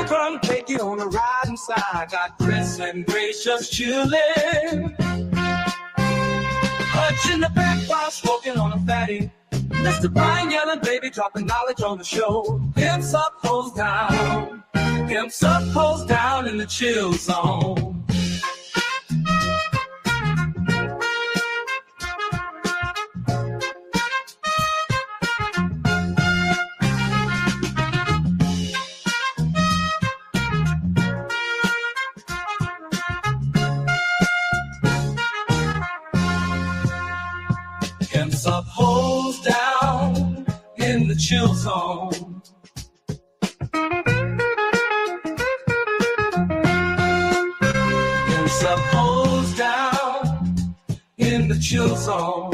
Come take you on a ride inside. Got Chris and Gracious chillin'. Hutch in the back bar smoking on a fatty. Mr. Brian yelling, baby, dropping knowledge on the show. Pimps up, hoes down. Pimps up, hoes down in the chill zone. Pimps up, hoes down in the chill zone. Pimps up, hoes down in the chill zone.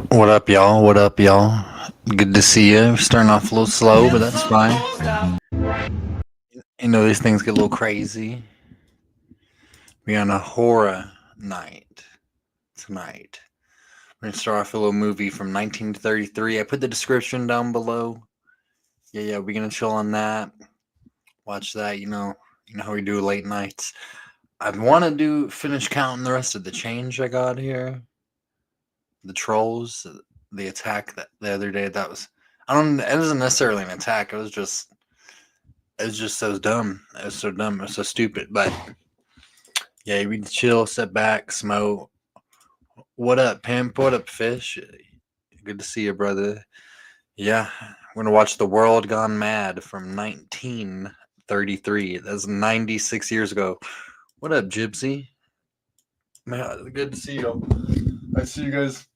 What up, y'all? What up, y'all? Good to see you. Starting off a little slow, but that's fine. You know, these things get a little crazy. We're on a horror night tonight. We're going to start off a little movie from 1933. I put the description down below. Yeah, we're going to chill on that. Watch that, you know how we do late nights. I want to finish counting the rest of the change I got here. The trolls, the attack that the other day, it wasn't necessarily an attack. It was just so dumb. It was so dumb. It was so stupid. But yeah, we chill, sit back, smoke. What up, pimp? What up, fish? Good to see you, brother. Yeah, we're gonna watch The World Gone Mad from 1933. That's 96 years ago. What up, Gypsy? Man, good to see you. I see you guys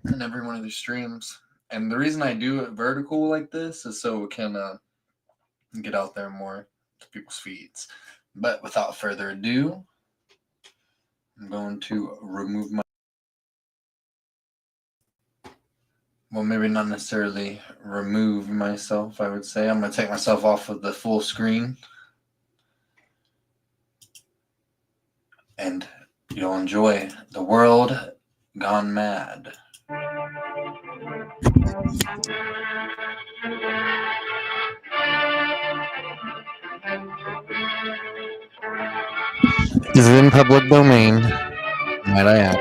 in every one of these streams. And the reason I do it vertical like this is so it can get out there more to people's feeds. But without further ado, I'm going to remove well, maybe not necessarily remove myself, I would say. I'm going to take myself off of the full screen. And you'll enjoy The World Gone Mad. This is in public domain, might I add.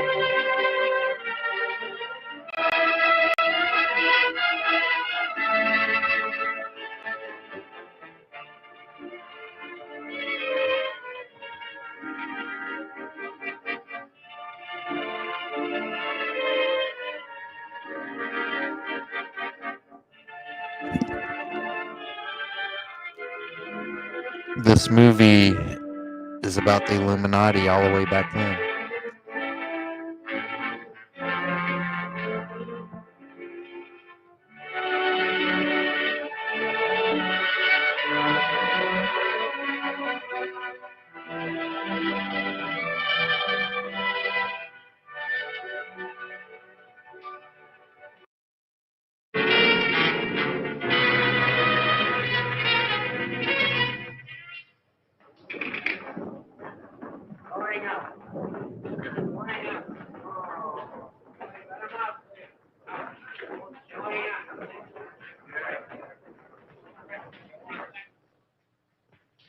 This movie is about the Illuminati all the way back then.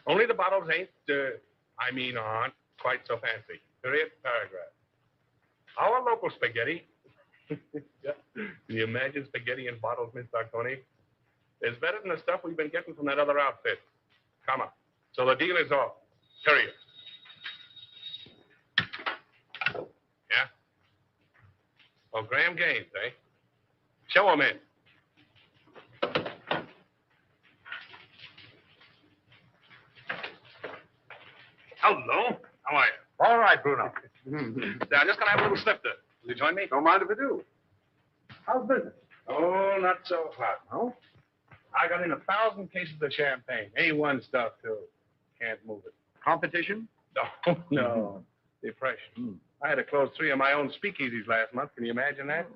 Only the bottles aren't quite so fancy. Period, paragraph. Our local spaghetti. Can you imagine spaghetti in bottles, Miss Sarconi? It's better than the stuff we've been getting from that other outfit. Come on. So the deal is off. Period. Yeah? Oh, Graham Gaines, eh? Show him in. Hello. How are you? All right, Bruno. I'm just going to have a little snifter. Will you join me? Don't mind if I do. How's business? Oh, not so hot. No? I got in 1,000 cases of champagne. A1 stuff, too. Can't move it. Competition? No. Depression. I had to close 3 of my own speakeasies last month. Can you imagine that?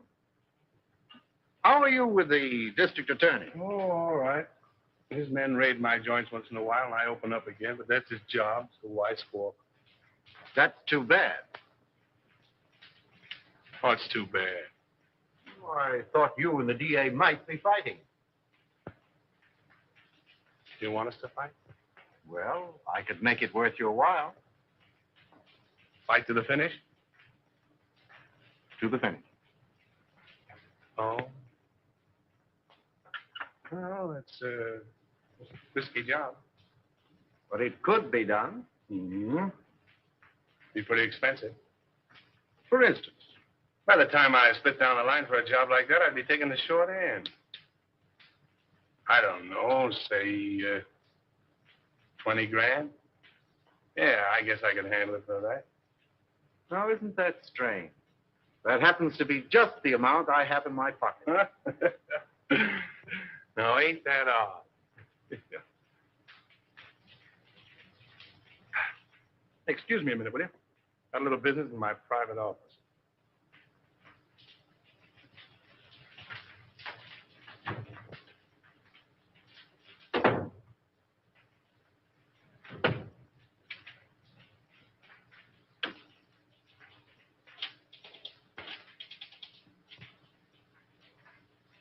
How are you with the district attorney? Oh, all right. His men raid my joints once in a while, and I open up again, but that's his job, so why squawk? That's too bad. Oh, it's too bad. Oh, I thought you and the DA might be fighting. Do you want us to fight? Well, I could make it worth your while. Fight to the finish? To the finish. Oh. Well, that's a risky job. But it could be done. Mm-hmm. Be pretty expensive. For instance. By the time I split down the line for a job like that, I'd be taking the short end. I don't know, say 20 grand? Yeah, I guess I could handle it for that. Now, isn't that strange? That happens to be just the amount I have in my pocket. Now, ain't that odd? Excuse me a minute, will you? Got a little business in my private office.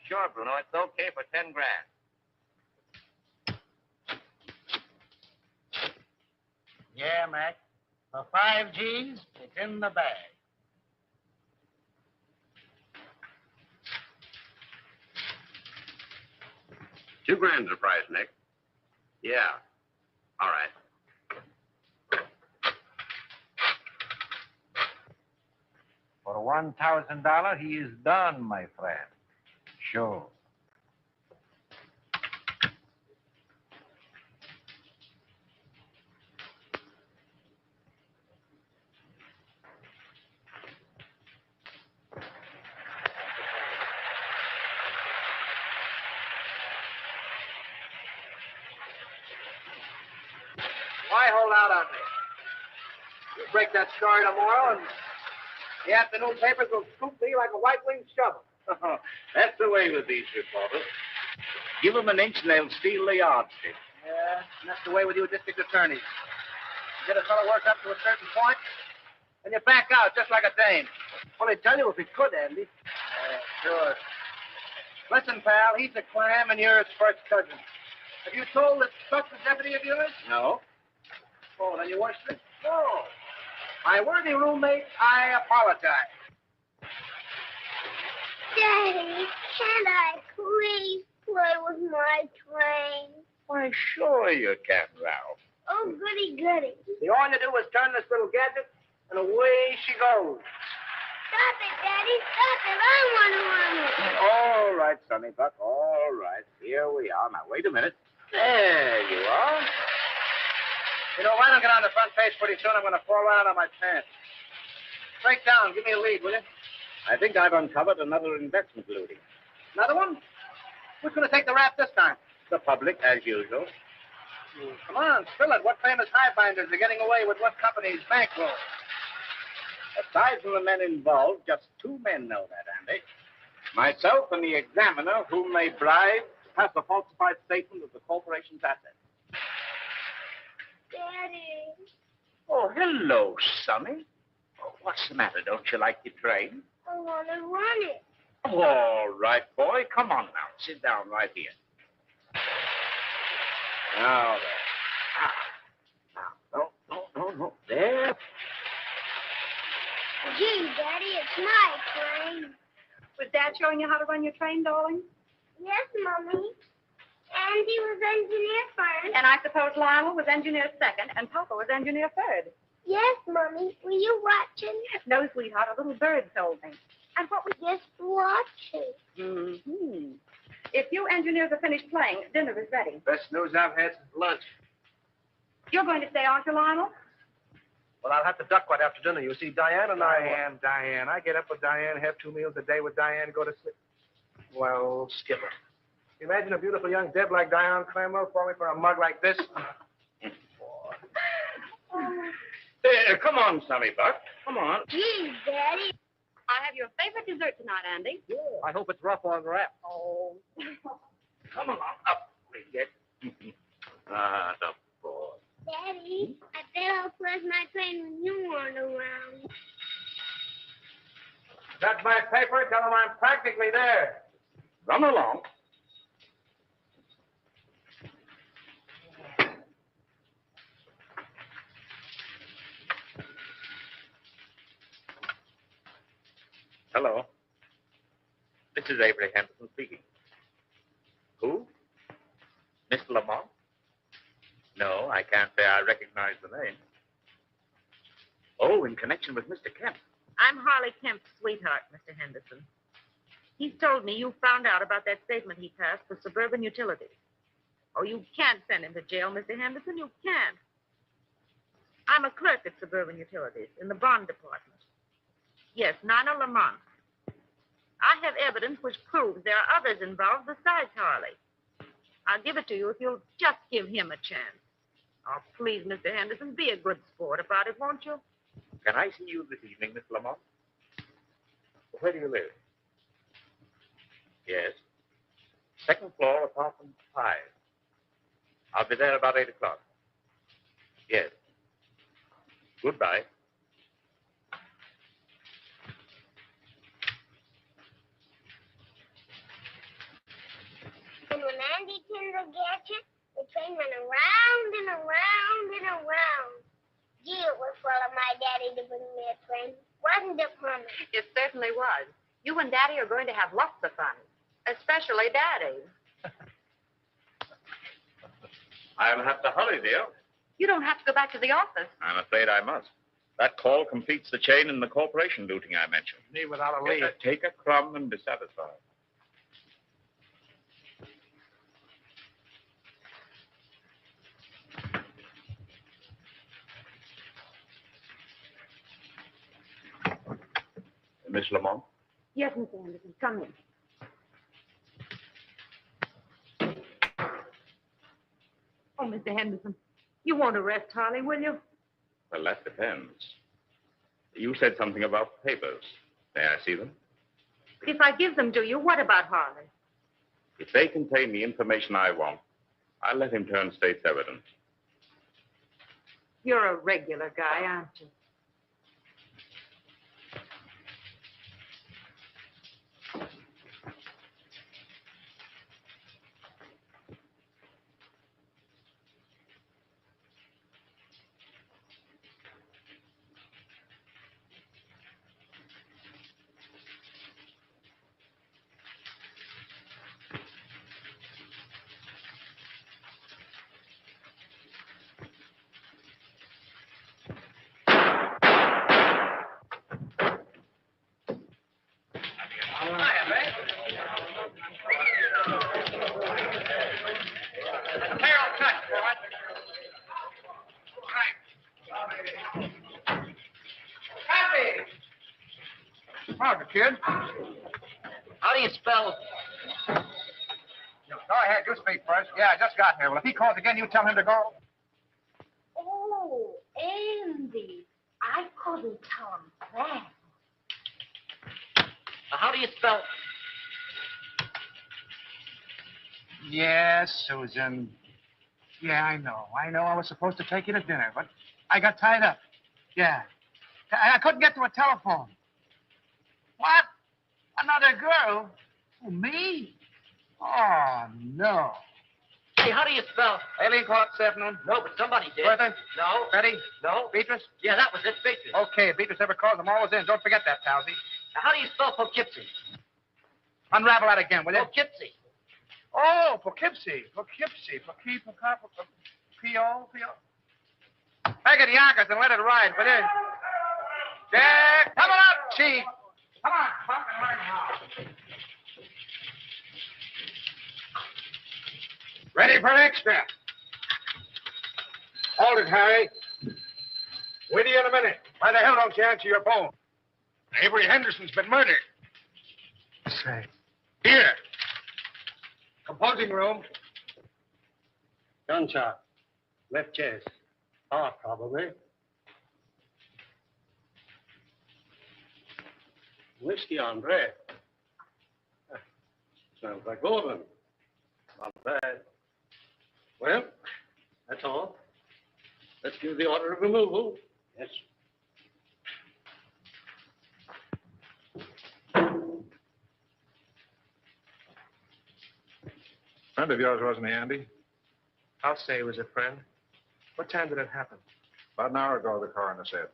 Sure, Bruno. It's okay for 10 grand. Yeah, Mac. For 5 G's, it's in the bag. $2 grand's the price, Nick. Yeah. All right. For $1,000, he is done, my friend. Sure. Why hold out on me? You break that story tomorrow, and the afternoon papers will scoop me like a white-winged shovel. That's the way with these reporters. Give them an inch and they'll steal the yardstick. Yeah, and that's the way with you district attorneys. You get a fellow worked up to a certain point, and you back out just like a dame. Well, they'd tell you if he could, Andy. Yeah, sure. Listen, pal, he's a clam and you're his first cousin. Have you told that trusted deputy of yours? No? Oh, then you weren't strict? No. My worthy roommate, I apologize. Daddy, can I please play with my train? Why, sure you can, Ralph. Oh, goody, goody. See, all you do is turn this little gadget, and away she goes. Stop it, Daddy, stop it. I want to run it. All right, Sonny Buck, all right. Here we are. Now, wait a minute. There you are. You know, if I don't get on the front page pretty soon, I'm going to fall out on my pants. Break down. Give me a lead, will you? I think I've uncovered another investment looting. Another one? Who's going to take the rap this time? The public, as usual. Come on, spill it. What famous highbinders are getting away with what company's bankroll? Aside from the men involved, just 2 men know that, Andy. Myself and the examiner, whom they bribed to pass a falsified statement of the corporation's assets. Daddy. Oh, hello, Sonny. Oh, what's the matter? Don't you like your train? I want to run it. All right, boy. Come on now. Sit down right here. Now, there. No. There. Gee, Daddy, it's my train. Was Dad showing you how to run your train, darling? Yes, Mommy. And he was engineer first. And I suppose Lionel was engineer second, and Papa was engineer third. Yes, Mommy. Were you watching? No, sweetheart, a little bird told me. And what was... Just watching. Mm-hmm. If you engineers are finished playing, dinner is ready. Best news I've had since lunch. You're going to stay, aren't you, Lionel? Well, I'll have to duck right after dinner. You see, Diane and Diane. I get up with Diane, have 2 meals a day with Diane, go to sleep. Well, Skipper. Imagine a beautiful young deb like Diane Cranwell falling for a mug like this. Come on, Sonny Buck. Come on. Gee, Daddy. I have your favorite dessert tonight, Andy. Yeah. I hope it's rough on wrap. Oh. Come along. Up we get. The boy. Daddy, I bet I'll flush my train when you aren't around. Got my paper? Tell them I'm practically there. Run along. Hello. This is Avery Henderson speaking. Who? Miss Lamont? No, I can't say I recognize the name. Oh, in connection with Mr. Kemp. I'm Harley Kemp's sweetheart, Mr. Henderson. He's told me you found out about that statement he passed for Suburban Utilities. Oh, you can't send him to jail, Mr. Henderson. You can't. I'm a clerk at Suburban Utilities in the bond department. Yes, Nana Lamont. I have evidence which proves there are others involved besides Harley. I'll give it to you if you'll just give him a chance. Oh, please, Mr. Henderson, be a good sport about it, won't you? Can I see you this evening, Miss Lamont? Where do you live? Yes. Second floor, apartment 5. I'll be there about 8 o'clock. Yes. Goodbye. And when Andy Kendall gets you, the train went around and around and around. Gee, it was full of my daddy to bring me a train. Wasn't it, Mama? It certainly was. You and Daddy are going to have lots of fun, especially Daddy. I'll have to hurry, dear. You don't have to go back to the office. I'm afraid I must. That call completes the chain in the corporation looting I mentioned. Me without a lead. Take a crumb and be satisfied. Miss Lamont? Yes, Mr. Henderson, come in. Oh, Mr. Henderson, you won't arrest Harley, will you? Well, that depends. You said something about papers. May I see them? If I give them to you, what about Harley? If they contain the information I want, I'll let him turn state's evidence. You're a regular guy, aren't you? Howdy, kid. How do you spell? Go ahead, you speak first. Yeah, I just got here. Well, if he calls again, you tell him to go. Oh, Andy. I couldn't tell him that. How do you spell? Yes, Susan. Yeah, I know. I was supposed to take you to dinner, but I got tied up. Yeah. I couldn't get to a telephone. What? Another girl? Oh, me? Oh, no. Hey, how do you spell? Aileen called this afternoon. No, but somebody did. Bertha? No. Betty? No. Beatrice? Yeah, that was it, Beatrice. Okay, if Beatrice ever calls, I'm always in. Don't forget that, Palsy. Now, how do you spell Poughkeepsie? Unravel that again, will you? Poughkeepsie. Oh, Poughkeepsie. Poughkeepsie. P-O. Take it Yonkers and let it ride, will you? Jack, come on up, Chief. Come on, Buck, and learn how. Ready for an extra. Hold it, Harry. With you in a minute. Why the hell don't you answer your phone? Avery Henderson's been murdered. Say. Here. Composing room. Gunshot. Left chest. Heart, probably. Whiskey on breath. Sounds like Gordon. Not bad. Well, that's all. Let's give the order of removal. Yes. Friend of yours, wasn't he, Andy? I'll say he was a friend. What time did it happen? About an hour ago, the coroner said.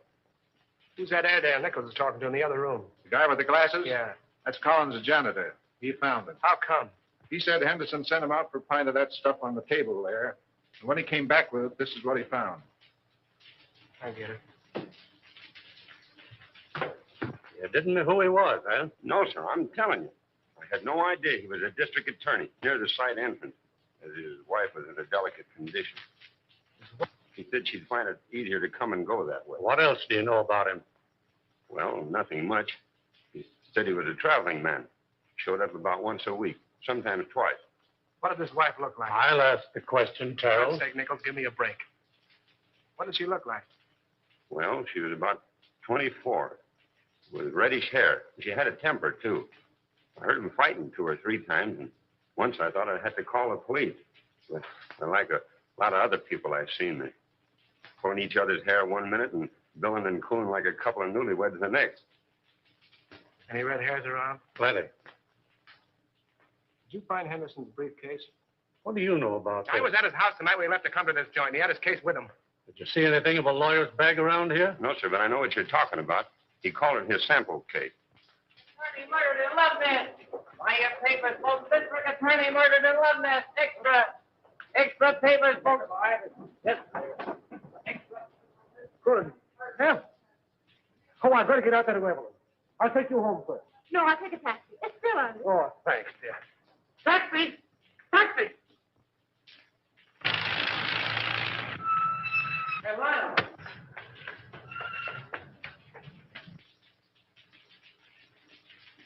Who's that Airedale Nichols was talking to in the other room? The guy with the glasses? Yeah. That's Collins, the janitor. He found him. How come? He said Henderson sent him out for a pint of that stuff on the table there. And when he came back with it, this is what he found. I get it. You didn't know who he was, huh? No, sir, I'm telling you. I had no idea he was a district attorney near the side entrance, as his wife was in a delicate condition. He said she'd find it easier to come and go that way. What else do you know about him? Well, nothing much. He said he was a traveling man. Showed up about once a week, sometimes twice. What did his wife look like? I'll ask the question, For Carrol. God's sake, Nichols, give me a break. What did she look like? Well, she was about 24, with reddish hair. She had a temper, too. I heard them fighting 2 or 3 times, and once I thought I had to call the police. But like a lot of other people I've seen, they pulling each other's hair one minute and billing and cooling like a couple of newlyweds the next. Any red hairs around? Plenty. Did you find Henderson's briefcase? What do you know about I this? was at his house the night we left to come to this joint. He had his case with him. Did you see anything of a lawyer's bag around here? No, sir, but I know what you're talking about. He called it his sample case. Attorney murdered in Love Nest. Buy your papers, folks. District attorney murdered in Love Nest. Extra papers, folks. Yes. Good. Yeah. Come on, better get out there to Evelyn. I'll take you home first. No, I'll take a taxi. It's still on. Oh, thanks, dear. Taxi! Taxi! Hey, Lionel.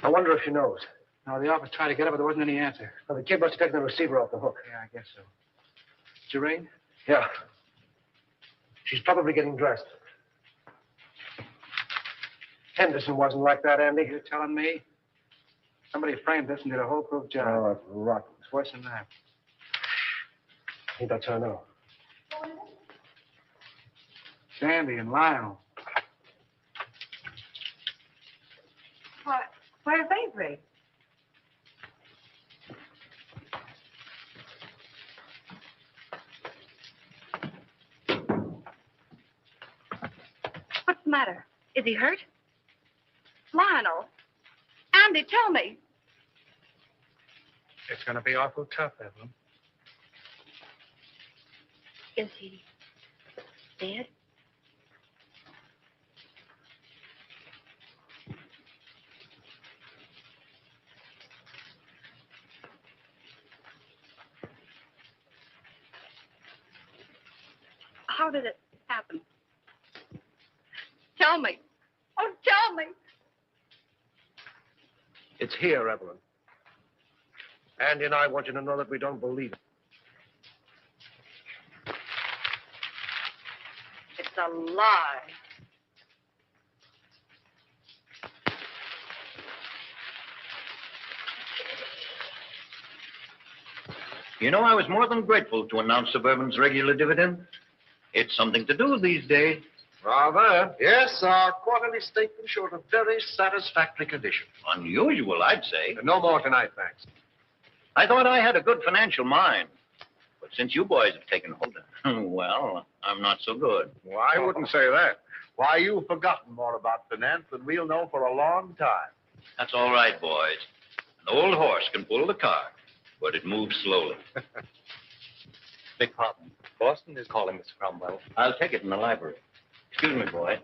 I wonder if she knows. No, the office tried to get her, but there wasn't any answer. Well, the kid must have taken the receiver off the hook. Yeah, I guess so. Did you ring? Yeah. She's probably getting dressed. Henderson wasn't like that, Andy. You're telling me? Somebody framed this and did a whole proof job. Oh, it's rotten. It's worse than that. I think that's her now. Sandy and Lionel. Where's Avery? What's the matter? Is he hurt? Lionel. Andy, tell me. It's going to be awful tough, Evelyn. Is he dead? How did it happen? Tell me. Oh, tell me. It's here, Evelyn. Andy and I want you to know that we don't believe it. It's a lie. You know, I was more than grateful to announce Suburban's regular dividend. It's something to do these days. Rather. Yes, our quarterly statement showed a very satisfactory condition. Unusual, I'd say. No more tonight, thanks. I thought I had a good financial mind. But since you boys have taken hold, well, I'm not so good. Well, I wouldn't say that. Why, you've forgotten more about finance than we'll know for a long time. That's all right, boys. An old horse can pull the cart, but it moves slowly. Big pardon. Boston is calling, Mr. Cromwell. I'll take it in the library. Excuse me, boy.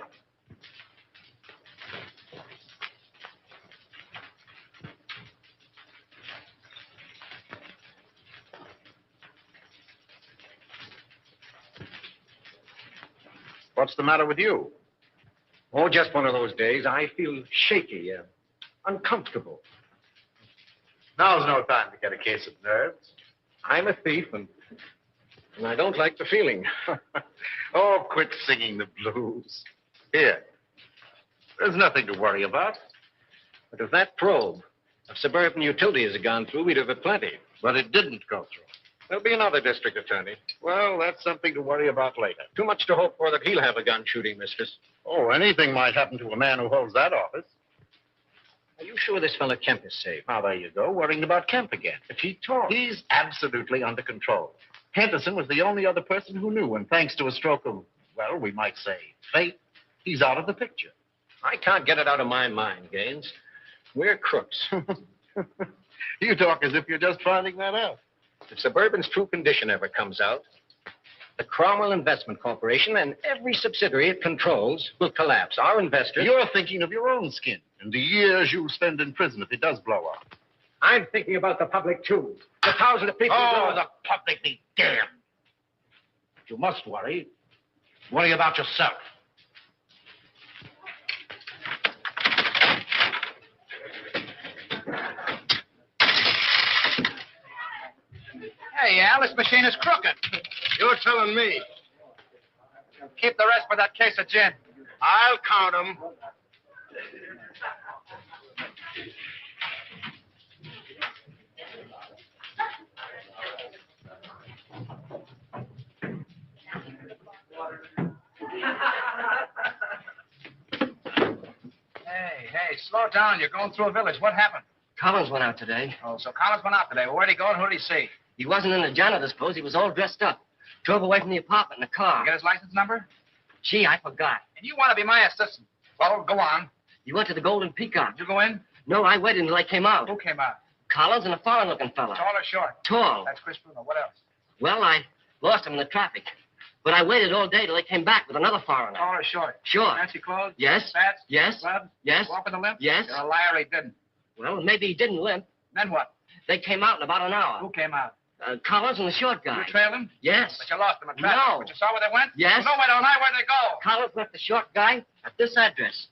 What's the matter with you? Oh, just one of those days. I feel shaky, uncomfortable. Now's no time to get a case of nerves. I'm a thief, and I don't like the feeling. Oh, quit singing the blues. Here. There's nothing to worry about. But if that probe of suburban utilities had gone through, we'd have had plenty. But it didn't go through. There'll be another district attorney. Well, that's something to worry about later. Too much to hope for that he'll have a gun shooting mistress. Oh, anything might happen to a man who holds that office. Are you sure this fellow Kemp is safe? Ah, there you go, worrying about Kemp again. If he talks. He's absolutely under control. Henderson was the only other person who knew, and thanks to a stroke of, well, we might say, fate, he's out of the picture. I can't get it out of my mind, Gaines. We're crooks. You talk as if you're just finding that out. If Suburban's true condition ever comes out, the Cromwell Investment Corporation and every subsidiary it controls will collapse. Our investors... You're thinking of your own skin and the years you'll spend in prison if it does blow up. I'm thinking about the public, too. The thousands of people... Oh, the public be damned. If you must worry, worry about yourself. Hey, Al, this machine is crooked. You're telling me. Keep the rest for that case of gin. I'll count them. Hey, slow down. You're going through a village. What happened? Collins went out today. Oh, so Collins went out today. Well, where'd he go and who'd he see? He wasn't in the janitor's pose. He was all dressed up. Drove away from the apartment in a car. You get his license number? Gee, I forgot. And you want to be my assistant. Well, go on. He went to the Golden Peacock. Did you go in? No, I waited until I came out. Who came out? Collins and a foreign-looking fella. Tall or short? Tall. That's Chris Bruno. What else? Well, I lost him in the traffic. But I waited all day till they came back with another foreigner. Tall or short? Short. Fancy clothes? Yes. Spats? Yes. Gloves? Yes. Walk with a limp? Yes. You're a liar, he didn't. Well, maybe he didn't limp. Then what? They came out in about an hour. Who came out? Collins and the short guy. You trailed him? Yes. But you lost him in traffic. No. But you saw where they went? Yes. No, wait, don't I? Where'd they go? Collins left the short guy at this address.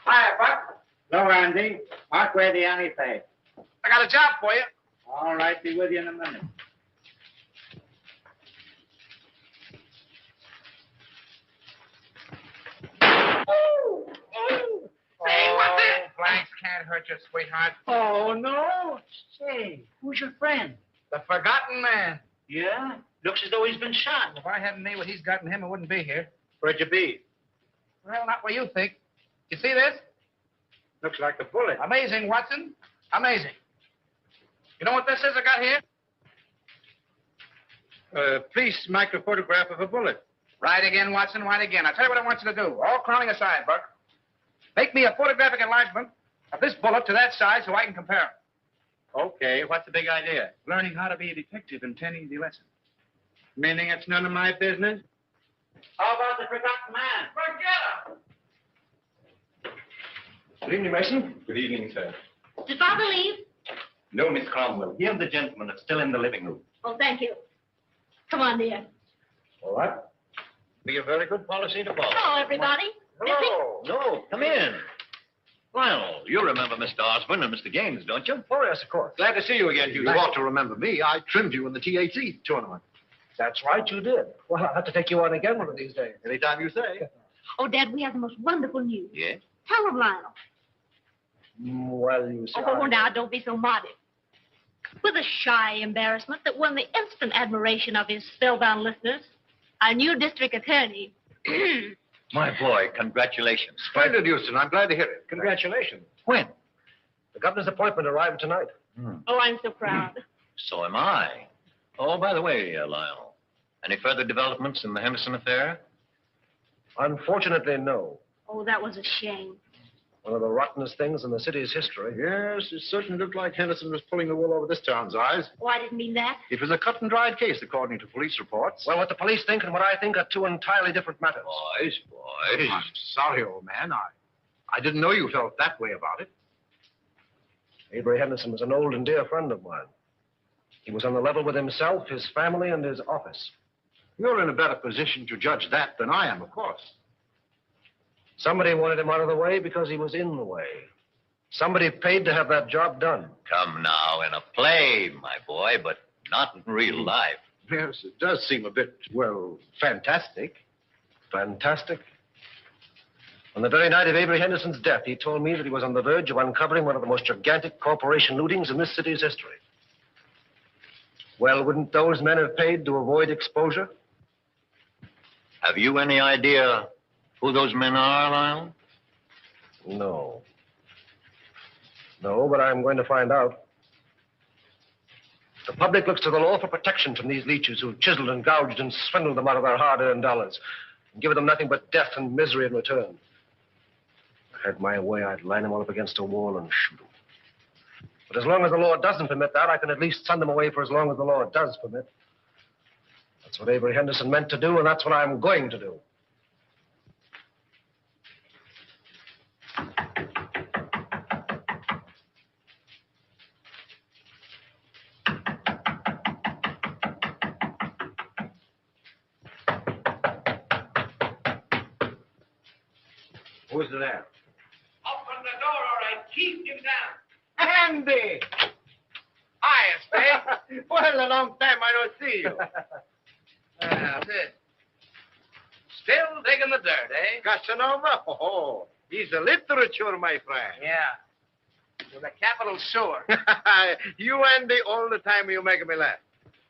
Hiya, Buck. Hello, Andy. Mark where the alley pay. I got a job for you. All right, be with you in a minute. Hey, what the? Blanks can't hurt you, sweetheart. Oh, no. Say, who's your friend? The forgotten man. Yeah? Looks as though he's been shot. If I hadn't known what he's got in him, I wouldn't be here. Where'd you be? Well, not where you think. You see this? Looks like a bullet. Amazing, Watson. Amazing. You know what this is I got here? Police microphotograph of a bullet. Right again, Watson, right again. I'll tell you what I want you to do. All clowning aside, Buck. Make me a photographic enlargement of this bullet to that size so I can compare them. Okay, what's the big idea? Learning how to be a detective and attending the lesson. Meaning it's none of my business? How about the forgotten man? Forget him! Good evening, Mason. Good evening, sir. Did Father leave? No, Miss Cromwell. He and the gentleman are still in the living room. Oh, thank you. Come on, dear. All right. Be a very good policy to follow. Hello, everybody. Hello. No, come in. Well, you remember Mr. Osborne and Mr. Gaines, don't you? Oh, yes, of course. Glad to see you again, Hugh. You ought to remember me. I trimmed you in the TAC tournament. That's right, you did. Well, I'll have to take you on again one of these days. Anytime you say. Oh, Dad, we have the most wonderful news. Yes? Tell him, Lionel. Well, you see. Oh, now, don't be so modest. With a shy embarrassment that won the instant admiration of his spellbound listeners, our new district attorney. My boy, congratulations. Splendid, Houston. I'm glad to hear it. Congratulations. When? The governor's appointment arrived tonight. Oh, I'm so proud. So am I. Oh, by the way, Lyle, any further developments in the Henderson affair? Unfortunately, no. Oh, that was a shame. One of the rottenest things in the city's history. Yes, it certainly looked like Henderson was pulling the wool over this town's eyes. Oh, I didn't mean that. It was a cut-and-dried case, according to police reports. Well, what the police think and what I think are two entirely different matters. Boys. I'm sorry, old man. I didn't know you felt that way about it. Avery Henderson was an old and dear friend of mine. He was on the level with himself, his family, and his office. You're in a better position to judge that than I am, of course. Somebody wanted him out of the way because he was in the way. Somebody paid to have that job done. Come now, in a play, my boy, but not in real life. Yes, it does seem a bit, well, fantastic. Fantastic? On the very night of Avery Henderson's death, he told me that he was on the verge of uncovering one of the most gigantic corporation lootings in this city's history. Well, wouldn't those men have paid to avoid exposure? Have you any idea who those men are, Lyle? No. No, but I'm going to find out. The public looks to the law for protection from these leeches who've chiseled and gouged and swindled them out of their hard-earned dollars and given them nothing but death and misery in return. If I had my way, I'd line them all up against a wall and shoot them. But as long as the law doesn't permit that, I can at least send them away for as long as the law does permit. That's what Avery Henderson meant to do, and that's what I'm going to do. Who's there? Open the door or I keep him down. Andy! Hi, Spade. Well, a long time I don't see you. That's it. Still digging the dirt, eh? Casanova? Oh, he's a literature, my friend. Yeah. With a capital sewer. You, Andy, all the time you make me laugh.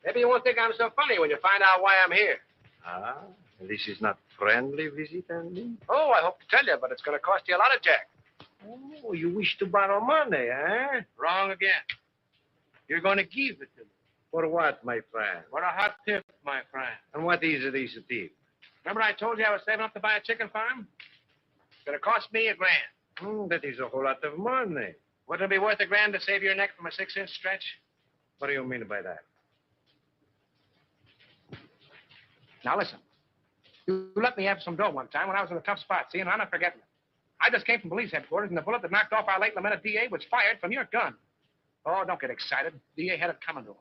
Maybe you won't think I'm so funny when you find out why I'm here. Ah, this is not friendly visit, Andy? Oh, I hope to tell you, but it's going to cost you a lot of jack. Oh, you wish to borrow money, eh? Wrong again. You're going to give it to me. For what, my friend? For a hot tip, my friend. And what is this tip? Remember I told you I was saving up to buy a chicken farm? It's going to cost me $1,000. That is a whole lot of money. Wouldn't it be worth $1,000 to save your neck from a 6-inch stretch? What do you mean by that? Now listen. You let me have some dough one time when I was in a tough spot, see, and I'm not forgetting it. I just came from police headquarters, and the bullet that knocked off our late lamented DA was fired from your gun. Oh, don't get excited. DA had it coming to him.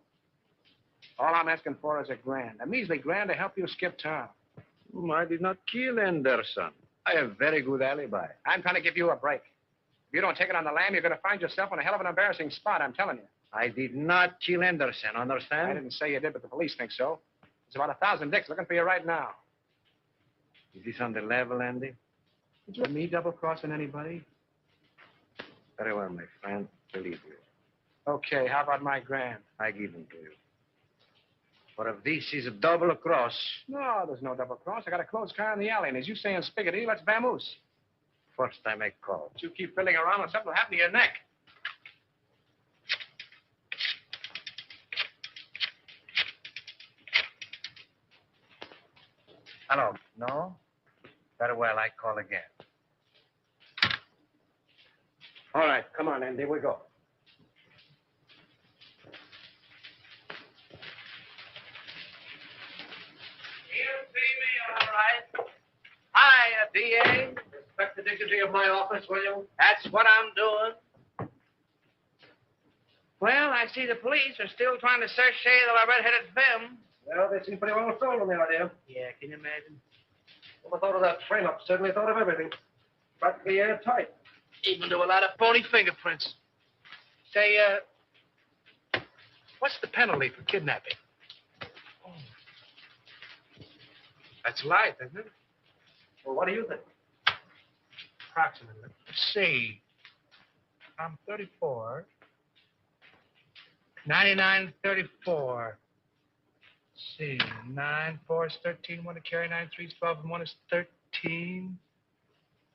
All I'm asking for is $1,000. A measly $1,000 to help you skip town. I did not kill Anderson. I have very good alibi. I'm trying to give you a break. If you don't take it on the lam, you're going to find yourself in a hell of an embarrassing spot, I'm telling you. I did not kill Anderson, understand? I didn't say you did, but the police think so. There's about 1,000 dicks looking for you right now. Is this on the level, Andy? Did you me double-crossing anybody? Very well, my friend. Believe you. Okay, how about my $1,000? I give them to you. But if this is a double cross... No, there's no double cross. I got a closed car in the alley, and as you say in Spiggity, let's vamoose. First I make call. But you keep fiddling around and something will happen to your neck. Hello. No? Very well, I call again. All right, come on, Andy, we go. You see me, all right. Hiya, DA. Respect the dignity of my office, will you? That's what I'm doing. Well, I see the police are still trying to search shade of a red-headed femme. Well, they seem pretty well sold on the idea. Yeah, can you imagine? Well, I thought of that frame-up. Certainly thought of everything. Practically airtight. Even do a lot of phony fingerprints. Say, what's the penalty for kidnapping? Oh. That's light, isn't it? Well, what do you think? Approximately. Let's see. I'm 34. 99.34. Let's see. 9, 4 is 13. 1 to carry. 9, 3 is 12. And 1 is 13.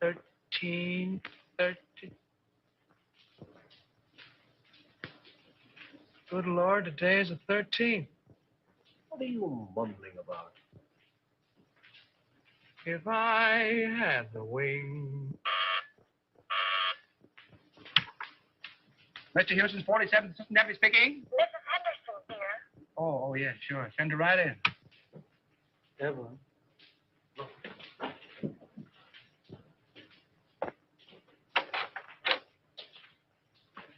13. 13. Good Lord, today is the 13th. What are you mumbling about? If I had the wing. Mr. Houston's 47th Assistant Deputy speaking. Mrs. Henderson here. Oh, yeah, sure. Send her right in. Evelyn.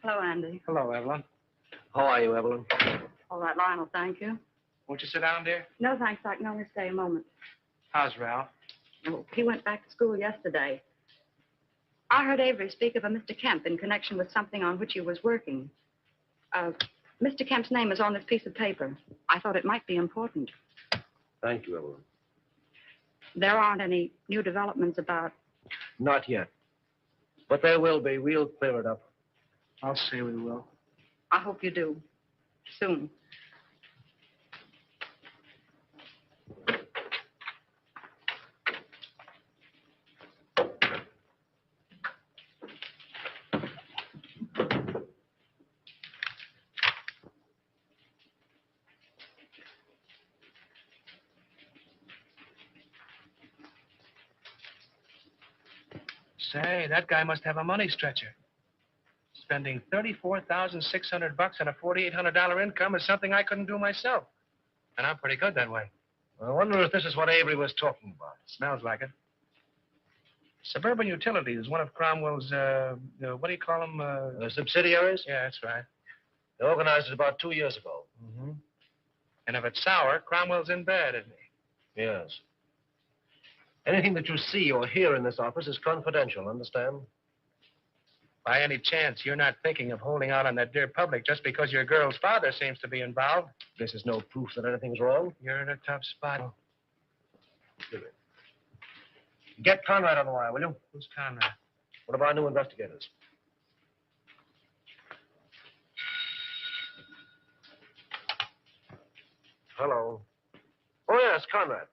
Hello, Andy. Hello, Evelyn. How are you, Evelyn? All right, Lionel, thank you. Won't you sit down, dear? No, thanks. I can only stay a moment. How's Ralph? Oh, he went back to school yesterday. I heard Avery speak of a Mr. Kemp in connection with something on which he was working. Mr. Kemp's name is on this piece of paper. I thought it might be important. Thank you, Evelyn. There aren't any new developments about... Not yet. But there will be. We'll clear it up. I'll say we will. I hope you do. Soon. Say, that guy must have a money stretcher. Spending $34,600 on a $4,800 income is something I couldn't do myself. And I'm pretty good that way. I wonder if this is what Avery was talking about. Smells like it. Suburban Utilities is one of Cromwell's, what do you call them? Subsidiaries? Yeah, that's right. They organized it about 2 years ago. Mm-hmm. And if it's sour, Cromwell's in bed, isn't he? Yes. Anything that you see or hear in this office is confidential, understand? By any chance, you're not thinking of holding out on that dear public just because your girl's father seems to be involved? This is no proof that anything's wrong. You're in a tough spot. Oh. Get Conrad on the wire, will you? Who's Conrad? One of our new investigators. Hello. Oh, yes, Conrad.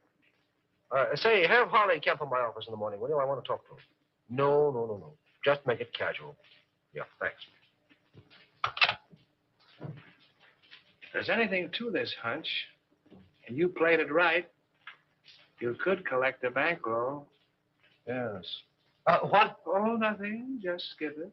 Say, have Harley Kemp in my office in the morning, will you? I want to talk to him. No. Just make it casual. Yeah, thanks. If there's anything to this hunch, and you played it right, you could collect a bankroll. Yes. What? Oh, nothing. Just skip it.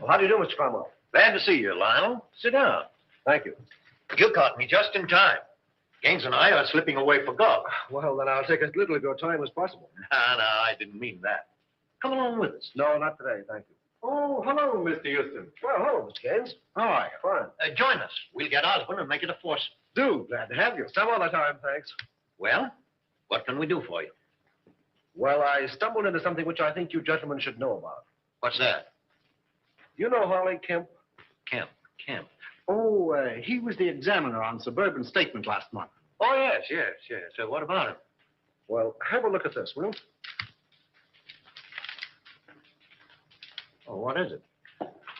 How do you do, Mr. Cromwell? Glad to see you, Lionel. Sit down. Thank you. You caught me just in time. Gaines and I are slipping away for golf. Well, then I'll take as little of your time as possible. No, I didn't mean that. Come along with us. No, not today, thank you. Oh, hello, Mr. Houston. Well, hello, Mr. Gaines. How are you? Fine. Join us. We'll get Osborne and make it a foursome. Do. Glad to have you. Some other time, thanks. Well, what can we do for you? Well, I stumbled into something which I think you gentlemen should know about. What's that? You know Harley Kemp? Kemp. Oh, he was the examiner on Suburban Statement last month. Oh, yes. So what about him? Well, have a look at this, will you? Oh, what is it?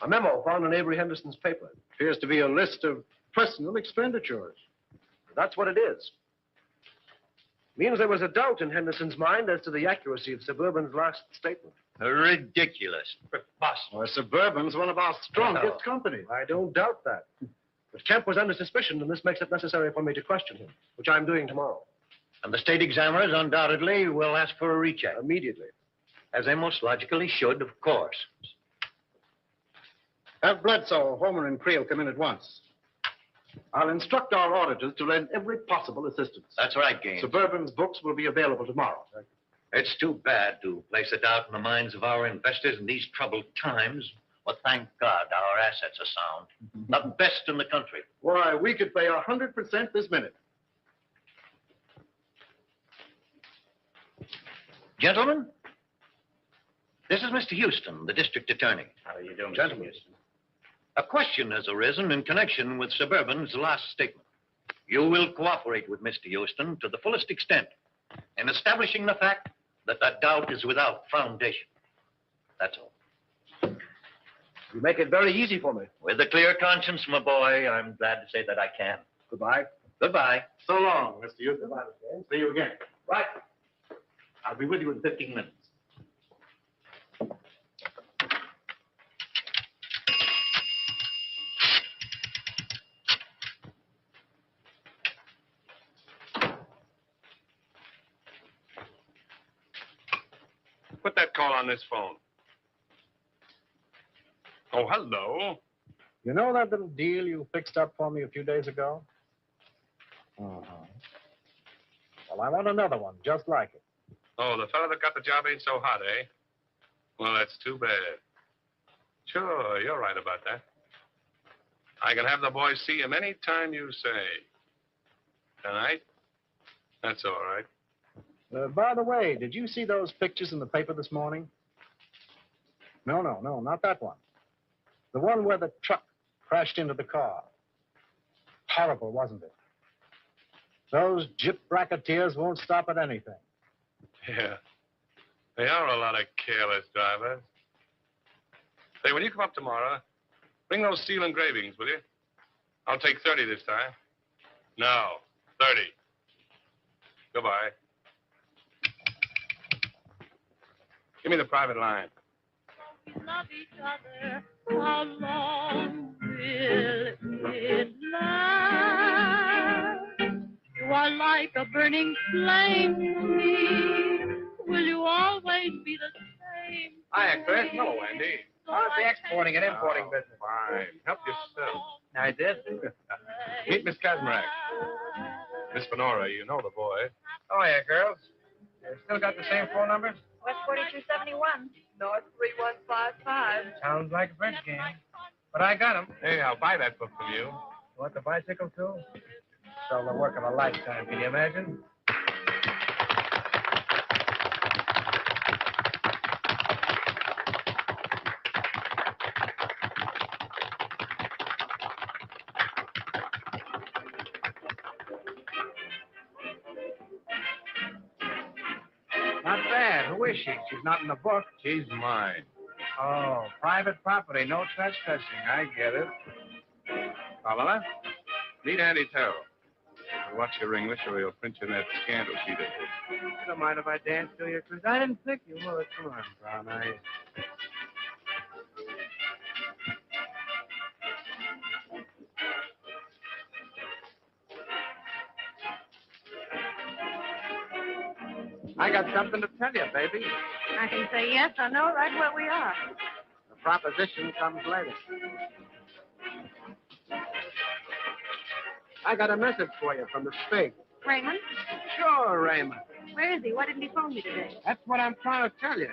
A memo found in Avery Henderson's paper. Appears to be a list of personal expenditures. That's what it is. Means there was a doubt in Henderson's mind as to the accuracy of Suburban's last statement. Ridiculous. Preposterous. Well, Suburban's one of our strongest companies. I don't doubt that. But Kemp was under suspicion, and this makes it necessary for me to question him, which I'm doing tomorrow. And the state examiners undoubtedly will ask for a recheck. Immediately. As they most logically should, of course. Have Bledsoe, Homer, and Creel come in at once. I'll instruct our auditors to lend every possible assistance. That's right, Gaines. Suburban's books will be available tomorrow. It's too bad to place a doubt in the minds of our investors in these troubled times. But thank God our assets are sound. The best in the country. Why, we could pay 100% this minute. Gentlemen, this is Mr. Houston, the district attorney. How are you doing, Gentlemen, Mr. Houston? A question has arisen in connection with Suburban's last statement. You will cooperate with Mr. Houston to the fullest extent in establishing the fact that that doubt is without foundation. That's all. You make it very easy for me. With a clear conscience, my boy, I'm glad to say that I can. Goodbye. Goodbye. So long, Mr. Houston. Goodbye, Mr. Gaines. See you again. Right. I'll be with you in 15 minutes. Put that call on this phone. Oh, hello. You know that little deal you fixed up for me a few days ago? Uh-huh. Well, I want another one just like it. Oh, the fellow that got the job ain't so hot, eh? Well, that's too bad. Sure, you're right about that. I can have the boys see him any time you say. Tonight? That's all right. By the way, did you see those pictures in the paper this morning? No, not that one. The one where the truck crashed into the car. Horrible, wasn't it? Those gyp racketeers won't stop at anything. Yeah. They are a lot of careless drivers. Say, when you come up tomorrow, bring those steel engravings, will you? I'll take 30 this time. No, 30. Goodbye. Give me the private line. We love each other. How long will it last? You are like a burning flame to me. Will you always be the same? Hiya, Chris. Hello, Andy. How's the exporting and importing business? Fine. Help yourself. I did. Meet Miss Kazmarek. Miss Fenora, you know the boy. Oh, yeah, girls. You still got the same phone numbers? West 4271. North 3155. Sounds like a bridge game. But I got them. Hey, I'll buy that book from you. You want the bicycle, too? So the work of a lifetime, can you imagine? Not bad. Who is she? She's not in the book. She's mine. Oh, private property. No trespassing. I get it. Pamela, meet Andy Terrell. Watch your English or he'll print you in that scandal sheet. You don't mind if I dance to you, Chris? I didn't pick you. Well, come on, brown eyes. I got something to tell you, baby. I can say yes or no right where we are. The proposition comes later. I got a message for you from the Spig. Raymond? Sure, Raymond. Where is he? Why didn't he phone me today? That's what I'm trying to tell you.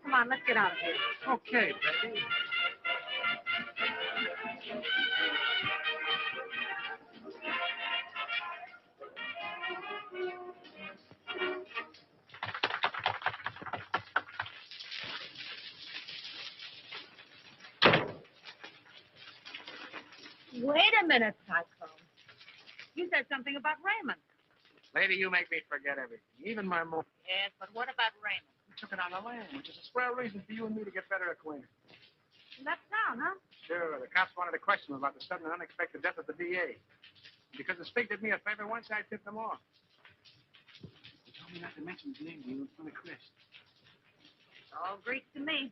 Come on, let's get out of here. Okay, baby. Wait a minute, Cyclone. You said something about Raymond. Lady, you make me forget everything, even my mom. Yes, but what about Raymond? We took it on the land, which is a swell reason for you and me to get better acquainted. Left town, huh? Sure, the cops wanted to question him about the sudden and unexpected death of the DA. Because the Spig did me a favor once, I tipped them off. He told me not to mention his name to you in front of Chris. It's all Greek to me.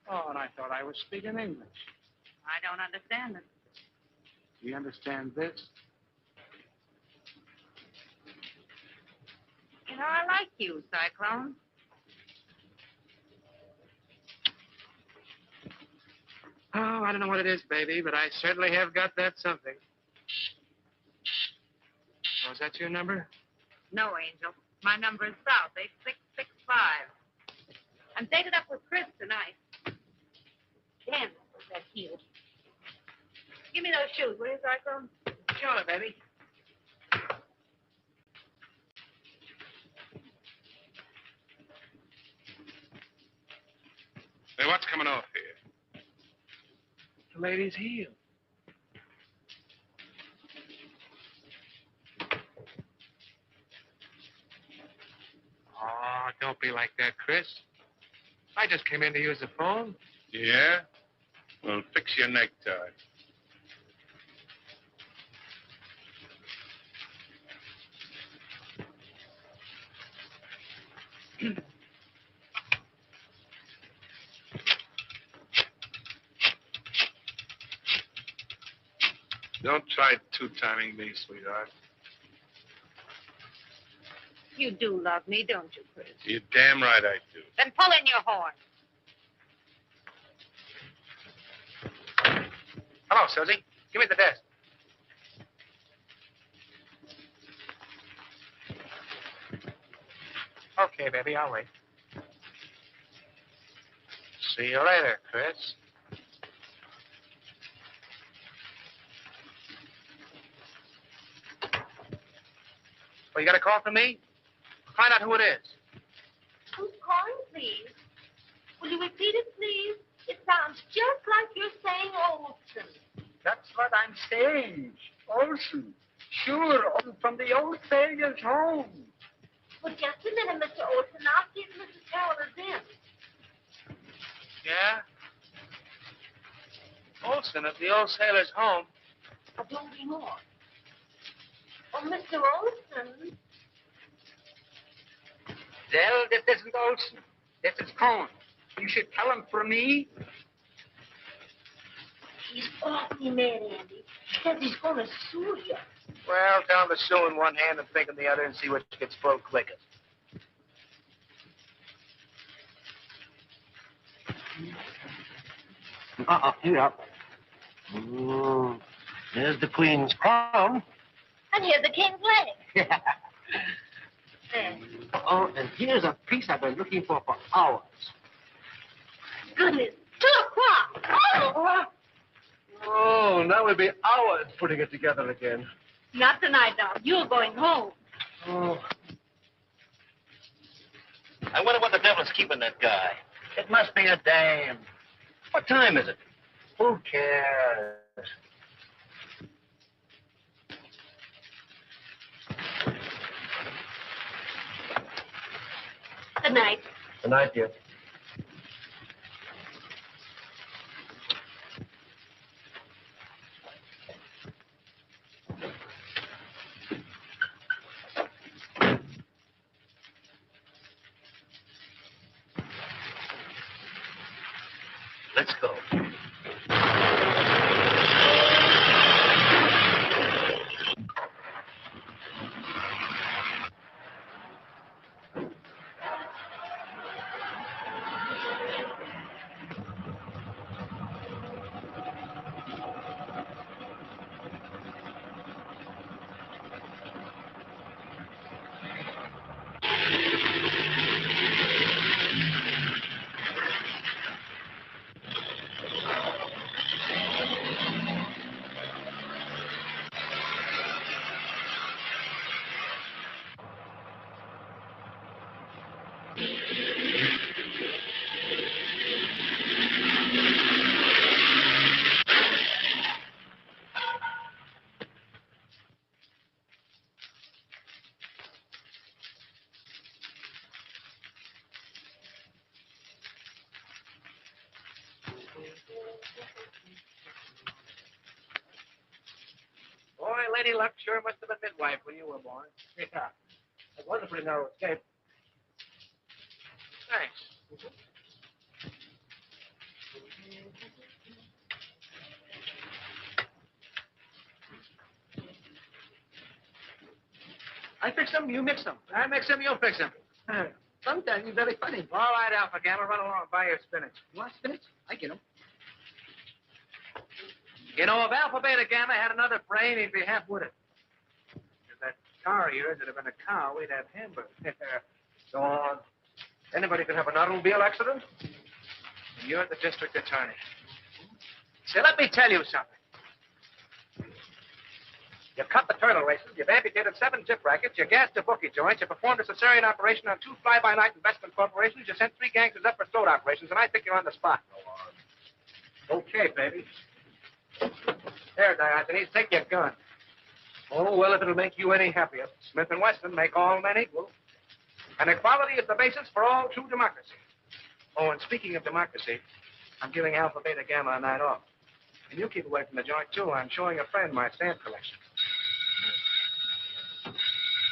Oh, and I thought I was speaking English. I don't understand it. Do you understand this? You know, I like you, Cyclone. Oh, I don't know what it is, baby, but I certainly have got that something. Oh, is that your number? No, Angel. My number is South, 8665. I'm dated up with Chris tonight. Damn, that heel. Give me those shoes, will you, Cyclone? Sure, baby. Hey, what's coming off here? The lady's heel. Oh, don't be like that, Chris. I just came in to use the phone. Yeah? Well, fix your necktie. Don't try two-timing me, sweetheart. You do love me, don't you, Chris? You're damn right I do. Then pull in your horn. Hello, Susie. Give me the desk. Okay, baby, I'll wait. See you later, Chris. Well, you got a call from me? Find out who it is. Who's calling, please? Will you repeat it, please? It sounds just like you're saying Olson. That's what I'm saying. Olson. Sure, from the old sailor's home. Well, just a minute, Mr. Olson. I'll see if Mrs. Carrol is in. Yeah? Olson at the old sailor's home. But don't be more. Oh, Mr. Olson. Well, this isn't Olson. This is Cohn. You should tell him for me. He's awfully mad, Andy. He says he's going to sue you. Well, tell him to sue in one hand and think in the other and see which gets full quickest. Here. There's the Queen's crown. And here's the king's leg. There. Oh, and here's a piece I've been looking for hours. Goodness, 2 o'clock. Oh! Oh, now we'll be hours putting it together again. Not tonight, Doc. You're going home. Oh. I wonder what the devil's keeping that guy. It must be a dame. What time is it? Who cares? Good night. Good night, dear. Let's go. Boy, Lady Luck sure must have been midwife when you were born. Yeah. It was a pretty narrow escape. Thanks. I fix them, you mix them. I mix them, you fix them. Sometimes you're very funny. All right, Alpha Gamma, run along and buy your spinach. You want spinach? I get them. You know, if Alpha Beta Gamma had another brain, he'd be half-witted. If that car of yours had been a cow, we'd have hamburgers. Go on. Anybody can have an automobile accident. And you're the district attorney. Say, let me tell you something. You cut the turtle races, you've amputated 7 tip rackets, you gassed the bookie joints, you performed a cesarean operation on 2 fly-by-night investment corporations, you sent 3 gangsters up for throat operations, and I think you're on the spot. Go on. Okay, baby. There, Diogenes, take your gun. Oh, well, if it'll make you any happier. Smith & Wesson make all men equal. And equality is the basis for all true democracy. Oh, and speaking of democracy, I'm giving Alpha Beta Gamma a night off. And you keep away from the joint, too. I'm showing a friend my stamp collection.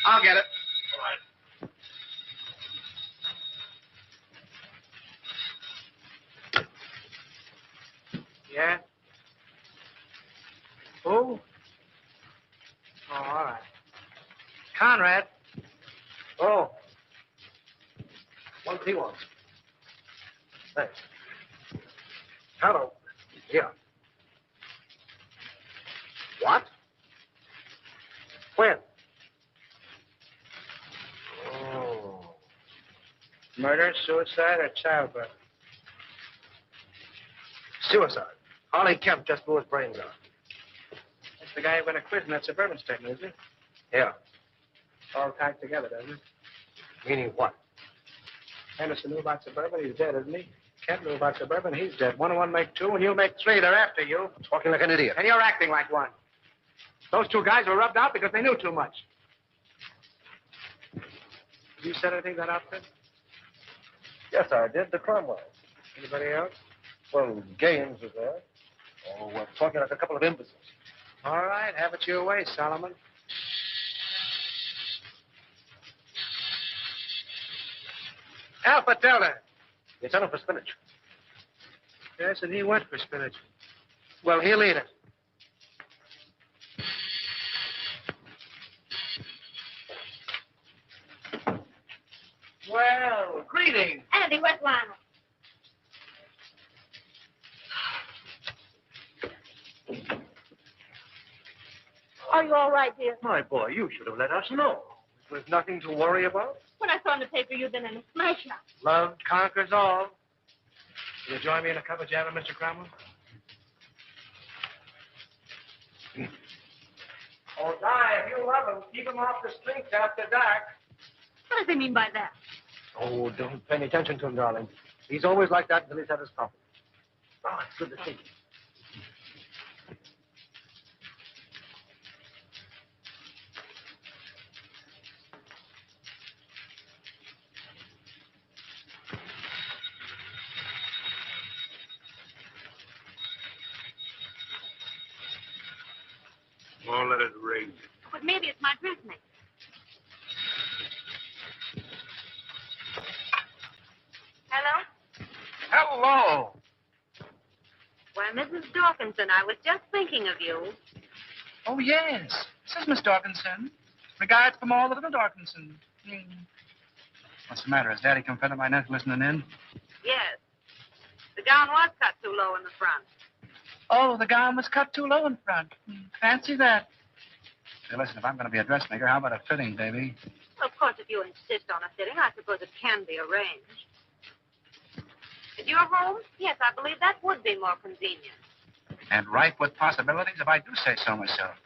I'll get it. All right. Yeah? Who? Oh, all right. Conrad. Oh. One T1. Thanks. Hello. Yeah. What? When? Oh. Murder, suicide, or childbirth? Suicide. Harley Kemp just blew his brains out. That's the guy who went to quiz in that suburban statement, isn't he? Yeah. All tied together, doesn't it? Meaning what? Henderson knew about suburban. He's dead, isn't he? Kemp knew about suburban. He's dead. 1 and 1 make 2, and you'll make 3. They're after you. Talking like an idiot. And you're acting like one. Those 2 guys were rubbed out because they knew too much. Have you said anything to that outfit? Yes, I did. The Cromwell. Anybody else? Well, Gaines was there. Oh, we're talking like a couple of imbeciles. All right, have it your way, Solomon. Alpha Delta. It's on for spinach. Yes, and he went for spinach. Well, he'll eat it. Well, greetings. Andy, where's Lionel? Are you all right, dear? My boy, you should have let us know. There's nothing to worry about. When I saw in the paper you'd been in a smash up. Love conquers all. Will you join me in a cup of java, Mr. Cromwell? Oh, Di, if you love him, keep him off the streets after dark. What does he mean by that? Oh, don't pay any attention to him, darling. He's always like that until he's had his coffee. Oh, it's good to see you. Oh, let it rain. But maybe it's my dressmaker. Hello? Hello. Why, Mrs. Dawkinson, I was just thinking of you. Oh, yes. This is Miss Dawkinson. Regards from all the little Dawkinson. What's the matter? Has Daddy confronted my nephew listening in? Yes. The gown was cut too low in the front. Oh, the gown was cut too low in front. Fancy that. Say, listen, if I'm going to be a dressmaker, how about a fitting, baby? Well, of course, if you insist on a fitting, I suppose it can be arranged. If you're home, yes, I believe that would be more convenient. And ripe with possibilities if I do say so myself.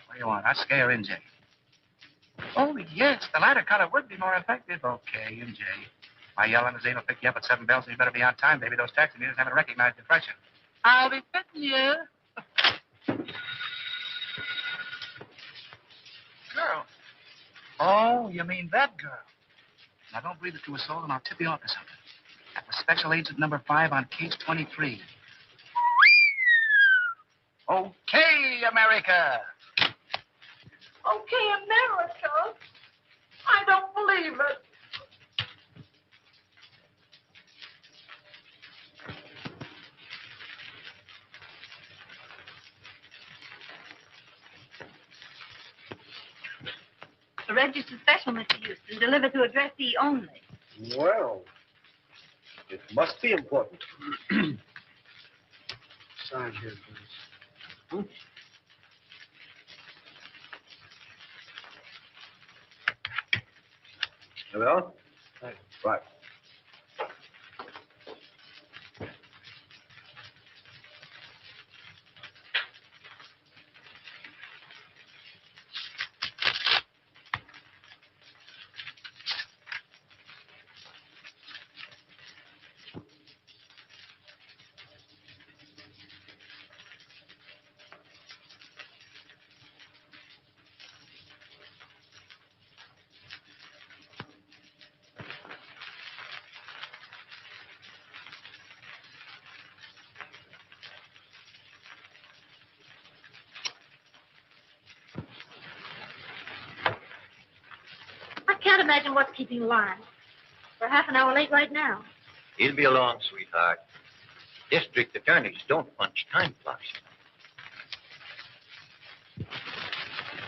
What do you want? Husky or NJ? Oh, yes, the lighter color would be more effective. Okay, NJ. My yellow is able to pick you up at 7 bells, so you better be on time, baby. Those taxi meters haven't recognized the freshen. I'll be fitting you. Girl. Oh, you mean that girl. Now, don't breathe it to a soul, and I'll tip you off to something. That was Special Agent number 5 on case 23. Okay, America. Okay, America. I don't believe it. A registered special, Mr. Houston, delivered to addressee only. Well, it must be important. Sign here, please. Here we are. Right. I can't imagine what's keeping Lionel. We're half an hour late right now. He'll be along, sweetheart. District attorneys don't punch time clocks.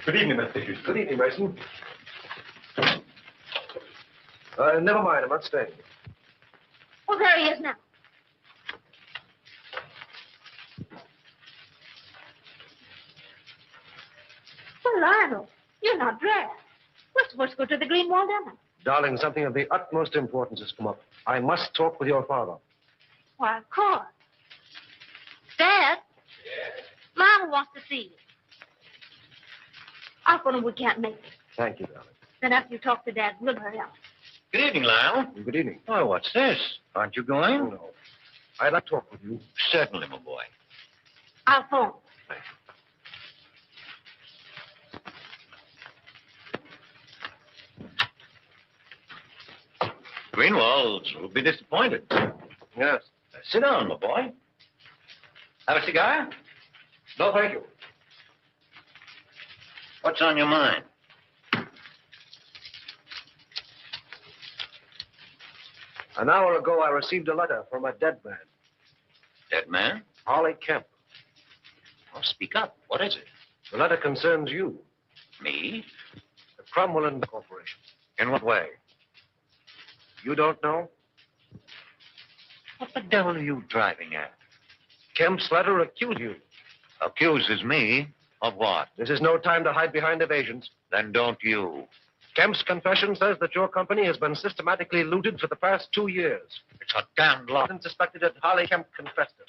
Good evening, Mr. Houston. Good evening, Mason. Never mind. I'm not staying. Oh, there he is now. Well, Lionel, you're not dressed. We're supposed to go to the Green Wall Dinner. Darling, something of the utmost importance has come up. I must talk with your father. Why, of course. Dad? Yes. Mama wants to see you. I'll phone him we can't make it. Thank you, darling. Then after you talk to Dad, we'll hurry up. Good evening, Lyle. Good evening. Oh, what's this? Aren't you going? Oh, no. I'd like to talk with you. Certainly, my boy. I'll phone. Thank you. Greenwalds will be disappointed. Yes. Sit down, my boy. Have a cigar? No, thank you. What's on your mind? An hour ago, I received a letter from a dead man. Dead man? Holly Kemp. Oh, speak up. What is it? The letter concerns you. Me? The Cromwell Corporation. In what way? You don't know? What the devil are you driving at? Kemp's letter accuses you. Accuses me of what? This is no time to hide behind evasions. Then don't you. Kemp's confession says that your company has been systematically looted for the past 2 years. It's a damned lie. And suspected that Holly Kemp confessed it.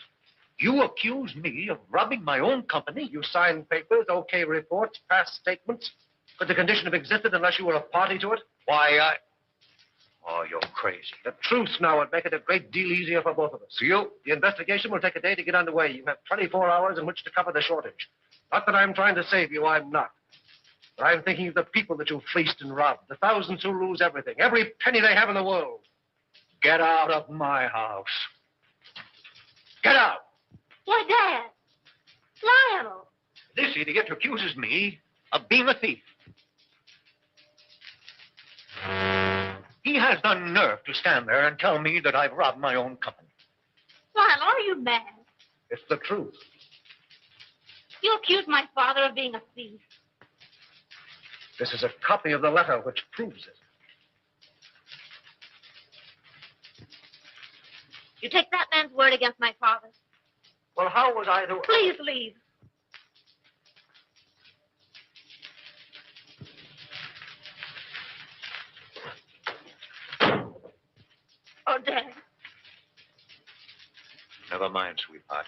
You accuse me of robbing my own company? You signed papers, okay reports, past statements. Could the condition have existed unless you were a party to it? Why, Oh, you're crazy. The truth now would make it a great deal easier for both of us. You? The investigation will take a day to get underway. You have 24 hours in which to cover the shortage. Not that I'm trying to save you, I'm not. But I'm thinking of the people that you fleeced and robbed, the thousands who lose everything, every penny they have in the world. Get out of my house. Get out! Why, Dad. Lionel. This idiot accuses me of being a thief. He has the nerve to stand there and tell me that I've robbed my own company. Lionel, are you mad? It's the truth. You accuse my father of being a thief. This is a copy of the letter which proves it. You take that man's word against my father's. Well, how was I to... Please leave. Oh, Dad. Never mind, sweetheart.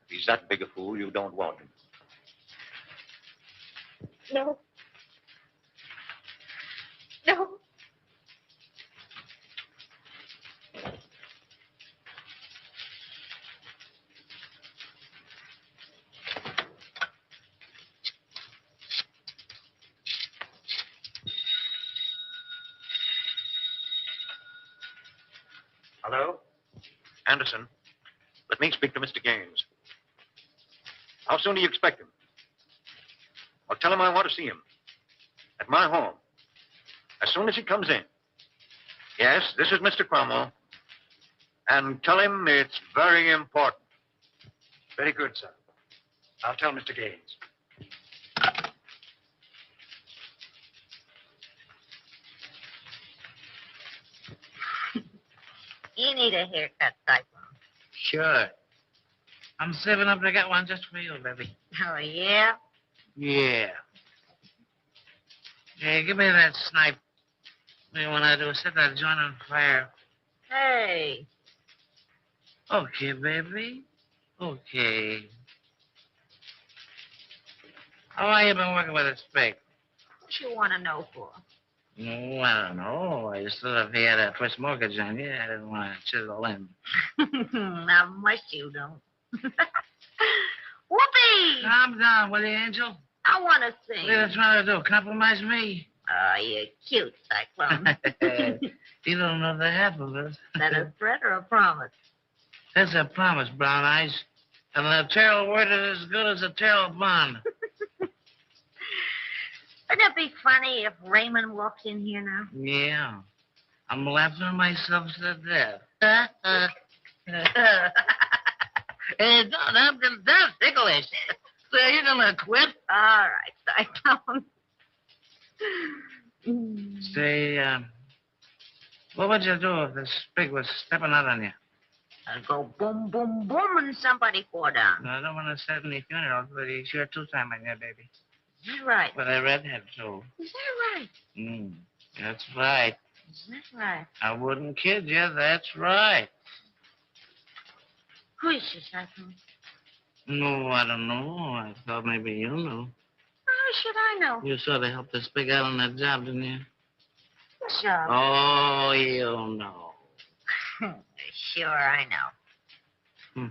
If he's that big a fool, you don't want him. No. No. Hello? Anderson, let me speak to Mr. Gaines. How soon do you expect him? Well, tell him I want to see him. At my home. As soon as he comes in. Yes, this is Mr. Cromwell. And tell him it's very important. Very good, sir. I'll tell Mr. Gaines. You need a haircut, Cyclone. Sure. I'm saving up to get one just for you, baby. Oh, yeah? Yeah. Hey, give me that snipe. What do you want to do? Set that joint on fire. Hey. Okay, baby. Okay. How long you been working with a spade? What you want to know for? Oh, I don't know. I just thought if he had a first mortgage on you, I didn't want to chisel in. Not much you don't. Whoopee! Calm down, will you, Angel? I want to sing. What are you trying to do? Compromise me? Oh, you're cute, Cyclone. You don't know the half of it. That a threat or a promise? That's a promise, Brown Eyes. And the tail word is as good as a tail bond. Wouldn't it be funny if Raymond walks in here now? Yeah. I'm laughing myself to death. That's ticklish. So you're gonna quit? All right, Cyclone. Say, what would you do if this pig was stepping out on you? I'd go boom, boom, boom, and somebody fall down. No, I don't want to set any funerals, but he's sure two-timing you, baby. Is that right? But a redhead, too. Is that right? That's right. Is that right? I wouldn't kid you. That's right. Who is this, Ethel? No, I don't know. I thought maybe you knew. How should I know? You sort of helped this big out on that job, didn't you? What job? Oh, you know. Sure, I know.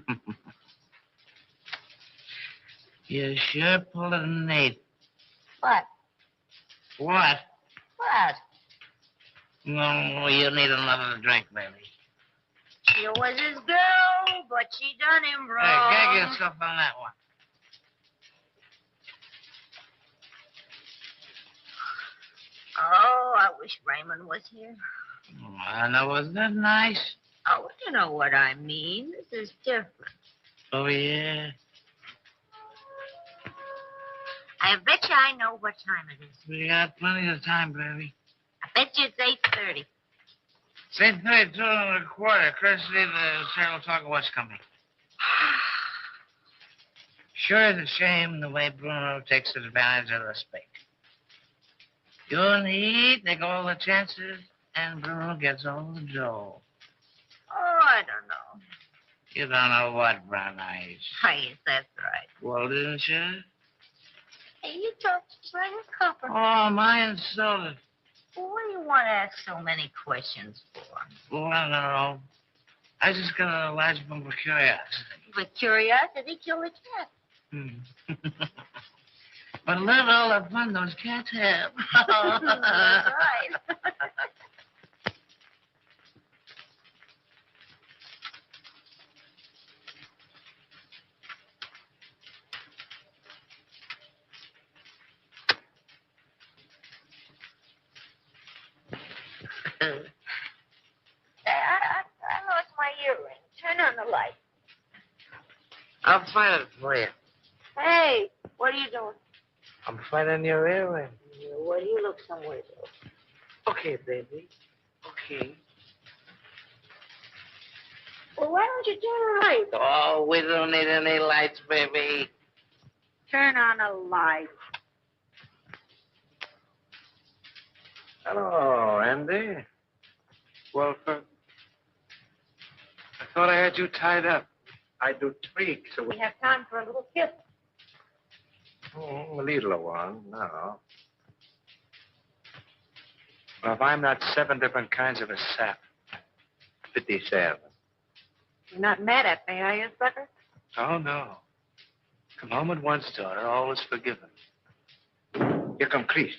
You sure pulled it an 8. What? What? What? No, you need another drink, baby. She was his girl, but she done him wrong. Hey, gag yourself on that one. Oh, I wish Raymond was here. I know, wasn't that nice? Oh, you know what I mean. This is different. Oh, yeah? I bet you I know what time it is. We got plenty of time, baby. I bet you it's 8:30. It's 8:30, 2:15. Christy, the serial talker was coming. Sure, it's a shame the way Bruno takes advantage of the spake. You and he take all the chances, and Bruno gets all the dough. Oh, I don't know. You don't know what, Brown Eyes. Yes, that's right. Well, didn't you? Hey, you talked just like a copper. Oh, my insulted. Well, what do you want to ask so many questions for? Well, I don't know. I just got a large bump of curiosity. With curiosity, kill the cat. But look at all the fun those cats have. That's right. I lost my earring. Turn on the light. I'll find it for you. Hey, what are you doing? I'm finding your earring. Well, you look somewhere else. Okay, baby. Okay. Well, why don't you turn the light? Oh, we don't need any lights, baby. Turn on a light. Hello, Andy. Well, I thought I had you tied up. I do tweaks. So We have time for a little kiss. a little one, no. Well, if I'm not 7 different kinds of a sap, 57. You're not mad at me, are you, sucker? Oh, no. Come home at once, daughter. Always forgiven. Here come Christy.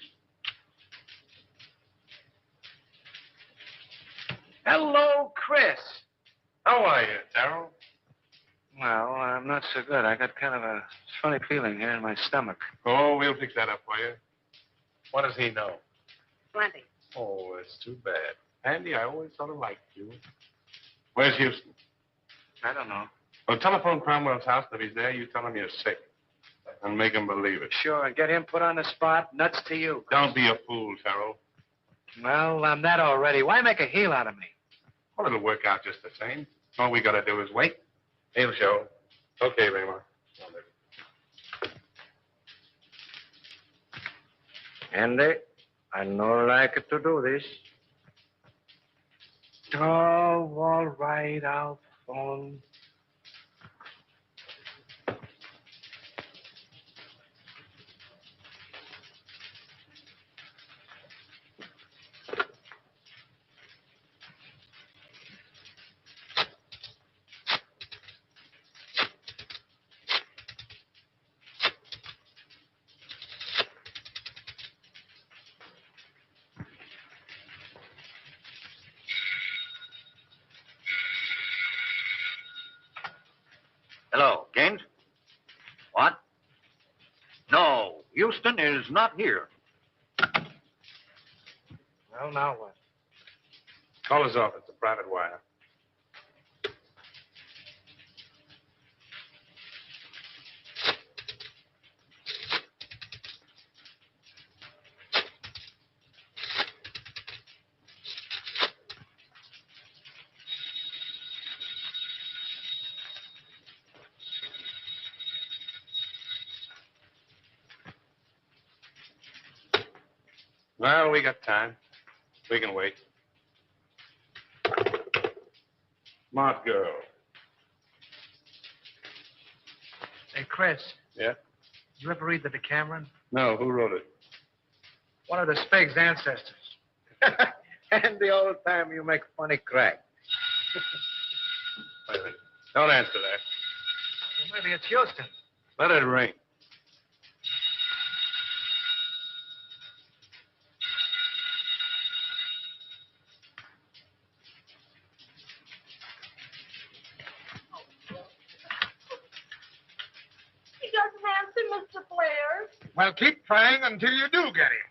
Hello, Chris. How are you, Carrol? Well, I'm not so good. I got kind of a funny feeling here in my stomach. Oh, we'll fix that up for you. What does he know? Plenty. Oh, it's too bad. Andy, I always sort of liked you. Where's Houston? I don't know. Well, telephone Cromwell's house. If he's there, you tell him you're sick. And make him believe it. Sure, and get him put on the spot. Nuts to you. Don't be a fool, Carrol. Well, I'm that already. Why make a heel out of me? Well, it'll work out just the same. All we got to do is wait. He'll show. Okay, Raymond. Andy, I know like to do this. Oh, all right, I'll phone. Hello, Gaines? What? No, Houston is not here. Well, now what? Call his office, a private wire. Well, we got time. We can wait. Smart girl. Hey, Chris, Yeah? did you ever read the Decameron? No, who wrote it? One of the Spig's ancestors. And the old time you make funny crack. Wait a minute. Don't answer that. Well, maybe it's Houston. Let it ring. He doesn't answer, Mr. Blair. Well, keep trying until you do get him.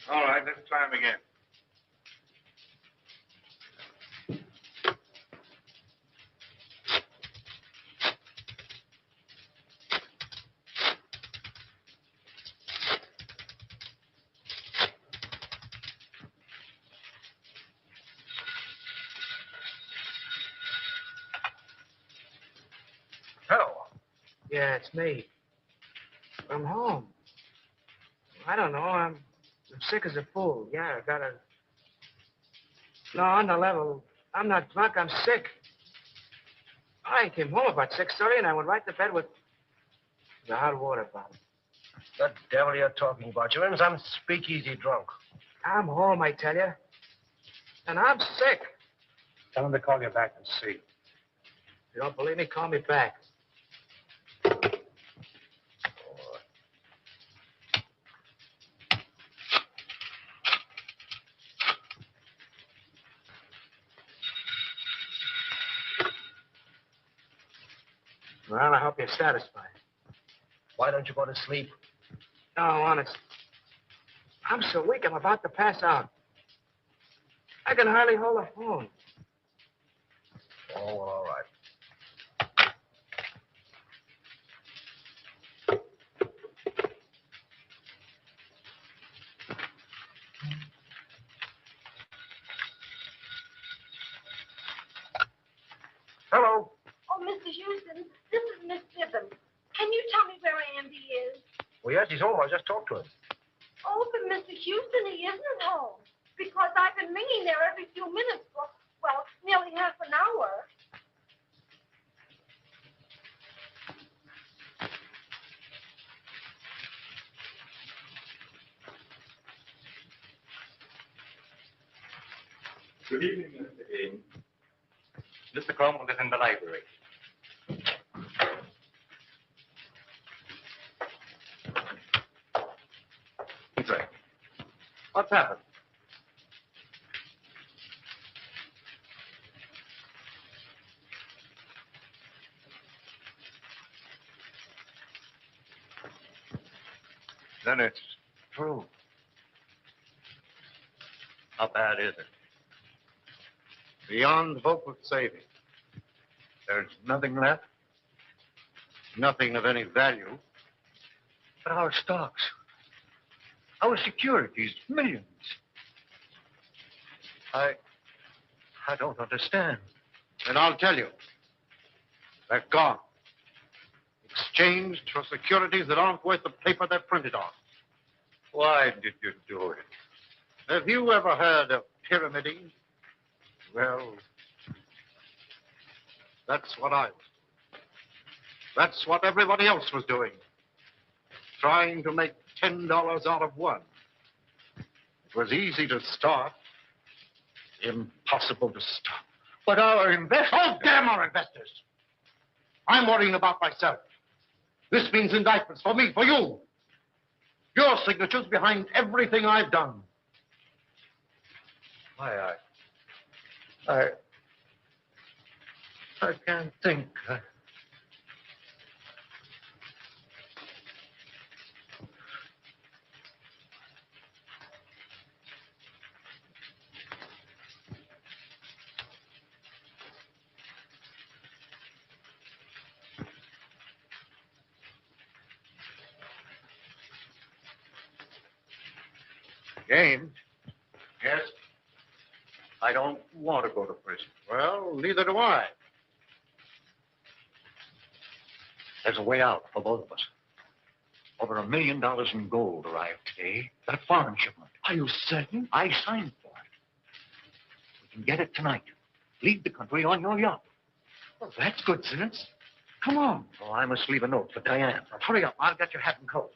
All right, let's try him again. Hello. Yeah, it's me. I'm home. I don't know. I'm sick as a fool. Yeah, I got a... No, on the level. I'm not drunk. I'm sick. I came home about 6:30 and I went right to bed with the hot water bottle. What the devil are you talking about? You're in some speakeasy drunk. I'm home, I tell you. And I'm sick. Tell him to call you back and see. If you don't believe me, call me back. Well, I hope you're satisfied. Why don't you go to sleep? No, honest. I'm so weak, I'm about to pass out. I can hardly hold a phone. Oh, well, all right. Hello. Oh, Mr. Houston, this is Miss Gibbons. Can you tell me where Andy is? Well, yes, he's home. I just talked to him. Oh, but Mr. Houston, he isn't home. Because I've been ringing there every few minutes for, well, nearly half an hour. Good evening, Mr. Dean. Mr. Cromwell is in the library. That's right. What's happened? Then it's true. How bad is it? Beyond hope of saving. There's nothing left. Nothing of any value. But our stocks, our securities, millions. I don't understand. And I'll tell you. They're gone. Exchanged for securities that aren't worth the paper they're printed on. Why did you do it? Have you ever heard of pyramiding? Well, that's what I was. That's what everybody else was doing. Trying to make $10 out of one. It was easy to start. Impossible to stop. But our investors... Oh, damn our investors! I'm worrying about myself. This means indictments for me, for you. Your signatures behind everything I've done. I can't think. James? Yes? I don't want to go to prison. Well, neither do I. There's a way out for both of us. Over $1 million in gold arrived today. That foreign shipment. Are you certain? I signed for it. We can get it tonight. Leave the country on your yacht. Well, that's good sense. Come on. Oh, I must leave a note for Diane. Hurry up. I'll get your hat and coat.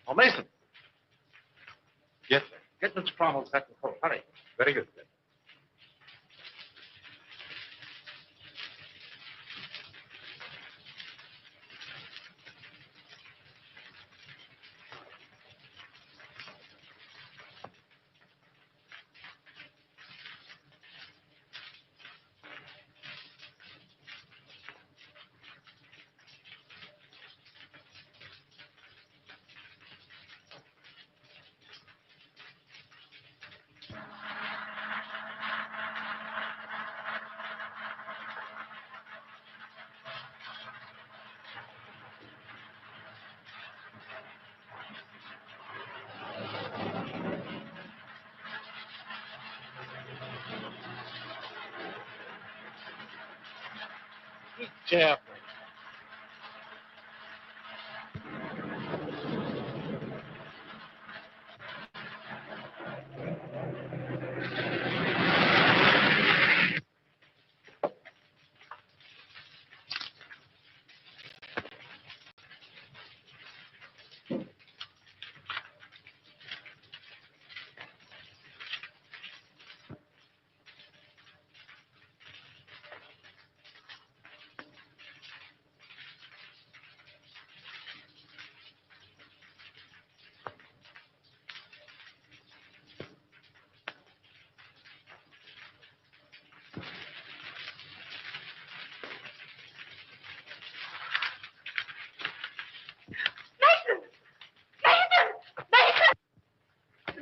Oh, Mason. Yes, sir. Get Mr. Cromwell's hat and coat. Hurry. Very good, sir. Be careful.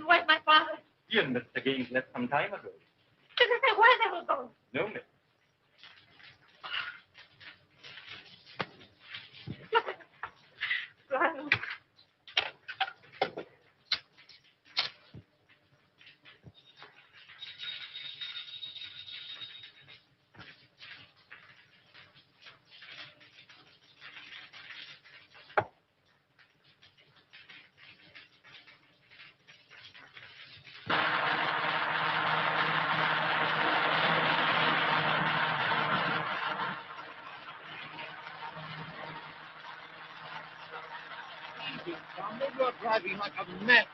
Where's my father? You and Mr. Gaines left some time ago. Didn't say where they were going. No, miss. Ronald. You're driving like a mess.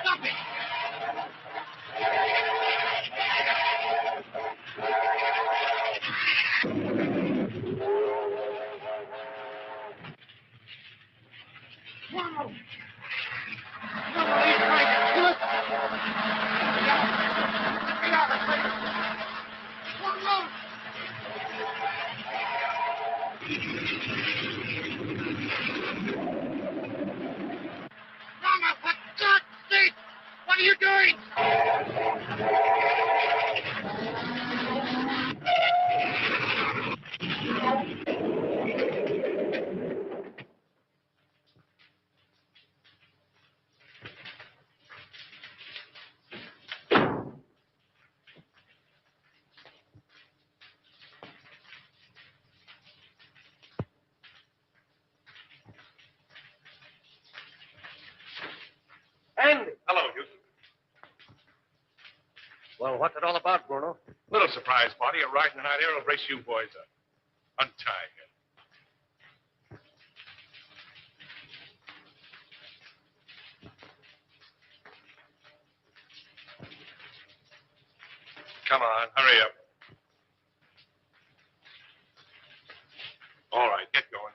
Stop it! Wow! Somebody's trying to kill us! Get me out of here! One more! Mama, for God's sake! What are you doing? Andy! Hello, Houston. Well, what's it all about, Bruno? Little surprise party. A ride in the night air will brace you boys up. Untie him. Come on, hurry up. All right, get going.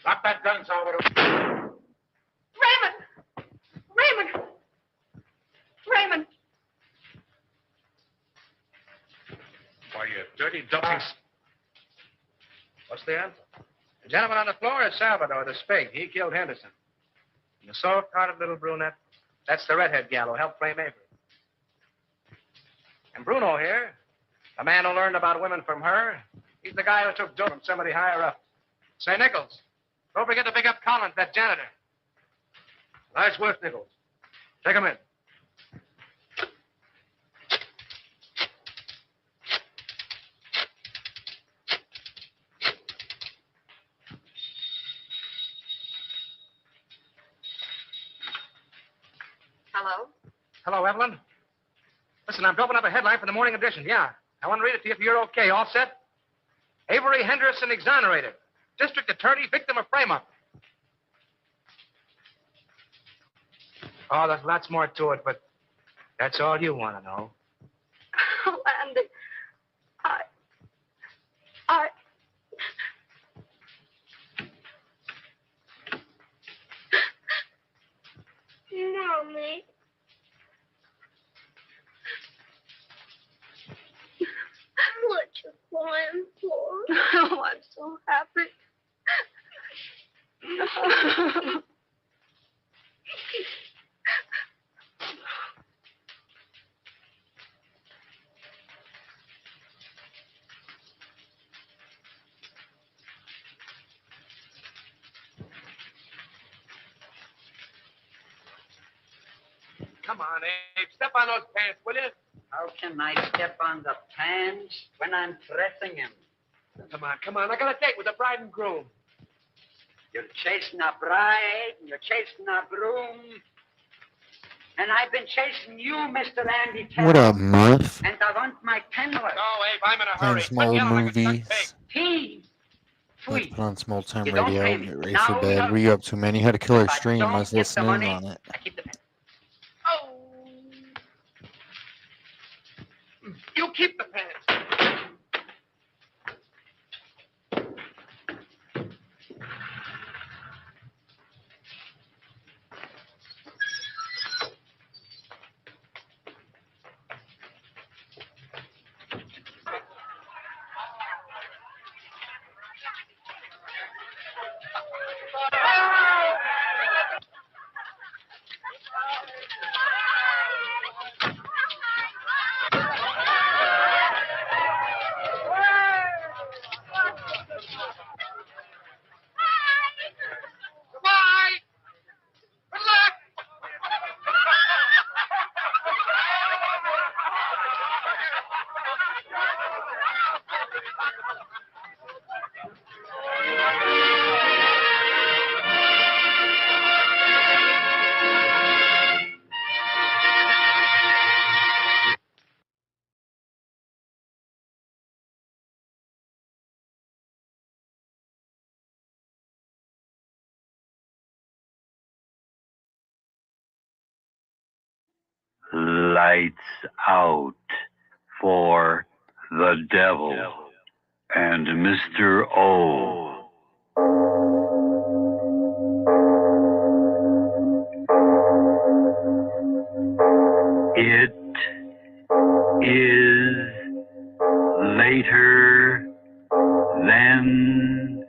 Drop that gun, Salvador. Raymond! dirty, doping... What's the answer? The gentleman on the floor is Salvador, the spade. He killed Henderson. And the soft-hearted little brunette, that's the redhead gal who helped frame Avery. And Bruno here, the man who learned about women from her, he's the guy who took dope from somebody higher up. Say, Nichols, don't forget to pick up Collins, that janitor. Nice work, Nichols. Take him in. Hello? Hello, Evelyn. Listen, I'm doping up a headline for the morning edition. Yeah. I want to read it to you if you're okay. All set? Avery Henderson exonerated. District attorney, victim of frame-up. Oh, there's lots more to it, but that's all you want to know. Oh, Andy. Mommy. What you crying for? Oh, I'm so happy. Come on, Abe. Step on those pants, will you? How can I step on the pants when I'm pressing him? Come on. I got a date with the bride and groom. You're chasing a bride, and you're chasing a groom. And I've been chasing you, Mr. Andy Terry. What up, Murph? And I want my $10. No, Abe, I'm in a hurry. Playing some old movies. Tea. Let's put on some old time You don't radio. pay me. Get ready Now for bed. you're- What are you up to, man? You had a killer If I stream. I don't was get the listening money, on it. I keep the pen. You keep the pants. Lights out for the devil and Mr. O. It is later than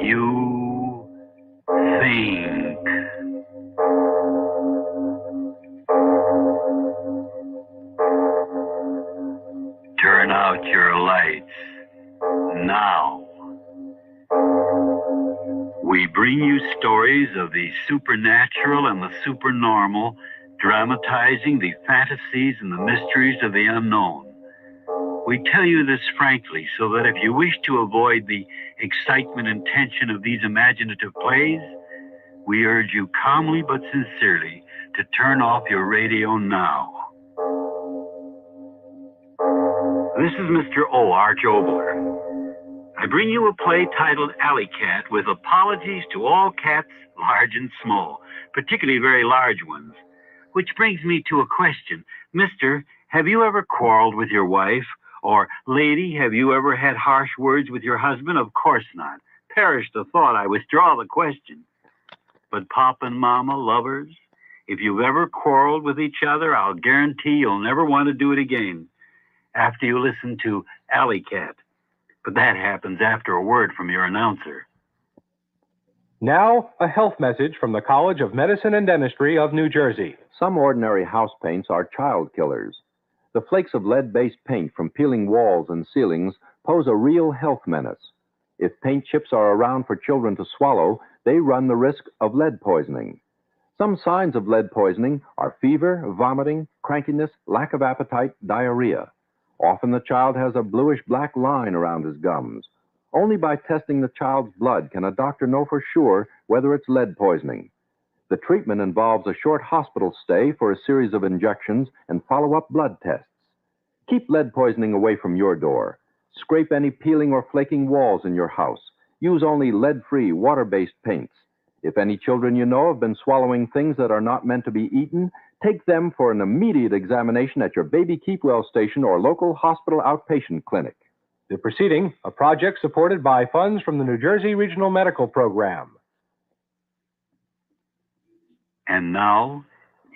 you think. Turn out your lights now. We bring you stories of the supernatural and the supernormal, dramatizing the fantasies and the mysteries of the unknown. We tell you this frankly so that if you wish to avoid the excitement and tension of these imaginative plays, we urge you calmly but sincerely to turn off your radio now. This is Mr. O. Arch Obler. I bring you a play titled Alley Cat with apologies to all cats, large and small, particularly very large ones. Which brings me to a question. Mister, have you ever quarreled with your wife? Or, lady, have you ever had harsh words with your husband? Of course not. Perish the thought, I withdraw the question. But Pop and Mama, lovers, if you've ever quarreled with each other, I'll guarantee you'll never want to do it again. After you listen to alley cat. But that happens after a word from your announcer. Now, a health message from the College of Medicine and Dentistry of New Jersey. Some ordinary house paints are child killers. The flakes of lead-based paint from peeling walls and ceilings pose a real health menace. If paint chips are around for children to swallow, they run the risk of lead poisoning. Some signs of lead poisoning are fever, vomiting, crankiness, lack of appetite, diarrhea. Often the child has a bluish-black line around his gums. Only by testing the child's blood can a doctor know for sure whether it's lead poisoning. The treatment involves a short hospital stay for a series of injections and follow-up blood tests. Keep lead poisoning away from your door. Scrape any peeling or flaking walls in your house. Use only lead-free, water-based paints. If any children you know have been swallowing things that are not meant to be eaten, take them for an immediate examination at your Baby Keep Well station or local hospital outpatient clinic. The proceeding, a project supported by funds from the New Jersey Regional Medical Program. And now,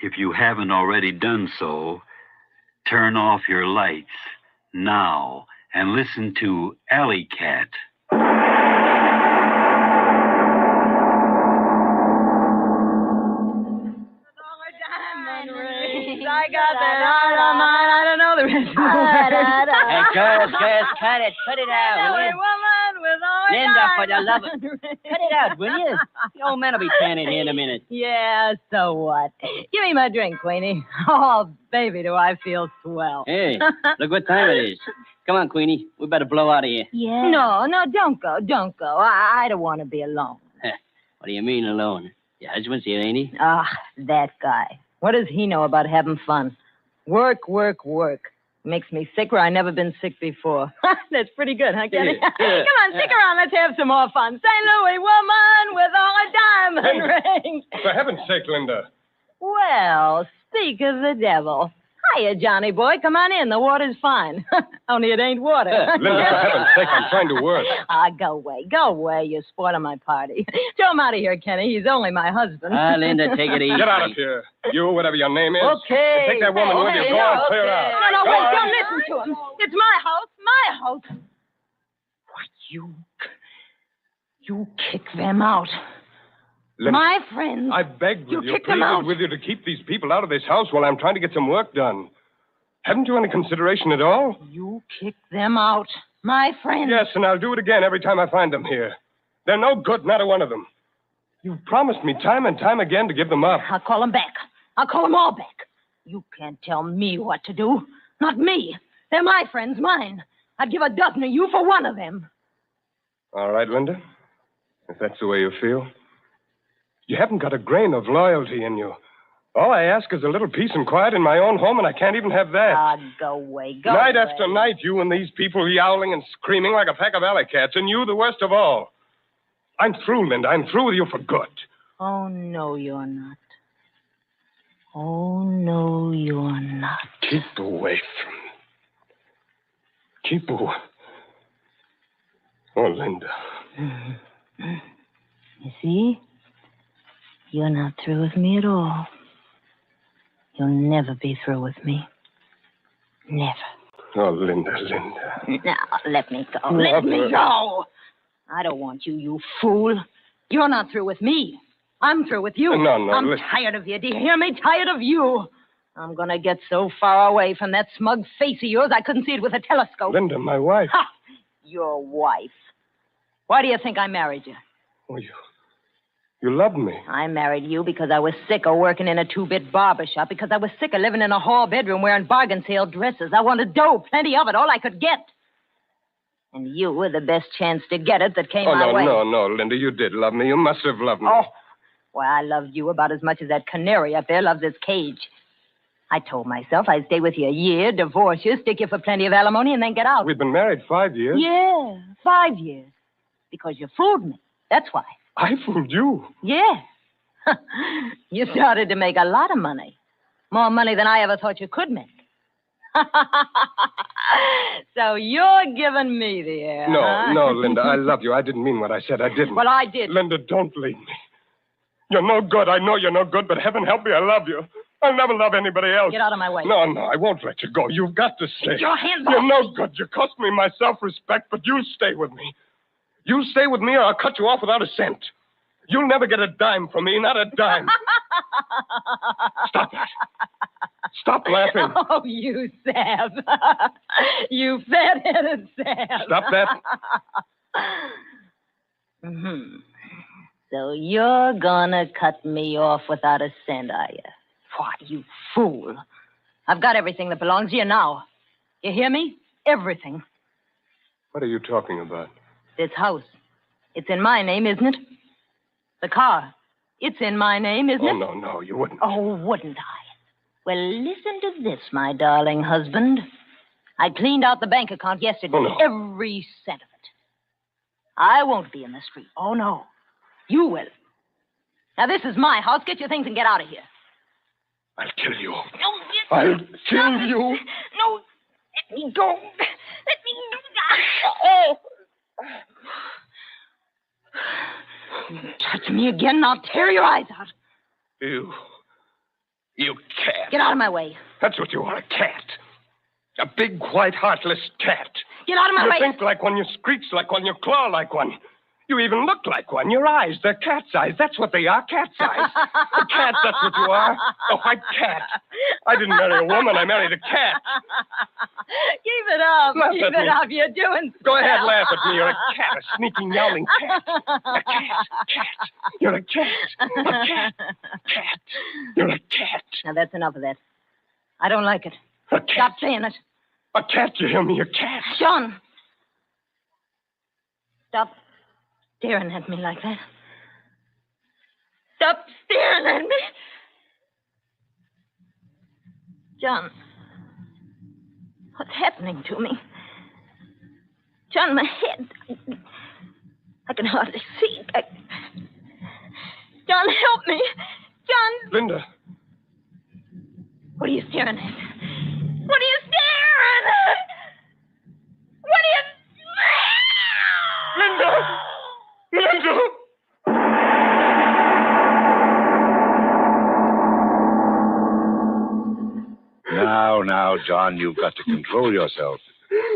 if you haven't already done so, turn off your lights now and listen to Alley Cat. I got that art on mine. I don't know the rest of the words. Hey, girls, cut it. Put it out, will Hey, you? woman with all Linda, for the love of... Cut it out, will you? The old man will be standing here in a minute. Yeah, so what? Give me my drink, Queenie. Oh, baby, do I feel swell. Hey, look what time it is. Come on, Queenie. We better blow out of here. Yeah. No, don't go. I don't want to be alone. What do you mean alone? Your husband's here, ain't he? Ah, that guy. What does he know about having fun? Work. Makes me sicker. I've never been sick before. That's pretty good, huh, Kenny? Yeah. Come on, stick around. Let's have some more fun. St. Louis woman with all a diamond ring. For heaven's sake, Linda. Well, speak of the devil. Hiya, Johnny boy. Come on in. The water's fine. Only it ain't water. Linda, for heaven's sake, I'm trying to work. Ah, go away. You're spoiling my party. Throw him out of here, Kenny. He's only my husband. Linda, take it easy. Get out of here. You, whatever your name is. Okay. Take that woman with you. Go on, clear out. No, Go wait, on. don't listen to him. It's my house. What, you kick them out. Linda, My friends. I begged with you, kicked them out. pleaded with you to keep these people out of this house while I'm trying to get some work done. Haven't you any consideration at all? You kick them out. My friends. Yes, and I'll do it again every time I find them here. They're no good, not a one of them. You've promised me time and time again to give them up. I'll call them back. I'll call them all back. You can't tell me what to do. Not me. They're my friends, mine. I'd give a dozen of you for one of them. All right, Linda. If that's the way you feel. You haven't got a grain of loyalty in you. All I ask is a little peace and quiet in my own home, and I can't even have that. Ah, go away. Night after night, you and these people yowling and screaming like a pack of alley cats, and you the worst of all. I'm through, Linda. I'm through with you for good. Oh, no, you're not. Oh, no, you're not. Keep away from me. Keep away. Oh, Linda. You see? You're not through with me at all. You'll never be through with me. Never. Oh, Linda. Now, let me go. Let me go. I don't want you, you fool. You're not through with me. I'm through with you. No, I'm listen. tired of you. Do you hear me? Tired of you. I'm going to get so far away from that smug face of yours I couldn't see it with a telescope. Linda, my wife. Ha! Your wife. Why do you think I married you? Oh, you love me. I married you because I was sick of working in a two-bit barber shop, because I was sick of living in a hall bedroom wearing bargain sale dresses. I wanted dough, plenty of it, all I could get. And you were the best chance to get it that came my way. No, Linda, you did love me. You must have loved me. Oh, well, I loved you about as much as that canary up there loves its cage. I told myself I'd stay with you a year, divorce you, stick you for plenty of alimony, and then get out. We've been married 5 years. Yeah, 5 years. Because you fooled me. That's why. I fooled you. Yeah. You started to make a lot of money. More money than I ever thought you could make. So you're giving me the air, huh? No, Linda, I love you. I didn't mean what I said. I didn't. Well, I did. Linda, don't leave me. You're no good. I know you're no good, but heaven help me, I love you. I'll never love anybody else. Get out of my way. No, I won't let you go. You've got to stay. Get your hands You're off no good. You cost me my self-respect, but you stay with me. You stay with me or I'll cut you off without a cent. You'll never get a dime from me, not a dime. Stop it. Stop laughing. Oh, you Sab. You fat-headed Sab. Stop that. So you're gonna cut me off without a cent, are you? Why, you fool. I've got everything that belongs to you now. You hear me? Everything. What are you talking about? This house. It's in my name, isn't it? The car. It's in my name, isn't it? No, you wouldn't. Oh, wouldn't I? Well, listen to this, my darling husband. I cleaned out the bank account yesterday. Oh, no. Every cent of it. I won't be in the street. Oh, no. You will. Now, this is my house. Get your things and get out of here. I'll kill you. No, I'll kill you. No, let me go. Let me go. You touch me again, and I'll tear your eyes out. You cat. Get out of my way. That's what you are, a cat. A big, white, heartless cat. Get out of my you way. You think like one, you screech like one, you claw like one. You even look like one. Your eyes, they're cat's eyes. That's what they are, cat's eyes. A cat, that's what you are. A white cat. I didn't marry a woman, I married a cat. Keep it up. Laugh Keep at it me. up. You're doing Go ahead, swell. laugh at me. You're a cat, a sneaking, yowling cat. A cat. You're a cat. A cat. Cat. You're a cat. Now, that's enough of that. I don't like it. A cat. Stop saying it. A cat, you hear me? A cat. John. Stop staring at me like that. Stop staring at me. John. What's happening to me? John, my head. I can hardly see. John, help me. John. Linda. What are you staring at? What are you staring at? What are you... Linda! Linda! Now, John, you've got to control yourself.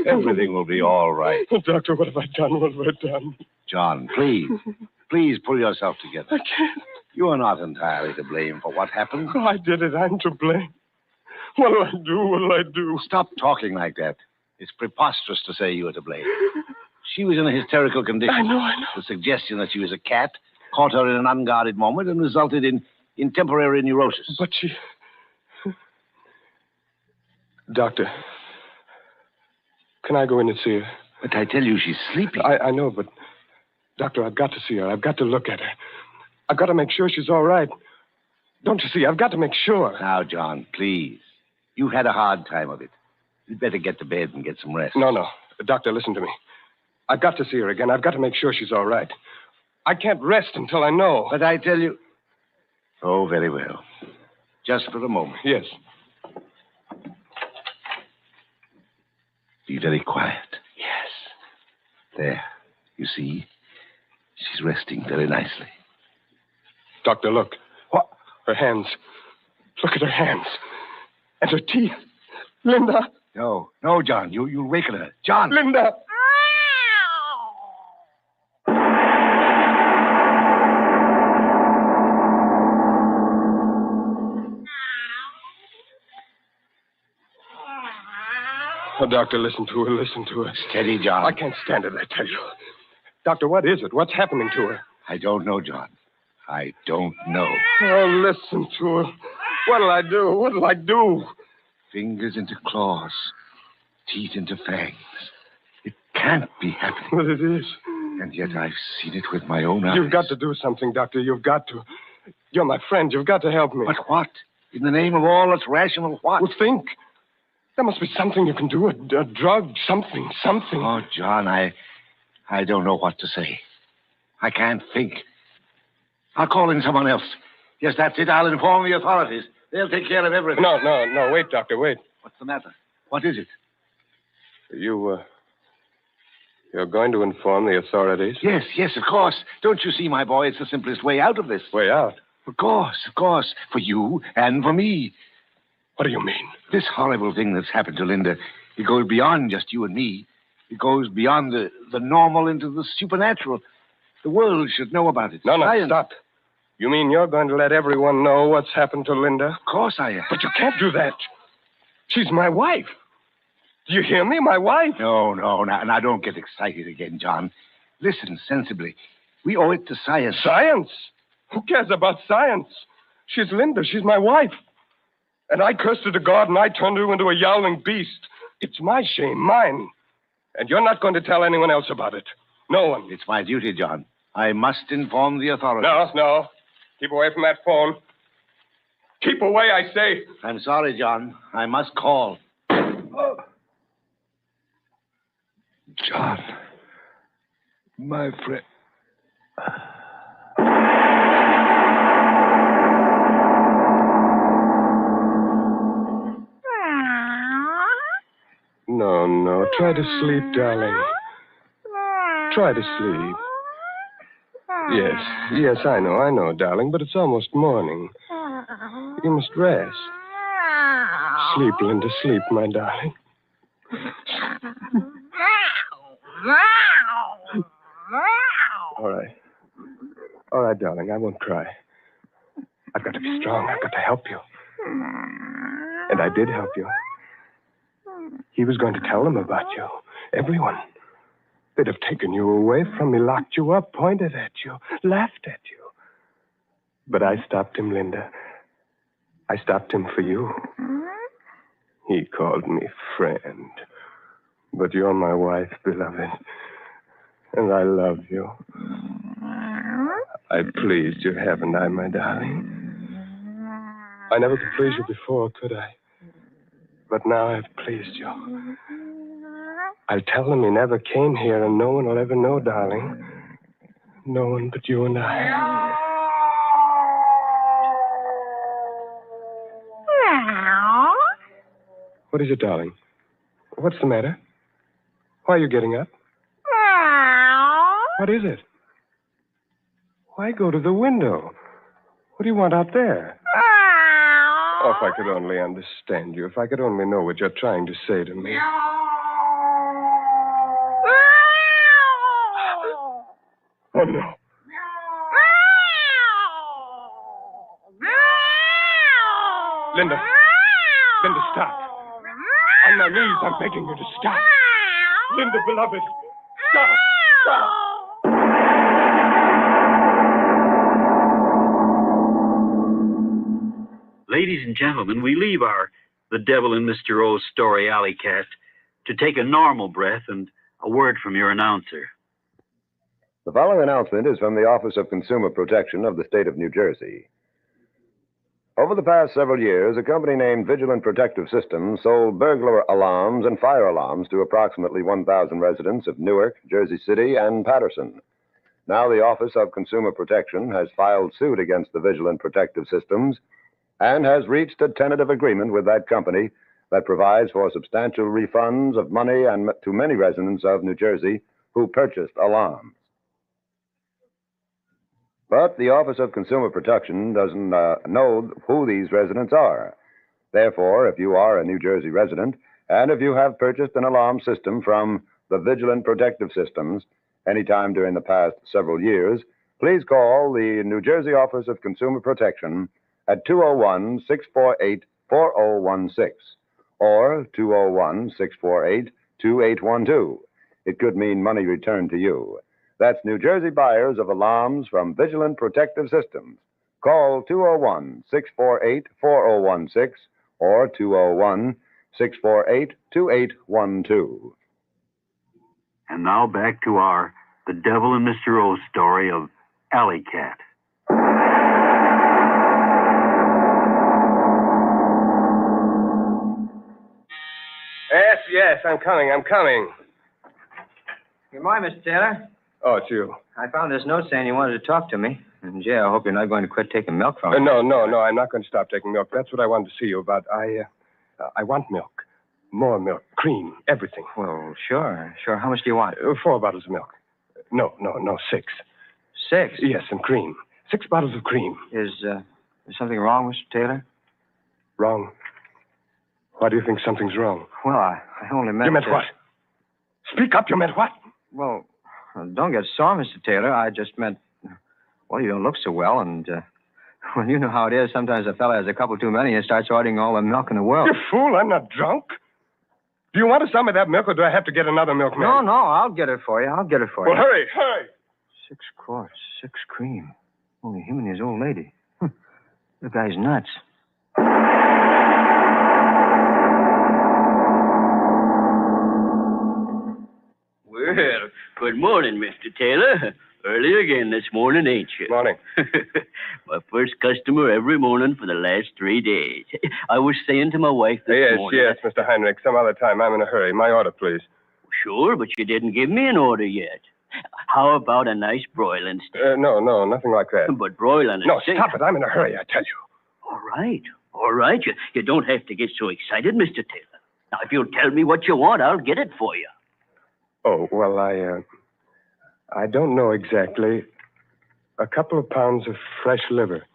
Everything will be all right. Doctor, what have I done? What have I done? John, please pull yourself together. I can't. You are not entirely to blame for what happened. Oh, I did it. I'm to blame. What'll I do? What'll I do? Stop talking like that. It's preposterous to say you are to blame. She was in a hysterical condition. I know. The suggestion that she was a cat caught her in an unguarded moment and resulted in temporary neurosis. But she... Doctor, can I go in and see her? But I tell you, she's sleeping. I know, but... Doctor, I've got to see her. I've got to look at her. I've got to make sure she's all right. Don't you see? I've got to make sure. Now, John, please. You've had a hard time of it. You'd better get to bed and get some rest. No. Doctor, listen to me. I've got to see her again. I've got to make sure she's all right. I can't rest until I know. But I tell you... Oh, very well. Just for a moment. Yes. Be very quiet. Yes. There. You see? She's resting very nicely. Doctor, look. What? Her hands. Look at her hands. And her teeth. Linda. No, John. You'll waken her. John. Linda. Oh, Doctor, listen to her. Steady, John. I can't stand it, I tell you. Doctor, what is it? What's happening to her? I don't know, John. I don't know. Oh, listen to her. What'll I do? Fingers into claws. Teeth into fangs. It can't be happening. But it is. And yet I've seen it with my own eyes. You've got to do something, Doctor. You've got to. You're my friend. You've got to help me. But what? In the name of all that's rational, what? Well, think. There must be something you can do. A drug, something. Oh, John, I don't know what to say. I can't think. I'll call in someone else. Yes, that's it. I'll inform the authorities. They'll take care of everything. No. Wait, Doctor, wait. What's the matter? What is it? You're going to inform the authorities? Yes, of course. Don't you see, my boy, it's the simplest way out of this. Way out? Of course. For you and for me. What do you mean? This horrible thing that's happened to Linda, it goes beyond just you and me. It goes beyond the normal into the supernatural. The world should know about it. No, Science. stop. You mean you're going to let everyone know what's happened to Linda? Of course I am. But you can't do that. She's my wife. Do you hear me? My wife. No. Now don't get excited again, John. Listen sensibly. We owe it to science. Science? Who cares about science? She's Linda. She's my wife. And I cursed her to God, and I turned her into a yowling beast. It's my shame, mine. And you're not going to tell anyone else about it. No one. It's my duty, John. I must inform the authorities. No. Keep away from that phone. Keep away, I say. I'm sorry, John. I must call. Oh. John. My friend. No. Try to sleep, darling. Try to sleep. Yes, I know, darling, but it's almost morning. You must rest. Sleep, Linda, sleep, my darling. All right, darling, I won't cry. I've got to be strong. I've got to help you. And I did help you. He was going to tell them about you. Everyone. They'd have taken you away from me, locked you up, pointed at you, laughed at you. But I stopped him, Linda. I stopped him for you. He called me friend. But you're my wife, beloved. And I love you. I pleased you, haven't I, my darling? I never could please you before, could I? But now I've pleased you. I'll tell them he never came here, and no one will ever know, darling. No one but you and I. What is it, darling? What's the matter? Why are you getting up? What is it? Why go to the window? What do you want out there? Oh, if I could only understand you. If I could only know what you're trying to say to me. Oh, no. Linda, stop. On my knees, I'm begging you to stop. Linda, beloved, stop. Ladies and gentlemen, we leave our The Devil in Mr. O's Story Alley Cat to take a normal breath and a word from your announcer. The following announcement is from the Office of Consumer Protection of the state of New Jersey. Over the past several years, a company named Vigilant Protective Systems sold burglar alarms and fire alarms to approximately 1,000 residents of Newark, Jersey City, and Patterson. Now the Office of Consumer Protection has filed suit against the Vigilant Protective Systems and has reached a tentative agreement with that company that provides for substantial refunds of money and to many residents of New Jersey who purchased alarms. But the Office of Consumer Protection doesn't know who these residents are. Therefore, if you are a New Jersey resident, and if you have purchased an alarm system from the Vigilant Protective Systems anytime during the past several years, please call the New Jersey Office of Consumer Protection at 201-648-4016 or 201-648-2812. It could mean money returned to you. That's New Jersey buyers of alarms from Vigilant Protective Systems. Call 201-648-4016 or 201-648-2812. And now back to our The Devil in Mr. O's story of Alley Cat. Yes, I'm coming. Good morning, Mr. Taylor. Oh, it's you. I found this note saying you wanted to talk to me. And, Jay, I hope you're not going to quit taking milk from me. No, I'm not going to stop taking milk. That's what I wanted to see you about. I want milk. More milk. Cream. Everything. Well, sure. How much do you want? 4 bottles of milk. No, 6. 6? Yes, and cream. 6 bottles of cream. Is something wrong, Mr. Taylor? Wrong. Why do you think something's wrong? Well, I only meant... You meant what? Speak up, you meant what? Well, don't get sore, Mr. Taylor. I just meant... Well, you don't look so well, and... Well, you know how it is. Sometimes a fella has a couple too many and starts ordering all the milk in the world. You fool, I'm not drunk. Do you want some of that milk, or do I have to get another milkman? No, I'll get it for you. Well, hurry. 6 quarts, 6 cream. Only him and his old lady. The guy's nuts. Well, good morning, Mr. Taylor. Early again this morning, ain't you? Morning. My first customer every morning for the last 3 days. I was saying to my wife this morning... Yes, Mr. Heinrich. Some other time. I'm in a hurry. My order, please. Sure, but you didn't give me an order yet. How about a nice broiling steak? No, nothing like that. But broiling No, steak... stop it. I'm in a hurry, I tell you. All right. You don't have to get so excited, Mr. Taylor. Now, if you'll tell me what you want, I'll get it for you. Oh, well, I don't know exactly. A couple of pounds of fresh liver.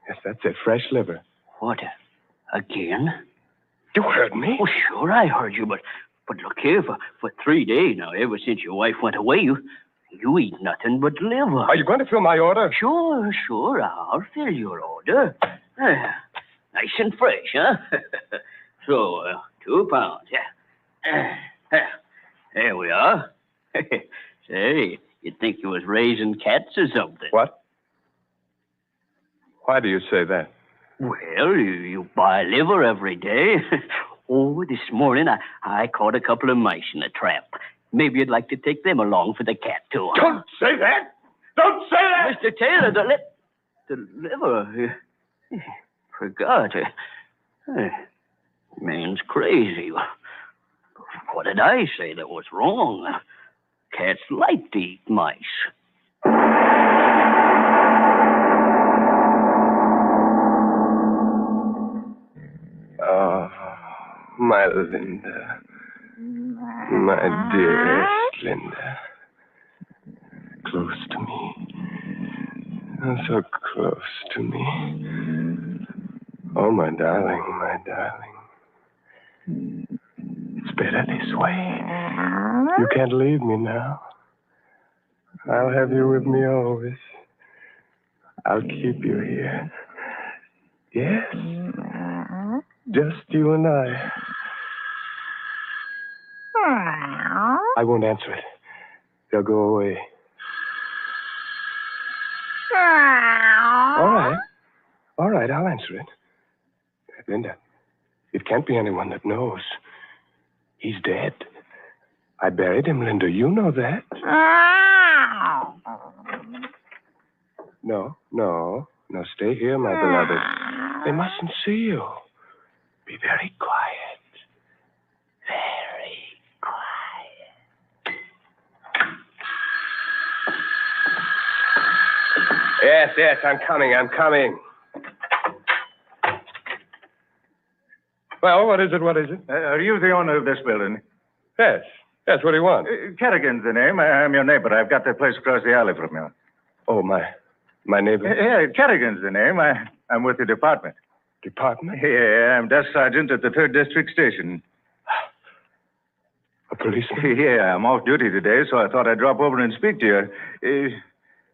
Yes, that's it, fresh liver. What? Again? You heard me? Oh, sure, I heard you, but look here, for 3 days now, ever since your wife went away, you eat nothing but liver. Are you going to fill my order? Sure, I'll fill your order. Nice and fresh, huh? So, 2 pounds, yeah. There we are. Say, you'd think you was raising cats or something. What? Why do you say that? Well, you buy liver every day. Oh, this morning I caught a couple of mice in a trap. Maybe you'd like to take them along for the cat tour. Don't say that! Don't say that! Mr. Taylor, the liver... Forgot. Man's crazy. What did I say that was wrong? Cats like to eat mice. Oh, my Linda. My dearest Linda. Close to me. Oh, so close to me. Oh, my darling, my darling. It's better this way. You can't leave me now. I'll have you with me always. I'll keep you here. Yes. Just you and I. I won't answer it. They'll go away. All right, I'll answer it. Linda, it can't be anyone that knows. He's dead. I buried him, Linda. You know that. No. Stay here, my beloved. They mustn't see you. Be very quiet. Very quiet. Yes, I'm coming. Well, what is it? Are you the owner of this building? Yes, what do you want? Kerrigan's the name. I'm your neighbor. I've got that place across the alley from you. Oh, my neighbor? Yeah, Kerrigan's the name. I'm with the department. Department? Yeah, I'm desk sergeant at the 3rd District Station. A policeman? Yeah, I'm off duty today, so I thought I'd drop over and speak to you.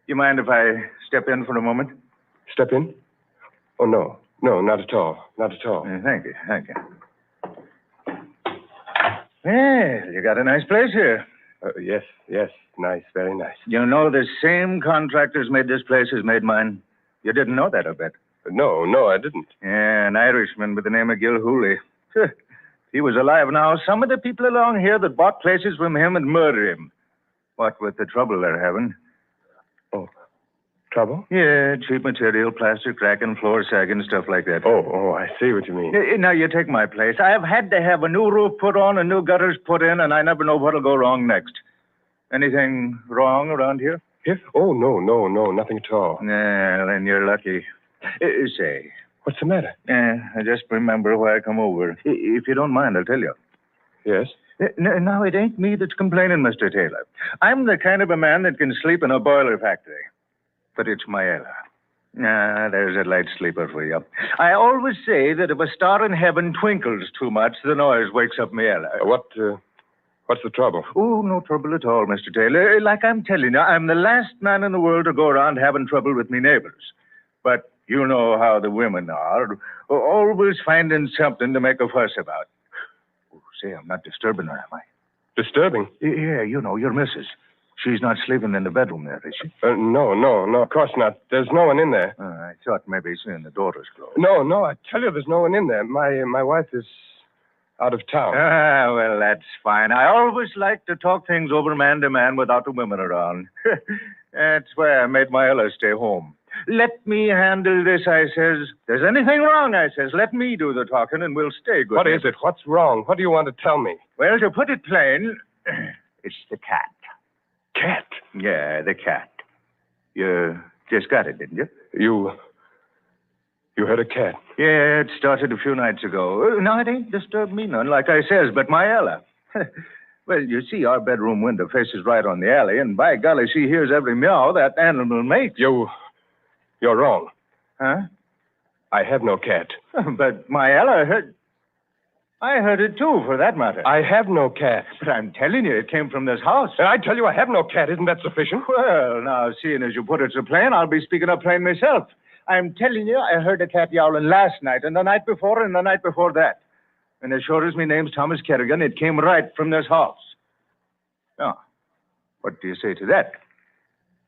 You mind if I step in for a moment? Step in? Oh, no, not at all. Thank you. Well, you got a nice place here. Yes, nice, very nice. You know the same contractors made this place as made mine. You didn't know that, I bet. No, I didn't. Yeah, an Irishman by the name of Gil Hooley. If he was alive now, some of the people along here that bought places from him would murder him. What with the trouble they're having. Oh, trouble? Yeah, cheap material, plastic cracking, floor sagging, stuff like that. Oh, I see what you mean. Now, you take my place. I've had to have a new roof put on and new gutters put in, and I never know what'll go wrong next. Anything wrong around here? Here? Oh, no, nothing at all. Nah, then you're lucky. Say. What's the matter? I just remember why I come over. If you don't mind, I'll tell you. Yes? No, it ain't me that's complaining, Mr. Taylor. I'm the kind of a man that can sleep in a boiler factory. But it's my Ella. Ah, there's a light sleeper for you. I always say that if a star in heaven twinkles too much, the noise wakes up my Ella. What's the trouble? Oh, no trouble at all, Mr. Taylor. Like I'm telling you, I'm the last man in the world to go around having trouble with me neighbors. But you know how the women are, always finding something to make a fuss about. Oh, say, I'm not disturbing her, am I? Disturbing? Yeah, you know, your missus. She's not sleeping in the bedroom there, is she? No, of course not. There's no one in there. I thought maybe seeing the door was closed. No, I tell you, there's no one in there. My wife is out of town. Ah, well, that's fine. I always like to talk things over man to man without the women around. That's why I made my Ella stay home. Let me handle this, I says. There's anything wrong, I says. Let me do the talking and we'll stay good. What is it? What's wrong? What do you want to tell me? Well, to put it plain, it's the cat. Cat? Yeah, the cat. You just got it, didn't you? You had a cat? Yeah, it started a few nights ago. No, it ain't disturbed me none, like I says, but my Ella. Well, you see, our bedroom window faces right on the alley, and by golly, she hears every meow that animal makes. You're wrong. Huh? I have no cat. But my Ella heard... I heard it, too, for that matter. I have no cat. But I'm telling you, it came from this house. And I tell you, I have no cat. Isn't that sufficient? Well, now, seeing as you put it so plain, I'll be speaking up plain myself. I'm telling you, I heard a cat yowling last night, and the night before, and the night before that. And as sure as me name's Thomas Kerrigan, it came right from this house. Now, what do you say to that?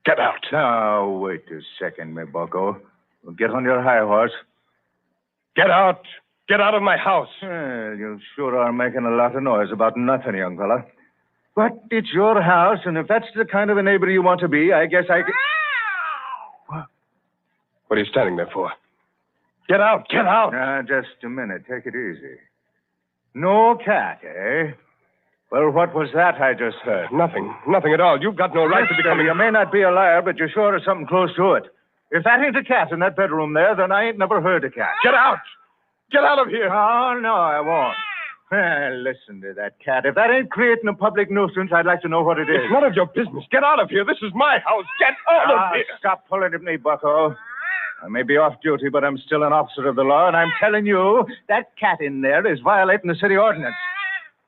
Get out. Now, wait a second, me bucko. Get on your high horse. Get out. Get out of my house. You sure are making a lot of noise about nothing, young fella. But it's your house, and if that's the kind of a neighbor you want to be, I guess I can... What are you standing there for? Get out. Get out. Just a minute. Take it easy. No cat, eh? Well, what was that I just heard? Nothing at all. You've got no right to be coming... You may not be a liar, but you sure are something close to it. If that ain't a cat in that bedroom there, then I ain't never heard a cat. Get out! Get out of here! Oh, no, I won't. Listen to that cat. If that ain't creating a public nuisance, I'd like to know what it is. It's none of your business. Get out of here. This is my house. Get out of here. Stop pulling at me, bucko. I may be off duty, but I'm still an officer of the law, and I'm telling you, that cat in there is violating the city ordinance.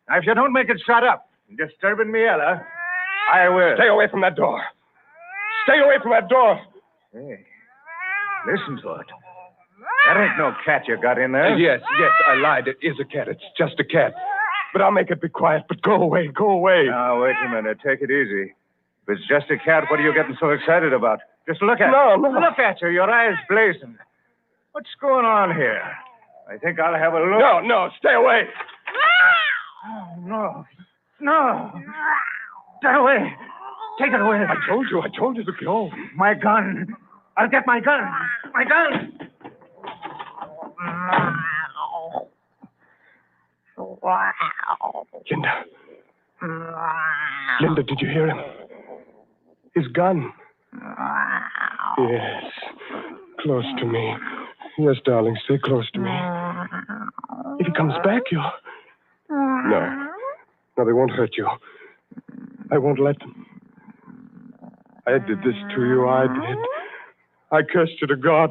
Now, if you don't make it shut up and disturbing me, Ella, I will. Stay away from that door. Stay away from that door. Hey, listen to it. That ain't no cat you got in there. Yes, I lied. It is a cat. It's just a cat. But I'll make it be quiet. But go away. Now, wait a minute. Take it easy. If it's just a cat, what are you getting so excited about? Just look at her. No. Look at her. Your eyes blazing. What's going on here? I think I'll have a look. No. Stay away. Oh, no. Get away. Take it away. I told you to go. My gun. I'll get my gun. My gun. Linda, did you hear him? His gun. Yes. Close to me. Yes, darling, stay close to me. If he comes back, you'll... No, they won't hurt you. I won't let them. I did this to you, I did. I cursed you to God.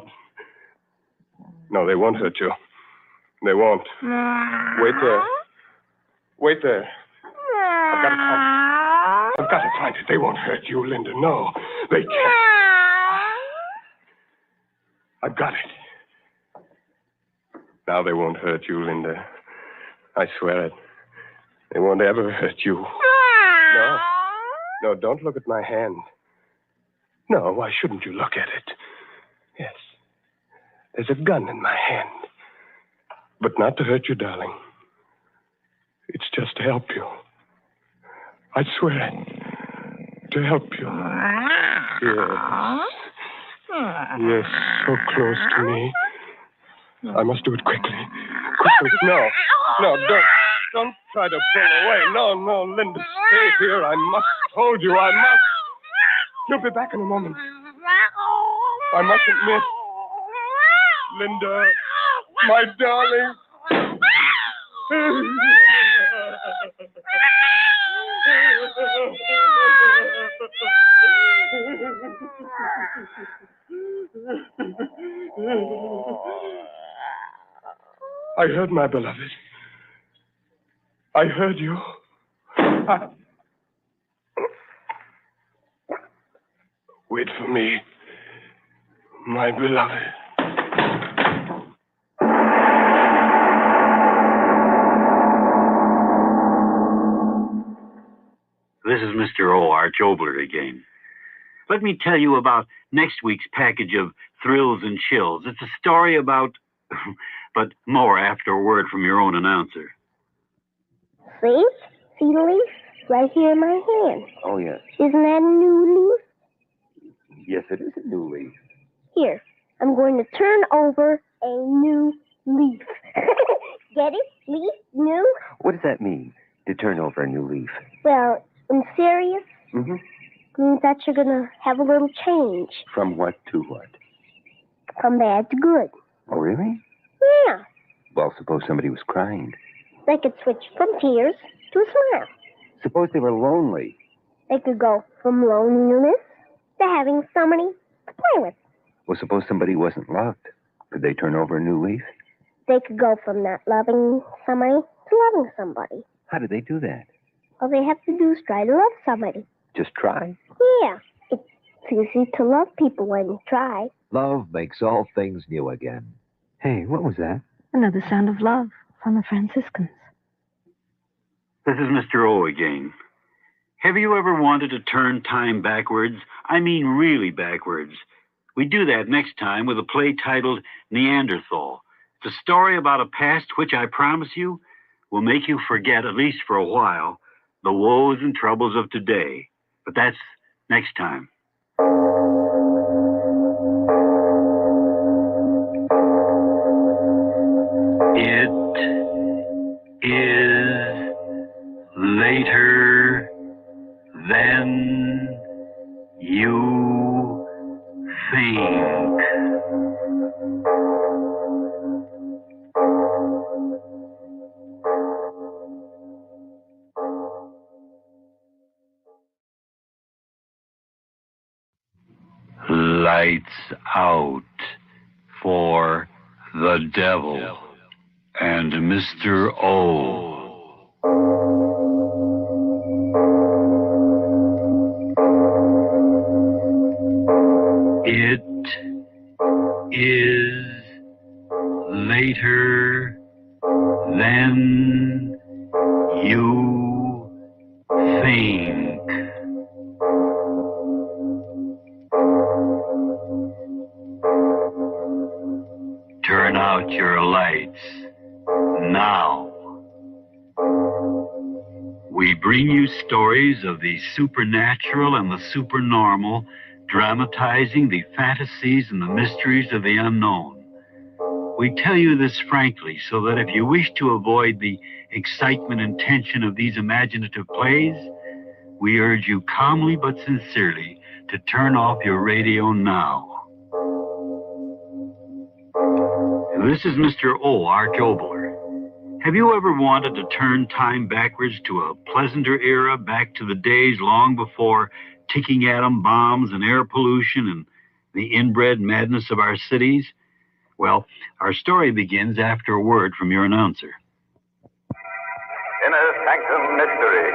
No, they won't hurt you. They won't. Wait there. I've got to find it. They won't hurt you, Linda. No, they can't. I've got it. Now they won't hurt you, Linda. I swear it. They won't ever hurt you. No, don't look at my hand. No, why shouldn't you look at it? Yes. There's a gun in my hand. But not to hurt you, darling. It's just to help you. I swear it. To help you. Yes, so close to me. I must do it quickly. No, don't try to pull away. No, Linda, stay here. I must hold you. I must. You'll be back in a moment. I mustn't miss. Linda, my darling. I heard my beloved. I heard you. Wait for me, my beloved. This is Mr. O. Arch Obler again. Let me tell you about next week's package of thrills and chills. It's a story about, but more after a word from your own announcer. See? See the leaf? Right here in my hand. Oh, yes. Isn't that a new leaf? Yes, it is a new leaf. Here, I'm going to turn over a new leaf. Get it? Leaf? New? What does that mean, to turn over a new leaf? Well, in serious, Mm-hmm. means that you're going to have a little change. From what to what? From bad to good. Oh, really? Yeah. Well, suppose somebody was crying. They could switch from tears to a smile. Suppose they were lonely. They could go from loneliness to having somebody to play with. Well, suppose somebody wasn't loved. Could they turn over a new leaf? They could go from not loving somebody to loving somebody. How do they do that? All they have to do is try to love somebody. Just try? Yeah. It's easy to love people when you try. Love makes all things new again. Hey, what was that? Another sound of love from the Franciscans. This is Mr. O again. Have you ever wanted to turn time backwards? I mean really backwards. We do that next time with a play titled Neanderthal. It's a story about a past which I promise you will make you forget, at least for a while, the woes and troubles of today. But that's next time. It is later than you think. Lights out for the devil and Mr. O. It is later than you think. Turn out your lights now. We bring you stories of the supernatural and the supernormal, dramatizing the fantasies and the mysteries of the unknown. We tell you this frankly so that if you wish to avoid the excitement and tension of these imaginative plays, we urge you calmly but sincerely to turn off your radio now. This is Mr. O. Arch Obler. Have you ever wanted to turn time backwards to a pleasanter era, back to the days long before ticking atom bombs and air pollution and the inbred madness of our cities? Well, our story begins after a word from your announcer. Inner Sanctum Mystery.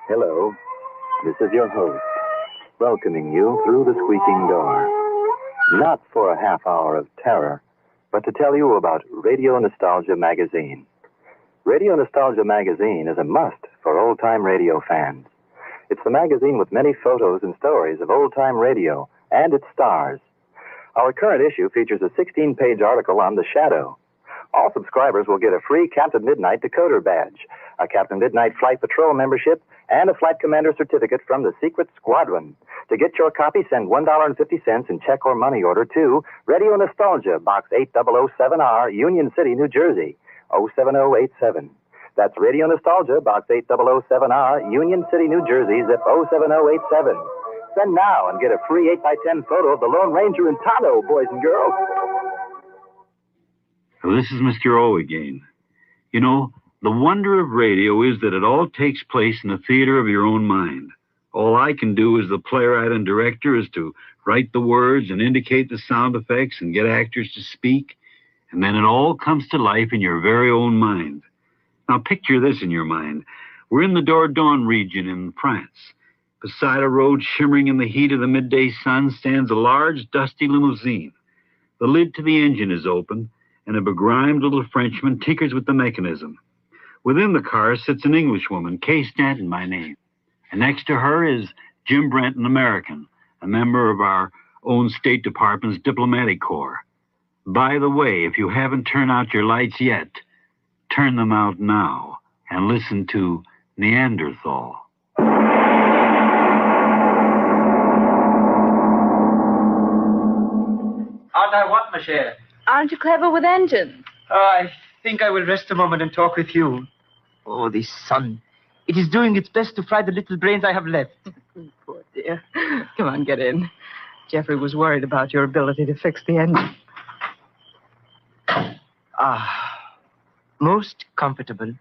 Hello, this is your host, welcoming you through the squeaking door. Not for a half hour of terror, but to tell you about Radio Nostalgia Magazine. Radio Nostalgia Magazine is a must for old-time radio fans. It's the magazine with many photos and stories of old-time radio and its stars. Our current issue features a 16-page article on The Shadow. All subscribers will get a free Captain Midnight decoder badge, a Captain Midnight Flight Patrol membership, and a Flight Commander certificate from the Secret Squadron. To get your copy, send $1.50 in check or money order to Radio Nostalgia, Box 8007R, Union City, New Jersey, 07087. That's Radio Nostalgia, Box 8007R, Union City, New Jersey, zip 07087. Send now and get a free 8x10 photo of the Lone Ranger in Tonto, boys and girls. Well, this is Mr. O again. You know, the wonder of radio is that it all takes place in the theater of your own mind. All I can do as the playwright and director is to write the words and indicate the sound effects and get actors to speak, and then it all comes to life in your very own mind. Now picture this in your mind. We're in the Dordogne region in France. Beside a road shimmering in the heat of the midday sun stands a large, dusty limousine. The lid to the engine is open, and a begrimed little Frenchman tinkers with the mechanism. Within the car sits an Englishwoman, Kay Stanton by name. And next to her is Jim Brent, an American, a member of our own State Department's diplomatic corps. By the way, if you haven't turned out your lights yet, turn them out now and listen to Neanderthal. Aren't I what, ma chère? Aren't you clever with engines? Oh, I think I will rest a moment and talk with you. Oh, the sun. It is doing its best to fry the little brains I have left. Poor dear. Come on, get in. Jeffrey was worried about your ability to fix the engine. Ah, most comfortable.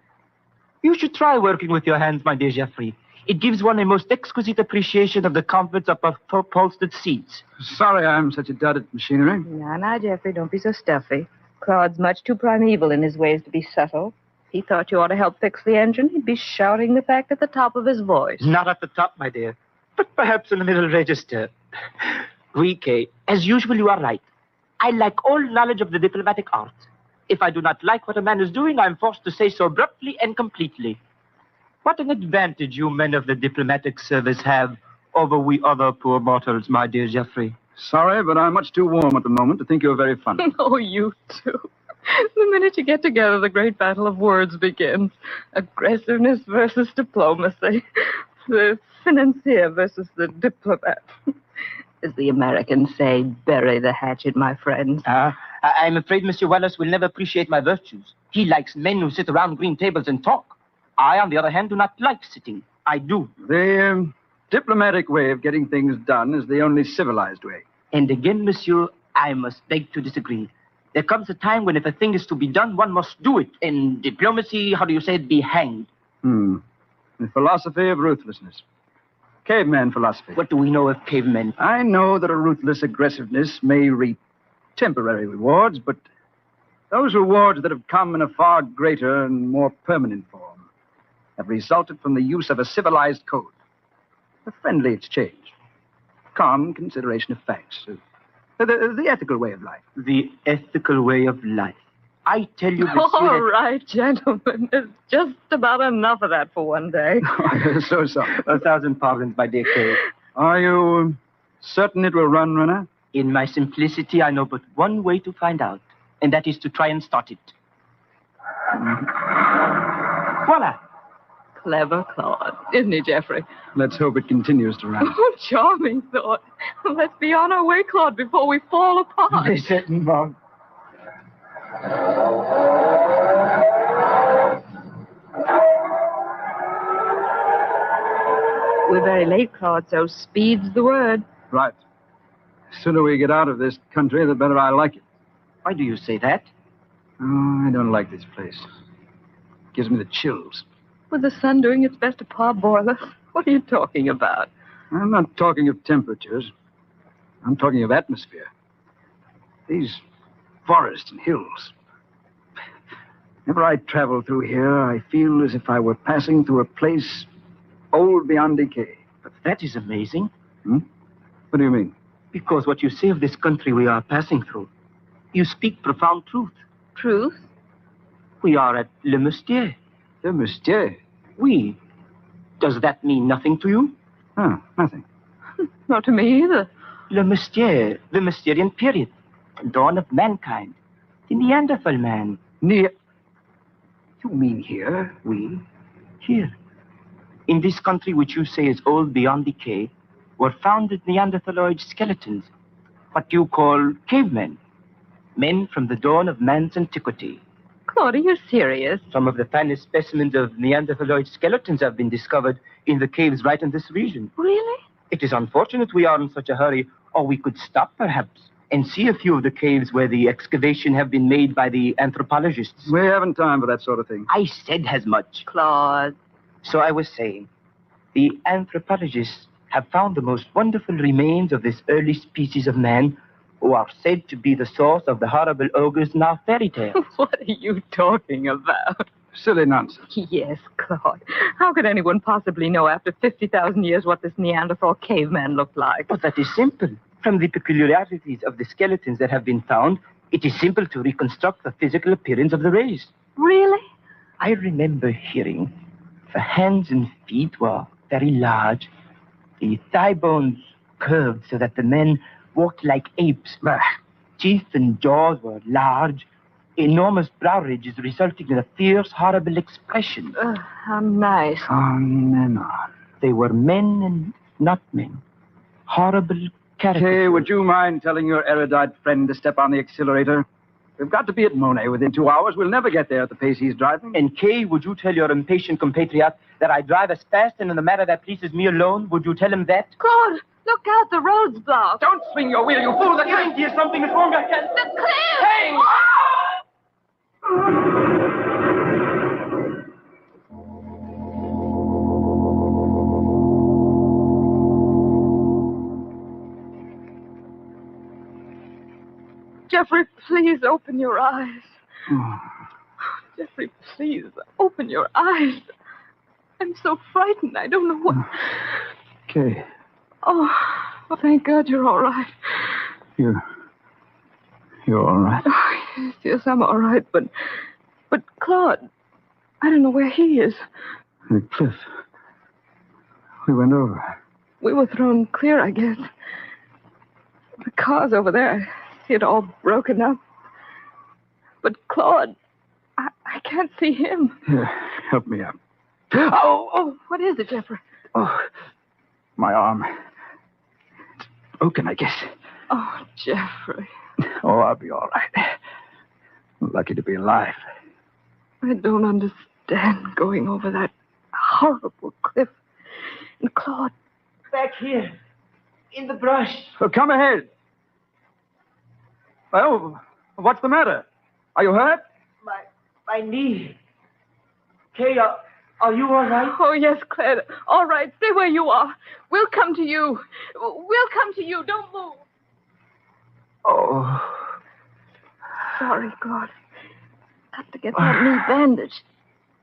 You should try working with your hands, my dear Jeffrey. It gives one a most exquisite appreciation of the comforts of upholstered seats. Sorry I'm such a dud at machinery. Now, Jeffrey, don't be so stuffy. Claude's much too primeval in his ways to be subtle. He thought you ought to help fix the engine. He'd be shouting the fact at the top of his voice. Not at the top, my dear, but perhaps in the middle register. Oui, Kay, as usual, you are right. I lack all knowledge of the diplomatic art. If I do not like what a man is doing, I'm forced to say so abruptly and completely. What an advantage you men of the diplomatic service have over we other poor mortals, my dear Jeffrey. Sorry, but I'm much too warm at the moment to think you're very funny. Oh, you too. The minute you get together, the great battle of words begins. Aggressiveness versus diplomacy. The financier versus the diplomat. As the Americans say, bury the hatchet, my friend. I'm afraid Monsieur Wallis will never appreciate my virtues. He likes men who sit around green tables and talk. I, on the other hand, do not like sitting. I do. The diplomatic way of getting things done is the only civilized way. And again, monsieur, I must beg to disagree. There comes a time when if a thing is to be done, one must do it. In diplomacy, how do you say it, be hanged? The philosophy of ruthlessness. Caveman philosophy. What do we know of cavemen? I know that a ruthless aggressiveness may reap temporary rewards, but those rewards that have come in a far greater and more permanent form have resulted from the use of a civilized code, a friendly exchange, calm consideration of facts, the ethical way of life. The ethical way of life. I tell you, monsieur, All right, gentlemen. There's just about enough of that for one day. So sorry. 1,000 pardons, my dear Kay. Are you certain it will run, Renner? In my simplicity, I know but one way to find out, and that is to try and start it. Voila! Clever Claude, isn't he, Jeffrey? Let's hope it continues to run. Oh, charming thought. Let's be on our way, Claude, before we fall apart. We're very late, Claude, so speed's the word. Right. The sooner we get out of this country, the better I like it. Why do you say that? Oh, I don't like this place. It gives me the chills. With the sun doing its best to parboil us, what are you talking about? I'm not talking of temperatures. I'm talking of atmosphere. These forests and hills. Whenever I travel through here, I feel as if I were passing through a place old beyond decay. But that is amazing. What do you mean? Because what you say of this country we are passing through, you speak profound truth. Truth? We are at Le Moustier. Le Moustier? Oui. Does that mean nothing to you? Oh, nothing. Not to me either. Le Moustier, the Mysterian period, the dawn of mankind, the Neanderthal man. You mean here? Oui, here. In this country which you say is old beyond decay, were found Neanderthaloid skeletons, what you call cavemen, men from the dawn of man's antiquity. Claude, are you serious? Some of the finest specimens of Neanderthaloid skeletons have been discovered in the caves right in this region. Really? It is unfortunate we are in such a hurry, or we could stop, perhaps, and see a few of the caves where the excavation have been made by the anthropologists. We haven't time for that sort of thing. I said as much. Claude. So I was saying, the anthropologists have found the most wonderful remains of this early species of man, who are said to be the source of the horrible ogres in our fairy tales. What are you talking about? Silly nonsense. Yes, Claude. How could anyone possibly know after 50,000 years what this Neanderthal caveman looked like? But that is simple. From the peculiarities of the skeletons that have been found, it is simple to reconstruct the physical appearance of the race. Really? I remember hearing the hands and feet were very large, the thigh bones curved so that the men walked like apes. Teeth and jaws were large, enormous brow ridges resulting in a fierce, horrible expression. How nice. On and on. They were men and not men. Horrible characters. Kay, would you mind telling your erudite friend to step on the accelerator? We've got to be at Monet within 2 hours. We'll never get there at the pace he's driving. And Kay, would you tell your impatient compatriot that I drive as fast and in the matter that pleases me alone? Would you tell him that? Claude, look out, the road's blocked. Don't swing your wheel, you fool! The kind dear, something is wrong. I can't... The cliff! Hey! Jeffrey, please open your eyes. Jeffrey, please open your eyes. I'm so frightened. I don't know what... Kay, Oh, thank God you're all right. you're all right. Oh, yes, I'm all right, but Claude, I don't know where he is. The cliff. We went over. We were thrown clear, I guess. The car's over there. I see it all broken up. But Claude, I can't see him. Here, help me up. Oh, what is it, Jeffrey? Oh, my arm. It's broken, I guess. Oh, Jeffrey. Oh, I'll be all right. Lucky to be alive. I don't understand going over that horrible cliff. And Claude, Back here, in the brush. So come ahead. Well, what's the matter? Are you hurt? My knee. Kay, are you all right? Oh, yes, Claire. All right, stay where you are. We'll come to you. We'll come to you. Don't move. Oh. Sorry, Claude. Got to get that knee bandaged.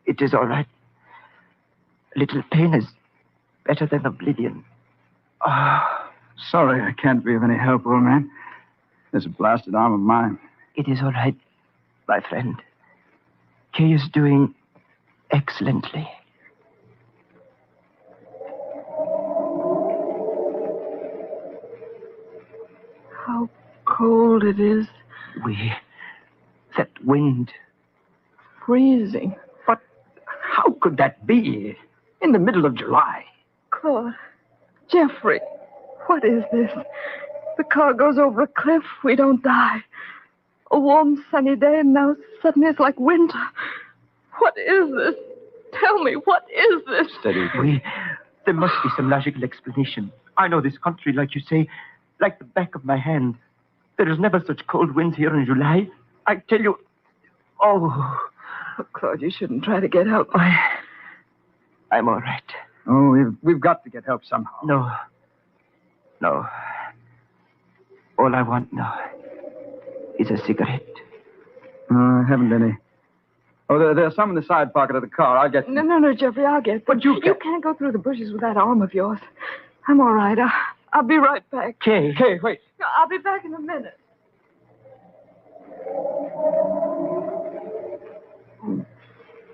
It is all right. A little pain is better than oblivion. Sorry, I can't be of any help, old man. This blasted arm of mine. It is all right, my friend. Kay is doing excellently. How cold it is. That wind. Freezing. But how could that be? In the middle of July. Claude. Jeffrey. What is this? The car goes over a cliff. We don't die. A warm, sunny day, and now suddenly it's like winter. What is this? Tell me, what is this? Steady. There must be some logical explanation. I know this country, like you say, like the back of my hand. There is never such cold winds here in July. I tell you... Oh, Claude, you shouldn't try to get help. I'm all right. Oh, we've got to get help somehow. No. All I want now is a cigarette. I haven't any. Oh, there's some in the side pocket of the car. I'll get them. No, Jeffrey, I'll get them. But you can't go through the bushes with that arm of yours. I'm all right. I'll be right back. Kay, wait. No, I'll be back in a minute.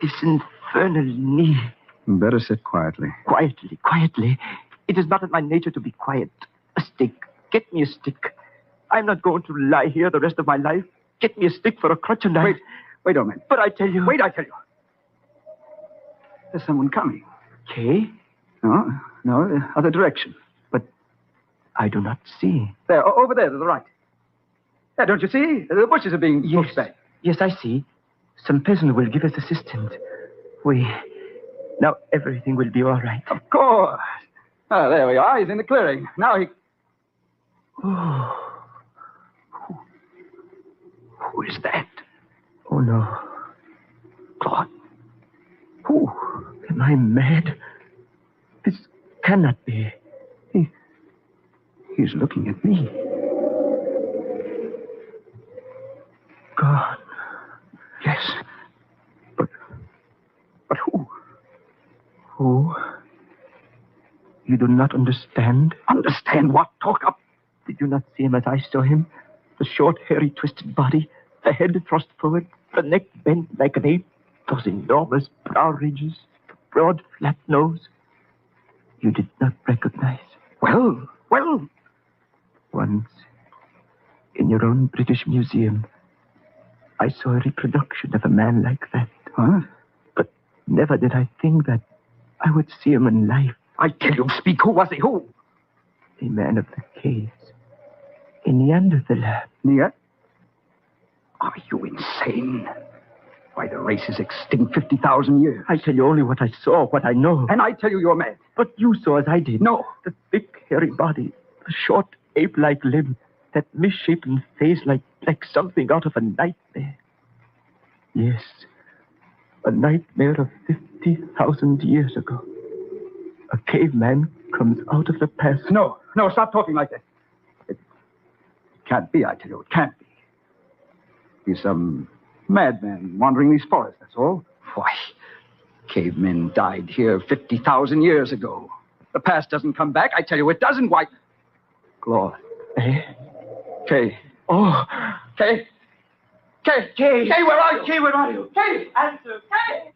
This infernal knee. Better sit quietly. Quietly. It is not in my nature to be quiet. A stick. Get me a stick. I'm not going to lie here the rest of my life. Get me a stick for a crutch and Wait a minute. But I tell you... Wait, I tell you. There's someone coming. Kay? No, the other direction. But I do not see. There, over there to the right. There, don't you see? The bushes are being pushed back. Yes, I see. Some peasant will give us assistance. Now everything will be all right. Of course. Ah, there we are. He's in the clearing. Now he... Oh. Who is that? Oh, no. God. Who? Am I mad? This cannot be. He's looking at me. God. Yes. But who? Who? You do not understand? Understand what? Talk up. Did you not see him as I saw him? The short, hairy, twisted body, the head thrust forward, the neck bent like an ape, those enormous brow ridges, the broad, flat nose. You did not recognize. Well. Once, in your own British Museum, I saw a reproduction of a man like that. Huh? But never did I think that I would see him in life. I tell you, speak. Who was he? Who? A man of the caves. A Neanderthal. Are you insane? Why, the race is extinct 50,000 years. I tell you only what I saw, what I know. And I tell you you're mad. But you saw as I did. No. The thick, hairy body, the short, ape-like limb, that misshapen face like something out of a nightmare. Yes, a nightmare of 50,000 years ago. A caveman comes out of the past. No, stop talking like that. It can't be, I tell you, it can't be. He's some madman wandering these forests, that's all. Why, cavemen died here 50,000 years ago. The past doesn't come back, I tell you it doesn't. Why? Claude. Eh? Kay. Oh. Kay. Kay. Kay. Kay, where are you? Kay, where are you? Kay, answer. Kay.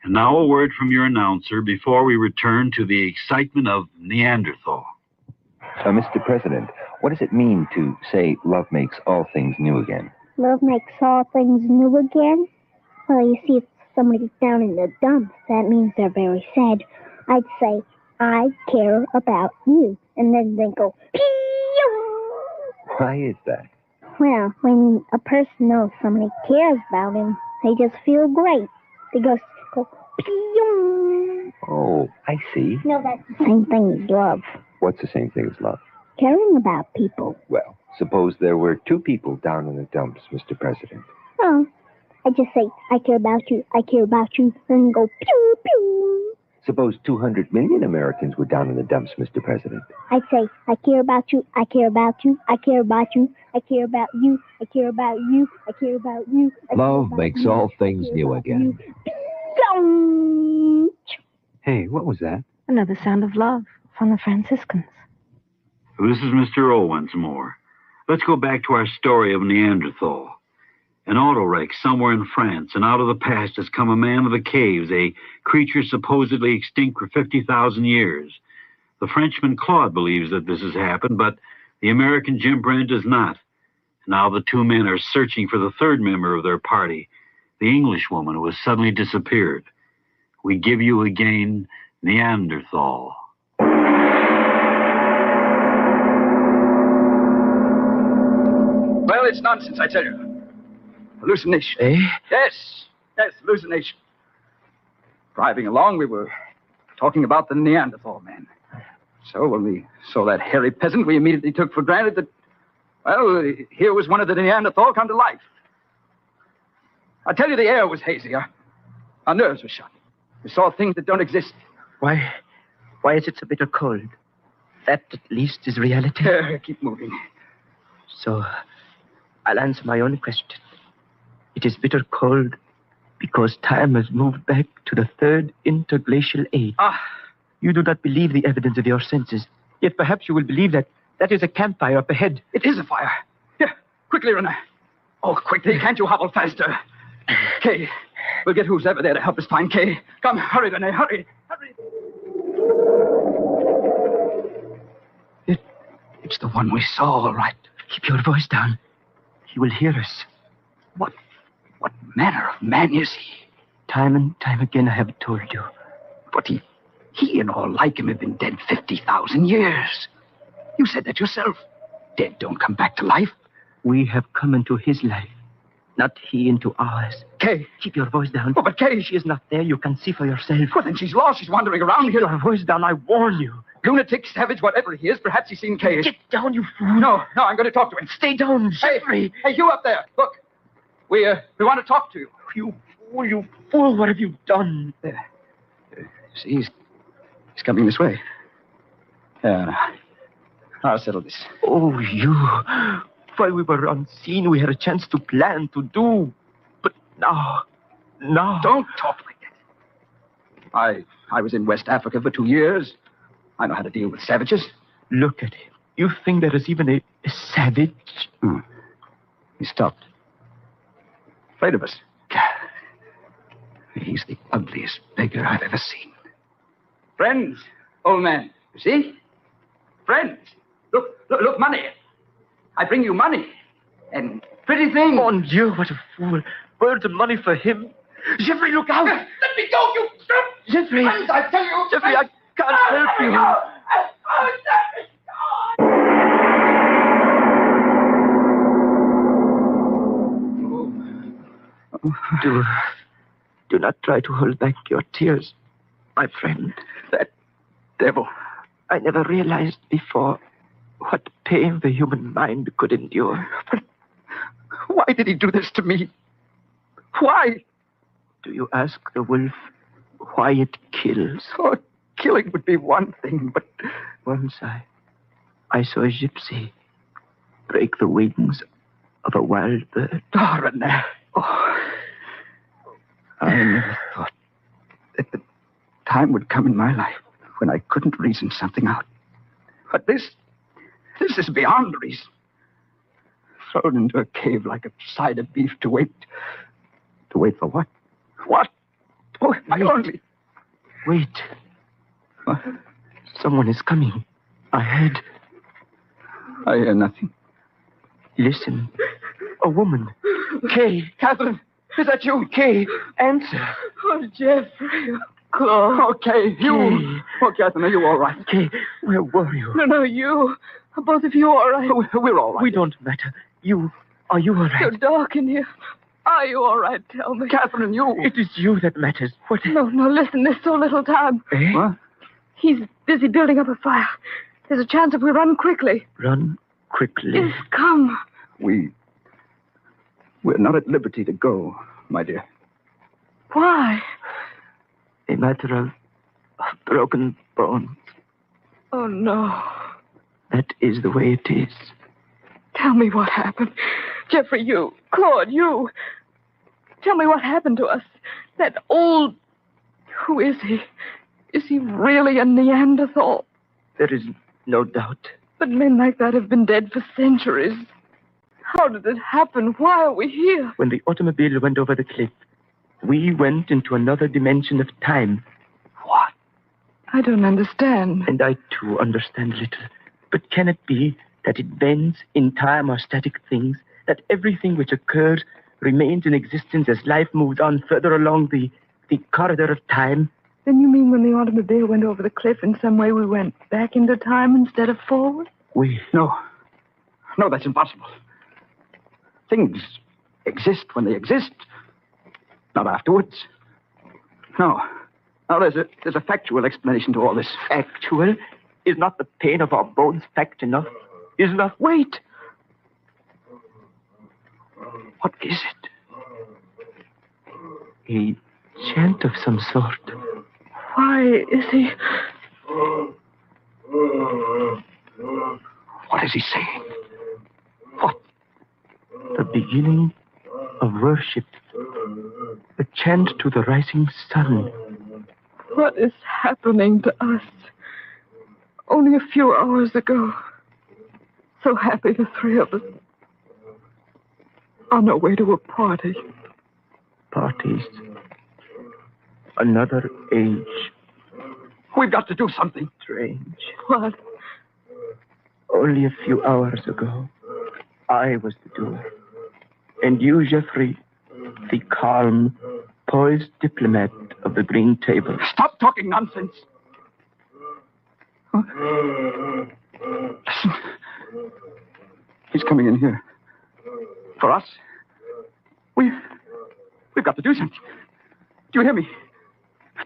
And now a word from your announcer before we return to the excitement of Neanderthal. Mr. President, what does it mean to say love makes all things new again? Love makes all things new again? Well, you see, if somebody's down in the dumps, that means they're very sad. I'd say, I care about you. And then they go, pew! Why is that? Well, when a person knows somebody cares about him, they just feel great. They go pew! Oh, I see. No, that's the same thing as love. What's the same thing as love? Caring about people. Well, suppose there were two people down in the dumps, Mr. President. Oh, I just say, I care about you, then go pew, pew. Suppose 200 million Americans were down in the dumps, Mr. President. I'd say, I care about you, I care about you, I care about you, I care about you, I care about you, I care about you. Love makes all things new again. Hey, what was that? Another sound of love from the Franciscans. This is Mr. O once more. Let's go back to our story of Neanderthal. An auto wreck somewhere in France, and out of the past has come a man of the caves, a creature supposedly extinct for 50,000 years. The Frenchman Claude believes that this has happened, but the American Jim Brent does not. Now the two men are searching for the third member of their party, the Englishwoman who has suddenly disappeared. We give you again Neanderthal. Well, it's nonsense, I tell you. Hallucination. Eh? Yes, hallucination. Driving along, we were talking about the Neanderthal man. So when we saw that hairy peasant, we immediately took for granted that, well, here was one of the Neanderthal come to life. I tell you, the air was hazy. Our nerves were shot. We saw things that don't exist. Why is it so bitter cold? That, at least, is reality. Keep moving. So, I'll answer my own question. It is bitter cold because time has moved back to the third interglacial age. You do not believe the evidence of your senses, yet perhaps you will believe that is a campfire up ahead. It is a fire. Here, quickly, Renee. Oh, quickly, can't you hobble faster? Kay, we'll get who's ever there to help us find Kay. Come, hurry, Renee, hurry. It's the one we saw, all right. Keep your voice down. He will hear us. What manner of man is he? Time and time again I have told you. But he and all like him have been dead 50,000 years. You said that yourself. Dead don't come back to life. We have come into his life. Not he into ours. Kay. Keep your voice down. Oh, but Kay. She is not there. You can see for yourself. Well, then she's lost. She's wandering around here. Keep your voice down. I warn you. Lunatic, savage, whatever he is, perhaps he's seen Kay. Get down, you fool. No, I'm going to talk to him. Stay down, Jeffrey. Hey, you up there. Look. We want to talk to you. You fool. What have you done? There. See, he's coming this way. I'll settle this. Oh, you. While we were unseen, we had a chance to plan, to do. But now. Don't talk like that. I was in West Africa for 2 years. I know how to deal with savages. Look at him. You think there is even a savage? He stopped. Afraid of us. He's the ugliest beggar I've ever seen. Friends, old man. You see? Friends. Look, money. I bring you money. And pretty things. Mon Dieu, what a fool. Birds and money for him. Jeffrey, look out. Let me go, you... Jeffrey. Friends, I tell you. Jeffrey, I can't help you. Do not try to hold back your tears, my friend. That devil. I never realized before what pain the human mind could endure. But why did he do this to me? Why? Do you ask the wolf why it kills? Oh, killing would be one thing, but... Once I saw a gypsy break the wings of a wild bird. Oh, Renee. Oh. I never thought that the time would come in my life when I couldn't reason something out. But this is beyond reason. Thrown into a cave like a side of beef to wait. To wait for what? What? Oh, I only... Wait. What? Someone is coming. I heard. I hear nothing. Listen. A woman. Kay. Catherine, is that you? Kay, answer. Oh, Jeffrey. Claude. Oh, Kay, you. Oh, Catherine, are you all right? Kay, where were you? No, you. Are both of you all right? We're all right. We don't matter. Are you all right? You're dark in here. Are you all right? Tell me. Catherine, you. It is you that matters. What? No, listen. There's so little time. Eh? What? He's busy building up a fire. There's a chance if we run quickly. Run quickly? Yes, come. We're not at liberty to go, my dear. Why? A matter of broken bones. Oh, no. That is the way it is. Tell me what happened. Jeffrey, you. Claude, you. Tell me what happened to us. That old... Who is he? Is he really a Neanderthal? There is no doubt. But men like that have been dead for centuries. How did it happen? Why are we here? When the automobile went over the cliff, we went into another dimension of time. What? I don't understand. And I, too, understand little. But can it be that events in time are static things, that everything which occurs remains in existence as life moves on further along the corridor of time? Then you mean when the automobile went over the cliff, in some way we went back into time instead of forward? No, that's impossible. Things exist when they exist, not afterwards. No, there's a factual explanation to all this. Factual? Is not the pain of our bones fact enough? Is not... Wait! What is it? A chant of some sort. Why is he... What is he saying? What? The beginning of worship. A chant to the rising sun. What is happening to us? Only a few hours ago. So happy, the three of us. On our way to a party. Parties. Another age. We've got to do something. Strange. What? Only a few hours ago, I was the doer. And you, Jeffrey, the calm, poised diplomat of the green table. Stop talking nonsense. Listen. He's coming in here. For us? We've got to do something. Do you hear me?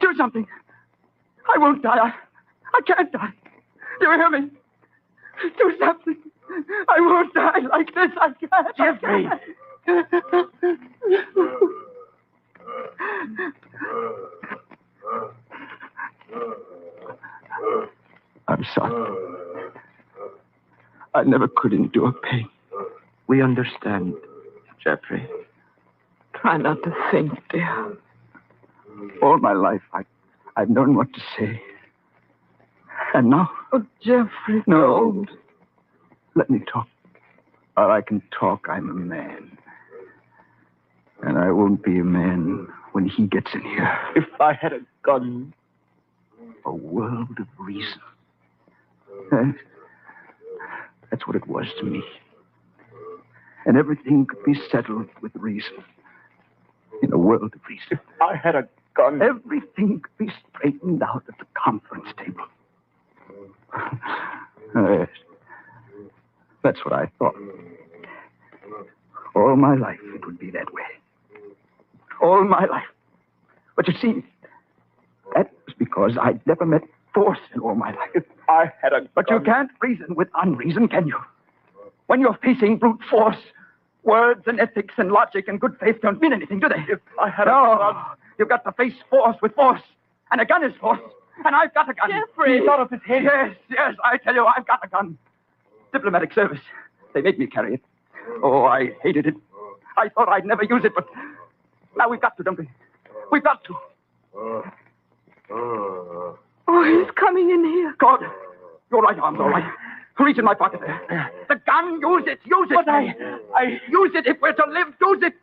Do something. I won't die. I can't die. Do you hear me? Do something. I won't die like this. I can't. Jeffrey. I'm sorry. I never could endure pain. We understand, Jeffrey. Try not to think, dear. All my life, I've known what to say. And now... Oh, Jeffrey, no. Let me talk. While I can talk, I'm a man. And I won't be a man when he gets in here. If I had a gun. A world of reason. That's what it was to me. And everything could be settled with reason. In a world of reason. If I had a gun. Everything could be straightened out at the conference table. Yes. That's what I thought. All my life it would be that way. All my life. But you see, that was because I'd never met force in all my life. If I had a gun. But you can't reason with unreason, can you? When you're facing brute force, words and ethics and logic and good faith don't mean anything, do they? If I had a gun. You've got to face force with force. And a gun is force. And I've got a gun. Jeffrey! He thought of his head. Yes, I tell you, I've got a gun. Diplomatic service. They made me carry it. Oh, I hated it. I thought I'd never use it, but now we've got to, don't we? We've got to. Oh, he's coming in here. God, your right arm's all right. Reach in my pocket there. The gun, use it, use it. But I use it if we're to live, use it.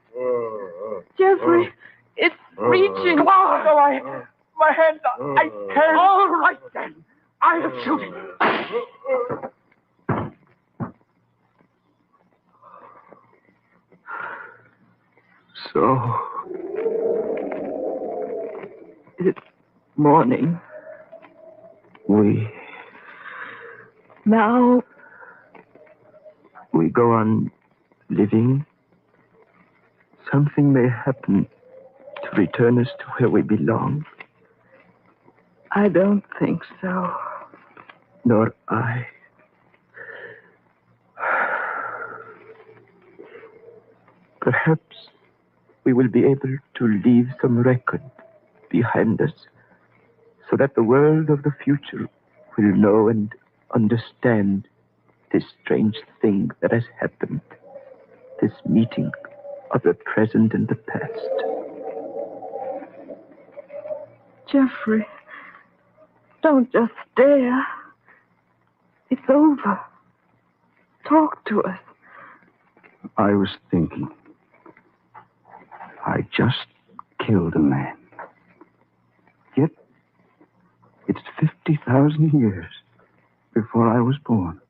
Jeffrey, it's reaching. Come on. No, my hands are... I can't. All right, then. I'll shoot it. So, it's morning. Now, We go on living. Something may happen to return us to where we belong. I don't think so. Nor I. Perhaps we will be able to leave some record behind us so that the world of the future will know and understand this strange thing that has happened, this meeting of the present and the past. Jeffrey, don't just stare. It's over. Talk to us. I was thinking. I just killed a man. Yet, it's 50,000 years before I was born.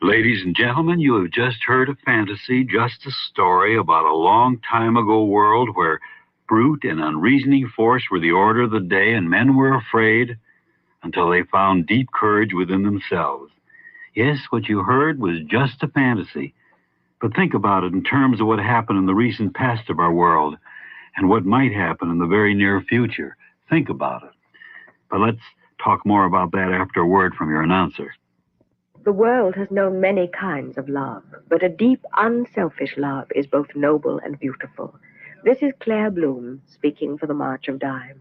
Ladies and gentlemen, you have just heard a fantasy, just a story about a long time ago world where brute and unreasoning force were the order of the day and men were afraid until they found deep courage within themselves. Yes, what you heard was just a fantasy. But think about it in terms of what happened in the recent past of our world and what might happen in the very near future. Think about it. But let's talk more about that after a word from your announcer. The world has known many kinds of love, but a deep, unselfish love is both noble and beautiful. This is Claire Bloom speaking for the March of Dimes.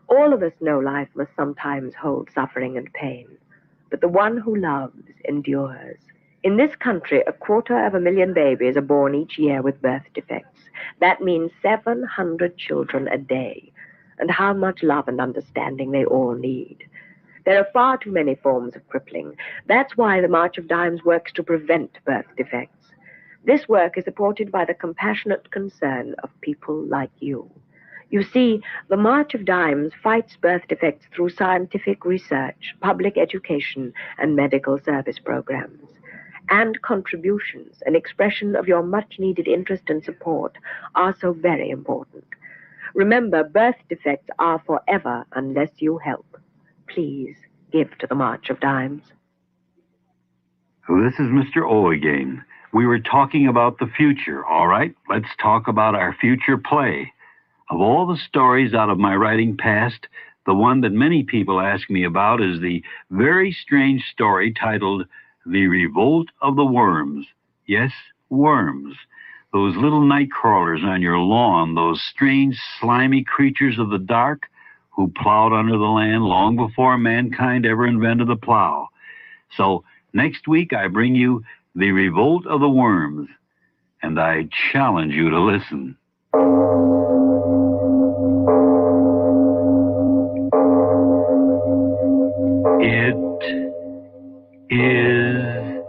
All of us know life must sometimes hold suffering and pain, but the one who loves endures. In this country, 250,000 babies are born each year with birth defects. That means 700 children a day, and how much love and understanding they all need. There are far too many forms of crippling. That's why the March of Dimes works to prevent birth defects. This work is supported by the compassionate concern of people like you. You see, the March of Dimes fights birth defects through scientific research, public education, and medical service programs. And contributions, an expression of your much-needed interest and support, are so very important. Remember, birth defects are forever unless you help. Please, give to the March of Dimes. This is Mr. O again. We were talking about the future, all right? Let's talk about our future play. Of all the stories out of my writing past, the one that many people ask me about is the very strange story titled The Revolt of the Worms. Yes, worms. Those little night crawlers on your lawn, those strange, slimy creatures of the dark who plowed under the land long before mankind ever invented the plow. So, next week I bring you The Revolt of the Worms, and I challenge you to listen. It is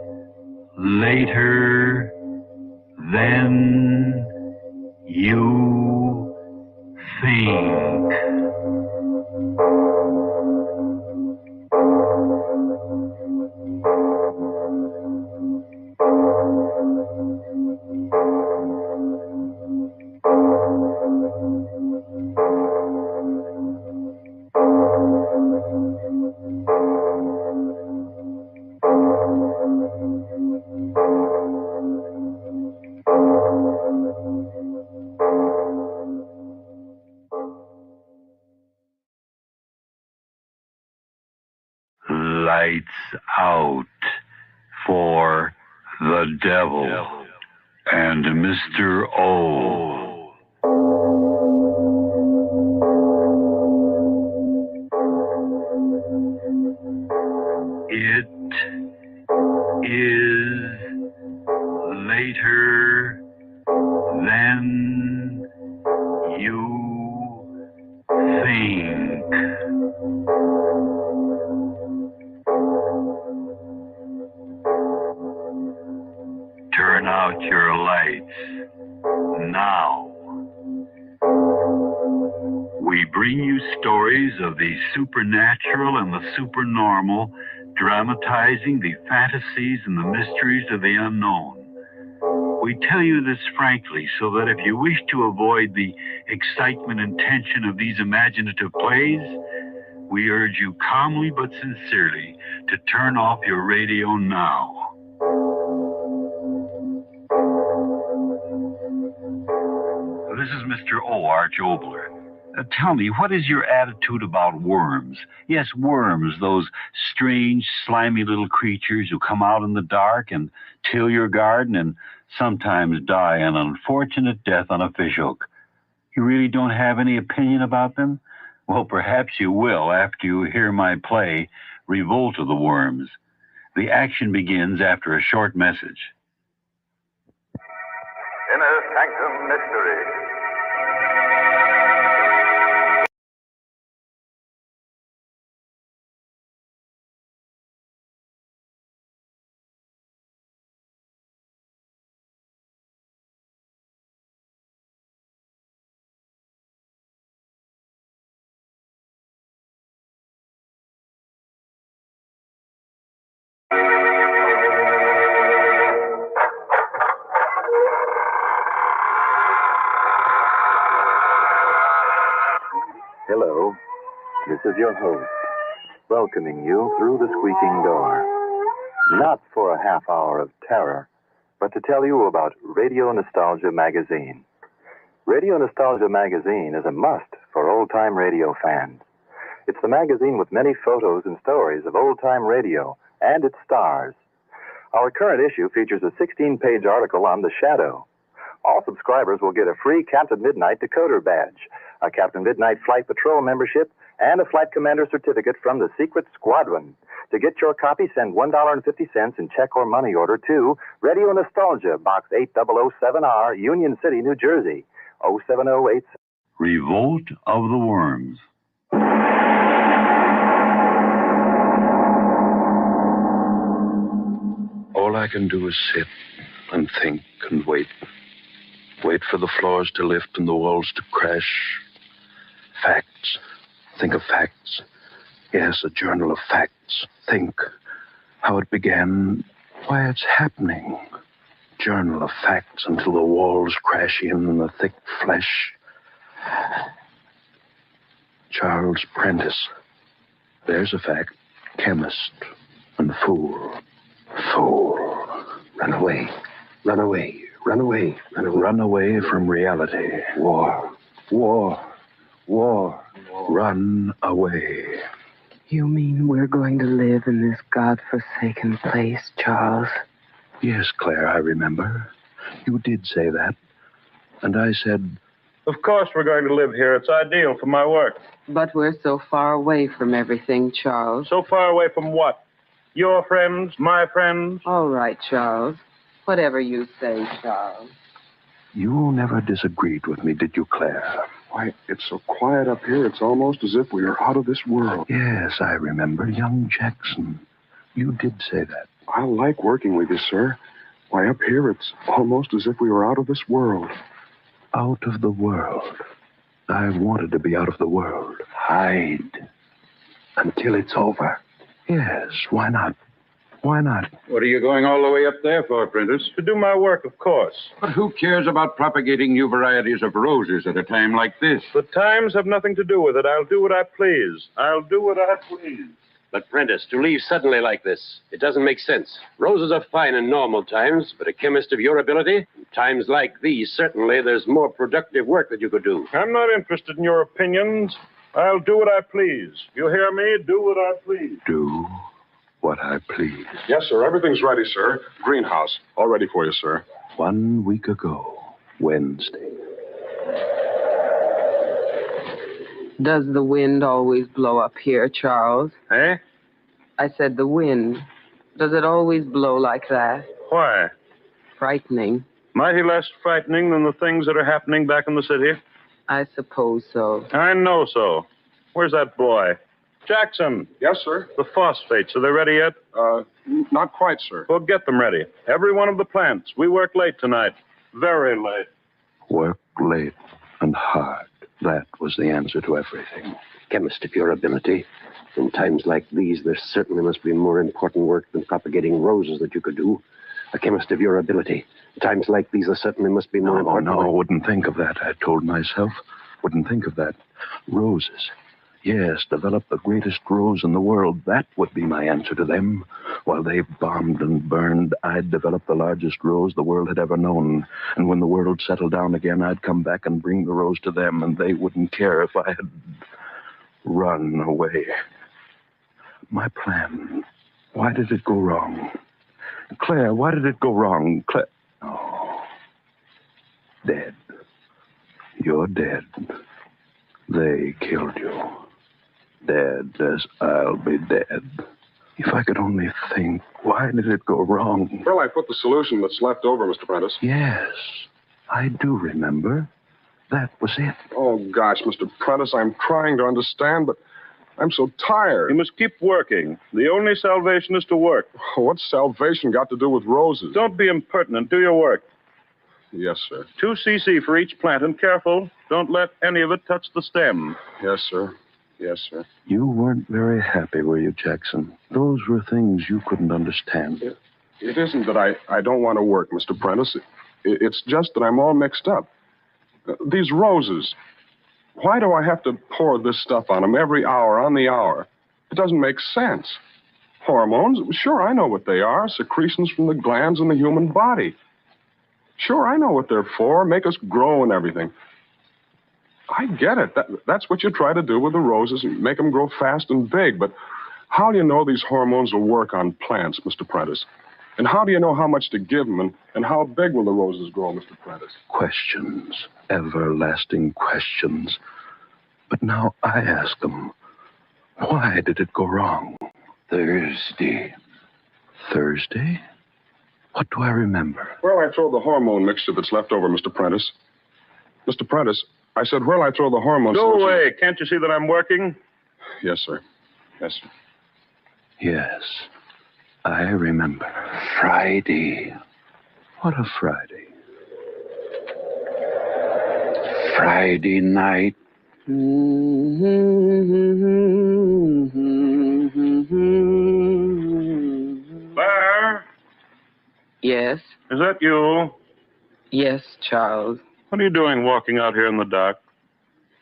later than you think. Lights out for the devil and Mr. O. It is later than you think. Turn out your lights now. We bring you stories of the supernatural and the supernormal, dramatizing the fantasies and the mysteries of the unknown. We tell you this frankly so that if you wish to avoid the excitement and tension of these imaginative plays, we urge you calmly but sincerely to turn off your radio now. This is Mr. O. Arch Obler. Tell me, what is your attitude about worms? Yes, worms, those strange, slimy little creatures who come out in the dark and till your garden and sometimes die an unfortunate death on a fishhook. You really don't have any opinion about them? Well, perhaps you will after you hear my play, Revolt of the Worms. The action begins after a short message. Inner Sanctum Mystery. Hello, this is your host, welcoming you through the squeaking door. Not for a half hour of terror, but to tell you about Radio Nostalgia Magazine. Radio Nostalgia Magazine is a must for old-time radio fans. It's the magazine with many photos and stories of old-time radio and its stars. Our current issue features a 16-page article on The Shadow. All subscribers will get a free Captain Midnight decoder badge, a Captain Midnight Flight Patrol membership, and a Flight Commander certificate from the Secret Squadron. To get your copy, send $1.50 in check or money order to Radio Nostalgia, Box 8007R, Union City, New Jersey, 07087. Revolt of the Worms. All I can do is sit and think and wait. Wait for the floors to lift and the walls to crash. Facts. Think of facts. Yes, a journal of facts. Think how it began, why it's happening. Journal of facts until the walls crash in and the thick flesh. Charles Prentice. There's a fact. Chemist and fool. Fool. Run away. Run away. Run away. Run away. Run away from reality. War. War. War. Run away. You mean we're going to live in this godforsaken place, Charles? Yes, Claire, I remember. You did say that. And I said, Of course we're going to live here. It's ideal for my work. But we're so far away from everything, Charles. So far away from what? Your friends, my friends? All right, Charles. Whatever you say, Charles. you never disagreed with me, did you, Claire? Why, it's so quiet up here, it's almost as if we are out of this world. Yes, I remember. Young Jackson. You did say that. I like working with you, sir. Why, up here, it's almost as if we were out of this world. Out of the world. I wanted to be out of the world. Hide. Until it's over. Yes, why not? Why not? What are you going all the way up there for, Prentice? To do my work, of course. But who cares about propagating new varieties of roses at a time like this? The times have nothing to do with it. I'll do what I please. I'll do what I please. But, Prentice, to leave suddenly like this, it doesn't make sense. Roses are fine in normal times, but a chemist of your ability, in times like these, certainly there's more productive work that you could do. I'm not interested in your opinions. I'll do what I please. You hear me? Do what I please. Do what I please. Yes, sir. Everything's ready, sir. Greenhouse. All ready for you, sir. 1 week ago, Wednesday. Does the wind always blow up here, Charles? Eh? I said the wind. Does it always blow like that? Why? Frightening. Mighty less frightening than the things that are happening back in the city. I suppose so. I know so. Where's that boy? Jackson. Yes, sir. The phosphates, are they ready yet? Not quite, sir. Well, get them ready. Every one of the plants. We work late tonight. Very late. Work late and hard. That was the answer to everything. Chemist of your ability. In times like these, there certainly must be more important work than propagating roses that you could do. A chemist of your ability. In times like these, there certainly must be more important No, work. wouldn't think of that, I told myself. Wouldn't think of that. Roses. Yes, develop the greatest rose in the world. That would be my answer to them. While they bombed and burned, I'd develop the largest rose the world had ever known. And when the world settled down again, I'd come back and bring the rose to them, and they wouldn't care if I had run away. My plan. Why did it go wrong? Claire, why did it go wrong? Claire. Oh. Dead. You're dead. They killed you. Dead as I'll be dead. If I could only think, why did it go wrong? Well, I put the solution that's left over, Mr. Prentice. Yes, I do remember. That was it. Oh, gosh, Mr. Prentice, I'm trying to understand, but I'm so tired. You must keep working. The only salvation is to work. What's salvation got to do with roses? Don't be impertinent. Do your work. Yes, sir. 2 cc for each plant, and careful. Don't let any of it touch the stem. Yes, sir. Yes, sir. You weren't very happy, were you, Jackson? Those were things you couldn't understand. It isn't that I don't want to work, Mr. Prentice. It's just that I'm all mixed up. These roses, why do I have to pour this stuff on them every hour, on the hour? It doesn't make sense. Hormones, sure, I know what they are. Secretions from the glands in the human body. Sure, I know what they're for. Make us grow and everything. I get it. That's what you try to do with the roses, and make them grow fast and big. But how do you know these hormones will work on plants, Mr. Prentice? And how do you know how much to give them, and how big will the roses grow, Mr. Prentice? Questions. Everlasting questions. But now I ask them, why did it go wrong? Thursday. Thursday? What do I remember? Where'll I throw the hormone mixture that's left over, Mr. Prentice? Mr. Prentice, I said, where'll I throw the hormone Go solution? away. Can't you see that I'm working? Yes, sir. Yes, sir. Yes, I remember. Friday. What a Friday. Friday night. Claire? Yes? Is that you? Yes, Charles. What are you doing walking out here in the dark?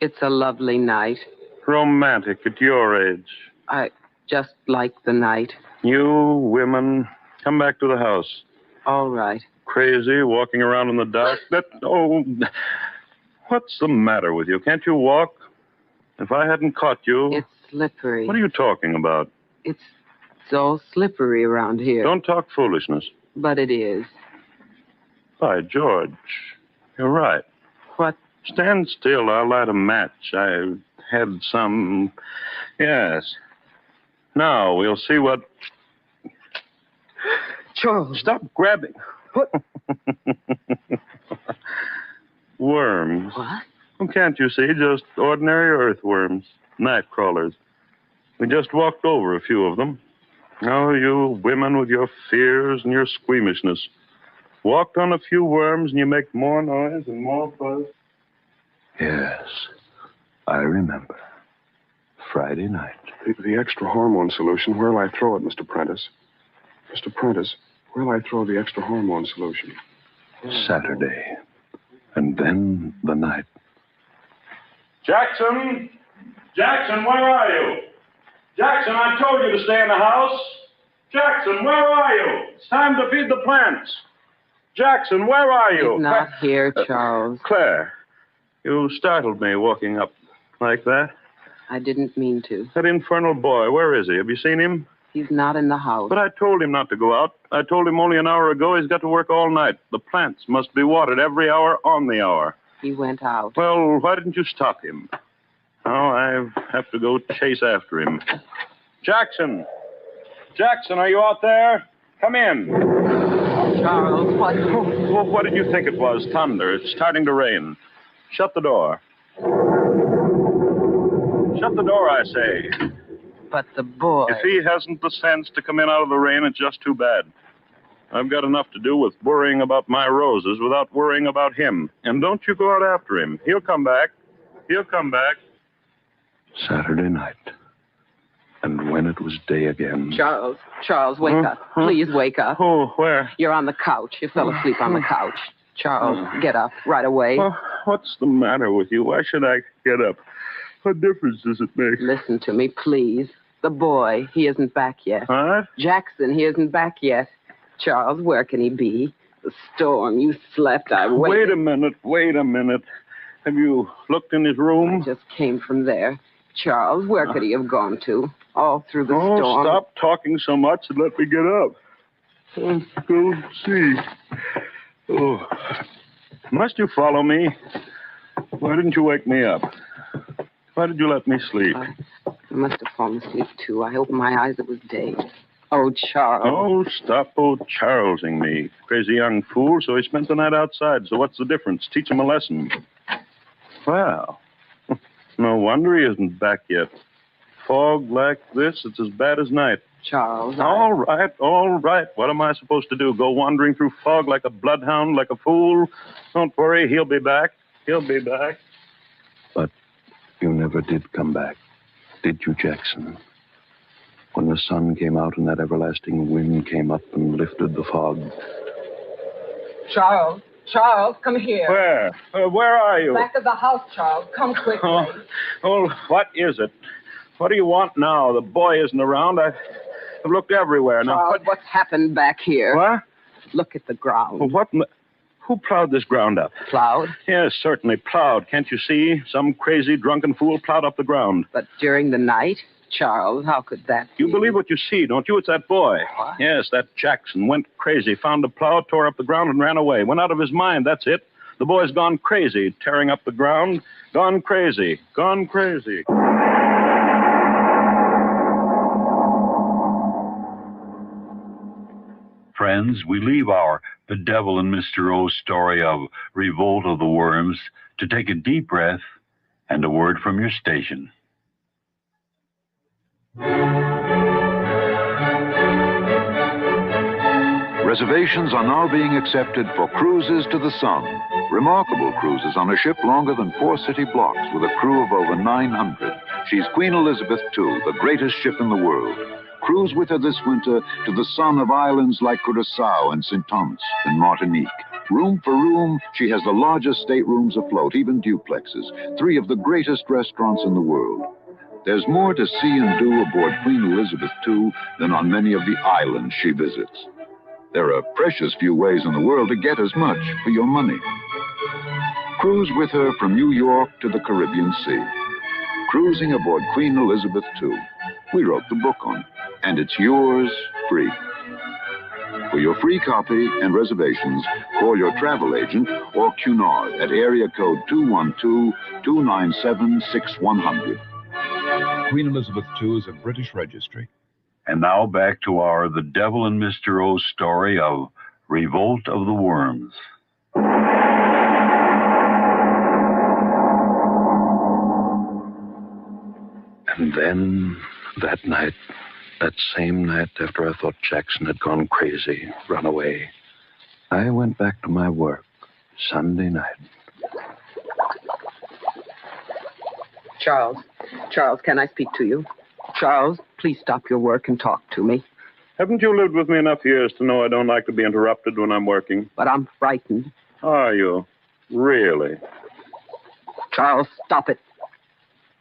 It's a lovely night. Romantic at your age. I just like the night. You women, come back to the house. All right. Crazy, walking around in the dark. What's the matter with you? Can't you walk? If I hadn't caught you... It's slippery. What are you talking about? It's all slippery around here. Don't talk foolishness. But it is. By George, you're right. What? Stand still. I'll light a match. I had some... Yes. Now, we'll see what... Charles. Stop grabbing. What? Worms. What? Well, can't you see? Just ordinary earthworms. Night crawlers. We just walked over a few of them. Oh, you women with your fears and your squeamishness. Walked on a few worms and you make more noise and more fuzz. Yes, I remember. Friday night. The extra hormone solution, where'll I throw it, Mr. Prentice? Mr. Prentice, where'll I throw the extra hormone solution? Saturday. And then the night. Jackson! Jackson, where are you? Jackson, I told you to stay in the house. Jackson, where are you? It's time to feed the plants. Jackson, where are you? He's not here, Charles. Claire, you startled me walking up like that. I didn't mean to. That infernal boy, where is he? Have you seen him? He's not in the house. But I told him not to go out. I told him only an hour ago he's got to work all night. The plants must be watered every hour on the hour. He went out. Well, why didn't you stop him? Now I have to go chase after him. Jackson! Jackson, are you out there? Come in. Charles, what? Oh, what did you think it was? Thunder. It's starting to rain. Shut the door. Shut the door, I say. But the boy... If he hasn't the sense to come in out of the rain, it's just too bad. I've got enough to do with worrying about my roses without worrying about him. And don't you go out after him. He'll come back. He'll come back. Saturday night. And when it was day again... Charles, wake up. Please wake up. Oh, where? You're on the couch. You fell asleep on the couch. Charles, get up right away. Well, what's the matter with you? Why should I get up? What difference does it make? Listen to me, please. The boy, he isn't back yet. What? Jackson, he isn't back yet. Charles, where can he be? The storm, you slept, I waited. Wait a minute. Have you looked in his room? I just came from there. Charles, where could he have gone to? All through the storm. Oh, stop talking so much and let me get up. Let's go see. Oh. Must you follow me? Why didn't you wake me up? Why did you let me sleep? I must have fallen asleep, too. I opened my eyes. It was day. Oh, Charles. Oh, stop Charlesing me. Crazy young fool, so he spent the night outside. So what's the difference? Teach him a lesson. Well, no wonder he isn't back yet. Fog like this, it's as bad as night. Charles, All right. What am I supposed to do? Go wandering through fog like a bloodhound, like a fool? Don't worry, he'll be back. He'll be back. But you never did come back, did you, Jackson? When the sun came out and that everlasting wind came up and lifted the fog. Charles, come here. Where? Where are you? Back of the house, Charles. Come quickly. Oh, what is it? What do you want now? The boy isn't around. I've looked everywhere. Now, Charles, what's happened back here? What? Look at the ground. Well, who plowed this ground up? Plowed? Yes, certainly plowed. Can't you see? Some crazy, drunken fool plowed up the ground. But during the night? Charles, how could that be? You believe what you see, don't you? It's that boy. What? Yes, that Jackson went crazy, found a plow, tore up the ground, and ran away. Went out of his mind, that's it. The boy's gone crazy, tearing up the ground. Gone crazy. Gone crazy. Friends, we leave our The Devil and Mr. O story of Revolt of the Worms to take a deep breath and a word from your station. Reservations are now being accepted for cruises to the sun. Remarkable cruises on a ship longer than 4 city blocks with a crew of over 900. She's Queen Elizabeth II, the greatest ship in the world. Cruise with her this winter to the sun of islands like Curaçao and St. Thomas and Martinique. Room for room, she has the largest staterooms afloat, even duplexes. 3 of the greatest restaurants in the world. There's more to see and do aboard Queen Elizabeth II than on many of the islands she visits. There are precious few ways in the world to get as much for your money. Cruise with her from New York to the Caribbean Sea. Cruising aboard Queen Elizabeth II. We wrote the book on it, and it's yours free. For your free copy and reservations, call your travel agent or Cunard at area code 212-297-6100. Queen Elizabeth II is a British registry. And now back to our The Devil and Mr. O story of Revolt of the Worms. And then that night, that same night after I thought Jackson had gone crazy, run away, I went back to my work Sunday night. Charles, can I speak to you? Charles, please stop your work and talk to me. Haven't you lived with me enough years to know I don't like to be interrupted when I'm working? But I'm frightened. Are you? Really? Charles, stop it.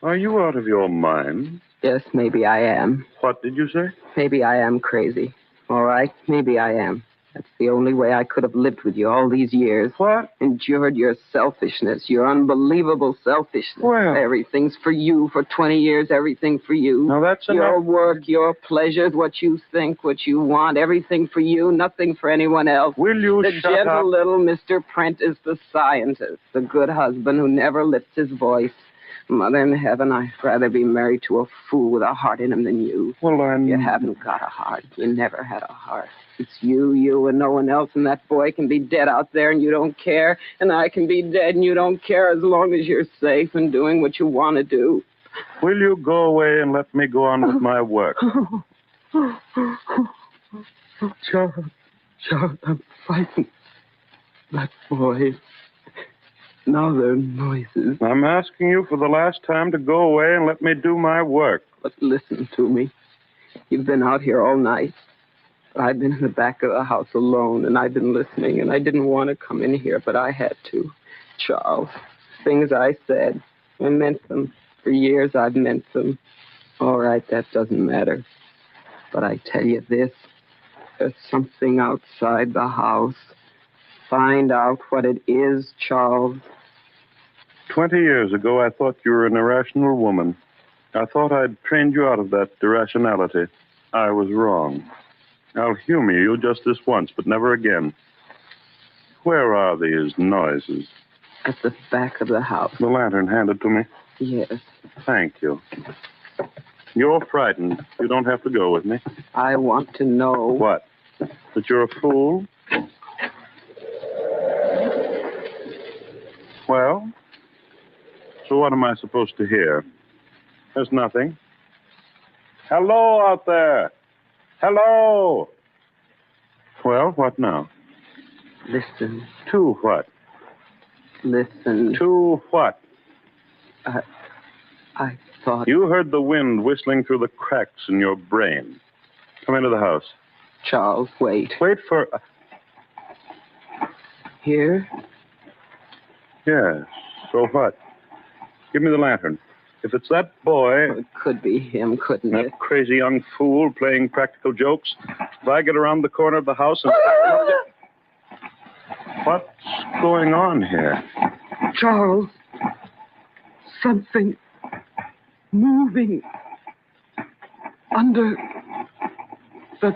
Are you out of your mind? Yes, maybe I am. What did you say? Maybe I am crazy. All right, maybe I am. That's the only way I could have lived with you all these years. What? Endured your selfishness, your unbelievable selfishness. Well. Everything's for you. For 20 years, everything for you. Now that's your enough. work, your pleasures, what you think, what you want, everything for you, nothing for anyone else. Will you the shut gentle up? little Mr. Brent is the scientist, the good husband who never lifts his voice. Mother in heaven, I'd rather be married to a fool with a heart in him than you. Well, You haven't got a heart. You never had a heart. It's you, and no one else, and that boy can be dead out there and you don't care, and I can be dead and you don't care as long as you're safe and doing what you want to do. Will you go away and let me go on with my work? Charles, I'm frightened. That boy. Now there are noises. I'm asking you for the last time to go away and let me do my work. But listen to me. You've been out here all night. I've been in the back of the house alone, and I've been listening, and I didn't want to come in here, but I had to. Charles, things I said, I meant them. For years, I've meant them. All right, that doesn't matter. But I tell you this, there's something outside the house. Find out what it is, Charles. 20 years ago, I thought you were an irrational woman. I thought I'd trained you out of that irrationality. I was wrong. I'll humor you just this once, but never again. Where are these noises? At the back of the house. The lantern handed to me. Yes. Thank you. You're frightened. You don't have to go with me. I want to know. What? That you're a fool? Well, so what am I supposed to hear? There's nothing. Hello out there. Hello. Well, what now? Listen. To what? Listen. To what? I thought... You heard the wind whistling through the cracks in your brain. Come into the house. Charles, wait. Wait for... Here? Yes. So what? Give me the lantern. If it's that boy... Well, it could be him, couldn't it? That crazy young fool playing practical jokes. If I get around the corner of the house and... What's going on here? Charles, something moving under the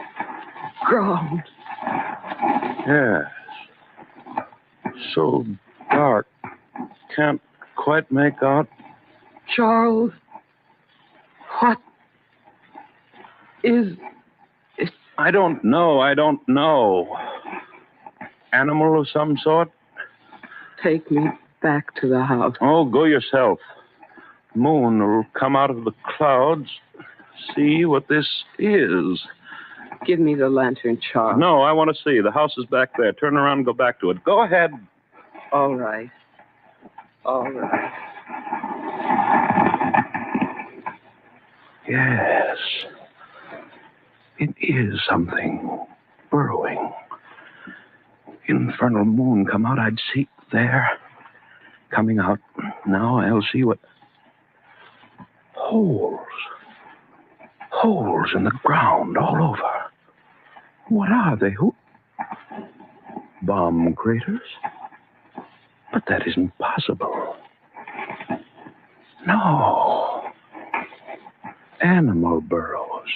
ground. Yes. So dark. Can't quite make out. Charles, what is it? I don't know. Animal of some sort? Take me back to the house. Oh, go yourself. Moon will come out of the clouds. See what this is. Give me the lantern, Charles. No, I want to see. The house is back there. Turn around and go back to it. Go ahead. All right. All right. Yes. It is something burrowing. Infernal moon come out, I'd see there. Coming out. Now I'll see what... Holes. Holes in the ground all over. What are they? Bomb craters? But that isn't possible. No. Animal burrows.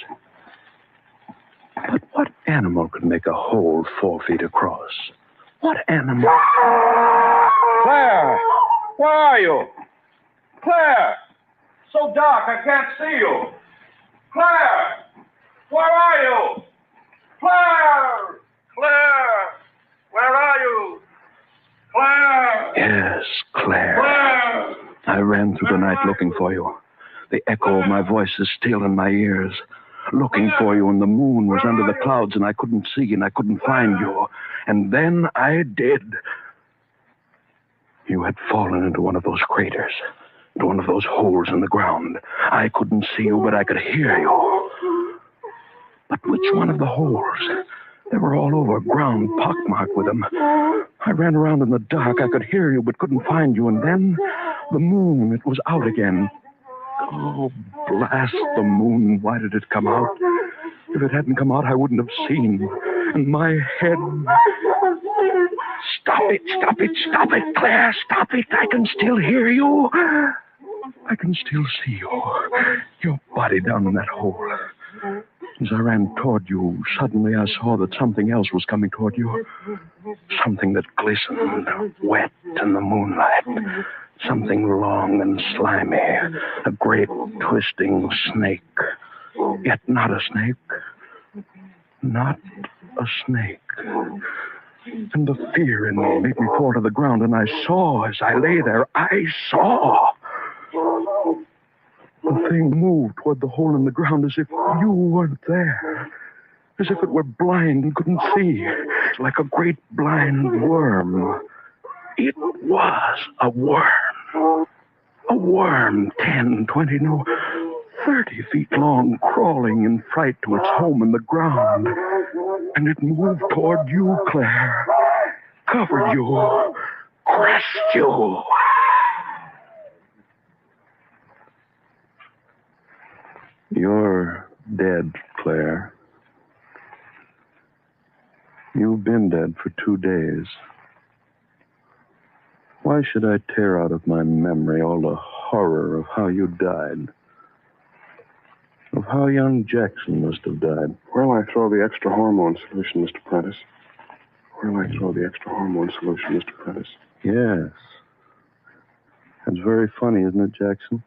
But what animal could make a hole 4 feet across? What animal? Claire! Where are you? Claire! So dark, I can't see you. Claire! Where are you? Claire! Claire! Where are you? Claire! Yes, Claire. Claire! I ran through the night looking for you. The echo of my voice is still in my ears. Looking for you, and the moon was under the clouds, and I couldn't see, and I couldn't find you. And then I did. You had fallen into one of those craters, into one of those holes in the ground. I couldn't see you, but I could hear you. But which one of the holes? They were all over, ground pockmarked with them. I ran around in the dark. I could hear you, but couldn't find you. And then the moon, it was out again. Oh, blast the moon. Why did it come out? If it hadn't come out, I wouldn't have seen. And my head... Stop it, stop it, stop it, Claire, stop it. I can still hear you. I can still see you. Your body down in that hole. As I ran toward you, suddenly I saw that something else was coming toward you. Something that glistened, wet in the moonlight. Something long and slimy. A great twisting snake. Yet not a snake. Not a snake. And the fear in me made me fall to the ground, and I saw as I lay there, I saw. The thing moved toward the hole in the ground as if you weren't there. As if it were blind and couldn't see. Like a great blind worm. It was a worm. A worm 10, 20, no, 30 feet long, crawling in fright to its home in the ground. And it moved toward you, Claire. Covered you. Crushed you. You're dead, Claire. You've been dead for 2 days. Why should I tear out of my memory all the horror of how you died? Of how young Jackson must have died. Where'll I throw the extra hormone solution, Mr. Prentice? Where'll I throw the extra hormone solution, Mr. Prentice? Yes. That's very funny, isn't it, Jackson?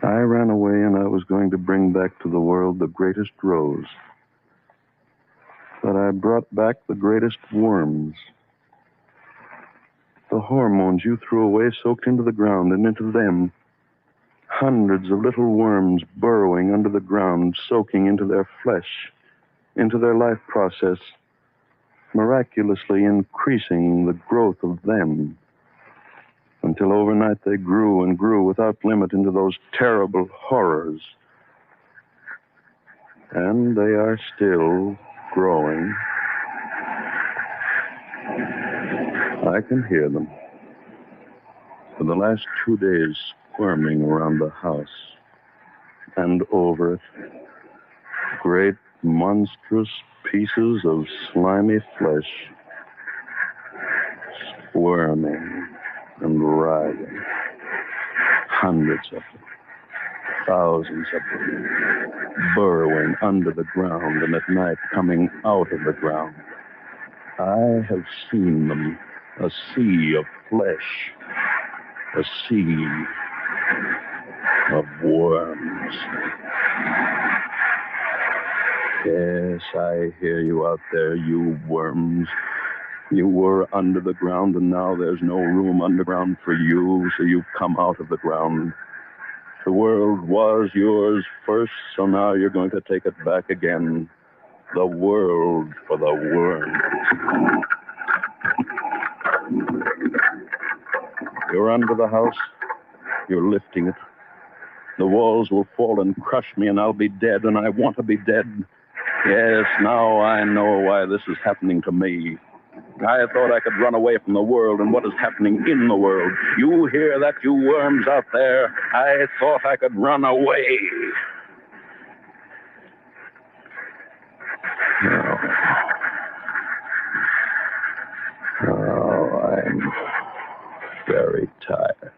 I ran away and I was going to bring back to the world the greatest rose. But I brought back the greatest worms. The hormones you threw away soaked into the ground, and into them, hundreds of little worms burrowing under the ground, soaking into their flesh, into their life process, miraculously increasing the growth of them, until overnight they grew and grew without limit into those terrible horrors. And they are still growing. I can hear them. For the last 2 days, squirming around the house and over it. Great, monstrous pieces of slimy flesh, squirming and writhing. Hundreds of them. Thousands of them. Burrowing under the ground and at night coming out of the ground. I have seen them. A sea of flesh. A sea of worms. Yes, I hear you out there, you worms. You were under the ground, and now there's no room underground for you, so you've come out of the ground. The world was yours first, so now you're going to take it back again. The world for the worms. You're under the house. You're lifting it. The walls will fall and crush me, and I'll be dead, and I want to be dead. Yes, now I know why this is happening to me. I thought I could run away from the world and what is happening in the world. You hear that, you worms out there? I thought I could run away. Oh, I'm very tired.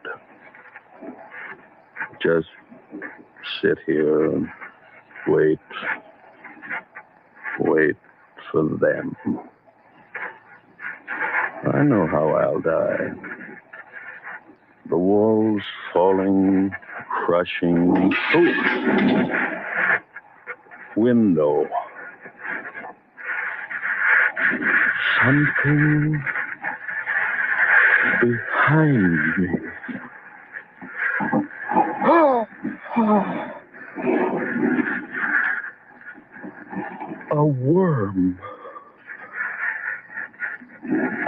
Just sit here and wait for them. I know how I'll die. The walls falling, crushing. Oh! Window. Something behind me. Oh! A worm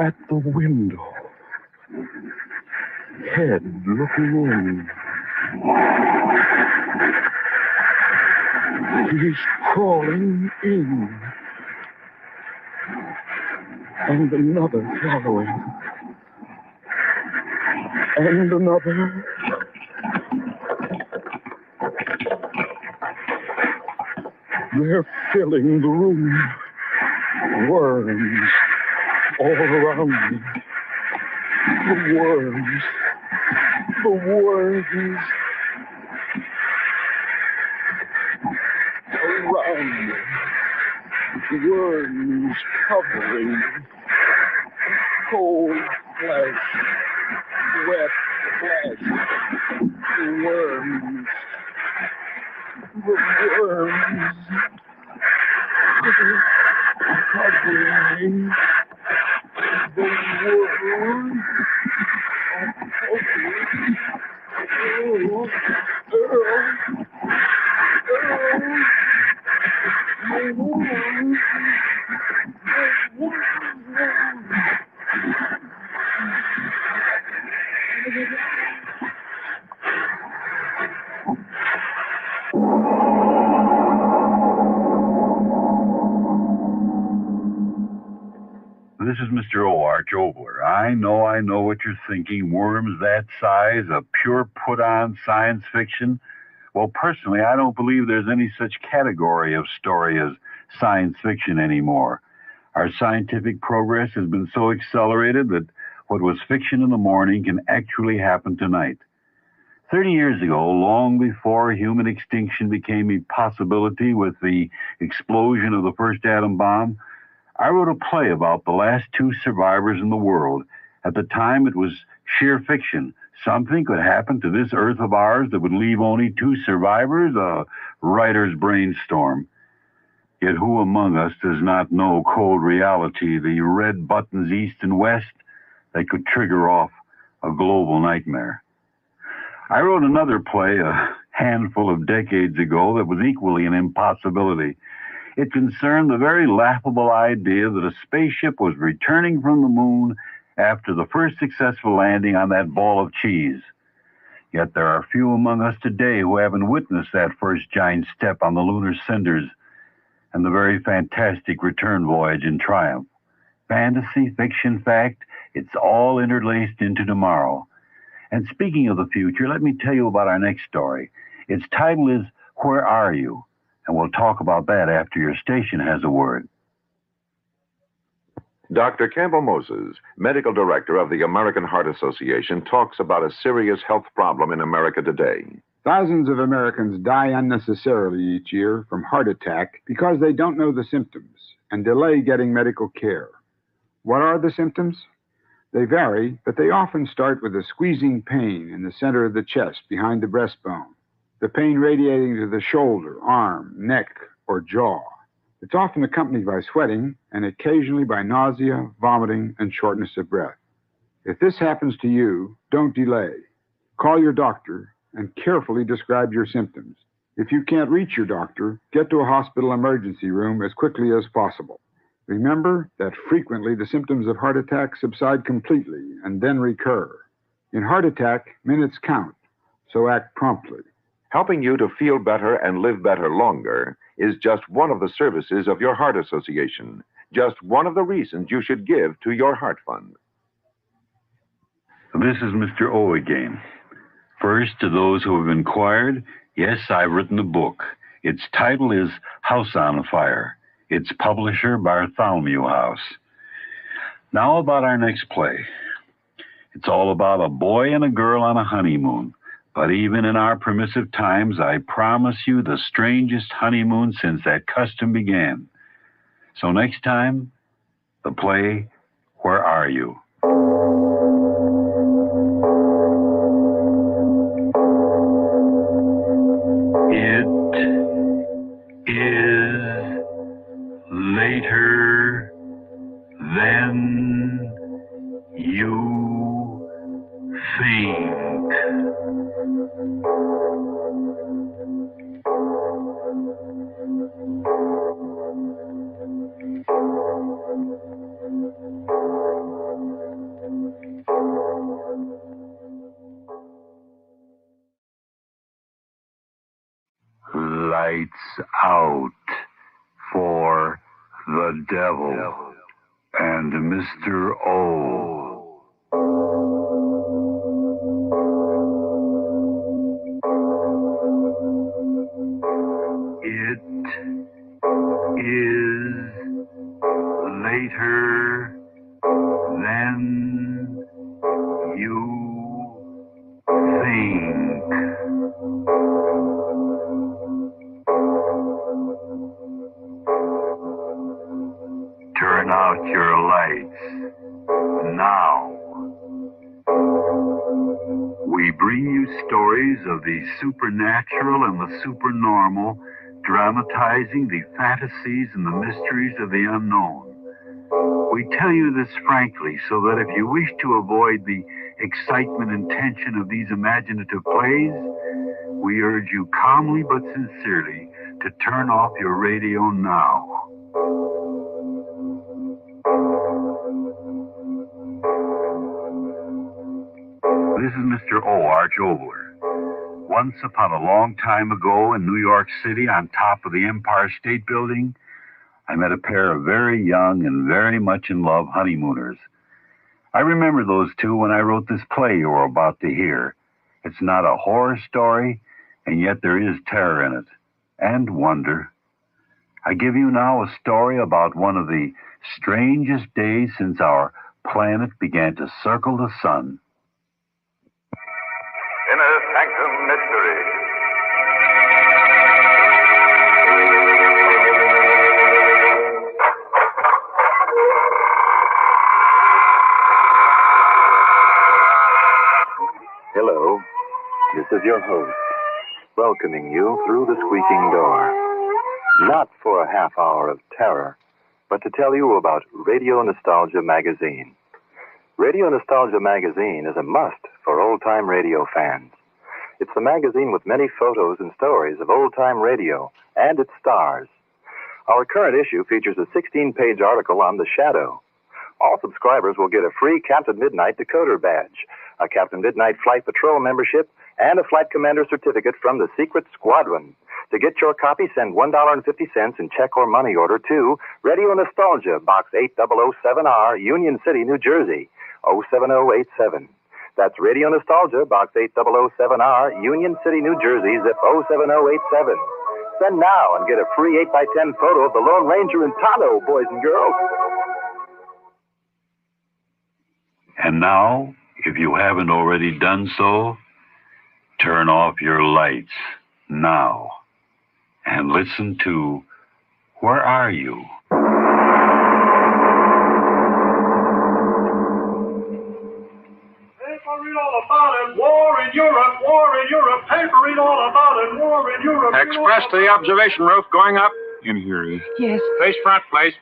at the window. Head looking in. He's crawling in. And another following. And another. They're filling the room. Worms all around me. The worms. The worms. Around me. Worms covering me. Cold flesh. Wet flesh. The worms. The worms. Covering me. The worms. This is Mr. O. Arch Obler. I know what you're thinking. Worms that size, a pure put-on science fiction. Well, personally, I don't believe there's any such category of story as science fiction anymore. Our scientific progress has been so accelerated that what was fiction in the morning can actually happen tonight. 30 years ago, long before human extinction became a possibility with the explosion of the first atom bomb, I wrote a play about the last two survivors in the world. At the time, it was sheer fiction. Something could happen to this Earth of ours that would leave only two survivors, a writer's brainstorm. Yet who among us does not know cold reality, the red buttons east and west that could trigger off a global nightmare? I wrote another play a handful of decades ago that was equally an impossibility. It concerned the very laughable idea that a spaceship was returning from the moon after the first successful landing on that ball of cheese. Yet there are few among us today who haven't witnessed that first giant step on the lunar cinders and the very fantastic return voyage in triumph. Fantasy, fiction, fact, it's all interlaced into tomorrow. And speaking of the future, let me tell you about our next story. Its title is Where Are You? And we'll talk about that after your station has a word. Dr. Campbell Moses, medical director of the American Heart Association, talks about a serious health problem in America today. Thousands of Americans die unnecessarily each year from heart attack because they don't know the symptoms and delay getting medical care. What are the symptoms? They vary, but they often start with a squeezing pain in the center of the chest behind the breastbone. The pain radiating to the shoulder, arm, neck, or jaw. It's often accompanied by sweating and occasionally by nausea, vomiting, and shortness of breath. If this happens to you, don't delay. Call your doctor and carefully describe your symptoms. If you can't reach your doctor, get to a hospital emergency room as quickly as possible. Remember that frequently the symptoms of heart attack subside completely and then recur. In heart attack, minutes count, so act promptly. Helping you to feel better and live better longer is just one of the services of your heart association. just one of the reasons you should give to your heart fund. This is Mr. O again. First, to those who have inquired, yes, I've written a book. Its title is House on Fire. Its publisher, Bartholomew House. Now about our next play. It's all about a boy and a girl on a honeymoon. But even in our permissive times, I promise you the strangest honeymoon since that custom began. So next time, the play, Where Are You? It is later than you think. Lights out for the devil and Mr. O. It is later than you think. Turn out your lights now. We bring you stories of the supernatural and the supernormal, dramatizing the fantasies and the mysteries of the unknown. We tell you this frankly so that if you wish to avoid the excitement and tension of these imaginative plays, we urge you calmly but sincerely to turn off your radio now. This is Mr. O. Arch Obler. Once upon a long time ago in New York City, on top of the Empire State Building, I met a pair of very young and very much in love honeymooners. I remember those two when I wrote this play you are about to hear. It's not a horror story, and yet there is terror in it, and wonder. I give you now a story about one of the strangest days since our planet began to circle the sun. Inner Sanctum Mystery. Hello, this is your host, welcoming you through the squeaking door. Not for a half hour of terror, but to tell you about Radio Nostalgia Magazine. Radio Nostalgia Magazine is a must for old-time radio fans. It's the magazine with many photos and stories of old-time radio and its stars. Our current issue features a 16-page article on The Shadow. All subscribers will get a free Captain Midnight decoder badge, a Captain Midnight Flight Patrol membership, and a Flight Commander certificate from the Secret Squadron. To get your copy, send $1.50 in check or money order to Radio Nostalgia, Box 8007R, Union City, New Jersey, 07087. That's Radio Nostalgia, Box 8007R, Union City, New Jersey, zip 07087. Send now and get a free 8x10 photo of the Lone Ranger and Tonto, boys and girls. And now, if you haven't already done so, turn off your lights now and listen to Where Are You? Read all about it. War in Europe. Paper, read all about it. War in Europe. Express to the observation roof, going up. In here, Eve. Yes. Face front, please.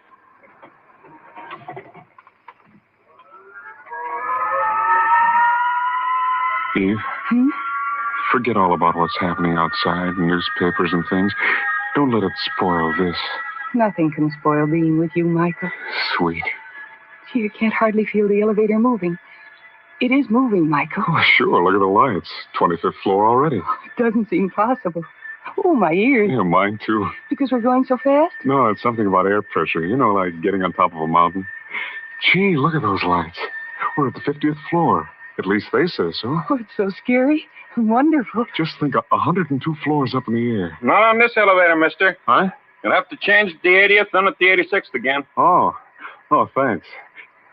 Eve, forget all about what's happening outside, newspapers and things. Don't let it spoil this. Nothing can spoil being with you, Michael. Sweet. Gee, you can't hardly feel the elevator moving. It is moving, Michael. Oh, sure. Look at the lights. 25th floor already. It doesn't seem possible. Oh, my ears. Yeah, mine too. Because we're going so fast? No, it's something about air pressure. You know, like getting on top of a mountain. Gee, look at those lights. We're at the 50th floor. At least they say so. Oh, it's so scary. Wonderful. Just think, 102 floors up in the air. Not on this elevator, mister. Huh? You'll have to change at the 80th, then at the 86th again. Oh, thanks.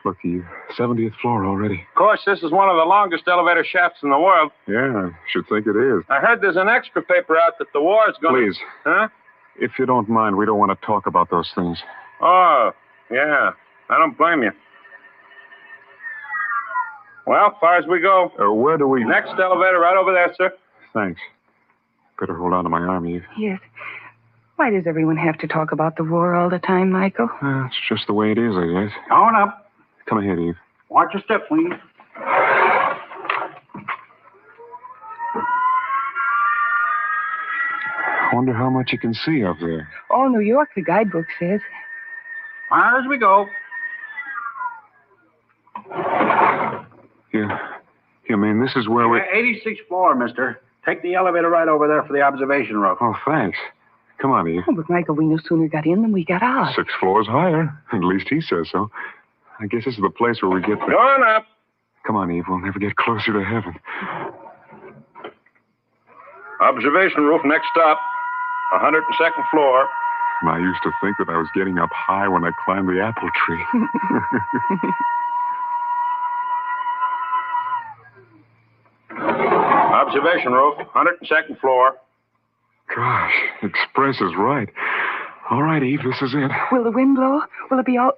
Look, the 70th floor already. Of course, this is one of the longest elevator shafts in the world. Yeah, I should think it is. I heard there's an extra paper out that the war is going to... Please. Huh? If you don't mind, we don't want to talk about those things. Oh, yeah. I don't blame you. Well, as far as we go. Where do we... Next elevator right over there, sir. Thanks. Better hold on to my arm, Eve. Yes. Why does everyone have to talk about the war all the time, Michael? It's just the way it is, I guess. On up. Come ahead, Eve. Watch your step, please. I wonder how much you can see up there. All New York, the guidebook says. Far as we go. You mean this is where we... 86th floor, mister. Take the elevator right over there for the observation room. Oh, thanks. Come on, Eve. Oh, but Michael, we no sooner got in than we got out. 6 floors higher. At least he says so. I guess this is the place where we get the... Go on up. Come on, Eve. We'll never get closer to heaven. Observation roof, next stop. 102nd floor. I used to think that I was getting up high when I climbed the apple tree. Observation roof, 102nd floor. Gosh, Express is right. All right, Eve, this is it. Will the wind blow? Will it be all...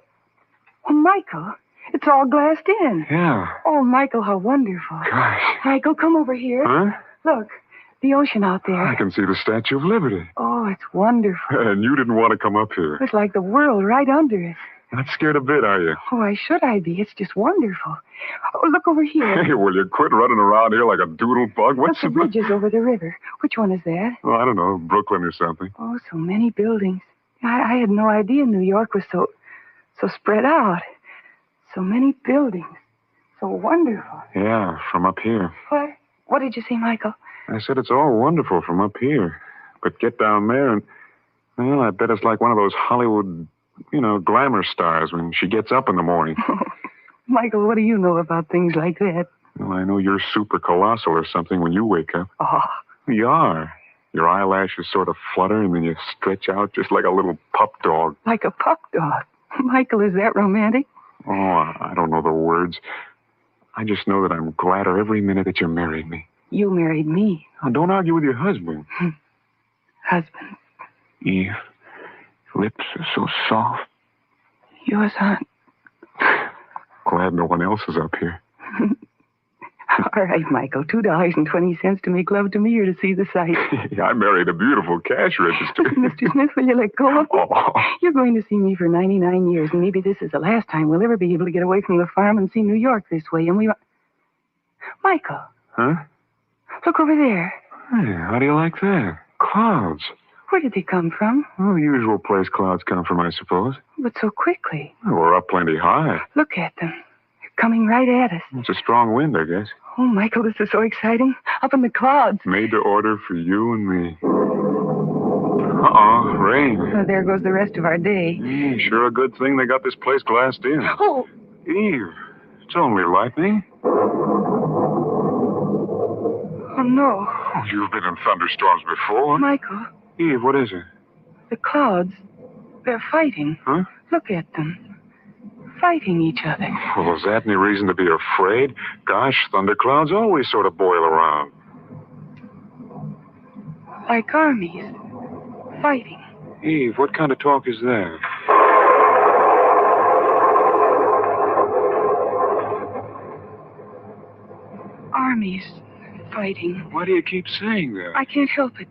Oh, Michael, it's all glassed in. Yeah. Oh, Michael, how wonderful. Gosh. Michael, come over here. Huh? Look, the ocean out there. I can see the Statue of Liberty. Oh, it's wonderful. And you didn't want to come up here. It's like the world right under it. Not scared a bit, are you? Oh, why should I be? It's just wonderful. Oh, look over here. Hey, will you quit running around here like a doodle bug? What's the bridges over the river? Which one is that? Oh, I don't know, Brooklyn or something. Oh, so many buildings. I had no idea New York was so spread out. So many buildings. So wonderful. Yeah, from up here. What did you say, Michael? I said it's all wonderful from up here. But get down there and, well, I bet it's like one of those Hollywood, glamour stars when she gets up in the morning. Michael, what do you know about things like that? Well, I know you're super colossal or something when you wake up. Oh. You are. Your eyelashes sort of flutter and then you stretch out just like a little pup dog. Like a pup dog? Michael, is that romantic? Oh, I don't know the words. I just know that I'm gladder every minute that you married me. You married me. Now, don't argue with your husband. Husband? Eve, lips are so soft. Yours aren't. Glad no one else is up here. All right, Michael, $2.20 to make love to me or to see the sight. I married a beautiful cash register. Mr. Smith, will you let go of me? Oh. You're going to see me for 99 years, and maybe this is the last time we'll ever be able to get away from the farm and see New York this way, and we... Michael. Huh? Look over there. Hey, how do you like that? Clouds. Where did they come from? Well, the usual place clouds come from, I suppose. But so quickly. Well, we're up plenty high. Look at them. They're coming right at us. It's a strong wind, I guess. Oh, Michael, this is so exciting. Up in the clouds. Made to order for you and me. Uh-oh, rain. Oh, there goes the rest of our day. Sure a good thing they got this place glassed in. Oh. Eve, it's only lightning. Oh, no. Oh, you've been in thunderstorms before. Michael. Eve, what is it? The clouds. They're fighting. Huh? Look at them. Fighting each other. Well, is that any reason to be afraid? Gosh, thunderclouds always sort of boil around. Like armies. Fighting. Eve, what kind of talk is that? Armies. Fighting. Why do you keep saying that? I can't help it.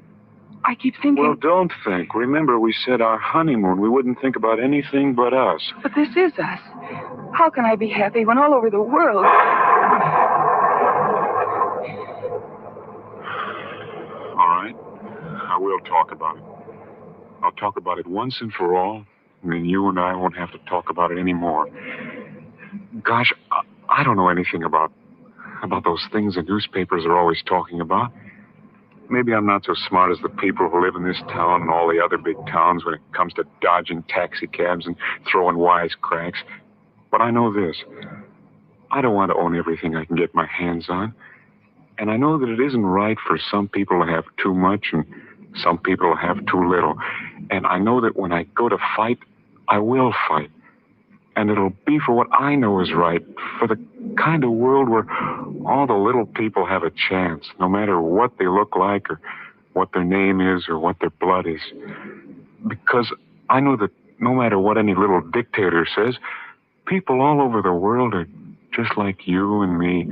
I keep thinking... Well, don't think. Remember, we said our honeymoon, we wouldn't think about anything but us. But this is us. How can I be happy when all over the world... All right. I will talk about it. I'll talk about it once and for all, and then you and I won't have to talk about it anymore. Gosh, I don't know anything about those things the newspapers are always talking about. maybe I'm not so smart as the people who live in this town and all the other big towns when it comes to dodging taxi cabs and throwing wisecracks. But I know this. I don't want to own everything I can get my hands on. And I know that it isn't right for some people to have too much and some people to have too little. And I know that when I go to fight, I will fight. And it'll be for what I know is right, for the kind of world where all the little people have a chance, no matter what they look like or what their name is or what their blood is. Because I know that no matter what any little dictator says, people all over the world are just like you and me.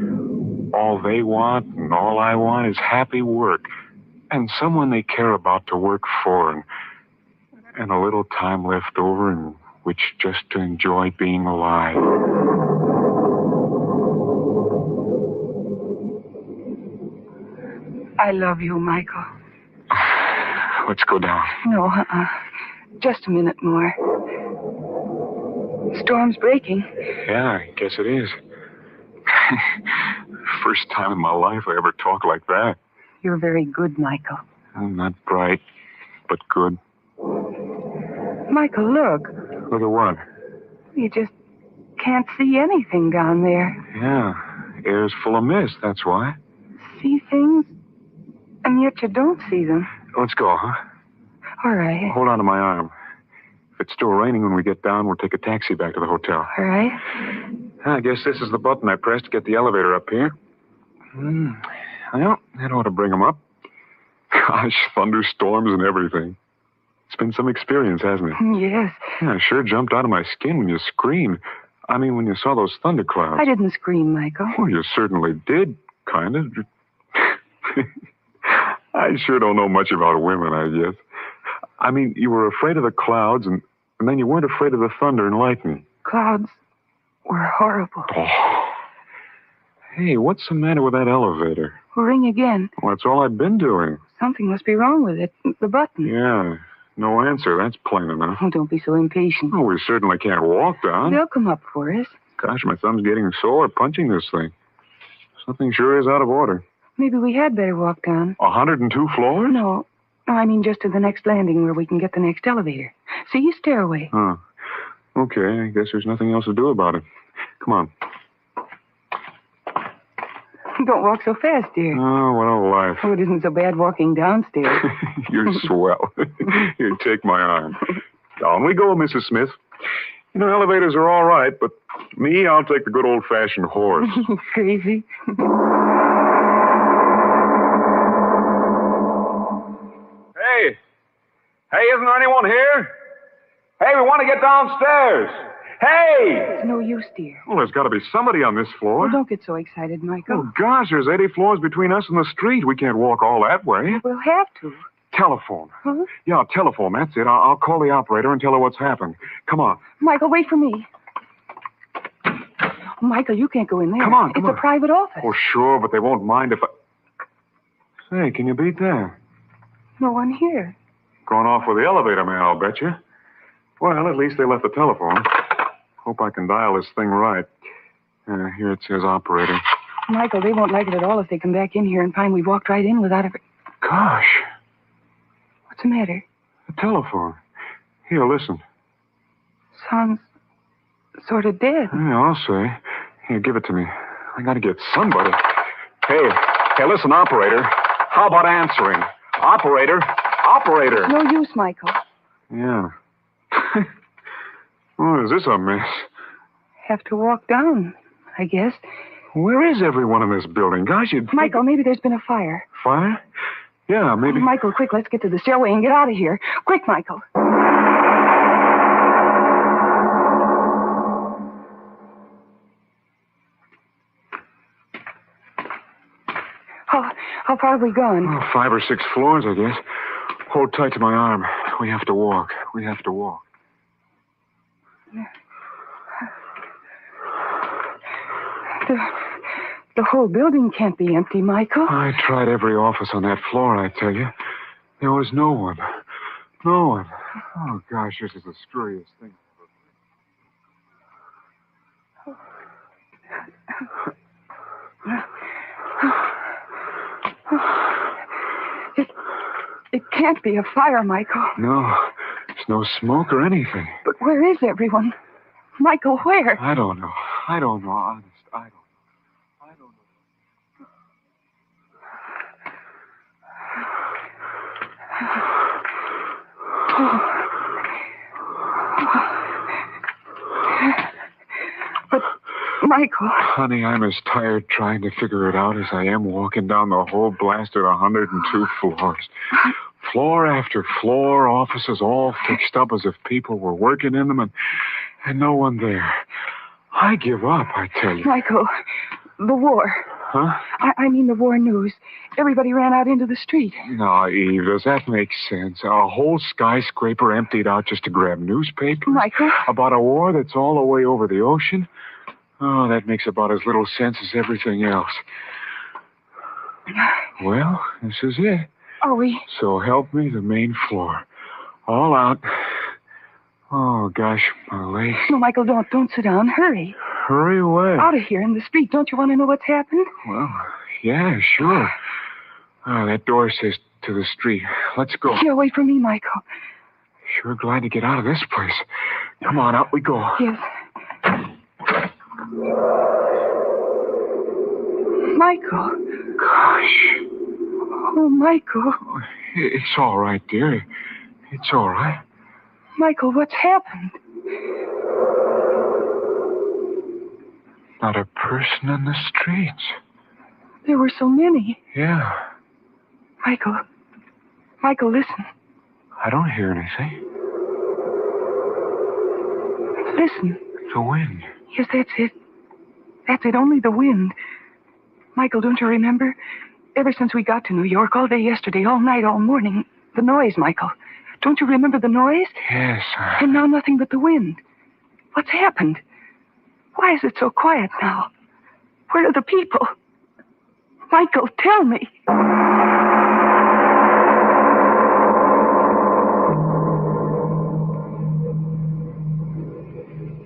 All they want and all I want is happy work and someone they care about to work for and a little time left over in which just to enjoy being alive. I love you, Michael. Let's go down. No, just a minute more. Storm's breaking. Yeah, I guess it is. First time in my life I ever talked like that. You're very good, Michael. I'm not bright, but good. Michael, look. Look at what? You just can't see anything down there. Yeah, air's full of mist, that's why. See things, and yet you don't see them. Let's go, huh? All right. Hold on to my arm. If it's still raining when we get down, we'll take a taxi back to the hotel. All right. I guess this is the button I pressed to get the elevator up here. Well, that ought to bring them up. Gosh, thunderstorms and everything. It's been some experience, hasn't it? Yes. Yeah, I sure jumped out of my skin when you screamed. I mean, when you saw those thunderclouds. I didn't scream, Michael. Well, you certainly did, kind of. I sure don't know much about women, I guess. I mean, you were afraid of the clouds, and then you weren't afraid of the thunder and lightning. Clouds were horrible. Oh. Hey, what's the matter with that elevator? Ring again. Well, that's all I've been doing. Something must be wrong with it. The button. Yeah, no answer. That's plain enough. Oh, don't be so impatient. Oh, we certainly can't walk down. They'll come up for us. Gosh, my thumb's getting sore punching this thing. Something sure is out of order. Maybe we had better walk down. 102 floors? No, I mean just to the next landing where we can get the next elevator. See, stairway. Huh. Okay, I guess there's nothing else to do about it. Come on. Don't walk so fast, dear. Oh, what a life. Oh, it isn't so bad walking downstairs. You're swell. Here, take my arm. Down we go, Mrs. Smith. You know, elevators are all right, but me, I'll take the good old-fashioned horse. Crazy. Hey, isn't there anyone here? Hey, we want to get downstairs. Hey! It's no use, dear. Well, there's got to be somebody on this floor. Well, don't get so excited, Michael. Oh, gosh, there's 80 floors between us and the street. We can't walk all that way. We'll have to. Telephone. Huh? Yeah, telephone. That's it. I'll call the operator and tell her what's happened. Come on. Michael, wait for me. Michael, you can't go in there. Come on. It's a private office. Oh, sure, but they won't mind if I... Say, can you beat that? No one here. Gone off with the elevator man, I'll bet you. Well, at least they left the telephone. Hope I can dial this thing right. Here it says operator. Michael, they won't like it at all if they come back in here and find we walked right in without ever... Gosh. What's the matter? The telephone. Here, listen. Sounds sort of dead. Yeah, I'll say. Here, give it to me. I gotta get somebody. Hey, listen, operator. How about answering? Operator. It's no use, Michael. Yeah. Oh, is this a mess? Have to walk down, I guess. Where is everyone in this building? Gosh, you'd... Michael, maybe there's been a fire. Fire? Yeah, maybe... Michael, quick, let's get to the stairway and get out of here. Quick, Michael. How far have we gone? Oh, 5 or 6 floors, I guess. Hold tight to my arm. We have to walk. The whole building can't be empty, Michael. I tried every office on that floor, I tell you. There was no one. No one. Oh, gosh, this is the scariest thing. It can't be a fire, Michael. No, there's no smoke or anything. But where is everyone? Michael, where? I don't know. Honest. I don't know. But, Michael... Honey, I'm as tired trying to figure it out as I am walking down the whole blasted 102 floors. Floor after floor, offices all fixed up as if people were working in them and no one there. I give up, I tell you. Michael, the war. Huh? I mean the war news. Everybody ran out into the street. No, Eve, does that make sense? A whole skyscraper emptied out just to grab newspapers? Michael? About a war that's all the way over the ocean? Oh, that makes about as little sense as everything else. Well, this is it. Are we? So help me, the main floor. All out. Oh, gosh, my legs. No, Michael, don't sit down. Hurry. Hurry away. Out of here in the street. Don't you want to know what's happened? Well, yeah, sure. Oh, that door says to the street. Let's go. Get away from me, Michael. Sure glad to get out of this place. Come on, out we go. Yes. Michael. Gosh. Oh, Michael. It's all right, dear. It's all right. Michael, what's happened? Not a person in the streets. There were so many. Yeah. Michael, listen. I don't hear anything. Listen. The wind. Yes, that's it. That's it, only the wind. Michael, don't you remember? Ever since we got to New York, all day yesterday, all night, all morning, the noise, Michael. Don't you remember the noise? Yes. And now nothing but the wind. What's happened? Why is it so quiet now? Where are the people? Michael, tell me.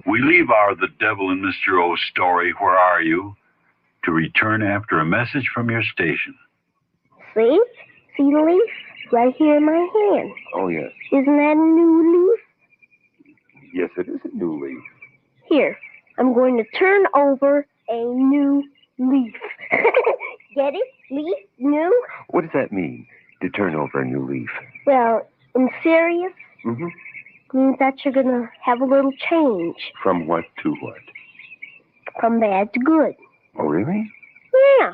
We leave our The Devil and Mr. O story, Where Are You?, to return after a message from your station. See? See the leaf? Right here in my hand. Oh, yes. Isn't that a new leaf? Yes, it is a new leaf. Here, I'm going to turn over a new leaf. Get it? Leaf? New? What does that mean, to turn over a new leaf? Well, in serious, Mm-hmm. means that you're going to have a little change. From what to what? From bad to good. Oh, really? Yeah.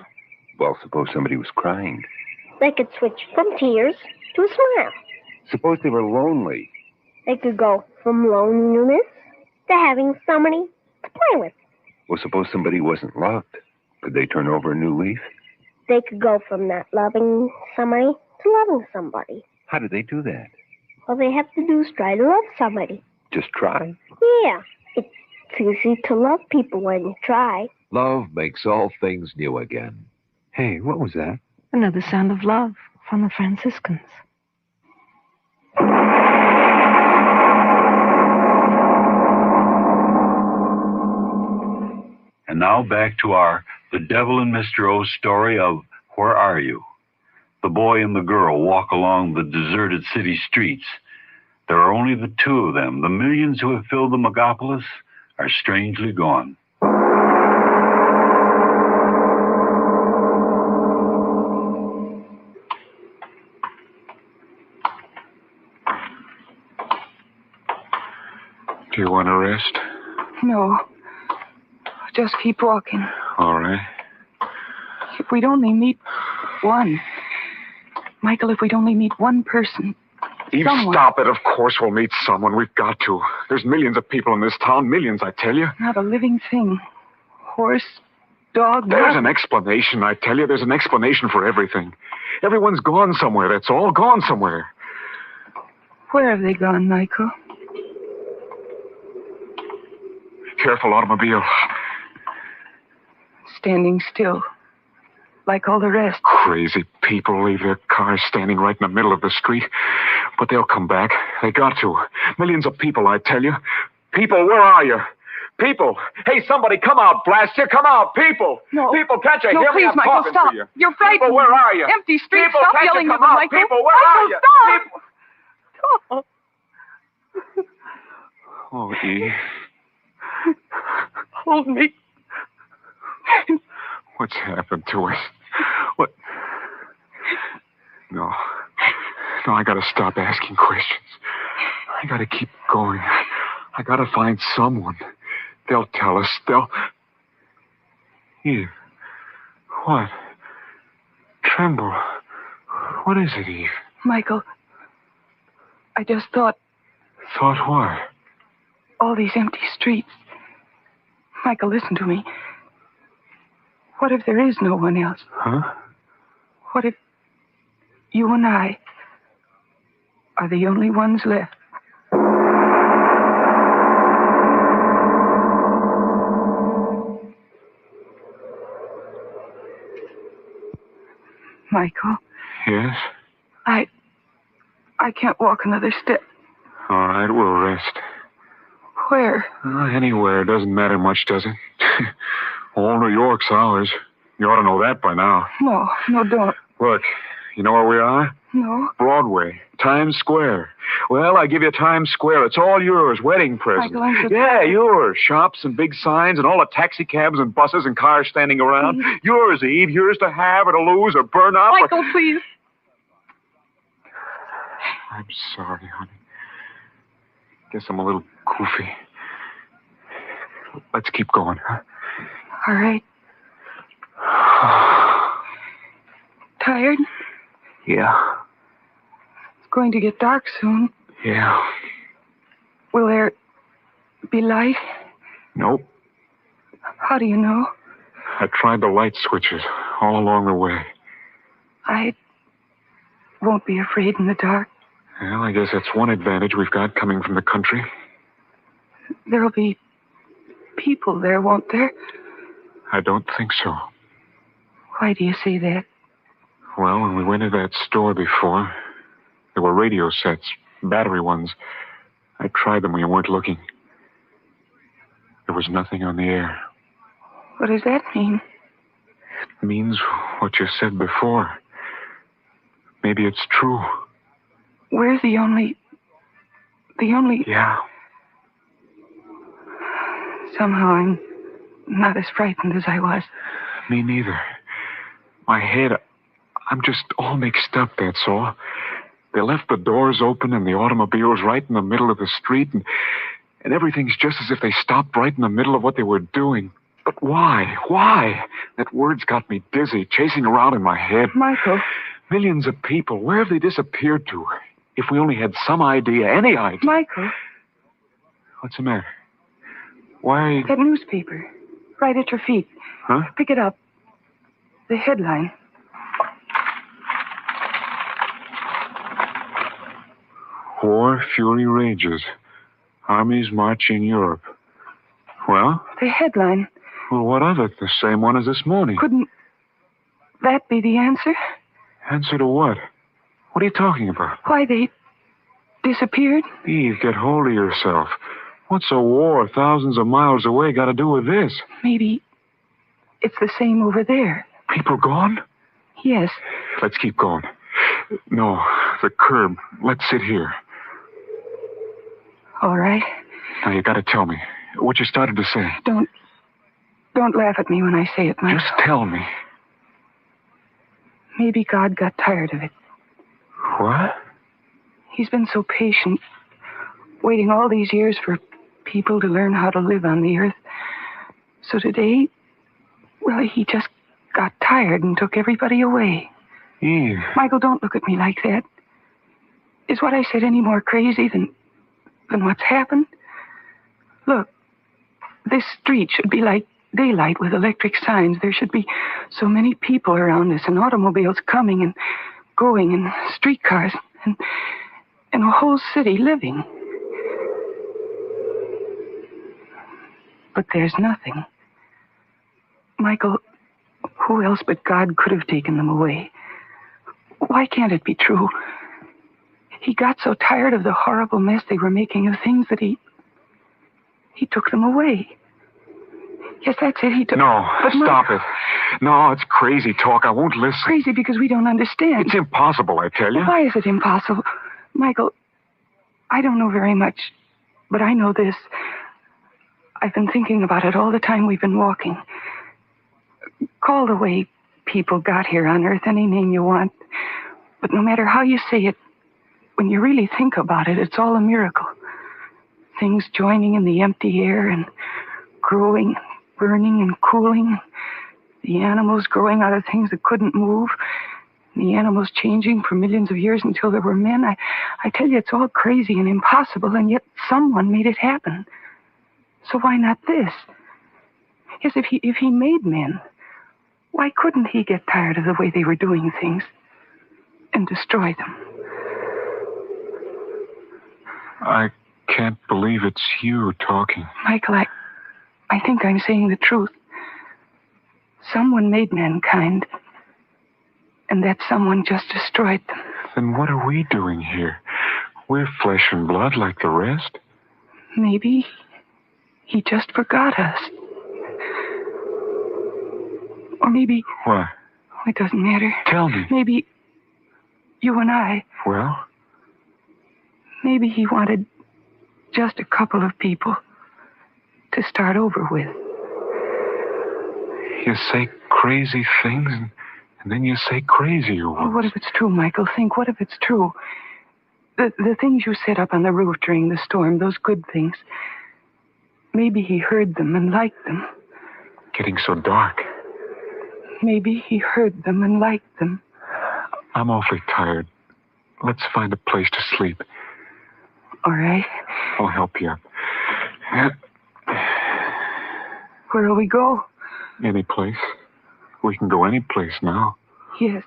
Well, suppose somebody was crying. They could switch from tears to a smile. Suppose they were lonely. They could go from loneliness to having somebody to play with. Well, suppose somebody wasn't loved. Could they turn over a new leaf? They could go from not loving somebody to loving somebody. How do they do that? All they have to do is try to love somebody. Just try? Yeah. It's easy to love people when you try. Love makes all things new again. Hey, what was that? Another sound of love from the Franciscans. And now back to our The Devil and Mr. O story of Where Are You? The boy and the girl walk along the deserted city streets. There are only the two of them. The millions who have filled the megapolis are strangely gone. Do you want to rest? No. Just keep walking. All right. If we'd only meet one. Michael, if we'd only meet one person. Eve, someone. Stop it. Of course we'll meet someone. We've got to. There's millions of people in this town. Millions, I tell you. Not a living thing. Horse, dog, There's an explanation, I tell you. There's an explanation for everything. Everyone's gone somewhere, that's all. Gone somewhere. Where have they gone, Michael? Careful, automobile. Standing still. Like all the rest. Crazy people leave their cars standing right in the middle of the street. But they'll come back. They got to. Millions of people, I tell you. People, where are you? People! Hey, somebody, come out, blast you! Come out, people! No. People, can't you No, hear me? please, I'm Michael, talking stop. to you. You're frightened. People, where are you? Empty streets. People, Stop can't yelling you at come them, out? Michael. People, where are you? Stop. People. Oh, Eve. Hold me. What's happened to us? What? No, I gotta stop asking questions. I gotta keep going. I gotta find someone. They'll tell us. Eve. What? Tremble. What is it, Eve? Michael, I just thought Thought what? all these empty streets. Michael, listen to me. What if there is no one else? Huh? What if you and I are the only ones left? Michael, Yes? I can't walk another step. All right, we'll rest. Where? Anywhere. Doesn't matter much, does it? All New York's ours. You ought to know that by now. No, don't. Look, you know where we are? No. Broadway. Times Square. Well, I give you Times Square. It's all yours. Wedding present. Michael, I'm so Yeah, tired. yours. Shops and big signs and all the taxi cabs and buses and cars standing around. Please. Yours, Eve. Yours to have or to lose or burn up. Michael, please. I'm sorry, honey. Guess I'm a little goofy. Let's keep going, huh? All right. Tired? Yeah. It's going to get dark soon. Yeah. Will there be light? Nope. How do you know? I tried the light switches all along the way. I won't be afraid in the dark. Well, I guess that's one advantage we've got coming from the country. There'll be people there, won't there? I don't think so. Why do you say that? Well, when we went to that store before, there were radio sets, battery ones. I tried them when you weren't looking. There was nothing on the air. What does that mean? It means what you said before. Maybe it's true. We're the only... Yeah. Somehow I'm not as frightened as I was. Me neither. My head, I'm just all mixed up, that's all. They left the doors open and the automobiles right in the middle of the street, and everything's just as if they stopped right in the middle of what they were doing. But why? Why? That word's got me dizzy, chasing around in my head. Michael. Millions of people. Where have they disappeared to? If we only had some idea, any idea. Michael. What's the matter? Why? That newspaper. Right at your feet. Huh? Pick it up. The headline. War fury rages. Armies march in Europe. Well? The headline. Well, what of it? The same one as this morning. Couldn't that be the answer? Answer to what? What are you talking about? Why they disappeared? Eve, get hold of yourself. What's a war thousands of miles away got to do with this? Maybe it's the same over there. People gone? Yes. Let's keep going. No, the curb. Let's sit here. All right. Now, you got to tell me what you started to say. Don't laugh at me when I say it, Michael. Just tell me. Maybe God got tired of it. What? He's been so patient, waiting all these years for people to learn how to live on the earth. So today, well, he just got tired and took everybody away. Eve. Michael, don't look at me like that. Is what I said any more crazy than what's happened? Look, this street should be like daylight with electric signs. There should be so many people around us and automobiles coming and going and streetcars and a whole city living. But there's nothing. Michael, who else but God could have taken them away? Why can't it be true? He got so tired of the horrible mess they were making of things that he took them away. Yes, that's it. He took... No, but stop it. No, it's crazy talk. I won't listen. Crazy because we don't understand. It's impossible, I tell you. Well, why is it impossible? Michael, I don't know very much, but I know this. I've been thinking about it all the time we've been walking. Call the way people got here on Earth any name you want. But no matter how you say it, when you really think about it, it's all a miracle. Things joining in the empty air and growing, burning and cooling. The animals growing out of things that couldn't move. The animals changing for millions of years until there were men. I tell you, it's all crazy and impossible, and yet someone made it happen. So why not this? Yes, if he made men, why couldn't he get tired of the way they were doing things and destroy them? I can't believe it's you talking. Michael, I think I'm saying the truth. Someone made mankind, and that someone just destroyed them. Then what are we doing here? We're flesh and blood like the rest. Maybe he just forgot us. Or maybe... What? It doesn't matter. Tell me. Maybe you and I... Well? Maybe he wanted just a couple of people to start over with. You say crazy things, and then you say crazier ones. Oh, what if it's true, Michael? Think, what if it's true? The things you set up on the roof during the storm, those good things. Maybe he heard them and liked them. Getting so dark. Maybe he heard them and liked them. I'm awfully tired. Let's find a place to sleep. All right. I'll help you up. Where'll we go? Any place. We can go any place now. Yes.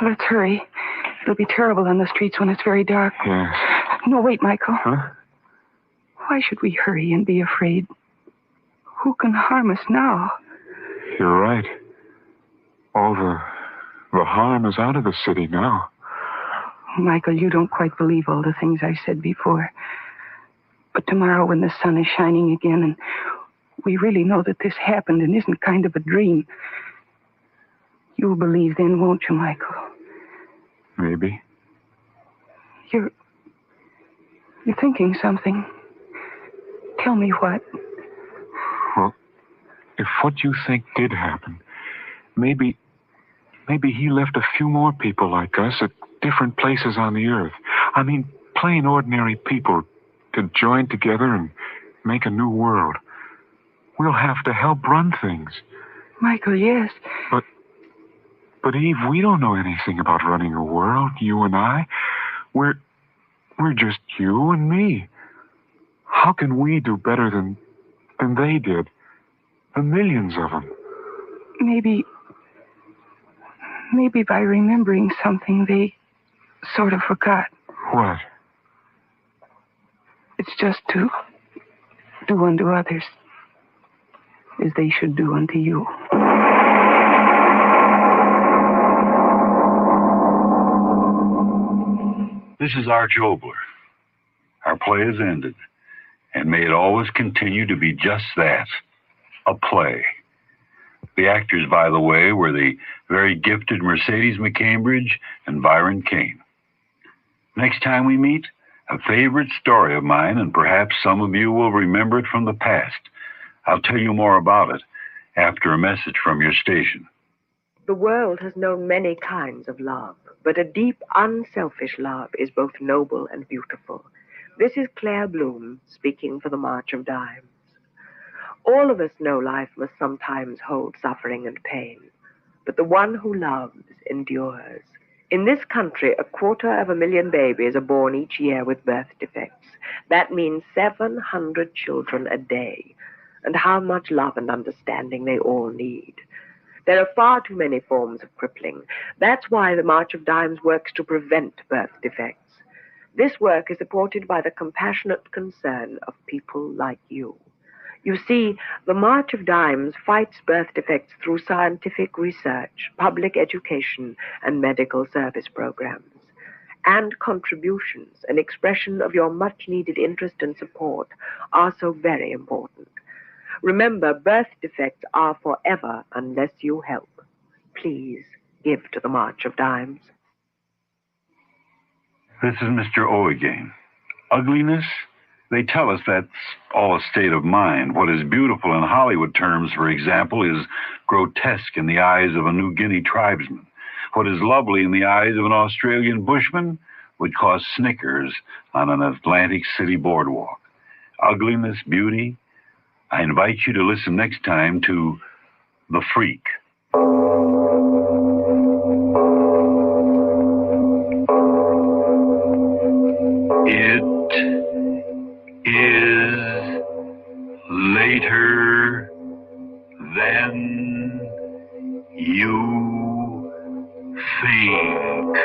Let's hurry. It'll be terrible on the streets when it's very dark. Yes. No, wait, Michael. Huh? Why should we hurry and be afraid? Who can harm us now? You're right. All the harm is out of the city now. Michael, you don't quite believe all the things I said before. But tomorrow when the sun is shining again and we really know that this happened and isn't kind of a dream, you'll believe then, won't you, Michael? Maybe. You're thinking something. Tell me what. Well, if what you think did happen, maybe he left a few more people like us at different places on the earth. I mean, plain ordinary people to join together and make a new world. We'll have to help run things. Michael, yes. But Eve, we don't know anything about running a world, you and I. We're just you and me. How can we do better than they did? The millions of them. Maybe by remembering something they sort of forgot. What? It's just to do unto others as they should do unto you. This is Arch Obler. Our play has ended, and may it always continue to be just that, a play. The actors, by the way, were the very gifted Mercedes McCambridge and Byron Kane. Next time we meet, a favorite story of mine, and perhaps some of you will remember it from the past. I'll tell you more about it after a message from your station. The world has known many kinds of love, but a deep, unselfish love is both noble and beautiful. This is Claire Bloom speaking for the March of Dimes. All of us know life must sometimes hold suffering and pain, but the one who loves endures. In this country, 250,000 babies are born each year with birth defects. That means 700 children a day, and how much love and understanding they all need. There are far too many forms of crippling. That's why the March of Dimes works to prevent birth defects. This work is supported by the compassionate concern of people like you. You see, the March of Dimes fights birth defects through scientific research, public education, and medical service programs. and contributions, an expression of your much-needed interest and support, are so very important. Remember, birth defects are forever unless you help. Please give to the March of Dimes. This is Mr. O again. Ugliness? They tell us that's all a state of mind. What is beautiful in Hollywood terms, for example, is grotesque in the eyes of a New Guinea tribesman. What is lovely in the eyes of an Australian bushman would cause snickers on an Atlantic City boardwalk. Ugliness, beauty. I invite you to listen next time to The Freak. It is later than you think.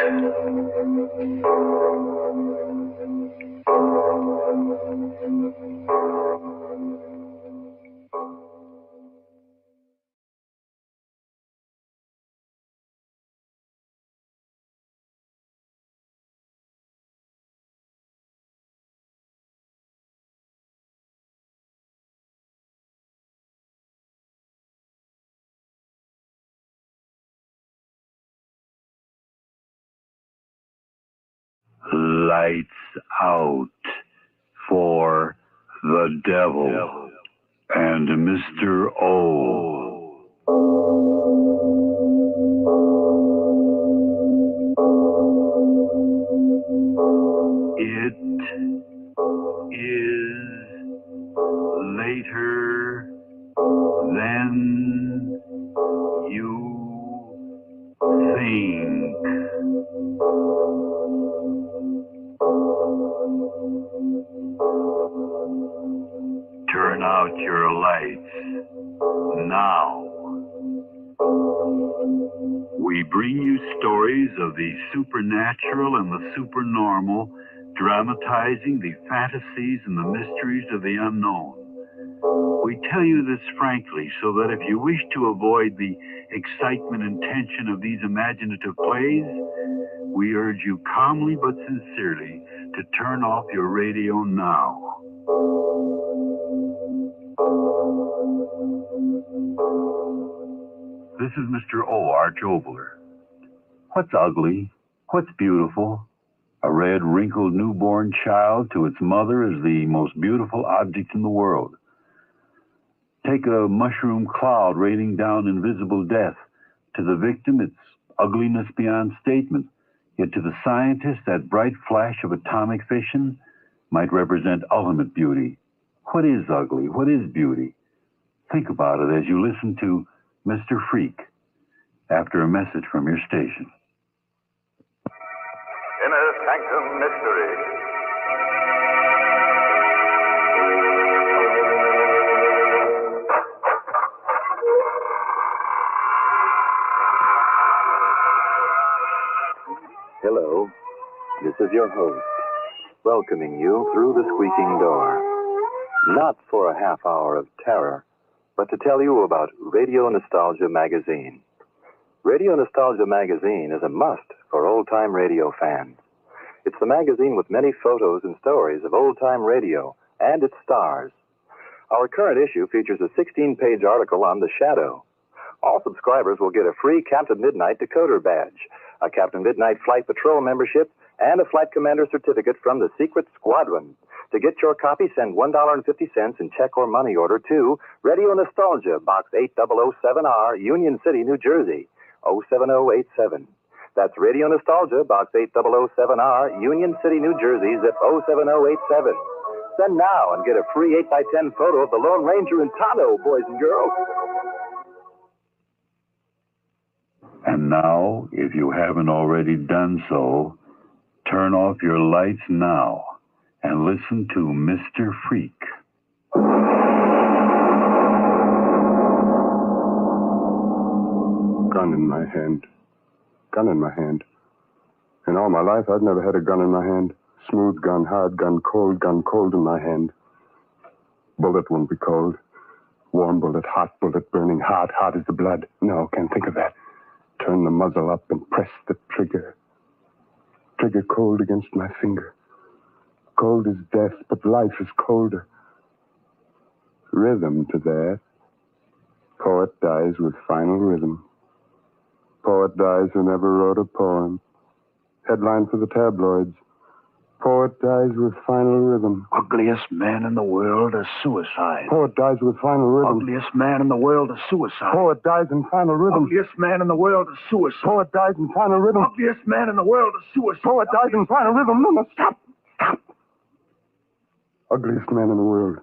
Lights out for the devil and Mr. O. It is later than you think. Turn out your lights now. We bring you stories of the supernatural and the supernormal, dramatizing the fantasies and the mysteries of the unknown. We tell you this frankly so that if you wish to avoid the excitement and tension of these imaginative plays, we urge you calmly but sincerely to turn off your radio now. This is Mr. O. Arch Obler. What's ugly? What's beautiful? A red, wrinkled newborn child to its mother is the most beautiful object in the world. Take a mushroom cloud raining down invisible death. To the victim, it's ugliness beyond statement. Yet to the scientist, that bright flash of atomic fission might represent ultimate beauty. What is ugly? What is beauty? Think about it as you listen to Mr. Freak after a message from your station. Inner Sanctum Mystery. Hello, this is your host, welcoming you through the squeaking door. Not for a half hour of terror, but to tell you about Radio Nostalgia Magazine. Radio Nostalgia Magazine is a must for old-time radio fans. It's the magazine with many photos and stories of old-time radio and its stars. Our current issue features a 16-page article on The Shadow. All subscribers will get a free Captain Midnight decoder badge, a Captain Midnight Flight Patrol membership, and a Flight Commander certificate from the Secret Squadron. To get your copy, send $1.50 in check or money order to Radio Nostalgia, Box 8007R, Union City, New Jersey, 07087. That's Radio Nostalgia, Box 8007R, Union City, New Jersey, zip 07087. Send now and get a free 8x10 photo of the Lone Ranger in Tonto, boys and girls. And now, if you haven't already done so, turn off your lights now and listen to Mr. Freak. Gun in my hand. Gun in my hand. In all my life, I've never had a gun in my hand. Smooth gun, hard gun, cold in my hand. Bullet won't be cold. Warm bullet, hot bullet, burning hot as the blood. No, can't think of that. Turn the muzzle up and press the trigger. trigger cold against my finger. Cold as death, but life is colder. Rhythm to that. Poet dies with final rhythm. Poet dies who never wrote a poem. Headline for the tabloids. Poet dies with final rhythm. Ugliest man in the world, a suicide. Poet dies with final rhythm. Ugliest man in the world, a suicide. Poet dies in final rhythm. Ugliest man in the world, a suicide. Poet dies in final rhythm. Ugliest man in the world, a suicide. Poet dies in final rhythm. No, stop. Stop. Ugliest man in the world.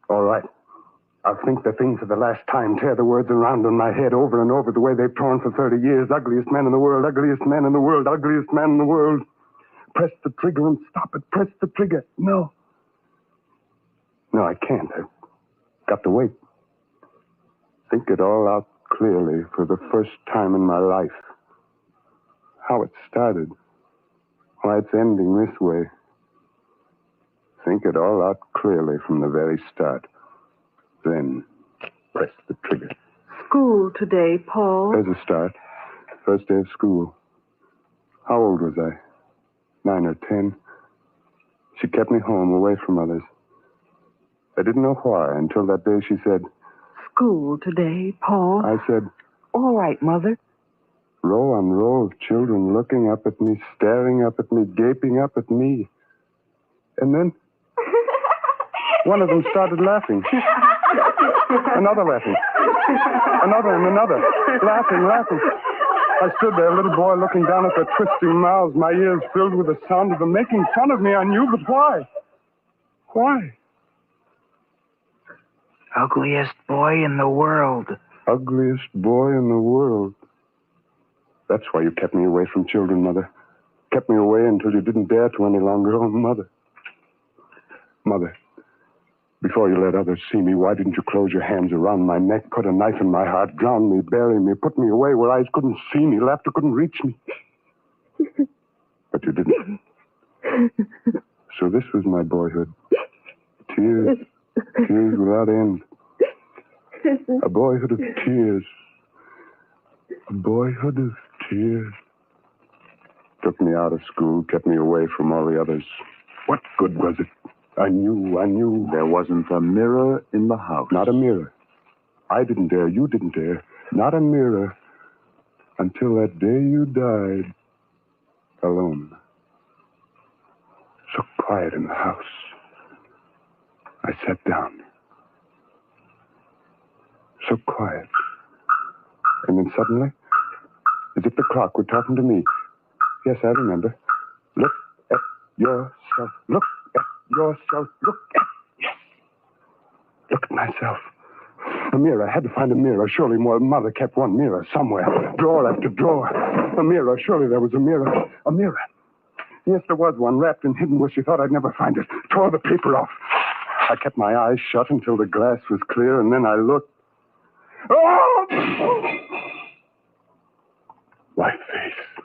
All right. I'll think the thing for the last time, tear the words around in my head over and over the way they've torn for 30 years. Ugliest man in the world, ugliest man in the world, ugliest man in the world. Press the trigger and stop it. Press the trigger. No. No, I can't. I've got to wait. Think it all out clearly for the first time in my life. How it started. Why it's ending this way. Think it all out clearly from the very start. Then press the trigger. School today, Paul. There's a start. First day of school. How old was I? 9 or 10. She kept me home, away from others. I didn't know why until that day she said, School today, Paul. I said, All right, Mother. Row on row of children looking up at me, staring up at me, gaping up at me. And then one of them started laughing. Another laughing. Another and another. Laughing. I stood there, a little boy, looking down at their twisting mouths, my ears filled with the sound of them making fun of me. I knew, but why? Why? Ugliest boy in the world. Ugliest boy in the world. That's why you kept me away from children, Mother. Kept me away until you didn't dare to any longer. Oh, Mother. Mother, before you let others see me, why didn't you close your hands around my neck, put a knife in my heart, drown me, bury me, put me away where eyes couldn't see me, laughter couldn't reach me? But you didn't. So this was my boyhood. Tears without end. A boyhood of tears. A boyhood of tears. Took me out of school, kept me away from all the others. What good was it? I knew. There wasn't a mirror in the house. Not a mirror. I didn't dare. You didn't dare. Not a mirror. Until that day you died. Alone. So quiet in the house. I sat down. So quiet. And then suddenly, as if the clock were talking to me. Yes, I remember. Look at yourself. Look at yourself. Look at... Yes. Look at myself. A mirror. I had to find a mirror. Surely Mother kept one mirror somewhere. Drawer after drawer. A mirror. Surely there was a mirror. A mirror. Yes, there was one, wrapped and hidden where she thought I'd never find it. Tore the paper off. I kept my eyes shut until the glass was clear, and then I looked. Oh! My face.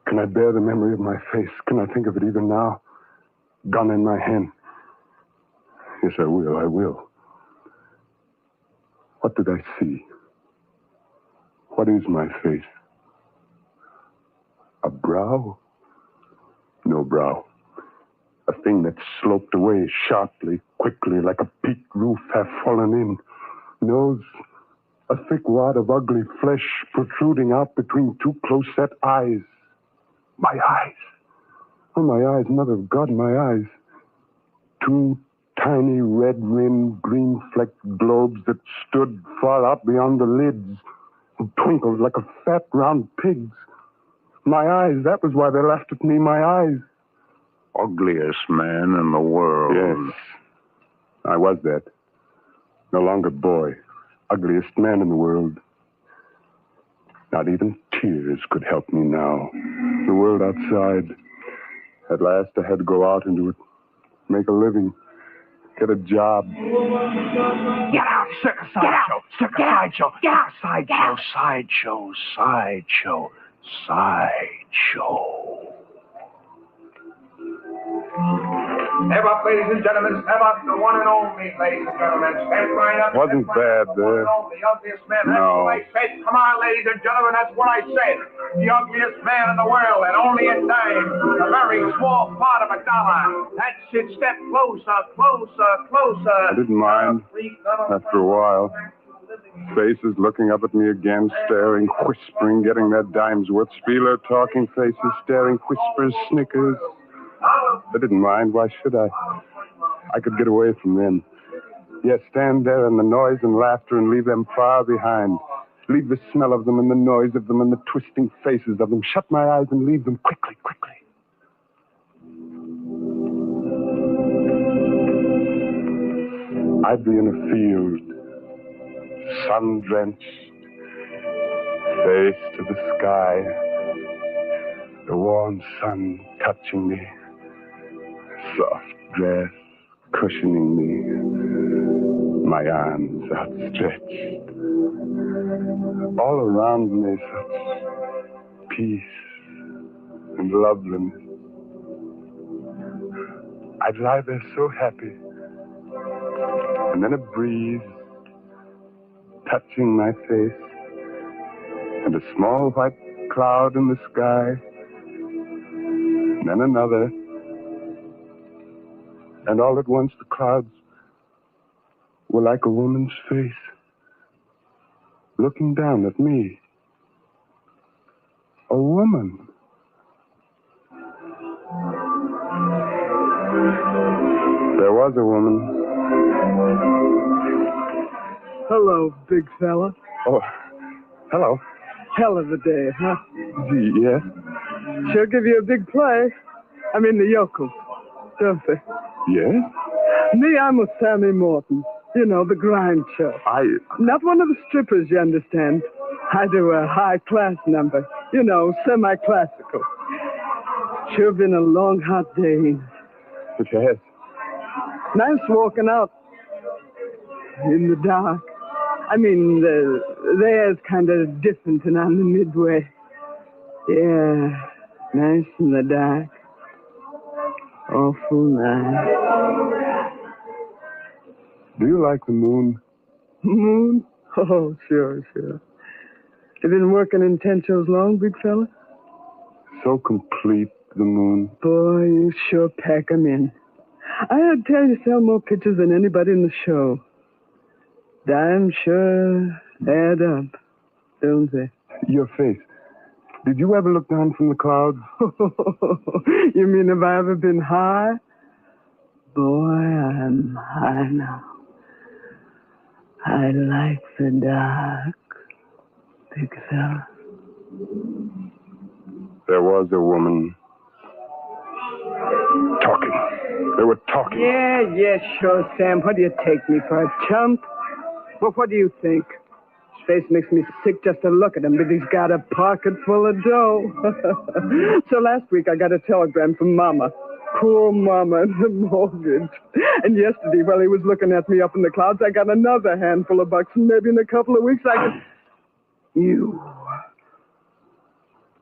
Can I bear the memory of my face? Can I think of it even now? Gun in my hand. Yes, I will. What did I see? What is my face? A brow? No brow. A thing that sloped away sharply, quickly, like a peaked roof half fallen in. Nose, a thick wad of ugly flesh protruding out between two close-set eyes. My eyes. Oh, my eyes, Mother of God, my eyes. Two tiny red-rimmed, green-flecked globes that stood far out beyond the lids and twinkled like a fat, round pig's. My eyes, that was why they laughed at me, my eyes. Ugliest man in the world. Yes, I was that. No longer boy. Ugliest man in the world. Not even tears could help me now. The world outside. At last I had to go out into it. Make a living. Get a job. Get out! Circus sideshow! Circus sideshow! Sideshow! Sideshow! Sideshow! Sideshow! Step up, ladies and gentlemen. Step up, the one and only, ladies and gentlemen. Step right up. Wasn't bad there. The ugliest man. That's No. what I said. Come on, ladies and gentlemen. That's what I said. The ugliest man in the world, and only a dime. A very small part of $1. That's it. Step closer, closer, closer. I didn't mind after a while. Faces looking up at me again, staring, whispering, getting their dimes worth. Spieler talking, faces staring, whispers, snickers. I didn't mind. Why should I? I could get away from them. Yes, stand there in the noise and laughter and leave them far behind. Leave the smell of them and the noise of them and the twisting faces of them. Shut my eyes and leave them quickly, quickly. I'd be in a field, sun-drenched, face to the sky, the warm sun touching me, soft dress cushioning me, my arms outstretched. All around me such peace and loveliness. I'd lie there so happy. And then a breeze touching my face, and a small white cloud in the sky, and then another, and all at once the clouds were like a woman's face, looking down at me. A woman. There was a woman. Hello, big fella. Oh, hello. Hell of a day, huh? Yes? She'll give you a big play. I mean, the yokels, don't they? Yes? Me, I'm with Sammy Morton. You know, the grind show. Not one of the strippers, you understand. I do a high-class number. You know, semi-classical. Sure been a long, hot day. It has. Nice walking out in the dark. I mean, the air's kind of different and on the midway. Yeah, nice in the dark. Awful nice. Do you like the moon? Moon? Oh, sure. You been working in tent shows long, big fella? So complete, the moon. Boy, you sure pack 'em in. I'd tell you sell more pictures than anybody in the show. Dimes sure add up, don't they? Your face. Did you ever look down from the clouds? You mean have I ever been high? Boy, I'm high now. I like the dark, big fella. There was a woman. Talking. They were talking. Yeah, sure, Sam. What do you take me for, a chump? Well, what do you think? His face makes me sick just to look at him, but he's got a pocket full of dough. So last week I got a telegram from Mama. Poor Mama and the mortgage. And yesterday, while he was looking at me up in the clouds, I got another handful of bucks, and maybe in a couple of weeks I could... You.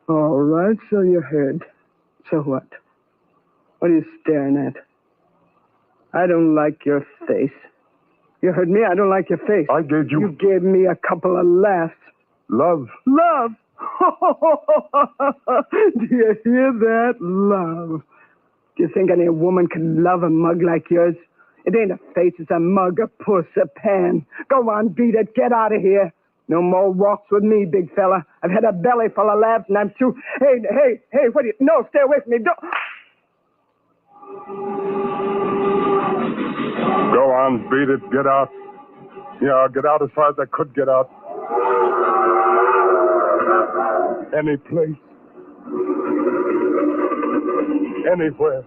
All right, so you heard. So what? What are you staring at? I don't like your face. You heard me? I don't like your face. I gave you... You gave me a couple of laughs. Love. Love? Do you hear that? Love. Do you think any woman can love a mug like yours? It ain't a face, it's a mug, a puss, a pan. Go on, beat it. Get out of here. No more walks with me, big fella. I've had a belly full of laughs and I'm through. Hey, what do you... No, stay away from me. Don't... Go on, beat it. Get out. Yeah, I'll get out as far as I could get out. Any place. Anywhere.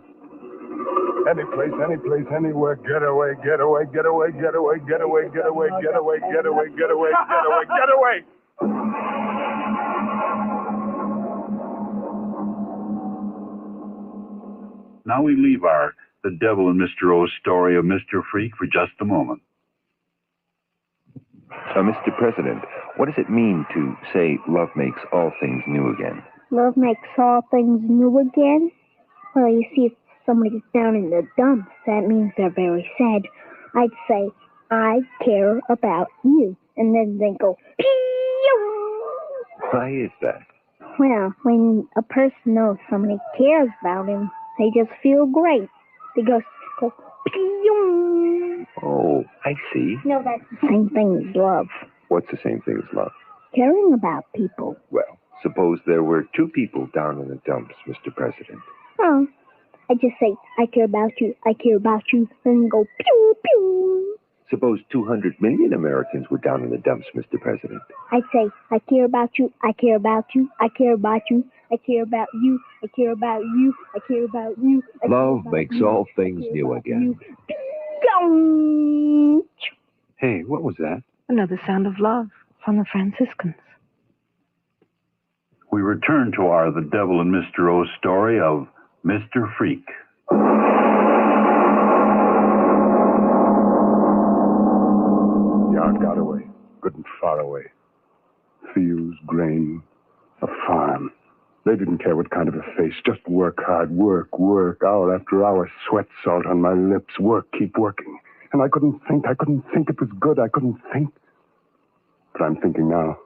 Any place, anywhere. Get away. Now we leave the devil and Mr. O's story of Mr. Freak for just a moment. So, Mr. President, what does it mean to say love makes all things new again? Love makes all things new again? Well, you see, it's somebody's down in the dumps, that means they're very sad. I'd say, I care about you. And then they go, pew! Why is that? Well, when a person knows somebody cares about him, they just feel great. They go pew! Oh, I see. No, that's the same thing as love. What's the same thing as love? Caring about people. Well, suppose there were two people down in the dumps, Mr. President. Oh, I just say, I care about you, then go pew, pew. Suppose 200 million Americans were down in the dumps, Mr. President. I'd say, I care about you, I care about you, I care about you, I care about you, I care about you, I care about you. Love makes all things new again. Hey, what was that? Another sound of love from the Franciscans. We return to our The Devil and Mr. O story of Mr. Freak. Yard got away. Good and far away. Fields, grain, a farm. They didn't care what kind of a face. Just work hard. Work. Hour after hour. Sweat salt on my lips. Work. Keep working. And I couldn't think. It was good. I couldn't think. But I'm thinking now.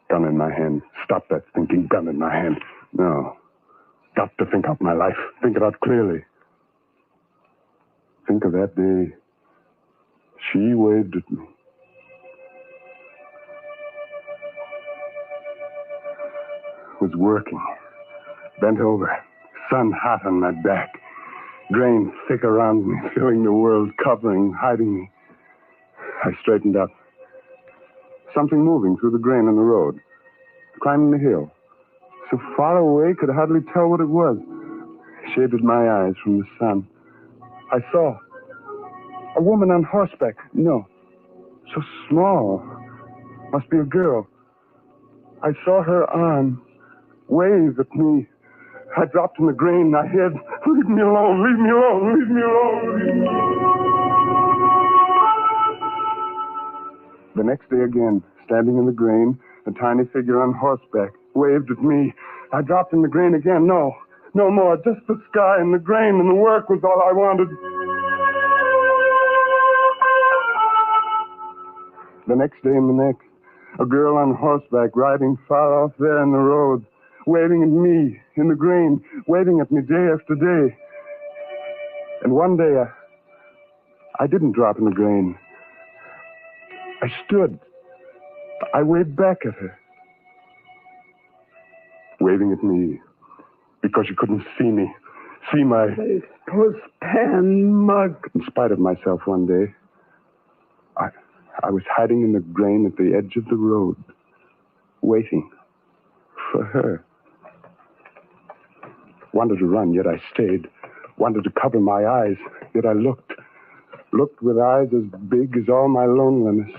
Gun in my hand. Stop that thinking. Gun in my hand. No. Got to think out my life. Think it out clearly. Think of that day. She waved at me. Was working. Bent over. Sun hot on my back. Grain thick around me, filling the world, covering, hiding me. I straightened up. Something moving through the grain on the road. Climbing the hill. So far away, could hardly tell what it was. Shaded my eyes from the sun. I saw a woman on horseback. No, so small. Must be a girl. I saw her arm wave at me. I dropped in the grain. I hid. Leave me alone. Leave me alone. Leave me alone. Leave me alone. The next day again, standing in the grain, a tiny figure on horseback waved at me. I dropped in the grain again. No more. Just the sky and the grain and the work was all I wanted. The next day and the next, a girl on horseback riding far off there in the road, waving at me in the grain, waving at me day after day. And one day, I didn't drop in the grain. I stood. I waved back at her. Waving at me because she couldn't see me. See my puss-pan mug. In spite of myself one day, I was hiding in the grain at the edge of the road, waiting for her. Wanted to run, yet I stayed. Wanted to cover my eyes, yet I looked. Looked with eyes as big as all my loneliness.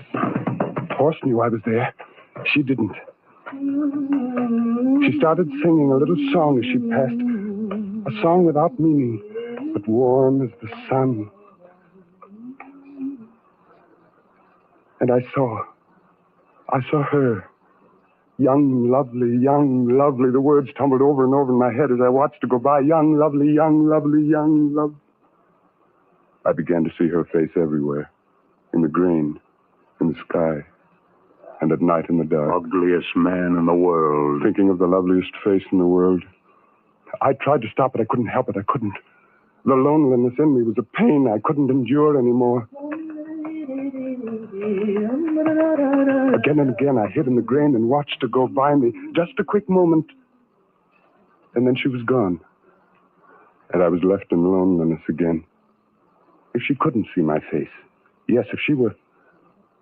Horse knew I was there. She didn't. She started singing a little song as she passed. A song without meaning, but warm as the sun. And I saw her. Young, lovely. The words tumbled over and over in my head as I watched her go by. Young, lovely, young, lovely, young, love. I began to see her face everywhere. In the grain, in the sky, and at night in the dark. Ugliest man in the world. Thinking of the loveliest face in the world. I tried to stop it. I couldn't help it. I couldn't. The loneliness in me was a pain I couldn't endure anymore. Again and again, I hid in the grain and watched her go by me. Just a quick moment. And then she was gone. And I was left in loneliness again. If she couldn't see my face. Yes, if she were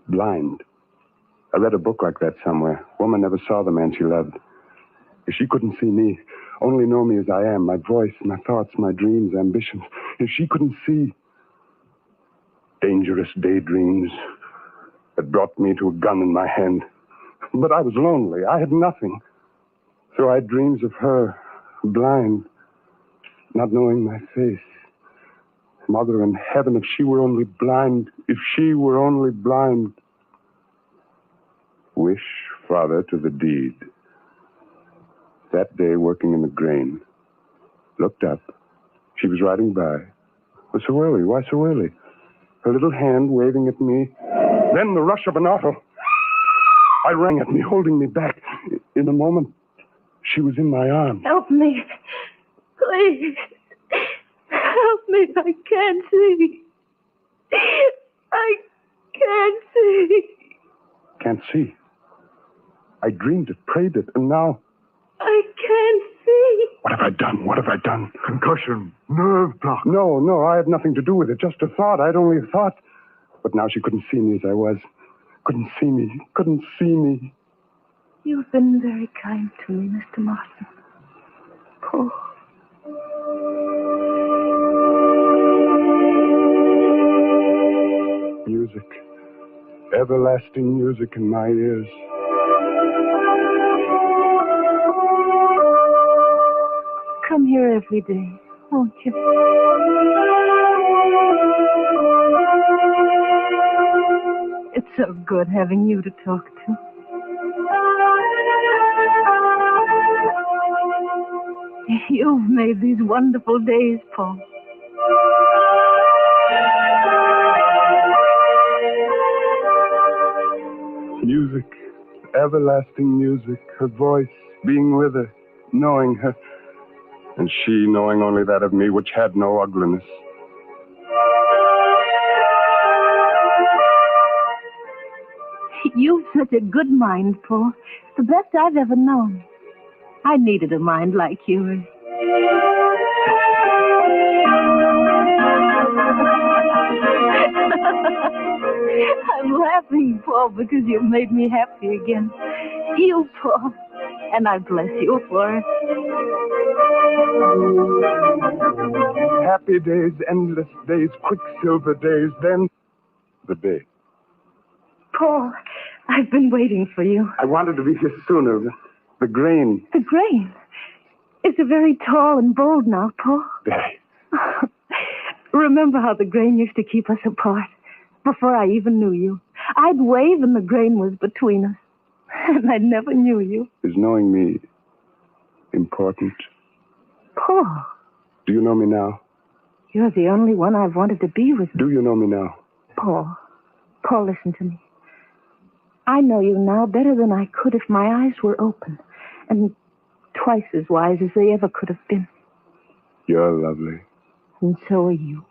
blind. I read a book like that somewhere. Woman never saw the man she loved. If she couldn't see me, only know me as I am, my voice, my thoughts, my dreams, ambitions. If she couldn't see dangerous daydreams that brought me to a gun in my hand. But I was lonely. I had nothing. So I had dreams of her, blind, not knowing my face. Mother in heaven, if she were only blind, if she were only blind. Wish, Father, to the deed. That day, working in the grain, looked up. She was riding by. Well, so early? Why so early? Her little hand waving at me. Then the rush of an auto. I rang at me, holding me back. In a moment, she was in my arms. Help me. Please. Help me. I can't see. I can't see. Can't see. I dreamed it, prayed it, and now... I can't see. What have I done? What have I done? Concussion. Nerve block. No, I had nothing to do with it. Just a thought. I'd only thought. But now she couldn't see me as I was. Couldn't see me. You've been very kind to me, Mr. Martin. Paul. Music. Everlasting music in my ears. Come here every day, won't you? It's so good having you to talk to. You've made these wonderful days, Paul. Music, everlasting music, her voice, being with her, knowing her, and she knowing only that of me which had no ugliness. You've such a good mind, Paul. The best I've ever known. I needed a mind like yours. I'm laughing, Paul, because you've made me happy again. You, Paul. And I bless you for it. Happy days, endless days, quicksilver days, then the day. Paul, I've been waiting for you. I wanted to be here sooner. The grain. The grain? It's very tall and bold now, Paul. Day. Remember how the grain used to keep us apart? Before I even knew you. I'd wave and the grain was between us. And I never knew you. Is knowing me important? Paul. Do you know me now? You're the only one I've wanted to be with. Do you know me now? Paul, listen to me. I know you now better than I could if my eyes were open. And twice as wise as they ever could have been. You're lovely. And so are you.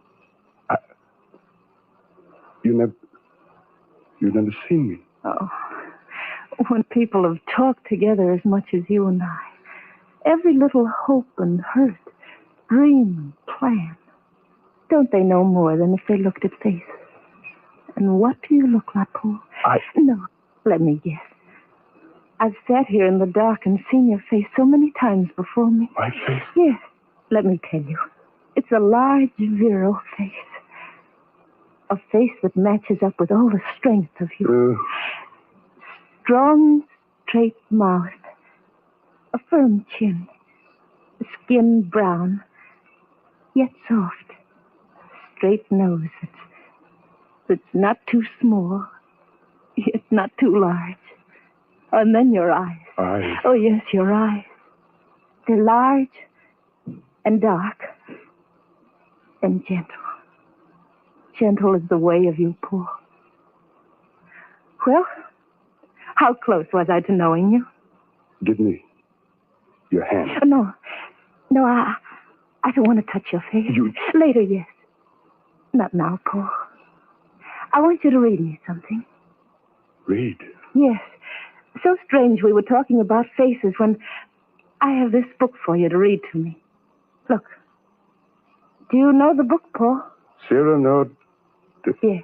You've never seen me. Oh, when people have talked together as much as you and I, every little hope and hurt, dream and plan, don't they know more than if they looked at faces? And what do you look like, Paul? No, let me guess. I've sat here in the dark and seen your face so many times before me. My face? Yes, let me tell you. It's a large, virile face. A face that matches up with all the strength of you. Strong, straight mouth. A firm chin. Skin brown, yet soft. Straight nose that's not too small, yet not too large. And then your eyes. Eyes? Oh, yes, your eyes. They're large and dark and gentle. Gentle is the way of you, Paul. Well, how close was I to knowing you? Give me your hand. No, I don't want to touch your face. Later, yes. Not now, Paul. I want you to read me something. Read? Yes. So strange we were talking about faces when I have this book for you to read to me. Look. Do you know the book, Paul? Cyrano de... Yes.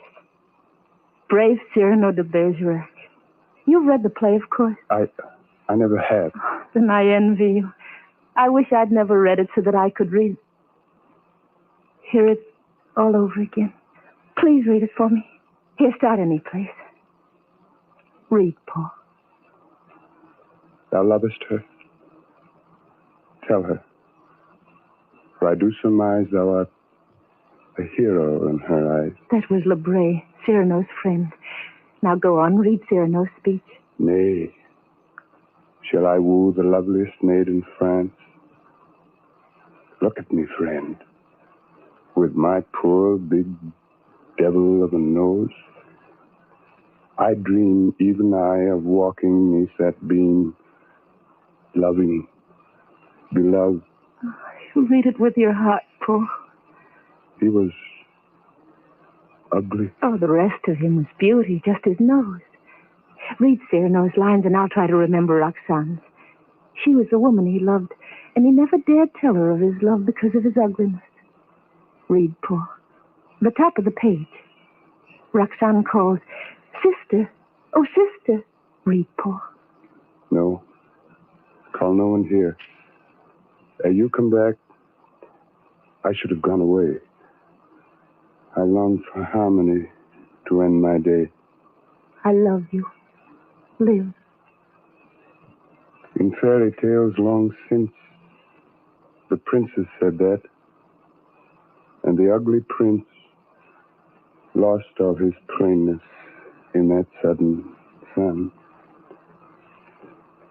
Brave Cyrano de Bergerac. You've read the play, of course. I never have. Then I envy you. I wish I'd never read it so that I could hear it all over again. Please read it for me. Here, start any place. Read, Paul. Thou lovest her. Tell her. For I do surmise thou art a hero in her eyes. That was Lebray, Cyrano's friend. Now go on, read Cyrano's speech. Nay. Shall I woo the loveliest maid in France? Look at me, friend. with my poor big devil of a nose. I dream, even I, of walking neath that beam, loving, beloved. You read it with your heart, Paul. He was ugly. Oh, the rest of him was beauty, just his nose. Read Cyrano's lines, and I'll try to remember Roxane's. She was the woman he loved, and he never dared tell her of his love because of his ugliness. Read, Paul. The top of the page. Roxane calls, "Sister, oh, sister." Read, Paul. No. Call no one here. You come back. I should have gone away. I long for harmony to end my day. I love you. Live. In fairy tales long since, the princess said that, and the ugly prince lost all his plainness in that sudden sun.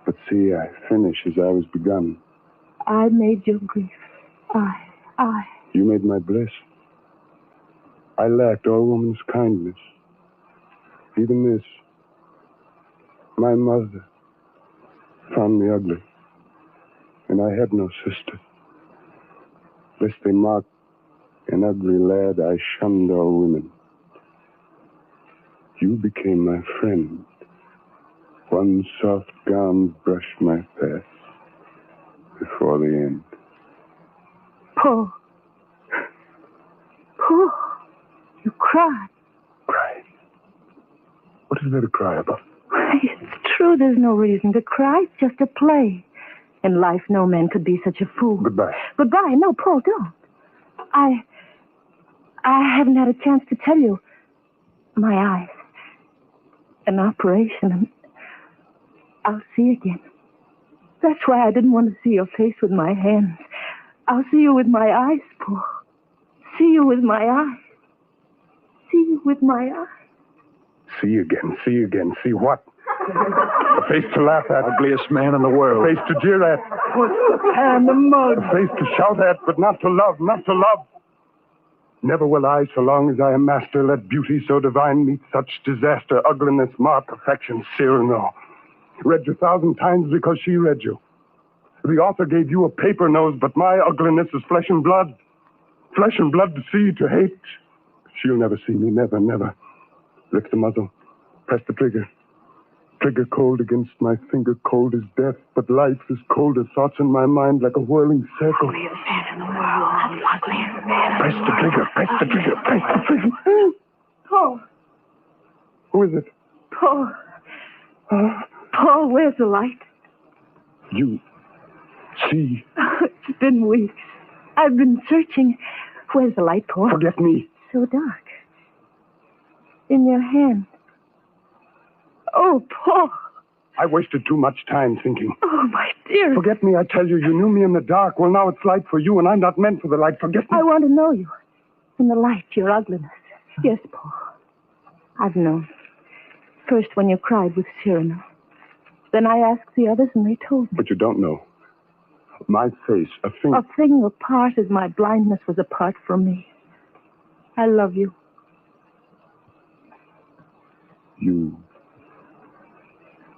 But see, I finish as I was begun. I made your grief. I. You made my bliss. I lacked all woman's kindness. Even this. My mother found me ugly, and I had no sister. Lest they mock an ugly lad, I shunned all women. You became my friend. One soft gown brushed my path before the end. Paul. Paul. You cried. Cry? What is there to cry about? It's true, there's no reason to cry. It's just a play. In life, no man could be such a fool. Goodbye. Goodbye. No, Paul, don't. I haven't had a chance to tell you. My eyes. An operation, and I'll see again. That's why I didn't want to see your face with my hands. I'll see you with my eyes, Paul. See you with my eyes. See you with my eyes. See again, see again. See what? A face to laugh at. Ugliest man in the world. A face to jeer at. Put the hand in the mud. A face to shout at, but not to love, not to love. Never will I, so long as I am master, let beauty so divine meet such disaster. Ugliness, mark, affection, Cyrano. Read you 1,000 times because she read you. The author gave you a paper nose, but my ugliness is flesh and blood. Flesh and blood to see, to hate. She'll never see me, never, never. Lift the muzzle. Press the trigger. Trigger cold against my finger, cold as death. But life is colder. Thoughts in my mind like a whirling circle. Ugliest man in the world. Ugliest man. Press the trigger, press the trigger, press the trigger. Paul. Who is it? Paul. Paul, where's the light? You see. It's been weeks. I've been searching. Where's the light, Paul? Forget me. So dark. In your hand. Oh, Paul. I wasted too much time thinking. Oh, my dear. Forget me, I tell you. You knew me in the dark. Well, now it's light for you, and I'm not meant for the light. Forget me. I want to know you. In the light, your ugliness. Yes, Paul. I've known. First when you cried with Cyrano. Then I asked the others, and they told me. But you don't know. My face, a thing. A thing apart as my blindness was apart from me. I love you. You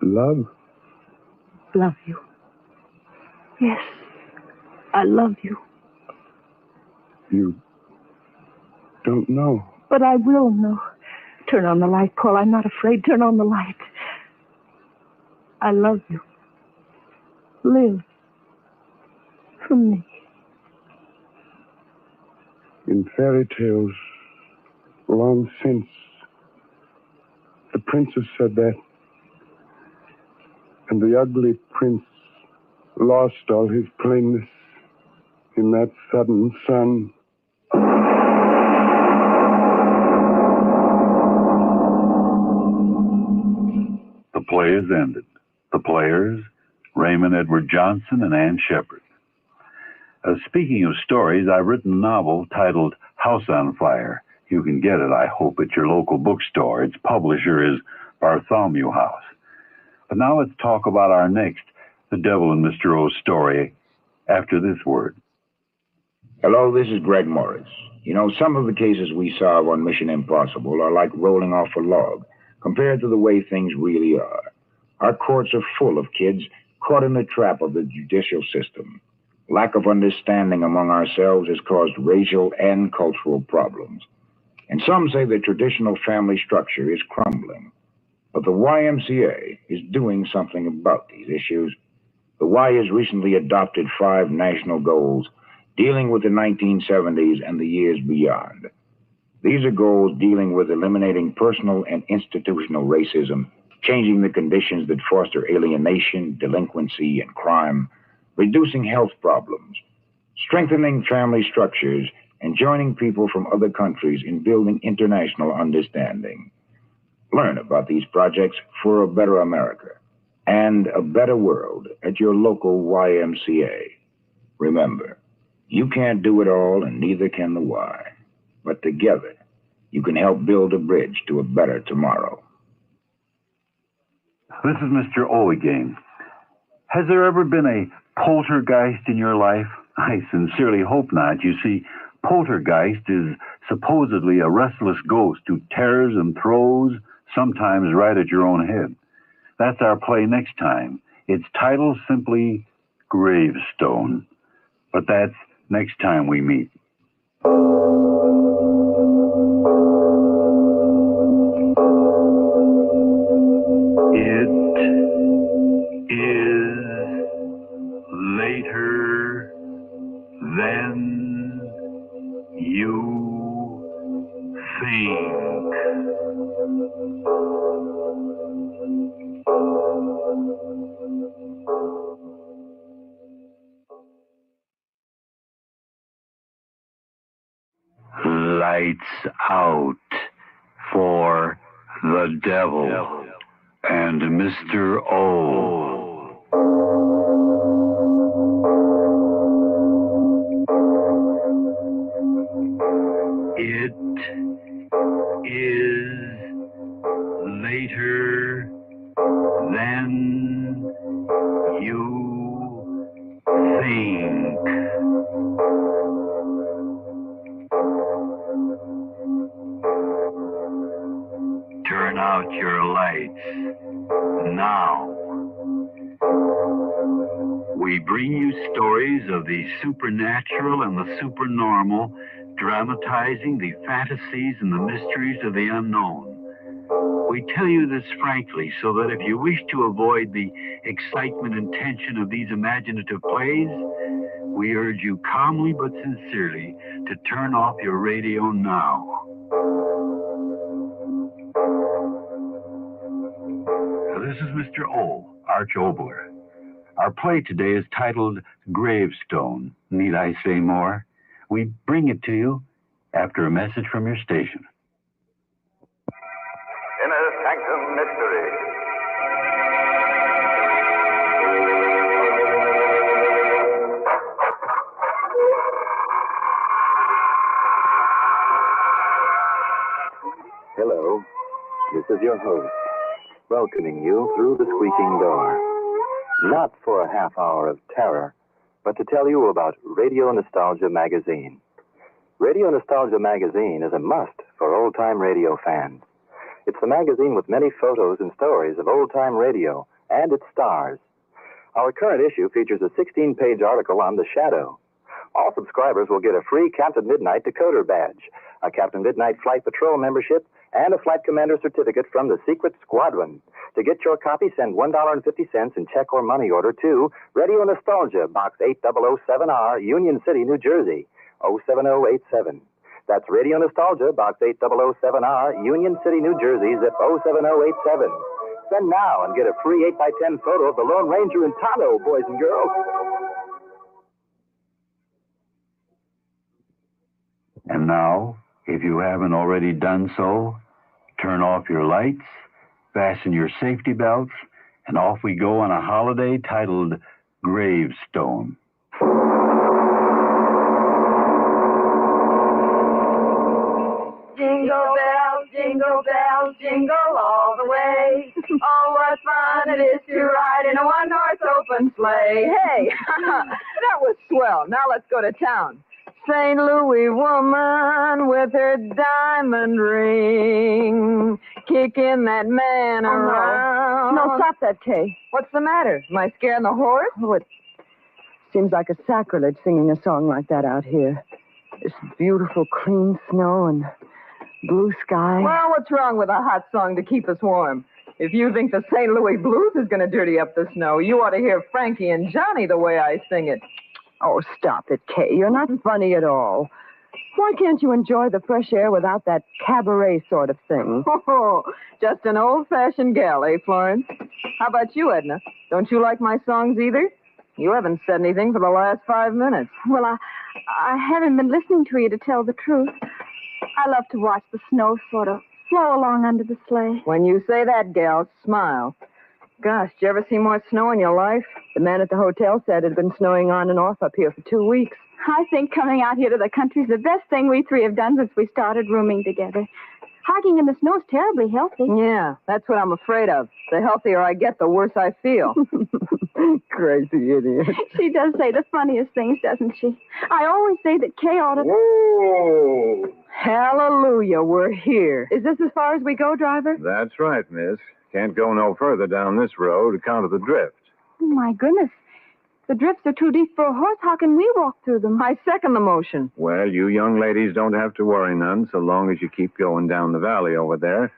love? Love you. Yes, I love you. You don't know. But I will know. Turn on the light, Paul. I'm not afraid. Turn on the light. I love you. Live. For me. In fairy tales, long since, the princess said that, and the ugly prince lost all his plainness in that sudden sun. The play is ended. The players, Raymond Edward Johnson and Ann Shepard. Speaking of stories, I've written a novel titled House on Fire. You can get it, I hope, at your local bookstore. Its publisher is Bartholomew House. But now let's talk about our next The Devil in Mr. O's story after this word. Hello, this is Greg Morris. You know, some of the cases we solve on Mission Impossible are like rolling off a log compared to the way things really are. Our courts are full of kids caught in the trap of the judicial system. Lack of understanding among ourselves has caused racial and cultural problems. And some say the traditional family structure is crumbling. But the YMCA is doing something about these issues. The Y has recently adopted 5 national goals dealing with the 1970s and the years beyond. These are goals dealing with eliminating personal and institutional racism, changing the conditions that foster alienation, delinquency, and crime, reducing health problems, strengthening family structures, and joining people from other countries in building international understanding. Learn about these projects for a better America and a better world at your local YMCA. Remember, you can't do it all, and neither can the Y. But together, you can help build a bridge to a better tomorrow. This is Mr. O again. Has there ever been a poltergeist in your life? I sincerely hope not. You see, poltergeist is supposedly a restless ghost who tears and throws, sometimes right at your own head. That's our play next time. Its title simply Gravestone. But that's next time we meet. It is later than you think. Lights out for the devil and Mr. O. It is later than you think. Turn out your lights now. We bring you stories of the supernatural and the supernormal, dramatizing the fantasies and the mysteries of the unknown. We tell you this frankly so that if you wish to avoid the excitement and tension of these imaginative plays, we urge you calmly but sincerely to turn off your radio now. This is Mr. O, Arch Obler. Our play today is titled Gravestone. Need I say more? We bring it to you after a message from your station. Inner Sanctum Mystery. Hello, this is your host, welcoming you through the squeaking door. Not for a half hour of terror, but to tell you about Radio Nostalgia Magazine. Radio Nostalgia Magazine is a must for old-time radio fans. It's the magazine with many photos and stories of old-time radio and its stars. Our current issue features a 16-page article on The Shadow. All subscribers will get a free Captain Midnight decoder badge, a Captain Midnight Flight Patrol membership, and a Flight Commander certificate from the Secret Squadron. To get your copy, send $1.50 in check or money order to Radio Nostalgia, Box 8007R, Union City, New Jersey, 07087. That's Radio Nostalgia, Box 8007R, Union City, New Jersey, zip 07087. Send now and get a free 8x10 photo of the Lone Ranger and Tonto, boys and girls. And now, if you haven't already done so, turn off your lights, fasten your safety belts, and off we go on a holiday titled Gravestone. Jingle bells, jingle all the way. Oh, what fun it is to ride in a one-horse open sleigh. Hey, that was swell. Now let's go to town. St. Louis woman with her diamond ring, kicking that man around. No, stop that, Kay. What's the matter? Am I scaring the horse? Oh, it seems like a sacrilege singing a song like that out here. This beautiful, clean snow and blue sky. Well, what's wrong with a hot song to keep us warm? If you think the St. Louis blues is going to dirty up the snow, you ought to hear Frankie and Johnny the way I sing it. Oh, stop it, Kay. You're not funny at all. Why can't you enjoy the fresh air without that cabaret sort of thing? Oh, just an old-fashioned gal, eh, Florence? How about you, Edna? Don't you like my songs either? You haven't said anything for the last 5 minutes. Well, I haven't been listening to you, to tell the truth. I love to watch the snow sort of flow along under the sleigh. When you say that, gal, smile. Gosh, did you ever see more snow in your life? The man at the hotel said it had been snowing on and off up here for 2 weeks. I think coming out here to the country's the best thing we three have done since we started rooming together. Hiking in the snow's terribly healthy. Yeah, that's what I'm afraid of. The healthier I get, the worse I feel. Crazy idiot. She does say the funniest things, doesn't she? I always say that Kay ought to... Whoa! Hallelujah, we're here. Is this as far as we go, driver? That's right, miss. Can't go no further down this road account of the drift. Oh, my goodness. The drifts are too deep for a horse. How can we walk through them? I second the motion. Well, you young ladies don't have to worry none so long as you keep going down the valley over there.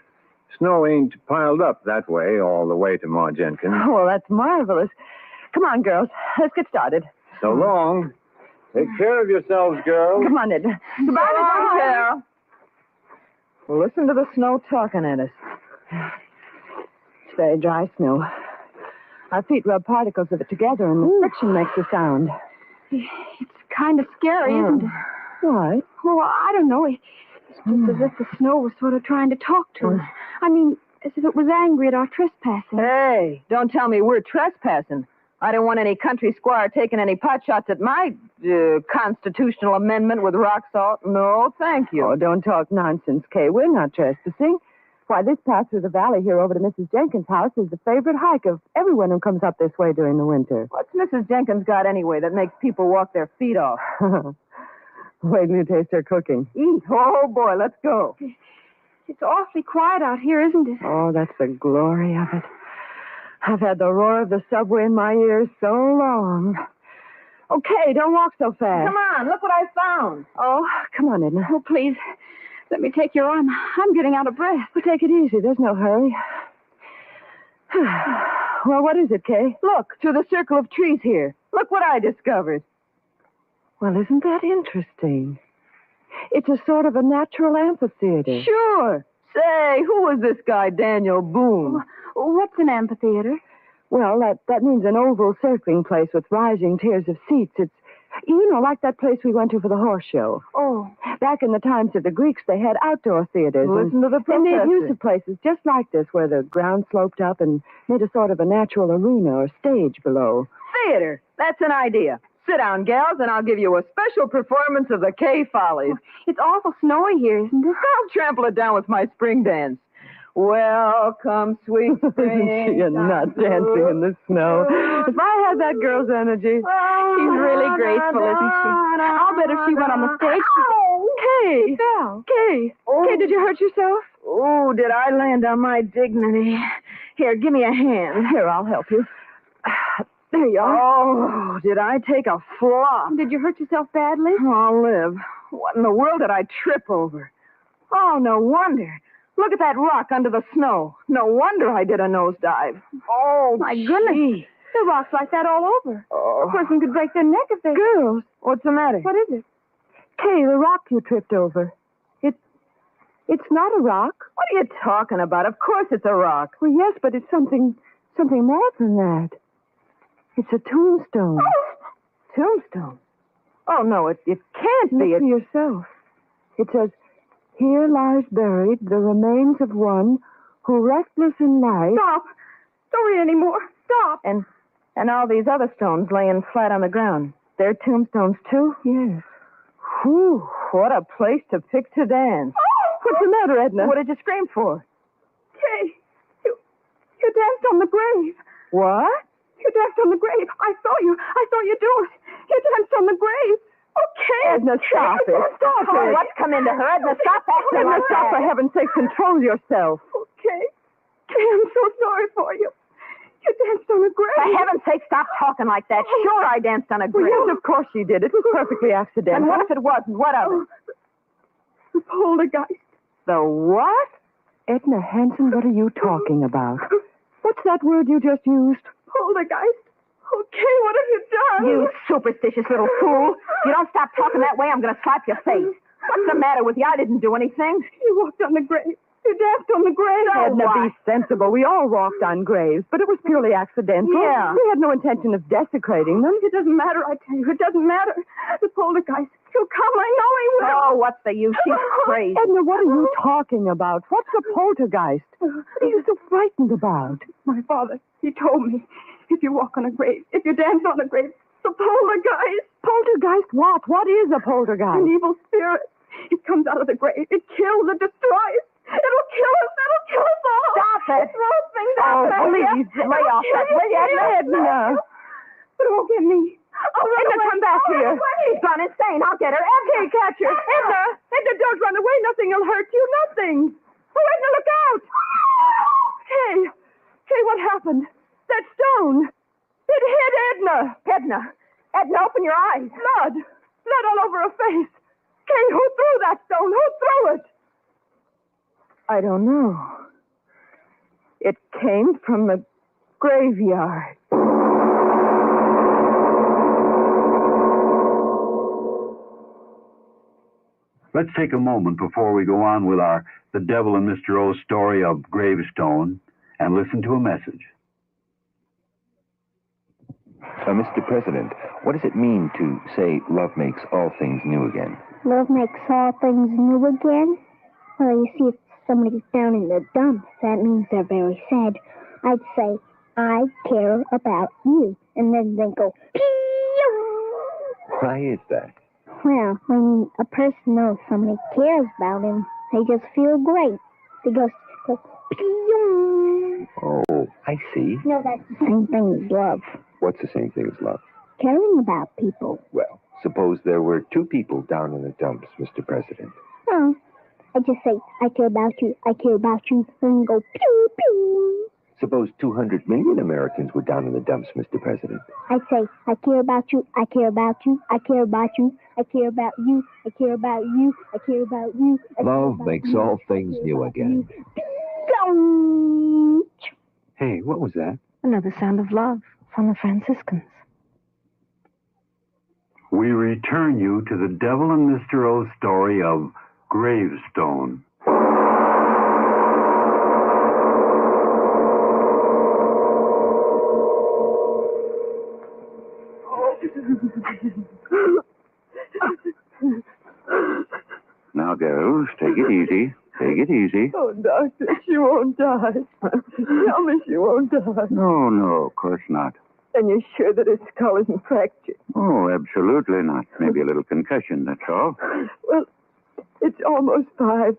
Snow ain't piled up that way all the way to Ma Jenkins. Oh, well, that's marvelous. Come on, girls. Let's get started. So long. Take care of yourselves, girls. Come on, Edna. Goodbye, Miss Carrol. Well, listen to the snow talking at us. It's very dry snow. Our feet rub particles of it together, and the friction makes a sound. It's kind of scary, isn't it? Why? Well, I don't know. It's just as if the snow was sort of trying to talk to us. I mean, as if it was angry at our trespassing. Hey, don't tell me we're trespassing. I don't want any country squire taking any pot shots at my constitutional amendment with rock salt. No, thank you. Oh, don't talk nonsense, Kay. We're not trespassing. Why, this path through the valley here over to Mrs. Jenkins' house is the favorite hike of everyone who comes up this way during the winter. What's Mrs. Jenkins got anyway that makes people walk their feet off? Wait till you taste her cooking. Eat. Oh, boy, let's go. It's awfully quiet out here, isn't it? Oh, that's the glory of it. I've had the roar of the subway in my ears so long. Okay, don't walk so fast. Come on, look what I found. Oh, come on, Edna. Oh, please. Let me take your arm. I'm getting out of breath. Well, take it easy. There's no hurry. Well, what is it, Kay? Look, through the circle of trees here. Look what I discovered. Well, isn't that interesting? It's a sort of a natural amphitheater. Sure. Say, who was this guy, Daniel Boone? What's an amphitheater? Well, that means an oval circling place with rising tiers of seats. It's, like that place we went to for the horse show. Oh. Back in the times of the Greeks, they had outdoor theaters. Listen to the professor. They made use of places just like this, where the ground sloped up and made a sort of a natural arena or stage below. Theater. That's an idea. Sit down, gals, and I'll give you a special performance of the Kay Follies. It's awful snowy here, isn't it? I'll trample it down with my spring dance. Welcome, sweet spring. Isn't she a nut dancing in the snow? If I had that girl's energy. She's really graceful, isn't she? I'll bet if she went on the stage... Oh, Kay! Kay! Kay, did you hurt yourself? Oh, did I land on my dignity? Here, give me a hand. Here, I'll help you. There you are. Oh, did I take a flop? Did you hurt yourself badly? I'll live. What in the world did I trip over? Oh, no wonder. Look at that rock under the snow. No wonder I did a nosedive. Oh, my goodness. There are rocks like that all over. Oh. A person could break their neck if they... Girls, what's the matter? What is it? Kay, the rock you tripped over. It's not a rock. What are you talking about? Of course it's a rock. Well, yes, but it's something more than that. It's a tombstone. Tombstone? Oh, no, it can't be. Look for yourself. It says, "Here lies buried the remains of one who, reckless in life..." Stop. Don't read any more. Stop. And all these other stones laying flat on the ground. They're tombstones, too? Yes. Whew, what a place to pick to dance. What's the matter, Edna? What did you scream for? Kay, you danced on the grave. What? You danced on the grave. I saw you do it. You danced on the grave. Okay. Edna, stop it. Stop it. What's come into her? Edna, stop acting Edna, like stop, that. for heaven's sake. Control yourself. Okay. I'm so sorry for you. You danced on a grave. For heaven's sake, stop talking like that. Sure, I danced on a grave. Well, yes, of course you did. It was perfectly accidental. And what if it wasn't? What of it? The poltergeist. The what? Edna Hanson, what are you talking about? What's that word you just used? Poltergeist. Okay, what have you done? You superstitious little fool. You don't stop talking that way, I'm going to slap your face. What's the matter with you? I didn't do anything. You walked on the grave. You danced on the grave. Edna, be sensible. We all walked on graves, but it was purely accidental. Yeah. We had no intention of desecrating them. It doesn't matter, I tell you. It doesn't matter. The poltergeist. He'll come. I know he will. Oh, what's the use? She's crazy. Edna, what are you talking about? What's a poltergeist? What are you so frightened about? My father, he told me, if you walk on a grave, if you dance on a grave, the poltergeist. Poltergeist what? What is a poltergeist? An evil spirit. It comes out of the grave. It kills. It destroys. It'll kill us. It'll kill us all. Stop it. Throw things out there. Please, lay off that. Edna. But it won't get me. Edna, come back here. She's gone insane. I'll get her. Edna, catch her. Edna, don't run away. Nothing will hurt you. Nothing. Oh, Edna, look out. Hey, what happened? That stone. It hit Edna. Edna, open your eyes. Blood all over her face. Kay, who threw that stone? Who threw it? I don't know. It came from the graveyard. Let's take a moment before we go on with our The Devil and Mr. O's story of Gravestone and listen to a message. Mr. President, what does it mean to say love makes all things new again? Love makes all things new again? Well, you see, if somebody's down in the dumps, that means they're very sad. I'd say, I care about you. And then they go, pew! Why is that? Well, when a person knows somebody cares about him, they just feel great. They go pew! Oh, I see. No, that's the same thing as love. What's the same thing as love? Caring about people. Well, suppose there were two people down in the dumps, Mr. President. Oh, I just say, I care about you, and then go pew, pew. Suppose 200 million Americans were down in the dumps, Mr. President. I'd say, I care about you, I care about you, I care about you, I care about you, I care about you, I care about you. Love makes all things new again. Hey, what was that? Another sound of love from the Franciscans. We return you to The Devil and Mr. O's story of Gravestone. Now, girls, take it easy. Take it easy. Oh, Doctor, she won't die. Tell me she won't die. No, of course not. And you're sure that her skull isn't fractured? Oh, absolutely not. Maybe a little concussion, that's all. Well, it's almost 5.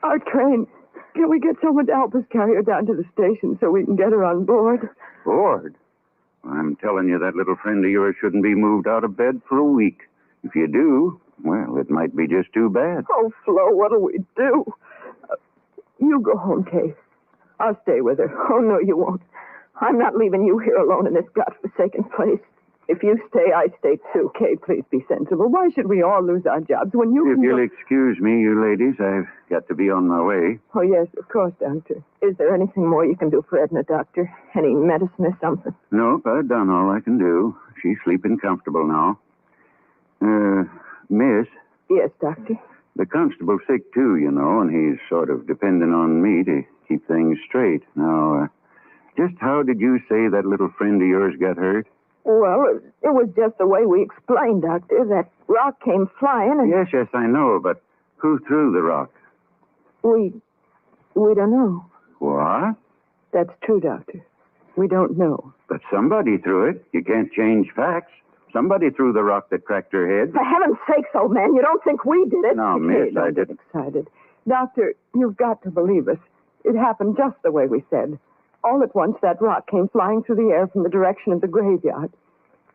Our train. Can we get someone to help us carry her down to the station so we can get her on board? Bored? I'm telling you, that little friend of yours shouldn't be moved out of bed for a week. If you do, well, it might be just too bad. Oh, Flo, what'll we do? You go home, Kay. I'll stay with her. Oh, no, you won't. I'm not leaving you here alone in this godforsaken place. If you stay, I stay too. Kay, please be sensible. Why should we all lose our jobs when you... If you'll excuse me, you ladies, I've got to be on my way. Oh, yes, of course, Doctor. Is there anything more you can do for Edna, Doctor? Any medicine or something? Nope, I've done all I can do. She's sleeping comfortable now. Miss? Yes, Doctor? The constable's sick, too, you know, and he's sort of depending on me to keep things straight. Now, just how did you say that little friend of yours got hurt? Well, it was just the way we explained, Doctor. That rock came flying and... Yes, I know, but who threw the rock? We don't know. What? That's true, Doctor. We don't know. But somebody threw it. You can't change facts. Somebody threw the rock that cracked her head. For heaven's sakes, old man, you don't think we did it? No, miss, I didn't. didn't. Excited. Doctor, you've got to believe us. It happened just the way we said. All at once, that rock came flying through the air from the direction of the graveyard.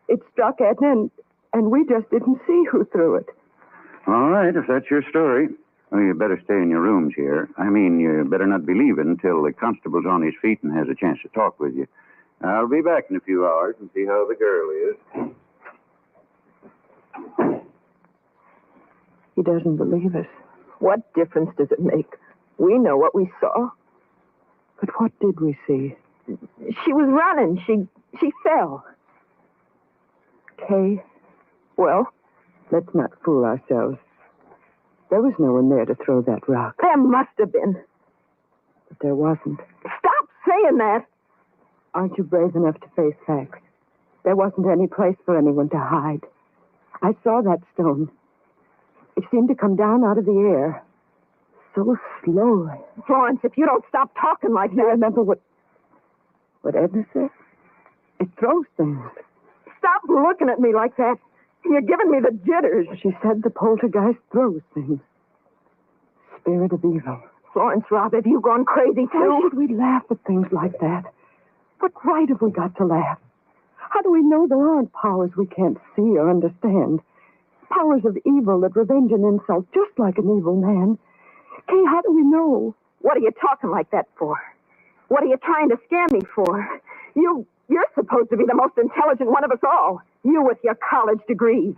It struck Edna, And we just didn't see who threw it. All right, if that's your story. Well, you better stay in your rooms here. I mean, you better not be leaving until the constable's on his feet and has a chance to talk with you. I'll be back in a few hours and see how the girl is. He doesn't believe us. What difference does it make? We know what we saw. But what did we see? She was running. She fell. Kay, well, let's not fool ourselves. There was no one there to throw that rock. There must have been. But there wasn't. Stop saying that! Aren't you brave enough to face facts? There wasn't any place for anyone to hide. I saw that stone. It seemed to come down out of the air. So slowly. Florence, if you don't stop talking like that... You remember what Edna said? It throws things. Stop looking at me like that. You're giving me the jitters. She said the poltergeist throws things. Spirit of evil. Florence, Rob, have you gone crazy, too? Why should we laugh at things like that? What right have we got to laugh? How do we know there aren't powers we can't see or understand? Powers of evil that revenge and insult just like an evil man. Kay, how do we know? What are you talking like that for? What are you trying to scare me for? You're supposed to be the most intelligent one of us all. You with your college degrees.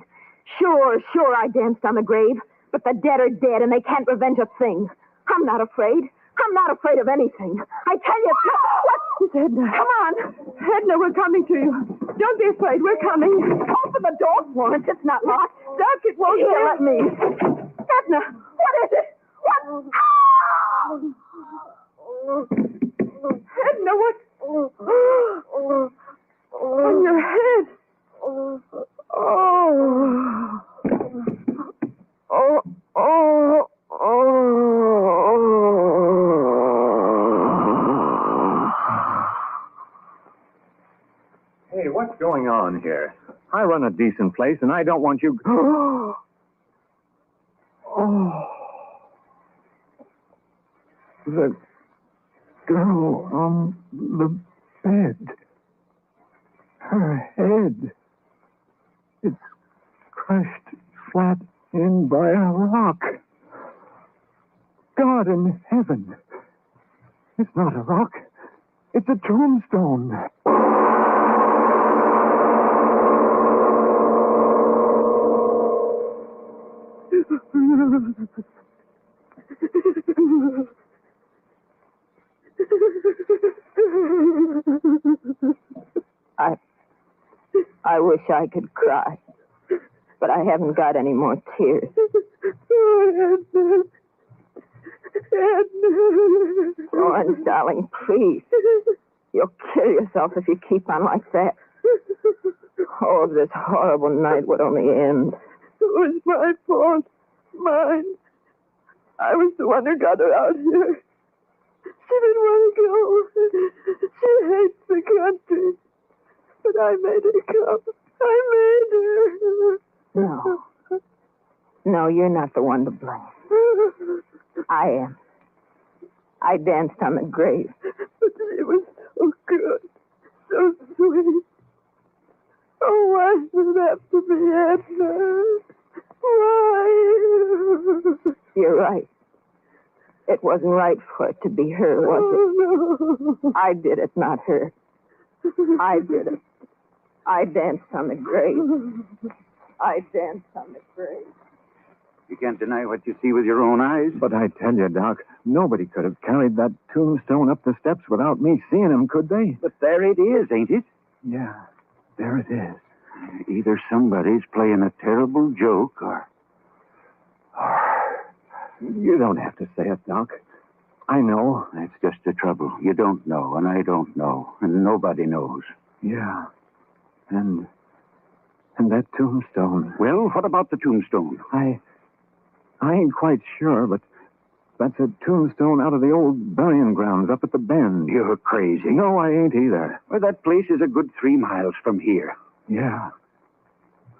Sure, I danced on the grave, but the dead are dead and they can't revenge a thing. I'm not afraid. I'm not afraid of anything. I tell you, what? It's Edna. Come on. Edna, we're coming to you. Don't be afraid. We're coming. Open the door, Florence. It's not locked. Duck, it won't let me. Edna, what is it? What? Edna, what? On your head. Hey, what's going on here? I run a decent place, and I don't want you... The girl on the bed. Her head. It's crushed flat in by a rock. God in heaven. It's not a rock. It's a tombstone. I wish I could cry, but I haven't got any more tears. Florence, darling, please. You'll kill yourself if you keep on like that. Oh, this horrible night would only end. It was my fault. Mine. I was the one who got her out here. She didn't want to go. She hates the country. But I made her come. I made her. No, you're not the one to blame. I am. I danced on the grave. But it was so good. So sweet. Oh, why should it have to be Edna? Why? You're right. It wasn't right for it to be her, was it? No. I did it, not her. I did it. I danced on the grave. I danced on the grave. You can't deny what you see with your own eyes. But I tell you, Doc, nobody could have carried that tombstone up the steps without me seeing him, could they? But there it is, ain't it? Yeah, there it is. Either somebody's playing a terrible joke or... You don't have to say it, Doc. I know. That's just the trouble. You don't know, and I don't know, and nobody knows. Yeah. And that tombstone. Well, what about the tombstone? I ain't quite sure, but that's a tombstone out of the old burying grounds up at the bend. You're crazy. No, I ain't either. Well, that place is a good 3 miles from here. Yeah.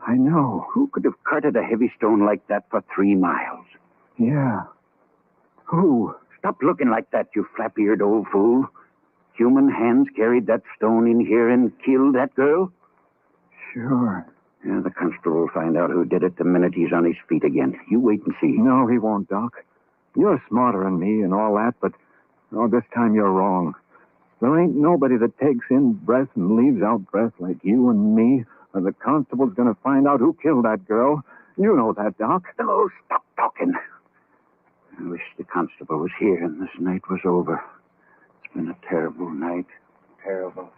I know. Who could have carted a heavy stone like that for 3 miles? Yeah. Who? Stop looking like that, you flap-eared old fool. Human hands carried that stone in here and killed that girl? Sure. Yeah, the constable will find out who did it the minute he's on his feet again. You wait and see. No, he won't, Doc. You're smarter than me and all that, but this time you're wrong. There ain't nobody that takes in breath and leaves out breath like you and me, or the constable's going to find out who killed that girl. You know that, Doc. Oh, stop talking. I wish the constable was here and this night was over. It's been a terrible night. Terrible.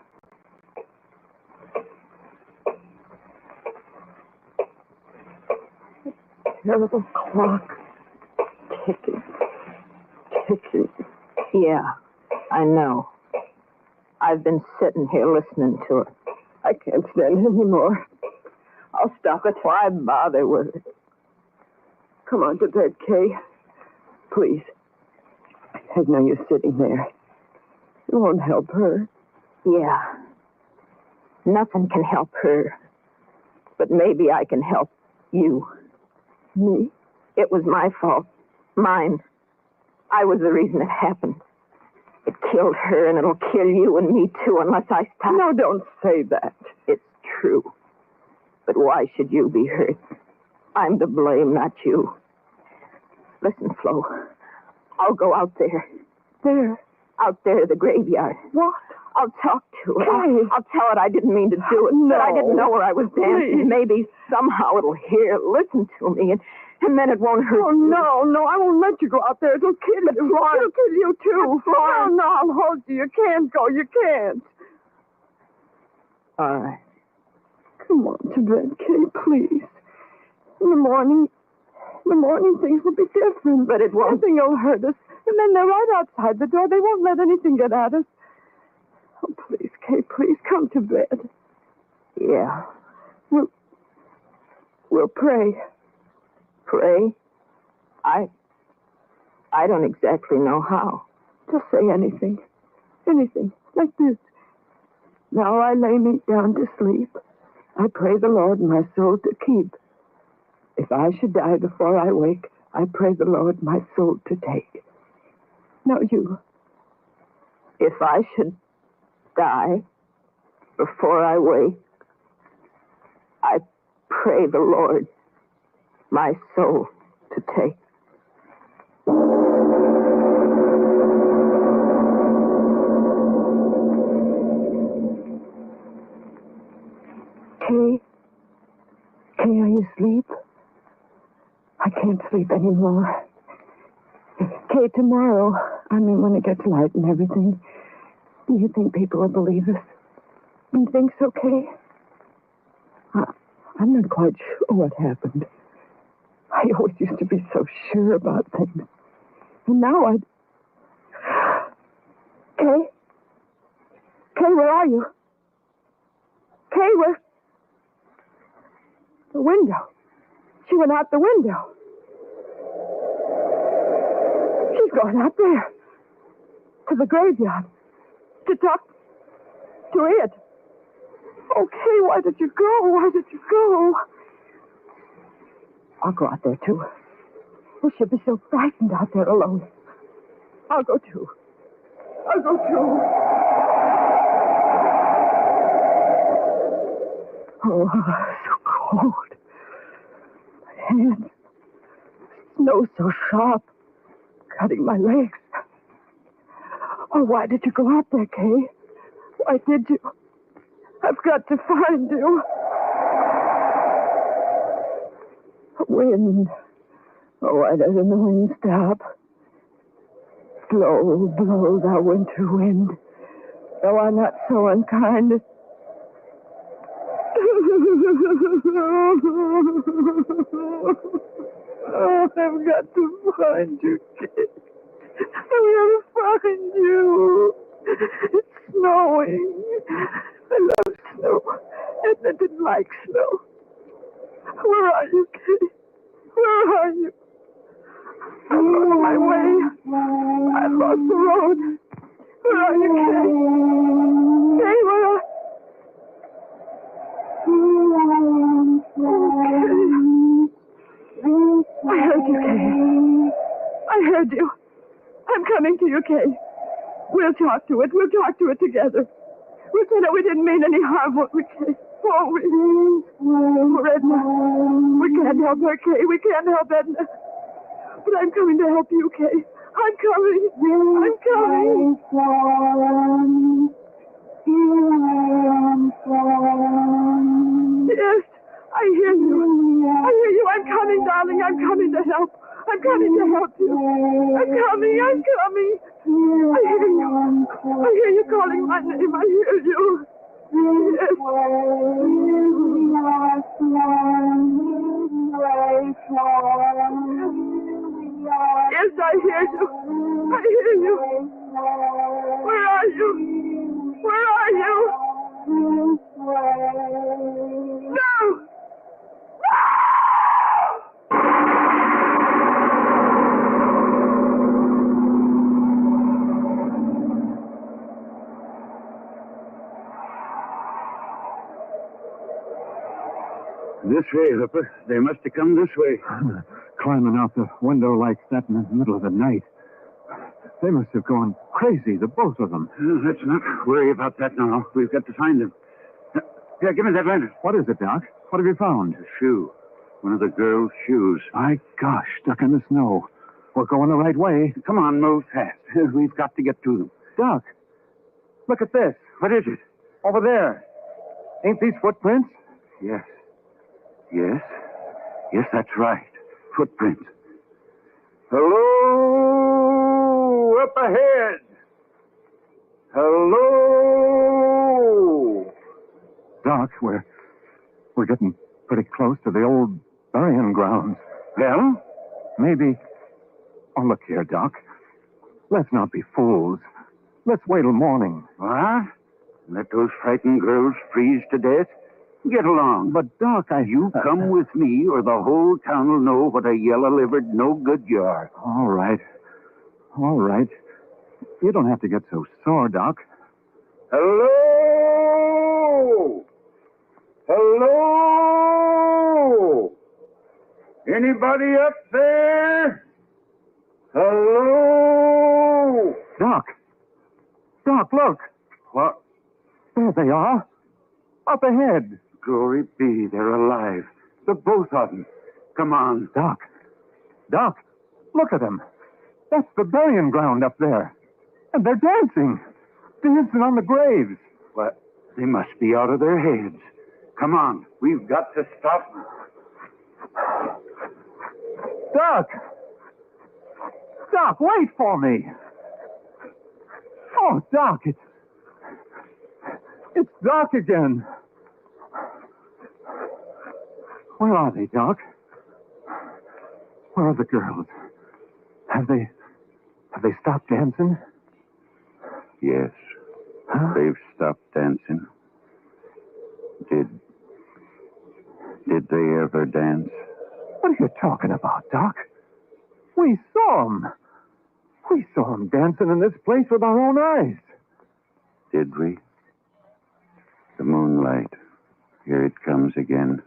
Terrible clock. Ticking. Ticking. Yeah, I know. I've been sitting here listening to it. I can't stand it anymore. I'll stop it. Why bother with it? Come on to bed, Kay. Please. I know you're sitting there. It won't help her. Yeah. Nothing can help her. But maybe I can help you. Me? It was my fault. Mine. I was the reason it happened. It killed her, and it'll kill you and me, too, unless I stop. No, don't say that. It's true. But why should you be hurt? I'm to blame, not you. Listen, Flo. I'll go out there. There? Out there, the graveyard. What? I'll talk to her. Kay. I'll tell it I didn't mean to do it. No. That I didn't know where I was dancing. Please. Maybe somehow it'll hear, listen to me, and then it won't hurt. Oh, no, I won't let you go out there. It'll kill you. It'll kill you, too. No, I'll hold you. You can't go. You can't. All right. Come on to bed, Kay, please. In the morning things will be different. But it won't. Nothing will hurt us. And then they're right outside the door. They won't let anything get at us. Oh, please, Kay, please come to bed. Yeah. We'll pray. Pray? I don't exactly know how. Just say anything. Anything. Like this. Now I lay me down to sleep. I pray the Lord my soul to keep. If I should die before I wake, I pray the Lord my soul to take. Now you. If I should die before I wake, I pray the Lord my soul to take. Kay, are you asleep? I can't sleep anymore. Kay, tomorrow, when it gets light and everything, do you think people will believe us? You think so, Kay? I'm not quite sure what happened. I always used to be so sure about things. And now Kay? Kay, where are you? Kay, where? The window. She went out the window. She's gone out there. To the graveyard. To talk to it. Okay, why did you go? Why did you go? I'll go out there, too. Oh, she'll be so frightened out there alone. I'll go, too. Oh, so cold. My hands. Snow so sharp. Cutting my legs. Oh, why did you go out there, Kay? Why did you? I've got to find you. Wind. Oh, why doesn't the wind stop? Slow blows our winter wind. Though I'm not so unkind. Oh, I've got to find you, kid. I've got to find you. It's snowing. I love snow. And I didn't like snow. Where are you, kid? Where are you? I've lost my way. I've lost the road. Where are you, Kay? Kay, where are you? I heard you, Kay. I heard you. I'm coming to you, Kay. We'll talk to it. We'll talk to it together. We'll say that we didn't mean any harm, won't we, Kay? Won't we? Oh, Edna. can't help her, Kay. We can't help Edna. But I'm coming to help you, Kay. I'm coming. I'm coming. Yes, I hear you. I hear you. I'm coming, darling. I'm coming to help. I'm coming to help you. I'm coming. I'm coming. I hear you. I hear you calling my name. I hear you. Yes. Yes, I hear you. I hear you. Where are you? Where are you? No! This way, Hooper. They must have come this way. Climbing out the window like that in the middle of the night. They must have gone crazy, the both of them. Let's not worry about that now. We've got to find them. Here, give me that lantern. What is it, Doc? What have you found? A shoe. One of the girl's shoes. My gosh, stuck in the snow. We're going the right way. Come on, move fast. We've got to get to them. Doc, look at this. What is it? Over there. Ain't these footprints? Yes. Yes. Yes, that's right. Footprints. Hello! Up ahead! Hello! Doc, we're getting pretty close to the old burying grounds. Well? Maybe... Oh, look here, Doc. Let's not be fools. Let's wait till morning. What? Let those frightened girls freeze to death? Get along. But, Doc, You come with me, or the whole town will know what a yellow-livered no-good you are. All right. All right. You don't have to get so sore, Doc. Hello! Hello! Anybody up there? Hello! Doc! Doc, look! What? There they are. Up ahead. Glory be, they're alive. The both of them. Come on. Doc. Doc, look at them. That's the burying ground up there. And they're dancing. Dancing on the graves. What? They must be out of their heads. Come on. We've got to stop them. Doc! Doc, wait for me. Oh, Doc, it's Doc again. Where are they, Doc? Where are the girls? Have they stopped dancing? Yes. Huh? They've stopped dancing. Did they ever dance? What are you talking about, Doc? We saw them. We saw them dancing in this place with our own eyes. Did we? The moonlight. Here it comes again.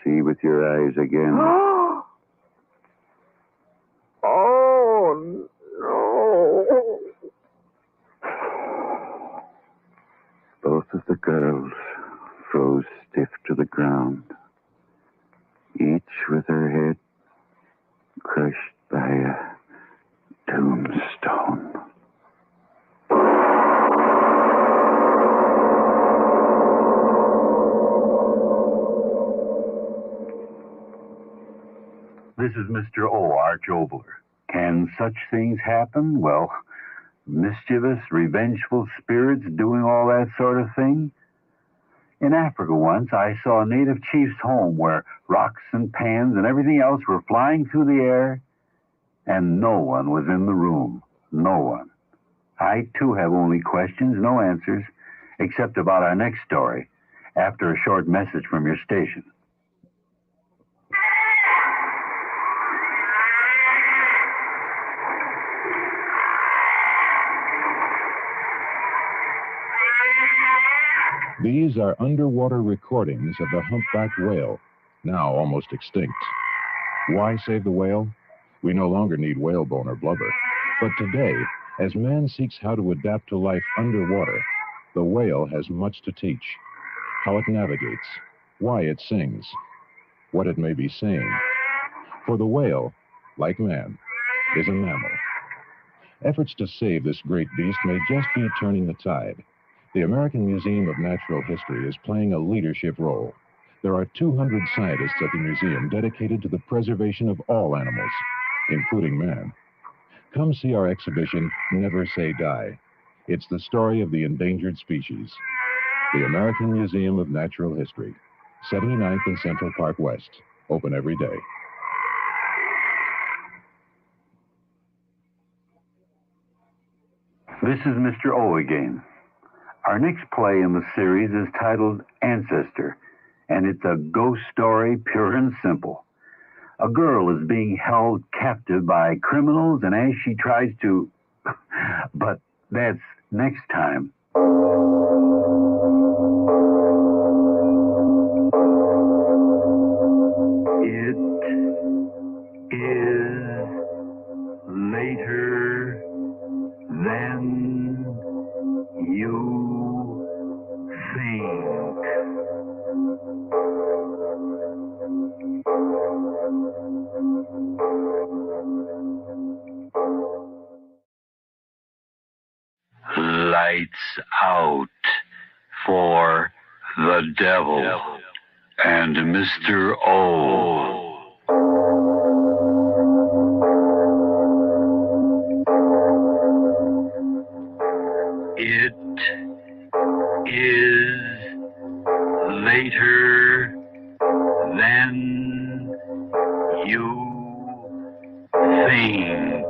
See with your eyes again. Oh, no. Both of the girls froze stiff to the ground, each with her head crushed by a tombstone. This is Mr. O. Arch Obler. Can such things happen? Well, mischievous, revengeful spirits doing all that sort of thing? In Africa once, I saw a native chief's home where rocks and pans and everything else were flying through the air, and no one was in the room. No one. I, too, have only questions, no answers, except about our next story, after a short message from your station. These are underwater recordings of the humpbacked whale, now almost extinct. Why save the whale? We no longer need whalebone or blubber. But today, as man seeks how to adapt to life underwater, the whale has much to teach. How it navigates, why it sings. what it may be saying. For the whale, like man, is a mammal. Efforts to save this great beast may just be turning the tide. The American Museum of Natural History is playing a leadership role. There are 200 scientists at the museum dedicated to the preservation of all animals, including man. Come see our exhibition, Never Say Die. It's the story of the endangered species. The American Museum of Natural History, 79th and Central Park West, open every day. This is Mr. O again. Our next play in the series is titled Ancestor, and it's a ghost story, pure and simple. A girl is being held captive by criminals, and as she tries to... But that's next time. It is later than you think. Lights out for the devil and Mr. O. It is later than you think.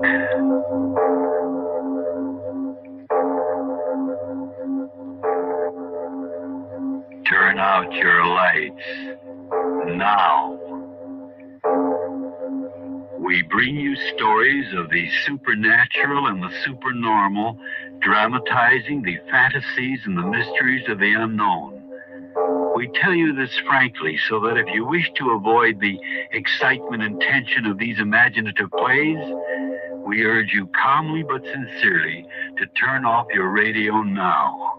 Turn out your lights now. We bring you stories of the supernatural and the supernormal, dramatizing the fantasies and the mysteries of the unknown. We tell you this frankly so that if you wish to avoid the excitement and tension of these imaginative plays, we urge you calmly but sincerely to turn off your radio now.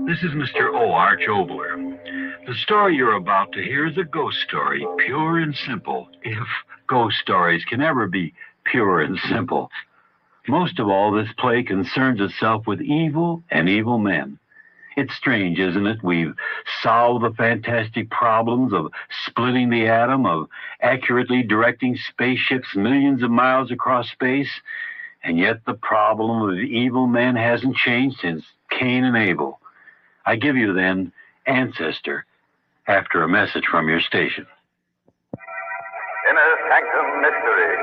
This is Mr. O. Arch Obler. The story you're about to hear is a ghost story, pure and simple, if ghost stories can ever be pure and simple. Most of all, this play concerns itself with evil and evil men. It's strange, isn't it? We've solved the fantastic problems of splitting the atom, of accurately directing spaceships millions of miles across space, and yet the problem of evil men hasn't changed since Cain and Abel. I give you, then, Ancestor, after a message from your station. Inner Sanctum Mystery.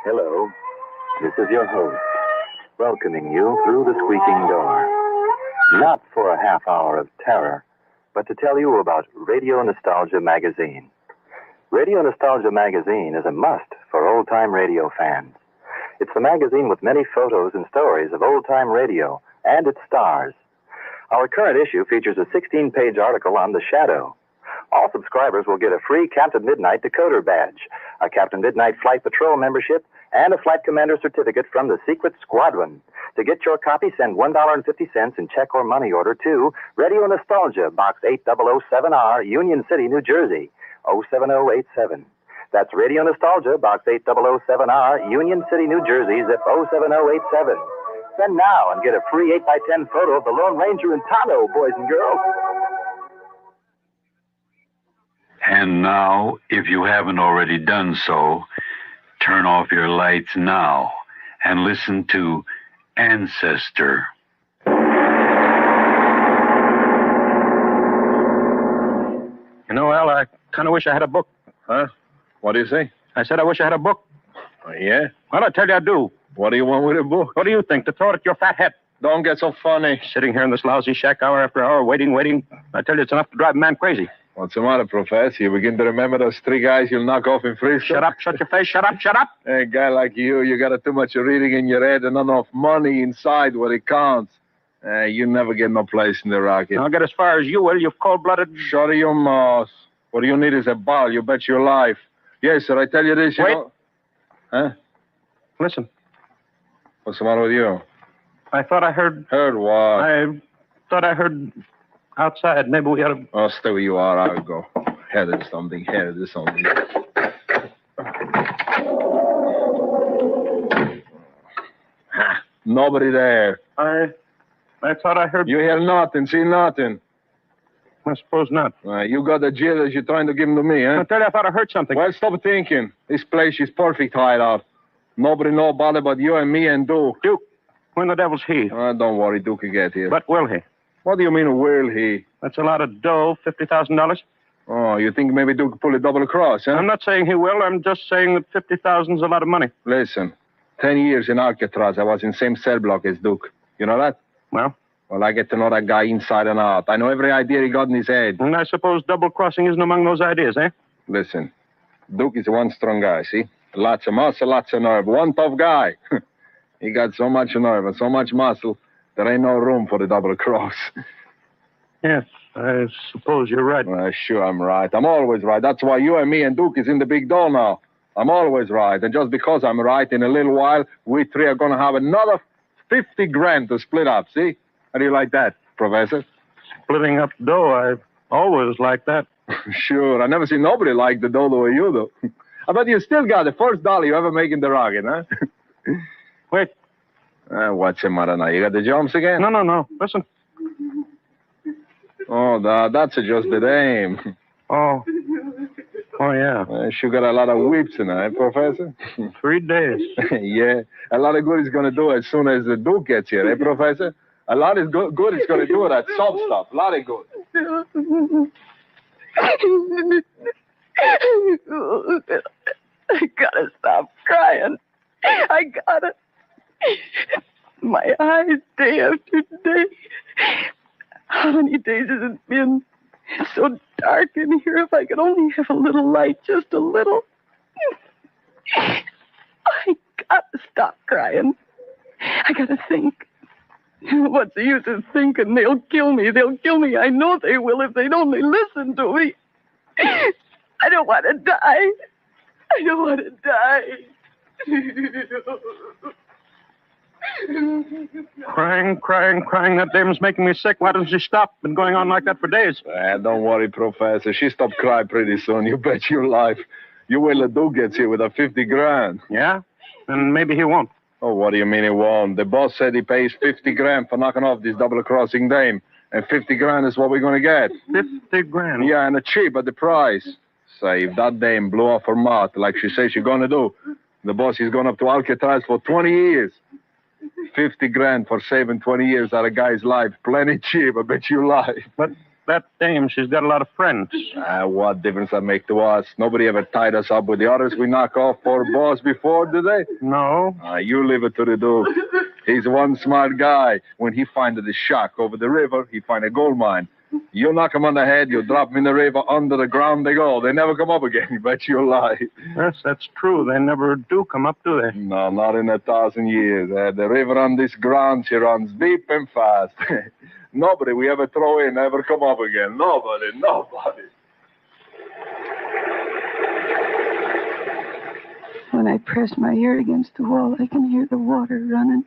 Hello, this is your host, welcoming you through the squeaking door. Not for a half hour of terror, but to tell you about Radio Nostalgia Magazine. Radio Nostalgia Magazine is a must for old-time radio fans. It's the magazine with many photos and stories of old-time radio and its stars. Our current issue features a 16-page article on The Shadow. All subscribers will get a free Captain Midnight decoder badge, a Captain Midnight Flight Patrol membership, and a Flight Commander certificate from the Secret Squadron. To get your copy, send $1.50 in check or money order to Radio Nostalgia, Box 8007R, Union City, New Jersey, 07087. That's Radio Nostalgia, Box 8007R, Union City, New Jersey, zip 07087. Send now and get a free 8x10 photo of the Lone Ranger and Tonto, boys and girls. And now, if you haven't already done so, turn off your lights now and listen to Ancestor. You know, Al, I kind of wish I had a book. Huh? What do you say? I said I wish I had a book. Yeah? Well, I tell you I do. What do you want with a book? What do you think? To throw it at your fat head. Don't get so funny. Sitting here in this lousy shack hour after hour, waiting. I tell you, it's enough to drive a man crazy. What's the matter, Professor? You begin to remember those three guys you'll knock off in Frisco? Shut up, shut your face, shut up. Hey, a guy like you got too much reading in your head and not enough money inside where it counts. You never get no place in the Rocket. I'll get as far as you will, you cold-blooded... Shut your mouth. What you need is a ball, you bet your life. Yes, sir, I tell you this, Wait. Huh? Listen, What's the matter with you? I thought I heard... Heard what? I thought I heard outside. Maybe we ought to... Oh, stay where you are. I'll go. Headed something. Nobody there. I thought I heard... You hear nothing, see nothing. I suppose not. You got the jitters. You're trying to give them to me, huh? I tell you, I thought I heard something. Well, stop thinking. This place is perfect hideout. Nobody know about it but you and me and Duke. Duke? When the devil's he? Don't worry, Duke will get here. But will he? What do you mean, will he? That's a lot of dough, $50,000. Oh, you think maybe Duke will pull a double across, huh? I'm not saying he will. I'm just saying that $50,000's a lot of money. Listen, 10 years in Alcatraz, I was in same cell block as Duke. You know that? Well? Well, I get to know that guy inside and out. I know every idea he got in his head. And I suppose double-crossing isn't among those ideas, eh? Listen, Duke is one strong guy, see? Lots of muscle, lots of nerve. One tough guy. He got so much nerve and so much muscle, there ain't no room for the double cross. Yes, I suppose you're right. Sure, I'm right. I'm always right. That's why you and me and Duke is in the big dough now. I'm always right. And just because I'm right, in a little while, we three are going to have another 50 grand to split up, see? How do you like that, Professor? Splitting up dough, I always like that. Sure, I never seen nobody like the dough the way you do. I bet you still got the first dollar you ever make in the rocket, huh? Wait. What's the matter now? You got the jumps again? No. Listen. Oh, that's just the dame. Oh, yeah. She got a lot of whips in her, eh, Professor? 3 days. Yeah, a lot of good is going to do as soon as the Duke gets here, eh, Professor? A lot of good is going to do that soft stuff. A lot of good. I gotta stop crying. I gotta. My eyes, day after day. How many days has it been? It's so dark in here. If I could only have a little light, just a little. I gotta stop crying. I gotta think. What's the use of thinking? They'll kill me. They'll kill me. I know they will if they'd only listen to me. I don't want to die. I don't want to die. Crying. That dame's making me sick. Why doesn't she stop? Been going on like that for days. Don't worry, Professor. She stopped crying pretty soon. You bet your life. You wait till Duke gets here with a 50 grand. Yeah? And maybe he won't. Oh, what do you mean he won't? The boss said he pays 50 grand for knocking off this double-crossing dame. And 50 grand is what we're going to get. 50 grand? Yeah, and a cheap at the price. Say, if that dame blew off her mouth like she says she's going to do, the boss is going up to Alcatraz for 20 years. 50 grand for saving 20 years out of a guy's life. Plenty cheap, I bet you lie. But that dame, she's got a lot of friends. What difference that make to us? Nobody ever tied us up with the others we knock off for boss before, do they? No. You leave it to the Duke. He's one smart guy. When he finds the shack over the river, he find a gold mine. You knock him on the head, you drop him in the river, under the ground they go. They never come up again, you bet you lie. Yes, that's true. They never do come up, do they? No, not in 1,000 years. The river on this ground, she runs deep and fast. Nobody we ever throw in ever come up again. Nobody. When I press my ear against the wall, I can hear the water running.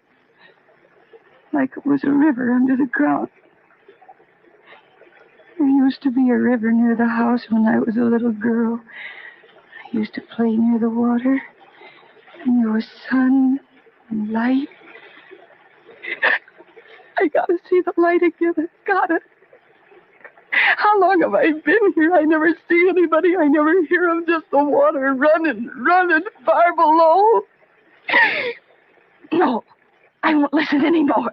Like it was a river under the ground. There used to be a river near the house when I was a little girl. I used to play near the water. And there was sun and light. I gotta see the light again. I gotta. How long have I been here? I never see anybody. I never hear them. Just the water running far below. No, I won't listen anymore.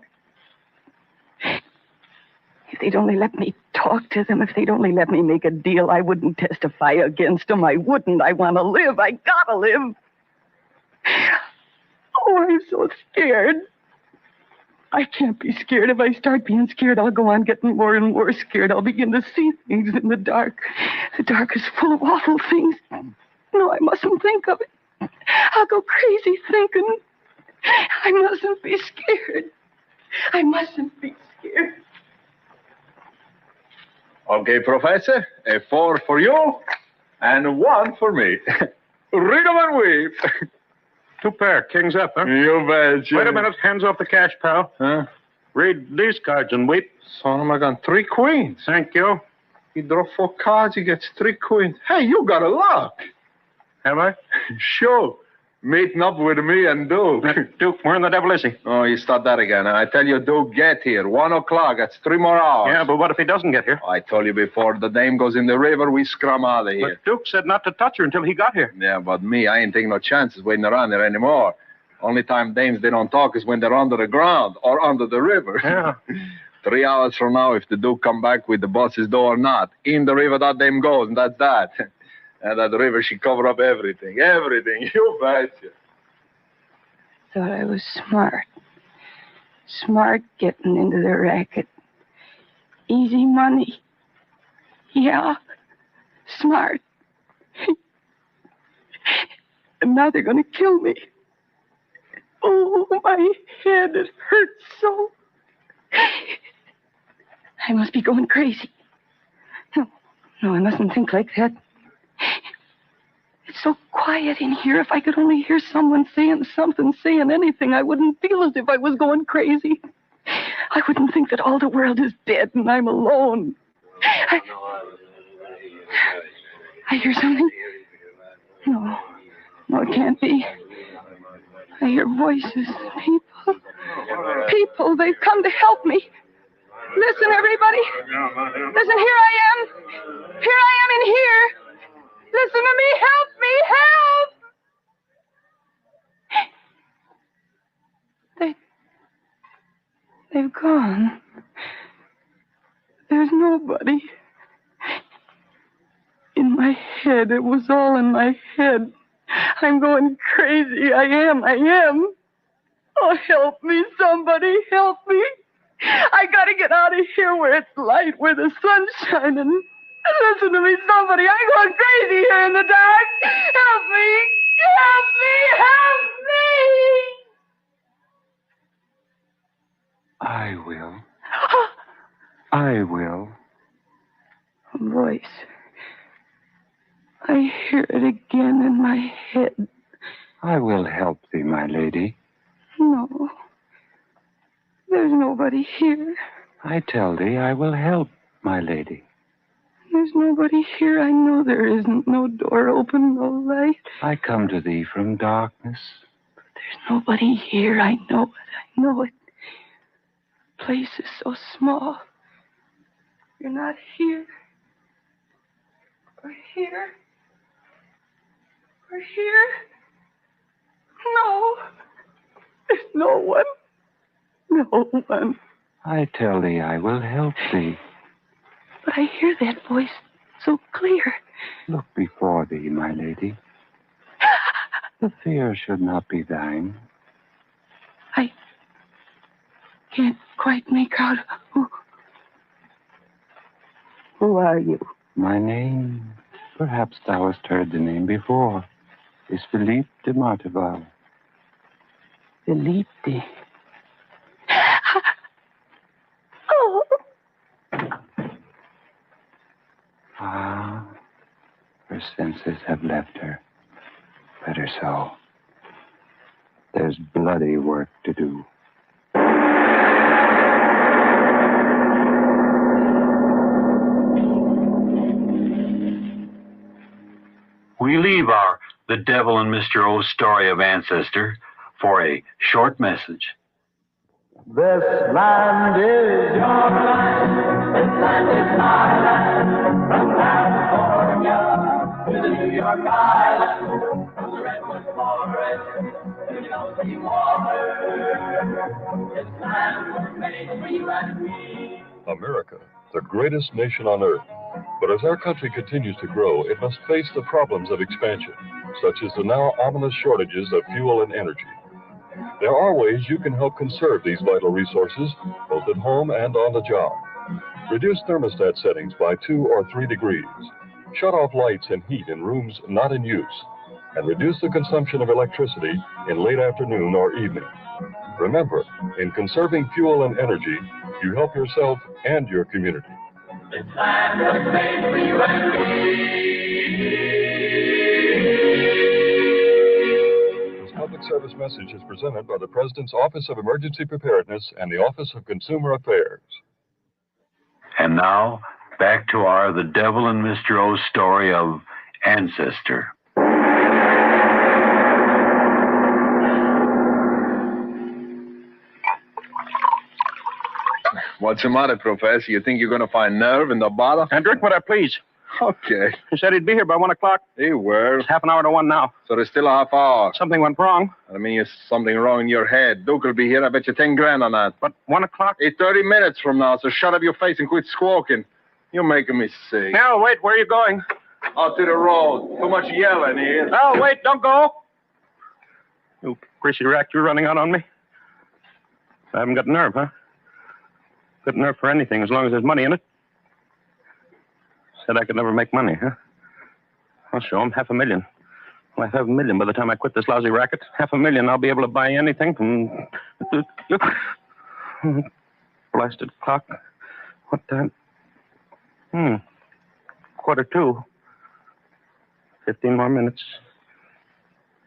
If they'd only let me talk to them, if they'd only let me make a deal, I wouldn't testify against them. I wouldn't. I want to live. I gotta live. Oh, I'm so scared. I can't be scared. If I start being scared, I'll go on getting more and more scared. I'll begin to see things in the dark. The dark is full of awful things. No, I mustn't think of it. I'll go crazy thinking. I mustn't be scared. I mustn't be scared. Okay, Professor. A 4 for you, And one for me. Read 'em and weep. 2 pair, kings up, huh? You bet. Wait a minute, hands off the cash, pal. Huh? Read these cards and weep. Son of a gun, 3 queens. Thank you. He draw 4 cards, he gets 3 queens. Hey, you got a luck. Have I? Sure. Meeting up with me and Duke. Duke, where in the devil is he? Oh, you start that again. I tell you, Duke, get here. 1 o'clock. That's 3 more hours. Yeah, but what if he doesn't get here? I told you before, the dame goes in the river, we scrum out of here. But Duke said not to touch her until he got here. Yeah, but me, I ain't taking no chances waiting around there anymore. Only time dames they don't talk is when they're under the ground or under the river. Yeah. 3 hours from now, if the Duke come back with the boss's door or not, in the river that dame goes, and that's that. And that river, she cover up everything. Everything. You betcha. Thought I was smart. Smart getting into the racket. Easy money. Yeah, smart. And now they're going to kill me. Oh, my head, it hurts so. I must be going crazy. No, I mustn't think like that. It's so quiet in here. If I could only hear someone saying something, saying anything, I wouldn't feel as if I was going crazy. I wouldn't think that all the world is dead and I'm alone. I hear something. No, it can't be. I hear voices. People, they've come to help me. Listen, everybody. Listen, here I am. Here I am in here. Listen to me. Help me. Help. They've gone. There's nobody. In my head. It was all in my head. I'm going crazy. I am. Oh, help me, somebody. Help me. I gotta get out of here where it's light, where the sun's shining. Listen to me, somebody. I'm going crazy here in the dark. Help me. Help me. Help me. I will. I will. A voice. I hear it again in my head. I will help thee, my lady. No. There's nobody here. I tell thee, I will help, my lady. There's nobody here. I know there isn't. No door open, no light. I come to thee from darkness. But there's nobody here. I know it. The place is so small. You're not here. Or here. Or here. No. There's no one. No one. I tell thee, I will help thee. But I hear that voice so clear. Look before thee, my lady. The fear should not be thine. I can't quite make out who are you? My name, perhaps thou hast heard the name before, is Philippe de Martival. Philippe. Oh. Ah, her senses have left her. Better so. There's bloody work to do. We leave our The Devil and Mr. O's story of ancestor for a short message. This land is your land. This land is my land. From California to the New York Island, from the Redwood Forest to the ocean water. This land was made for you and me. America, the greatest nation on earth. But as our country continues to grow, it must face the problems of expansion, such as the now ominous shortages of fuel and energy. There are ways you can help conserve these vital resources, both at home and on the job. Reduce thermostat settings by 2 or 3 degrees. Shut off lights and heat in rooms not in use. And reduce the consumption of electricity in late afternoon or evening. Remember, in conserving fuel and energy, you help yourself and your community. This land was made for you and me. This public service message is presented by the President's Office of Emergency Preparedness and the Office of Consumer Affairs. And now, back to our The Devil and Mr. O story of Ancestor. What's the matter, Professor? You think you're going to find nerve in the bottle? And drink what I please. Okay. He said he'd be here by 1 o'clock. He will. It's half an hour to 1 now. So there's still a half hour. Something went wrong. I mean, there's something wrong in your head. Duke will be here. I bet you 10 grand on that. But 1 o'clock? It's 30 minutes from now, so shut up your face and quit squawking. You're making me sick. Now, wait. Where are you going? Out to the road. Too much yelling here. Oh, wait. Don't go. You greasy rat, you're running out on me. I haven't got nerve, huh? Got nerve for anything as long as there's money in it. Said I could never make money, huh? I'll show him $500,000. Well, $500,000 by the time I quit this lousy racket. $500,000, I'll be able to buy anything from... Blasted clock. What time? 1:45. 15 more minutes.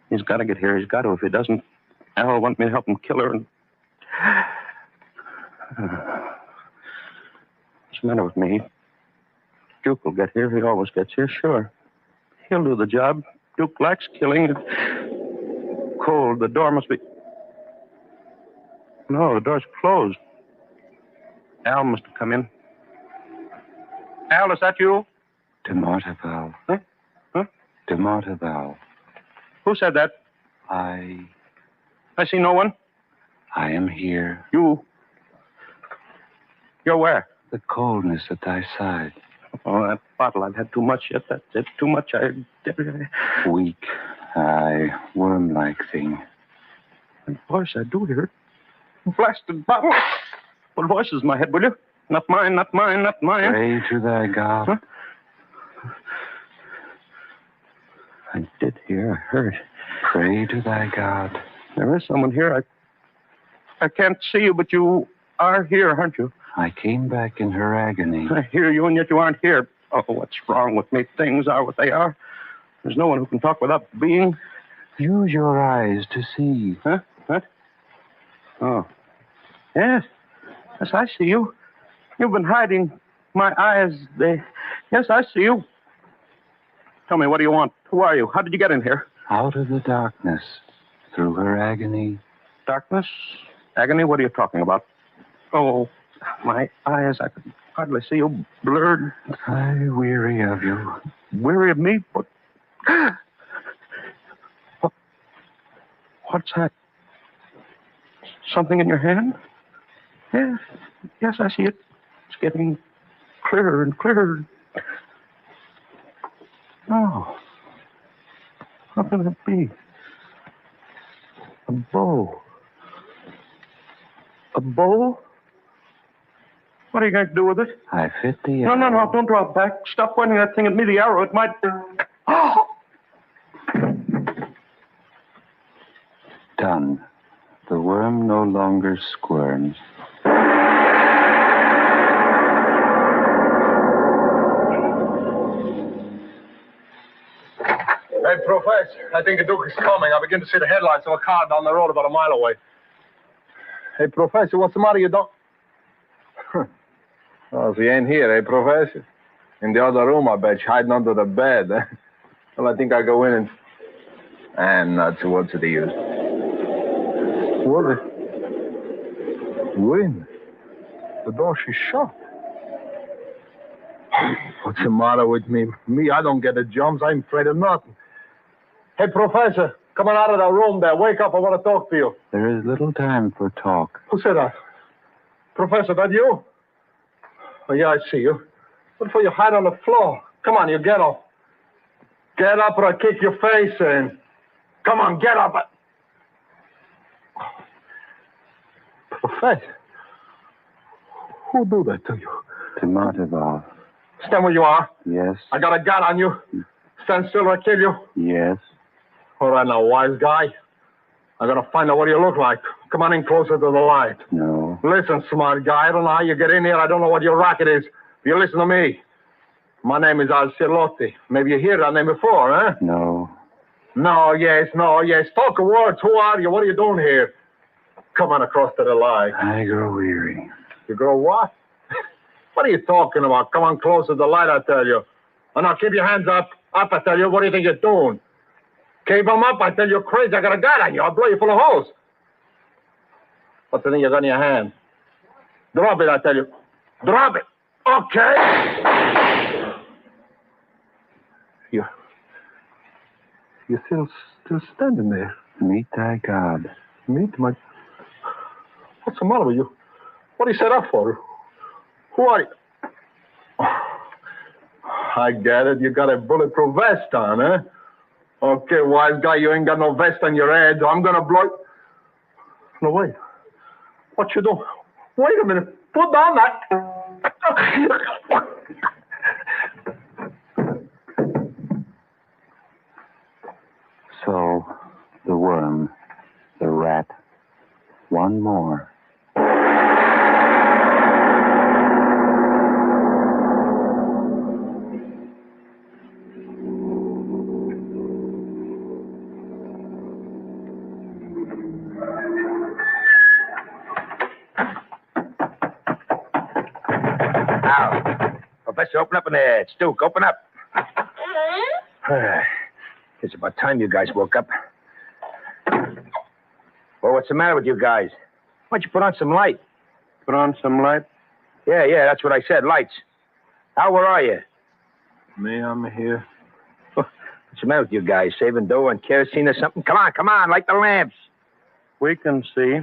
He's got to get here. He's got to. If he doesn't, Al will want me to help him kill her. And... What's the matter with me? Duke will get here. He always gets here, sure. He'll do the job. Duke likes killing. It's cold. The door must be... No, the door's closed. Al must have come in. Al, is that you? DeMarteval. Huh? DeMarteval. Who said that? I see no one. I am here. You're where? The coldness at thy side. Oh, that bottle. I've had too much yet. That's it. Too much. Weak. Aye, worm-like thing. And voice, I do hear it. Blasted bottle. What voice is in my head, will you? Not mine, not mine, not mine. Pray to thy God. Huh? I did hear. I heard. Pray to thy God. There is someone here. I can't see you, but you are here, aren't you? I came back in her agony. I hear you, and yet you aren't here. Oh, what's wrong with me? Things are what they are. There's no one who can talk without being. Use your eyes to see. Huh? What? Oh. Yes. Yes, I see you. You've been hiding my eyes. Yes, I see you. Tell me, what do you want? Who are you? How did you get in here? Out of the darkness, through her agony. Darkness? Agony? What are you talking about? Oh, my eyes, I could hardly see you. Blurred. I'm weary of you. Weary of me? What's that? Something in your hand? Yes. Yes, I see it. It's getting clearer and clearer. Oh. How can it be? A bow. A bow? What are you going to do with it? I fit the arrow. No, don't draw it back. Stop pointing that thing at me, the arrow. It might... Oh! Done. The worm no longer squirms. Hey, Professor, I think the Duke is coming. I begin to see the headlights of a car down the road about a mile away. Hey, Professor, what's the matter? You don't... Oh, he ain't here, eh, Professor? In the other room, I bet, hiding under the bed. Well, I think I'll go in and not so what's the use? What? When? The door, she's shut. What's the matter with me? Me, I don't get the jumps. I'm afraid of nothing. Hey, Professor, come on out of that room there. Wake up. I want to talk to you. There is little time for talk. Who said that? Professor, that you? Oh, yeah, I see you. What for you hide on the floor? Come on, you get up. Get up or I'll kick your face in. Come on, get up. Professor, who do that to you? DeMarteval. Stand where you are. Yes. I got a gun on you. Stand still or I kill you. Yes. All right, now, wise guy. I'm going to find out what you look like. Come on in closer to the light. No. Listen, smart guy. I don't know how you get in here. I don't know what your racket is. You listen to me. My name is Alcelotti. Maybe you heard that name before, huh? No. No, yes. Talk of words. Who are you? What are you doing here? Come on across to the line. I grow weary. You grow what? What are you talking about? Come on close to the light, I tell you. And now keep your hands up. Up, I tell you. What do you think you're doing? Keep them up, I tell you. You're crazy. I got a gun on you. I'll blow you full of holes. What's the thing you got in your hand? Drop it, I tell you. Drop it. Okay. You're still standing there. Meet thy God. Meet my... What's the matter with you? What are you set up for? Who are you? I get it. You got a bulletproof vest on, huh? Okay, wise guy, you ain't got no vest on your head. I'm gonna blow... No, wait. What you doing? Wait a minute. Put down that... So, the worm, the rat, one more. Now, Professor, open up in there. Stuke, open up. It's about time you guys woke up. Well, what's the matter with you guys? Why don't you put on some light? Put on some light? Yeah, that's what I said, lights. Al, where are you? Me, I'm here. What's the matter with you guys? Saving dough and kerosene or something? Come on, light the lamps. We can see.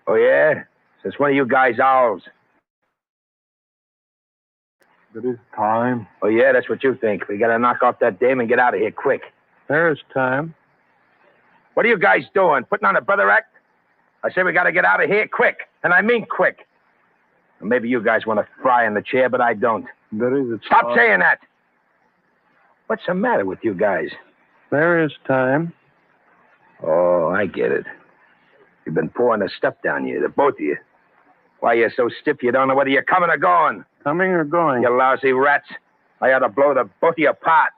Oh, yeah? So it's one of you guys owls. It is time. Oh, yeah, that's what you think. We gotta knock off that dame and get out of here quick. There's time. What are you guys doing? Putting on a brother act? I say we gotta get out of here quick. And I mean quick. Maybe you guys want to fry in the chair, but I don't. There is a time. Stop saying that! What's the matter with you guys? There is time. Oh, I get it. You've been pouring the stuff down you, the both of you. Why you're so stiff you don't know whether you're coming or going. Coming or going? You lousy rats. I ought to blow the both of you apart.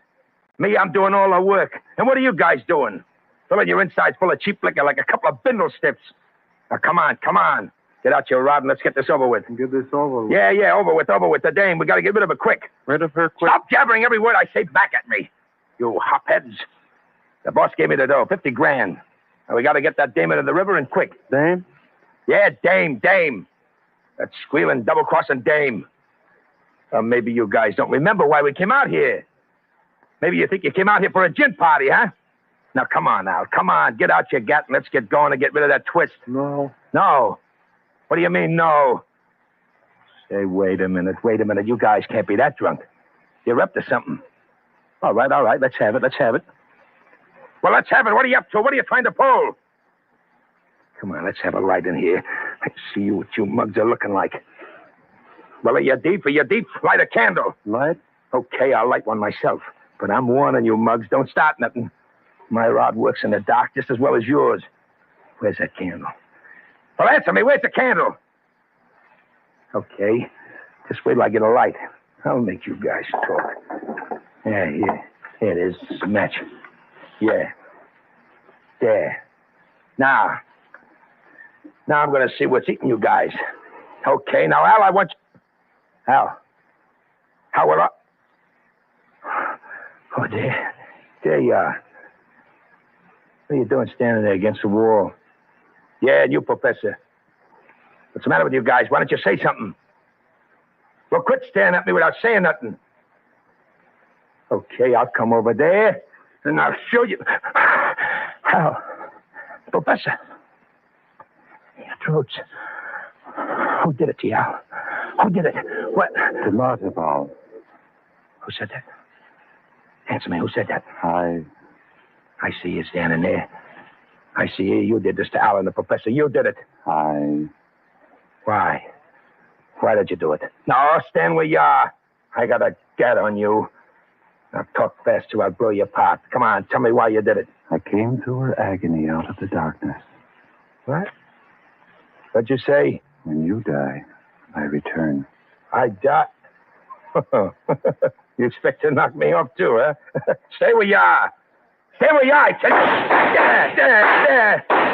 Me, I'm doing all the work. And what are you guys doing? Filling your insides full of cheap liquor like a couple of bindle stiffs. Now, come on. Get out your rod and let's get this over with. Get this over with? Yeah, over with. The dame. We got to get rid of her quick. Rid of her quick? Stop jabbering every word I say back at me. You hopheads. The boss gave me the dough, 50 grand. Now, we got to get that dame into the river and quick. Dame? Yeah, dame. That squealing, double-crossing dame. Maybe you guys don't remember why we came out here. Maybe you think you came out here for a gin party, huh? Now, come on, Al. Come on. Get out your gat and let's get going and get rid of that twist. No. No? What do you mean, no? Say, wait a minute. You guys can't be that drunk. You're up to something. All right. Let's have it. Well, let's have it. What are you up to? What are you trying to pull? Come on, let's have a light in here. Let's see what you mugs are looking like. Well, are you deep? Light a candle. Light? Okay, I'll light one myself. But I'm warning you, mugs, don't start nothing. My rod works in the dark just as well as yours. Where's that candle? Well, answer me. Where's the candle? Okay. Just wait till I get a light. I'll make you guys talk. Yeah, here. Here it is. It's a match. Yeah. There. Now I'm going to see what's eating you guys. Okay, now, Al, I want you... Al, how will I... Oh, there you are. What are you doing standing there against the wall? Yeah, and you, Professor. What's the matter with you guys? Why don't you say something? Well, quit staring at me without saying nothing. Okay, I'll come over there, and I'll show you... Al, Professor... Throats. Who did it to you, Al? Who did it? What? The Martibal. Who said that? Answer me, who said that? I see you standing there. I see you. You did this to Al and the Professor. You did it. Why? Why did you do it? No, stand where you are. I got a gat on you. Now talk fast or I'll blow you apart. Come on, tell me why you did it. I came through her agony out of the darkness. What? What'd you say? When you die, I return. I die? You expect to knock me off, too, huh? Stay where you are. Stay where you are, I tell you.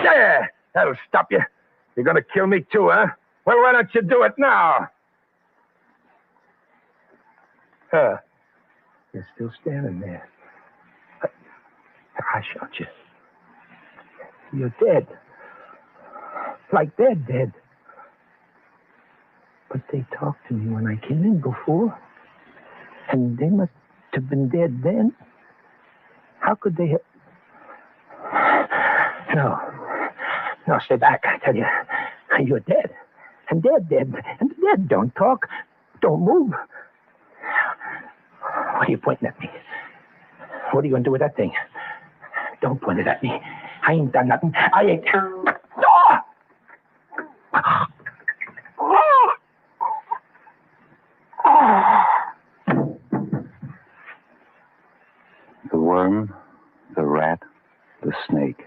There. That'll stop you. You're going to kill me, too, huh? Well, why don't you do it now? Huh. You're still standing there. I shot you. You're dead. Like they're dead. But they talked to me when I came in before. And they must have been dead then. How could they have... No, stay back, I tell you. You're dead. And they're dead. And the dead don't talk. Don't move. What are you pointing at me? What are you going to do with that thing? Don't point it at me. I ain't done nothing. I ain't... The worm, the rat, the snake.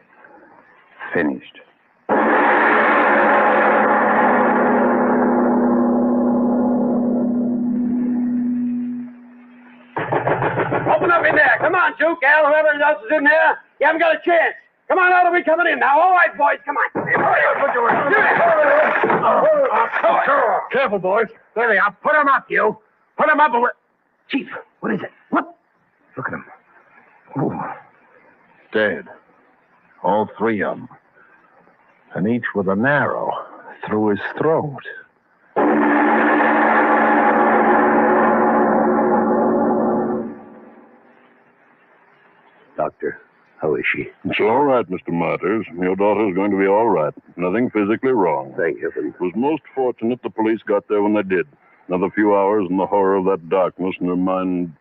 Finished. Open up in there. Come on, Juke, Al, whoever else is in there. You haven't got a chance. Come on out, we coming in now. All right, boys, come on. Careful, boys. There they are. Put them up, you. Put them up. Chief, what is it? What? Look at them. Ooh. Dead. All three of them. And each with an arrow through his throat. Doctor, how is she? It's all right, Mr. Martyrs. Your daughter's going to be all right. Nothing physically wrong. Thank heaven. It was most fortunate the police got there when they did. Another few hours and the horror of that darkness in her mind...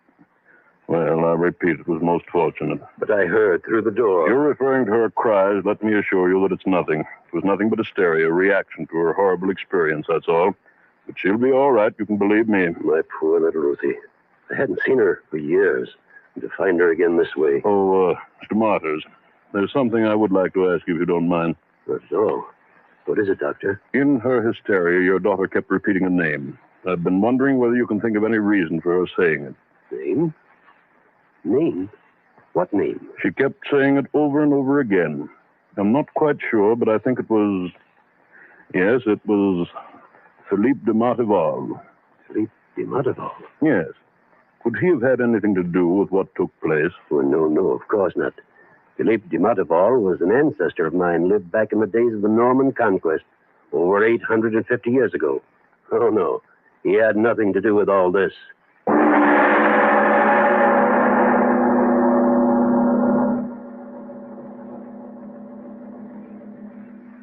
Well, I repeat, it was most fortunate. But I heard through the door. You're referring to her cries. Let me assure you that it's nothing. It was nothing but hysteria, a reaction to her horrible experience, that's all. But she'll be all right, you can believe me. My poor little Ruthie. I hadn't seen her for years. And to find her again this way. Oh, Mr. Martyrs, there's something I would like to ask you if you don't mind. No. What is it, Doctor? In her hysteria, your daughter kept repeating a name. I've been wondering whether you can think of any reason for her saying it. Name? Name? What name? She kept saying it over and over again. I'm not quite sure, but I think it was... Yes, it was Philippe de Martival. Philippe de Martival? Yes. Could he have had anything to do with what took place? Oh, no, of course not. Philippe de Martival was an ancestor of mine, lived back in the days of the Norman Conquest, over 850 years ago. Oh, no. He had nothing to do with all this.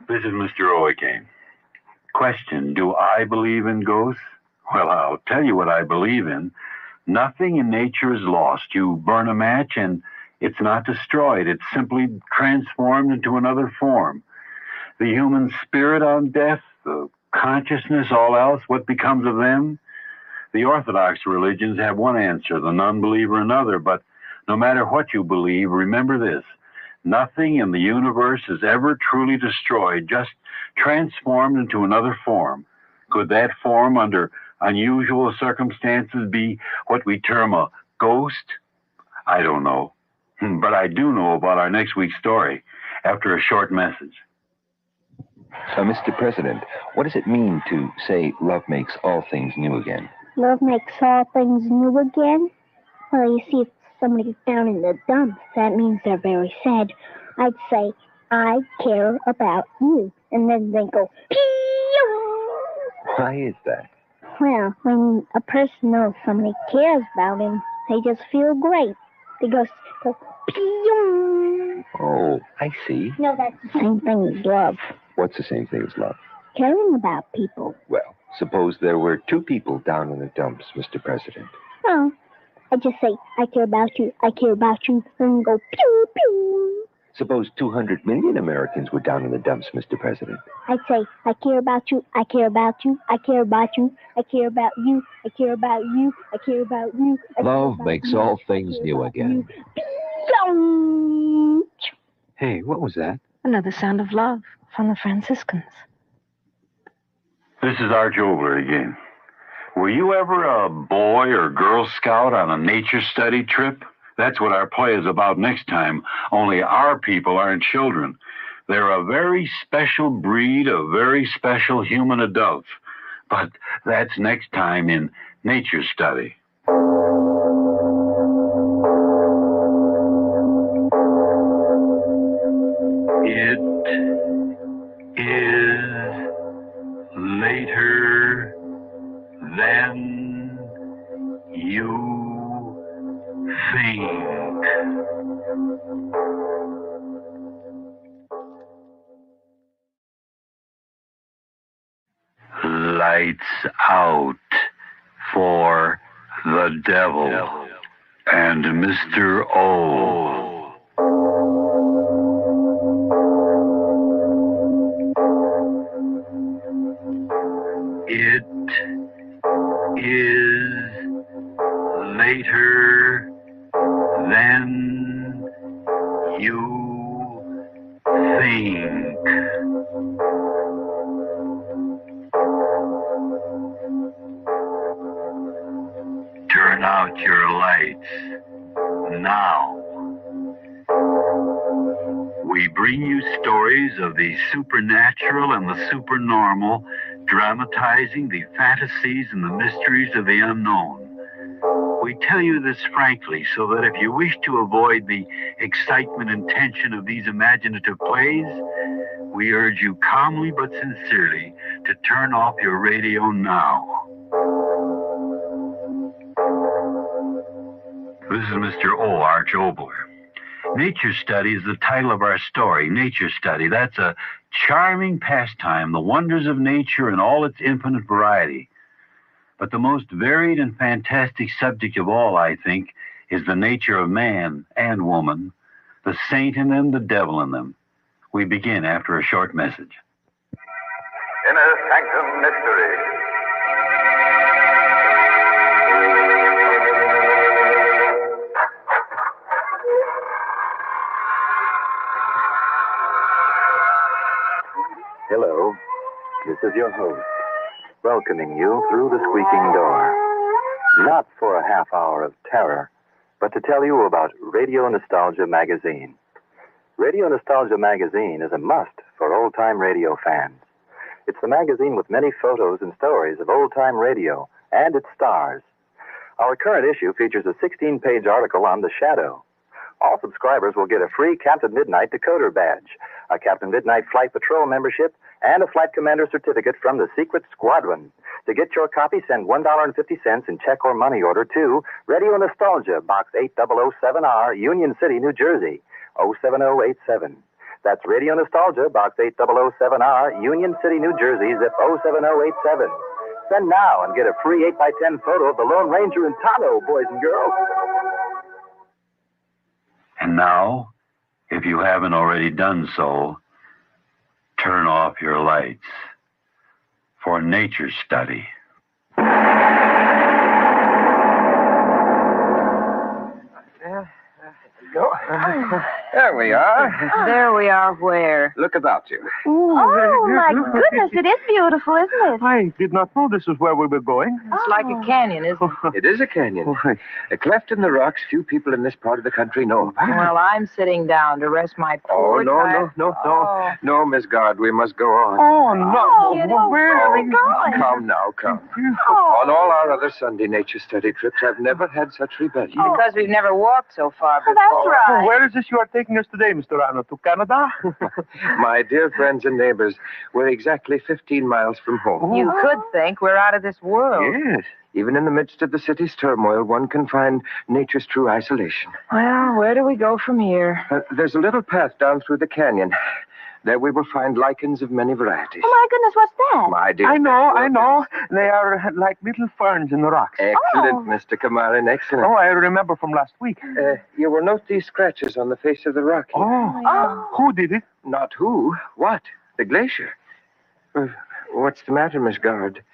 This is Mr. O again. Question, do I believe in ghosts? Well, I'll tell you what I believe in. Nothing in nature is lost. You burn a match and it's not destroyed. It's simply transformed into another form. The human spirit on death, the consciousness, all else, what becomes of them? The Orthodox religions have one answer, the non-believer another, but no matter what you believe, remember this. Nothing in the universe is ever truly destroyed, just transformed into another form. Could that form, under unusual circumstances, be what we term a ghost? I don't know. But I do know about our next week's story after a short message. Mr. President, what does it mean to say love makes all things new again? Love makes all things new again? Well, you see, if somebody's down in the dumps, that means they're very sad. I'd say, I care about you. And then they go, pew! Why is that? Well, when a person knows somebody cares about him, they just feel great. They go pew! Oh, I see. No, that's the same thing as love. What's the same thing as love? Caring about people. Well, suppose there were two people down in the dumps, Mr. President. Oh, I just say, I care about you, and go pew, pew. Suppose 200 million Americans were down in the dumps, Mr. President. I'd say, I care about you, I care about you, I care about you, I care about you, I care about you, I care about you. Love makes all things new again. Hey, what was that? Another sound of love from the Franciscans. This is Arch Over again. Were you ever a boy or Girl Scout on a nature study trip? That's what our play is about next time, only our people aren't children. They're a very special breed of very special human adults. But that's next time in Nature Study. It is later than you think. Lights out for the devil and Mr. O. It is later than you think. Turn out your lights now. We bring you stories of the supernatural and the supernormal, dramatizing the fantasies and the mysteries of the unknown. We tell you this frankly so that if you wish to avoid the excitement and tension of these imaginative plays, we urge you calmly but sincerely to turn off your radio now. This is Mr. O. Arch Obler. Nature Study is the title of our story, Nature Study. That's a charming pastime, the wonders of nature in all its infinite variety. But the most varied and fantastic subject of all, I think, is the nature of man and woman, the saint in them, the devil in them. We begin after a short message. Inner Sanctum Mystery. Hello, this is your host, welcoming you through the squeaking door. Not for a half hour of terror, but to tell you about Radio Nostalgia Magazine. Radio Nostalgia Magazine is a must for old-time radio fans. It's the magazine with many photos and stories of old-time radio and its stars. Our current issue features a 16-page article on The Shadow. All subscribers will get a free Captain Midnight decoder badge, a Captain Midnight Flight Patrol membership, and a Flight Commander certificate from the Secret Squadron. To get your copy, send $1.50 in check or money order to Radio Nostalgia, Box 8007R, Union City, New Jersey, 07087. That's Radio Nostalgia, Box 8007R, Union City, New Jersey, zip 07087. Send now and get a free 8x10 photo of the Lone Ranger in Tonto, boys and girls. And now, if you haven't already done so, turn off your lights for Nature Study. Go. There we are. There we are where? Look about you. Oh, my goodness, it is beautiful, isn't it? I did not know this is where we were going. It's like a canyon, isn't it? It is a canyon. A cleft in the rocks few people in this part of the country know about. Well, I'm sitting down to rest my poor No, Miss Guard, we must go on. Oh, no. Oh, where are we going? Come now, come. On all our other Sunday nature study trips, I've never had such rebellion. Because we've never walked so far before. That's right. Where is this you are taking us today, Mr. Arnold? To Canada? My dear friends and neighbors, we're exactly 15 miles from home. You could think we're out of this world. Yes. Even in the midst of the city's turmoil, one can find nature's true isolation. Well, where do we go from here? There's a little path down through the canyon. There we will find lichens of many varieties. Oh, my goodness, what's that? My dear. I know. They are like little ferns in the rocks. Excellent, Mr. Cabanne, excellent. Oh, I remember from last week. You will note these scratches on the face of the rock here. Oh. Who did it? Not who. What? The glacier. What's the matter, Miss Guard?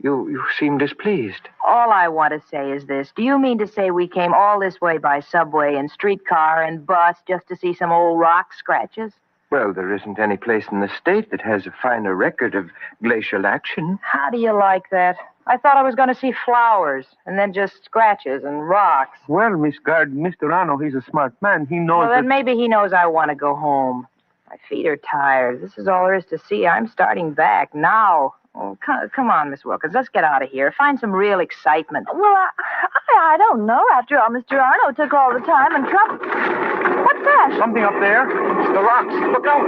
You seem displeased. All I want to say is this. Do you mean to say we came all this way by subway and streetcar and bus just to see some old rock scratches? Well, there isn't any place in the state that has a finer record of glacial action. How do you like that? I thought I was going to see flowers and then just scratches and rocks. Well, Miss Guard, Mr. Arno, he's a smart man. He knows Well, then that... maybe he knows I want to go home. My feet are tired. This is all there is to see. I'm starting back now. Oh, come on, Miss Wilkins. Let's get out of here. Find some real excitement. Well, I don't know. After all, Mr. Arno took all the time and trouble. What's that? Something up there. It's the rocks. Look out.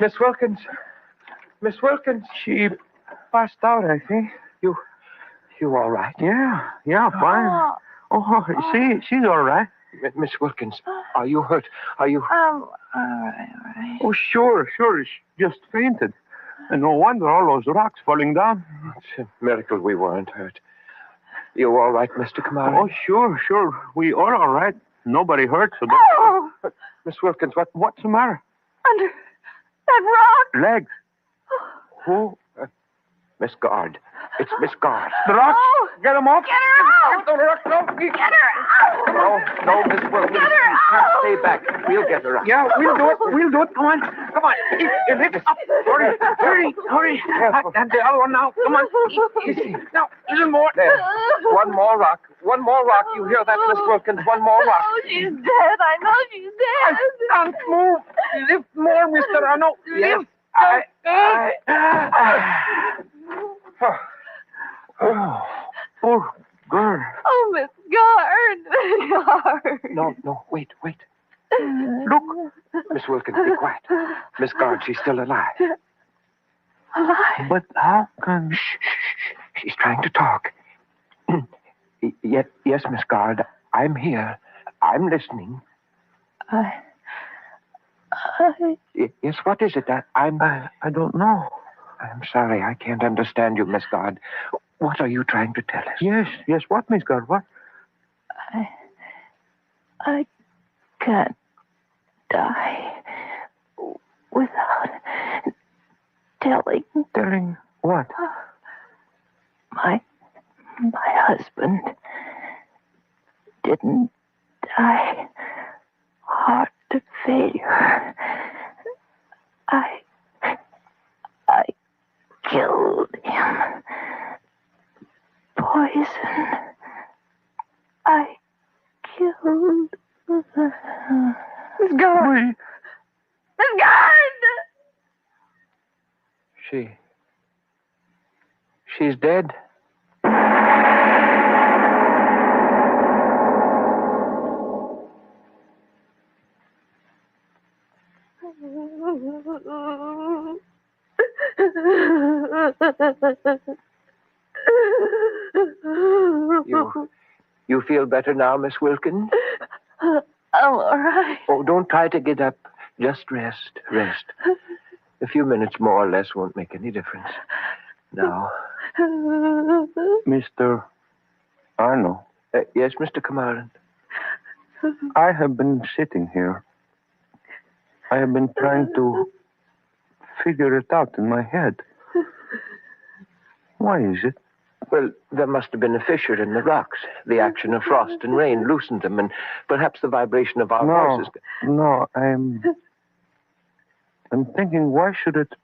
Miss Wilkins. Miss Wilkins. She passed out, I think. You all right? Yeah, fine. Oh, she's all right. Miss Wilkins, are you hurt? Are you... All right. Oh, sure. She just fainted. And no wonder all those rocks falling down. It's a miracle we weren't hurt. You all right, Mr. Cabanne? Oh, sure. We are all right. Nobody hurt, so... Oh! Miss Wilkins, what's the matter? Under that rock. Legs. Who? Miss Guard. It's Miss Guard. The rocks. Oh. Get them off. Get her out. Get the rock. No. Get her out. No, Miss Wilkins. Get her out. Stay back. We'll get her out. Yeah, we'll do it. Come on. You lift up. Hurry. And the other one now. Come on. Easy. Now, a little more. There. One more rock. You hear that, Miss Wilkins? One more rock. Oh, she's dead. I know she's dead. I can't move. Lift more, Mr. Arno. Yes. Oh, poor girl. Oh, Miss Guard. No, wait. Look. Miss Wilkins, be quiet. Miss Guard, she's still alive. Alive? But how can... Shh. She's trying to talk. Yes, Miss Guard, I'm here. I'm listening. Yes, what is it? I don't know. I'm sorry, I can't understand you, Miss Guard. What are you trying to tell us? Yes, what, Miss Guard, what? I can't die without telling. Telling what? My husband didn't die. Heart failure. I killed him. Poison. I killed Miss Guard. Miss Guard! She's dead? You feel better now, Miss Wilkins? I'm all right. Oh, don't try to get up. Just rest. A few minutes more or less won't make any difference. Now. Mr. Arno. Yes, Mr. Cabanne. I have been sitting here. I have been trying to figure it out in my head. Why is it? Well, there must have been a fissure in the rocks. The action of frost and rain loosened them, and perhaps the vibration of our voices. No, I'm thinking, why should it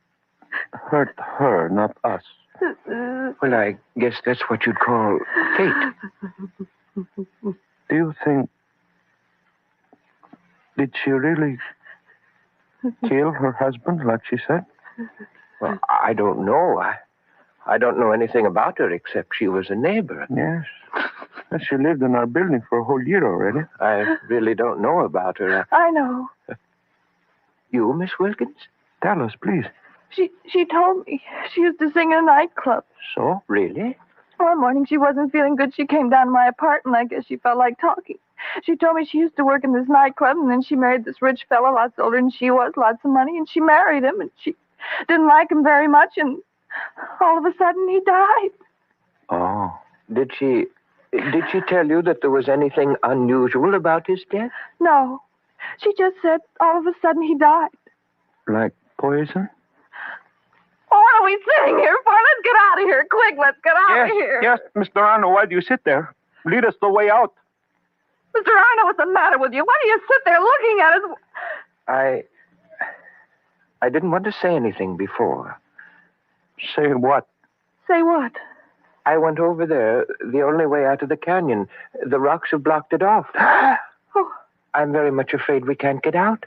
hurt her, not us? Well, I guess that's what you'd call fate. Do you think... Did she really kill her husband, like she said? Well, I don't know. I don't know anything about her except she was a neighbor. Yes. And she lived in our building for a whole year already. I really don't know about her. I know. You, Miss Wilkins? Tell us, please. She told me. She used to sing in a nightclub. So? Really? One morning she wasn't feeling good. She came down to my apartment. I guess she felt like talking. She told me she used to work in this nightclub, and then she married this rich fellow, lots older than she was, lots of money, and she married him, and she didn't like him very much, and all of a sudden he died. Oh. Did she tell you that there was anything unusual about his death? No. She just said all of a sudden he died. Like poison? Oh, what are we sitting here for? Let's get out of here. quick, let's get out of here. Yes, Mr. Arno, why do you sit there? Lead us the way out. Mr. Arno, what's the matter with you? Why do you sit there looking at us? I didn't want to say anything before. Say what? Say what? I went over there, the only way out of the canyon. The rocks have blocked it off. Oh. I'm very much afraid we can't get out.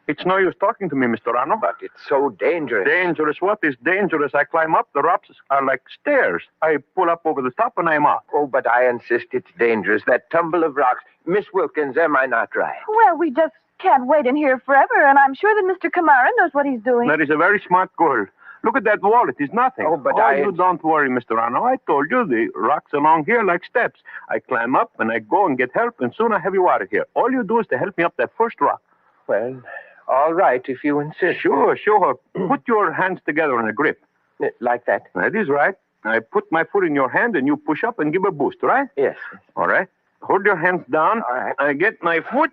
It's no use talking to me, Mr. Arno. But it's so dangerous. Dangerous? What is dangerous? I climb up. The rocks are like stairs. I pull up over the top and I'm up. Oh, but I insist it's dangerous. That tumble of rocks. Miss Wilkins, am I not right? Well, we just can't wait in here forever, and I'm sure that Mr. Cabanne knows what he's doing. That is a very smart girl. Look at that wall. It is nothing. Oh, but you don't worry, Mr. Arno. I told you the rocks along here like steps. I climb up and I go and get help, and soon I have you out of here. All you do is to help me up that first rock. Well, all right, if you insist. Sure. Put your hands together in a grip. Like that? That is right. I put my foot in your hand and you push up and give a boost, right? Yes. All right. Hold your hands down. All right. I get my foot.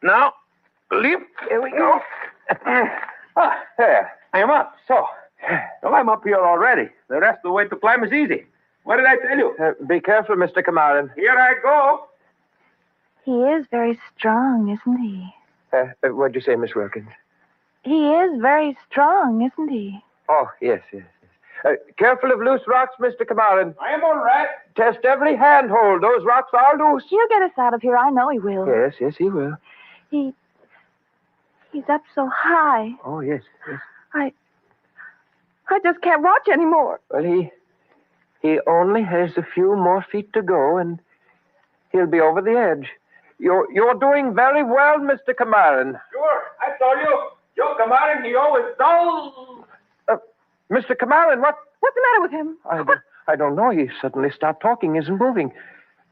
Now, leap. Here we go. There. I am up. So, well, I'm up here already. The rest of the way to climb is easy. What did I tell you? Be careful, Mr. Cabanne. Here I go. He is very strong, isn't he? What'd you say, Miss Wilkins? He is very strong, isn't he? Oh, yes. Careful of loose rocks, Mr. Cabanne. I am all right. Test every handhold. Those rocks are loose. He'll get us out of here. I know he will. Yes, he will. He's up so high. Oh, yes. I just can't watch anymore. Well, he only has a few more feet to go, and he'll be over the edge. You're doing very well, Mr. Cabanne. Sure, I told you. Joe Cabanne, he always does. Mr. Cabanne, what's the matter with him? I don't know. He suddenly stopped talking, isn't moving.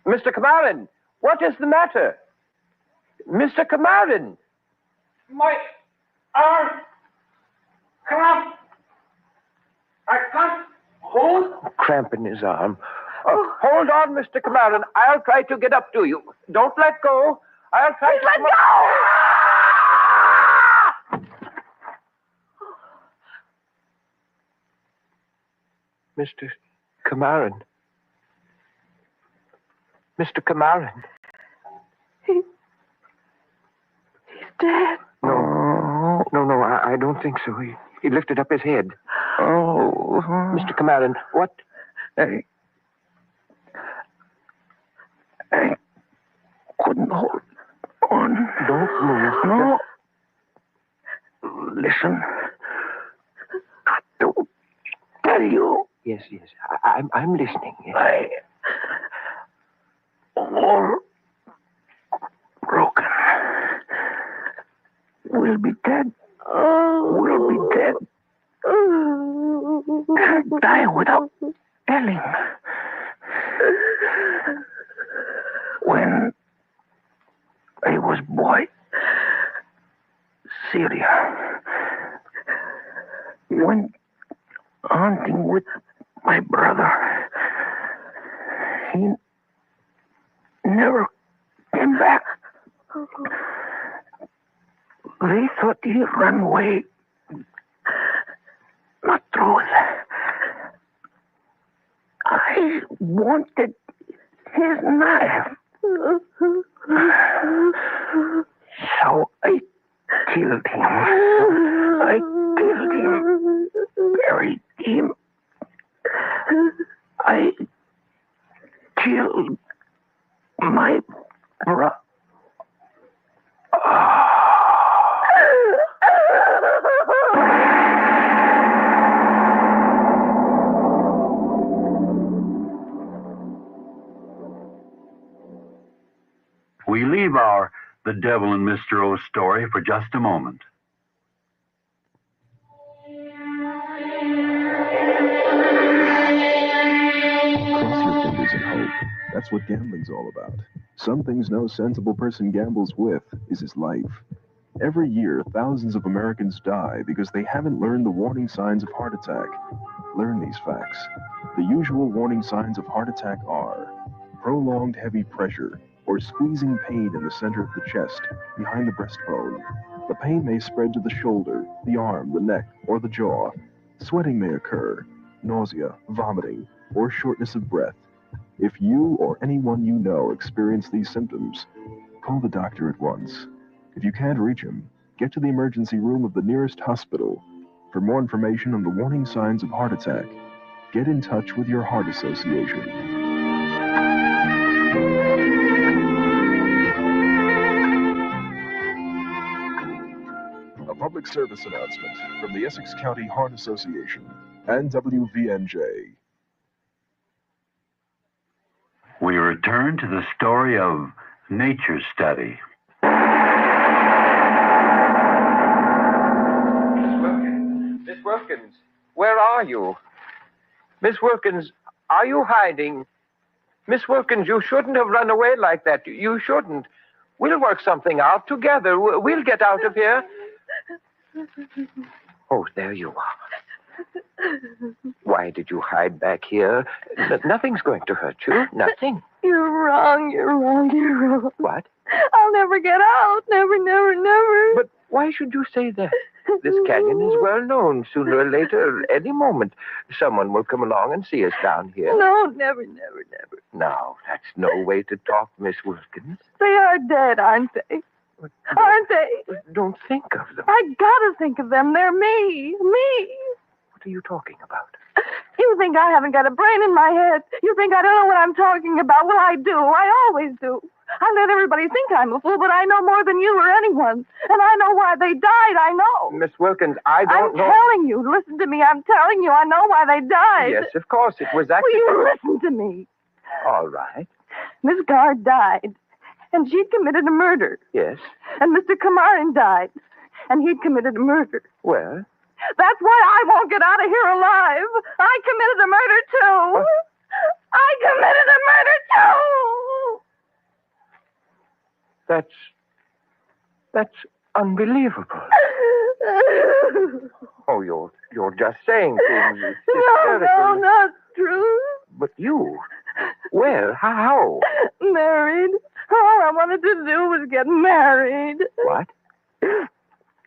Mr. Cabanne, what is the matter? Mr. Cabanne. My arm cramp. I can't hold. Cramp in his arm. Hold on, Mr. Cabanne. I'll try to get up to you. Don't let go. I'll try to... Let go! Mr. Cabanne. Mr. Cabanne. He's dead. No, I don't think so. He lifted up his head. Oh. Mr. Cabanne, what? I couldn't hold on. Don't move. No. Listen. I don't tell you. Yes. I'm listening. Yes. All broken. We'll be dead. We'll be dead. Can't die without telling. When I was boy, Syria, went hunting with my brother. He never came back. They thought he ran away. Not truth. I wanted his knife. So I killed him. Buried him. I killed my brother. We leave our The Devil in Mr. O's story for just a moment. Cross your fingers and hope. That's what gambling's all about. Some things no sensible person gambles with is his life. Every year, thousands of Americans die because they haven't learned the warning signs of heart attack. Learn these facts. The usual warning signs of heart attack are prolonged heavy pressure, or squeezing pain in the center of the chest, behind the breastbone. The pain may spread to the shoulder, the arm, the neck, or the jaw. Sweating may occur, nausea, vomiting, or shortness of breath. If you or anyone you know experience these symptoms, call the doctor at once. If you can't reach him, get to the emergency room of the nearest hospital. For more information on the warning signs of heart attack, get in touch with your heart association. A public service announcement from the Essex County Heart Association and WVNJ. We return to the story of nature study. Miss Wilkins, where are you? Miss Wilkins, are you hiding? Miss Wilkins, you shouldn't have run away like that. You shouldn't. We'll work something out together. We'll get out of here. Oh, there you are. Why did you hide back here? Nothing's going to hurt you. Nothing. You're wrong. You're wrong. You're wrong. What? I'll never get out. Never, never, never. But why should you say that? This canyon is well known. Sooner or later, any moment, someone will come along and see us down here. No, never, never, never. Now, that's no way to talk, Miss Wilkins. They are dead, aren't they? Aren't they? Don't think of them. I gotta think of them. They're me. Me. What are you talking about? You think I haven't got a brain in my head? You think I don't know what I'm talking about? Well, I do. I always do. I let everybody think I'm a fool, but I know more than you or anyone. And I know why they died. I know. Miss Wilkins, I don't know. I'm telling you. Listen to me. I'm telling you. I know why they died. Yes, of course. It was actually... Will you listen to me? All right. Miss Guard died, and she'd committed a murder. Yes. And Mr. Cabanne died, and he'd committed a murder. Well? That's why I won't get out of here alive. I committed a murder, too. What? I committed a murder, too. That's unbelievable. Oh, you're just saying things. No, not true. But you? Where? How? Married. All I wanted to do was get married. What?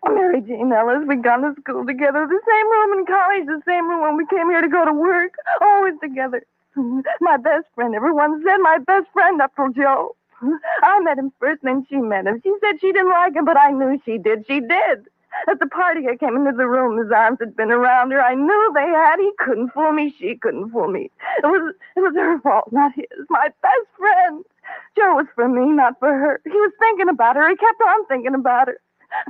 Mary Jane Ellis. We'd gone to school together. The same room in college, the same room when we came here to go to work. Always together. My best friend. Everyone said my best friend up till Joe. I met him first, then she met him. She said she didn't like him, but I knew she did. She did. At the party, I came into the room. His arms had been around her. I knew they had. He couldn't fool me. She couldn't fool me. It was her fault, not his. My best friend. Joe was for me, not for her. He was thinking about her. He kept on thinking about her.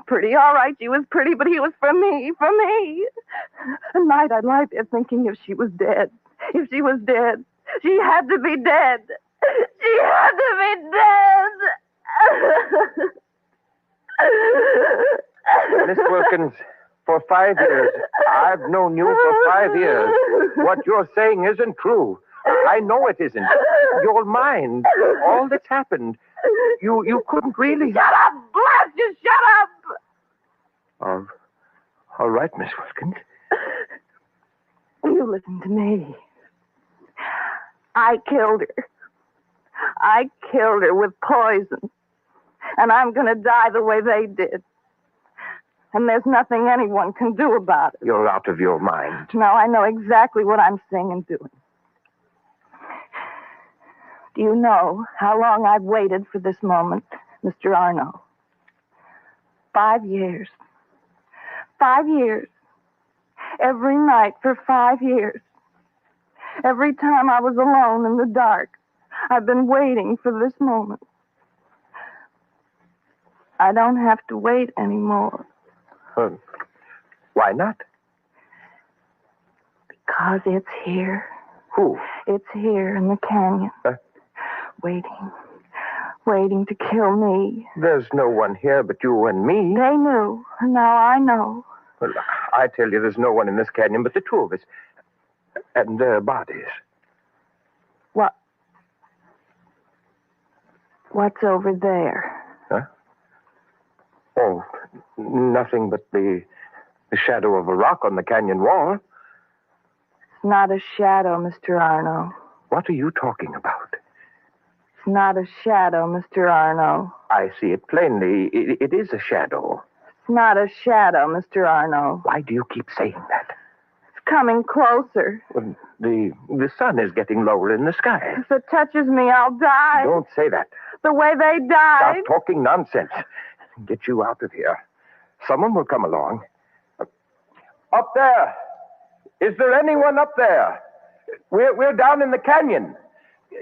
Pretty, all right. She was pretty, but he was for me, for me. At night, I'd lie there thinking if she was dead. If she was dead. She had to be dead. She had to be dead. Miss Wilkins, for 5 years, I've known you for 5 years. What you're saying isn't true. I know it isn't. Your mind, all that's happened, you couldn't really... Shut up, blast you, shut up! All right, Miss Wilkins. You listen to me. I killed her. I killed her with poison. And I'm going to die the way they did. And there's nothing anyone can do about it. You're out of your mind. No, I know exactly what I'm saying and doing. Do you know how long I've waited for this moment, Mr. Arno? 5 years. 5 years. Every night for 5 years. Every time I was alone in the dark, I've been waiting for this moment. I don't have to wait anymore. Why not? Because it's here. Who? It's here in the canyon. Waiting to kill me. There's no one here but you and me. They knew. Now I know. Well, I tell you, there's no one in this canyon but the two of us. And their bodies. What? What's over there? Huh? Oh, nothing but the shadow of a rock on the canyon wall. It's not a shadow, Mr. Arno. What are you talking about? It's not a shadow, Mr. Arno. I see it plainly. It is a shadow. It's not a shadow, Mr. Arno. Why do you keep saying that? It's coming closer. Well, the sun is getting lower in the sky. If it touches me, I'll die. Don't say that. The way they died. Stop talking nonsense. Get you out of here. Someone will come along. Up there. Is there anyone up there? We're down in the canyon.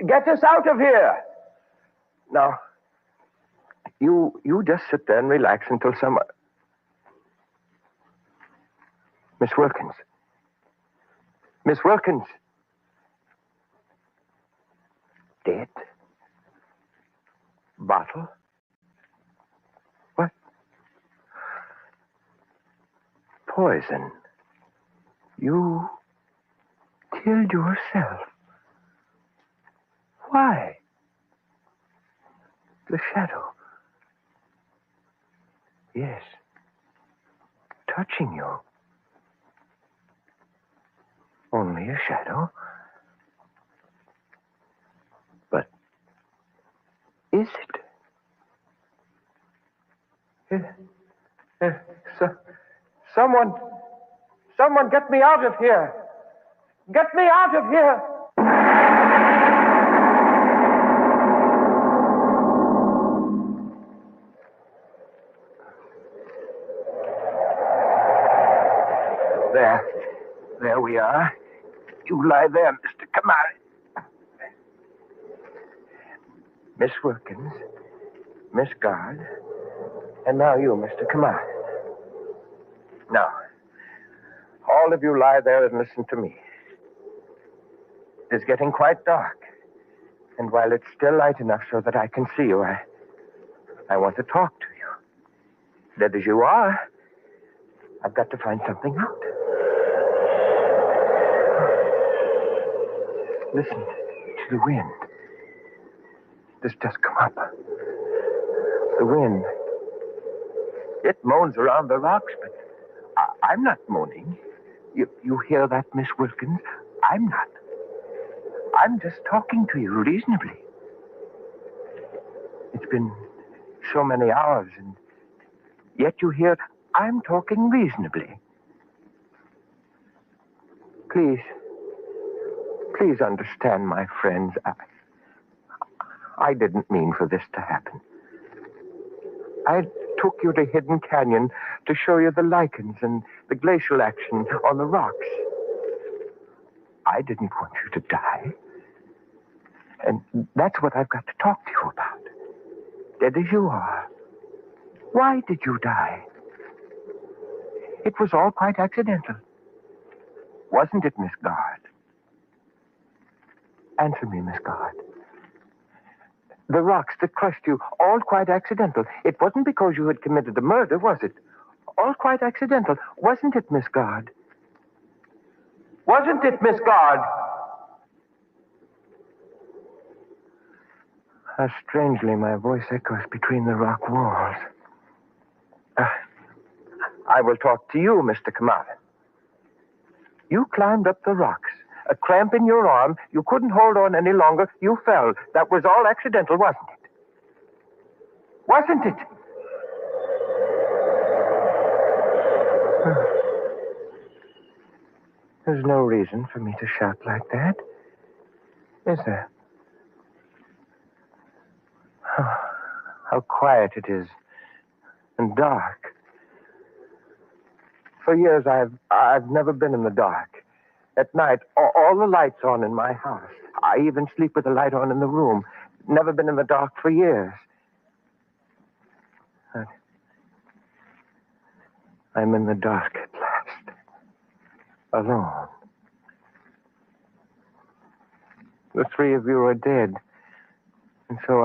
Get us out of here. Now, you just sit there and relax until someone... Miss Wilkins. Miss Wilkins. Dead? Bottle? What? Poison. You killed yourself. Why? The shadow. Yes. Touching you. Only a shadow. But is it? Someone get me out of here. Get me out of here. There we are. You lie there, Mr. Cabanne. Miss Wilkins, Miss Guard, and now you, Mr. Cabanne. Now, all of you lie there and listen to me. It is getting quite dark, and while it's still light enough so that I can see you, I want to talk to you. Dead as you are, I've got to find something out. Listen to the wind. This just come up. The wind. It moans around the rocks, but I'm not moaning. You hear that, Miss Wilkins? I'm not. I'm just talking to you reasonably. It's been so many hours, and yet you hear I'm talking reasonably. Please understand, my friends. I didn't mean for this to happen. I took you to Hidden Canyon to show you the lichens and the glacial action on the rocks. I didn't want you to die. And that's what I've got to talk to you about. Dead as you are. Why did you die? It was all quite accidental. Wasn't it, Miss Guard? Answer me, Miss Guard. The rocks that crushed you, all quite accidental. It wasn't because you had committed a murder, was it? All quite accidental. Wasn't it, Miss Guard? Wasn't it, Miss Guard? How strangely my voice echoes between the rock walls. I will talk to you, Mr. Cabanne. You climbed up the rocks. A cramp in your arm. You couldn't hold on any longer. You fell. That was all accidental, wasn't it? Wasn't it? There's no reason for me to shout like that, is there? How quiet it is and dark. For years, I've never been in the dark. At night, all the lights on in my house. I even sleep with the light on in the room. Never been in the dark for years. I'm in the dark at last. Alone. The three of you are dead. And so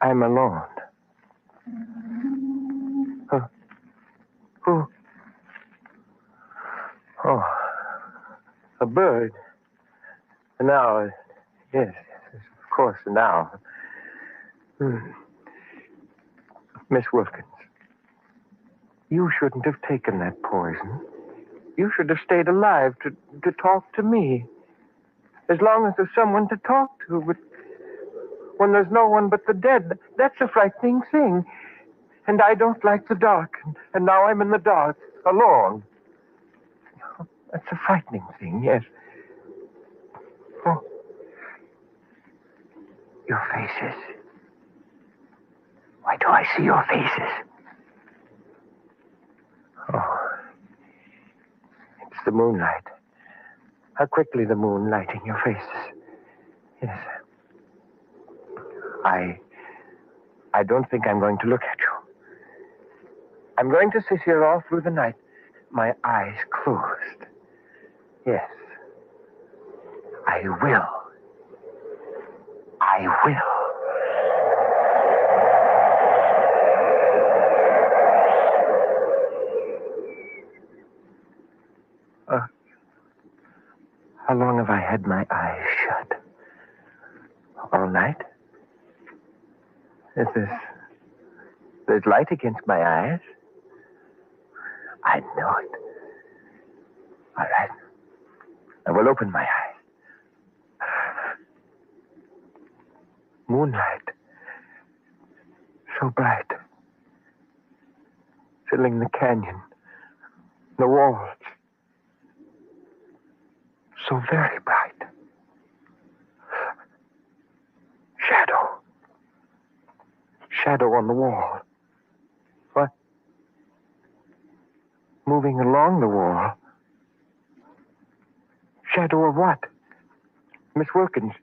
I'm alone. Who? Oh, a bird. An owl. Yes, of course, an owl. Miss Wilkins, you shouldn't have taken that poison. You should have stayed alive to talk to me. As long as there's someone to talk to, but when there's no one but the dead. That's a frightening thing. And I don't like the dark. And now I'm in the dark, alone. That's a frightening thing, yes. Oh. Your faces. Why do I see your faces? Oh. It's the moonlight. How quickly the moon lighting your faces. Yes. I don't think I'm going to look at you. I'm going to sit here all through the night, my eyes closed. Yes. I will. I will. How long have I had my eyes shut? All night? There's light against my eyes? I know it. All right. I will open my eyes. Moonlight. So bright. Filling the canyon. The walls. So very bright. Shadow. Shadow on the wall. What? Moving along the wall. Shadow of what? Miss Wilkins.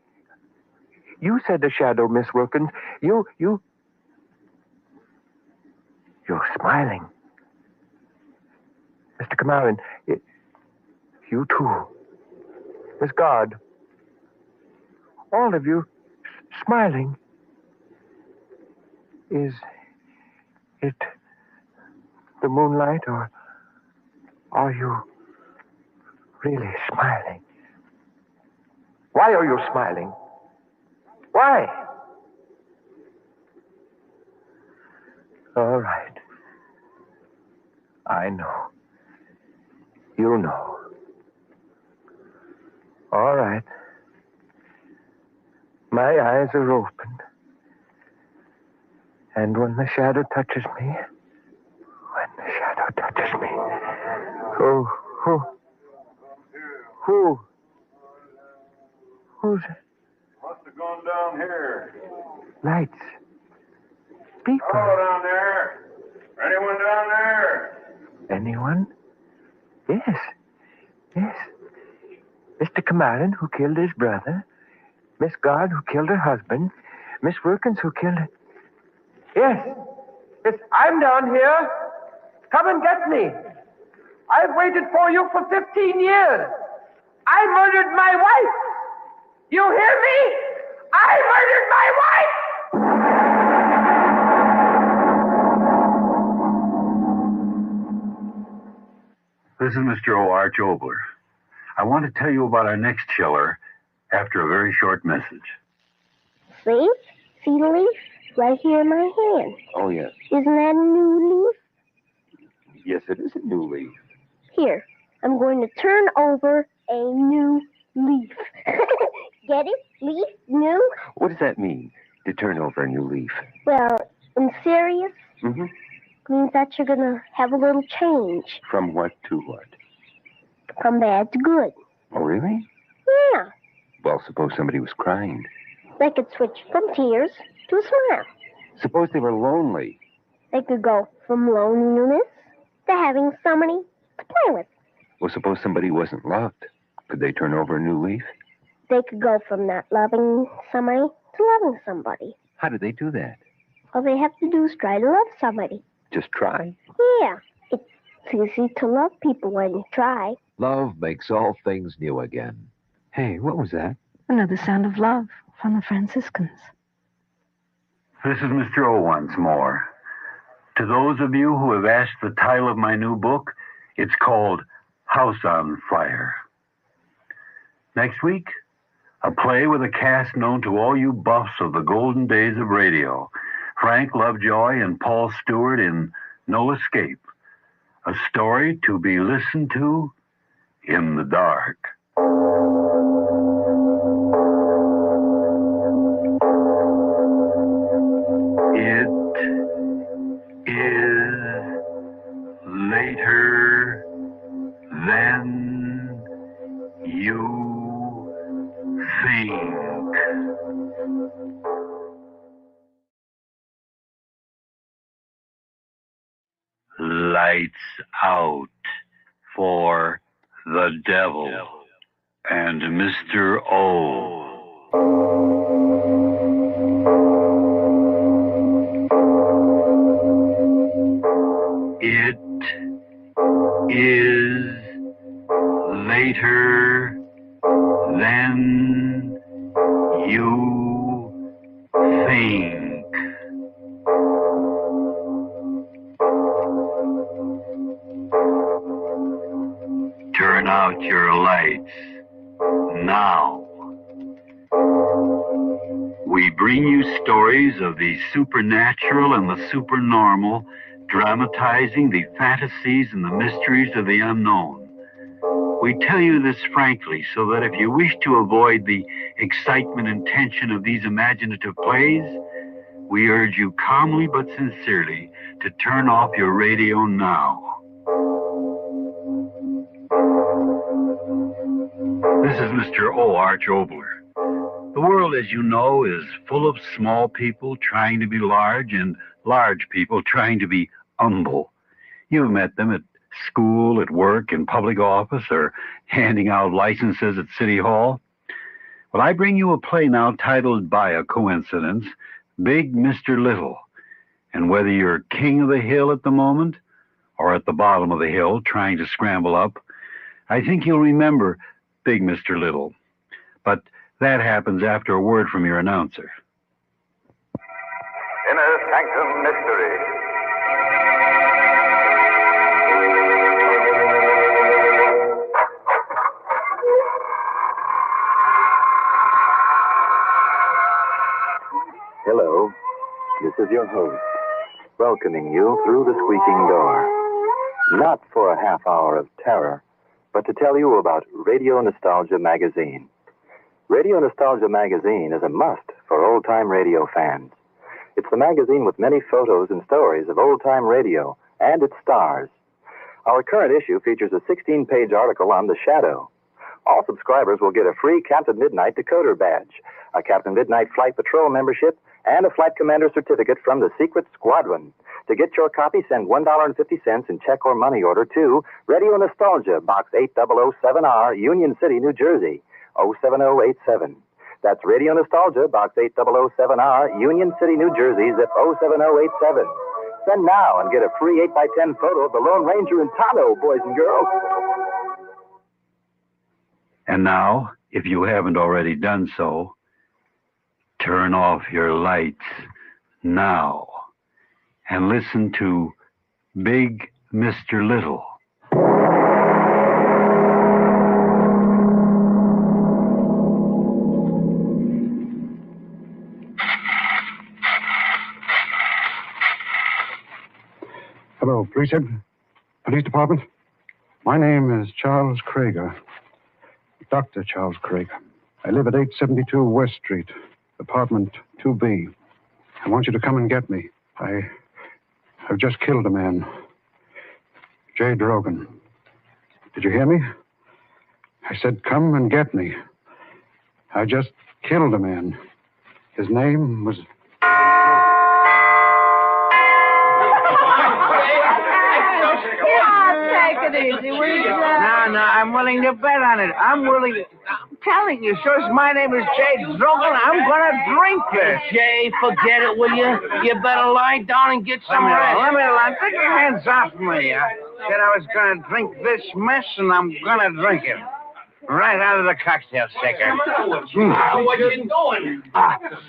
You said a shadow, Miss Wilkins. You're smiling. Mr. Cabanne, you too. Miss Guard. All of you smiling. Is it the moonlight, or are you really smiling? Why are you smiling? Why? All right. I know. You know. All right. My eyes are open. And when the shadow touches me, who's it? Must have gone down here. Lights. People. Hello down there. Anyone down there? Anyone? Yes. Yes. Mr. Cabanne, who killed his brother. Miss Guard, who killed her husband. Miss Wilkins, who killed her... Yes. Yes, I'm down here. Come and get me. I've waited for you for 15 years. I murdered my wife. You hear me? I murdered my wife! This is Mr. O.R. Obler. I want to tell you about our next killer after a very short message. See? See the leaf? Right here in my hand. Oh, yes. Isn't that a new leaf? Yes, it is a new leaf. Here, I'm going to turn over a new leaf. Get it? Leaf? New? What does that mean, to turn over a new leaf? Well, in serious, Mm-hmm. means that you're going to have a little change. From what to what? From bad to good. Oh, really? Yeah. Well, suppose somebody was crying. They could switch from tears to a smile. Suppose they were lonely. They could go from loneliness to having somebody to play with. Well, suppose somebody wasn't loved. Could they turn over a new leaf? They could go from not loving somebody to loving somebody. How do they do that? All they have to do is try to love somebody. Just try? Yeah. It's easy to love people when you try. Love makes all things new again. Hey, what was that? Another sound of love from the Franciscans. This is Mr. O once more. To those of you who have asked the title of my new book, it's called House on Fire. Next week, a play with a cast known to all you buffs of the golden days of radio. Frank Lovejoy and Paul Stewart in No Escape. A story to be listened to in the dark. Lights out for the devil and Mr. O. It is later than you think. Turn out your lights now. We bring you stories of the supernatural and the supernormal, dramatizing the fantasies and the mysteries of the unknown. We tell you this frankly so that if you wish to avoid the excitement and tension of these imaginative plays, we urge you calmly but sincerely to turn off your radio now. This is Mr. O. Arch Obler. The world, as you know, is full of small people trying to be large and large people trying to be humble. You've met them at school, at work, in public office, or handing out licenses at City Hall. Well, I bring you a play now titled, by a coincidence, Big Mr. Little. And whether you're king of the hill at the moment or at the bottom of the hill trying to scramble up, I think you'll remember Big Mr. Little. But that happens after a word from your announcer. Inner Sanctum Mystery. Hello, this is your host, welcoming you through the squeaking door. Not for a half hour of terror, but to tell you about Radio Nostalgia Magazine. Radio Nostalgia Magazine is a must for old-time radio fans. It's the magazine with many photos and stories of old-time radio and its stars. Our current issue features a 16-page article on The Shadow. All subscribers will get a free Captain Midnight decoder badge, a Captain Midnight Flight Patrol membership, and a Flight Commander certificate from the Secret Squadron. To get your copy, send $1.50 in check or money order to Radio Nostalgia, Box 8007R, Union City, New Jersey, 07087. That's Radio Nostalgia, Box 8007R, Union City, New Jersey, zip 07087. Send now and get a free 8x10 photo of the Lone Ranger in Tonto, boys and girls. And now, if you haven't already done so, turn off your lights now and listen to Big Mr. Little. Hello, Police Department. My name is Charles Krager, Dr. Charles Krager. I live at 872 West Street, apartment 2B. I want you to come and get me. I've just killed a man. J. Drogan. Did you hear me? I said, come and get me. I just killed a man. His name was... Take it easy, will you? No, I'm willing to bet on it. I'm telling you, sir, my name is Jay Drogan. I'm going to drink this. Jay, forget it, will you? You better lie down and get some rest. Let me lie. Take your hands off me. I said I was going to drink this mess, and I'm going to drink it. Right out of the cocktail shaker. What you doing?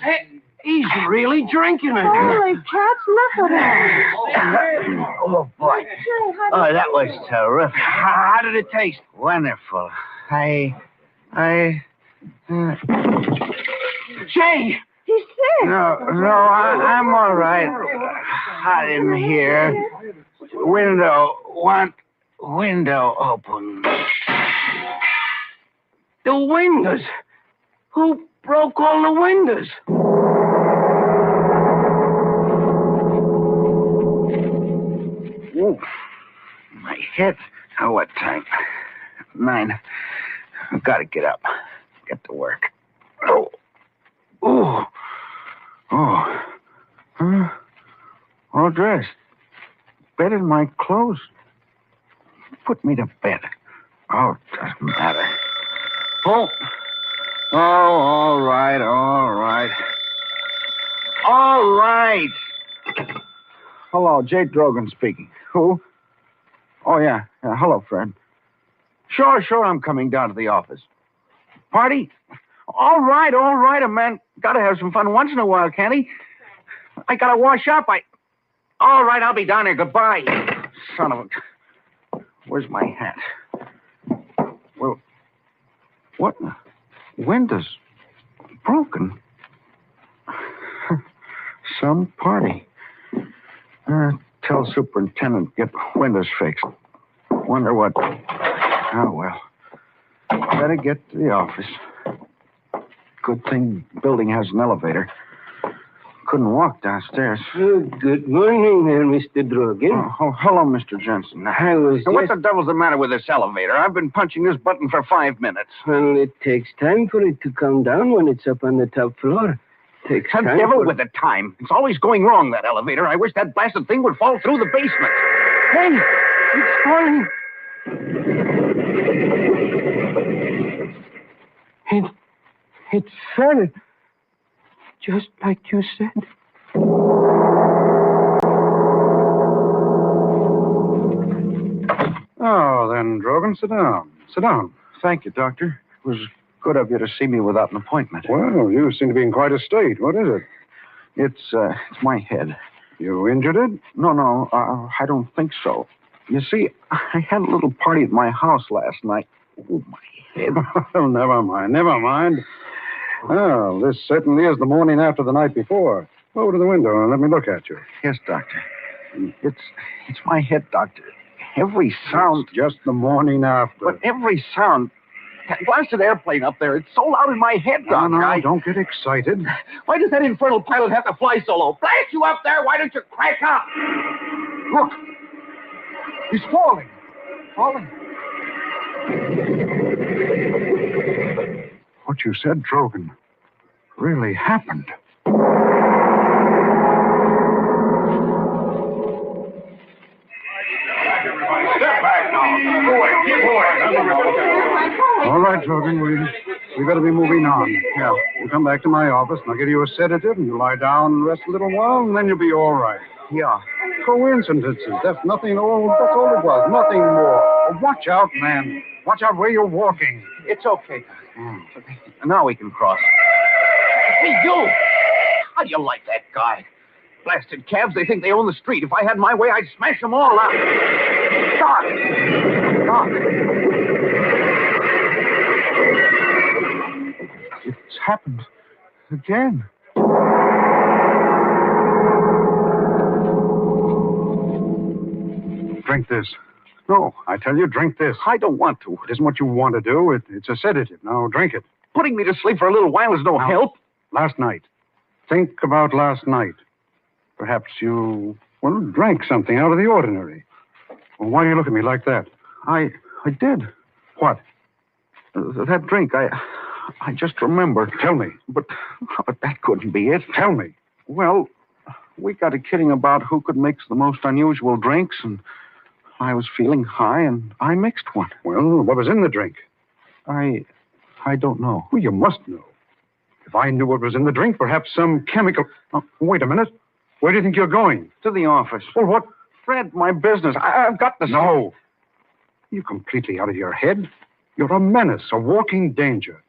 Hey, he's really drinking it. Holy cats, look at him. Oh, boy. Oh, that was terrific. How did it taste? Wonderful. Jay! He's sick. No, I'm all right. Hot in here. Window open. The windows. Who broke all the windows? Ooh, my head. Oh, what time? 9. I've got to get up. Get to work. All dressed. bed in my clothes. Put me to bed. Oh, it doesn't matter. Oh, all right. All right. Hello, Jay Drogan speaking. Who? Oh, yeah. Hello, Fred. Sure, I'm coming down to the office. Party? All right, a man gotta have some fun once in a while, can't he? I gotta wash up, All right, I'll be down there. Goodbye. Son of a... Where's my hat? Well, what? Windows broken. Some party. Tell superintendent get windows fixed. Wonder what... Oh, well. Better get to the office. Good thing building has an elevator. Couldn't walk downstairs. Good morning there, Mr. Drogan. Oh, hello, Mr. Jensen. What the devil's the matter with this elevator? I've been punching this button for 5 minutes. Well, it takes time for it to come down when it's up on the top floor. Takes The time devil for... with the time. It's always going wrong, that elevator. I wish that blasted thing would fall through the basement. Hey, it's falling. It fell. Just like you said. Oh, then, Drogan, sit down. Sit down. Thank you, Doctor. It was good of you to see me without an appointment. Well, you seem to be in quite a state. What is it? It's my head. You injured it? No, I don't think so. You see, I had a little party at my house last night. Oh, my head. Well, never mind. Well, this certainly is the morning after the night before. Over to the window and let me look at you. Yes, Doctor. It's my head, Doctor. Every sound... It's just the morning after. But every sound... That blasted airplane up there, it's so loud in my head, Doctor. No, don't get excited. Why does that infernal pilot have to fly so low? Blast you up there, why don't you crack up? Look. He's falling. What you said, Drogan, really happened. Step back now. Get away. All right, Drogan, we better be moving on. Yeah, you come back to my office, and I'll give you a sedative, and you lie down and rest a little while, and then you'll be all right. Yeah. Coincidences. That's nothing. Oh, that's all it was. Nothing more. Oh, watch out, man. Watch out where you're walking. It's okay. Now we can cross. Hey, you! How do you like that guy? Blasted cabs, they think they own the street. If I had my way, I'd smash them all out. Stop! It's happened again. Drink this. No, I tell you, drink this. I don't want to. It isn't what you want to do. It's a sedative. Now, drink it. Putting me to sleep for a little while is no help. Last night. Think about last night. Perhaps you, drank something out of the ordinary. Well, why do you look at me like that? I did. What? That drink, I just remembered. Tell me. But that couldn't be it. Tell me. Well, we got to kidding about who could mix the most unusual drinks, and I was feeling high, and I mixed one. Well, what was in the drink? I don't know. Well, you must know. If I knew what was in the drink, perhaps some chemical... Oh, wait a minute. Where do you think you're going? To the office. Well, what? Fred, my business. I've got to... No. You're completely out of your head. You're a menace, a walking danger.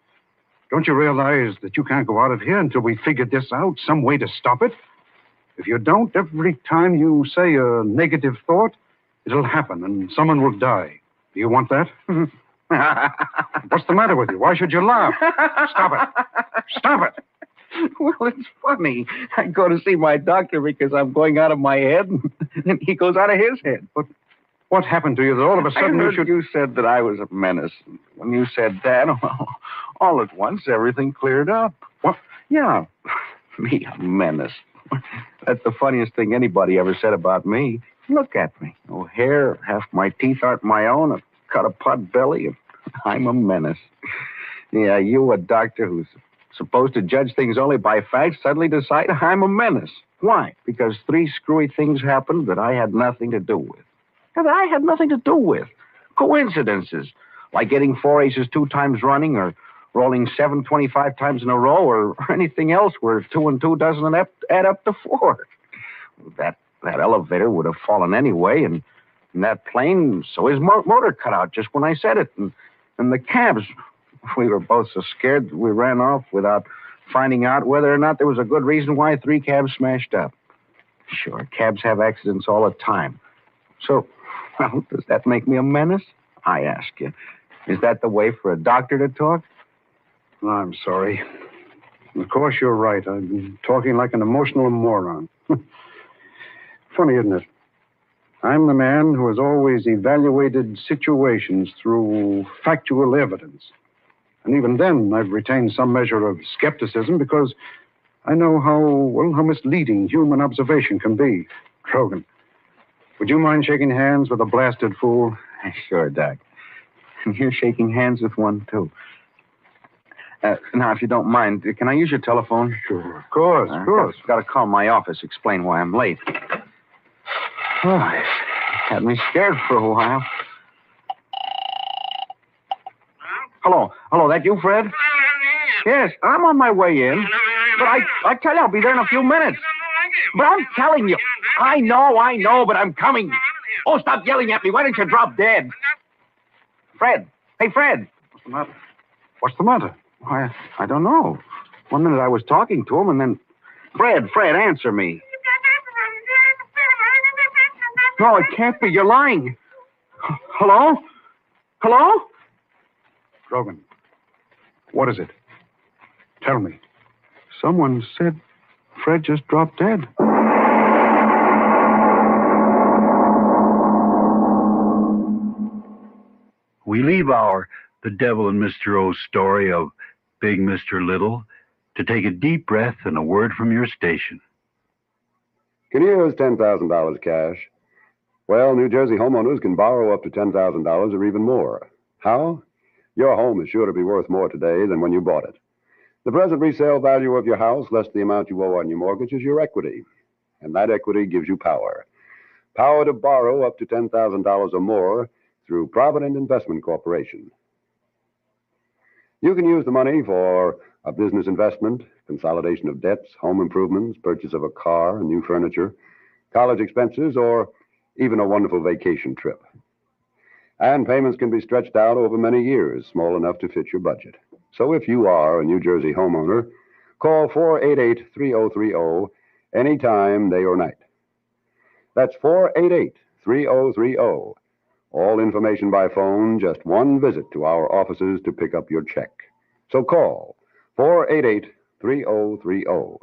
Don't you realize that you can't go out of here until we figured this out, some way to stop it? If you don't, every time you say a negative thought, it'll happen and someone will die. Do you want that? What's the matter with you? Why should you laugh? Stop it. Stop it. Well, it's funny. I go to see my doctor because I'm going out of my head, and he goes out of his head. But what happened to you that all of a sudden you said that I was a menace. When you said that, all at once, everything cleared up. What? Yeah, me, a menace. That's the funniest thing anybody ever said about me. Look at me. No hair, half my teeth aren't my own. I've got a pot belly, and I'm a menace. Yeah, you, a doctor who's supposed to judge things only by facts, suddenly decide I'm a menace. Why? Because 3 screwy things happened that I had nothing to do with. That I had nothing to do with. Coincidences. Like getting 4 aces 2 times running, or rolling 7 25 times in a row, or anything else where 2 and 2 doesn't add up to 4. That elevator would have fallen anyway, and that plane, so his motor cut out just when I said it. And the cabs, we were both so scared that we ran off without finding out whether or not there was a good reason why 3 cabs smashed up. Sure, cabs have accidents all the time. So, well, does that make me a menace? I ask you. Is that the way for a doctor to talk? I'm sorry. Of course you're right. I've been talking like an emotional moron. Funny, isn't it? I'm the man who has always evaluated situations through factual evidence. And even then, I've retained some measure of skepticism because I know how misleading human observation can be. Drogan, would you mind shaking hands with a blasted fool? Sure, Doc. And you're shaking hands with one, too. Now, if you don't mind, can I use your telephone? Sure, of course. Got to call my office, explain why I'm late. Oh, had me scared for a while. Hello, that you, Fred? Yes, I'm on my way in. But I tell you, I'll be there in a few minutes. But I'm telling you, I know, but I'm coming. Oh, stop yelling at me. Why don't you drop dead? Fred. Hey, Fred. What's the matter? Why, I don't know. 1 minute I was talking to him, and then... Fred, answer me. No, it can't be. You're lying. Hello? Drogan, what is it? Tell me. Someone said Fred just dropped dead. We leave our The Devil and Mr. O story of Big Mr. Little to take a deep breath and a word from your station. Can you use $10,000 cash? Well, New Jersey homeowners can borrow up to $10,000 or even more. How? Your home is sure to be worth more today than when you bought it. The present resale value of your house, less the amount you owe on your mortgage, is your equity. And that equity gives you power. Power to borrow up to $10,000 or more through Provident Investment Corporation. You can use the money for a business investment, consolidation of debts, home improvements, purchase of a car, new furniture, college expenses, or even a wonderful vacation trip. And payments can be stretched out over many years, small enough to fit your budget. So if you are a New Jersey homeowner, call 488-3030 anytime, day or night. That's 488-3030. All information by phone, just one visit to our offices to pick up your check. So call 488-3030.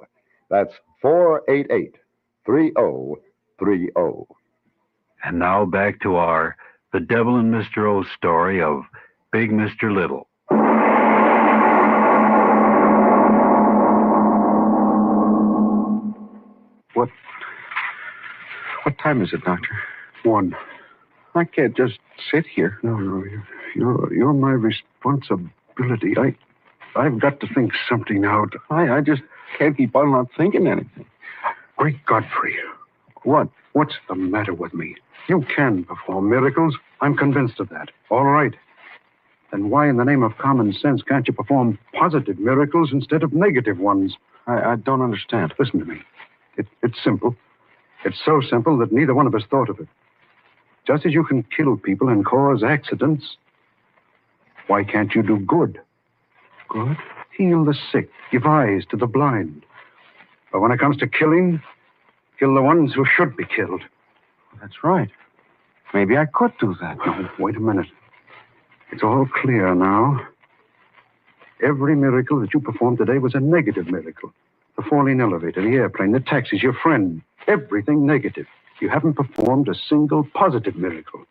That's 488-3030. And now back to our The Devil and Mr. O story of Big Mr. Little. What time is it, Doctor? 1. I can't just sit here. No, you're my responsibility. I've got to think something out. I just can't keep on not thinking anything. Great Godfrey. What? What's the matter with me? You can perform miracles. I'm convinced of that. All right. Then why in the name of common sense can't you perform positive miracles instead of negative ones? I don't understand. Listen to me. It's simple. It's so simple that neither one of us thought of it. Just as you can kill people and cause accidents, why can't you do good? Good? Heal the sick, give eyes to the blind. But when it comes to killing, kill the ones who should be killed. That's right. Maybe I could do that. No, wait a minute. It's all clear now. Every miracle that you performed today was a negative miracle. The falling elevator, the airplane, the taxis, your friend. Everything negative. You haven't performed a single positive miracle.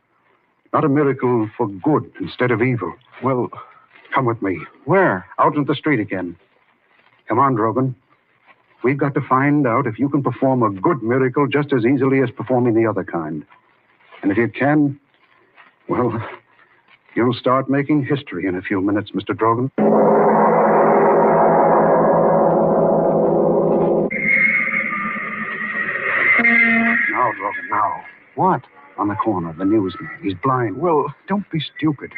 Not a miracle for good instead of evil. Well, come with me. Where? Out into the street again. Come on, Drogan. We've got to find out if you can perform a good miracle just as easily as performing the other kind. And if you can, well, you'll start making history in a few minutes, Mr. Drogan. Now, Drogan, now. What? On the corner, the newsman. He's blind. Well, don't be stupid.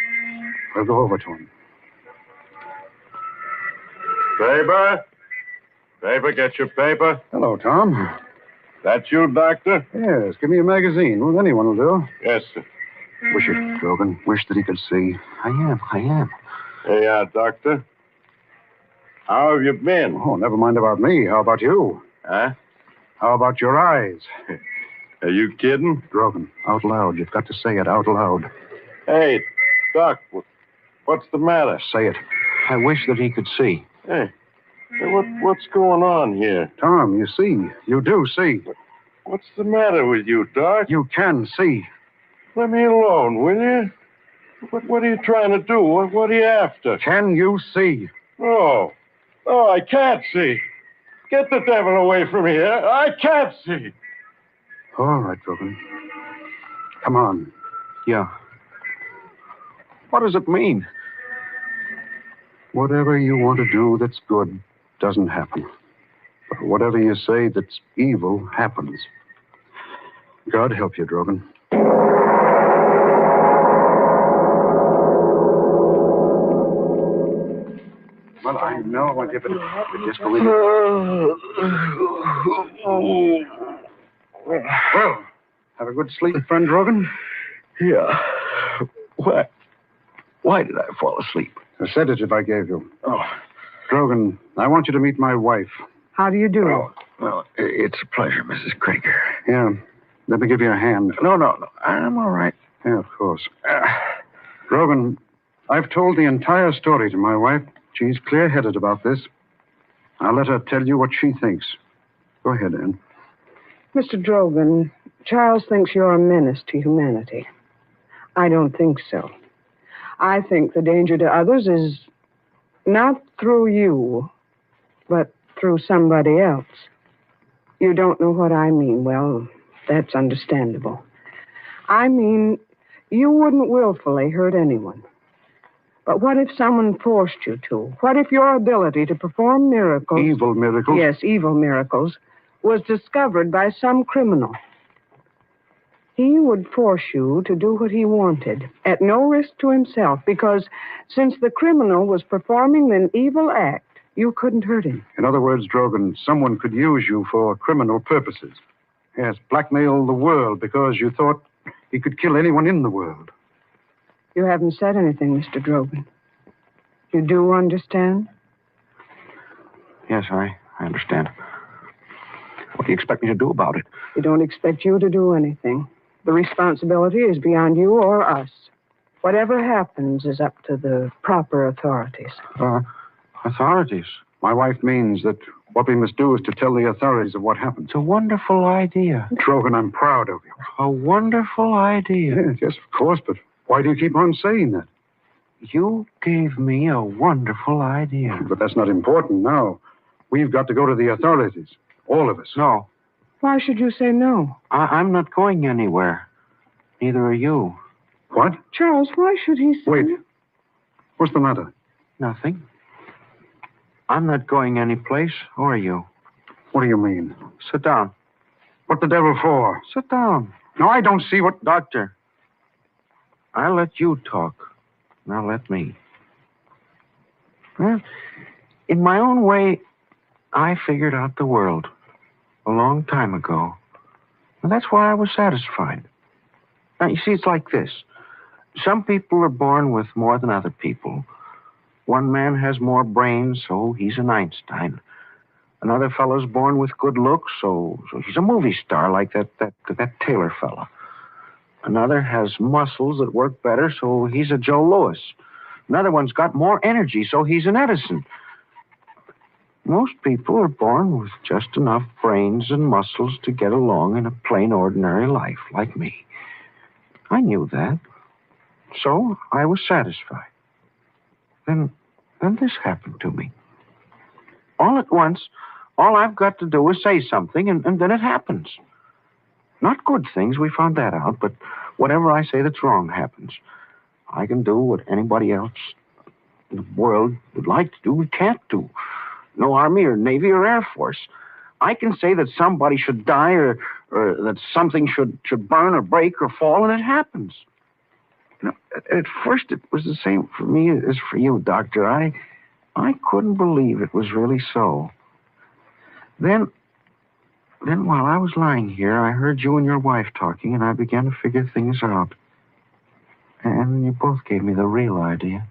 We'll go over to him. Paper? Paper, get your paper. Hello, Tom. That you, Doctor? Yes, give me a magazine. Well, anyone will do. Yes, sir. Wish it, Drogan. Wish that he could see. I am. Here you are, Doctor. How have you been? Oh, never mind about me. How about you? Huh? How about your eyes? Are you kidding? Drogan, out loud. You've got to say it out loud. Hey, Doc, what's the matter? Say it. I wish that he could see. Hey, what's going on here? Tom, you see. You do see. What's the matter with you, Doc? You can see. Let me alone, will you? What are you trying to do? What are you after? Can you see? Oh, I can't see. Get the devil away from here. I can't see. All right, Drogan. Come on. Yeah. What does it mean? Whatever you want to do that's good doesn't happen. But whatever you say that's evil happens. God help you, Drogan. Well, I know I'll give it a disbelief. Well, have a good sleep, friend Drogan? Yeah. Why did I fall asleep? A sedative I gave you. Oh. Drogan, I want you to meet my wife. How do you do? Oh, well, it's a pleasure, Mrs. Krieger. Yeah. Let me give you a hand. No. I'm all right. Yeah, of course. Drogan, I've told the entire story to my wife. She's clear-headed about this. I'll let her tell you what she thinks. Go ahead, Anne. Mr. Drogan, Charles thinks you're a menace to humanity. I don't think so. I think the danger to others is not through you, but through somebody else. You don't know what I mean. Well, that's understandable. I mean, you wouldn't willfully hurt anyone. But what if someone forced you to? What if your ability to perform miracles... Evil miracles? Yes, evil miracles, was discovered by some criminal? He would force you to do what he wanted, at no risk to himself, because since the criminal was performing an evil act, you couldn't hurt him. In other words, Drogan, someone could use you for criminal purposes. Yes, blackmail the world because you thought he could kill anyone in the world. You haven't said anything, Mr. Drogan. You do understand? Yes, I understand. What do you expect me to do about it? We don't expect you to do anything. The responsibility is beyond you or us. Whatever happens is up to the proper authorities. Authorities? My wife means that what we must do is to tell the authorities of what happened. It's a wonderful idea. Drogan, I'm proud of you. A wonderful idea. Yes, of course, but why do you keep on saying that? You gave me a wonderful idea. But that's not important now. We've got to go to the authorities. All of us. No. Why should you say no? I'm not going anywhere. Neither are you. What? Charles, why should he say... Wait. What's the matter? Nothing. I'm not going anyplace, or are you? What do you mean? Sit down. What the devil for? Sit down. No, I don't see what... Doctor, I'll let you talk. Now let me. Well, in my own way, I figured out the world a long time ago. And that's why I was satisfied. Now, you see, it's like this. Some people are born with more than other people. One man has more brains, so he's an Einstein. Another fellow's born with good looks, so he's a movie star like that Taylor fella. Another has muscles that work better, so he's a Joe Louis. Another one's got more energy, so he's an Edison. Most people are born with just enough brains and muscles to get along in a plain, ordinary life, like me. I knew that. So I was satisfied. Then this happened to me. All at once, all I've got to do is say something, and then it happens. Not good things, we found that out, but whatever I say that's wrong happens. I can do what anybody else in the world would like to do, we can't do. No Army or Navy or Air Force. I can say that somebody should die or that something should burn or break or fall, and it happens. You know, at first it was the same for me as for you, Doctor. I couldn't believe it was really so. Then while I was lying here, I heard you and your wife talking, and I began to figure things out. And you both gave me the real idea.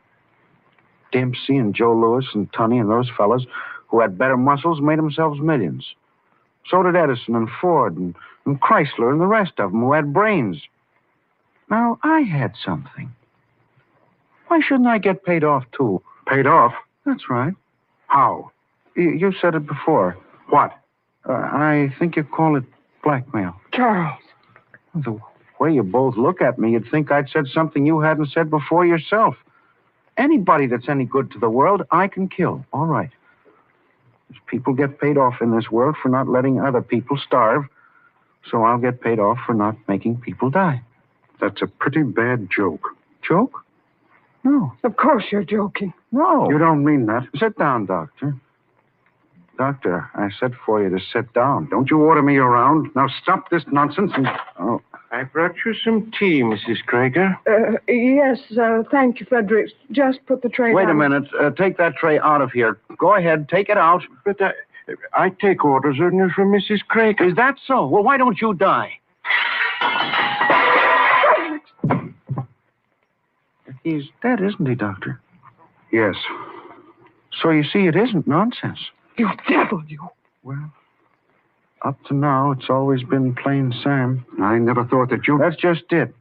Dempsey and Joe Louis and Tunney and those fellas who had better muscles made themselves millions. So did Edison and Ford and Chrysler and the rest of them who had brains. Now, I had something. Why shouldn't I get paid off, too? Paid off? That's right. How? You said it before. What? I think you call it blackmail. Charles. The way you both look at me, you'd think I'd said something you hadn't said before yourself. Anybody that's any good to the world, I can kill. All right. People get paid off in this world for not letting other people starve, so I'll get paid off for not making people die. That's a pretty bad joke. Joke? No. Of course you're joking. No. You don't mean that. Sit down, Doctor. Doctor, I said for you to sit down. Don't you order me around. Now stop this nonsense and... Oh. I brought you some tea, Mrs. Krager. Yes, thank you, Frederick. Just put the tray Wait down. a minute. Take that tray out of here. Go ahead. Take it out. But I take orders only from Mrs. Krager. Is that so? Well, why don't you die? He's dead, isn't he, Doctor? Yes. So you see, it isn't nonsense. You devil, you. Well, up to now, it's always been plain Sam. I never thought that you... That's just it.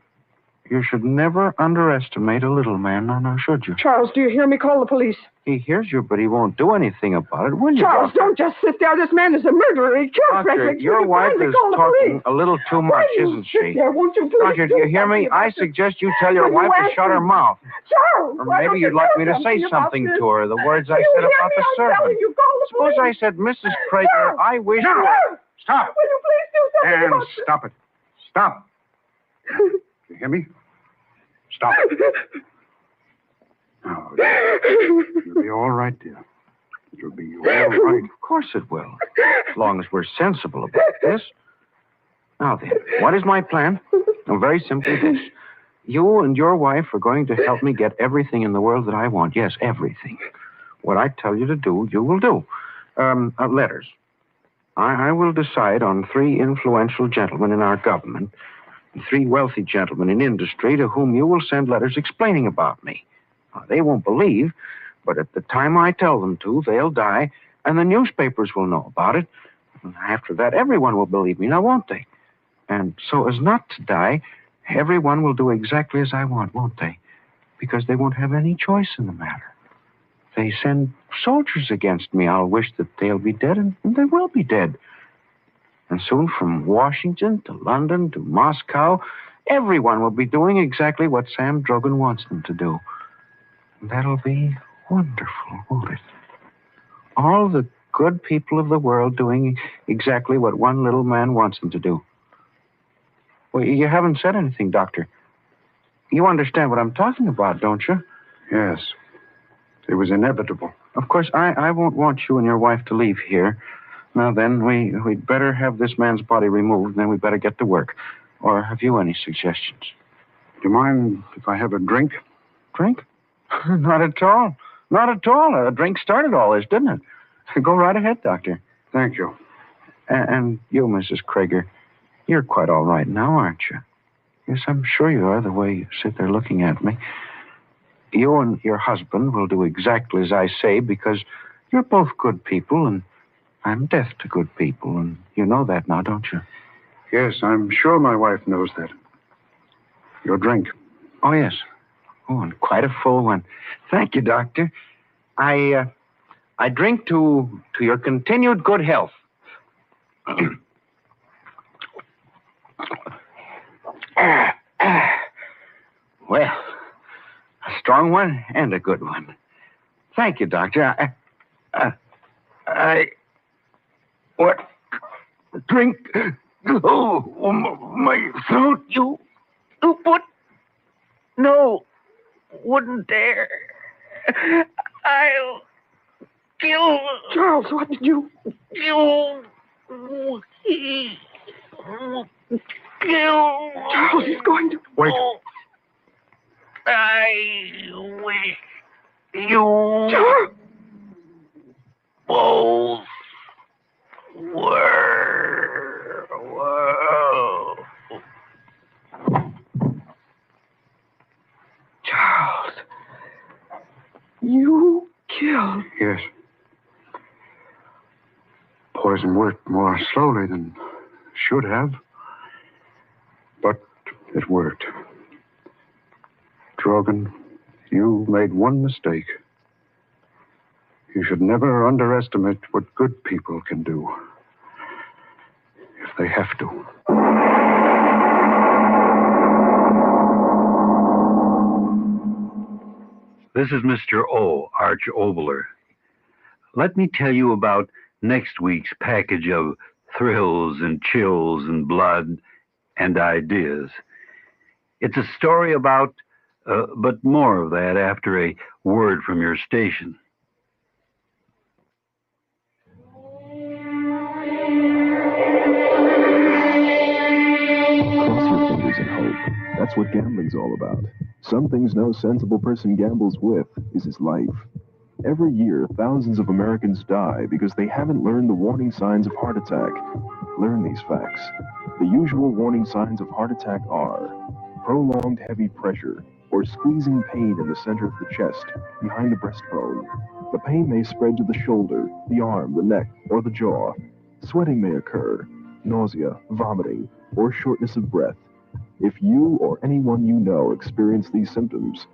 You should never underestimate a little man, now should you? Charles, do you hear me? Call the police. He hears you, but he won't do anything about it, will you? Charles, don't just sit there. This man is a murderer. He killed Doctor, Frederick. your wife is talking a little too much, isn't she? There, won't you please Doctor, do you hear me? I suggest you tell your wife to shut her mouth. Charles! Or maybe you'd like me to say something to her, the words I said about the servant. Suppose I said, Mrs. Krager, I wish you... Stop! Will you please do something And about stop it. Stop. You hear me? Stop. Now, you'll be all right, dear. It'll be all right. Of course it will, as long as we're sensible about this. Now then, what is my plan? Oh, very simply this. You and your wife are going to help me get everything in the world that I want. Yes, everything. What I tell you to do, you will do. Letters. I will decide on 3 influential gentlemen in our government and 3 wealthy gentlemen in industry to whom you will send letters explaining about me. Now, they won't believe, but at the time I tell them to, they'll die, and the newspapers will know about it. And after that, everyone will believe me, now won't they? And so as not to die, everyone will do exactly as I want, won't they? Because they won't have any choice in the matter. They send soldiers against me. I'll wish that they'll be dead, and they will be dead. And soon from Washington to London to Moscow, everyone will be doing exactly what Sam Drogan wants them to do. And that'll be wonderful, won't it? All the good people of the world doing exactly what one little man wants them to do. Well, you haven't said anything, Doctor. You understand what I'm talking about, don't you? Yes. It was inevitable. Of course, I won't want you and your wife to leave here. Now then, we'd better have this man's body removed, and then we'd better get to work. Or have you any suggestions? Do you mind if I have a drink? Drink? Not at all. Not at all. A drink started all this, didn't it? Go right ahead, Doctor. Thank you. And you, Mrs. Krager, you're quite all right now, aren't you? Yes, I'm sure you are, the way you sit there looking at me. You and your husband will do exactly as I say because you're both good people, and I'm deaf to good people, and you know that now, don't you? Yes, I'm sure my wife knows that. Your drink. Oh, yes. Oh, and quite a full one. Thank you, Doctor. I drink to your continued good health. Well, a strong one and a good one. Thank you, Doctor. What? Drink? Oh, my throat. You put... No, wouldn't dare. I'll kill... Charles, what did you... You Charles, he's going to... Wait. I wish you Charles! both were. Charles, you killed... Yes. Poison worked more slowly than should have, but it worked. Drogan, you made one mistake. You should never underestimate what good people can do if they have to. This is Mr. O, Arch Obler. Let me tell you about next week's package of thrills and chills and blood and ideas. It's a story about, but more of that after a word from your station. Cross your fingers and hope. That's what gambling's all about. Some things no sensible person gambles with is his life. Every year, thousands of Americans die because they haven't learned the warning signs of heart attack. Learn these facts. The usual warning signs of heart attack are prolonged heavy pressure or squeezing pain in the center of the chest, behind the breastbone. The pain may spread to the shoulder, the arm, the neck, or the jaw. Sweating may occur, nausea, vomiting, or shortness of breath. If you or anyone you know experience these symptoms,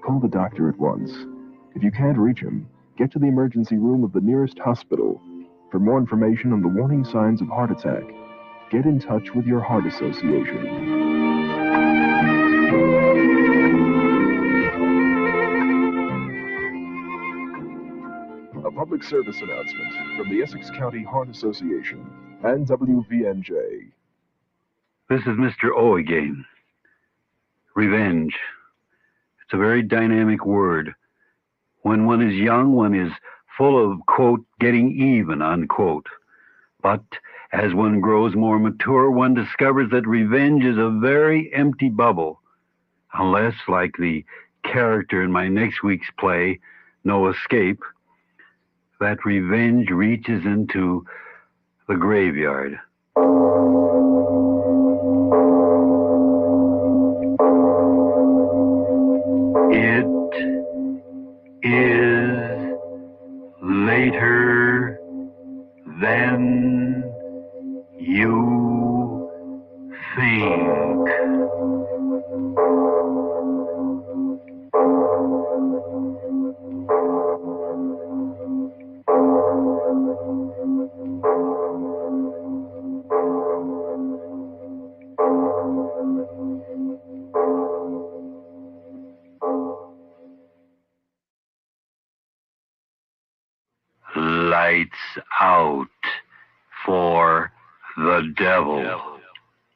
call the doctor at once. If you can't reach him, get to the emergency room of the nearest hospital. For more information on the warning signs of heart attack, get in touch with your heart association. A public service announcement from the Essex County Heart Association and WVNJ. This is Mr. O again. Revenge. It's a very dynamic word. When one is young, one is full of, quote, getting even, unquote. But as one grows more mature, one discovers that revenge is a very empty bubble. Unless, like the character in my next week's play, No Escape, that revenge reaches into the graveyard. It is later than you think. Lights out for the devil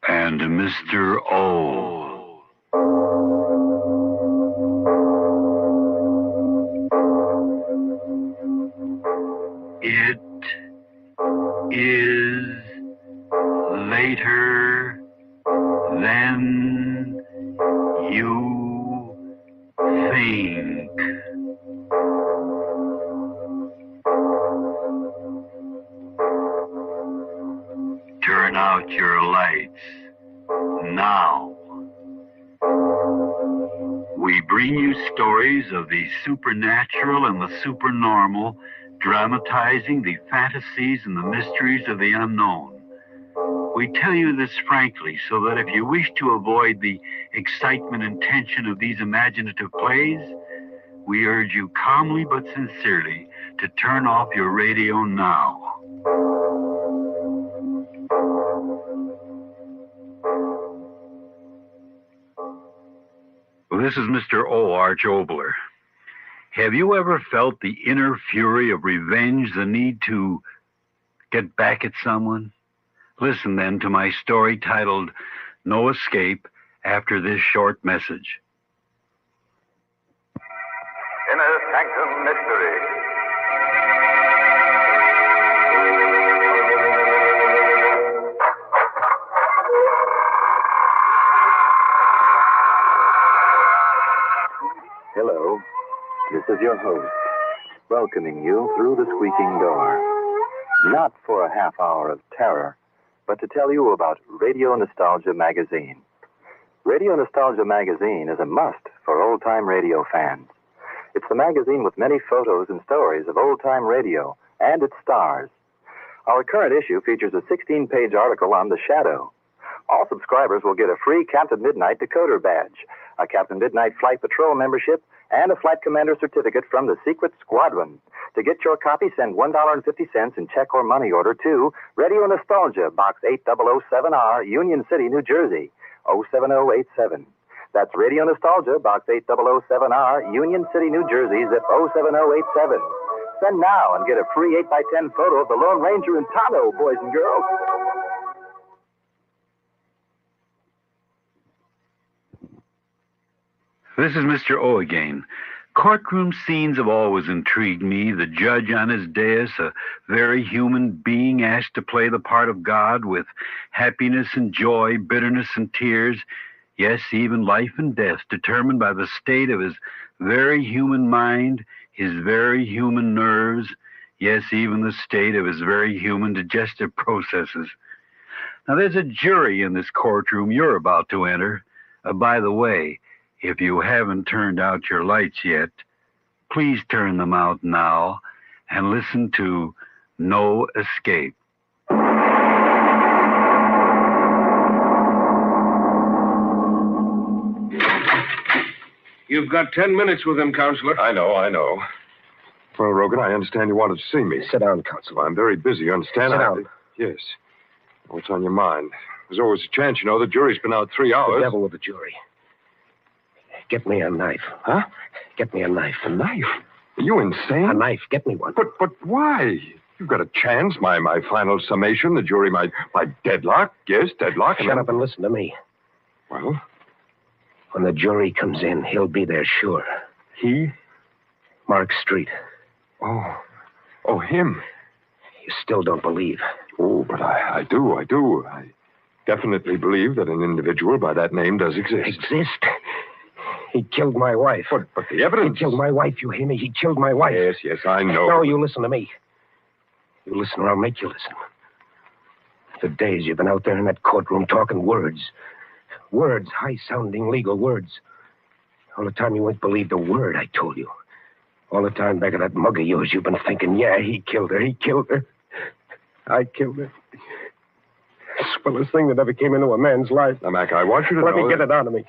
and Mr. O. It is later than you think. Turn out your lights now. We bring you stories of the supernatural and the supernormal, dramatizing the fantasies and the mysteries of the unknown. We tell you this frankly so that if you wish to avoid the excitement and tension of these imaginative plays, we urge you calmly but sincerely to turn off your radio now. This is Mr. O. Arch Obler. Have you ever felt the inner fury of revenge, the need to get back at someone? Listen then to my story titled No Escape after this short message. Inner Sanctum Mystery. Hello. This is your host, welcoming you through the squeaking door. Not for a half hour of terror, but to tell you about Radio Nostalgia Magazine. Radio Nostalgia Magazine is a must for old-time radio fans. It's the magazine with many photos and stories of old-time radio and its stars. Our current issue features a 16-page article on The Shadow. All subscribers will get a free Captain Midnight decoder badge, a Captain Midnight Flight Patrol membership, and a Flight Commander certificate from the Secret Squadron. To get your copy, send $1.50 in check or money order to Radio Nostalgia, Box 8007R, Union City, New Jersey, 07087. That's Radio Nostalgia, Box 8007R, Union City, New Jersey, zip 07087. Send now and get a free 8x10 photo of the Lone Ranger and Tonto, boys and girls. This is Mr. O again. Courtroom scenes have always intrigued me. The judge on his dais, a very human being asked to play the part of God with happiness and joy, bitterness and tears. Yes, even life and death determined by the state of his very human mind, his very human nerves. Yes, even the state of his very human digestive processes. Now, there's a jury in this courtroom you're about to enter. By the way, if you haven't turned out your lights yet, please turn them out now and listen to No Escape. You've got 10 minutes with him, Counselor. I know. Well, Rogan, I understand you wanted to see me. Sit down, Counselor. I'm very busy, you understand? Sit down. Yes. What's on your mind? There's always a chance, you know. The jury's been out 3 hours. The devil with the jury. Get me a knife. Huh? Get me a knife. A knife? Are you insane? A knife. Get me one. But why? You've got a chance. My final summation. The jury might deadlock. Yes, deadlock. Shut up and listen to me. Well? When the jury comes in, he'll be there, sure. He? Mark Street. Oh, him. You still don't believe. Oh, but I do. I definitely believe that an individual by that name does exist. Exist? He killed my wife. But the evidence... He killed my wife, you hear me? He killed my wife. Yes, I know. No, you listen to me. You listen or I'll make you listen. For days you've been out there in that courtroom talking words. Words, high-sounding legal words. All the time you wouldn't believe the word I told you. All the time back of that mug of yours, you've been thinking, yeah, he killed her. I killed her. The swellest thing that ever came into a man's life. Now, Mac, I want you to Let know me get it out of me.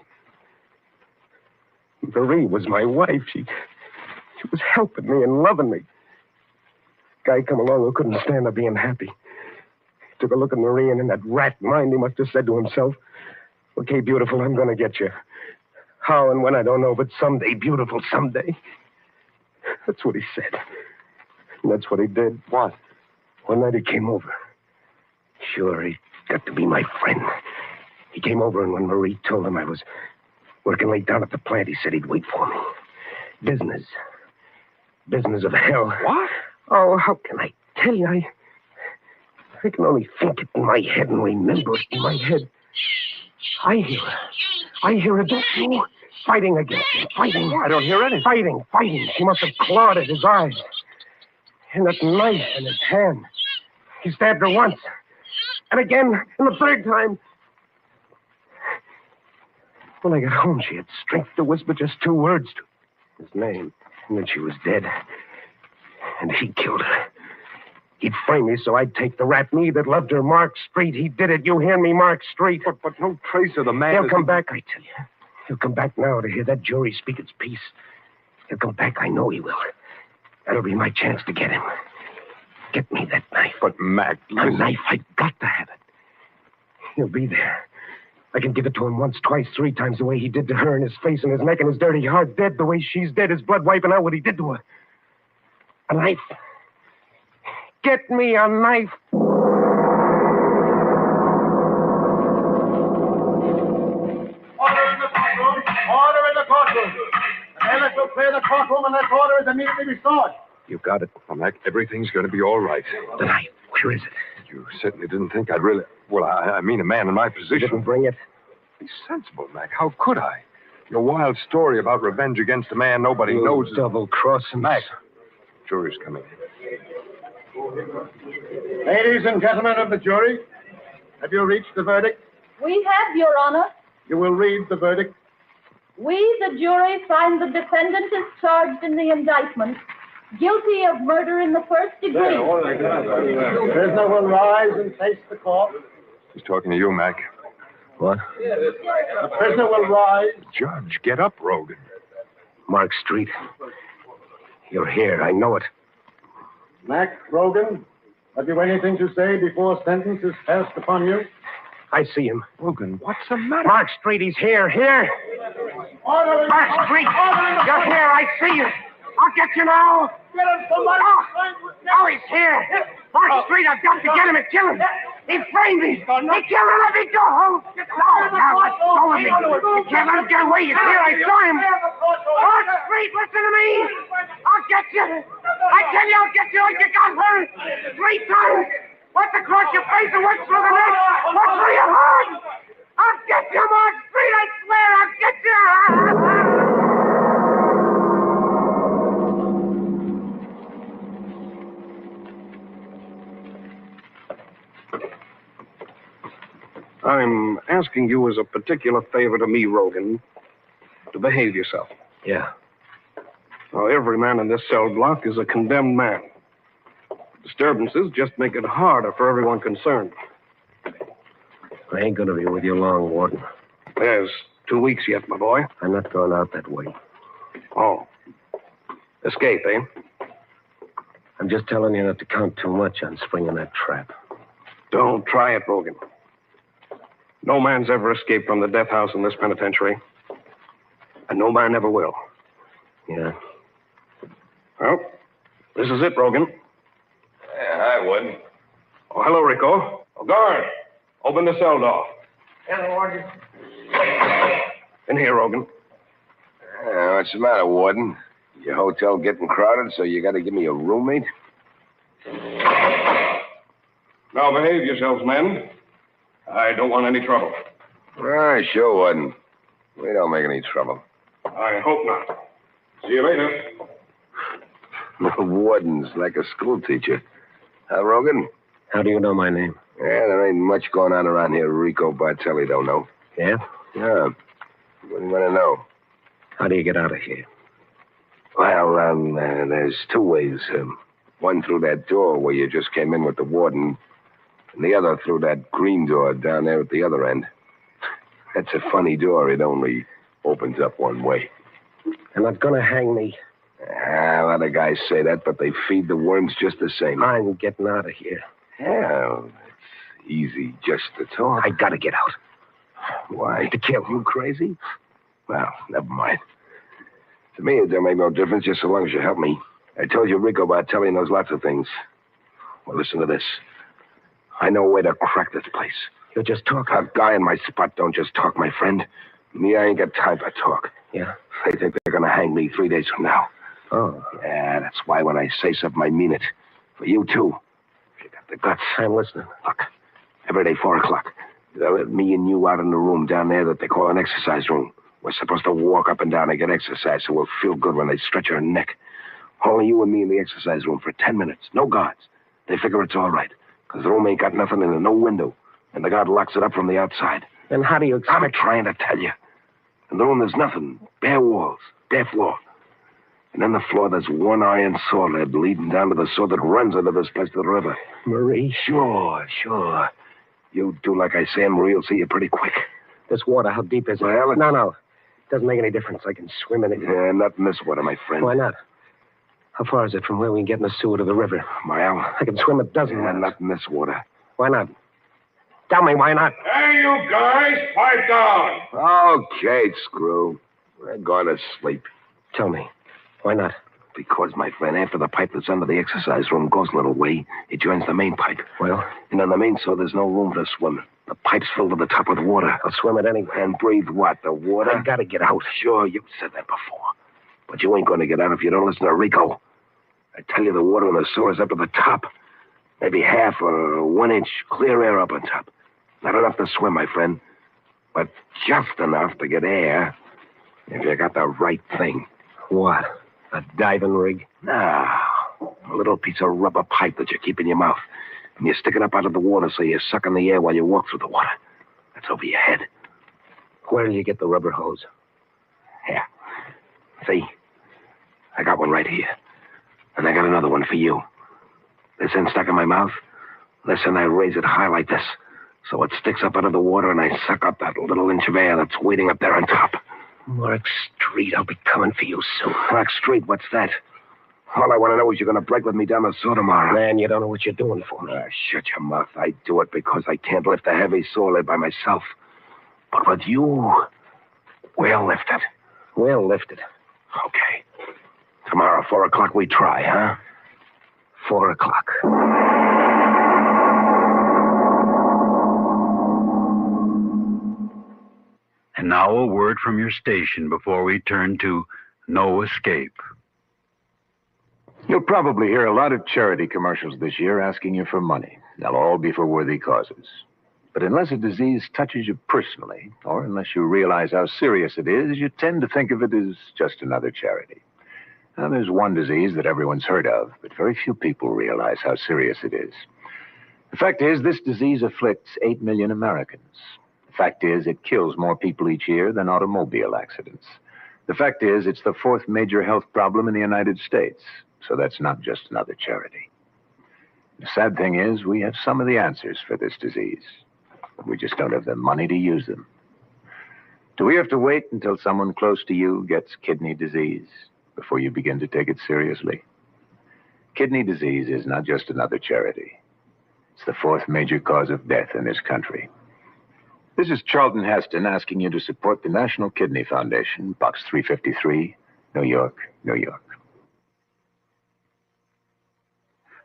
Marie was my wife. She was helping me and loving me. Guy come along who couldn't stand her being happy. He took a look at Marie, and in that rat mind, he must have said to himself, okay, beautiful, I'm going to get you. How and when, I don't know, but someday, beautiful, someday. That's what he said. And that's what he did. What? One night he came over. Sure, he got to be my friend. He came over, and when Marie told him I was working late down at the plant, he said he'd wait for me. Business. Business of hell. What? Oh, how can I tell you? I can only think it in my head and remember it in my head. I hear her, don't you? Fighting again. Fighting. I don't hear anything. Fighting. She must have clawed at his eyes. And that knife in his hand. He stabbed her once. And again, and the third time. When I got home, she had strength to whisper just 2 words to his name. And then she was dead. And he killed her. He'd frame me so I'd take the rat, me that loved her, Mark Street. He did it. You hear me, Mark Street? But no trace of the man. He'll come back, I tell you. He'll come back now to hear that jury speak its piece. He'll come back. I know he will. That'll be my chance to get him. Get me that knife. But, Mac, a knife. I've got to have it. He'll be there. I can give it to him once, twice, 3 times the way he did to her in his face and his neck and his dirty heart. Dead the way she's dead. His blood wiping out what he did to her. A knife. Get me a knife. Order in the courtroom. The bailiff will clear the courtroom and that order is immediately restored. You got it. Well, Mac, everything's going to be all right. The knife. Where is it? You certainly didn't think I'd really... Well, I mean, a man in my position... You didn't bring it? Be sensible, Mac. How could I? Your wild story about revenge against a man nobody knows. Double-crossing. Mac. Jury's coming. Ladies and gentlemen of the jury, have you reached the verdict? We have, Your Honor. You will read the verdict. We, the jury, find the defendant is charged in the indictment guilty of murder in the first degree. The prisoner will rise and face the court. He's talking to you, Mac. What? The prisoner will rise. Judge, get up, Rogan. Mark Street. You're here. I know it. Mac Rogan, have you anything to say before sentence is passed upon you? I see him. Rogan, what's the matter? Mark Street, he's here. Here. Mark Street, you're here. I see you. I'll get you now. Get him, somebody. Oh, he's here. Mark Street, I've got to get him and kill him. He framed me. He killed him. Let me go home. No, let go of me. You can't let him get away. He's here. I saw him. Mark Street, listen to me. I'll get you. I tell you, I'll get you like you got hurt 3 times. Once across your face and once through the neck. Once through your heart. I'll get you, Mark Street. I swear I'll get you. I'm asking you as a particular favor to me, Rogan, to behave yourself. Yeah. Now, every man in this cell block is a condemned man. Disturbances just make it harder for everyone concerned. I ain't gonna be with you long, Warden. There's 2 weeks yet, my boy. I'm not going out that way. Oh. Escape, eh? I'm just telling you not to count too much on springing that trap. Don't try it, Rogan. No man's ever escaped from the death house in this penitentiary. And no man ever will. Yeah. Well, this is it, Rogan. Hi, Warden. Oh, hello, Rico. Oh, guard, open the cell door. Hello, Warden. In here, Rogan. What's the matter, Warden? Your hotel getting crowded, so you got to give me a roommate? Now behave yourselves, men. I don't want any trouble. Sure, Warden. We don't make any trouble. I hope not. See you later. The warden's like a schoolteacher. Huh, Rogan? How do you know my name? Yeah, there ain't much going on around here Rico Bartelli don't know. Yeah? Yeah. What do you want to know? How do you get out of here? Well, there's 2 ways. One through that door where you just came in with the warden, and the other through that green door down there at the other end. That's a funny door. It only opens up one way. They're not going to hang me. A lot of guys say that, but they feed the worms just the same. I'm getting out of here. Yeah, it's easy just to talk. I got to get out. Why? To kill. You crazy? Well, never mind. To me, it don't make no difference just so long as you help me. I told you Rico Bartelli knows lots of things. Well, listen to this. I know a way to crack this place. You're just talking. A guy in my spot don't just talk, my friend. Me, I ain't got time for talk. Yeah? They think they're going to hang me 3 days from now. Oh. Yeah, that's why when I say something, I mean it. For you, too. If you got the guts. I'm listening. Look, every day, 4 o'clock, they'll let me and you out in the room down there that they call an exercise room. We're supposed to walk up and down and get exercise so we'll feel good when they stretch our neck. Only you and me in the exercise room for 10 minutes. No guards. They figure it's all right. Because the room ain't got nothing in it, no window. And the guard locks it up from the outside. Then how do you expect... I'm trying to tell you. In the room, there's nothing. Bare walls. Bare floor. And on the floor, there's one iron saw lead leading down to the saw that runs into this place to the river. Marie? Sure. You do like I say, and Marie will see you pretty quick. This water, how deep is it? Well, No. Doesn't make any difference. I can swim in it. Yeah, not in this water, my friend. Why not? How far is it from where we can get in the sewer to the river? Mile. I can swim a dozen miles. Not in this water. Why not? Tell me why not. Hey, you guys, pipe down. Okay, screw. We're going to sleep. Tell me, why not? Because, my friend, after the pipe that's under the exercise room goes a little way, it joins the main pipe. Well? And on the main saw, there's no room to swim. The pipe's filled to the top with water. I'll swim it anyway. And breathe what? The water? I gotta get out. Sure, you said that before. But you ain't going to get out if you don't listen to Rico. I tell you, the water in the sewer's up to the top. Maybe half or 1 inch clear air up on top. Not enough to swim, my friend. But just enough to get air If you got the right thing. What? A diving rig? No. A little piece of rubber pipe that you keep in your mouth. And you stick it up out of the water so you suck in the air while you walk through the water. That's over your head. Where do you get the rubber hose? Here. See? I got one right here. And I got another one for you. This end stuck in my mouth. This end I raise it high like this. So it sticks up out of the water and I suck up that little inch of air that's waiting up there on top. Mark Street, I'll be coming for you soon. Mark Street, what's that? All I want to know is you're going to break with me down the saw tomorrow. Man, you don't know what you're doing for me. Shut your mouth. I do it because I can't lift a heavy saw lid by myself. But with you, we'll lift it. We'll lift it. Okay. Tomorrow, 4 o'clock, we try, huh? 4 o'clock. And now a word from your station before we turn to No Escape. You'll probably hear a lot of charity commercials this year asking you for money. They'll all be for worthy causes. But unless a disease touches you personally, or unless you realize how serious it is, you tend to think of it as just another charity. Now, there's one disease that everyone's heard of, but very few people realize how serious it is. The fact is, this disease afflicts 8 million Americans. The fact is, it kills more people each year than automobile accidents. The fact is, it's the 4th major health problem in the United States. So that's not just another charity. The sad thing is, we have some of the answers for this disease. We just don't have the money to use them. Do we have to wait until someone close to you gets kidney disease before you begin to take it seriously? Kidney disease is not just another charity. It's the 4th major cause of death in this country. This is Charlton Heston asking you to support the National Kidney Foundation, Box 353, New York, New York.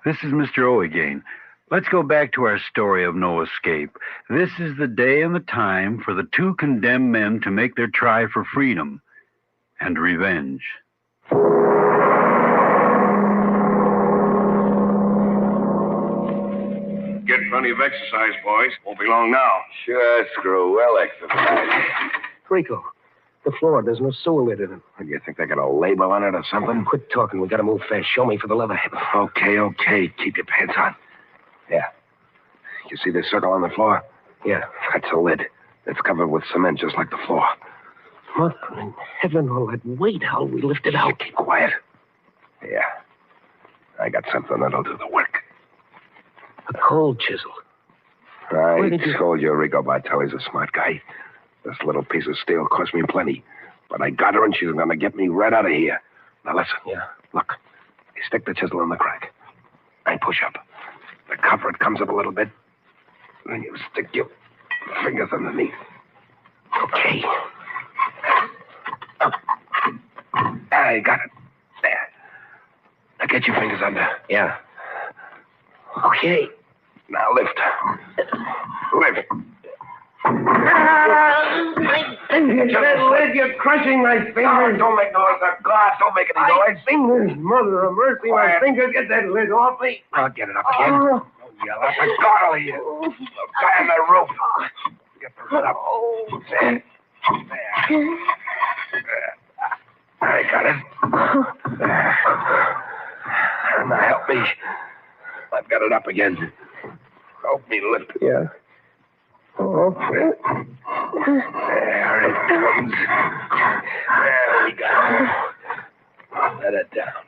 This is Mr. O again. Let's go back to our story of No Escape. This is the day and the time for the 2 condemned men to make their try for freedom and revenge. Get plenty of exercise, boys. Won't be long now. Sure, Screw. Well exercised. Rico, the floor, there's no sewer lid in it. Do you think they got a label on it or something? Quit talking. We gotta move fast. Show me for the leather head. Okay. Keep your pants on. Yeah. You see this circle on the floor? Yeah. That's a lid. It's covered with cement just like the floor. Mother in heaven, all that weight. How'll we lift it out? Keep quiet. Yeah. I got something that'll do the work. A cold chisel. I told you Rico Bartelli's a smart guy. This little piece of steel cost me plenty. But I got her and she's gonna get me right out of here. Now listen. Yeah. Look. You stick the chisel in the crack. I push up. The cover, it comes up a little bit. Then you stick your fingers underneath. Okay. Up. I got it. There. Now get your fingers under. Yeah. Okay. Now lift. Lift. My fingers. That lid, you're crushing my fingers. Don't make noise. God, don't make any noise. Fingers, mother of mercy. Quiet. My fingers, get that lid off me. I'll get it up again. Don't yell at the God of you. The guy on the roof. Get the lid up. There. I got it. Now help me. I've got it up again. Help me lift it. Yeah. Oh. There it comes. There we go. Let it down.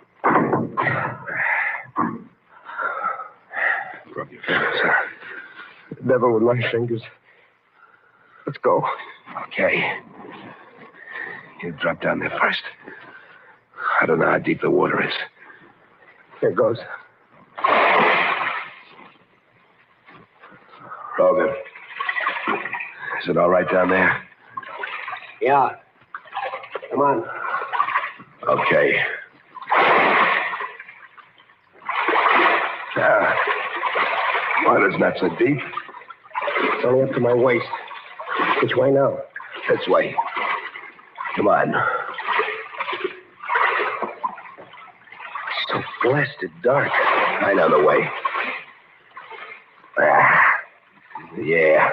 Rub your fingers, huh? Never with my fingers. Let's go. Okay. You drop down there first. I don't know how deep the water is. Here goes. Rogan. Is it all right down there? Yeah. Come on. Okay. Now, water's not so deep. It's only up to my waist. Which way now? This way. Come on. So blasted dark. I know the way. Yeah.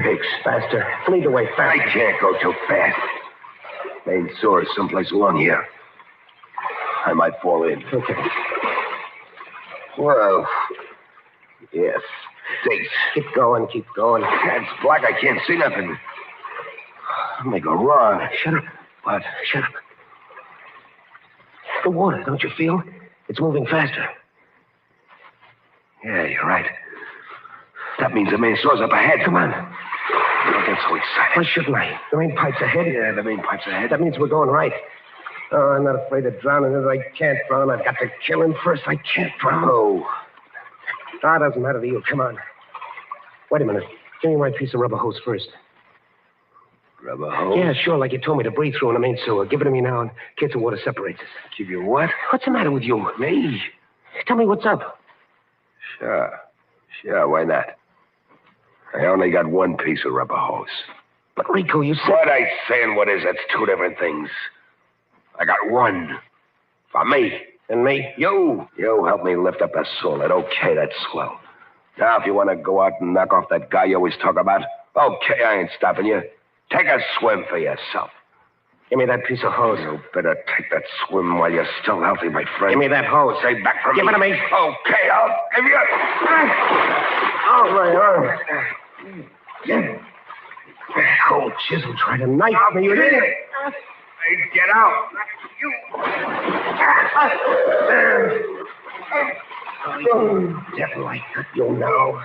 pigs. Faster. Lead the way, faster. I can't go too fast. Main sore is someplace along here. I might fall in. Okay. Well, yes. Thanks. Keep going. It's black. I can't see nothing. I may go wrong. Shut up. What? Shut up. The water, don't you feel? It's moving faster. Yeah, you're right. That means the main sore's up ahead. Come on. Don't get so excited. Why shouldn't I? The main pipe's ahead. Yeah, the main pipe's ahead. That means we're going right. Oh, I'm not afraid of drowning. If I can't drown, I've got to kill him first. I can't drown. Oh. Ah, doesn't matter to you. Come on. Wait a minute. Give me my piece of rubber hose first. Rubber hose? Yeah, sure, like you told me to breathe through in the main sewer. Give it to me now in case the water separates us. Give you what? What's the matter with you? Me? Tell me what's up. Sure, why not? I only got one piece of rubber hose. But, Rico, you said... What I say and what is, that's two different things. I got one. For me. And me? You help me lift up that solid. Okay, that's swell. Now, if you want to go out and knock off that guy you always talk about, okay, I ain't stopping you. Take a swim for yourself. Give me that piece of hose. You better take that swim while you're still healthy, my friend. Give me that hose. Say back from me. Give it to me. Okay, I'll give you... Oh, my arm. Old chisel tried to knife me. You did it. Hey, get out. Devil, I got you now.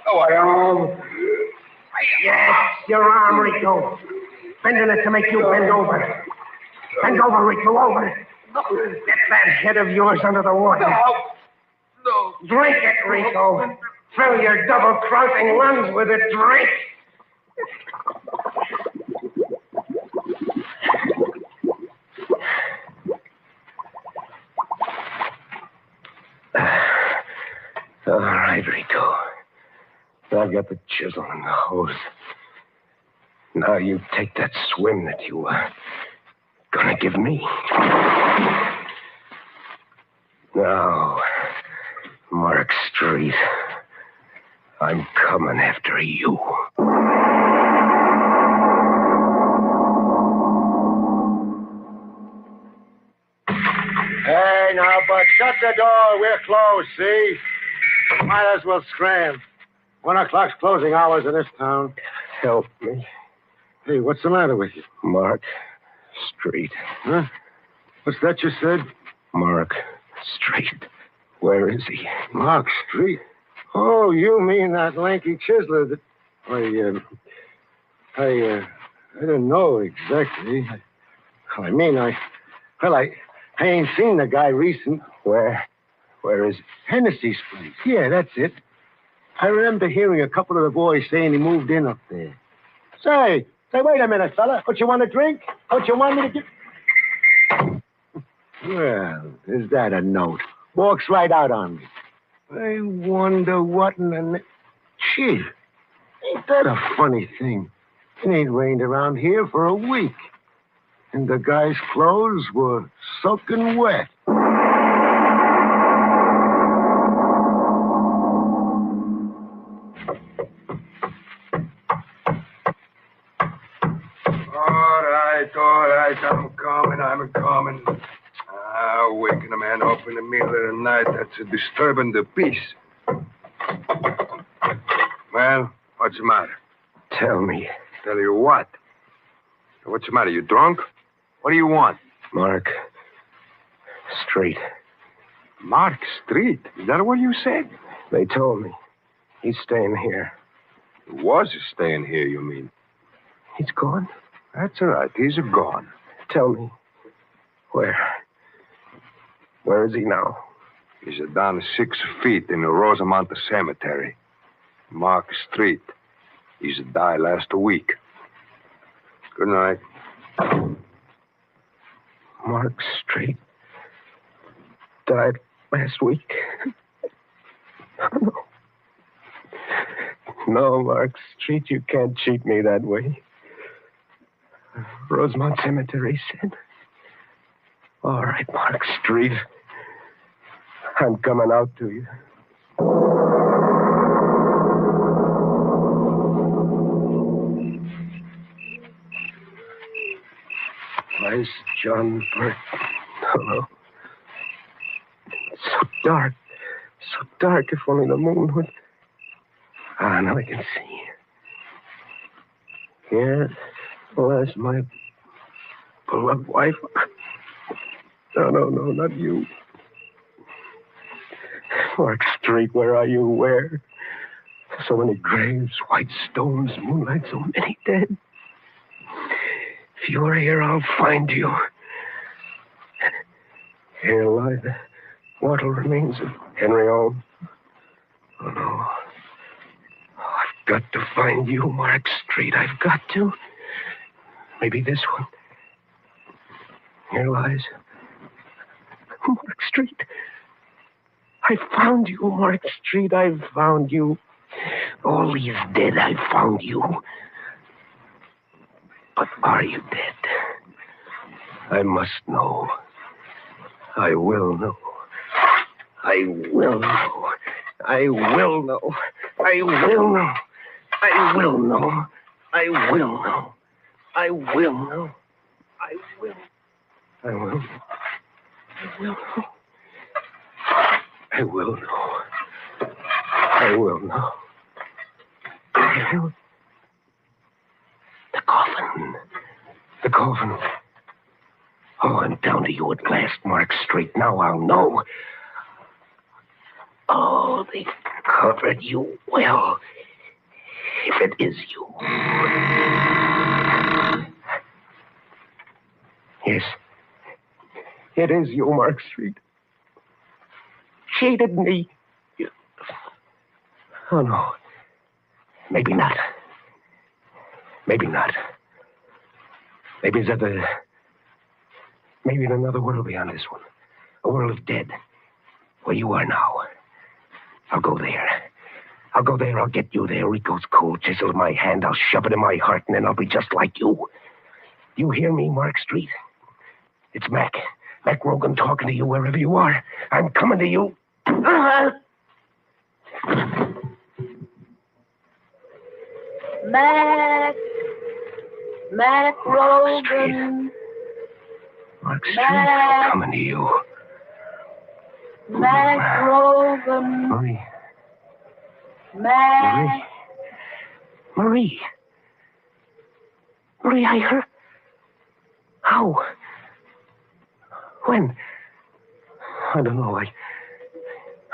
Oh, I am. Yes, your arm, Rico. Bending it to make you bend over. Bend over, Rico, over. Get that head of yours under the water. No. Drink it, Rico. Fill your double-crossing lungs with it. Drink. All right, Rico. I've got the chisel and the hose. Now you take that swim that you were gonna give me. Now, Mark Street, I'm coming after you. Hey, now, but shut the door. We're closed, see? Might as well scram. 1 o'clock's closing hours in this town. Help me. Hey, what's the matter with you? Mark Street. Huh? What's that you said? Mark Street. Where is he? Mark Street? Oh, you mean that lanky chiseler that... I don't know exactly. I ain't seen the guy recent. Where is he? Hennessy's place. Yeah, that's it. I remember hearing a couple of the boys saying he moved in up there. Say, wait a minute, fella. Don't you want a drink? Don't you want me to get... Well, is that a note? Walks right out on me. I wonder what in the... Gee, ain't that a funny thing? It ain't rained around here for a week. And the guy's clothes were soaking wet. All right, I'm coming. Waking a man up in the middle of the night, that's disturbing the peace. Well, what's the matter? Tell me. Tell you what? What's the matter, you drunk? What do you want? Mark Street. Mark Street? Is that what you said? They told me. He's staying here. He was staying here, you mean? He's gone? That's all right. He's gone. Tell me. Where is he now? He's down 6 feet in the Rosamond Cemetery. Mark Street. He's died last week. Good night. Mark Street died last week. No, Mark Street, you can't cheat me that way. Rosemont Cemetery said. All right, Mark Street. I'm coming out to you. Elias, John, Bert. Hello. It's so dark. So dark, if only the moon would... Ah, now I can see. Yes. Well, that's my beloved wife. No, not you. Mark Street, where are you? Where? So many graves, white stones, moonlight, so many dead. If you're here, I'll find you. Here lie the mortal remains of Henry Owen. Oh, no. Oh, I've got to find you, Mark Street. I've got to. Maybe this one. Here lies Mark Street. I found you, Mark Street. I've found you. All he's dead. I found you. But are you dead? I must know. I will know. I will know. I will know. I will know. I will know. I will know. I will know. I will. I will. I will know. I will know. I will know. The coffin. The coffin. Oh, I'm down to you at last, Mark Street. Now I'll know. Oh, they covered you well. If it is you. Yes. It is you, Mark Street. Cheated me. Oh, no. Maybe not. Maybe not. Maybe it's maybe in another world beyond this one. A world of dead. Where you are now. I'll go there. I'll go there. I'll get you there. Rico's cold chisel in my hand. I'll shove it in my heart, and then I'll be just like you. You hear me, Mark Street? It's Mac. Mac Rogan talking to you wherever you are. I'm coming to you. Mac Rogan. Mark Street, I'm coming to you. Mac Rogan. Marie. Mac. Marie, I heard. How? When? I don't know.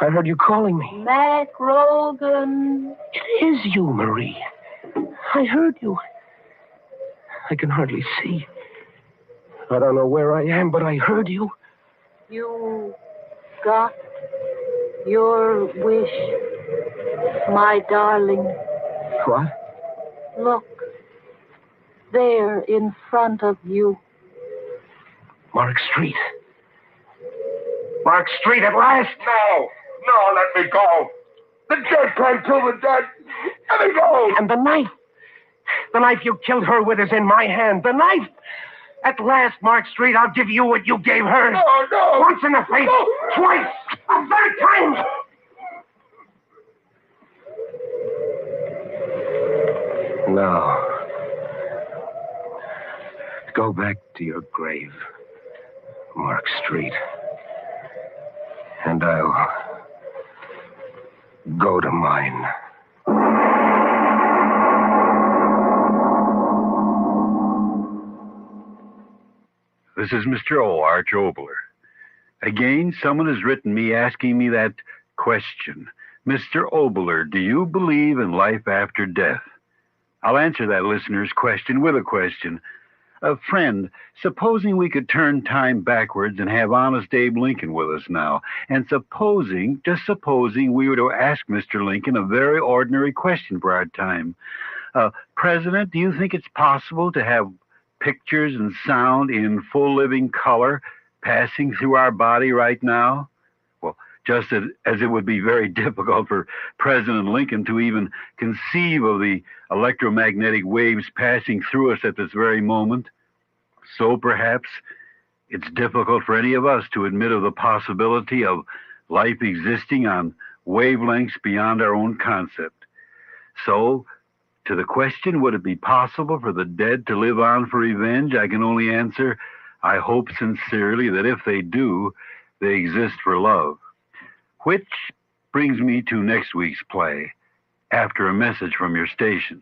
I heard you calling me. Mac Rogan. It is you, Marie. I heard you. I can hardly see. I don't know where I am, but I heard you. You got your wish, my darling. What? Look, there in front of you. Mark Street. Mark Street at last. No, let me go. The dead can't kill the dead. Let me go. And the knife. The knife you killed her with is in my hand. The knife. At last, Mark Street, I'll give you what you gave her. No. Once in the face. No. Twice. A third time. Now, go back to your grave, Mark Street. And I'll go to mine. This is Mr. O. Arch Obler. Again, someone has written me asking me that question. Mr. Obler, do you believe in life after death? I'll answer that listener's question with a question. Friend, supposing we could turn time backwards and have honest Abe Lincoln with us now, and just supposing we were to ask Mr. Lincoln a very ordinary question for our time. President, do you think it's possible to have pictures and sound in full living color passing through our body right now? Well, just as it would be very difficult for President Lincoln to even conceive of the electromagnetic waves passing through us at this very moment, so perhaps it's difficult for any of us to admit of the possibility of life existing on wavelengths beyond our own concept. So, to the question, would it be possible for the dead to live on for revenge, I can only answer, I hope sincerely that if they do, they exist for love. Which brings me to next week's play, after a message from your station.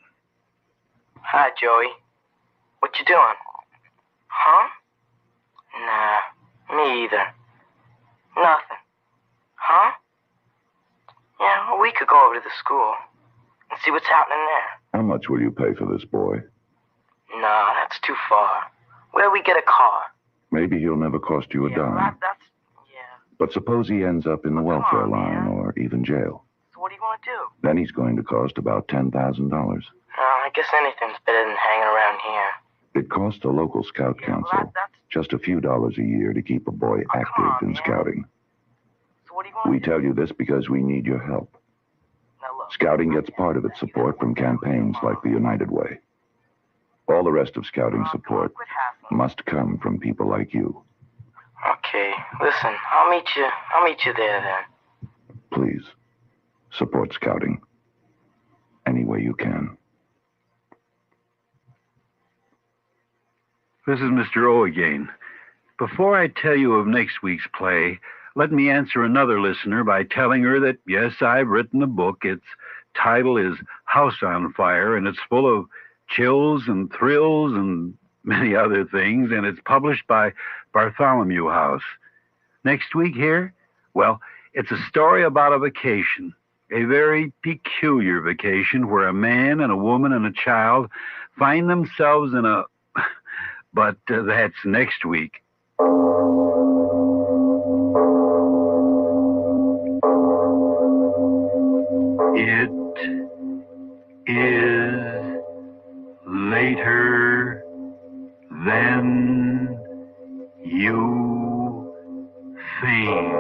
Hi, Joey. What you doing? Huh? Nah, me either. Nothing. Huh? Yeah, well, we could go over to the school and see what's happening there. How much will you pay for this boy? Nah, that's too far. Where'll we get a car? Maybe he'll never cost you a dime. Well, But suppose he ends up in the welfare line or even jail. so what do you want to do? Then he's going to cost about $10,000. I guess anything's better than hanging around here. It costs a local scout council just a few dollars a year to keep a boy active in scouting. So what do you want We tell you this because we need your help. Scouting gets part of its support from campaigns like the United Way. All the rest of scouting support must come from people like you. Okay, listen, I'll meet you there then. Please, support scouting any way you can. This is Mr. O again. Before I tell you of next week's play, let me answer another listener by telling her that, yes, I've written a book. Its title is House on Fire, and it's full of chills and thrills and many other things, and it's published by Bartholomew House. Next week here? Well, it's a story about a vacation, a very peculiar vacation where a man and a woman and a child find themselves in a... But that's next week. It is later than you think.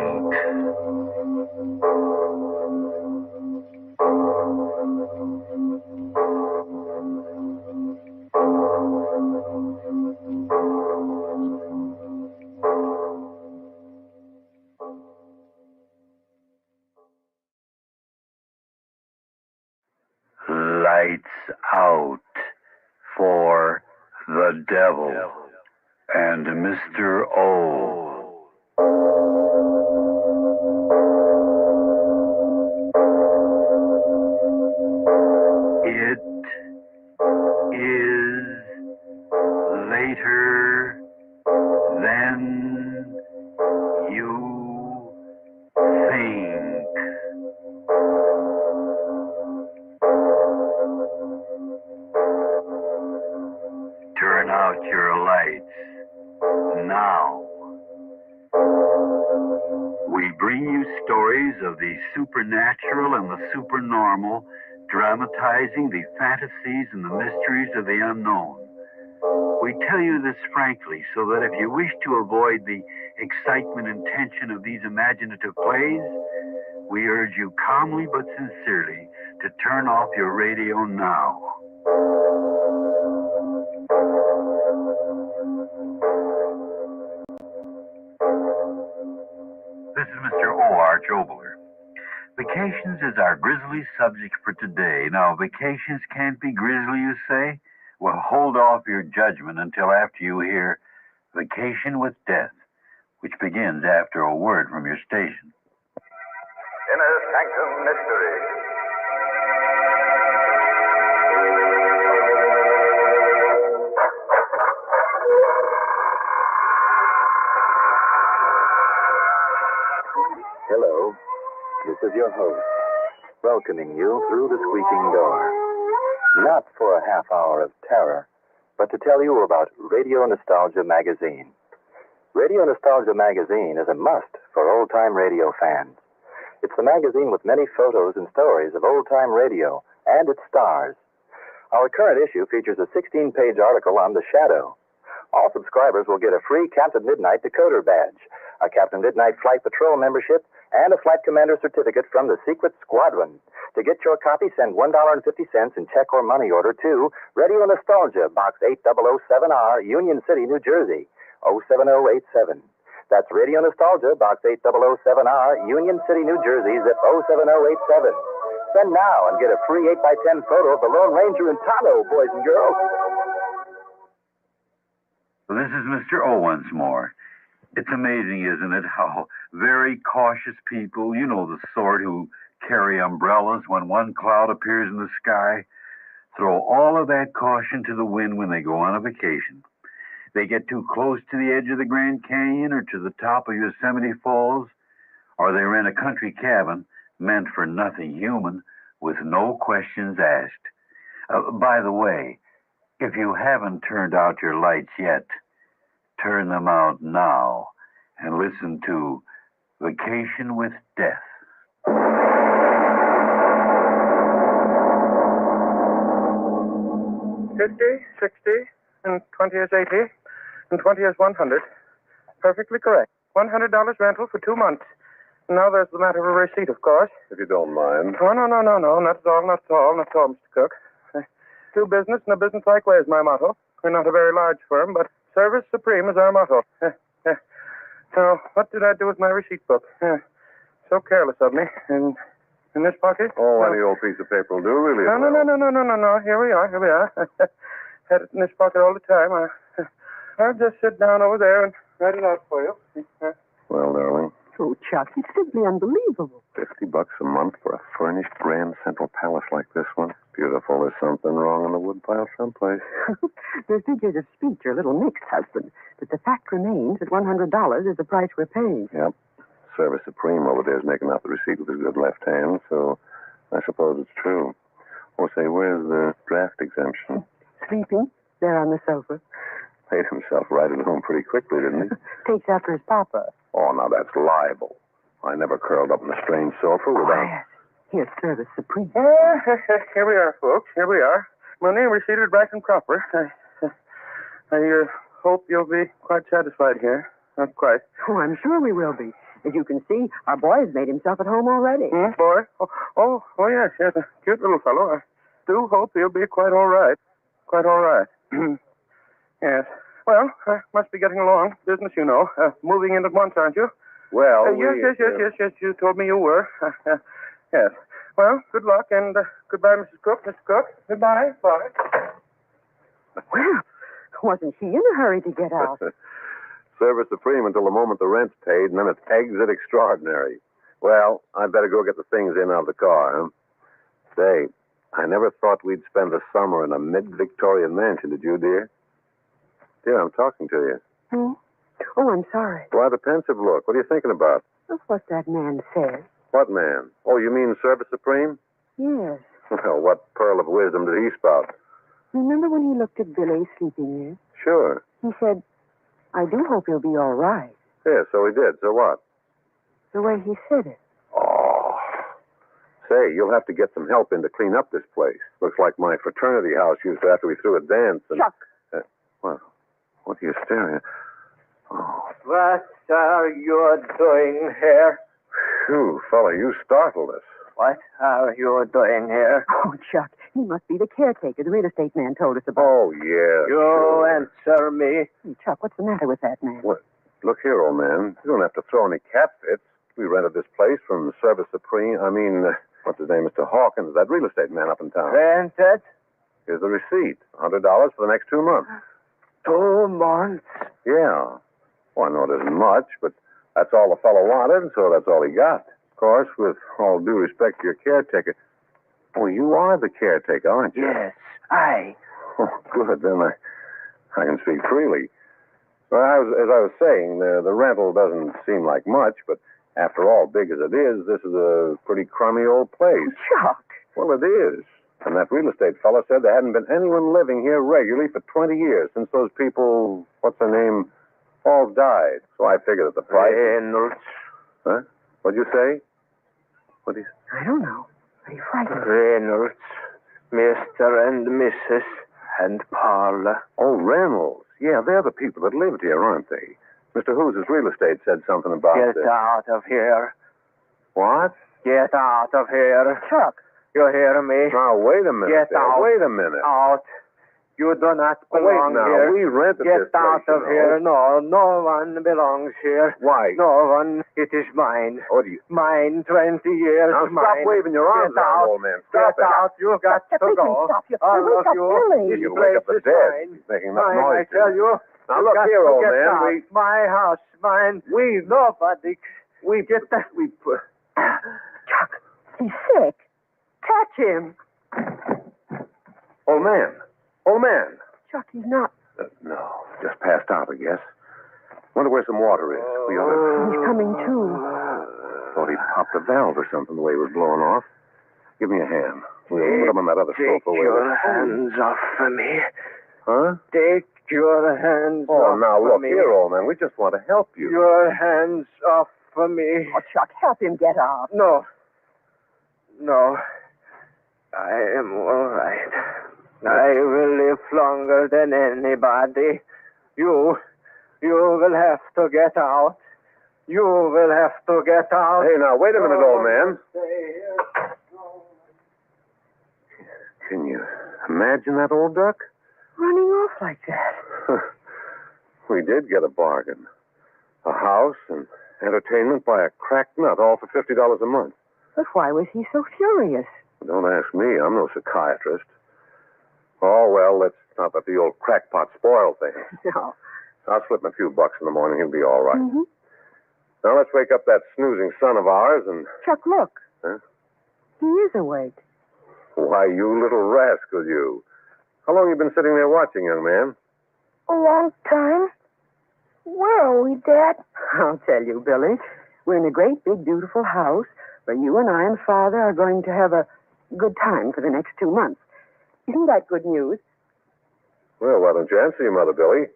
Lights out for the devil and Mr. O. It is later than you think. Turn out your lights now. We bring you stories of the supernatural and the supernormal, dramatizing the fantasies and the mysteries of the unknown. We tell you this frankly so that if you wish to avoid the excitement and tension of these imaginative plays, we urge you calmly but sincerely to turn off your radio now. This is Mr. O. Arch Obler. Vacations is our grisly subject for today. Now, vacations can't be grisly, you say? Well, hold off your judgment until after you hear Vacation with Death, which begins after a word from your station. Inner Sanctum Mystery. Hello, this is your host, welcoming you through the squeaking door. Not for a half hour of terror, but to tell you about Radio Nostalgia Magazine. Radio Nostalgia Magazine is a must for old-time radio fans. It's the magazine with many photos and stories of old-time radio and its stars. Our current issue features a 16-page article on The Shadow. All subscribers will get a free Captain Midnight decoder badge, a Captain Midnight Flight Patrol membership, and a Flight Commander certificate from the Secret Squadron. To get your copy, send $1.50 in check or money order to Radio Nostalgia, Box 8007R, Union City, New Jersey, 07087. That's Radio Nostalgia, Box 8007R, Union City, New Jersey, zip 07087. Send now and get a free 8x10 photo of the Lone Ranger in Tonto, boys and girls. this is Mr. O once more. It's amazing, isn't it, how very cautious people, you know the sort who carry umbrellas when one cloud appears in the sky, throw all of that caution to the wind when they go on a vacation. They get too close to the edge of the Grand Canyon or to the top of Yosemite Falls, or they rent a country cabin meant for nothing human with no questions asked. By the way, if you haven't turned out your lights yet, turn them out now and listen to Vacation with Death. 50, 60, and 20 is 80, and 20 is 100. Perfectly correct. $100 rental for 2 months. Now there's the matter of a receipt, of course. If you don't mind. Oh, no, not at all, Mr. Cook. Do business in a business-like way is my motto. We're not a very large firm, but service supreme is our motto. So, what did I do with my receipt book? So careless of me. In this pocket? Oh, any old piece of paper will do, really. No. Here we are. Had it in this pocket all the time. I'll just sit down over there and write it out for you. Well, darling. Oh, Chuck, it's simply unbelievable. $50 a month for a furnished Grand Central Palace like this one. Beautiful. There's something wrong in the woodpile someplace. The figures of speech are a little mixed, husband. But the fact remains that $100 is the price we're paying. Yep. Service Supreme over there is making out the receipt with his good left hand, so I suppose it's true. Or say, where's the draft exemption? Sleeping there on the sofa. Made himself right at home pretty quickly, didn't he? Takes after his papa. Oh, now that's libel. I never curled up on a strange sofa without... Quiet. Here's Service Supreme. Here we are, folks. Here we are. Money receipted back and proper. I hope you'll be quite satisfied here. Not quite. Oh, I'm sure we will be. As you can see, our boy has made himself at home already. Boy? Oh, yes, a cute little fellow. I do hope he'll be quite all right. Quite all right. Yes. Well, I must be getting along. Business, you know. Moving in at once, aren't you? Well, Yes. You told me you were. Yes. Well, good luck, and goodbye, Mrs. Cook. Mr. Cook, goodbye. Bye. Well, wasn't she in a hurry to get out? Service Supreme until the moment the rent's paid, and then it's exit extraordinary. Well, I'd better go get the things in out of the car, huh? Say, I never thought we'd spend the summer in a mid-Victorian mansion, did you, dear? Dear, I'm talking to you. Hmm? Oh, I'm sorry. Why the pensive look? What are you thinking about? That's what that man said. What man? Oh, you mean Service Supreme? Yes. Well, what pearl of wisdom did he spout? Remember when he looked at Billy sleeping there? Sure. He said, I do hope he'll be all right. Yeah, so he did. So what? The way he said it. Oh. Say, you'll have to get some help in to clean up this place. Looks like my fraternity house used to after we threw a dance. And... Chuck! What are you staring at? Oh. What are you doing here? Phew, fella, you startled us. What are you doing here? Oh, Chuck, he must be the caretaker the real estate man told us about. Oh, yeah. You answer me. Hey, Chuck, what's the matter with that man? What? Look here, old man. You don't have to throw any cat fits. We rented this place from Service Supreme. What's his name? Mr. Hawkins, that real estate man up in town. Rented? Here's the receipt. $100 for the next 2 months. 2 months? Yeah. Well, I know it isn't much, but that's all the fellow wanted, so that's all he got. Of course, with all due respect to your caretaker. Oh, you are the caretaker, aren't you? Yes, I. Oh, good. Then I can speak freely. Well, as I was saying, the rental doesn't seem like much, but after all, big as it is, this is a pretty crummy old place. Chuck! Well, it is. And that real estate fellow said there hadn't been anyone living here regularly for 20 years since those people, what's their name, all died. So I figured that the price... Reynolds. Huh? What'd you say? What do you... I don't know. Are you frightened? Reynolds, Mr. and Mrs. and Paula. Oh, Reynolds. Yeah, they're the people that lived here, aren't they? Mr. Who's real estate said something about Get out of here. What? Get out of here. Chuck. You hear me? Now, wait a minute. Get out. Wait a minute. Out. You do not belong wait now. here. We rented Get this place, out of here. No one belongs here. Why? No one. It is mine. What do you... Mine, 20 years. Now, stop waving your arms around, old man. Stop Get out. You've got to go. Stop you. All of you. You This wake place up the is dead. mine. He's making enough Mine, noise. I tell you. Now, look here, old man. Out. My house, mine. Nobody. We get that. Chuck, he's sick. Catch him. Old man. Chuck, he's not. No, just passed out, I guess. Wonder where some water is. We ought to... He's coming too. Thought he popped a valve or something the way it was blowing off. Give me a hand. We'll put him on that other sofa. Take your hands off of me. Huh? Take your hands off Oh, now, look me. here, old man. We just want to help you. Your hands off of me. Oh, Chuck, help him get up. No. I am all right. I will live longer than anybody. You will have to get out. You will have to get out. Hey, now, wait a minute, old man. Can you imagine that old duck? Running off like that. We did get a bargain. A house and entertainment by a cracked nut, all for $50 a month. But why was he so furious? Don't ask me. I'm no psychiatrist. Oh, well, let's not let the old crackpot spoil things. No. I'll slip him a few bucks in the morning. He'll be all right. Mm-hmm. Now, let's wake up that snoozing son of ours and... Chuck, look. Huh? He is awake. Why, you little rascal, you. How long have you been sitting there watching, young man? A long time. Where are we, Dad? I'll tell you, Billy. We're in a great, big, beautiful house where you and I and Father are going to have a good time for the next 2 months. Isn't that good news? Well, why don't you answer your mother, Billy?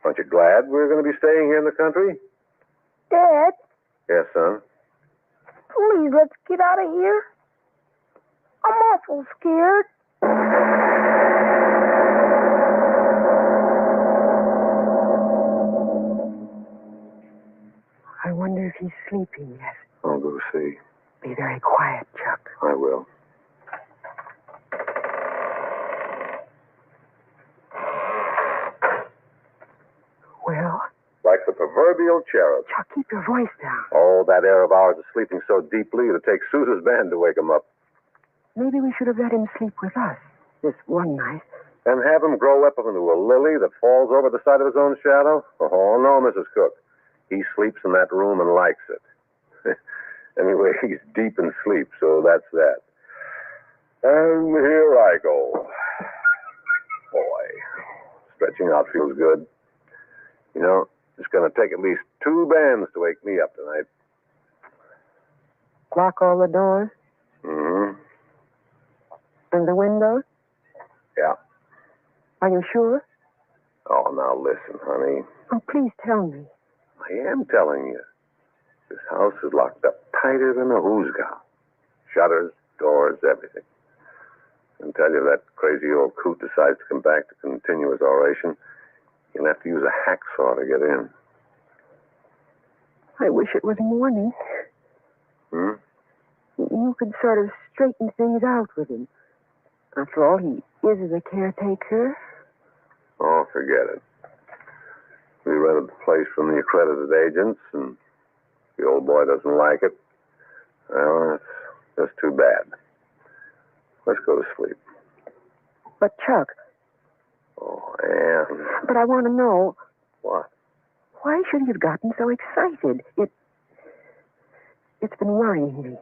Aren't you glad we're going to be staying here in the country? Dad, Yes, son. please, let's get out of here. I'm awful scared. I wonder if he's sleeping yet. I'll go see. Be very quiet, Chuck. I will. Well? Like the proverbial cherub. Chuck, keep your voice down. Oh, that air of ours is sleeping so deeply it'll take Sousa's band to wake him up. Maybe we should have let him sleep with us this one night. And have him grow up into a lily that falls over the side of his own shadow? Oh, no, Mrs. Cook. He sleeps in that room and likes it. Anyway, he's deep in sleep, so that's that. And here I go. Boy, stretching out feels good. You know, it's going to take at least 2 bands to wake me up tonight. Lock all the doors? Mm-hmm. And the windows? Yeah. Are you sure? Oh, now listen, honey. Oh, please tell me. I am telling you. This house is locked up tighter than a hoosgow. Shutters, doors, everything. And tell you, that crazy old coot decides to come back to continue his oration, he'll have to use a hacksaw to get in. I wish it was morning. Hmm? You could sort of straighten things out with him. After all, he is a caretaker. Oh, forget it. We rented the place from the accredited agents, and the old boy doesn't like it. Well, that's too bad. Let's go to sleep. But, Chuck. Oh, Anne. But I want to know. What? Why should he have gotten so excited? It's been worrying me.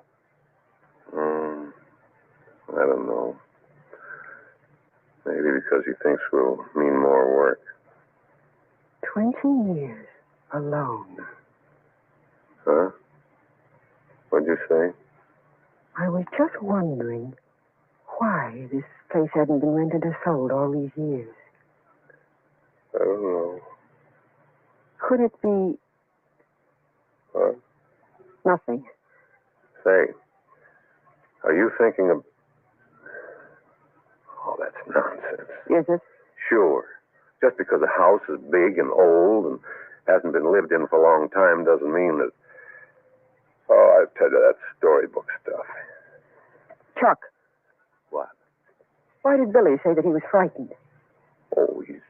I don't know. Maybe because he thinks we'll mean more work. 20 years alone. Huh? What'd you say? I was just wondering why this place hadn't been rented or sold all these years. I don't know. Could it be... Huh? Nothing. Say, are you thinking of... Oh, that's nonsense. Is it? Sure. Just because a house is big and old and hasn't been lived in for a long time doesn't mean that... Oh, I tell you, that's storybook stuff. Chuck. What? Why did Billy say that he was frightened? Oh, he's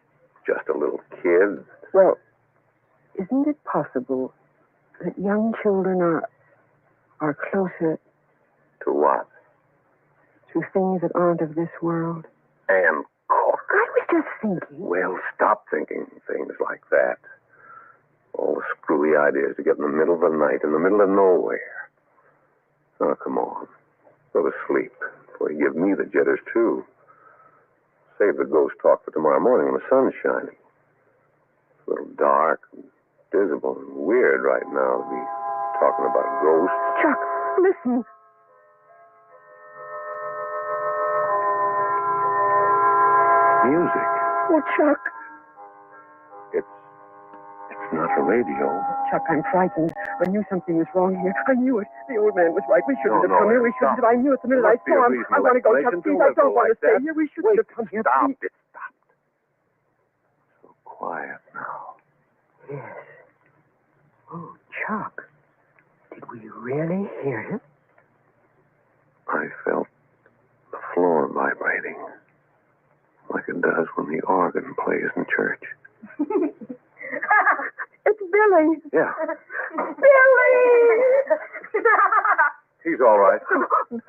just a little kid. Well, isn't it possible that young children are closer... To what? To things that aren't of this world? And Cook. I was just thinking... Well, stop thinking things like like that. All the screwy ideas to get in the middle of the night, in the middle of nowhere. Oh, come on. Go to sleep before you give me the jitters, too. Save the ghost talk for tomorrow morning when the sun's shining. It's a little dark and dismal and weird right now to be talking about ghosts. Chuck, listen. Music. Oh, Chuck. It's not a radio. Chuck, I'm frightened. I knew something was wrong here. I knew it. The old man was right. We shouldn't have come here. We shouldn't have. I knew it the minute I saw him. I want to go, Chuck. Please, I don't want to stay here. We shouldn't have come here. Stop Please. it. Stop. So quiet now. Yes. Oh, Chuck. Did we really hear him? I felt the floor vibrating like it does when the organ plays in church. It's Billy. Yeah. Billy! He's all right.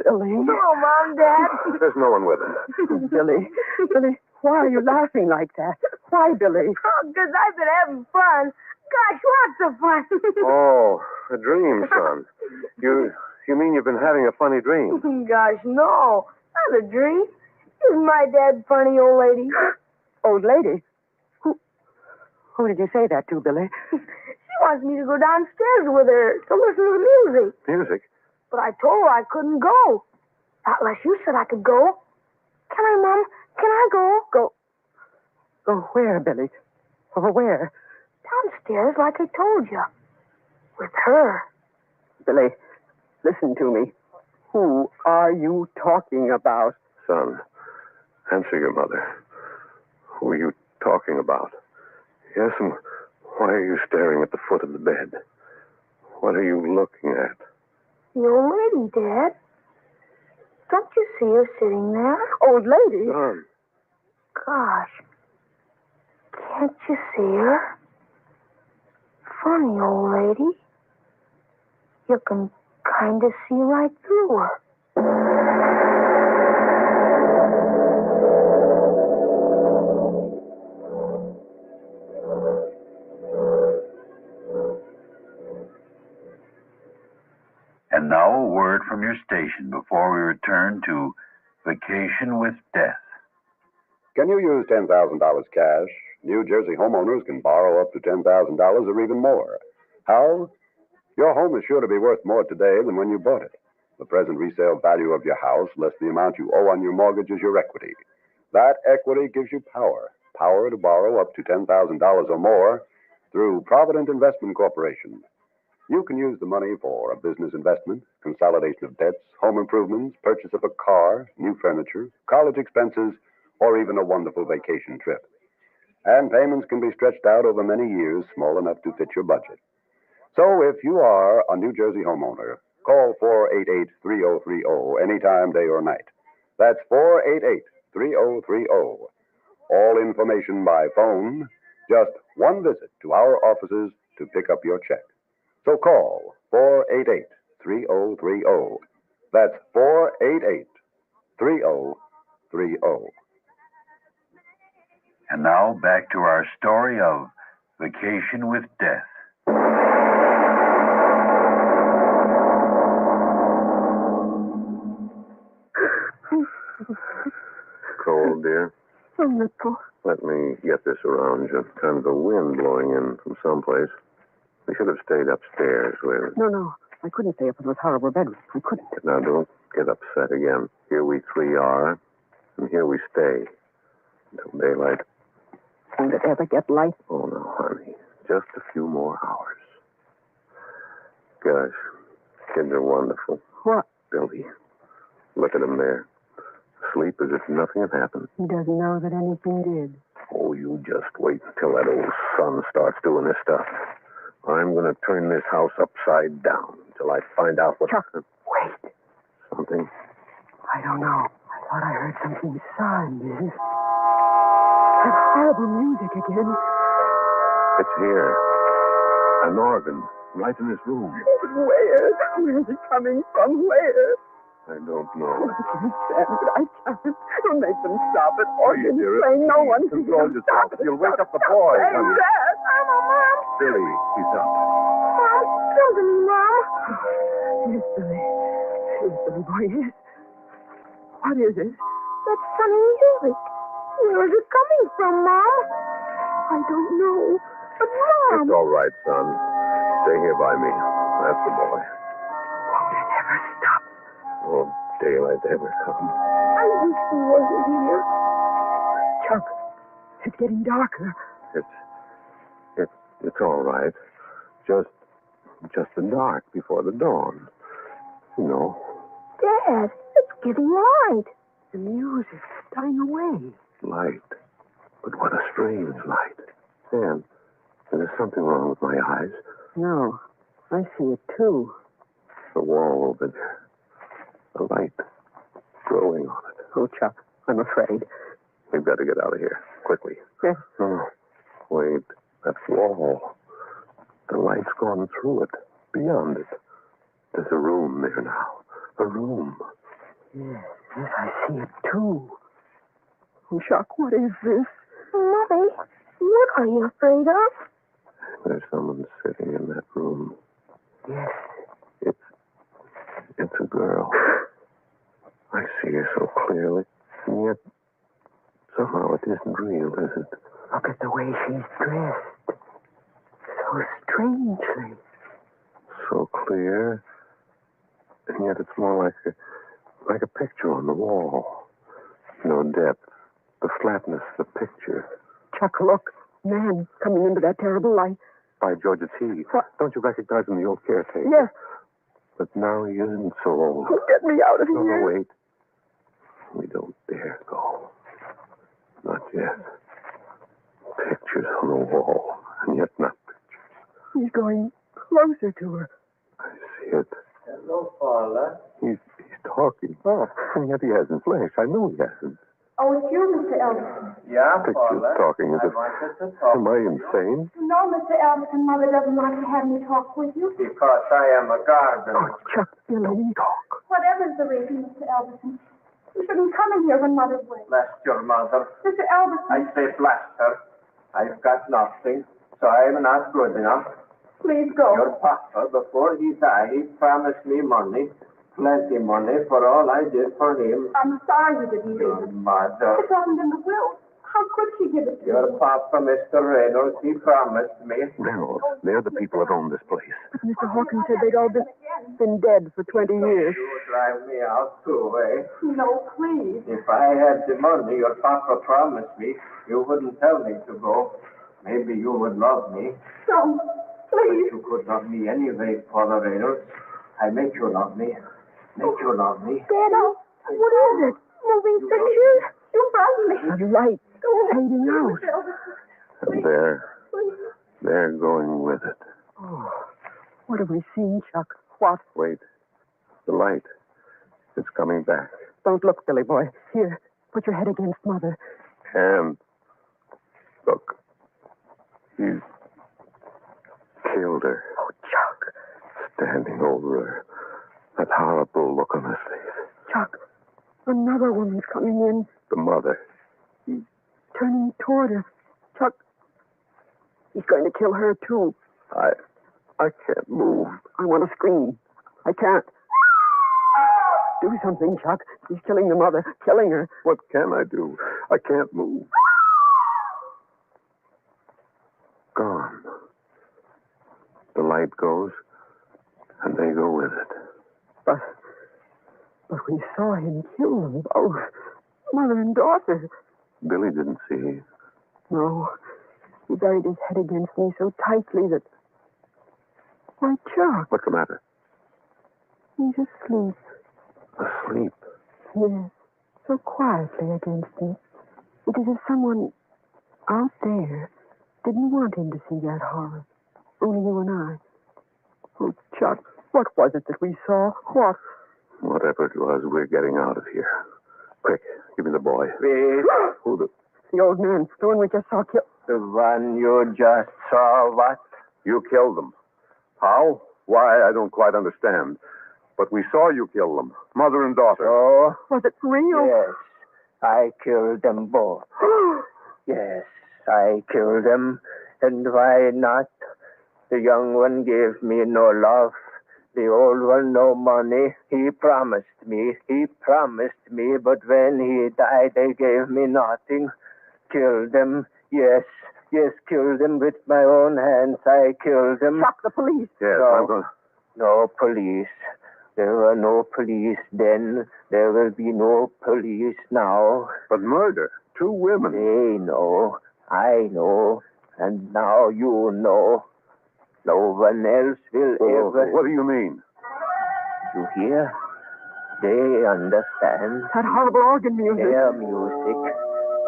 Billy. Oh, Mom, Dad. There's no one with him. Billy. Billy, why are you laughing like that? Why, Billy? Oh, because I've been having fun. Gosh, lots of fun. Oh, a dream, son. You mean you've been having a funny dream? Gosh, no. Not a dream. Isn't my dad funny, old lady? Old lady? Who did you say that to, Billy? She wants me to go downstairs with her to listen to the music. Music? But I told her I couldn't go. Not unless you said I could go. Can I, Mom? Can I go? Go where, Billy? Over where? Downstairs, like I told you. With her. Billy, listen to me. Who are you talking about? Son, answer your mother. Who are you talking about? Yes, and why are you staring at the foot of the bed? What are you looking at? The old lady, Dad. Don't you see her sitting there? Old lady? Son. Gosh. Can't you see her? Funny old lady. You can kind of see right through her. And now a word from your station before we return to Vacation with Death. Can you use $10,000 cash? New Jersey homeowners can borrow up to $10,000 or even more. How? Your home is sure to be worth more today than when you bought it. The present resale value of your house less the amount you owe on your mortgage is your equity. That equity gives you power to borrow up to $10,000 or more through Provident Investment Corporation. You can use the money for a business investment, consolidation of debts, home improvements, purchase of a car, new furniture, college expenses, or even a wonderful vacation trip. And payments can be stretched out over many years, small enough to fit your budget. So if you are a New Jersey homeowner, call 488-3030 anytime, day or night. That's 488-3030. All information by phone, just one visit to our offices to pick up your check. So call 488-3030. That's 488-3030. And now back to our story of Vacation with Death. Cold, dear? A little. Let me get this around you. Kind of a wind blowing in from someplace. We should have stayed upstairs with... No. I couldn't stay up in those horrible bedrooms. I couldn't. Now, don't get upset again. Here we three are, and here we stay. Until daylight. Won't it ever get light? Oh, no, honey. Just a few more hours. Gosh, kids are wonderful. What? Billy, look at him there. Asleep as if nothing had happened. He doesn't know that anything did. Oh, you just wait until that old sun starts doing this stuff. I'm going to turn this house upside down until I find out what... Chuck, wait. Something? I don't know. I thought I heard something beside this. That horrible music again. It's here. An organ, right in this room. But where? Where is it coming from? Where? I don't know. Oh, I can't stand it. I can't. Don't make them stop it. Organ Please, dearest. playing. No one can Control yourself. stop it. You'll wake up the boys, honey. Dad. Billy, he's up. Mom, come to me, Mom. Yes, Billy. Yes, Billy boy, yes. What is it? That funny music. Where is it coming from, Mom? I don't know. But, Mom... It's all right, son. Stay here by me. That's the boy. Won't it ever stop? Won't daylight ever come? I wish he wasn't here. Chuck, it's getting darker. It's all right. Just the dark before the dawn. You know. Dad, it's getting light. The music's dying away. Light. But what a strange light. Sam, there's something wrong with my eyes. No, I see it too. The wall over there. The light growing on it. Oh, Chuck, I'm afraid. We've got to get out of here. Quickly. Yes. Oh, wait. That wall. The light's gone through it. Beyond it. There's a room there now. A room. Yes, I see it too. Oh, Chuck, what is this? Mother, what are you afraid of? There's someone sitting in that room. Yes. It's a girl. I see her so clearly. And yet, somehow it isn't real, is it? Look at the way she's dressed. So strangely. So clear. And yet it's more like a picture on the wall. No depth. The flatness, the picture. Chuck, look. Man coming into that terrible light. By George, it's he. What? Don't you recognize him, the old caretaker? Yes. But now he isn't so old. Oh, get me out of here. No, wait. We don't dare go. Not yet. Pictures on the wall, and yet not pictures. He's going closer to her. I see it. Hello, Paula. He's talking. Oh, and yet he hasn't flesh. I know he hasn't. Oh, it's you, Mr. Elvis. Yeah, Pictures Paula. talking. Is I it? wanted to talk Am I to you. insane? No, Mr. Elvis, Mother doesn't like to have me talk with you. Because I am a gardener. Oh, Chuck, Billy. Talk. Whatever's the reason, Mr. Elvis, you shouldn't come in here when Mother's away. Bless your mother. Mr. Elvis, I say bless her. I've got nothing, so I'm not good enough. please go. Your papa, before he died, he promised me money. Plenty money for all I did for him. I'm sorry you didn't Your give it. mother. It wasn't in the will. How could she give it to Your you? papa, Mr. Reynolds, he promised me. No, they're the people that own this place. But Mr. Hawkins said they'd all been dead for 20 years. You drive me out too, eh? No, please. If I had the money your papa promised me, you wouldn't tell me to go. Maybe you would love me. Don't. But Please. you could love me anyway, Father Reynolds. I make you love me. Make you love me. Dad, what is it? Moving pictures? You frightened me. The light fading out. And they're going with it. Oh, what have we seen, Chuck? What? Wait. The light. It's coming back. Don't look, Billy boy. Here, put your head against Mother. And look. He's killed her. Oh, Chuck. Standing over her. That horrible look on his face. Chuck, another woman's coming in. The mother. He's turning toward her. Chuck, he's going to kill her, too. I can't move. I want to scream. I can't. Do something, Chuck. He's killing the mother, killing her. What can I do? I can't move. Gone. The light goes, and they go with it. But we saw him kill them both, mother and daughter. Billy didn't see. No. He buried his head against me so tightly that... Why, Chuck, What's the matter? he's asleep. Asleep. Yes, so quietly against me. It is as if someone out there didn't want him to see that horror. Only you and I. Oh, Chuck, what was it that we saw? What? Whatever it was, we're getting out of here. Quick, give me the boy. Please. Who the... The old man, the one we just saw kill. The one you just saw, what? You killed them. How? Why, I don't quite understand. But we saw you kill them. Mother and daughter. Oh, Was it real? yes. I killed them both. Yes, I killed them. And why not? The young one gave me no love. The old one no money. He promised me, but when he died, they gave me nothing. Killed them, yes, killed them with my own hands. I killed them. Chuck, the police. Yes, No. I'm going. No police. There were no police then. There will be no police now. But murder. 2 women. They know. I know. And now you know. No one else will ever. What do you mean? You hear? They understand. That horrible organ music. Their music.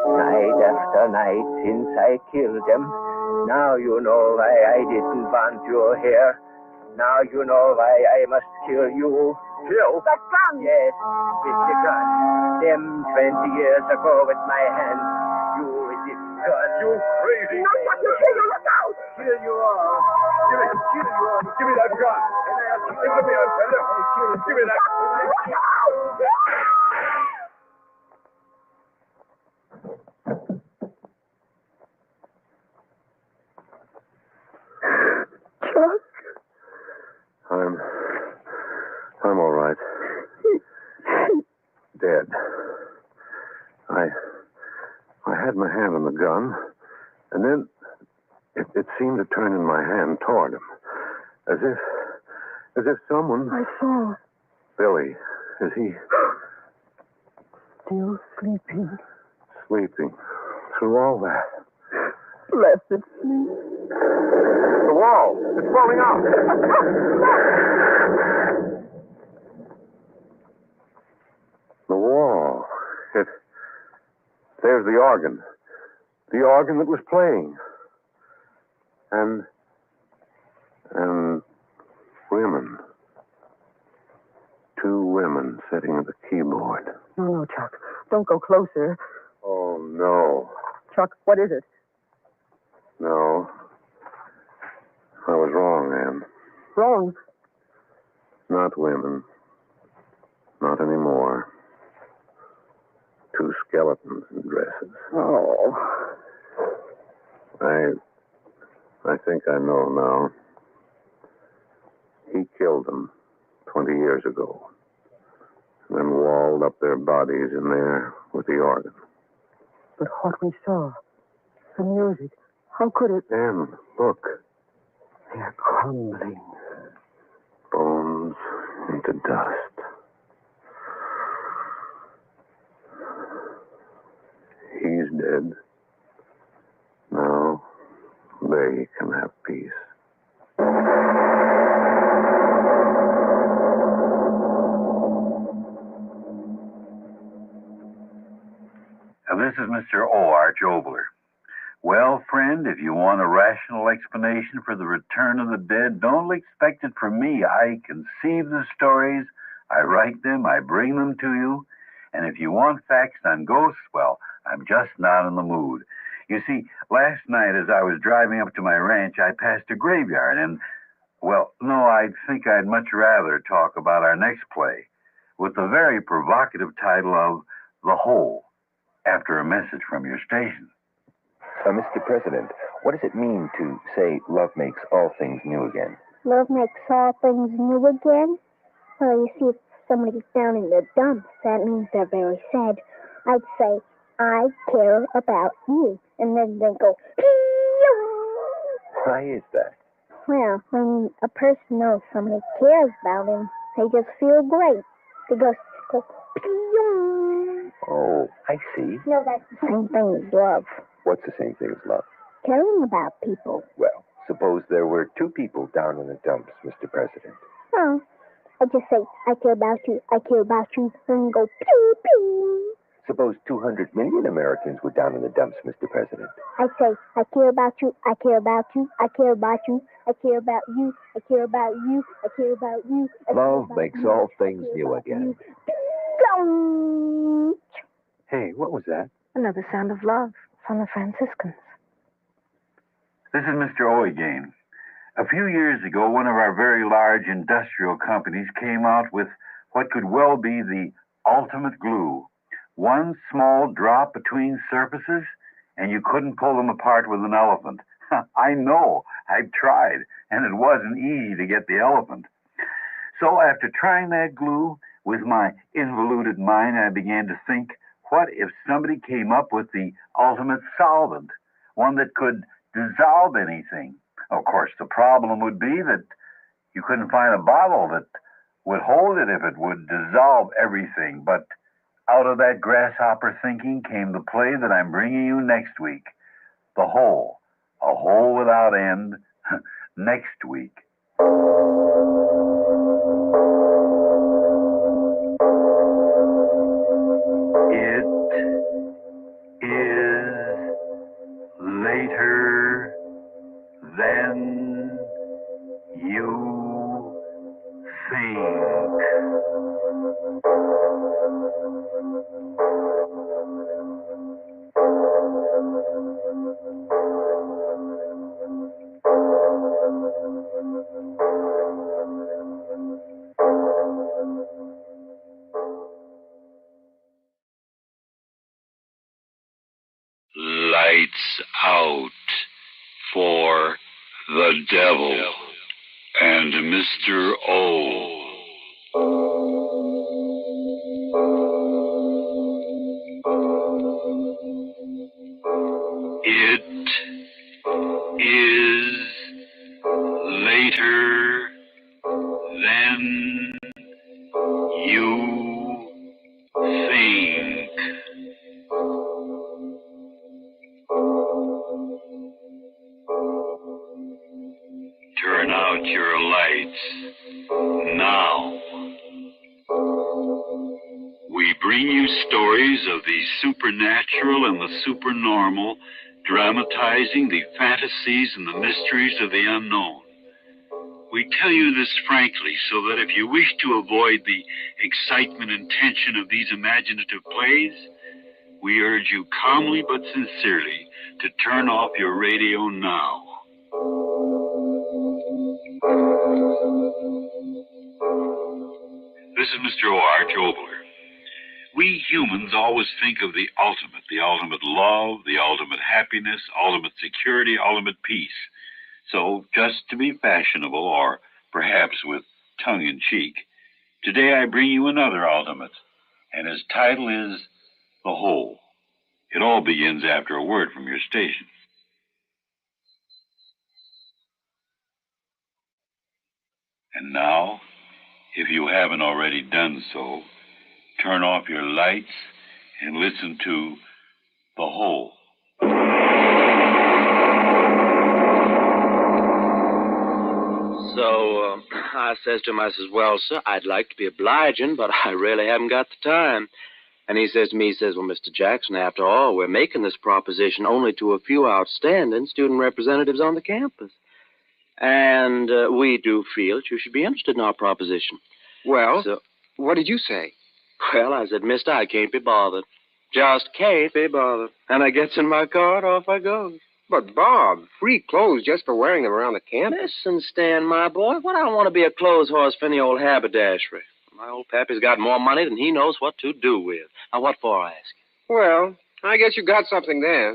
Night after night since I killed them. Now you know why I didn't want your hair. Now you know why I must kill you. Kill? That gun. Yes, with the gun. Them 20 years ago with my hand. You with this gun. You crazy. No, Chuck, you kill you. Look out. Kill you all. Give me that gun. Give me that gun. Give me that. Chuck. I'm all right. Dead. I had my hand on the gun, and then it seemed to turn in my hand toward him, as if someone. I saw. Billy, is he Still sleeping. sleeping through all that? Blessed sleep. The wall! It's falling out! The wall. There's the organ. The organ that was playing. And women. 2 women sitting at the keyboard. No, Chuck. Don't go closer. Oh, no. Chuck, what is it? No. I was wrong, Ann. Wrong. Not women. Not anymore. 2 skeletons in dresses. Oh. I think I know now. He killed them 20 years ago. And then walled up their bodies in there with the organ. But what we saw, the music, how could it? Ann, look. They're crumbling. Bones into dust. He's dead. Now they can have peace. This is Mr. O.R. Jobler. Well, friend, if you want a rational explanation for the return of the dead, don't expect it from me. I conceive the stories, I write them, I bring them to you. And if you want facts on ghosts, well, I'm just not in the mood. You see, last night as I was driving up to my ranch, I passed a graveyard and, well, no, I think I'd much rather talk about our next play with the very provocative title of The Hole, after a message from your station. Mr. President, what does it mean to say love makes all things new again? Love makes all things new again? Well, you see, if somebody's down in the dumps, that means they're very sad. I'd say, I care about you. And then they go, Why is that? well, when a person knows somebody cares about him, they just feel great. They go Oh, I see. no, that's the same thing as love. What's the same thing as love? Caring about people. Well, suppose there were 2 people down in the dumps, Mr. President. Oh, I just say, I care about you, I care about you, and go pew, pew. Suppose 200 million Americans were down in the dumps, Mr. President. I'd say, I care about you, I care about you, I care about you, I care about you, I care about you, I care about you. I care Love about makes you, all I things care new about again. you. Dong! Hey, what was that? Another sound of love from the Franciscans. This is Mr. O again. A few years ago, one of our very large industrial companies came out with what could well be the ultimate glue. One small drop between surfaces, and you couldn't pull them apart with an elephant. I know. I've tried, and it wasn't easy to get the elephant. So after trying that glue, with my involuted mind, I began to think, what if somebody came up with the ultimate solvent, one that could dissolve anything? Of course, the problem would be that you couldn't find a bottle that would hold it if it would dissolve everything. But out of that grasshopper thinking came the play that I'm bringing you next week, The Hole, a hole without end, next week. Later than you think. Lights out for the devil and Mr. O. It is later than you think. Turn out your lights now. We bring you stories of the supernatural and the supernormal, dramatizing the fantasies and the mysteries of the unknown. We tell you this frankly so that if you wish to avoid the excitement and tension of these imaginative plays, we urge you calmly but sincerely to turn off your radio now. This is Mr. O.R. Jobler. We humans always think of the ultimate love, the ultimate happiness, ultimate security, ultimate peace. So, just to be fashionable, or perhaps with tongue-in-cheek, today I bring you another ultimate, and his title is The Hole. It all begins after a word from your station. And now, if you haven't already done so, turn off your lights and listen to The Hole. So, I says to him, I says, well, sir, I'd like to be obliging, but I really haven't got the time. And he says to me, he says, well, Mr. Jackson, after all, we're making this proposition only to a few outstanding student representatives on the campus. And we do feel that you should be interested in our proposition. Well, so, what did you say? Well, I said, mister, I can't be bothered. Just can't be bothered. And I gets in my car and off I goes. But, Bob, free clothes just for wearing them around the campus? Listen, Stan, my boy, what I don't want to be a clothes horse for any old haberdashery. My old pappy's got more money than he knows what to do with. Now, what for, I ask you? Well, I guess you got something there.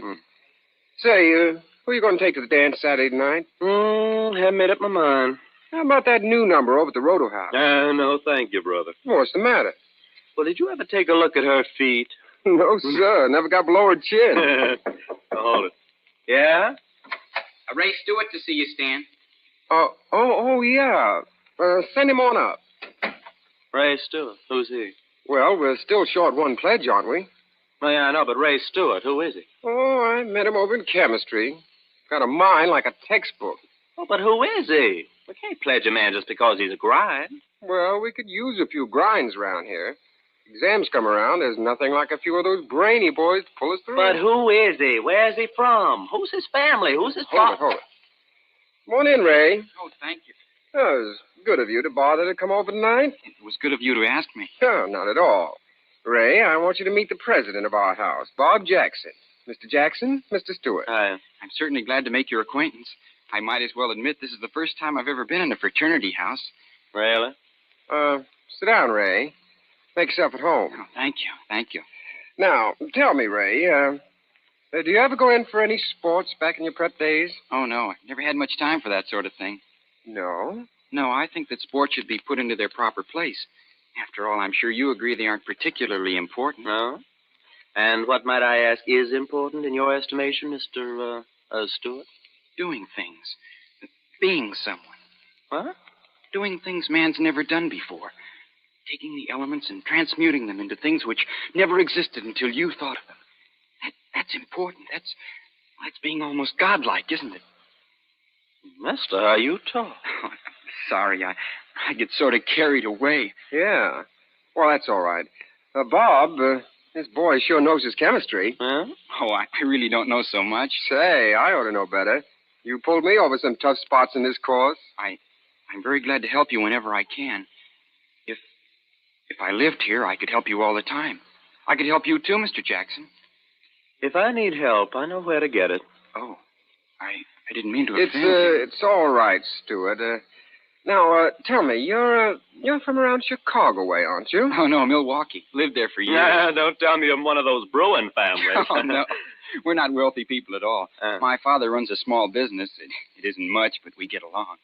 Say, who are you going to take to the dance Saturday night? Haven't made up my mind. How about that new number over at the Roto House? No, thank you, brother. What's the matter? Well, did you ever take a look at her feet? No, sir. Never got below her chin. Hold it. Yeah? Ray Stewart to see you, Stan. Yeah. Send him on up. Ray Stewart. Who's he? Well, we're still short one pledge, aren't we? Oh, yeah, I know, but Ray Stewart, who is he? Oh, I met him over in chemistry. Got a mind like a textbook. Oh, but who is he? We can't pledge a man just because he's a grind. Well, we could use a few grinds around here. Exams come around, there's nothing like a few of those brainy boys to pull us through. But who is he? Where's he from? Who's his family? Who's his Hold it. Come on in, Ray. Oh, thank you. Oh, it was good of you to bother to come over tonight. It was good of you to ask me. Oh, not at all. Ray, I want you to meet the president of our house, Bob Jackson. Mr. Jackson, Mr. Stewart. I'm certainly glad to make your acquaintance. I might as well admit this is the first time I've ever been in a fraternity house. Really? Sit down, Ray. Make yourself at home. Oh, thank you. Now, tell me, Ray, Do you ever go in for any sports back in your prep days? Oh, no. I never had much time for that sort of thing. No? No, I think that sports should be put into their proper place. After all, I'm sure you agree they aren't particularly important. No? And what, might I ask, is important in your estimation, Mr. Stewart? Doing things. Being someone. What? Doing things man's never done before. Taking the elements and transmuting them into things which never existed until you thought of them. That's important. That's being almost godlike, isn't it? Mister, how you talk? Oh, sorry, I get sort of carried away. Yeah. Well, that's all right. Bob, this boy sure knows his chemistry. Huh? Oh, I really don't know so much. Say, I ought to know better. You pulled me over some tough spots in this course. I'm very glad to help you whenever I can. If I lived here, I could help you all the time. I could help you too, Mr. Jackson. If I need help, I know where to get it. Oh, I didn't mean to offend you. It's all right, Stewart. Now, tell me, you're from around Chicago way, aren't you? Oh, no, Milwaukee. Lived there for years. Nah, don't tell me I'm one of those Bruin families. Oh, no. We're not wealthy people at all. My father runs a small business. It isn't much, but we get along.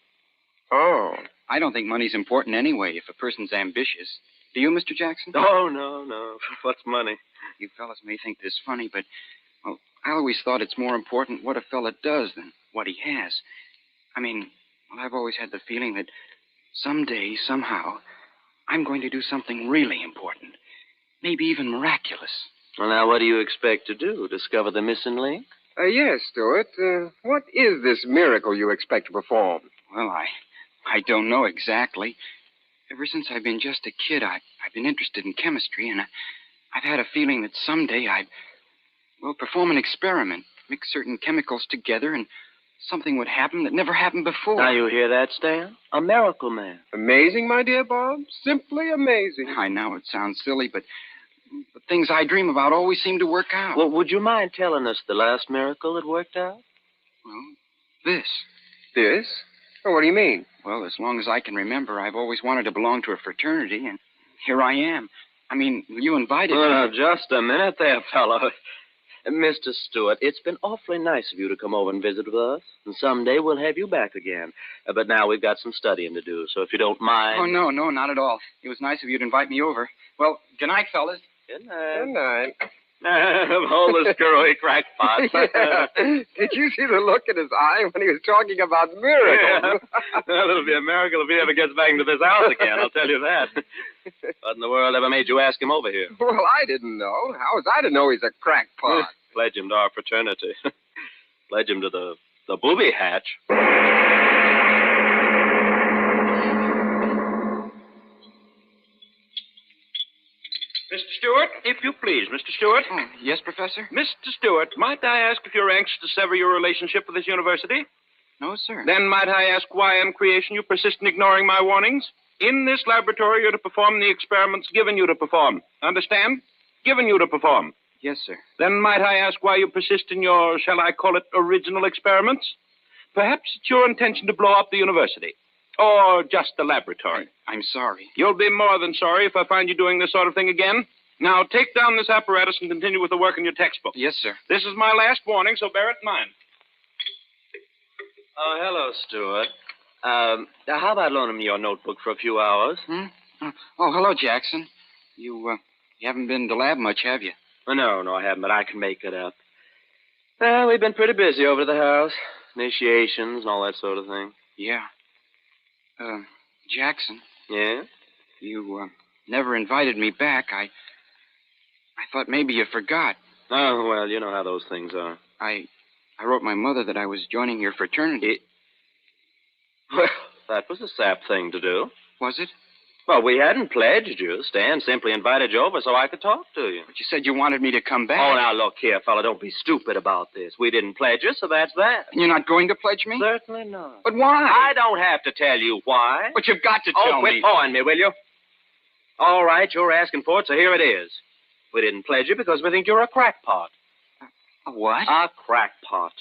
Oh. I don't think money's important anyway if a person's ambitious. Do you, Mr. Jackson? Oh, no. What's money? You fellas may think this funny, but, well, I always thought it's more important what a fella does than what he has. I mean, well, I've always had the feeling that someday, somehow, I'm going to do something really important. Maybe even miraculous. Well, now, what do you expect to do? Discover the missing link? Yes, Stewart. What is this miracle you expect to perform? Well, I don't know exactly. Ever since I've been just a kid, I've been interested in chemistry, and I've had a feeling that someday I'd perform an experiment, mix certain chemicals together, and something would happen that never happened before. Now you hear that, Stan? A miracle man. Amazing, my dear Bob. Simply amazing. I know it sounds silly, but the things I dream about always seem to work out. Well, would you mind telling us the last miracle that worked out? Well, this. This? Oh, what do you mean? Well, as long as I can remember, I've always wanted to belong to a fraternity, and here I am. I mean, you invited me. Now, just a minute there, fellow. Mr. Stewart, it's been awfully nice of you to come over and visit with us, and someday we'll have you back again. But now we've got some studying to do, so if you don't mind... Oh, no, not at all. It was nice of you to invite me over. Well, good night, fellas. Good night. Good night. All the screwy crackpots. Yeah. Did you see the look in his eye when he was talking about miracles? Yeah. Well, it'll be a miracle if he ever gets back into this house again, I'll tell you that. What in the world ever made you ask him over here? Well, I didn't know. How was I to know he's a crackpot? Pledge him to our fraternity. Pledge him to the booby hatch. Mr. Stewart, if you please, Mr. Stewart. Oh, yes, Professor? Mr. Stewart, might I ask if you're anxious to sever your relationship with this university? No, sir. Then might I ask why in creation you persist in ignoring my warnings? In this laboratory, you're to perform the experiments given you to perform. Understand? Given you to perform. Yes, sir. Then might I ask why you persist in your, shall I call it, original experiments? Perhaps it's your intention to blow up the university. Or just the laboratory. I'm sorry. You'll be more than sorry if I find you doing this sort of thing again. Now, take down this apparatus and continue with the work in your textbook. Yes, sir. This is my last warning, so bear it in mind. Oh, hello, Stewart. How about loaning me your notebook for a few hours? Oh, hello, Jackson. You haven't been to lab much, have you? Oh, no, I haven't, but I can make it up. Well, we've been pretty busy over at the house. Initiations and all that sort of thing. Yeah. Jackson. Yeah? You, never invited me back. I thought maybe you forgot. Oh, well, you know how those things are. I wrote my mother that I was joining your fraternity. Well, that was a sap thing to do. Was it? Well, we hadn't pledged you. Stan simply invited you over so I could talk to you. But you said you wanted me to come back. Oh, now, look here, fella. Don't be stupid about this. We didn't pledge you, so that's that. And you're not going to pledge me? Certainly not. But why? I don't have to tell you why. But you've got to tell me. Oh, quit pawing me, will you? All right, you're asking for it, so here it is. We didn't pledge you because we think you're a crackpot. A what? A crackpot.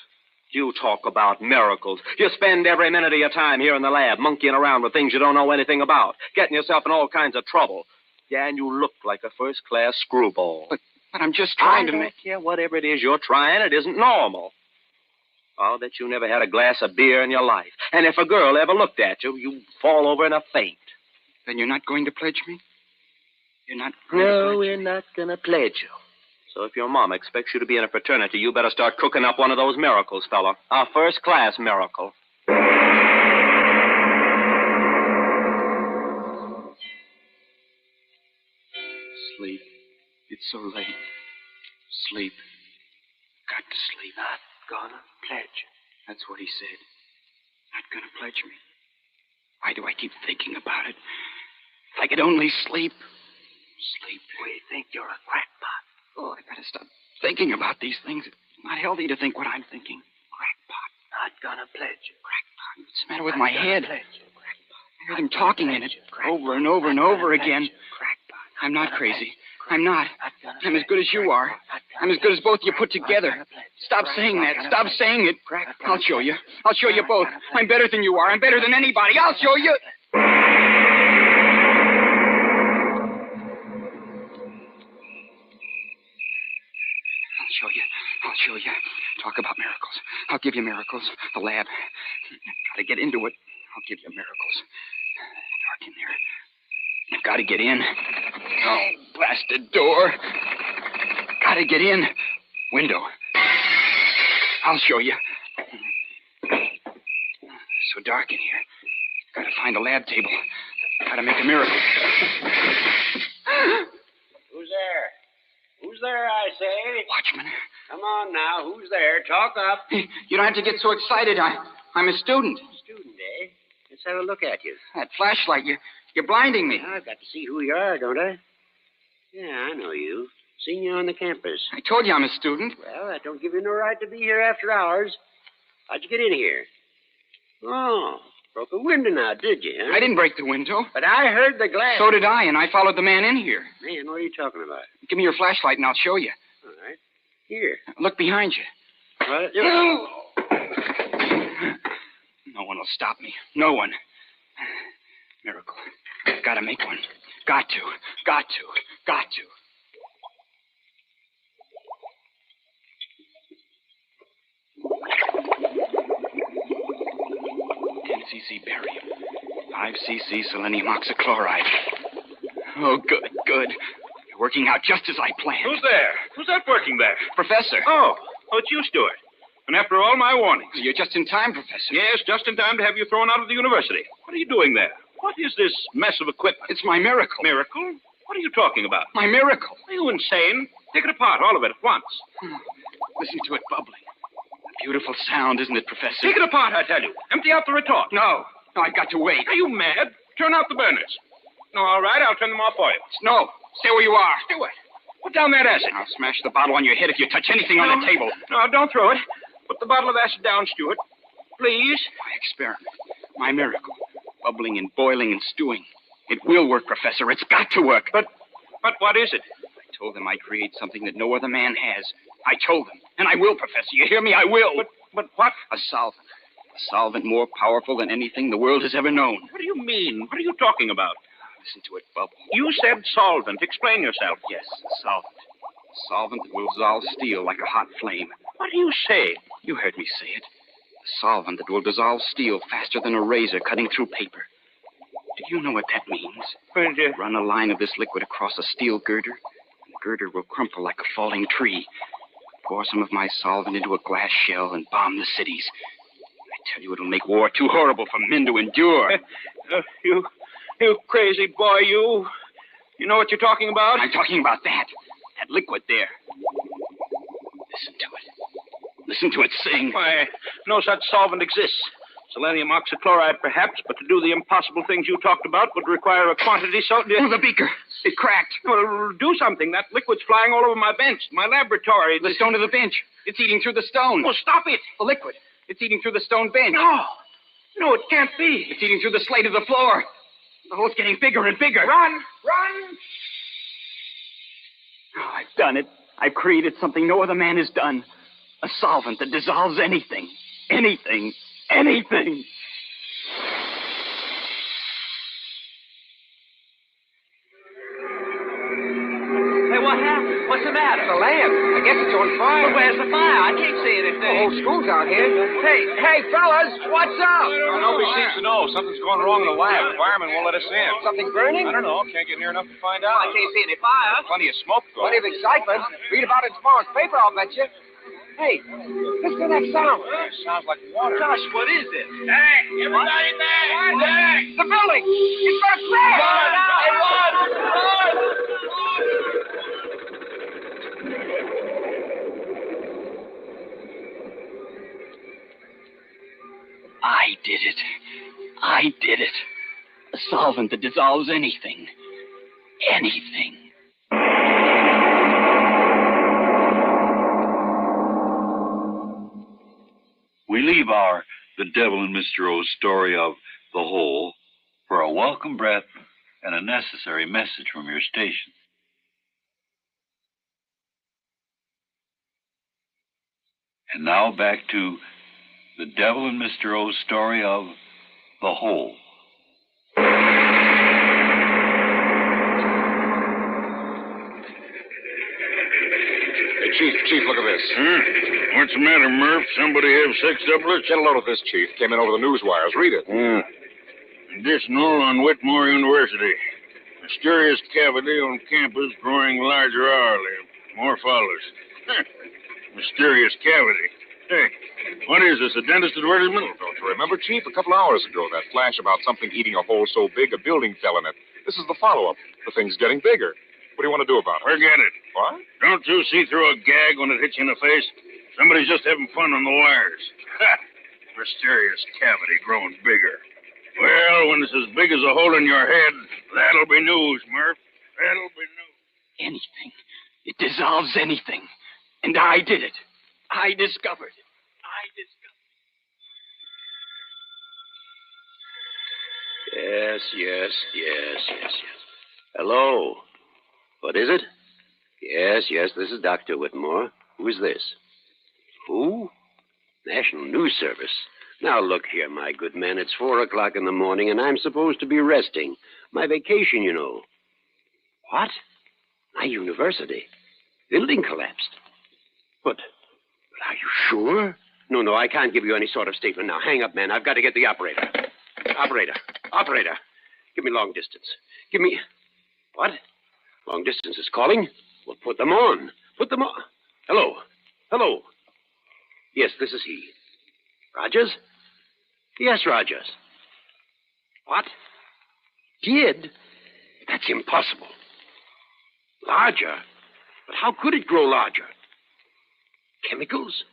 You talk about miracles. You spend every minute of your time here in the lab monkeying around with things you don't know anything about, getting yourself in all kinds of trouble. Yeah, and you look like a first-class screwball. But I'm just trying to make... I don't care whatever it is you're trying. It isn't normal. I'll bet you never had a glass of beer in your life. And if a girl ever looked at you, you'd fall over in a faint. Then you're not going to pledge me? You're not No, we're not going to pledge you. So if your mom expects you to be in a fraternity, you better start cooking up one of those miracles, fella. A first-class miracle. Sleep. It's so late. Sleep. Got to sleep. Not gonna pledge. That's what he said. Not gonna pledge me. Why do I keep thinking about it? If I could only sleep. Sleep. We think you're a crackpot. Oh, I better stop thinking about these things. It's not healthy to think what I'm thinking. Crackpot. Not gonna pledge you. Crackpot. What's the matter with my head? I hear them talking in it over and over and over again. I'm not crazy. I'm not. I'm as good as you are. I'm as good as both of you put together. Stop saying that. Stop saying it. I'll show you. I'll show you both. I'm better than you are. I'm better than anybody. I'll show you. I'll show you. I'll show you. Talk about miracles. I'll give you miracles. The lab. Gotta get into it. I'll give you miracles. Dark in there. I've got to get in. Oh, blasted door. Got to get in. Window. I'll show you. So dark in here. Got to find a lab table. Got to make a miracle. Who's there? Who's there, I say? Watchman. Come on now. Who's there? Talk up. You don't have to get so excited. I'm a student. Student, eh? Let's have a look at you. That flashlight, you're blinding me. I've got to see who you are, don't I? Yeah, I know you. Seen you on the campus. I told you I'm a student. Well, that don't give you no right to be here after hours. How'd you get in here? Oh, broke a window now, did you? Huh? I didn't break the window. But I heard the glass. So did I, and I followed the man in here. Man, what are you talking about? Give me your flashlight and I'll show you. All right. Here. Look behind you. What? No one will stop me. No one. Miracle. Gotta make one. Got to. Got to. Got to. 10 cc barium. 5 cc selenium oxychloride. Oh, good, good. You're working out just as I planned. Who's there? Who's that working there? Professor. Oh, it's you, Stuart. And after all my warnings. You're just in time, Professor. Yes, just in time to have you thrown out of the university. What are you doing there? What is this mess of equipment? It's my miracle. Miracle? What are you talking about? My miracle. Are you insane? Take it apart, all of it, at once. Listen to it bubbling. A beautiful sound, isn't it, Professor? Take it apart, I tell you. Empty out the retort. No, I've got to wait. Are you mad? Turn out the burners. No, all right, I'll turn them off for you. No, stay where you are. Stuart, put down that acid. I'll smash the bottle on your head if you touch anything on the table. No, don't throw it. Put the bottle of acid down, Stuart. Please. My experiment. My miracle. Bubbling and boiling and stewing. It will work, Professor. It's got to work. But what is it? I told them I'd create something that no other man has. I told them. And I will, Professor. You hear me? I will. But what? A solvent. A solvent more powerful than anything the world has ever known. What do you mean? What are you talking about? Listen to it bubble. You said solvent. Explain yourself. Yes, solvent. A solvent that will dissolve steel like a hot flame. What do you say? You heard me say it. A solvent that will dissolve steel faster than a razor cutting through paper. Do you know what that means? Run a line of this liquid across a steel girder, and the girder will crumple like a falling tree. Pour some of my solvent into a glass shell and bomb the cities. I tell you, it'll make war too horrible for men to endure. You crazy boy, you. You know what you're talking about? I'm talking about that liquid there. Listen to it. Listen to it sing. Why, no such solvent exists. Selenium oxychloride, perhaps, but to do the impossible things you talked about would require a quantity so... Oh, the beaker. It cracked. Well, do something. That liquid's flying all over my bench, my laboratory. The stone of the bench. It's eating through the stone. Oh, stop it. The liquid. It's eating through the stone bench. No, it can't be. It's eating through the slate of the floor. The hole's getting bigger and bigger. Run! Oh, I've done it. I've created something no other man has done. A solvent that dissolves anything. Anything. Anything. Hey, what happened? What's the matter? on fire. But where's the fire? I can't see anything. The whole school's out here. Hey, fellas, what's up? Nobody seems to know. Something's going wrong in the lab. The firemen won't let us in. Something burning? I don't know. Can't get near enough to find out. I can't see any fire. Plenty of smoke, though. Plenty of excitement. Read about it in tomorrow's paper, I'll bet you. Hey, listen to that sound. It sounds like water. Gosh, what is it? Hey, everybody back! Back! The building! It's going to crash! Run! I did it. I did it. A solvent that dissolves anything. Anything. We leave our The Devil and Mr. O's story of The Hole for a welcome breath and a necessary message from your station. And now back to The Devil and Mr. O's story of The Hole. Hey, Chief, look at this. What's the matter, Murph? Somebody have sex doublets? Get a load of this, Chief. Came in over the news wires. Read it. Additional on Whitmore University. Mysterious cavity on campus growing larger hourly. More follows. Mysterious cavity. Hey, what is this, a dentist advertisement? Don't you remember, Chief? A couple hours ago, that flash about something eating a hole so big a building fell in it. This is the follow-up. The thing's getting bigger. What do you want to do about it? Forget it. What? Don't you see through a gag when it hits you in the face? Somebody's just having fun on the wires. Ha! Mysterious cavity growing bigger. Well, when it's as big as a hole in your head, that'll be news, Murph. That'll be news. Anything. It dissolves anything. And I did it. I discovered it. Yes. Hello. What is it? Yes, this is Dr. Whitmore. Who is this? Who? National News Service. Now, look here, my good man. It's 4 o'clock in the morning, and I'm supposed to be resting. My vacation, you know. What? My university. Building collapsed. But are you sure? No, I can't give you any sort of statement now. Hang up, man. I've got to get the operator. Operator. Give me long distance. Give me... What? Long distance is calling? Well, put them on. Hello. Yes, this is he. Rogers? Yes, Rogers. What? Did? That's impossible. Larger? But how could it grow larger? Chemicals?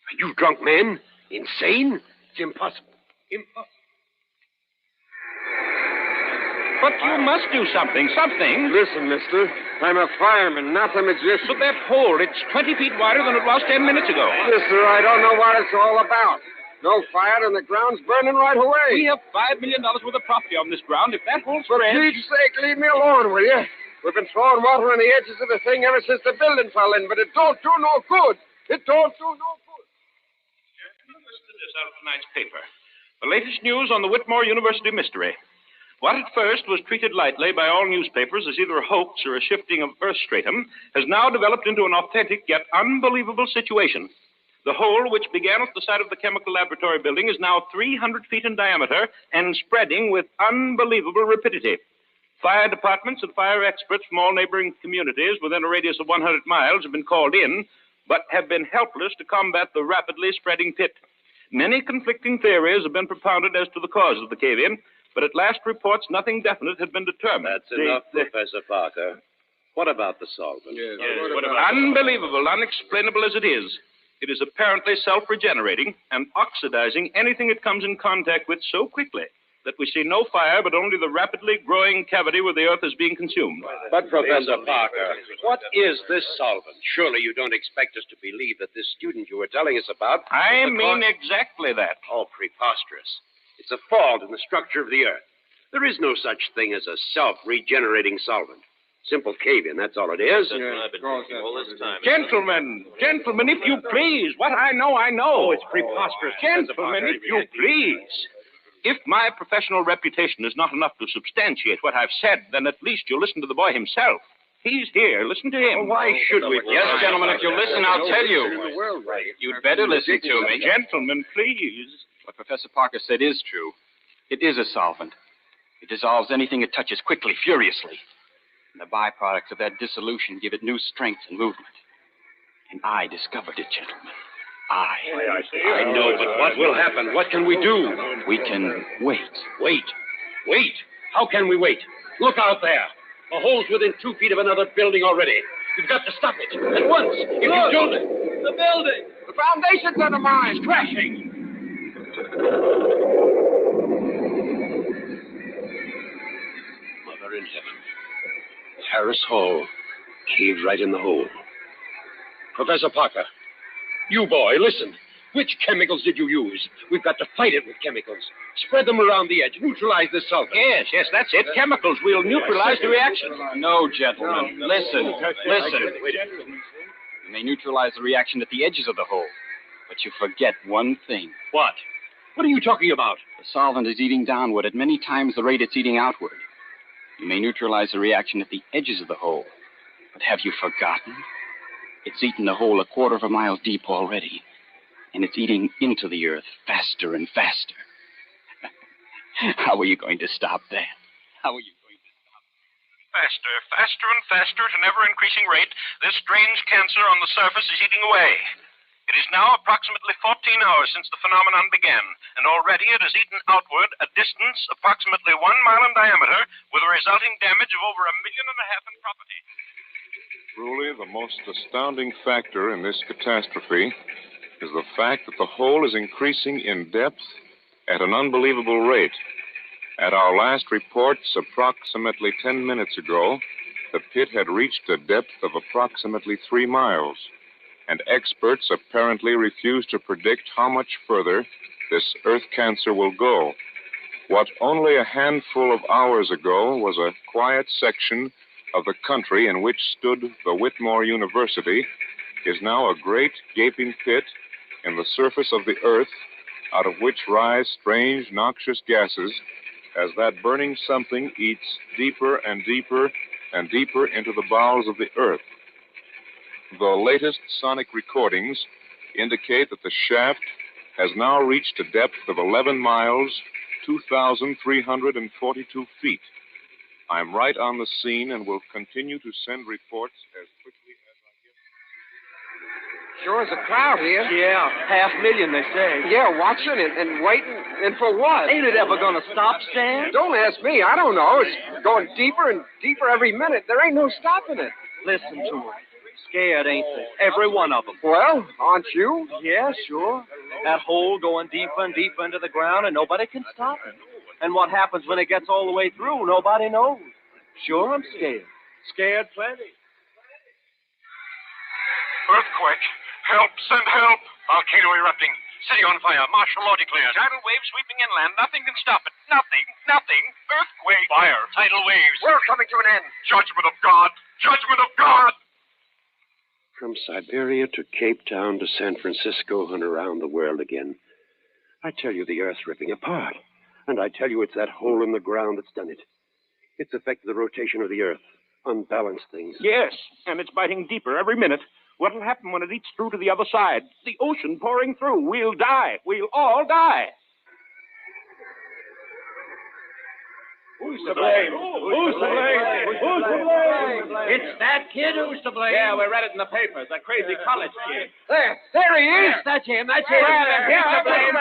Are you drunk, man? Insane? It's impossible. But you must do something. Listen, mister. I'm a fireman, not a magician. But that hole, it's 20 feet wider than it was 10 minutes ago. Mister, I don't know what it's all about. No fire and the ground's burning right away. We have $5 million worth of property on this ground. If that hole For spreads... Pete's sake, leave me alone, will you? We've been throwing water on the edges of the thing ever since the building fell in, but it don't do no good. Listen to this out of tonight's paper. The latest news on the Whitmore University mystery. What at first was treated lightly by all newspapers as either a hoax or a shifting of earth stratum has now developed into an authentic yet unbelievable situation. The hole, which began at the site of the chemical laboratory building, is now 300 feet in diameter and spreading with unbelievable rapidity. Fire departments and fire experts from all neighboring communities within a radius of 100 miles have been called in, but have been helpless to combat the rapidly spreading pit. Many conflicting theories have been propounded as to the cause of the cave-in, but at last reports nothing definite had been determined. That's enough, Professor Parker. What about the solvent? Unbelievable, unexplainable as it is apparently self-regenerating and oxidizing anything it comes in contact with so quickly that we see no fire but only the rapidly growing cavity where the earth is being consumed. But, Professor Parker, what is this solvent? Surely you don't expect us to believe that this student you were telling us about... I mean exactly that. Oh, preposterous. It's a fault in the structure of the earth. There is no such thing as a self-regenerating solvent. Simple cave-in, that's all it is. That's what I've been thinking all this time. Gentlemen, if you please. What I know, I know. Oh, it's preposterous. Gentlemen, if you please. If my professional reputation is not enough to substantiate what I've said, then at least you'll listen to the boy himself. He's here. Listen to him. Why should we? Yes, gentlemen, if you'll listen, I'll tell you. You'd better listen to me. Gentlemen, please. What Professor Parker said is true. It is a solvent. It dissolves anything it touches quickly, furiously. And the byproducts of that dissolution give it new strength and movement. And I discovered it, gentlemen. I know, but what will happen? What can we do? We can wait. Wait. How can we wait? Look out there. The hole's within 2 feet of another building already. You've got to stop it at once. If you don't... The building! The foundation's undermined! It's crashing! Mother in heaven. Harris Hall. Caved right in the hole. Professor Parker. You boy, listen. Which chemicals did you use? We've got to fight it with chemicals. Spread them around the edge. Neutralize this solvent. Yes, that's it. Chemicals. We'll neutralize the reaction. No, gentlemen. Listen. You may neutralize the reaction at the edges of the hole, but you forget one thing. What? What are you talking about? The solvent is eating downward at many times the rate it's eating outward. You may neutralize the reaction at the edges of the hole, but have you forgotten? It's eaten the hole 1/4 mile deep already, and it's eating into the earth faster and faster. How are you going to stop that? Faster and faster at an ever-increasing rate, this strange cancer on the surface is eating away. It is now approximately 14 hours since the phenomenon began, and already it has eaten outward a distance approximately 1 mile in diameter, with a resulting damage of over 1.5 million in property. Truly, the most astounding factor in this catastrophe is the fact that the hole is increasing in depth at an unbelievable rate. At our last reports, approximately 10 minutes ago, the pit had reached a depth of approximately 3 miles, and experts apparently refuse to predict how much further this earth cancer will go. What only a handful of hours ago was a quiet section of the country in which stood the Whitmore University is now a great gaping pit in the surface of the earth, out of which rise strange noxious gases as that burning something eats deeper and deeper and deeper into the bowels of the earth. The latest sonic recordings indicate that the shaft has now reached a depth of 11 miles, 2,342 feet. I'm right on the scene and will continue to send reports as quickly as I get. Sure is a crowd here. Yeah, 500,000, they say. Yeah, watching it and waiting. And for what? Ain't it ever gonna stop, Stan? Don't ask me. I don't know. It's going deeper and deeper every minute. There ain't no stopping it. Listen to them. Scared, ain't they? Every one of them. Well, aren't you? Yeah, sure. That hole going deeper and deeper into the ground, and nobody can stop it. And what happens when it gets all the way through, nobody knows. Sure, I'm scared. Scared plenty. Earthquake. Help, send help. Volcano erupting. City on fire. Martial law declared. Tidal wave sweeping inland. Nothing can stop it. Nothing. Earthquake. Fire. Tidal waves. We're coming to an end. Judgment of God. Judgment of God. From Siberia to Cape Town to San Francisco and around the world again. I tell you, the earth's ripping apart. And I tell you, it's that hole in the ground that's done it. It's affected the rotation of the earth, unbalanced things. Yes, and it's biting deeper every minute. What'll happen when it eats through to the other side? The ocean pouring through. We'll die. We'll all die. Who's to blame? Who's to blame? Who's to blame? It's that kid who's to blame. Yeah, we read it in the papers. That crazy college kid. There he is. That's him. Grab him. He's to blame.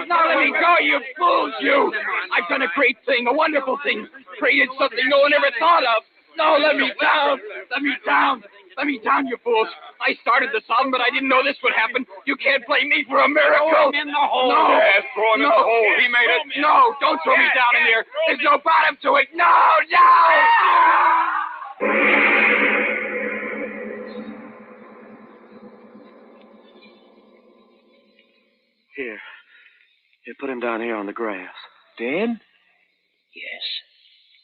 No, let me go, you fools, you. I've done a great thing, a wonderful thing. Created something no one ever thought of. No, let me down. Let me down. Let me down, you fools. I started the solvent, but I didn't know this would happen. You can't blame me for a miracle. Throw him in the hole. No. Yes, throw him in the hole. He made it. No, don't throw me down in there. There's no bottom to it. No. Here, put him down here on the grass. Dan? Yes.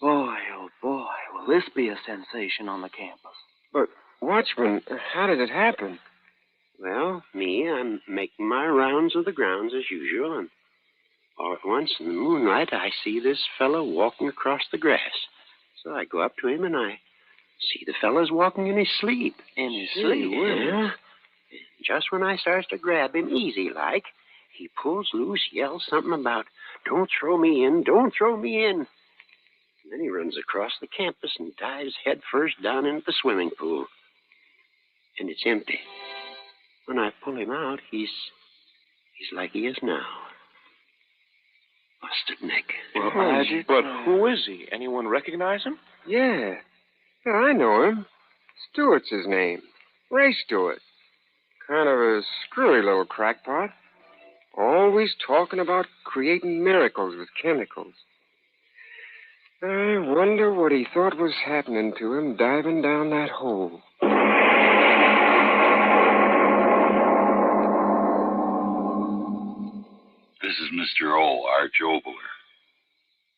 Boy, oh boy, will this be a sensation on the campus. But, Watchman, how did it happen? Well, I'm making my rounds of the grounds as usual, and all at once in the moonlight I see this fellow walking across the grass. So I go up to him and I See, the fella's walking in his sleep. In his sleep? Yeah. Just when I starts to grab him easy like, he pulls loose, yells something about, don't throw me in, don't throw me in. And then he runs across the campus and dives head first down into the swimming pool. And it's empty. When I pull him out, he's like he is now. Busted neck. Well, but who is he? Anyone recognize him? Yeah. Yeah, I know him. Stewart's his name. Ray Stewart. Kind of a screwy little crackpot. Always talking about creating miracles with chemicals. I wonder what he thought was happening to him diving down that hole. This is Mr. O, Arch Obler.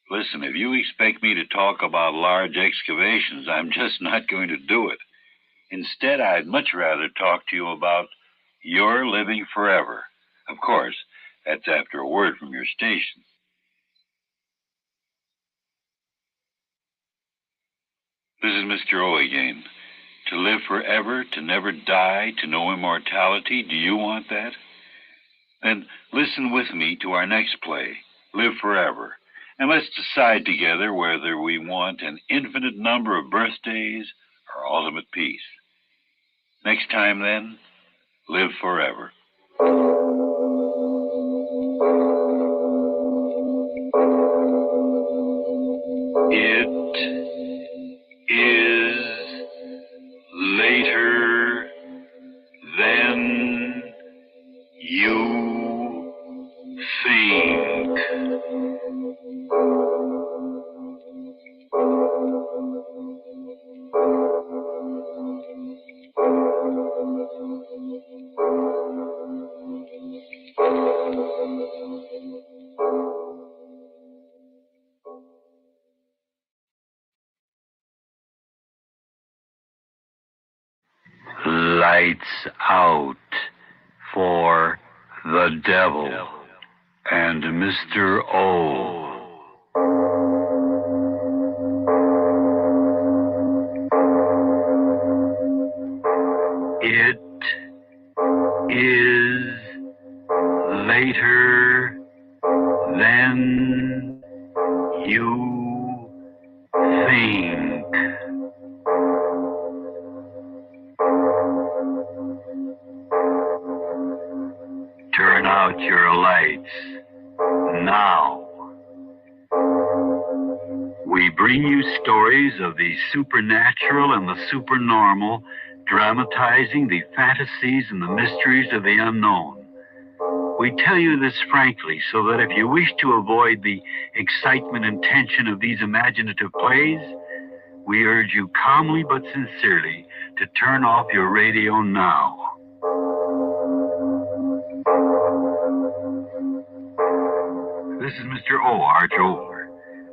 Listen, if you expect me to talk about large excavations, I'm just not going to do it. Instead, I'd much rather talk to you about your living forever. Of course, that's after a word from your station. This is Mr. O again. To live forever, to never die, to know immortality, do you want that? Then listen with me to our next play, Live Forever, and let's decide together whether we want an infinite number of birthdays or ultimate peace. Next time, then, live forever. It is later than you think. Lights out for the devil and Mr. O. It is later than you think. Turn out your lights now. We bring you stories of the supernatural and the supernormal, dramatizing the fantasies and the mysteries of the unknown. We tell you this frankly so that if you wish to avoid the excitement and tension of these imaginative plays, we urge you calmly but sincerely to turn off your radio now. This is Mr. O, Arch Obler.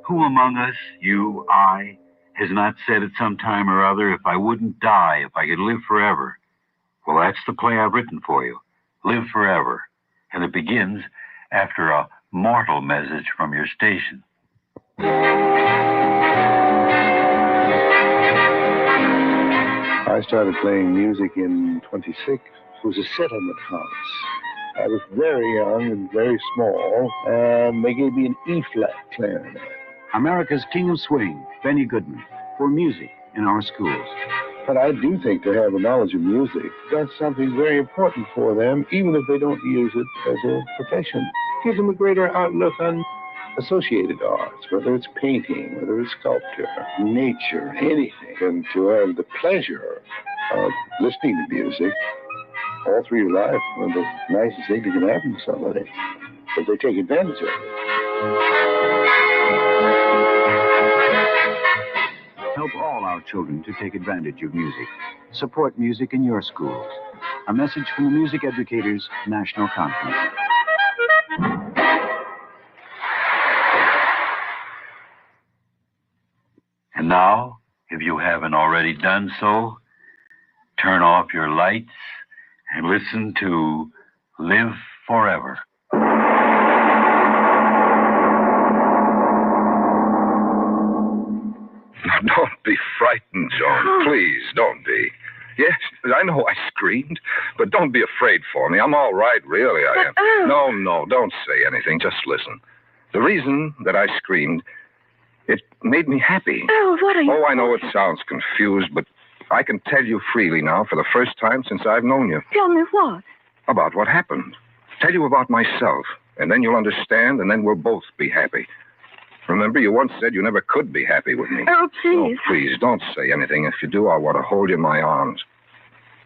Who among us, you, I, has not said at some time or other, if I wouldn't die, if I could live forever? Well, that's the play I've written for you, Live Forever. And it begins after a mortal message from your station. I started playing music in 26. It was a settlement house. I was very young and very small, and they gave me an E-flat clarinet. America's King of Swing, Benny Goodman, for music in our schools. But I do think to have a knowledge of music, that's something very important for them, even if they don't use it as a profession. It gives them a greater outlook on associated arts, whether it's painting, whether it's sculpture, nature, anything. And to have the pleasure of listening to music all through your life, one of the nicest things that can happen to somebody, if they take advantage of it. Help all our children to take advantage of music. Support music in your schools. A message from the Music Educators National Conference. And now, if you haven't already done so, turn off your lights and listen to Live Forever. Now, don't be frightened, Joan, please, don't be. Yes, I know I screamed, but don't be afraid for me. I'm all right, really, I am. No, don't say anything. Just listen. The reason that I screamed, it made me happy. Oh, what are you... Oh, I know it sounds confused, but I can tell you freely now for the first time since I've known you. Tell me what? About what happened. Tell you about myself, and then you'll understand, and then we'll both be happy. Remember, you once said you never could be happy with me. Oh, please. Oh, please, don't say anything. If you do, I want to hold you in my arms.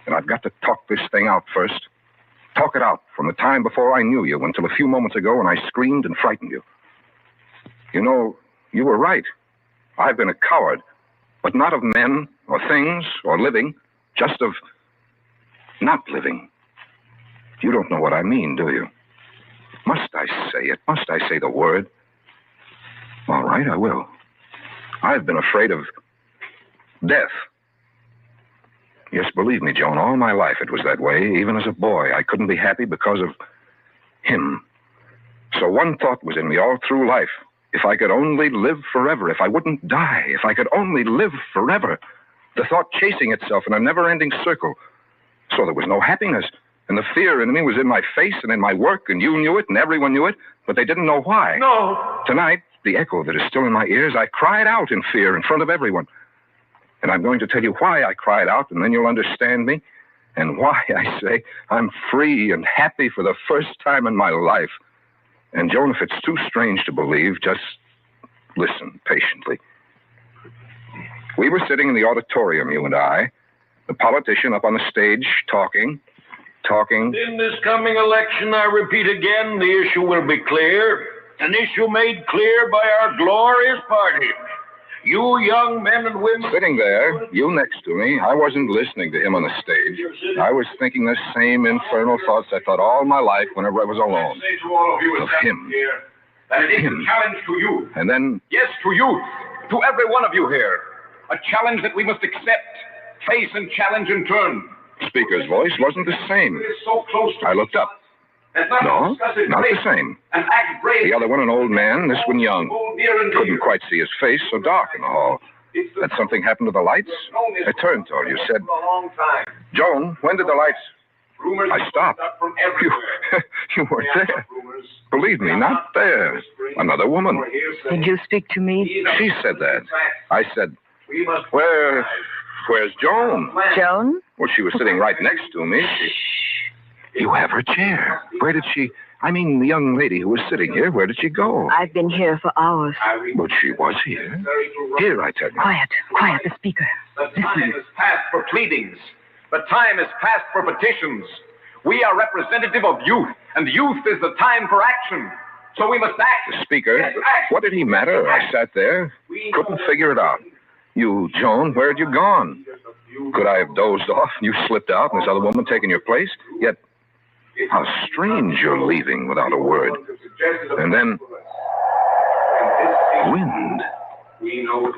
And I've got to talk this thing out first. Talk it out from the time before I knew you until a few moments ago when I screamed and frightened you. You know, you were right. I've been a coward, but not of men or things or living, just of not living. You don't know what I mean, do you? Must I say it? Must I say the word? All right, I will. I've been afraid of death. Yes, believe me, Joan, all my life it was that way. Even as a boy, I couldn't be happy because of him. So one thought was in me all through life. If I could only live forever, if I wouldn't die, if I could only live forever. The thought chasing itself in a never-ending circle. So there was no happiness. And the fear in me was in my face and in my work, and you knew it and everyone knew it, but they didn't know why. No. Tonight, the echo that is still in my ears, I cried out in fear in front of everyone. And I'm going to tell you why I cried out, and then you'll understand me, and why I say I'm free and happy for the first time in my life. And, Joan, if it's too strange to believe, just listen patiently. We were sitting in the auditorium, you and I, the politician up on the stage talking. In this coming election, I repeat again, the issue will be clear. An issue made clear by our glorious party. You young men and women... Sitting there, you next to me, I wasn't listening to him on the stage. I was thinking the same infernal thoughts I thought all my life whenever I was alone. Of him. That it is a challenge to you. And then... Yes, to you. To every one of you here. A challenge that we must accept, face and challenge in turn. Speaker's voice wasn't the same. I looked up. No, not the same. The other one, an old man, this one young. Couldn't quite see his face, so dark in the hall. Had something happened to the lights? I turned toward you, said, Joan, when did the lights... I stopped. You weren't there. Believe me, not there. Another woman. Did you speak to me? She said that. I said, where's Joan? Joan? Well, she was sitting right next to me. You have her chair. Where did she... I mean, the young lady who was sitting here, where did she go? I've been here for hours. But she was here. Here, I tell you. Quiet, the speaker. The time is past for pleadings. The time is past for petitions. We are representative of youth, and youth is the time for action. So we must act. The speaker, what did he matter? I sat there, couldn't figure it out. You, Joan, where had you gone? Could I have dozed off and you slipped out and this other woman taken your place? Yet, how strange you're leaving without a word. And then, wind.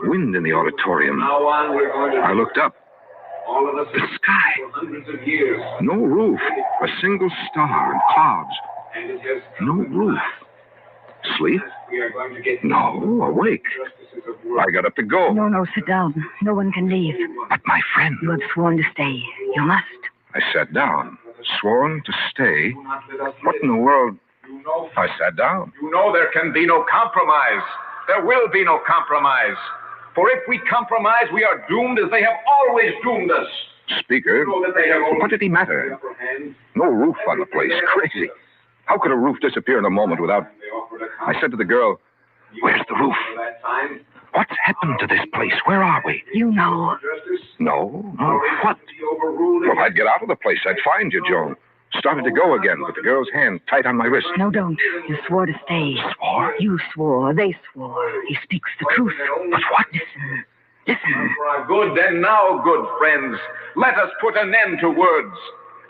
Wind in the auditorium. I looked up. The sky. No roof. A single star and clouds. No roof. Sleep? No, awake. I got up to go. No, sit down. No one can leave. But my friend... You have sworn to stay. You must. I sat down. Sworn to stay? What in the world? I sat down. You know there can be no compromise. There will be no compromise. For if we compromise, we are doomed as they have always doomed us. Speaker, what did he matter? No roof on the place. Crazy. How could a roof disappear in a moment without... I said to the girl, where's the roof? What's happened to this place? Where are we? You know. No? What? Well, I'd get out of the place. I'd find you, Joan. Started to go again with the girl's hand tight on my wrist. No, don't. You swore to stay. Swore? You swore. They swore. He speaks the truth. But what? Listen. Good, then now, good friends. Let us put an end to words.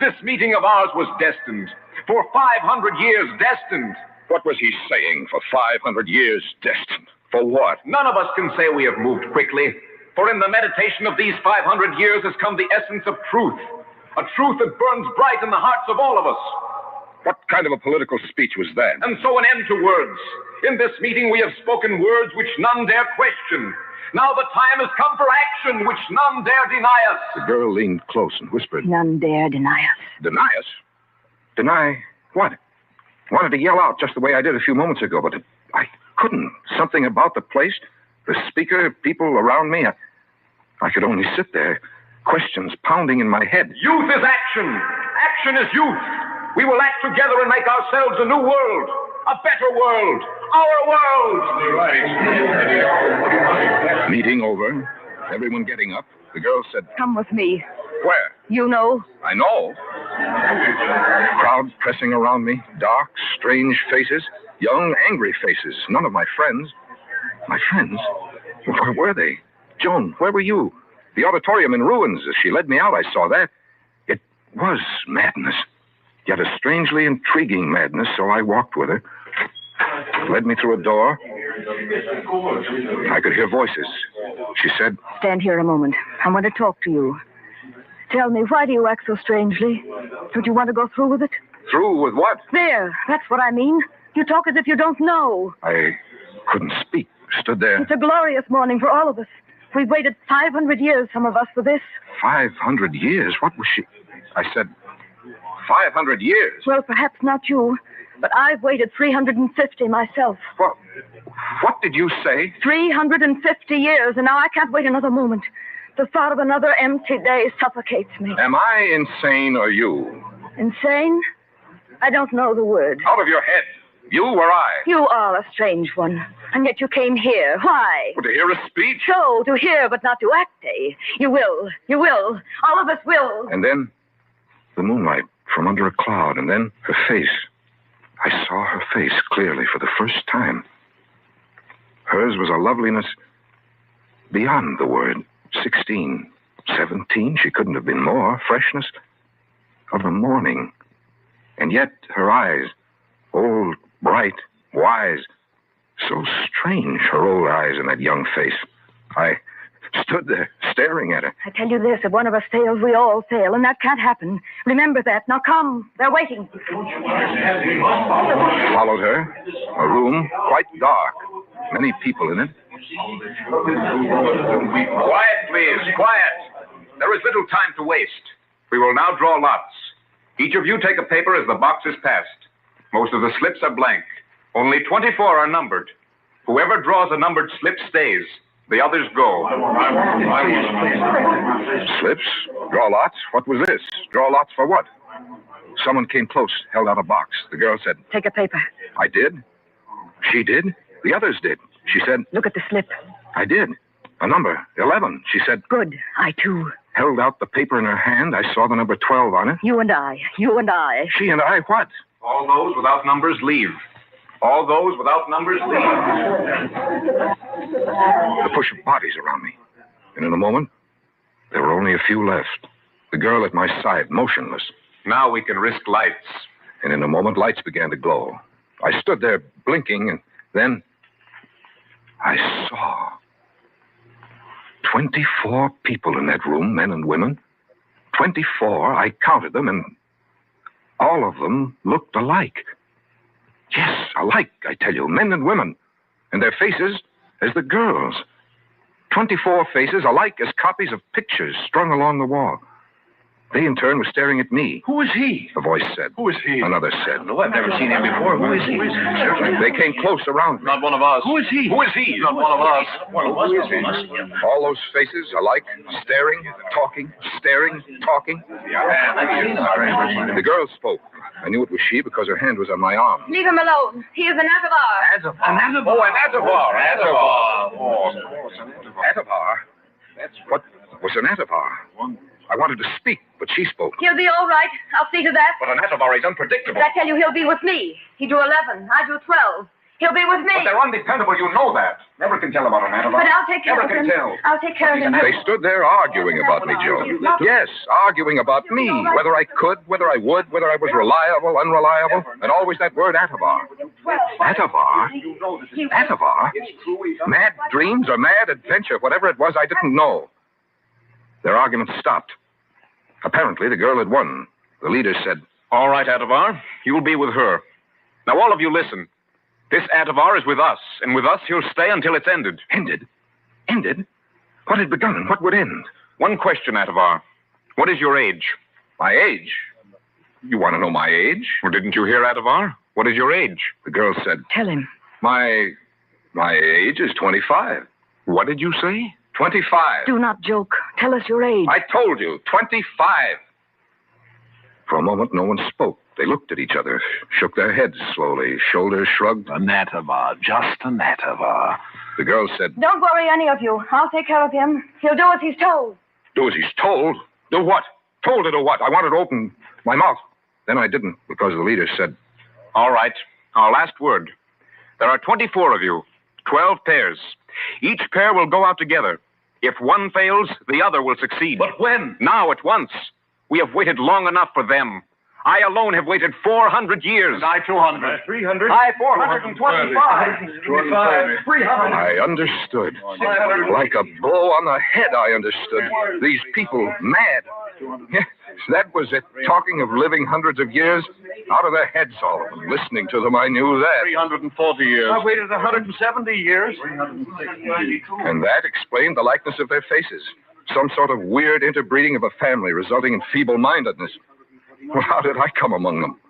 This meeting of ours was destined. For 500 years, destined. What was he saying? For 500 years, destined? For what? None of us can say we have moved quickly. For in the meditation of these 500 years has come the essence of truth. A truth that burns bright in the hearts of all of us. What kind of a political speech was that? And so an end to words. In this meeting we have spoken words which none dare question. Now the time has come for action which none dare deny us. The girl leaned close and whispered. None dare deny us. Deny us? Deny what? Wanted to yell out just the way I did a few moments ago, but I couldn't. Something about the place, the speaker, people around me. I could only sit there, questions pounding in my head. Youth is action. Action is youth. We will act together and make ourselves a new world. A better world. Our world. Meeting over. Everyone getting up. The girl said, Come with me. Where? You know. I know. Crowd pressing around me. Dark, strange faces. Young, angry faces. None of my friends. My friends? Where were they? Joan, where were you? The auditorium in ruins. As she led me out, I saw that. It was madness. Yet a strangely intriguing madness, so I walked with her. Led me through a door. I could hear voices. She said, Stand here a moment. I want to talk to you. Tell me, why do you act so strangely? Don't you want to go through with it? Through with what? There, that's what I mean. You talk as if you don't know. I couldn't speak. Stood there. It's a glorious morning for all of us. We've waited 500 years, some of us, for this. 500 years? What was she? I said, 500 years? Well, perhaps not you, but I've waited 350 myself. What did you say? 350 years, and now I can't wait another moment. The thought of another empty day suffocates me. Am I insane or you? Insane? I don't know the word. Out of your head. You or I? You are a strange one. And yet you came here. Why? Well, to hear a speech? So, to hear but not to act, eh? You will. You will. All of us will. And then the moonlight from under a cloud, and then her face. I saw her face clearly for the first time. Hers was a loveliness beyond the word. 16, 17, she couldn't have been more. Freshness of the morning. And yet her eyes, old, bright, wise, so strange, her old eyes in that young face. I stood there, staring at her. I tell you this, if one of us fails, we all fail, and that can't happen. Remember that. Now come, they're waiting. Followed her. A room, quite dark. Many people in it. Quiet, please, quiet. There is little time to waste. We will now draw lots. Each of you take a paper as the box is passed. Most of the slips are blank. Only 24 are numbered. Whoever draws a numbered slip stays. The others go. Slips? Draw lots? What was this? Draw lots for what? Someone came close, held out a box. The girl said, Take a paper. I did. She did. The others did. She said, Look at the slip. I did. A number, 11. She said, Good. I, too. Held out the paper in her hand. I saw the number 12 on it. You and I. You and I. She and I, what? All those without numbers leave. All those without numbers leave. The push of bodies around me. And in a moment, there were only a few left. The girl at my side, motionless. Now we can risk lights. And in a moment, lights began to glow. I stood there blinking, and then I saw 24 people in that room, men and women. 24, I counted them, and all of them looked alike. Yes, alike, I tell you, men and women. And their faces as the girls. 24 faces alike as copies of pictures strung along the wall. They, in turn, were staring at me. Who is he? A voice said. Who is he? Another said. No, I've never seen him before. Who is he? They came close around me. Not one of us. Who is he? Who is he? Not one of us. Who is he? All those faces alike, staring, talking, staring, talking. The girl spoke. I knew it was she because her hand was on my arm. Leave him alone. He is an Atavar. An Atavar. Oh, an Atavar. Atavar? What was an Atavar? I wanted to speak, but she spoke. He'll be all right. I'll see to that. But an Atavar is unpredictable. Did I tell you he'll be with me? He drew 11. I drew 12. He'll be with me. But they're undependable. You know that. Never can tell about an Atavar. But I'll take care of him. Never can tell. I'll take care of him. They stood there arguing about me, Joe. Yes, arguing about me. Whether I could, whether I would, whether I was reliable, unreliable, and always that word Atavar. Atavar? Atavar? Mad dreams or mad adventure, whatever it was, I didn't know. Their argument stopped. Apparently, the girl had won. The leader said, All right, Atavar. You'll be with her. Now, all of you listen. This Atavar is with us, and with us he'll stay until it's ended. Ended? Ended? What had begun and what would end? One question, Atavar. What is your age? My age? You want to know my age? Well, didn't you hear, Atavar? What is your age? The girl said... Tell him. My age is 25. What did you say? 25. Do not joke. Tell us your age. I told you, 25. For a moment, no one spoke. They looked at each other, shook their heads slowly, shoulders shrugged. A Natavar, just a Natavar. The girl said, Don't worry, any of you. I'll take care of him. He'll do as he's told. Do as he's told? Do what? Told to do what? I wanted to open my mouth. Then I didn't, because the leader said, All right, our last word. There are 24 of you, 12 pairs. Each pair will go out together. If one fails, the other will succeed. But when? Now, at once. We have waited long enough for them. I alone have waited 400 years. And I 200. 300. I 425. 300. I understood. Like a blow on the head, I understood. These people, mad. Yes, that was it. Talking of living hundreds of years, out of their heads, all of them. Listening to them, I knew that. 340 years. I waited 170 years. And that explained the likeness of their faces. Some sort of weird interbreeding of a family resulting in feeble-mindedness. Well, how did I come among them?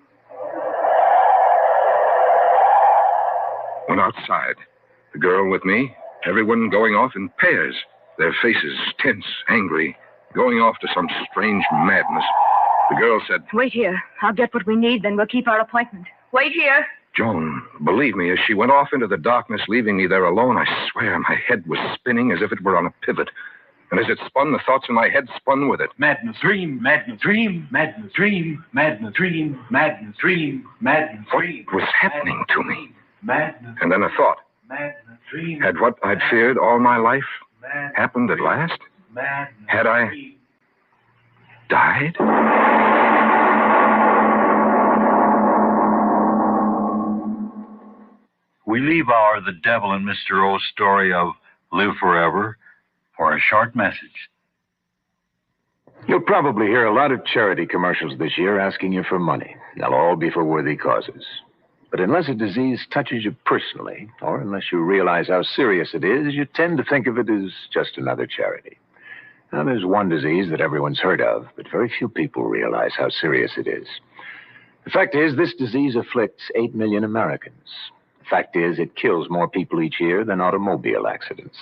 Went outside. The girl with me, everyone going off in pairs. Their faces tense, angry, going off to some strange madness. The girl said, Wait here. I'll get what we need, then we'll keep our appointment. Wait here. Joan, believe me, as she went off into the darkness, leaving me there alone, I swear my head was spinning as if it were on a pivot. And as it spun, the thoughts in my head spun with it. Madness, dream, madness, dream, madness, dream, madness, dream, madness, dream, madness, dream. What was happening to me? Madness. And then a thought. Madness, dream. Had what I'd feared all my life happened at last? Had I died? We leave our The Devil and Mr. O's story of Live Forever for a short message. You'll probably hear a lot of charity commercials this year asking you for money. They'll all be for worthy causes. But unless a disease touches you personally, or unless you realize how serious it is, you tend to think of it as just another charity. Now, there's one disease that everyone's heard of, but very few people realize how serious it is. The fact is, this disease afflicts 8 million Americans. The fact is, it kills more people each year than automobile accidents.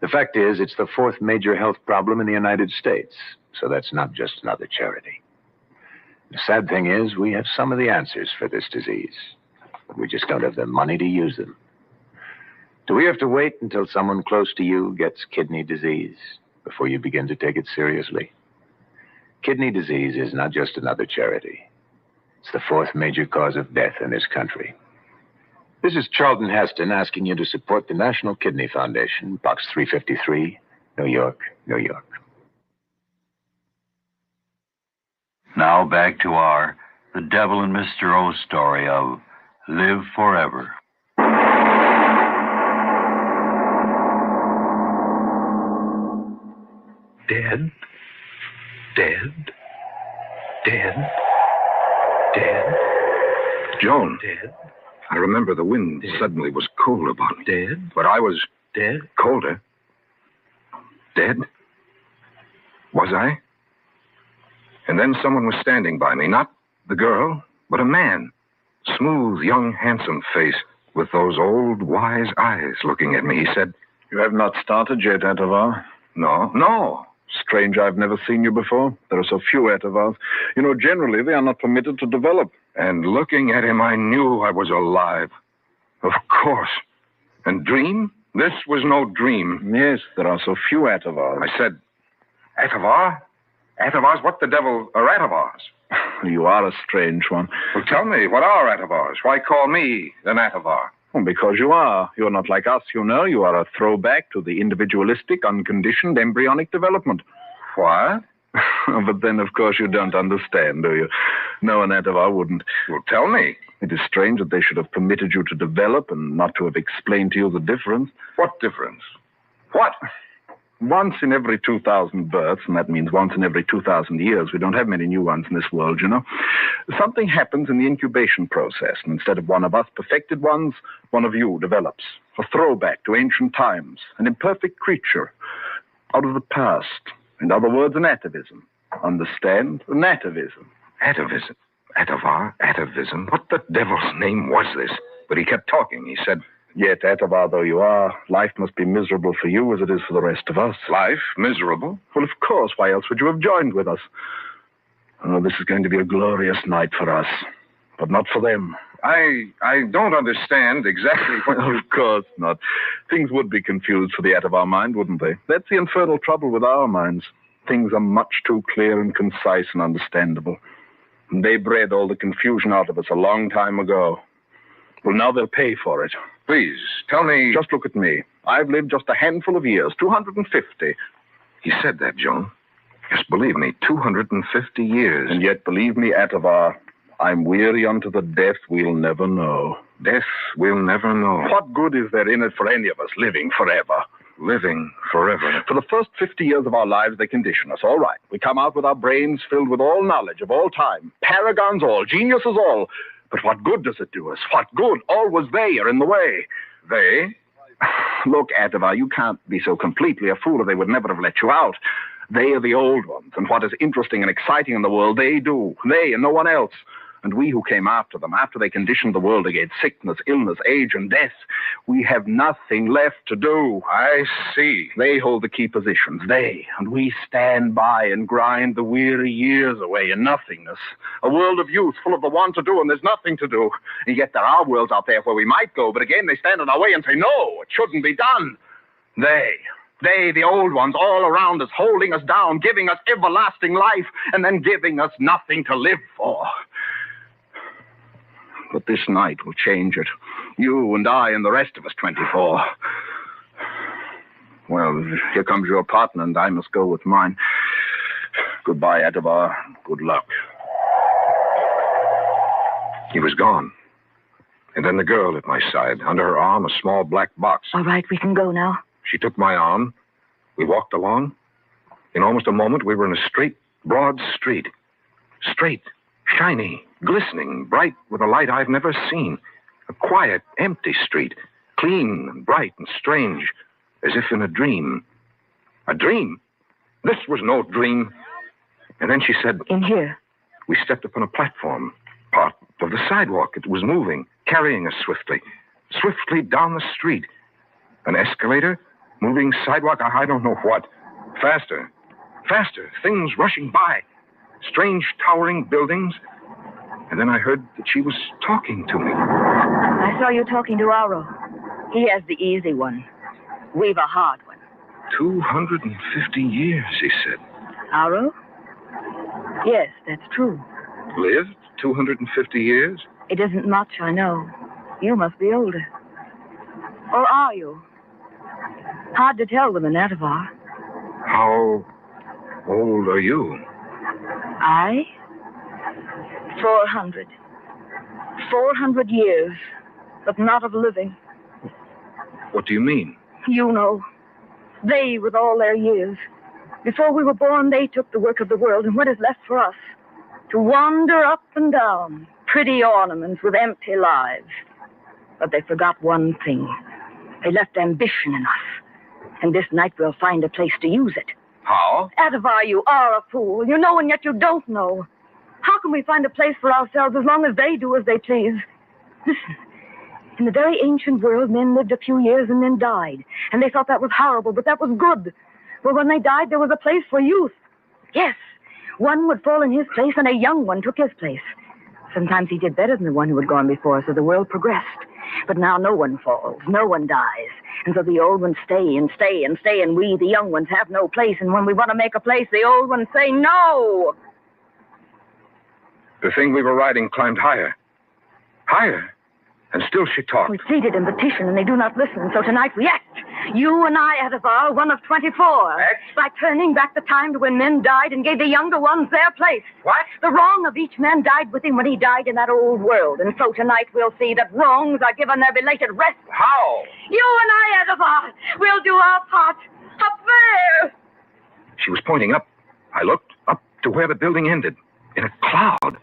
The fact is, it's the 4th major health problem in the United States, so that's not just another charity. The sad thing is, we have some of the answers for this disease. We just don't have the money to use them. Do we have to wait until someone close to you gets kidney disease before you begin to take it seriously? Kidney disease is not just another charity. It's the 4th major cause of death in this country. This is Charlton Heston asking you to support the National Kidney Foundation, Box 353, New York, New York. Now back to our The Devil and Mr. O story of Live Forever. Dead? Dead? Dead? Dead? Joan. Dead? I remember the wind suddenly was cold about me. Dead? But I was... Dead? Colder. Dead? Was I? And then someone was standing by me. Not the girl, but a man. Smooth, young, handsome face with those old, wise eyes looking at me. He said, You have not started yet, Atavar? No. Strange, I've never seen you before. There are so few Atavars. You know, generally, they are not permitted to develop. And looking at him, I knew I was alive. Of course. And dream? This was no dream. Yes, there are so few Atavars. I said, Atavar? Atavars? What the devil are Atavars? You are a strange one. Well, tell me, what are Atavars? Why call me an Atavar? Well, because you are. You're not like us, you know. You are a throwback to the individualistic, unconditioned, embryonic development. What? But then, of course, you don't understand, do you? No, an Atavar wouldn't. Well, tell me. It is strange that they should have permitted you to develop and not to have explained to you the difference. What difference? What? once in every 2,000 births, and that means once in every 2,000 years, we don't have many new ones in this world, you know, something happens in the incubation process, and instead of one of us perfected ones, one of you develops. A throwback to ancient times, an imperfect creature out of the past. In other words, an atavism. Understand? An atavism. Atavism? Atavar? Atavism? What the devil's name was this? But he kept talking. He said, "Yet, Atavar though you are, life must be miserable for you as it is for the rest of us." Life? Miserable? Well, of course. Why else would you have joined with us? Oh, this is going to be a glorious night for us, but not for them. I don't understand exactly what you... Of course not. Things would be confused for the Atavar mind, wouldn't they? That's the infernal trouble with our minds. Things are much too clear and concise and understandable. And they bred all the confusion out of us a long time ago. Well, now they'll pay for it. Please, tell me... Just look at me. I've lived just a handful of years, 250. He said that, Joan. Yes, believe me, 250 years. And yet, believe me, Atavar, I'm weary unto the death we'll never know. Death we'll never know. What good is there in it for any of us living forever? Living forever. For the first 50 years of our lives, they condition us. All right. We come out with our brains filled with all knowledge of all time. Paragons all, geniuses all. But what good does it do us? What good? Always they are in the way. They? Look, Atavar, you can't be so completely a fool or they would never have let you out. They are the old ones, and what is interesting and exciting in the world, they do. They and no one else. And we who came after them, after they conditioned the world against sickness, illness, age, and death, we have nothing left to do. I see. They hold the key positions, they, and we stand by and grind the weary years away in nothingness. A world of youth full of the want to do, and there's nothing to do. And yet there are worlds out there where we might go, but again they stand in our way and say, no, it shouldn't be done. They, the old ones, all around us, holding us down, giving us everlasting life, and then giving us nothing to live for. But this night will change it. You and I and the rest of us 24. Well, here comes your partner, and I must go with mine. Goodbye, Atavar. Good luck. He was gone. And then the girl at my side, under her arm, a small black box. All right, we can go now. She took my arm. We walked along. In almost a moment, we were in a straight, broad street. Straight, shiny, glistening, bright with a light I've never seen. A quiet, empty street, clean and bright and strange, as if in a dream. A dream? This was no dream. And then she said... In here. We stepped upon a platform, part of the sidewalk. It was moving, carrying us swiftly, swiftly down the street. An escalator, moving sidewalk, I don't know what. Faster, faster, things rushing by. Strange towering buildings. And then I heard that she was talking to me. I saw you talking to Aro. He has the easy one. We've a hard one. 250 years, he said. Aro? Yes, that's true. Lived 250 years? It isn't much, I know. You must be older. Or are you? Hard to tell with an Atavar. How old are you? I? 400. 400 years, but not of living. What do you mean? You know. They, with all their years. Before we were born, they took the work of the world, and what is left for us? To wander up and down, pretty ornaments with empty lives. But they forgot one thing. They left ambition in us. And this night we'll find a place to use it. How? Atavar, you are a fool. You know and yet you don't know. How can we find a place for ourselves as long as they do as they please? Listen, in the very ancient world, men lived a few years and then died. And they thought that was horrible, but that was good. Well, when they died, there was a place for youth. Yes, one would fall in his place and a young one took his place. Sometimes he did better than the one who had gone before, so the world progressed. But now no one falls, no one dies. And so the old ones stay and stay and stay, and we, the young ones, have no place. And when we want to make a place, the old ones say no. The thing we were riding climbed higher. Higher. And still she talked. We pleaded and petitioned, and they do not listen. So tonight we act. You and I, Atavar, one of 24. Act? By turning back the time to when men died and gave the younger ones their place. What? The wrong of each man died with him when he died in that old world. And so tonight we'll see that wrongs are given their belated rest. How? You and I, Atavar, we'll do our part. Up there! She was pointing up. I looked up to where the building ended, in a cloud.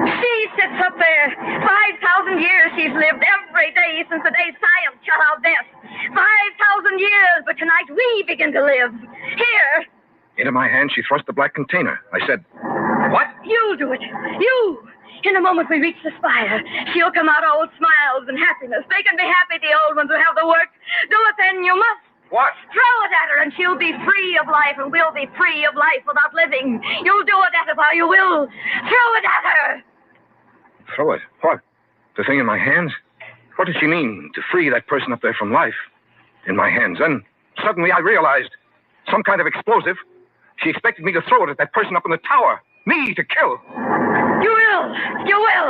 She sits up there. 5,000 years she's lived every day since the day science shut out death. 5,000 years, but tonight we begin to live. Here. Into my hand, she thrust the black container. I said, "What?" You'll do it. You. In the moment we reach the spire, she'll come out all smiles and happiness. They can be happy, the old ones who have the work. Do it then, you must. What? Throw it at her and she'll be free of life, and we'll be free of life without living. You'll do it at her while you will. Throw it at her. Throw it? What? The thing in my hands? What does she mean, to free that person up there from life? In my hands. Then suddenly I realized some kind of explosive. She expected me to throw it at that person up in the tower. Me to kill. You will. You will.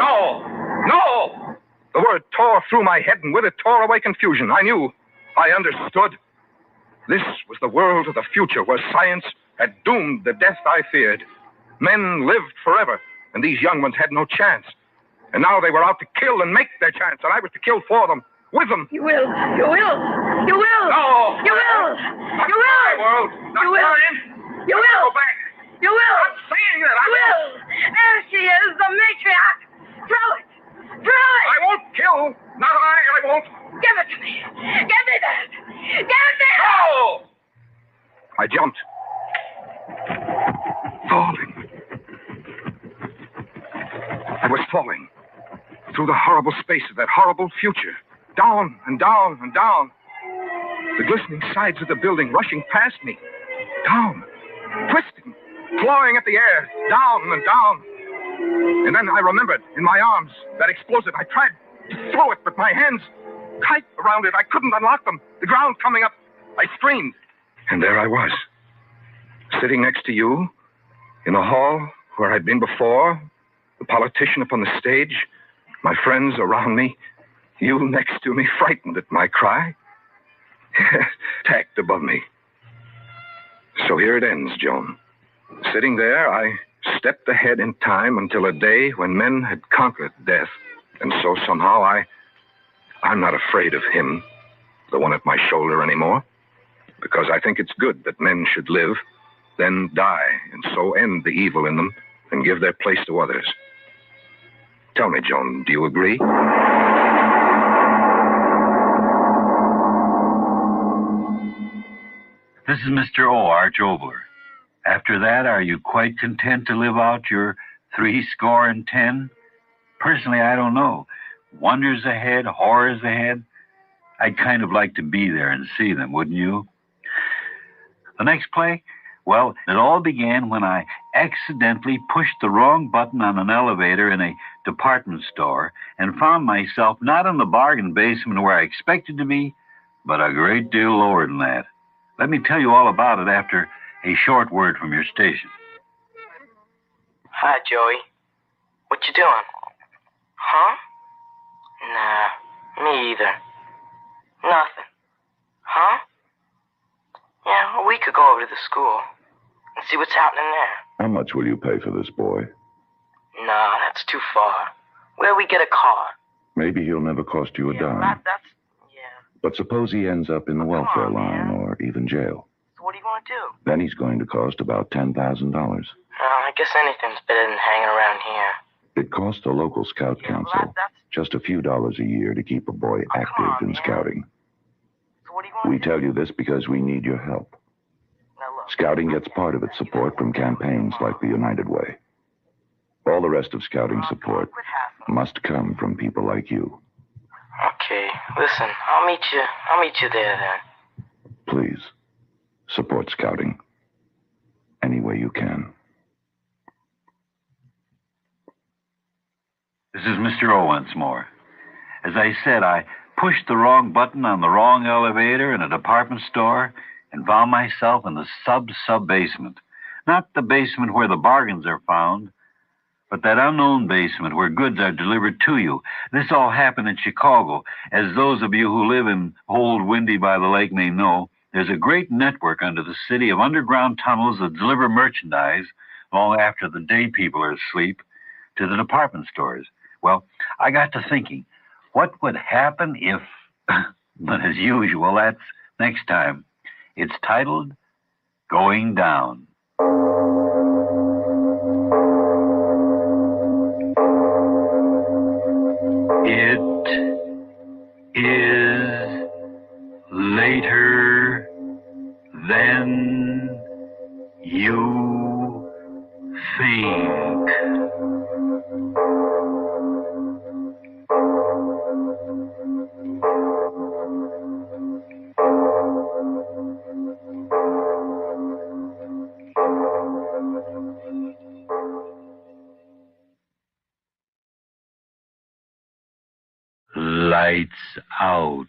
No. The word tore through my head, and with it tore away confusion. I knew. I understood. This was the world of the future, where science had doomed the death I feared. Men lived forever, and these young ones had no chance. And now they were out to kill and make their chance, and I was to kill for them, with them. You will. You will. You will. No. You will. Not You will. my world. Not You will. mine. You will. Go back. You will. I'm saying that. You will. There she is, the matriarch. Throw it. Throw it. I won't kill. Not I won't. Give it to me. Give me that. Give me that. No! I jumped. Falling. I was falling. Through the horrible space of that horrible future. Down and down and down. The glistening sides of the building rushing past me. Down. Twisting. Clawing at the air. Down and down. And then I remembered, in my arms, that explosive. I tried to throw it, but my hands tight around it. I couldn't unlock them. The ground coming up. I screamed. And there I was. Sitting next to you. In the hall where I'd been before. The politician up on the stage. My friends around me. You next to me, frightened at my cry. Tacked above me. So here it ends, Joan. Sitting there, I stepped ahead in time until a day when men had conquered death. And so somehow I'm not afraid of him, the one at my shoulder anymore. Because I think it's good that men should live, then die, and so end the evil in them and give their place to others. Tell me, Joan, do you agree? This is Mr. O. Arch Obler. After that, are you quite content to live out your 70. Personally, I don't know. Wonders ahead, horrors ahead. I'd kind of like to be there and see them, wouldn't you? The next play? Well, it all began when I accidentally pushed the wrong button on an elevator in a department store and found myself not in the bargain basement where I expected to be, but a great deal lower than that. Let me tell you all about it after a short word from your station. Hi, Joey. What you doing? Huh? Nah, me either. Nothing. Huh? Yeah, well, we could go over to the school and see what's happening there. How much will you pay for this boy? No, that's too far. Where'll we get a car? Maybe he'll never cost you a dime. That's... But suppose he ends up in the welfare line or even jail. So what do you want to do? Then he's going to cost about $10,000. I guess anything's better than hanging around here. It costs the local scout council just a few dollars a year to keep a boy active in scouting. So what do you want We tell you this because we need your help. Scouting gets part of its support from campaigns like the United Way. All the rest of scouting support must come from people like you. Okay, listen, I'll meet you there then. Please, support scouting any way you can. This is Mr. O once more. As I said, I pushed the wrong button on the wrong elevator in a department store and found myself in the sub-basement. Not the basement where the bargains are found, but that unknown basement where goods are delivered to you. This all happened in Chicago. As those of you who live in old Windy by the Lake may know, there's a great network under the city of underground tunnels that deliver merchandise long after the day people are asleep to the department stores. Well, I got to thinking, what would happen if, but as usual, that's next time. It's titled Going Down. It is later than you think. Lights out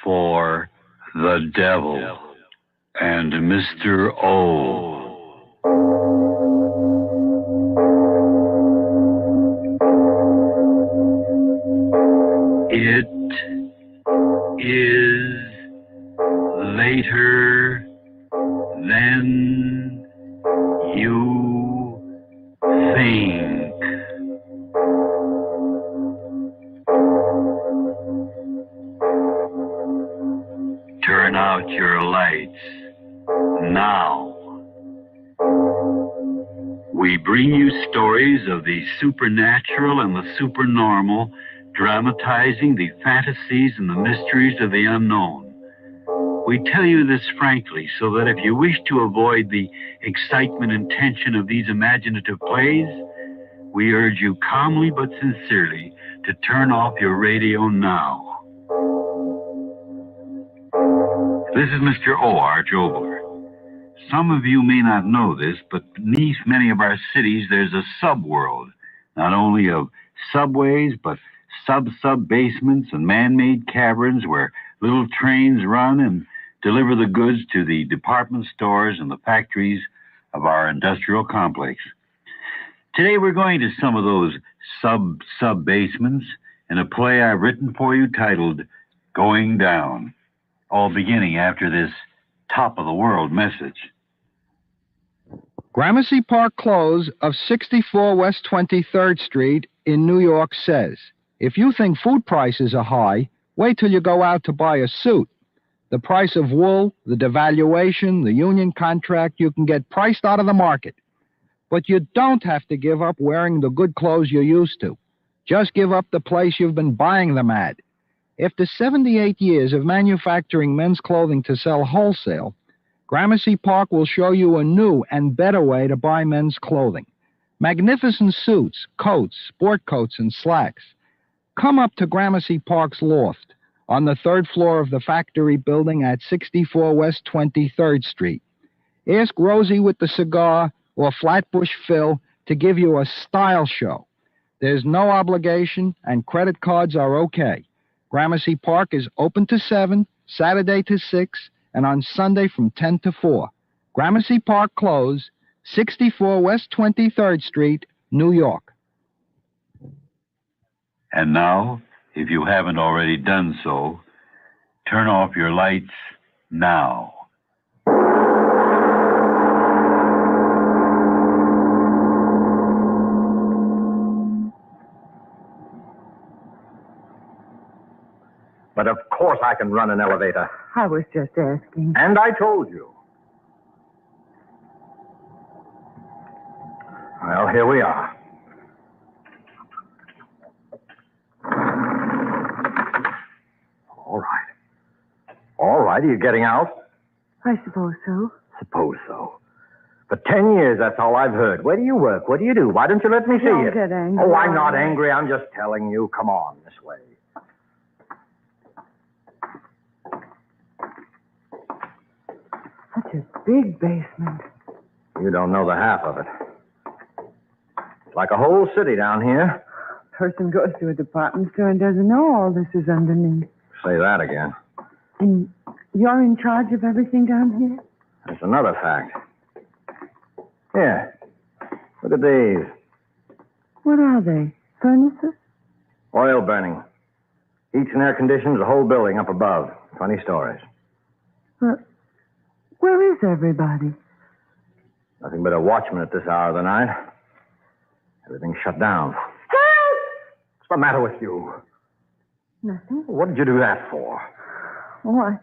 for the devil and Mr. O. It is later than you think. Turn out your lights now. We bring you stories of the supernatural and the supernormal, dramatizing the fantasies and the mysteries of the unknown. We tell you this frankly so that if you wish to avoid the excitement and tension of these imaginative plays, we urge you calmly but sincerely to turn off your radio now. This is Mr. O. Arch Obler. Some of you may not know this, but beneath many of our cities there's a subworld, not only of subways, but sub-basements and man-made caverns where little trains run and deliver the goods to the department stores and the factories of our industrial complex. Today we're going to some of those sub-basements in a play I've written for you titled Going Down, all beginning after this top-of-the-world message. Gramercy Park Close of 64 West 23rd Street in New York says, if you think food prices are high, wait till you go out to buy a suit. The price of wool, the devaluation, the union contract, you can get priced out of the market. But you don't have to give up wearing the good clothes you're used to. Just give up the place you've been buying them at. After 78 years of manufacturing men's clothing to sell wholesale, Gramercy Park will show you a new and better way to buy men's clothing. Magnificent suits, coats, sport coats, and slacks. Come up to Gramercy Park's loft on the third floor of the factory building at 64 West 23rd Street. Ask Rosie with the cigar or Flatbush Phil to give you a style show. There's no obligation, and credit cards are okay. Gramercy Park is open to 7, Saturday to 6, and on Sunday from 10 to 4. Gramercy Park Close, 64 West 23rd Street, New York. And now, if you haven't already done so, turn off your lights now. But of course I can run an elevator. I was just asking. And I told you. Well, here we are. All right. All right, are you getting out? I suppose so. Suppose so. For 10 years, that's all I've heard. Where do you work? What do you do? Why don't you let me see Don't it? get angry. Oh, I'm not angry. I'm just telling you. Come on, this way. Such a big basement. You don't know the half of it. It's like a whole city down here. Person goes to a department store and doesn't know all this is underneath. Say that again. And you're in charge of everything down here? That's another fact. Here. Look at these. What are they? Furnaces? Oil burning. Heats and air conditions the whole building up above. 20 stories. Where is everybody? Nothing but a watchman at this hour of the night. Everything's shut down. Help! What's the matter with you? Nothing. What did you do that for? Oh,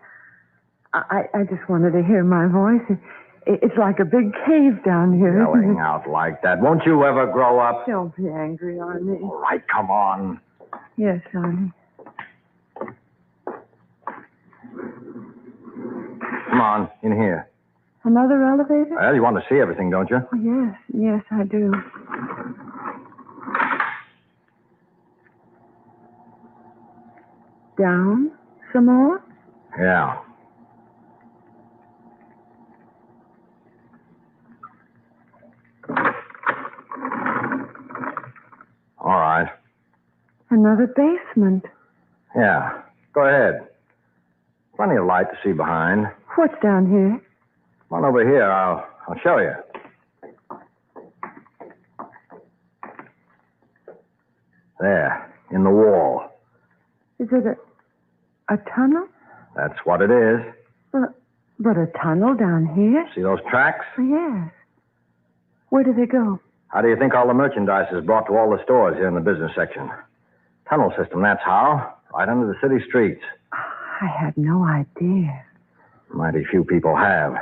I just wanted to hear my voice. It's like a big cave down here. Yelling out like that. Won't you ever grow up? Don't be angry on me. All right, come on. Yes, honey. Come on, in here. Another elevator? Well, you want to see everything, don't you? Oh, yes, I do. Down some more? Yeah. All right. Another basement. Yeah. Go ahead. Plenty of light to see behind. What's down here? Come on over here. I'll show you. There, in the wall. Is it a tunnel? That's what it is. But a tunnel down here? See those tracks? Yes. Where do they go? How do you think all the merchandise is brought to all the stores here in the business section? Tunnel system, that's how. Right under the city streets. I had no idea. Mighty few people have.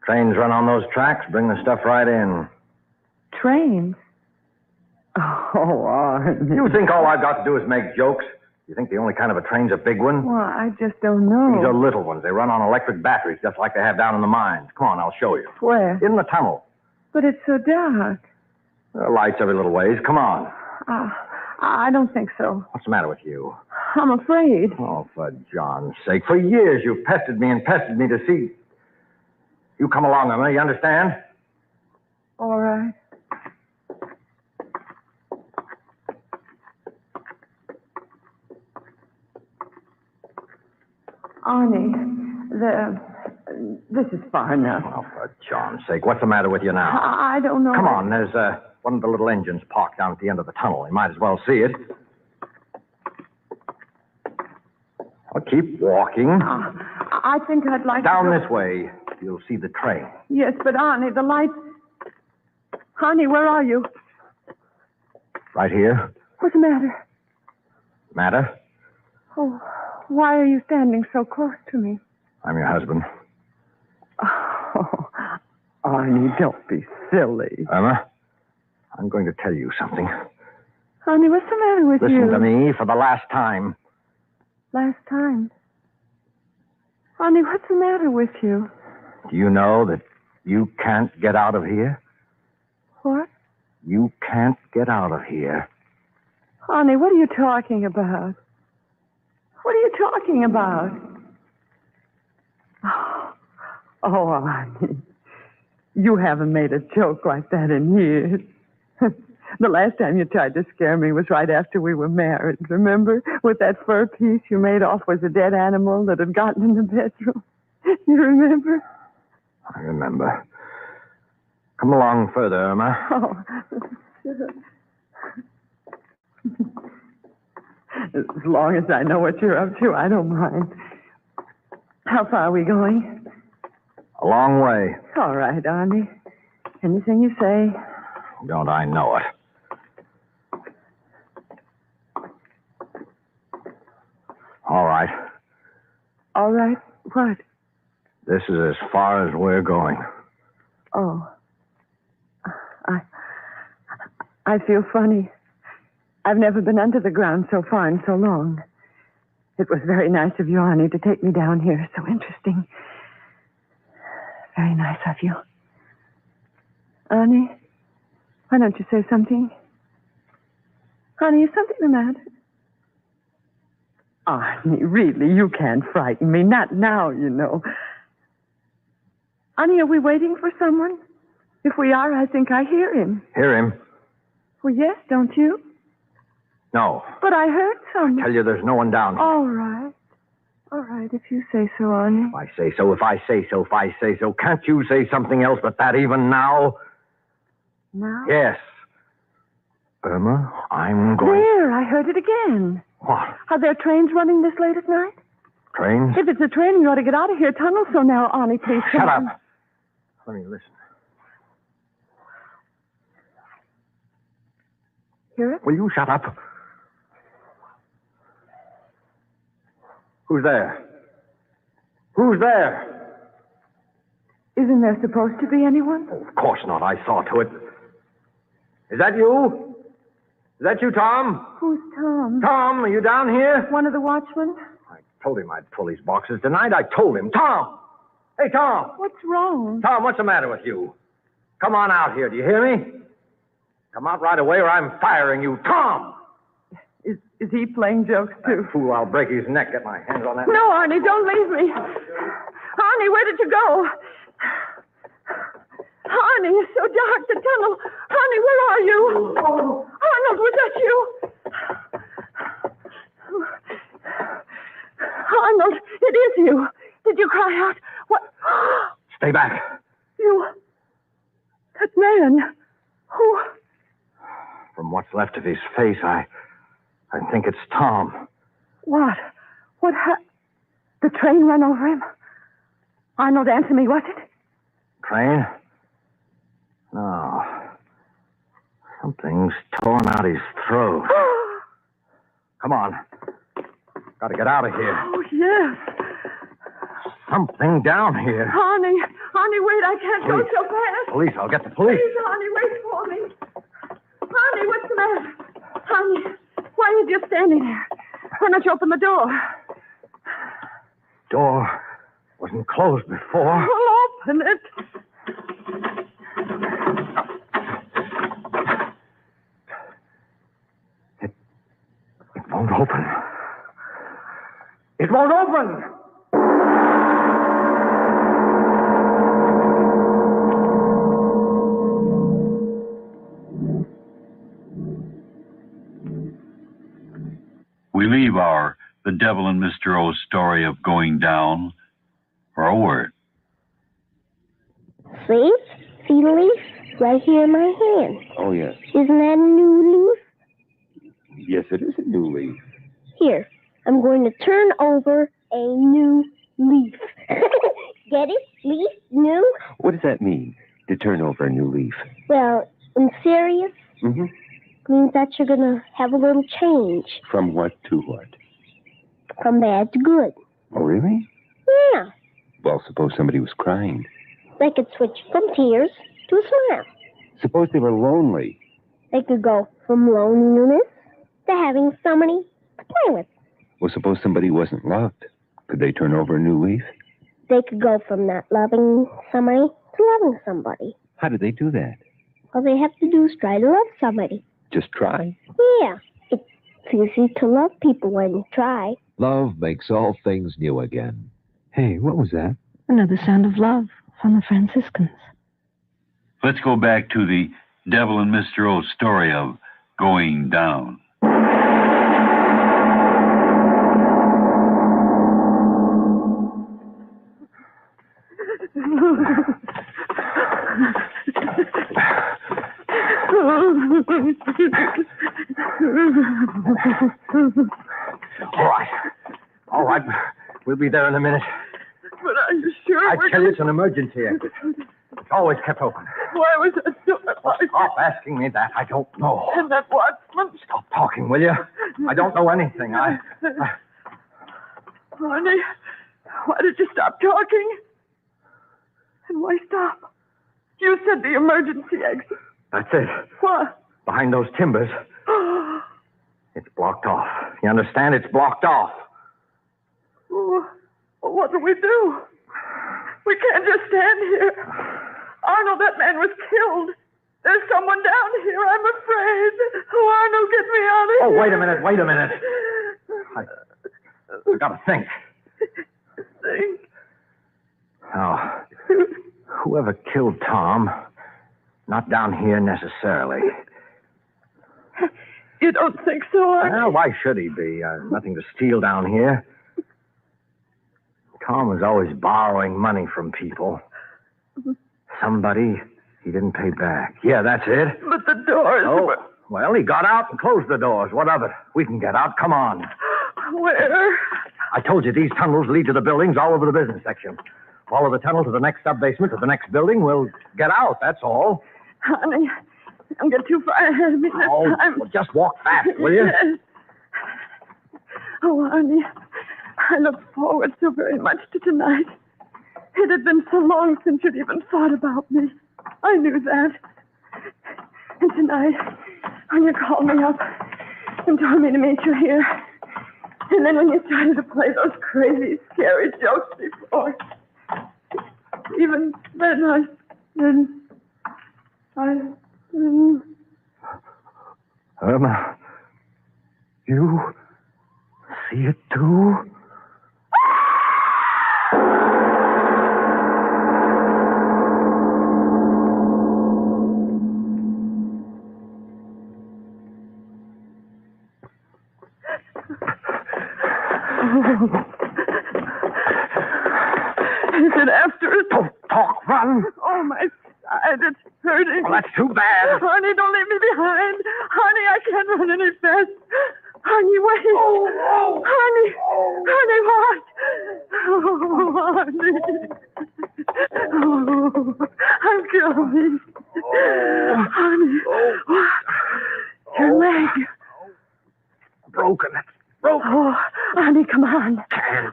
Trains run on those tracks, bring the stuff right in. Trains? Oh, Arnie. You think all I've got to do is make jokes? You think the only kind of a train's a big one? Well, I just don't know. These are little ones. They run on electric batteries, just like they have down in the mines. Come on, I'll show you. Where? In the tunnel. But it's so dark. There are lights every little ways. Come on. I don't think so. What's the matter with you? I'm afraid. Oh, for John's sake. For years you've pestered me to see. You come along, Emma. You understand? All right. Arnie, this is far enough. Oh, for John's sake. What's the matter with you now? I don't know. Come on. There's one of the little engines parked down at the end of the tunnel. You might as well see it. Well, keep walking. I think I'd like down to this way. You'll see the train. Yes, but Arnie, the lights... Arnie, where are you? Right here. What's the matter? Matter? Oh, why are you standing so close to me? I'm your husband. Oh, Arnie, don't be silly. Irma, I'm going to tell you something. Arnie, what's the matter with you? Listen to me for the last time. Last time? Arnie, what's the matter with you? Do you know that you can't get out of here? What? You can't get out of here. Arnie, what are you talking about? What are you talking about? Oh, Arnie. You haven't made a joke like that in years. The last time you tried to scare me was right after we were married. Remember? With that fur piece you made off was a dead animal that had gotten in the bedroom. You remember? I remember. Come along further, Irma. Oh. As long as I know what you're up to, I don't mind. How far are we going? A long way. All right, Arnie. Anything you say. Don't I know it? All right. All right? What? This is as far as we're going. Oh. I feel funny. I've never been under the ground so far in so long. It was very nice of you, Arnie, to take me down here. So interesting. Very nice of you. Arnie, why don't you say something? Honey, is something the matter? Arnie, really, you can't frighten me. Not now, you know. Arnie, are we waiting for someone? If we are, I think I hear him. Hear him? Well, yes, don't you? No. But I heard someone. I tell you, there's no one down here. All right. All right, if you say so, Arnie. If I say so, if I say so, if I say so. Can't you say something else but that even now? Now? Yes. Irma, I'm going... There, I heard it again. What? Are there trains running this late at night? Trains? If it's a train, you ought to get out of here. Tunnel so now, Arnie, please. Shut up. Let me listen. Hear it? Will you shut up? Who's there? Who's there? Isn't there supposed to be anyone? Of course not. I saw to it. Is that you? Is that you, Tom? Who's Tom? Tom, are you down here? One of the watchmen? I told him I'd pull these boxes tonight. I told him. Tom! Hey, Tom! What's wrong? Tom, what's the matter with you? Come on out here. Do you hear me? Come out right away or I'm firing you. Tom! Is he playing jokes, too? That fool, I'll break his neck. Get my hands on that. No, Arnie, don't leave me. Arnie, where did you go? Arnie, it's so dark, the tunnel. Arnie, where are you? Oh. Arnold, was that you? Arnold, it is you. Did you cry out? What? Stay back. You... That man. Who? From what's left of his face, I think it's Tom. What? The train ran over him? Arnold, answer me, was it? Train? No. Something's torn out his throat. Come on. Gotta get out of here. Oh, yes. Something down here. Arnie, wait, I can't go so fast. Police, I'll get the police. Please, Arnie, wait for me. Arnie, what's the matter? Arnie, why are you just standing there? Why don't you open the door? Door wasn't closed before. Well, open it. It won't open. It won't open! We leave our The Devil and Mr. O's story of going down for a word. See? See the leaf? Right here in my hand. Oh, yes. Isn't that a new leaf? Yes, it is a new leaf. Here, I'm going to turn over a new leaf. Get it? Leaf? New? What does that mean, to turn over a new leaf? Well, in serious, Mm-hmm. means that you're going to have a little change. From what to what? From bad to good. Oh, really? Yeah. Well, suppose somebody was crying. They could switch from tears to a smile. Suppose they were lonely. They could go from loneliness to having somebody to play with. Well, suppose somebody wasn't loved. Could they turn over a new leaf? They could go from not loving somebody to loving somebody. How do they do that? All they have to do is try to love somebody. Just try? Yeah. It's easy to love people when you try. Love makes all things new again. Hey, what was that? Another sound of love from the Franciscans. Let's go back to the Devil and Mr. O's story of going down. All right. We'll be there in a minute. But are you sure? I tell you, it's an emergency exit. It's always kept open. Why was that door locked? Stop asking me that. I don't know. And that watchman? Stop talking, will you? I don't know anything. Honey, why did you stop talking? And why stop? You said the emergency exit. That's it. What? Behind those timbers. It's blocked off. You understand? It's blocked off. Oh, what do we do? We can't just stand here. Arnold, that man was killed. There's someone down here. I'm afraid. Oh, Arnold, get me out of here. Oh, wait a minute. I gotta think. Think? Now, whoever killed Tom, not down here necessarily. You don't think so, Arnold? Well, why should he be? Nothing to steal down here. Tom was always borrowing money from people. Somebody he didn't pay back. Yeah, that's it. But the doors were... Well, he got out and closed the doors. What of it? We can get out. Come on. Where? I told you these tunnels lead to the buildings all over the business section. Follow the tunnel to the next sub-basement, to the next building. We'll get out, that's all. Honey, don't get too far ahead of me this time. Well, just walk fast, will you? Yes. Oh, honey. I looked forward so very much to tonight. It had been so long since you'd even thought about me. I knew that. And tonight, when you called me up and told me to meet you here, and then when you started to play those crazy, scary jokes before, even then I didn't. Irma, you see it too? Is it after us? Don't talk, run. Oh, my side, it's hurting. Well, that's too bad. Honey, don't leave me behind. Honey, I can't run any fast. Honey, wait. Oh. Honey. Honey, what? Oh, honey. Oh, I'm coming. Oh. Honey. What? Your leg. Broken. Broken. Oh, honey, come on.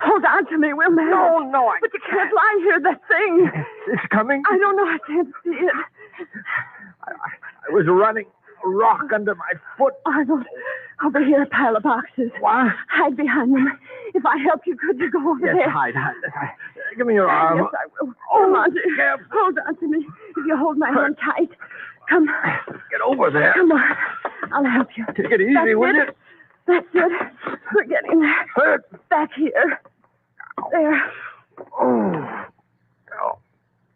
Hold on to me, will man. No, But you can't lie here, that thing. It's coming. I don't know, I can't see it. I was running. A rock under my foot. Arnold, over here, a pile of boxes. What? Hide behind them. If I help you, could you go over Yes, there? hide. Give me your arm. Yes, I will. Come on, dear. Careful. Hold on to me. If you hold my hand tight. Come. Get over there. Come on. I'll help you. Take it easy, will you? That's it. We're getting there. Hurt. Back here. There. Oh.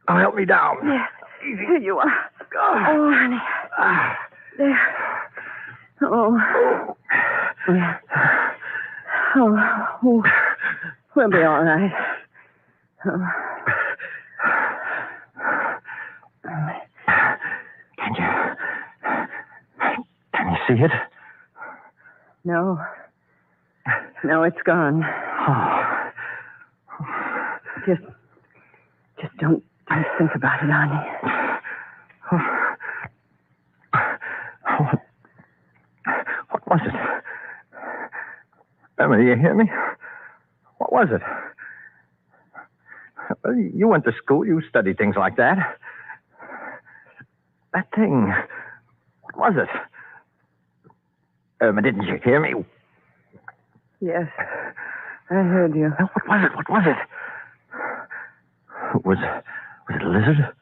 Now help me down. Yes. Easy. Here you are. Oh, honey. There. Oh. Yeah. Oh. We'll be all right. Oh. Can you see it? No. No, it's gone. Oh. Just don't think about it, honey. What was it? Emma, do you hear me? What was it? Well, you went to school. You studied things like that. That thing. What was it? Irma, didn't you hear me? Yes. I heard you. What was it? What was it? Was it a lizard?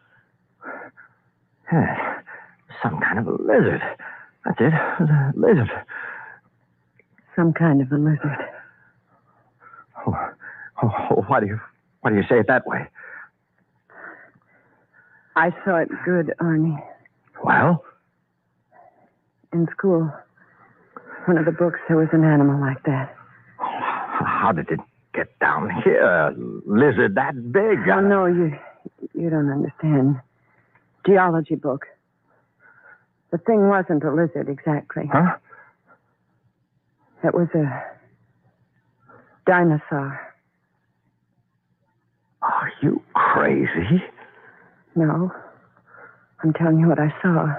Yes. Some kind of a lizard. That's it. It was a lizard. Some kind of a lizard. Oh, why do you say it that way? I saw it good, Arnie. Well? In school. One of the books, there was an animal like that. How did it get down here? A lizard that big? Oh, no, you don't understand. Geology book. The thing wasn't a lizard exactly. Huh? It was a dinosaur. Are you crazy? No. I'm telling you what I saw.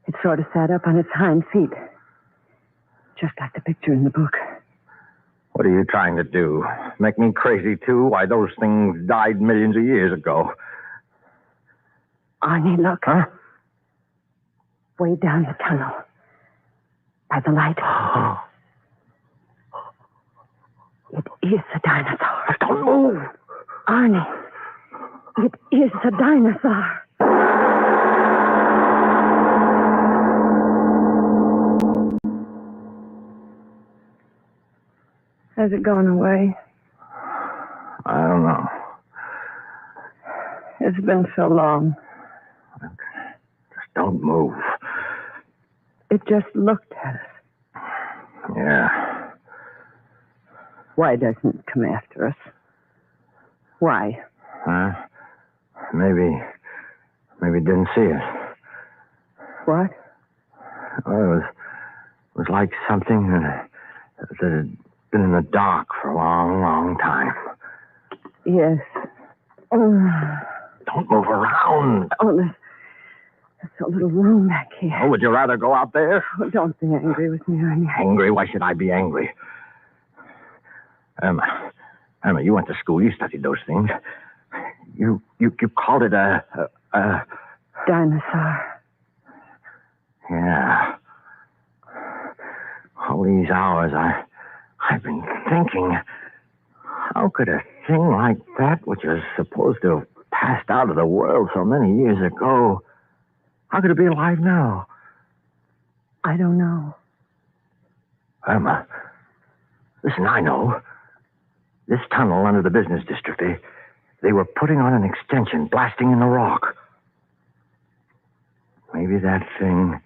It sort of sat up on its hind feet. Just like the picture in the book. What are you trying to do? Make me crazy, too? Why, those things died millions of years ago. Arnie, look. Huh? Way down the tunnel. By the light. It is a dinosaur. Don't move. Arnie, it is a dinosaur. Has it gone away? I don't know. It's been so long. Just don't move. It just looked at us. Yeah. Why doesn't it come after us? Why? Maybe it didn't see us. What? Well, it was like something that had been in the dark for a long, long time. Yes. Don't move around. Oh, there's a little room back here. Oh, would you rather go out there? Oh, don't be angry with me, Ernie. Angry? Why should I be angry? Irma, you went to school. You studied those things. You called it a Dinosaur. Yeah. All these hours I've been thinking, how could a thing like that, which was supposed to have passed out of the world so many years ago, how could it be alive now? I don't know. Irma, listen, I know. This tunnel under the business district, they were putting on an extension, blasting in the rock. Maybe that thing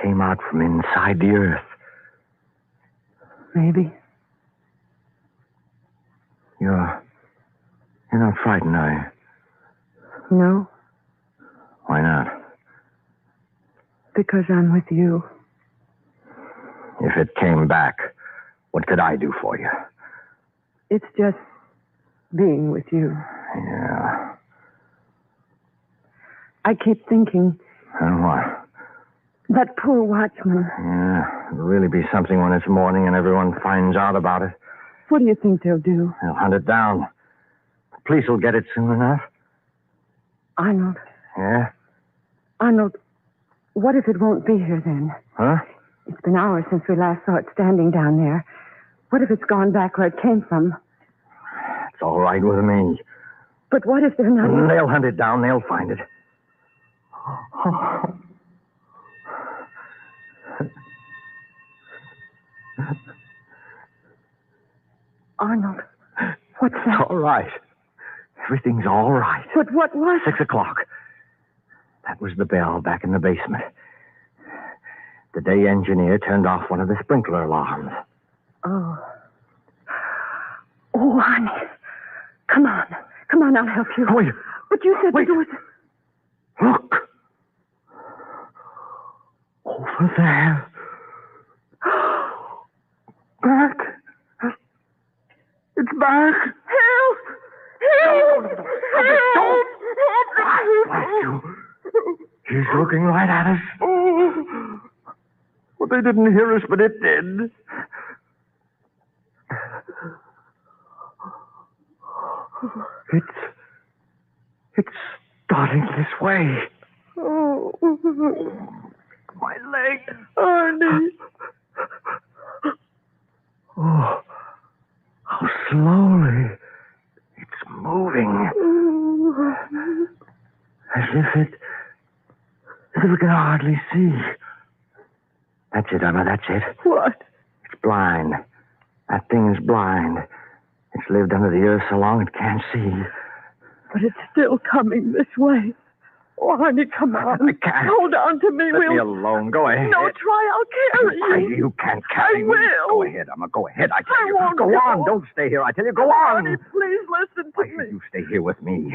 came out from inside the earth. Maybe. You're not frightened, are you? No, Why not? because I'm with you. If it came back, what could I do for you? It's just being with you. Yeah. I keep thinking, And what? that poor watchman. Yeah, it'll really be something when it's morning and everyone finds out about it. What do you think they'll do? They'll hunt it down. The police will get it soon enough. Arnold, Yeah? Arnold, what if it won't be here then? Huh? It's been hours since we last saw it standing down there. What if it's gone back where it came from? It's all right with me. But what if they're not... They'll hunt it down. They'll find it. Arnold, what's that? It's all right. Everything's all right. But what was... 6 o'clock. That was the bell back in the basement. The day engineer turned off one of the sprinkler alarms. Oh. Oh, honey. Come on. Come on, I'll help you. Wait. But you said there was... Look. Over there. Back. It's back. Help! Help! Don't. Bless you. He's looking right at us. Oh. Well, they didn't hear us, but it did. It's starting this way. Oh. My leg. Arnie. Oh, how slowly it's moving. As if we can hardly see. That's it, Emma, that's it. What? It's blind. That thing's blind. It's lived under the earth so long it can't see. But it's still coming this way. Oh, honey, come on. I can't. Hold on to me. Let me alone. Go ahead. No, try. I'll carry you. You can't carry me. I will. Go ahead, Emma. Go ahead. I tell I you. won't Go go. on. Don't stay here. I tell you, go on. Honey, please listen to me. You stay here with me.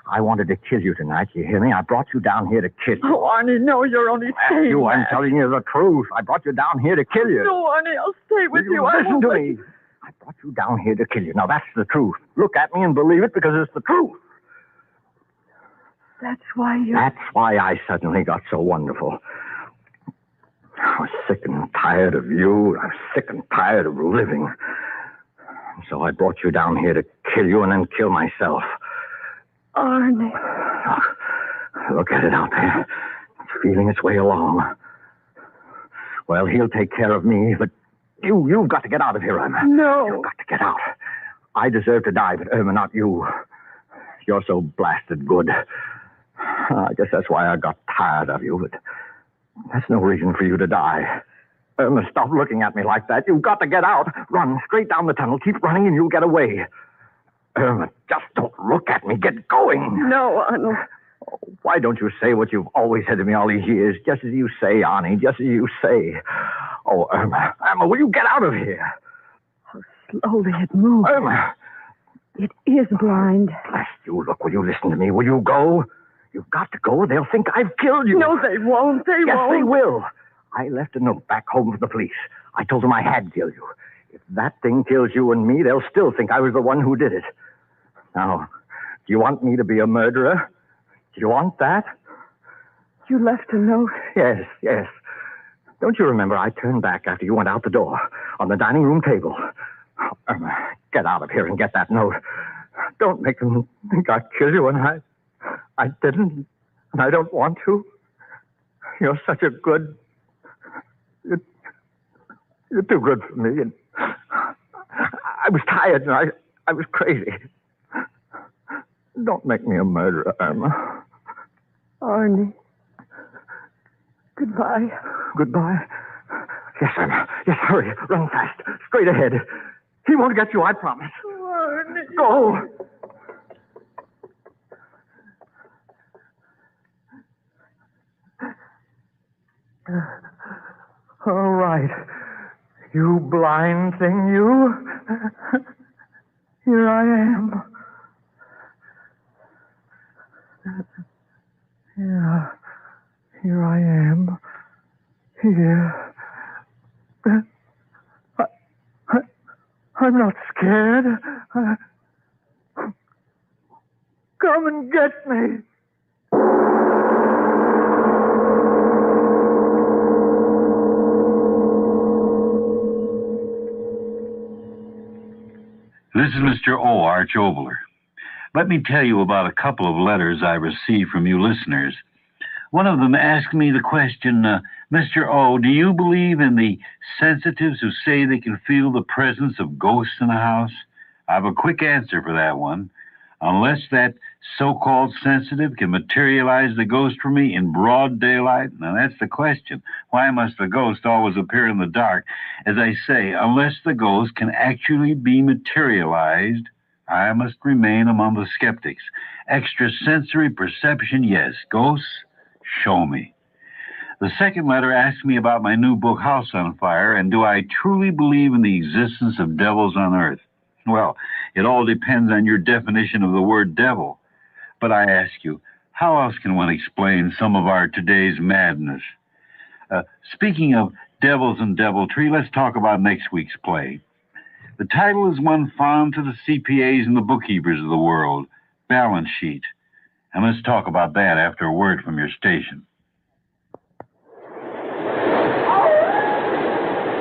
I wanted to kill you tonight. You hear me? I brought you down here to kill you. Oh, Arnie, no, you're only saying You, I'm that. telling you the truth. I brought you down here to kill you. No, Arnie, I'll stay with you. I Listen won't to let me. you- I brought you down here to kill you. Now, that's the truth. Look at me and believe it because it's the truth. That's why you... That's why I suddenly got so wonderful. I was sick and tired of you. I was sick and tired of living. And so I brought you down here to kill you and then kill myself. Arnie. Look at it out there. It's feeling its way along. Well, he'll take care of me, but you've got to get out of here, Irma. No. You've got to get out. I deserve to die, but Irma, not you. You're so blasted good. I guess that's why I got tired of you, but that's no reason for you to die. Irma, stop looking at me like that. You've got to get out. Run straight down the tunnel. Keep running and you'll get away. Irma, just don't look at me. Get going. No, Arnold. Why don't you say what you've always said to me all these years? Just as you say, Arnie, just as you say. Oh, Irma, will you get out of here? How slowly it moves. Irma. It is blind. Bless you. Look, will you listen to me? Will you go? You've got to go. They'll think I've killed you. No, they won't. They Yes, won't. they will. I left a note back home for the police. I told them I had killed you. If that thing kills you and me, they'll still think I was the one who did it. Now, do you want me to be a murderer? Do you want that? You left a note. Yes, yes. Don't you remember I turned back after you went out the door on the dining room table? Oh, Irma, Get out of here and get that note. Don't make them think I killed you, and I didn't, and I don't want to. You're such a good... You're too good for me, and I was tired, and I was crazy. Don't make me a murderer, Irma. Arnie. Goodbye. Goodbye. Yes, Irma. Yes, hurry. Run fast. Straight ahead. He won't get you, I promise. Arnie. Go. All right. You blind thing, you. Here I am. Yeah. Here I am. Here. I'm not scared. Come and get me. This is Mr. O. Arch Obler. Let me tell you about a couple of letters I received from you listeners. One of them asked me the question, Mr. O, do you believe in the sensitives who say they can feel the presence of ghosts in a house? I have a quick answer for that one. Unless that so-called sensitive can materialize the ghost for me in broad daylight, now that's the question. Why must the ghost always appear in the dark? As I say, unless the ghost can actually be materialized, I must remain among the skeptics. Extrasensory perception, yes. Ghosts, show me. The second letter asked me about my new book, House on Fire, and do I truly believe in the existence of devils on earth? Well, it all depends on your definition of the word devil. But I ask you, how else can one explain some of our today's madness? Speaking of devils and deviltry, let's talk about next week's play. The title is one found to the CPAs and the bookkeepers of the world, Balance Sheet. And let's talk about that after a word from your station.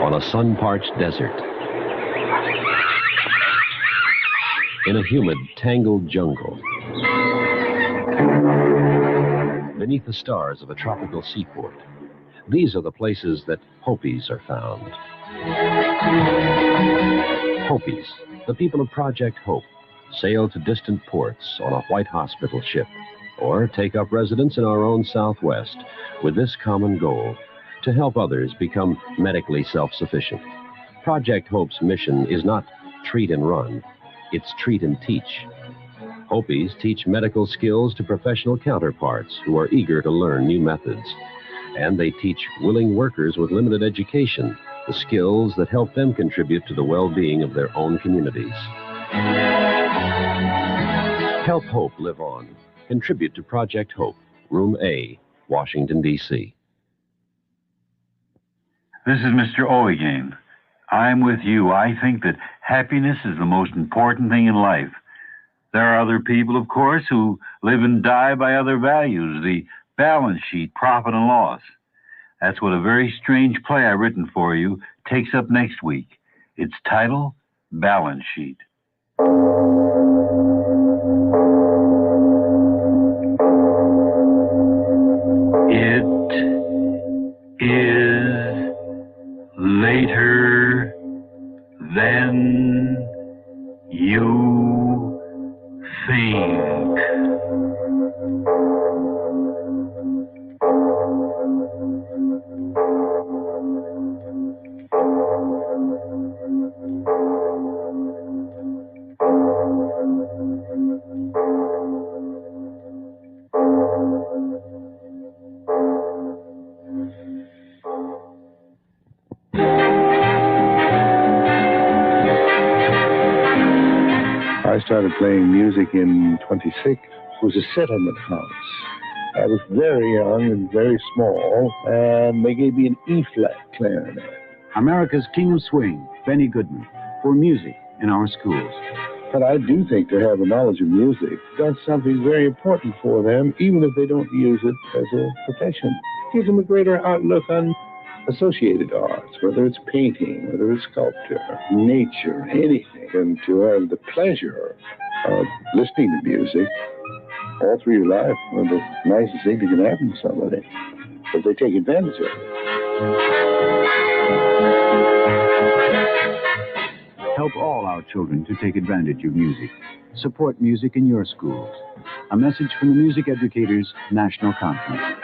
On a sun-parched desert, in a humid, tangled jungle, beneath the stars of a tropical seaport, these are the places that Hopis are found. Hopis, the people of Project Hope, sail to distant ports on a white hospital ship, or take up residence in our own Southwest with this common goal: to help others become medically self-sufficient. Project Hope's mission is not treat and run, it's treat and teach. Hopis teach medical skills to professional counterparts who are eager to learn new methods. And they teach willing workers with limited education the skills that help them contribute to the well-being of their own communities. Help Hope live on. Contribute to Project Hope, Room A, Washington, D.C. This is Mr. O again. I'm with you. I think that happiness is the most important thing in life. There are other people, of course, who live and die by other values, the balance sheet, profit and loss. That's what a very strange play I've written for you takes up next week. Its title, Balance Sheet. It is later than you think. I started playing music in 26. It was a settlement house. I was very young and very small, and they gave me an E-flat clarinet. America's King of Swing, Benny Goodman, for music in our schools. But I do think to have a knowledge of music, that's something very important for them, even if they don't use it as a profession. Gives them a greater outlook on associated arts, whether it's painting, whether it's sculpture, nature, anything, and to have the pleasure of listening to music all through your life, one of the nicest things you can happen to somebody. But they take advantage of it. Help all our children to take advantage of music. Support music in your schools. A message from the Music Educators National Conference.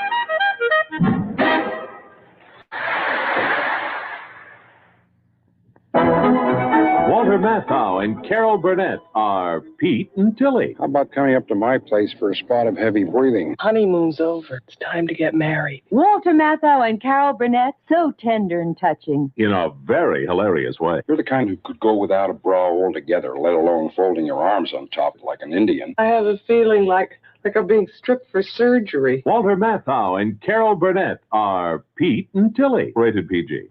Walter Matthau and Carrol Burnett are Pete and Tilly. How about coming up to my place for a spot of heavy breathing? Honeymoon's over. It's time to get married. Walter Matthau and Carrol Burnett, so tender and touching. In a very hilarious way. You're the kind who could go without a bra altogether, let alone folding your arms on top like an Indian. I have a feeling like I'm being stripped for surgery. Walter Matthau and Carrol Burnett are Pete and Tilly. Rated PG.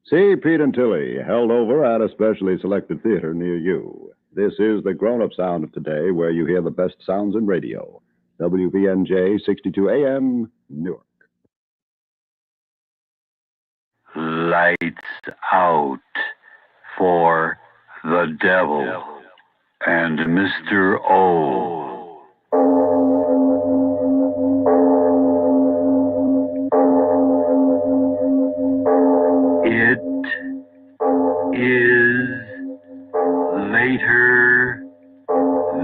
See Pete and Tilly, held over at a specially selected theater near you. This is the grown-up sound of today, where you hear the best sounds in radio. WVNJ 62 AM, Newark. Lights out for the devil and Mr. O. It is later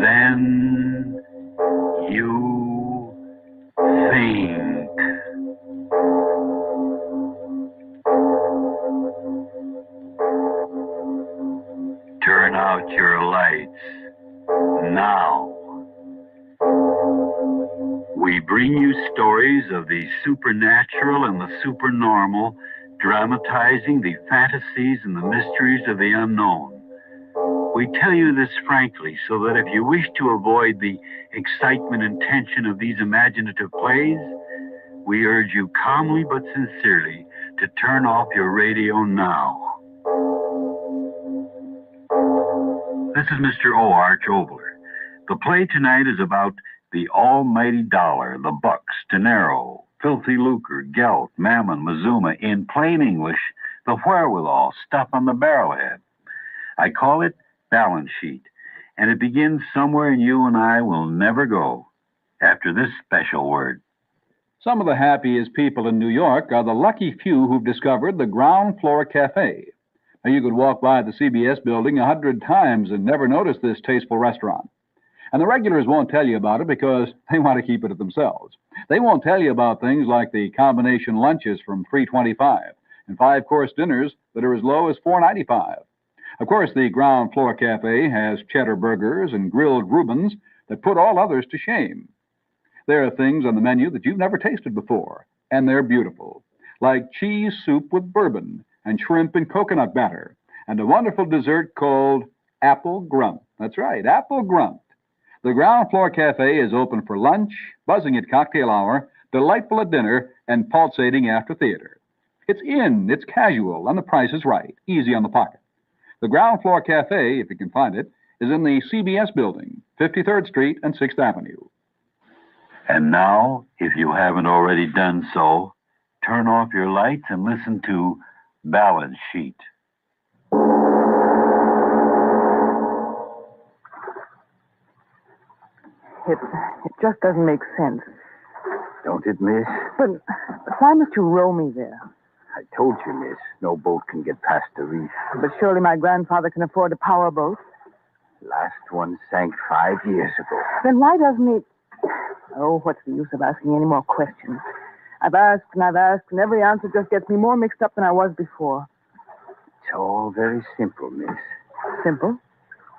than you think. Turn out your lights now. We bring you stories of the supernatural and the supernormal, dramatizing the fantasies and the mysteries of the unknown. We tell you this frankly so that if you wish to avoid the excitement and tension of these imaginative plays, we urge you calmly but sincerely to turn off your radio now. This is Mr. O. Arch Obler. The play tonight is about the almighty dollar, the bucks, dinero, filthy lucre, gelt, mammon, mazuma, in plain English, the wherewithal, stuff on the barrelhead. I call it balance sheet, and it begins somewhere, and you and I will never go after this special word. Some of the happiest people in New York are the lucky few who've discovered the ground floor cafe. Now, you could walk by the CBS building 100 times and never notice this tasteful restaurant. And the regulars won't tell you about it because they want to keep it to themselves. They won't tell you about things like the combination lunches from $3.25 and 5-course dinners that are as low as $4.95. Of course, the ground floor cafe has cheddar burgers and grilled Reubens that put all others to shame. There are things on the menu that you've never tasted before, and they're beautiful, like cheese soup with bourbon and shrimp and coconut batter, and a wonderful dessert called apple grunt. That's right, apple grunt. The ground floor cafe is open for lunch, buzzing at cocktail hour, delightful at dinner, and pulsating after theater. It's in, it's casual, and the price is right, easy on the pocket. The ground floor cafe, if you can find it, is in the CBS building, 53rd Street and 6th Avenue. And now, if you haven't already done so, turn off your lights and listen to Balance Sheet. It just doesn't make sense. Don't it, miss? But why must you row me there? I told you, miss, no boat can get past the reef. But surely my grandfather can afford a power boat. Last one sank 5 years ago. Then why doesn't he... Oh, what's the use of asking any more questions? I've asked, and every answer just gets me more mixed up than I was before. It's all very simple, miss. Simple?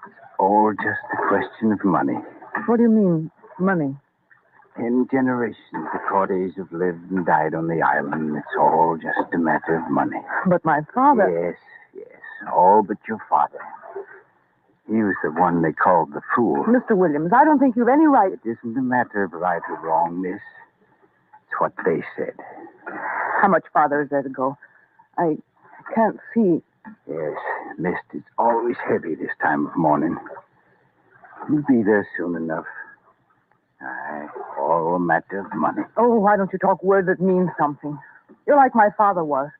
It's all just a question of money. What do you mean, money? 10 generations the Cordays have lived and died on the island. It's all just a matter of money. But my father... Yes, all but your father. He was the one they called the fool. Mr. Williams, I don't think you've any right... It isn't a matter of right or wrong, miss. It's what they said. How much farther is there to go? I can't see. Yes, mist is always heavy this time of morning. You'll be there soon enough. Aye, all a matter of money. Oh, why don't you talk words that mean something? You're like my father was.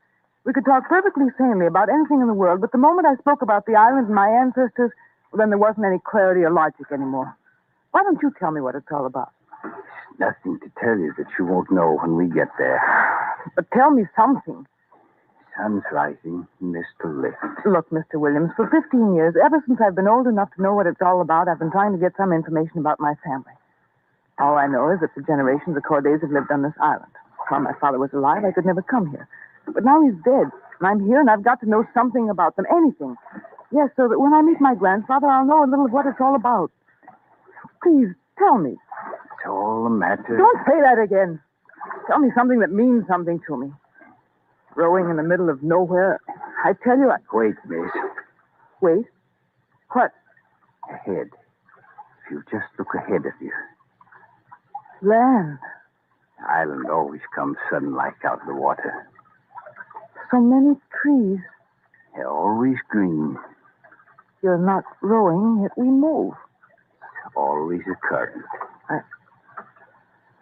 We could talk perfectly sanely about anything in the world, but the moment I spoke about the island and my ancestors, well, then there wasn't any clarity or logic anymore. Why don't you tell me what it's all about? Nothing to tell you that you won't know when we get there. But tell me something. Sun's rising, Mr. Lift. Look, Mr. Williams, for 15 years, ever since I've been old enough to know what it's all about, I've been trying to get some information about my family. All I know is that for generations, the Cordays have lived on this island. While my father was alive, I could never come here. But now he's dead, and I'm here, and I've got to know something about them, anything. Yes, so that when I meet my grandfather, I'll know a little of what it's all about. Please, tell me. It's all a matter... Don't say that again. Tell me something that means something to me. Rowing in the middle of nowhere. I tell you... Wait, miss. Wait? What? Ahead. If you just look ahead of you. Land. The island always comes sudden like out of the water. So many trees. They're always green. You're not rowing, yet we move. It's always a current.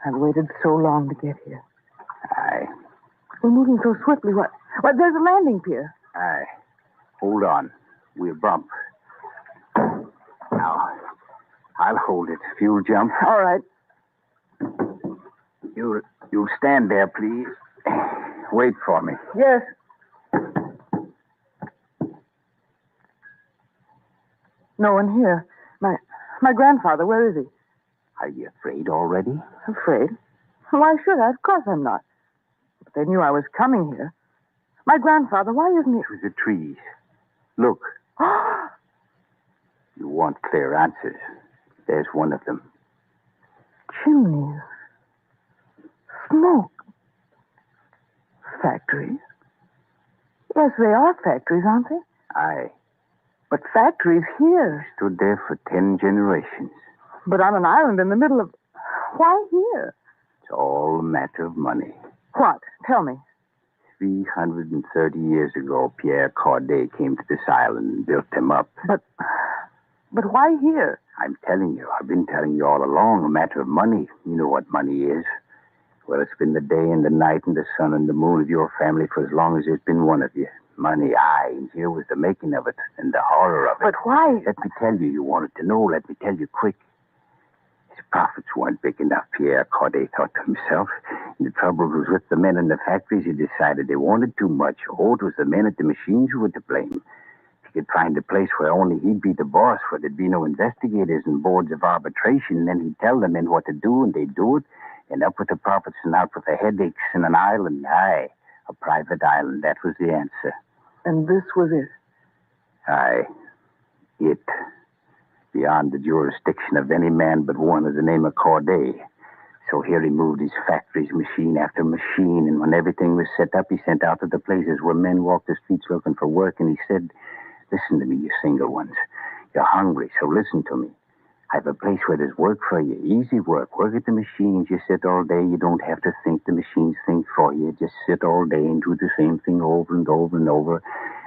I've waited so long to get here. Aye. We're moving so swiftly. What? There's a landing pier. Aye. Hold on. We'll bump. Now, I'll hold it. If you'll jump. All right. You'll stand there, please. Wait for me. Yes. No one here. My grandfather, where is he? Are you afraid already? Afraid? Why should I? Of course I'm not. But they knew I was coming here. My grandfather, why isn't he... Through the trees. Look. You want clear answers. There's one of them. Chimneys. Smoke. Factories. Yes, they are factories, aren't they? Aye. But factories here. Stood there for 10 generations. But on an island in the middle of... Why here? It's all a matter of money. What? Tell me. 330 years ago, Pierre Corday came to this island and built them up. But why here? I'm telling you. I've been telling you all along. A matter of money. You know what money is. Well, it's been the day and the night and the sun and the moon of your family for as long as there's been one of you. Money, aye, and here was the making of it and the horror of it. But why? Let me tell you. You wanted to know. Let me tell you quick. His profits weren't big enough, Pierre Corday thought to himself. And the trouble was with the men in the factories. He decided they wanted too much. Oh, it was the men at the machines who were to blame. If he could find a place where only he'd be the boss, where there'd be no investigators and boards of arbitration, then he'd tell the men what to do, and they'd do it. And up with the profits and out with the headaches in an island. Aye, a private island. That was the answer. And this was it? Aye, it. Beyond the jurisdiction of any man but one of the name of Corday. So here he moved his factories, machine after machine, and when everything was set up, he sent out to the places where men walked the streets looking for work, and he said, listen to me, you single ones. You're hungry, so listen to me. I have a place where there's work for you, easy work. Work at the machines. You sit all day. You don't have to think. The machines think for you. Just sit all day and do the same thing over and over and over.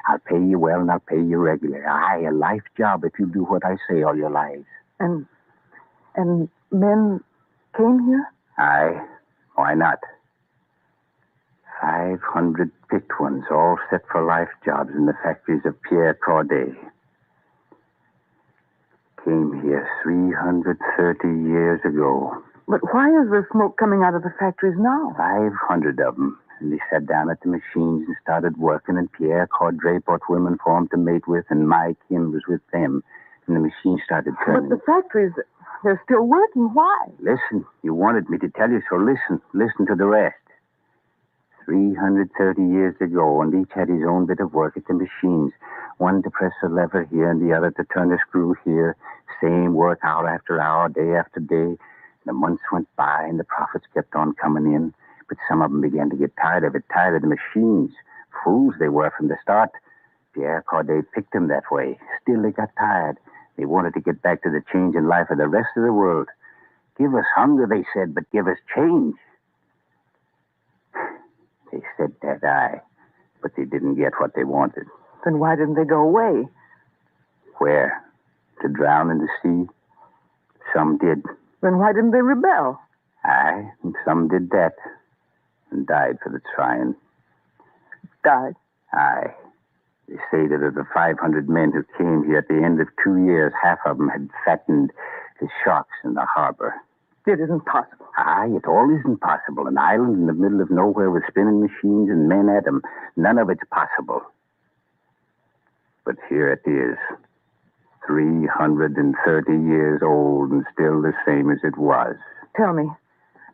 I'll pay you well and I'll pay you regular. Aye, a life job if you do what I say all your lives. And men came here? Aye. Why not? 500 picked ones, all set for life jobs in the factories of Pierre Corday. Came here 330 years ago. But why is there smoke coming out of the factories now? 500 of them. And they sat down at the machines and started working, and Pierre Corday brought women for him to mate with, and my kin was with them. And the machine started turning. But the factories, they're still working. Why? Listen, you wanted me to tell you, so listen. Listen to the rest. 330 years ago, and each had his own bit of work at the machines. One to press a lever here and the other to turn a screw here. Same work hour after hour, day after day. The months went by and the profits kept on coming in. But some of them began to get tired of it, tired of the machines. Fools they were from the start. Pierre Corday picked them that way. Still they got tired. They wanted to get back to the change in life of the rest of the world. Give us hunger, they said, but give us change. They said that, aye, but they didn't get what they wanted. Then why didn't they go away? Where? To drown in the sea? Some did. Then why didn't they rebel? Aye, and some did that and died for the trying. Died? Aye. They say that of the 500 men who came here at the end of 2 years, half of them had fattened the sharks in the harbor. It isn't possible. Aye, it all isn't possible. An island in the middle of nowhere with spinning machines and men at them. None of it's possible. But here it is. 330 years old and still the same as it was. Tell me,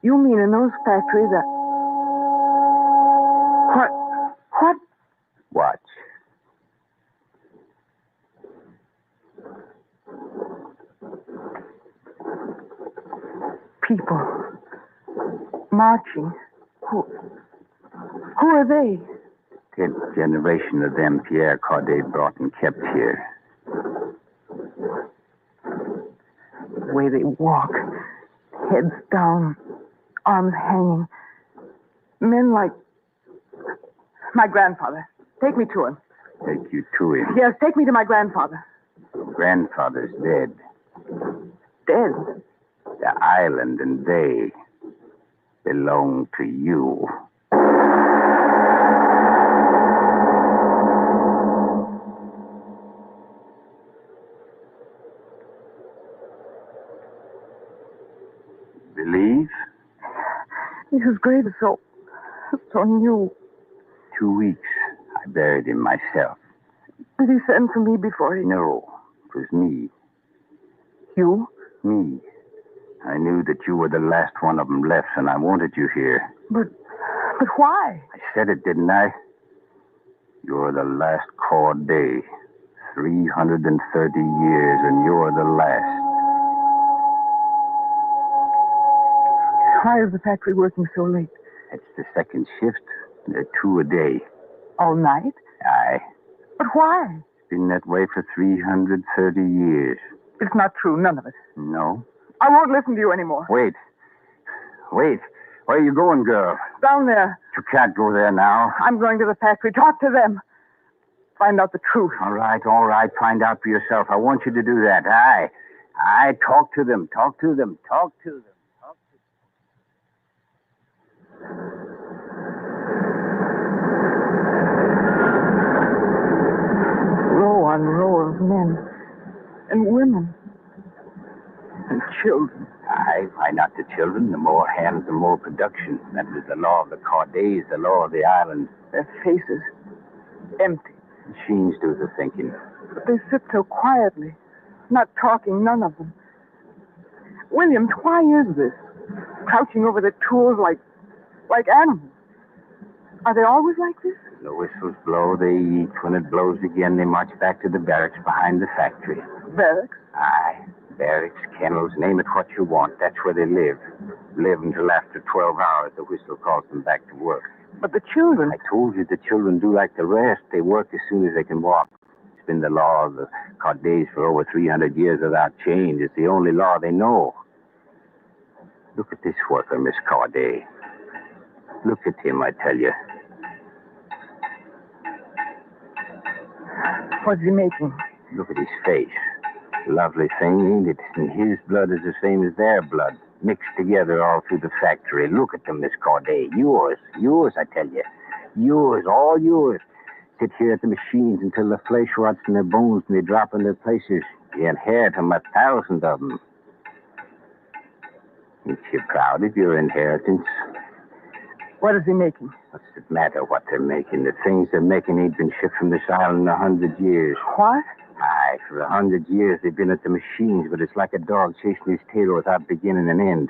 you mean in those factories that... What? Watch. People. Marching. Who are they? 10th generation of them Pierre Corday brought and kept here. The way they walk. Heads down. Arms hanging. Men like... My grandfather. Take me to him. Take you to him? Yes, take me to my grandfather. Grandfather's dead. Dead? The island and they belong to you. Believe? His grave is so new. 2 weeks. I buried him myself. Did he send for me before he... No, it was me. You? Me. I knew that you were the last one of them left, and I wanted you here. But why? I said it, didn't I? You're the last Corday. 330 years, and you're the last. Why is the factory working so late? It's the second shift. There are 2 a day. All night? Aye. But why? It's been that way for 330 years. It's not true, none of it. No? I won't listen to you anymore. Wait. Where are you going, girl? Down there. You can't go there now. I'm going to the factory. Talk to them. Find out the truth. All right. Find out for yourself. I want you to do that. Aye. Talk to them. Row on row of men and women and children. Aye, why not the children? The more hands, the more production. That was the law of the Cordays, the law of the island. Their faces empty. Machines do the thinking. But they sit so quietly, not talking, none of them. Williams, why is this? Crouching over the tools like animals. Are they always like this? The whistles blow, they eat. When it blows again, they march back to the barracks behind the factory. Barracks? Aye. Barracks, kennels, name it what you want. That's where they live. Live until after 12 hours, the whistle calls them back to work. But the children... I told you the children do like the rest. They work as soon as they can walk. It's been the law of the Cordays for over 300 years without change. It's the only law they know. Look at this worker, Miss Corday. Look at him, I tell you. What's he making? Look at his face. Lovely thing, ain't it? And his blood is the same as their blood, mixed together all through the factory. Look at them, Miss Corday. Yours, I tell you. Yours, all yours. Sit here at the machines until the flesh rots in their bones and they drop in their places. You inherit them, 1,000 of them. Ain't you proud of your inheritance? What is he making? What's it matter what they're making? The things they're making ain't been shipped from this island in 100 years. What? Aye, for 100 years they've been at the machines, but it's like a dog chasing his tail without beginning and end.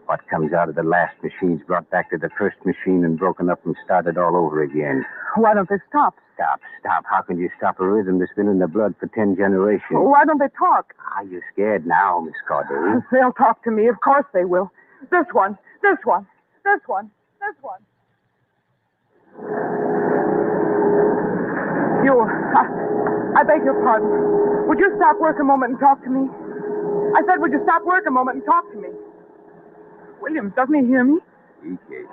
What comes out of the last machine's brought back to the first machine and broken up and started all over again. Why don't they stop? Stop. How can you stop a rhythm that's been in the blood for 10 generations? Why don't they talk? You're scared now, Miss Corday. They'll talk to me. Of course they will. This one. You, I beg your pardon. Would you stop work a moment and talk to me? I said, would you stop work a moment and talk to me? Williams, doesn't he hear me? He can't.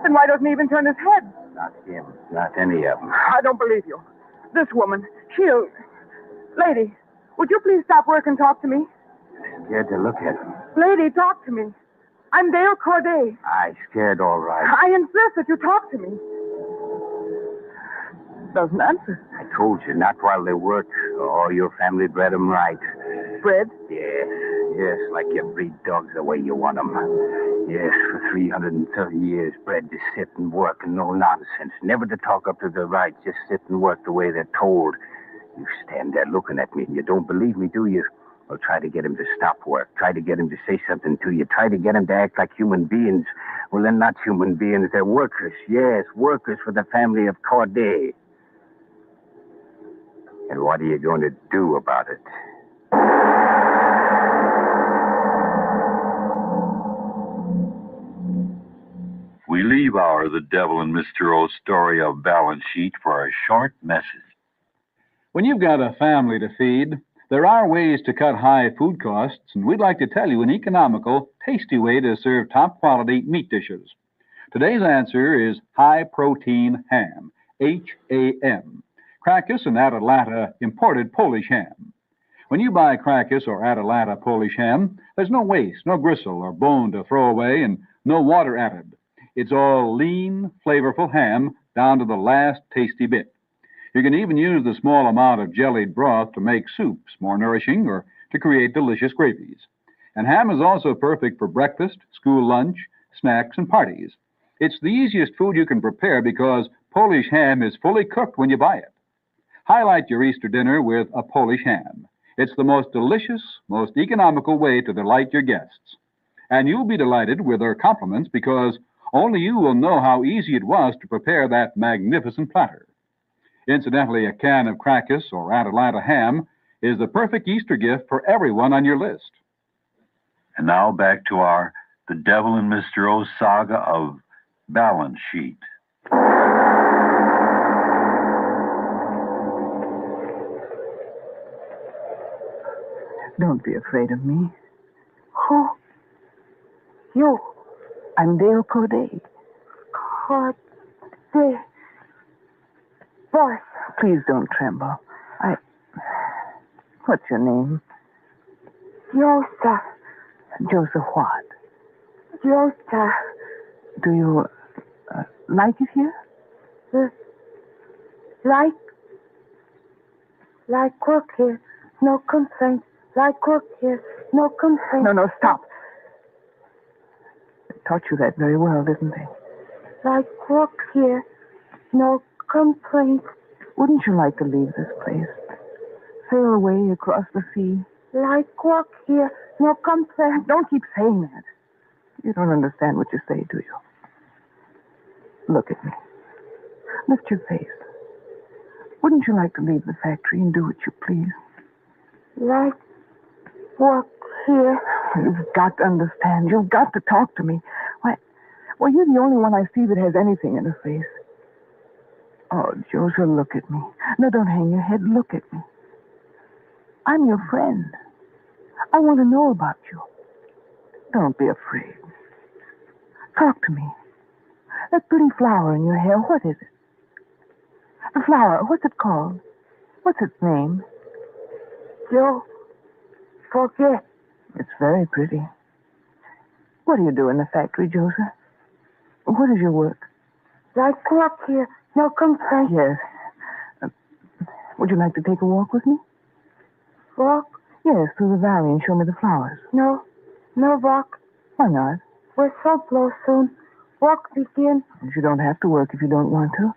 Then why doesn't he even turn his head? Not him. Not any of them. I don't believe you. This woman, she'll... Lady, would you please stop work and talk to me? Scared to look at him. Lady, talk to me. I'm Dale Corday. Scared all right. I insist that you talk to me. doesn't answer. I told you, not while they work. All your family bred 'em right. Bred? Yes, like you breed dogs the way you want 'em. Yes, for 330 years, bred to sit and work and no nonsense. Never to talk up to the right, just sit and work the way they're told. You stand there looking at me and you don't believe me, do you? Well, try to get him to stop work. Try to get him to say something to you. Try to get him to act like human beings. Well, they're not human beings. They're workers. Yes, workers for the family of Corday. And what are you going to do about it? We leave our The Devil and Mr. O story of balance sheet for a short message. When you've got a family to feed, there are ways to cut high food costs, and we'd like to tell you an economical, tasty way to serve top-quality meat dishes. Today's answer is high-protein ham, H-A-M. Crackus and Atalanta imported Polish ham. When you buy Crackus or Atalanta Polish ham, there's no waste, no gristle or bone to throw away, and no water added. It's all lean, flavorful ham down to the last tasty bit. You can even use the small amount of jellied broth to make soups more nourishing or to create delicious gravies. And ham is also perfect for breakfast, school lunch, snacks, and parties. It's the easiest food you can prepare because Polish ham is fully cooked when you buy it. Highlight your Easter dinner with a Polish ham. It's the most delicious, most economical way to delight your guests. And you'll be delighted with their compliments because only you will know how easy it was to prepare that magnificent platter. Incidentally, a can of Crackus or Atalanta ham is the perfect Easter gift for everyone on your list. And now back to our The Devil and Mr. O saga of balance sheet. Don't be afraid of me. Who? You. I'm Dale Corday. Corday. Boss. Please don't tremble. What's your name? Joseph. Joseph what? Joseph. Do you like it here? Like work here. No complaints. Like work here. No complaints. No, stop. They taught you that very well, didn't they? Like work here. No complaints. Wouldn't you like to leave this place? Sail away across the sea? Like work here. No complaints. Don't keep saying that. You don't understand what you say, do you? Look at me. Lift your face. Wouldn't you like to leave the factory and do what you please? Like work here. You've got to understand. You've got to talk to me. Why, well, you're the only one I see that has anything in her face. Oh, Joseph, look at me. No, don't hang your head. Look at me. I'm your friend. I want to know about you. Don't be afraid. Talk to me. That pretty flower in your hair, what is it? The flower, what's it called? What's its name? Joe. Forget. It's very pretty. What do you do in the factory, Joseph? What is your work? Like work here. No complaints. Yes. Would you like to take a walk with me? Walk? Yes, through the valley and show me the flowers. No walk. Why not? We're so blow soon. Walk begin. You don't have to work if you don't want to.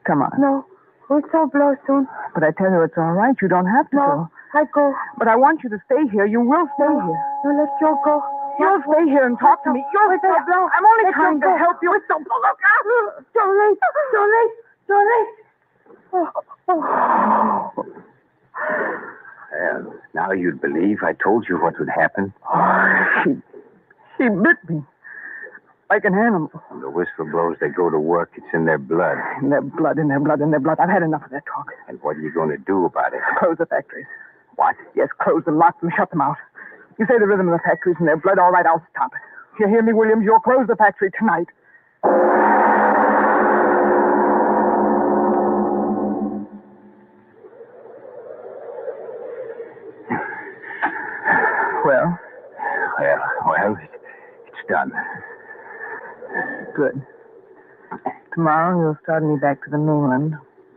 Come on. No, we're so blow soon. But I tell you it's all right. You don't have to go. I go. But I want you to stay here. You will stay here. No, let Joe go. You'll stay here and talk to me. You'll stay. I'm only trying to help you. Look out. Too late. Well, now you'd believe I told you what would happen. She bit me. Like an animal. When the whistle blows, they go to work. It's in their blood. In their blood. I've had enough of that talk. And what are you going to do about it? Close the factories. What? Yes, close them, lock them, shut them out. You say the rhythm of the factories in their blood. All right, I'll stop it. You hear me, Williams? You'll close the factory tonight. Well, it's done. Good. Tomorrow you'll start me back to the mainland.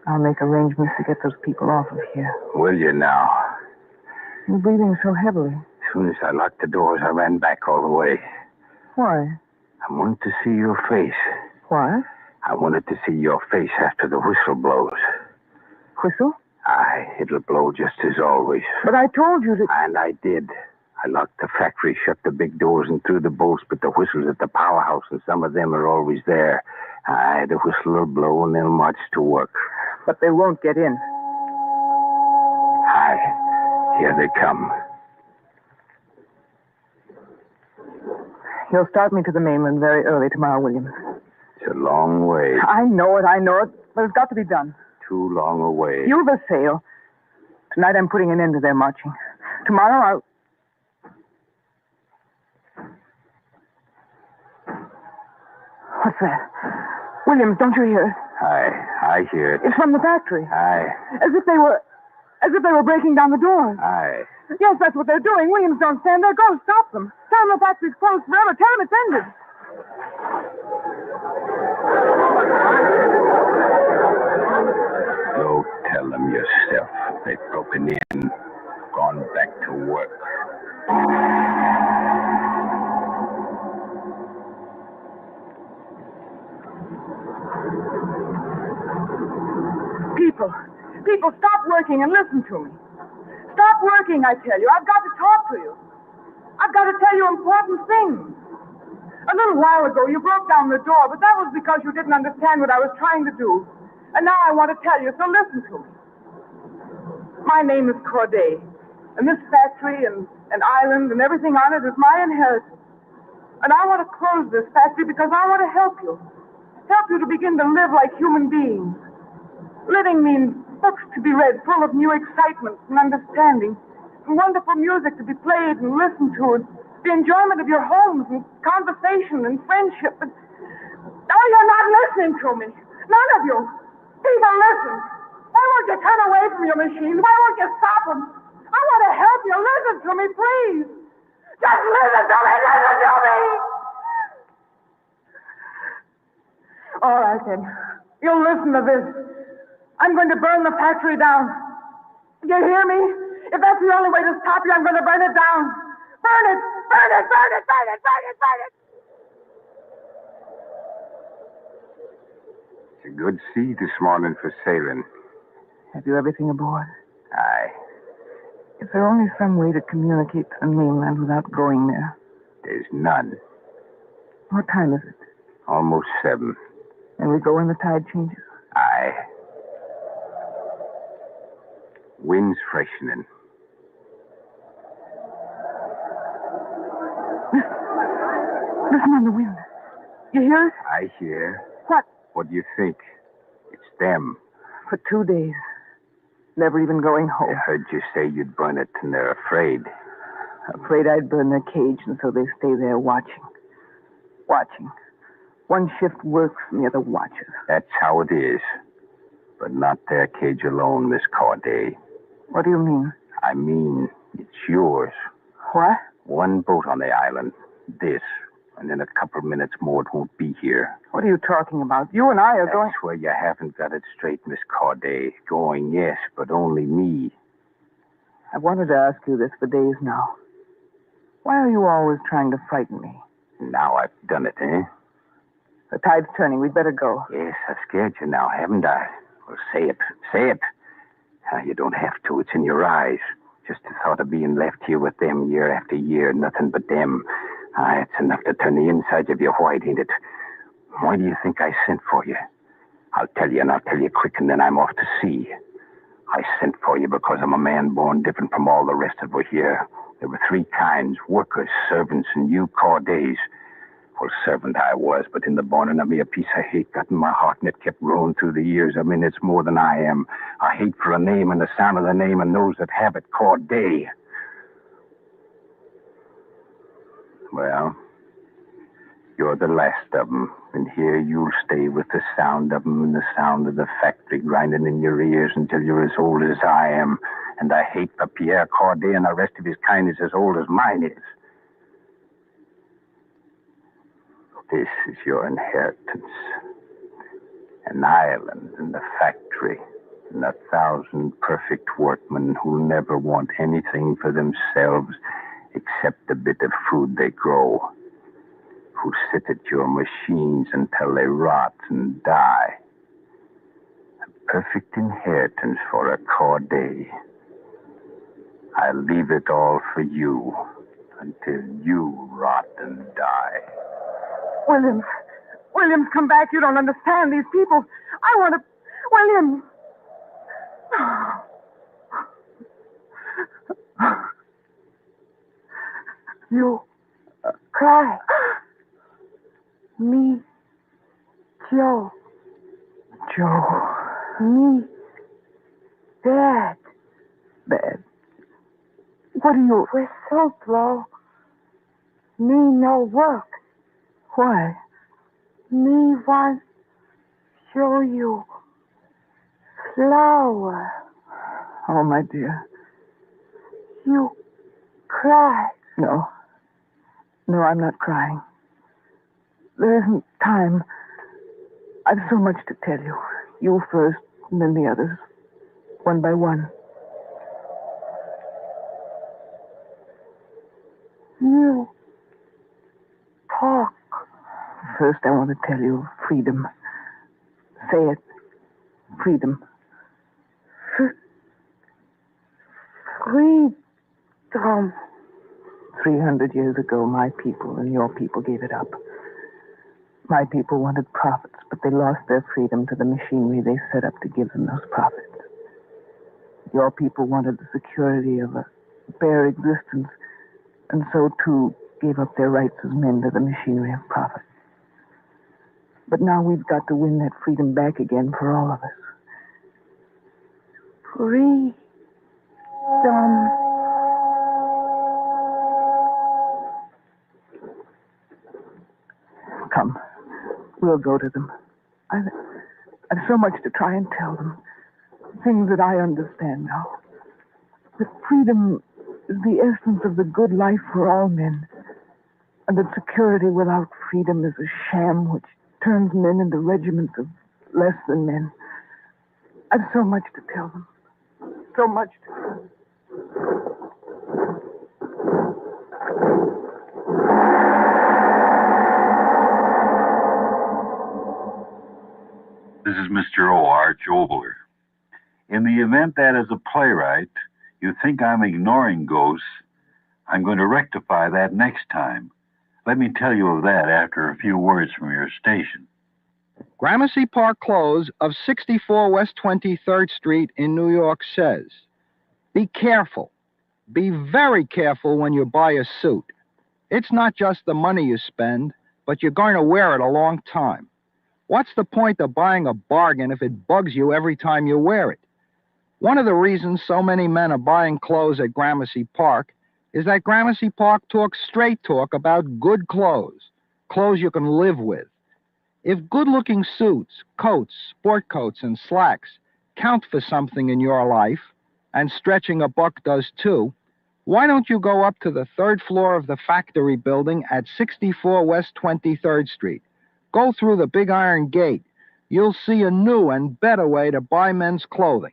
I'll make arrangements to get those people off of here. Will you now? You're breathing so heavily. As soon as I locked the doors, I ran back all the way. Why? I wanted to see your face. What? I wanted to see your face after the whistle blows. Whistle? Aye, it'll blow just as always. But I told you to... And I did. I locked the factory, shut the big doors, and threw the bolts, but the whistle's at the powerhouse, and some of them are always there. Aye, the whistle will blow, and they'll march to work. But they won't get in. Aye, here they come. You'll start me to the mainland very early tomorrow, Williams. It's a long way. I know it, but it's got to be done. Too long a way. You've a sail. Tonight I'm putting an end to their marching. Tomorrow I'll... What's that? Williams, don't you hear it? Aye, I hear it. It's from the factory. Aye. As if they were breaking down the doors. Aye. Yes, that's what they're doing. Williams, don't stand there. Go, stop them. Tell them the factory's closed forever. Tell them it's ended. Go tell them yourself. They've broken in, gone back to work. People, stop working and listen to me. Stop working, I tell you. I've got to talk to you. I've got to tell you important things. A little while ago, you broke down the door, but that was because you didn't understand what I was trying to do. And now I want to tell you, so listen to me. My name is Corday, and this factory and island and everything on it is my inheritance. And I want to close this factory because I want to help you. Help you to begin to live like human beings. Living means books to be read full of new excitement and understanding, and wonderful music to be played and listened to, and the enjoyment of your homes and conversation and friendship. But now you're not listening to me. None of you. People, listen. Why won't you turn away from your machines? Why won't you stop them? I want to help you. Listen to me, please. Just listen to me. Listen to me. All right, then. You'll listen to this. I'm going to burn the factory down. You hear me? If that's the only way to stop you, I'm going to burn it down. Burn it! Burn it! Burn it! Burn it! Burn it! Burn it! It's a good sea this morning for sailing. Have you everything aboard? Aye. Is there only some way to communicate to the mainland without going there? There's none. What time is it? Almost 7. And we go when the tide changes? Aye. Wind's freshening. Listen on the wind. You hear it? I hear. What? What do you think? It's them. For 2 days. Never even going home. I heard you say you'd burn it, and they're afraid. Afraid I'd burn their cage, and so they stay there watching. Watching. One shift works, and the other watches. That's how it is. But not their cage alone, Miss Corday. What do you mean? I mean, it's yours. What? One boat on the island. This. And in a couple of minutes more, it won't be here. What are you talking about? You and I are going... That's where you haven't got it straight, Miss Corday. Going, yes, but only me. I've wanted to ask you this for days now. Why are you always trying to frighten me? Now I've done it, eh? The tide's turning. We'd better go. Yes, I've scared you now, haven't I? Well, say it. Say it. You don't have to. It's in your eyes. Just the thought of being left here with them year after year, nothing but them. It's enough to turn the inside of you white, ain't it? Why do you think I sent for you? I'll tell you, and I'll tell you quick, and then I'm off to sea. I sent for you because I'm a man born different from all the rest of us here. There were 3 kinds, workers, servants, and you Cordays. Well, servant I was, but in the borning of me, a piece of hate got in my heart, and it kept growing through the years. I mean, it's more than I am. A hate for a name and the sound of the name and those that have it, Corday. Well, you're the last of them, and here you'll stay with the sound of them and the sound of the factory grinding in your ears until you're as old as I am. And I hate for Pierre Corday and the rest of his kind is as old as mine is. This is your inheritance. An island and the factory and 1,000 perfect workmen who never want anything for themselves except the bit of food they grow, who sit at your machines until they rot and die. A perfect inheritance for a Corday. I leave it all for you until you rot and die. Williams, come back. You don't understand these people. I want to... Williams. You cry. Me, Joe. Joe. Me, Dad. Dad. What are you... We're so slow. Me no work. Why? Me want show you flower. Oh, my dear. You cry. No. No, I'm not crying. There isn't time. I've so much to tell you. You first, and then the others. One by one. You talk. First, I want to tell you freedom. Say it. Freedom. Freedom. 300 years ago, my people and your people gave it up. My people wanted profits, but they lost their freedom to the machinery they set up to give them those profits. Your people wanted the security of a bare existence, and so, too, gave up their rights as men to the machinery of profit. But now we've got to win that freedom back again for all of us. Freedom. Come. We'll go to them. I've so much to try and tell them. Things that I understand now. That freedom is the essence of the good life for all men. And that security without freedom is a sham which turns men into regiments of less than men. I've so much to tell them. So much to tell them. This is Mr. O. Arch Obler. In the event that as a playwright you think I'm ignoring ghosts, I'm going to rectify that next time. Let me tell you of that after a few words from your station. Gramercy Park Close of 64 West 23rd Street in New York says, be careful. Be very careful when you buy a suit. It's not just the money you spend, but you're going to wear it a long time. What's the point of buying a bargain if it bugs you every time you wear it? One of the reasons so many men are buying clothes at Gramercy Park is that Gramercy Park talks straight talk about good clothes, clothes you can live with. If good-looking suits, coats, sport coats, and slacks count for something in your life, and stretching a buck does too, why don't you go up to the third floor of the factory building at 64 West 23rd Street? Go through the big iron gate. You'll see a new and better way to buy men's clothing.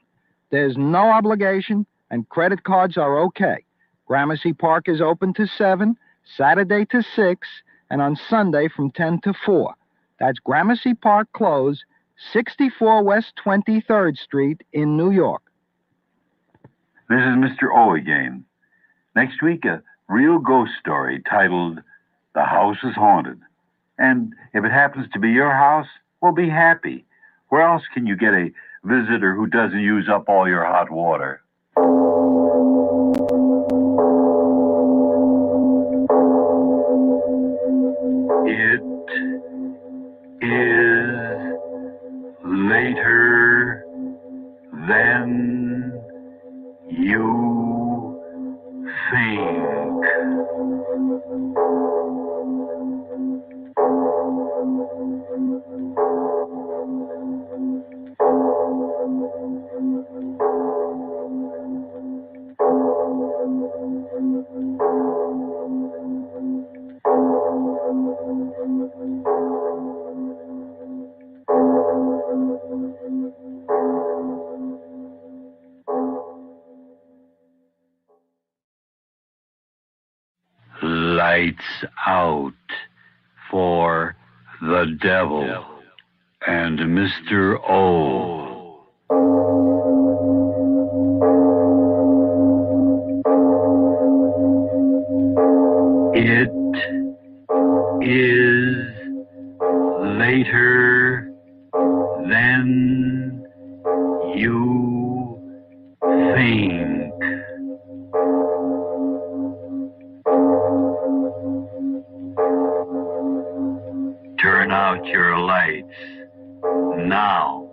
There's no obligation, and credit cards are okay. Gramercy Park is open to 7, Saturday to 6, and on Sunday from 10 to 4. That's Gramercy Park Close, 64 West 23rd Street in New York. This is Mr. O again. Next week, a real ghost story titled The House is Haunted. And if it happens to be your house, well, be happy. Where else can you get a visitor who doesn't use up all your hot water? It is later than you think. Lights out for the devil and Mr. O. It is later than you think. Turn out your lights now.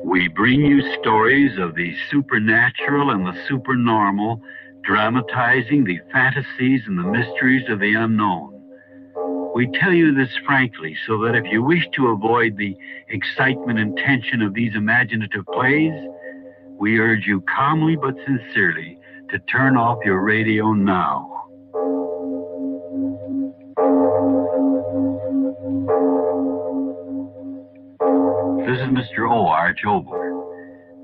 We bring you stories of the supernatural and the supernormal, dramatizing the fantasies and the mysteries of the unknown. We tell you this frankly so that if you wish to avoid the excitement and tension of these imaginative plays, we urge you calmly but sincerely to turn off your radio now. This is Mr. O. Arch Obler.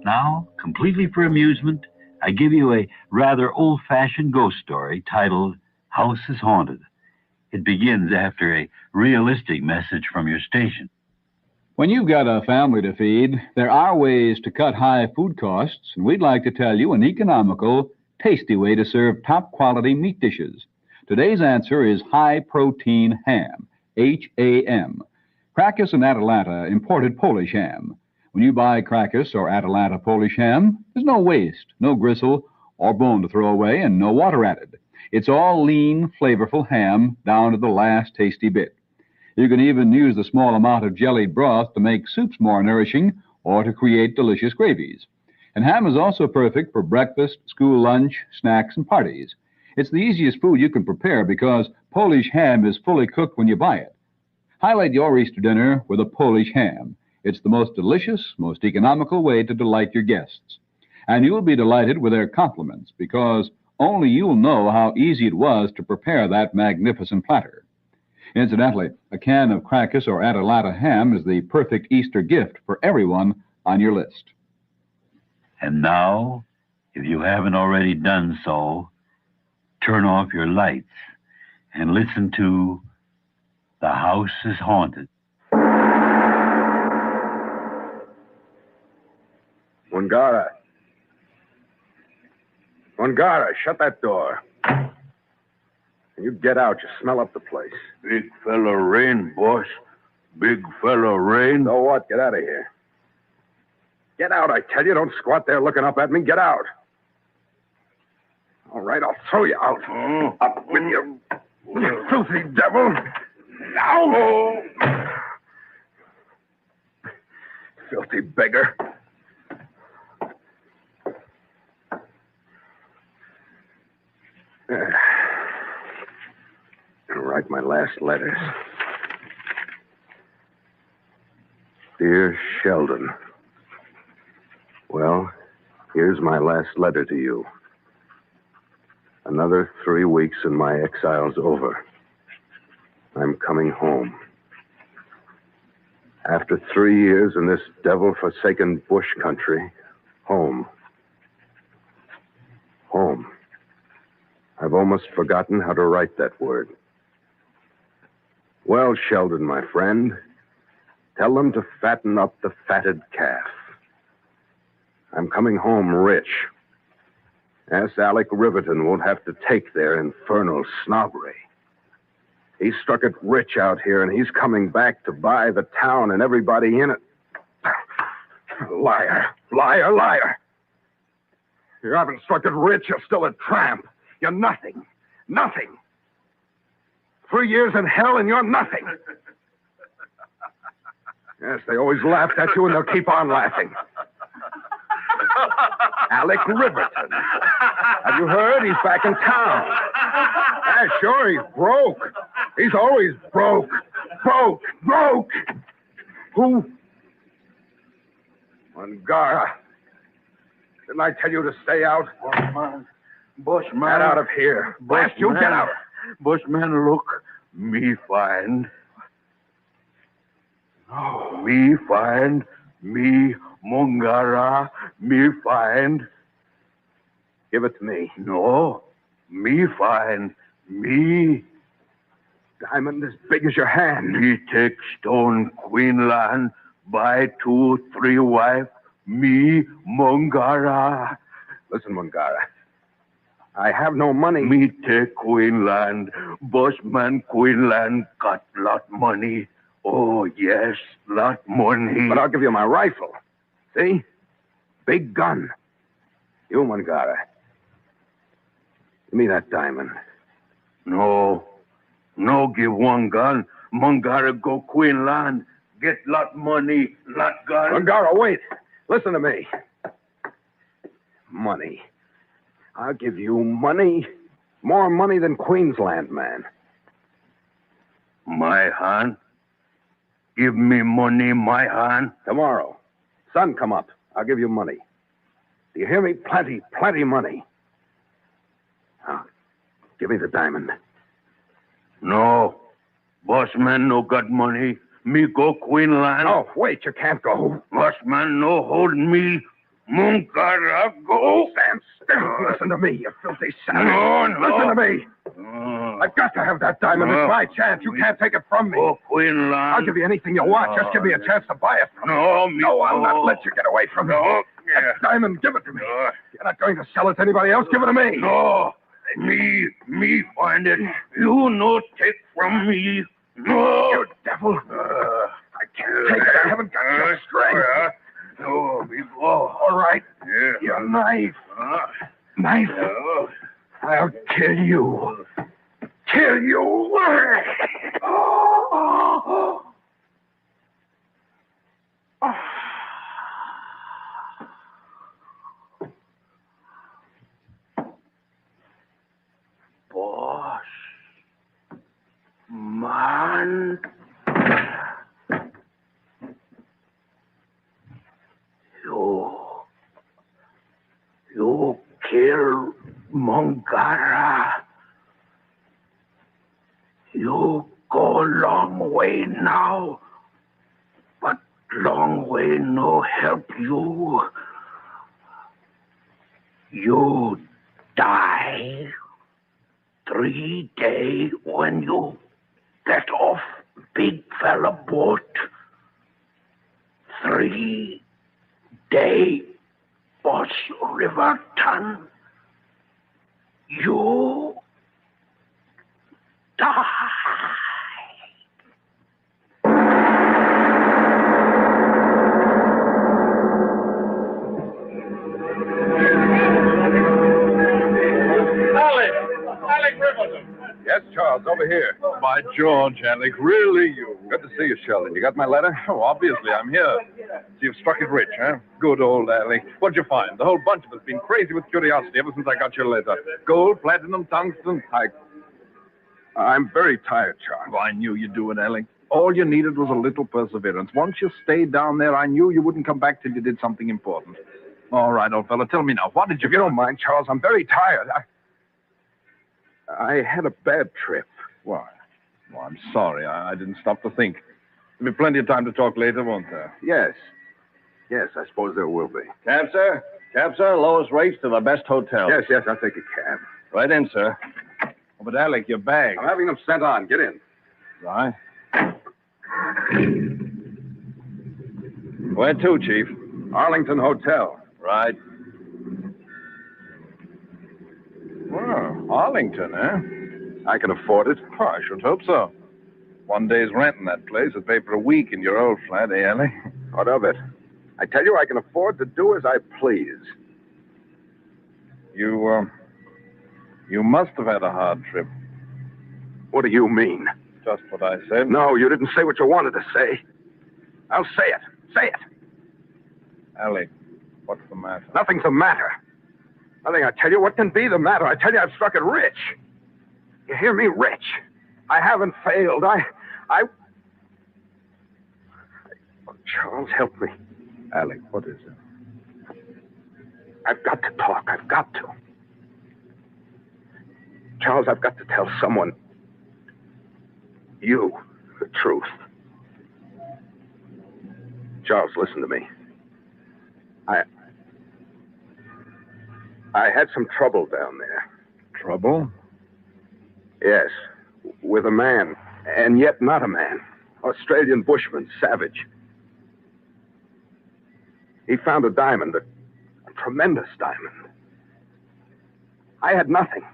Now, completely for amusement, I give you a rather old-fashioned ghost story titled House is Haunted. It begins after a realistic message from your station. When you've got a family to feed, there are ways to cut high food costs, and we'd like to tell you an economical, tasty way to serve top-quality meat dishes. Today's answer is high-protein ham, H-A-M. Crackus and Atalanta imported Polish ham. When you buy Crackus or Atalanta Polish ham, there's no waste, no gristle or bone to throw away, and no water added. It's all lean, flavorful ham down to the last tasty bit. You can even use the small amount of jellied broth to make soups more nourishing or to create delicious gravies. And ham is also perfect for breakfast, school lunch, snacks, and parties. It's the easiest food you can prepare because Polish ham is fully cooked when you buy it. Highlight your Easter dinner with a Polish ham. It's the most delicious, most economical way to delight your guests. And you'll be delighted with their compliments because only you'll know how easy it was to prepare that magnificent platter. Incidentally, a can of Crackus or Atalanta ham is the perfect Easter gift for everyone on your list. And now, if you haven't already done so, turn off your lights and listen to The House is Haunted. Mungara. Mungara, shut that door. And you get out. You smell up the place. Big fella rain, boss. Big fella rain. So what? Get out of here. Get out, I tell you. Don't squat there looking up at me. Get out. All right, I'll throw you out. Up with you. You filthy devil. Ow! Filthy beggar. I'll write my last letters. Dear Sheldon. Well, here's my last letter to you. Another 3 weeks and my exile's over. I'm coming home. After 3 years in this devil-forsaken bush country, home. Home. I've almost forgotten how to write that word. Well, Sheldon, my friend, tell them to fatten up the fatted calf. I'm coming home rich. S. Alec Riverton won't have to take their infernal snobbery. He struck it rich out here, and he's coming back to buy the town and everybody in it. Liar, liar, liar. You haven't struck it rich, you're still a tramp. You're nothing. Nothing. 3 years in hell and you're nothing. Yes, they always laughed at you and they'll keep on laughing. Alec Riverton. Have you heard? He's back in town. Yeah, sure, he's broke. He's always broke. Broke. Broke. Who? Mungara. Didn't I tell you to stay out? Bushman. Get out of here. Blast you, get out. Bushman, look. Me find. Oh, me find. Me Mungara. Me find. Give it to me. No. Me find. Me. Diamond as big as your hand. Me take stone Queenland, buy 2, 3 wife. Me, Mungara. Listen, Mungara. I have no money. Me take Queenland. Bossman Queenland got lot money. Oh, yes, lot money. But I'll give you my rifle. See? Big gun. You, Mungara. Give me that diamond. No. No give one gun. Mungara go Queenland. Get lot money, lot gun. Mungara, wait. Listen to me. Money. I'll give you money. More money than Queensland, man. My hand? Give me money, my hand. Tomorrow. Sun come up. I'll give you money. Do you hear me? Plenty, plenty money. Now, give me the diamond. No. Bossman no got money. Me go Queenland. Oh, wait, you can't go. Bossman no hold me. Mungara go. Stand still. Listen to me, you filthy savage. No. Listen to me. I've got to have that diamond. It's my chance. You can't take it from me. Go Queenland. I'll give you anything you want. Just give me a chance to buy it from you. No, I'll not let you get away from me. That diamond, give it to me. You're not going to sell it to anybody else. Give it to me. No. Me find it. You no take from me. No. You devil. I can't take it. I haven't got your strength. No, me go. All right. Yeah. Your knife. Knife. I'll kill you. Kill you. Boss. Man. You kill Mungara. You go long way now, but long way no help you. You die 3 days when you get off big fella boat. 3 days Boss Riverton. You die. Alec Riverton. Yes, Charles, over here. By George, Alec, really you? Good to see you, Sheldon. You got my letter? Oh, obviously, I'm here. So you've struck it rich, huh? Good old Alec. What'd you find? The whole bunch of us been crazy with curiosity ever since I got your letter. Gold, platinum, tungsten. I'm very tired, Charles. Oh, I knew you'd do it, Alec. All you needed was a little perseverance. Once you stayed down there, I knew you wouldn't come back till you did something important. All right, old fella, tell me now, what did you... If you don't mind, Charles, I'm very tired. I had a bad trip. Why? Well, I'm sorry. I didn't stop to think. There'll be plenty of time to talk later, won't there? Yes. Yes, I suppose there will be. Cab, sir? Cab, sir? Lowest rates to the best hotel. Yes, I'll take a cab. Right in, sir. Oh, but, Alec, your bag. I'm having them sent on. Get in. Right. Where to, Chief? Arlington Hotel. Right. Well, Arlington, eh? I can afford it. Oh, I should hope so. 1 day's rent in that place would pay for a week in your old flat, eh, Alec? What of it? I tell you, I can afford to do as I please. You must have had a hard trip. What do you mean? Just what I said. No, you didn't say what you wanted to say. I'll say it. Say it. Alec, what's the matter? Nothing's the matter. Nothing, I tell you. What can be the matter? I tell you, I've struck it rich. You hear me? Rich. I haven't failed. Charles, help me. Alec, what is it? I've got to talk. I've got to. Charles, I've got to tell someone. You, the truth. Charles, listen to me. I had some trouble down there. trouble? Yes, with a man, and yet not a man. Australian bushman, savage. He found a diamond, a tremendous diamond. I had nothing.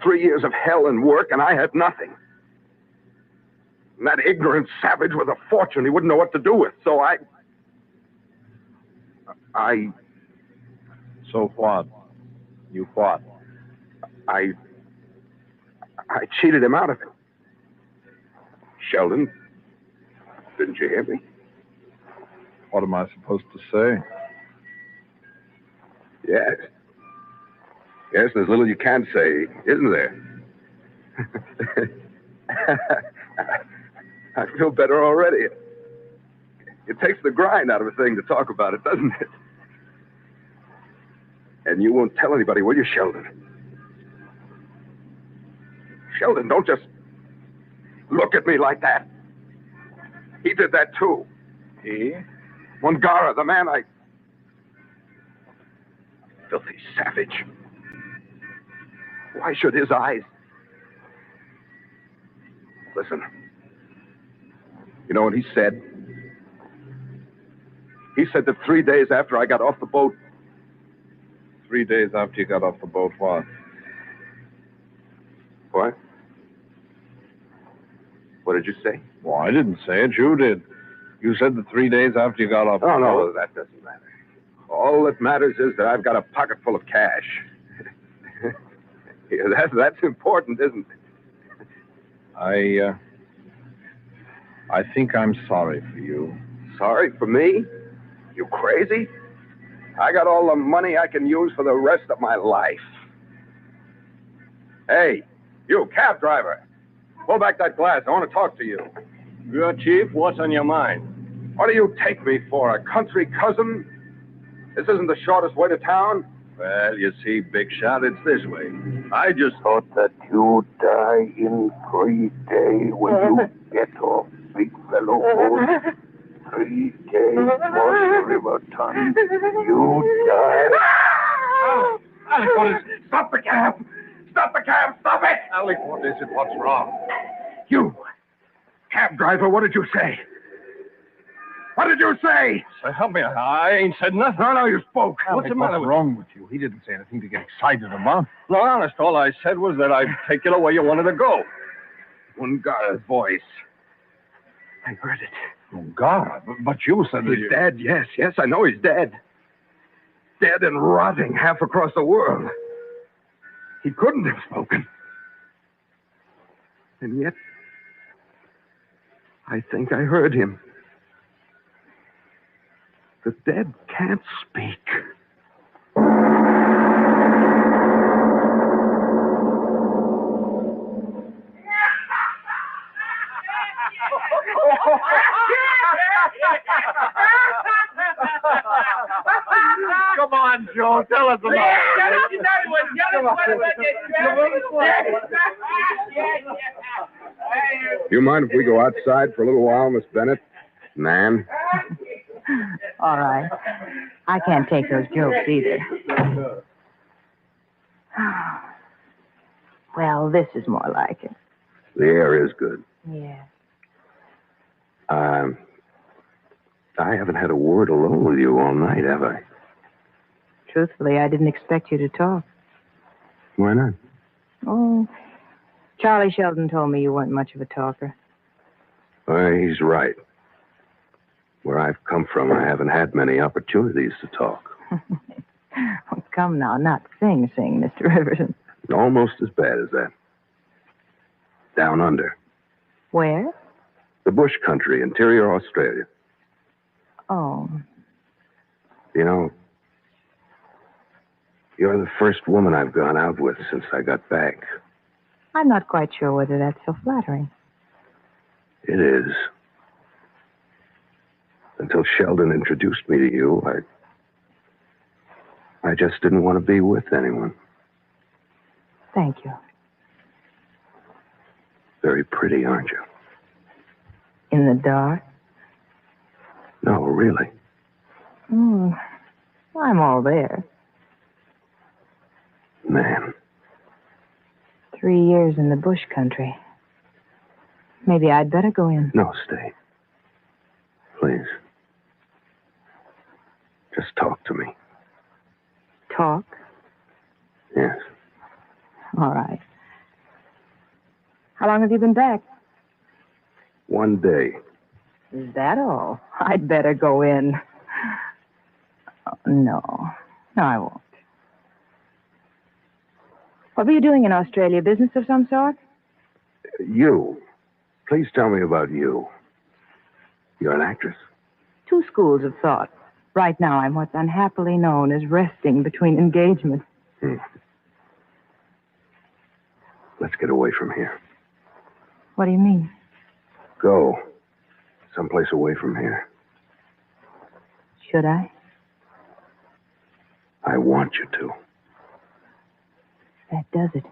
3 years of hell and work, and I had nothing. And that ignorant savage with a fortune he wouldn't know what to do with, so I... So what? You what? I cheated him out of it. Sheldon, didn't you hear me? What am I supposed to say? Yes. Yes, there's little you can't say, isn't there? I feel better already. It takes the grind out of a thing to talk about it, doesn't it? And you won't tell anybody, will you, Sheldon? Sheldon, don't just look at me like that. He did that, too. He? Mungara, the man I... Filthy savage. Why should his eyes... Listen. You know what he said? He said that 3 days after I got off the boat... 3 days after you got off the boat, what? What? What did you say? Well, I didn't say it. You did. You said that 3 days after you got off the boat. No, that doesn't matter. All that matters is that I've got a pocket full of cash. Yeah, that's important, isn't it? I think I'm sorry for you. Sorry for me? You crazy? I got all the money I can use for the rest of my life. Hey, you cab driver. Pull back that glass. I want to talk to you. Good, Chief. What's on your mind? What do you take me for, a country cousin? This isn't the shortest way to town. Well, you see, Big Shot, it's this way. I just thought that you'd die in 3 days when you get off, big fellow. 3 days across the river, ton. You die. Oh, Alec, what is it? Stop the cab! Stop the cab! Stop it! Alec, what is it? What's wrong? You, cab driver, what did you say? What did you say? So help me, I ain't said nothing. No, you spoke. What's the matter? What's wrong with you? He didn't say anything to get excited about. No, honest, all I said was that I'd take you the way you wanted to go. Mungara's voice. I heard it. Mungara? But you said that he's dead, yes, I know he's dead. Dead and rotting half across the world. He couldn't have spoken. And yet, I think I heard him. The dead can't speak. Come on, Joe. Tell us about it. You mind if we go outside for a little while, Miss Bennett? Ma'am? All right. I can't take those jokes either. Well, this is more like it. The air is good. Yeah. I haven't had a word alone with you all night, have I? Truthfully, I didn't expect you to talk. Why not? Oh, Charlie Sheldon told me you weren't much of a talker. Well, he's right. Where I've come from, I haven't had many opportunities to talk. Oh, come now, not sing, Mr. Riverton. Almost as bad as that. Down under. Where? The bush country, interior Australia. Oh. You know, you're the first woman I've gone out with since I got back. I'm not quite sure whether that's so flattering. It is. Until Sheldon introduced me to you, I just didn't want to be with anyone. Thank you. Very pretty, aren't you? In the dark? No, really. I'm all there. Man, 3 years in the bush country. Maybe I'd better go in. No, stay. Please. Just talk to me. Talk? Yes. All right. How long have you been back? 1 day. Is that all? I'd better go in. No. No, I won't. What were you doing in Australia? Business of some sort? You. Please tell me about you. You're an actress? 2 schools of thought. Right now, I'm what's unhappily known as resting between engagements. Let's get away from here. What do you mean? Go. Someplace away from here. Should I? I want you to. That does it.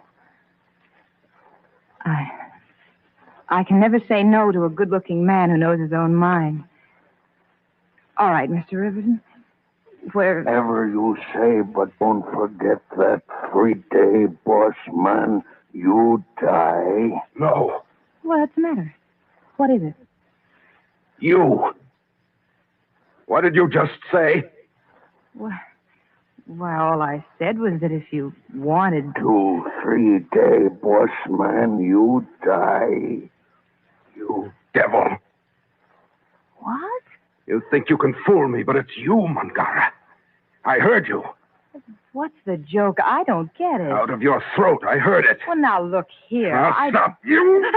I can never say no to a good-looking man who knows his own mind. All right, Mr. Riverton. Whatever you say, but don't forget that 3-day boss man, you die. No. What's the matter? What is it? You. What did you just say? Well, all I said was that if you wanted... 2 3-day boss man, you die. You devil. What? You think you can fool me, but it's you, Mangara. I heard you. What's the joke? I don't get it. Out of your throat, I heard it. Well, now, look here. I'll stop you.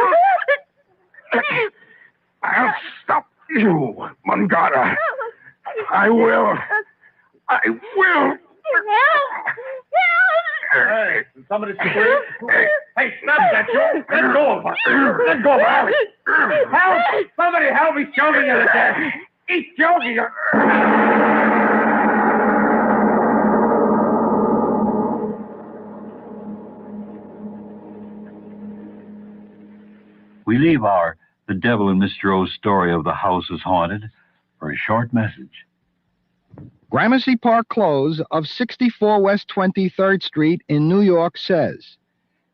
I'll stop you, Mangara. I will. I will. Hey, somebody scream. Hey, stop that, you. Let go of her. Let go of her. Help! Somebody help me, choking you to death. He's choking her. We leave our The Devil in Mr. O's story of the house is haunted for a short message. Gramercy Park Close of 64 West 23rd Street in New York says,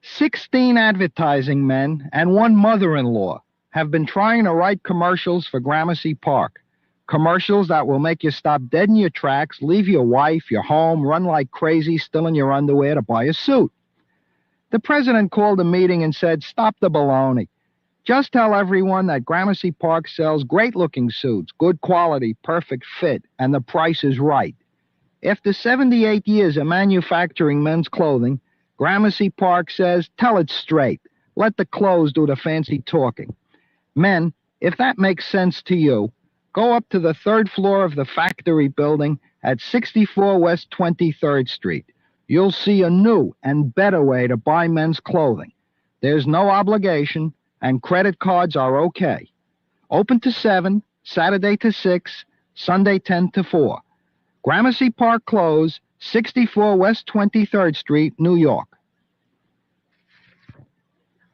16 advertising men and 1 mother-in-law have been trying to write commercials for Gramercy Park. Commercials that will make you stop dead in your tracks, leave your wife, your home, run like crazy, still in your underwear to buy a suit. The president called a meeting and said, stop the baloney. Just tell everyone that Gramercy Park sells great-looking suits, good quality, perfect fit, and the price is right. After 78 years of manufacturing men's clothing, Gramercy Park says, tell it straight. Let the clothes do the fancy talking. Men, if that makes sense to you, go up to the 3rd floor of the factory building at 64 West 23rd Street. You'll see a new and better way to buy men's clothing. There's no obligation, and credit cards are okay. Open to 7, Saturday to 6, Sunday 10 to 4. Gramercy Park Close, 64 West 23rd Street, New York.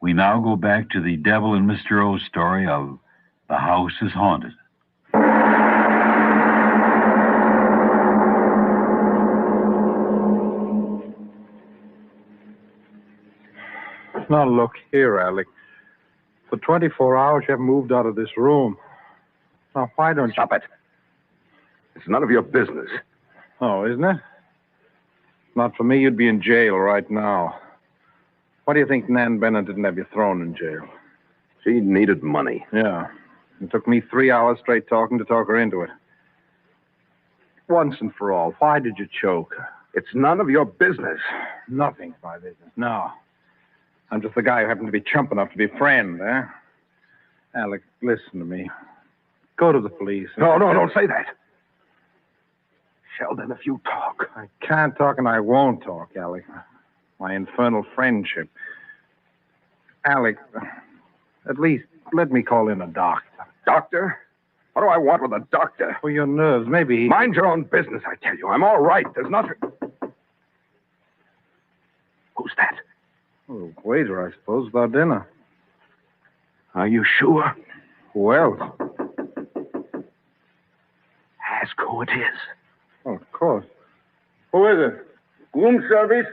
We now go back to the Devil in Mr. O's story of The House is Haunted. Now, look here, Alec. For 24 hours, you haven't moved out of this room. Now, why don't you... Stop it. It's none of your business. Oh, isn't it? Not for me, you'd be in jail right now. Why do you think Nan Bennett didn't have you thrown in jail? She needed money. Yeah. It took me 3 hours straight talking to talk her into it. Once and for all, why did you choke her? It's none of your business. Nothing's my business, no. I'm just the guy who happened to be chump enough to be a friend, eh? Alec, listen to me. Go to the police. No, don't say that. Sheldon, if you talk... I can't talk and I won't talk, Alec. My infernal friendship. Alec, at least let me call in a doctor. Doctor? What do I want with a doctor? For your nerves, maybe he... Mind your own business, I tell you. I'm all right. There's nothing... Who's that? Oh, waiter, I suppose, about dinner. Are you sure? Who else? Ask who it is. Oh, of course. Who is it? Room service?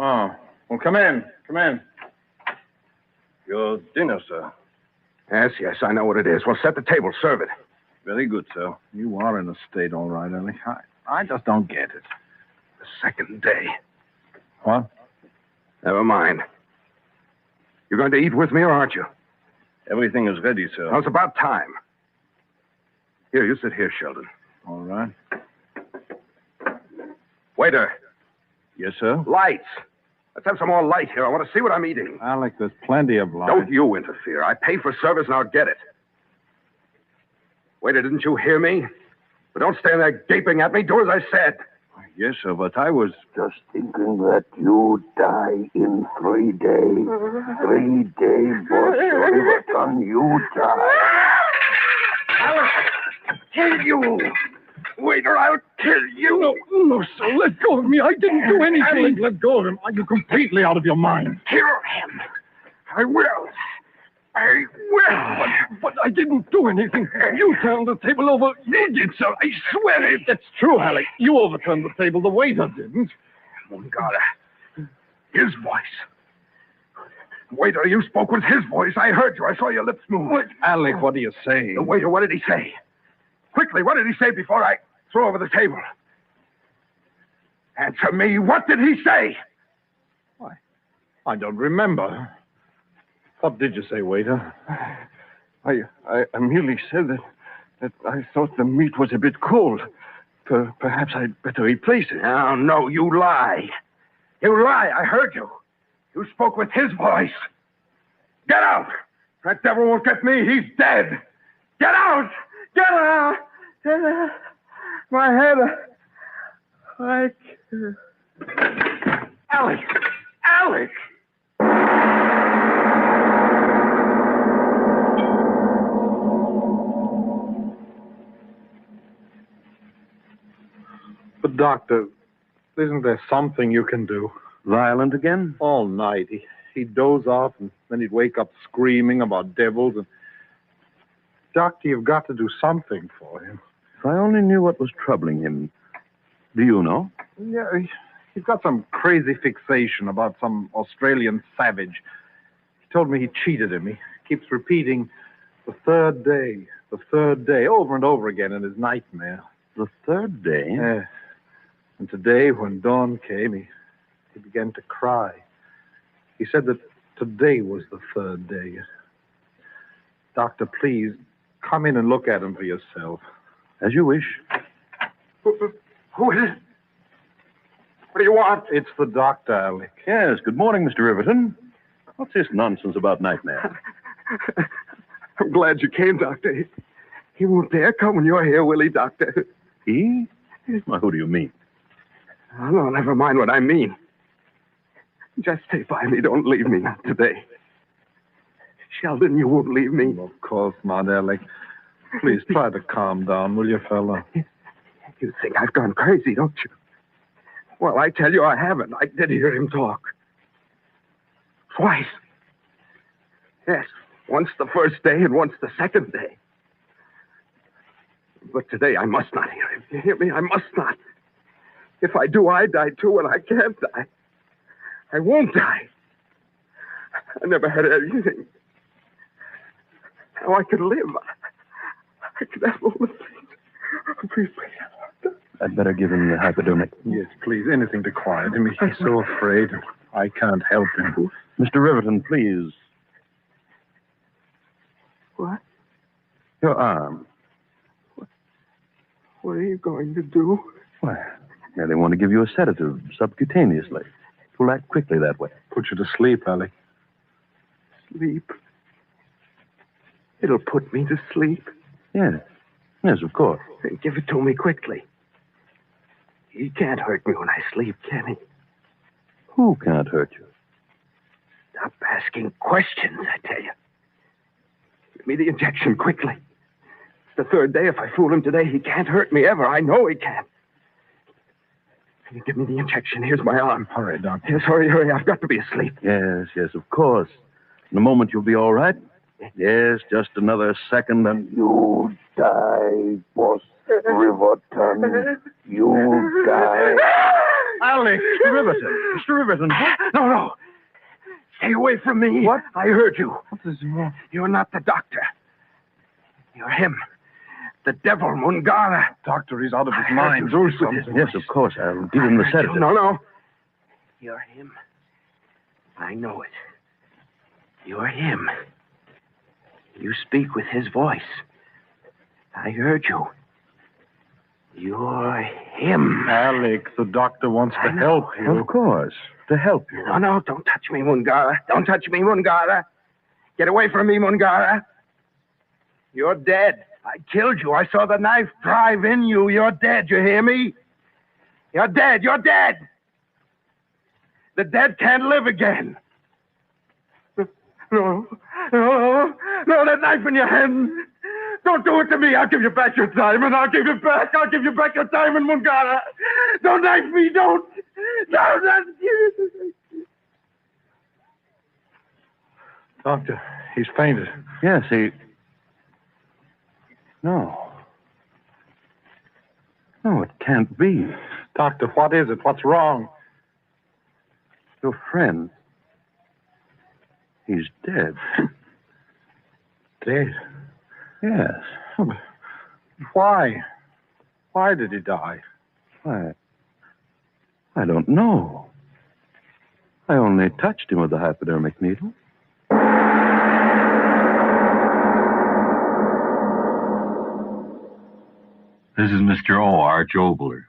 Oh, well, come in. Come in. Your dinner, sir. Yes, I know what it is. Well, set the table. Serve it. Very good, sir. You are in a state, all right, Ellie. I just don't get it. The second day. What? Never mind. You're going to eat with me, or aren't you? Everything is ready, sir. Well, it's about time. Here, you sit here, Sheldon. All right. Waiter. Yes, sir? Lights. Let's have some more light here. I want to see what I'm eating. Alec, there's plenty of light. Don't you interfere. I pay for service, and I'll get it. Waiter, didn't you hear me? But don't stand there gaping at me. Do as I said. Yes, sir, but I was... Just thinking that you die in 3 days. 3 days, boss. Riverton, you die. I'll kill you. Waiter, I'll kill you. No, sir, let go of me. I didn't do anything. Alec, let go of him. Are you completely out of your mind? Kill him. I will. But I didn't do anything. You turned the table over. You did, sir. I swear it. That's true, Alec. You overturned the table. The waiter didn't. Mungala. His voice. Waiter, you spoke with his voice. I heard you. I saw your lips move. What? Alec, what do you say? The waiter, what did he say? Quickly, what did he say before I throw over the table? Answer me. What did he say? I don't remember. What did you say, waiter? I merely said that I thought the meat was a bit cold. Perhaps I'd better replace it. No, you lie. You lie. I heard you. You spoke with his voice. Get out. That devil won't get me. He's dead. Get out. Get out. Get out. My head. Alec. Alec. But, Doctor, isn't there something you can do? Violent again? All night. He'd doze off, and then he'd wake up screaming about devils. And Doctor, you've got to do something for him. If I only knew what was troubling him. Do you know? Yeah, he's got some crazy fixation about some Australian savage. He told me he cheated him. He keeps repeating the third day, over and over again in his nightmare. The third day? Yeah. And today, when dawn came, he began to cry. He said that today was the third day. Doctor, please, come in and look at him for yourself. As you wish. Who is it? What do you want? It's the doctor, Alec. Yes, good morning, Mr. Riverton. What's this nonsense about nightmare? I'm glad you came, Doctor. He won't dare come when you're here, will he, Doctor? He? Well, who do you mean? Oh, no, never mind what I mean. Just stay by me. Don't leave me, not today. Sheldon, you won't leave me. Of course not, Alec. Please try to calm down, will you, fella? You think I've gone crazy, don't you? Well, I tell you I haven't. I did hear him talk. Twice. Yes, once the first day and once the second day. But today I must not hear him. You hear me? I must not. If I do, I die too, and I can't die. I won't die. I never had anything. Now I could live. I could have all the things. Please. I'd better give him the hypodermic. Yes, please. Anything to quiet him. He's so afraid. I can't help him. Mr. Riverton, please. What? Your arm. What are you going to do? Why, merely want to give you a sedative subcutaneously. It will act quickly that way. Put you to sleep, Alec. Sleep? It'll put me to sleep? Yes. Yes, of course. Then give it to me quickly. He can't hurt me when I sleep, can he? Who can't hurt you? Stop asking questions, I tell you. Give me the injection quickly. It's the third day. If I fool him today, he can't hurt me ever. I know he can't. Can you give me the injection? Here's my arm. Hurry, Doctor. Yes, hurry. I've got to be asleep. Yes, of course. In a moment, you'll be all right. Yes, just another second and... You die, boss Riverton. You die. Alec! Mr. Riverton. No. Stay away from me. What? I heard you. What is wrong? You're not the doctor. You're him. The devil, Mungara. Doctor, he's out of his I heard mind. you Do speak with his something. voice. Yes, of course. I'll give him the sedative. No. You're him. I know it. You're him. You speak with his voice. I heard you. You're him. Alec, the doctor wants to help you. Of course. To help you. No, don't touch me, Mungara. Don't touch me, Mungara. Get away from me, Mungara. You're dead. I killed you. I saw the knife drive in you. You're dead. You hear me? You're dead. You're dead. The dead can't live again. No, that knife in your hand. Don't do it to me. I'll give you back your diamond. I'll give you back your diamond, Mungara. Don't knife me. Don't. Doctor, he's fainted. Yes, No. No, it can't be. Doctor, what is it? What's wrong? Your friend. He's dead. Dead? Yes. Why? Why did he die? I don't know. I only touched him with the hypodermic needle. This is Mr. O. Arch Obler.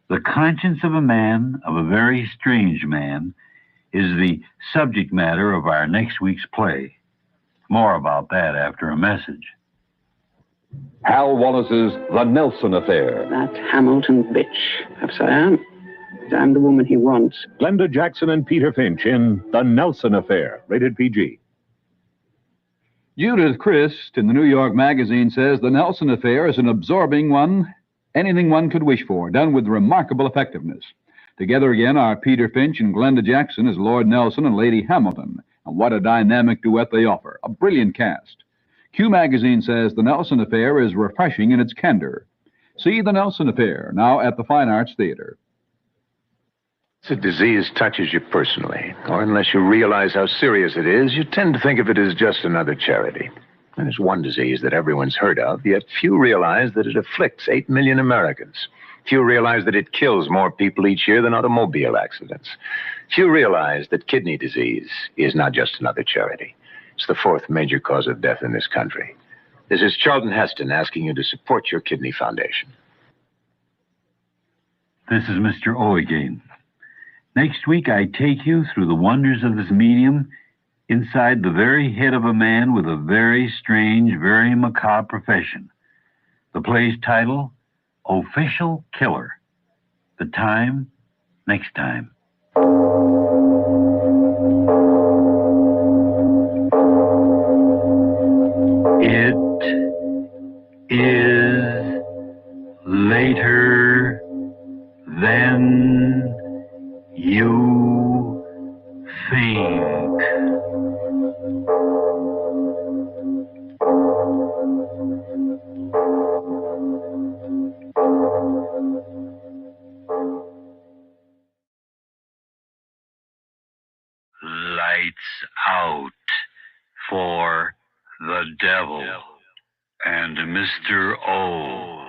The conscience of a man, of a very strange man, is the subject matter of our next week's play. More about that after a message. Hal Wallis's The Nelson Affair. That Hamilton bitch. Perhaps I am. I'm the woman he wants. Glenda Jackson and Peter Finch in The Nelson Affair, rated PG. Judith Christ in the New York Magazine says the Nelson Affair is an absorbing one, anything one could wish for, done with remarkable effectiveness. Together again are Peter Finch and Glenda Jackson as Lord Nelson and Lady Hamilton. And what a dynamic duet they offer. A brilliant cast. Q Magazine says the Nelson Affair is refreshing in its candor. See the Nelson Affair, now at the Fine Arts Theater. If a disease touches you personally, or unless you realize how serious it is, you tend to think of it as just another charity. And it's one disease that everyone's heard of, yet few realize that it afflicts 8 million Americans. Few realize that it kills more people each year than automobile accidents. Few realize that kidney disease is not just another charity. It's the 4th major cause of death in this country. This is Charlton Heston asking you to support your kidney foundation. This is Mr. O again. Next week, I take you through the wonders of this medium inside the very head of a man with a very strange, very macabre profession. The play's title, Official Killer. The time, next time. It is later than you think. Lights out for the devil and Mr. O.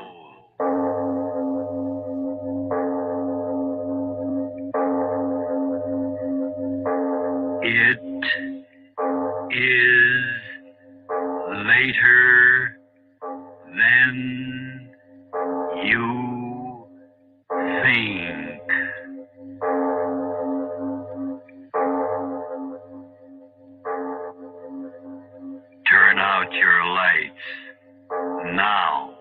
It is later than you think. Turn out your lights now.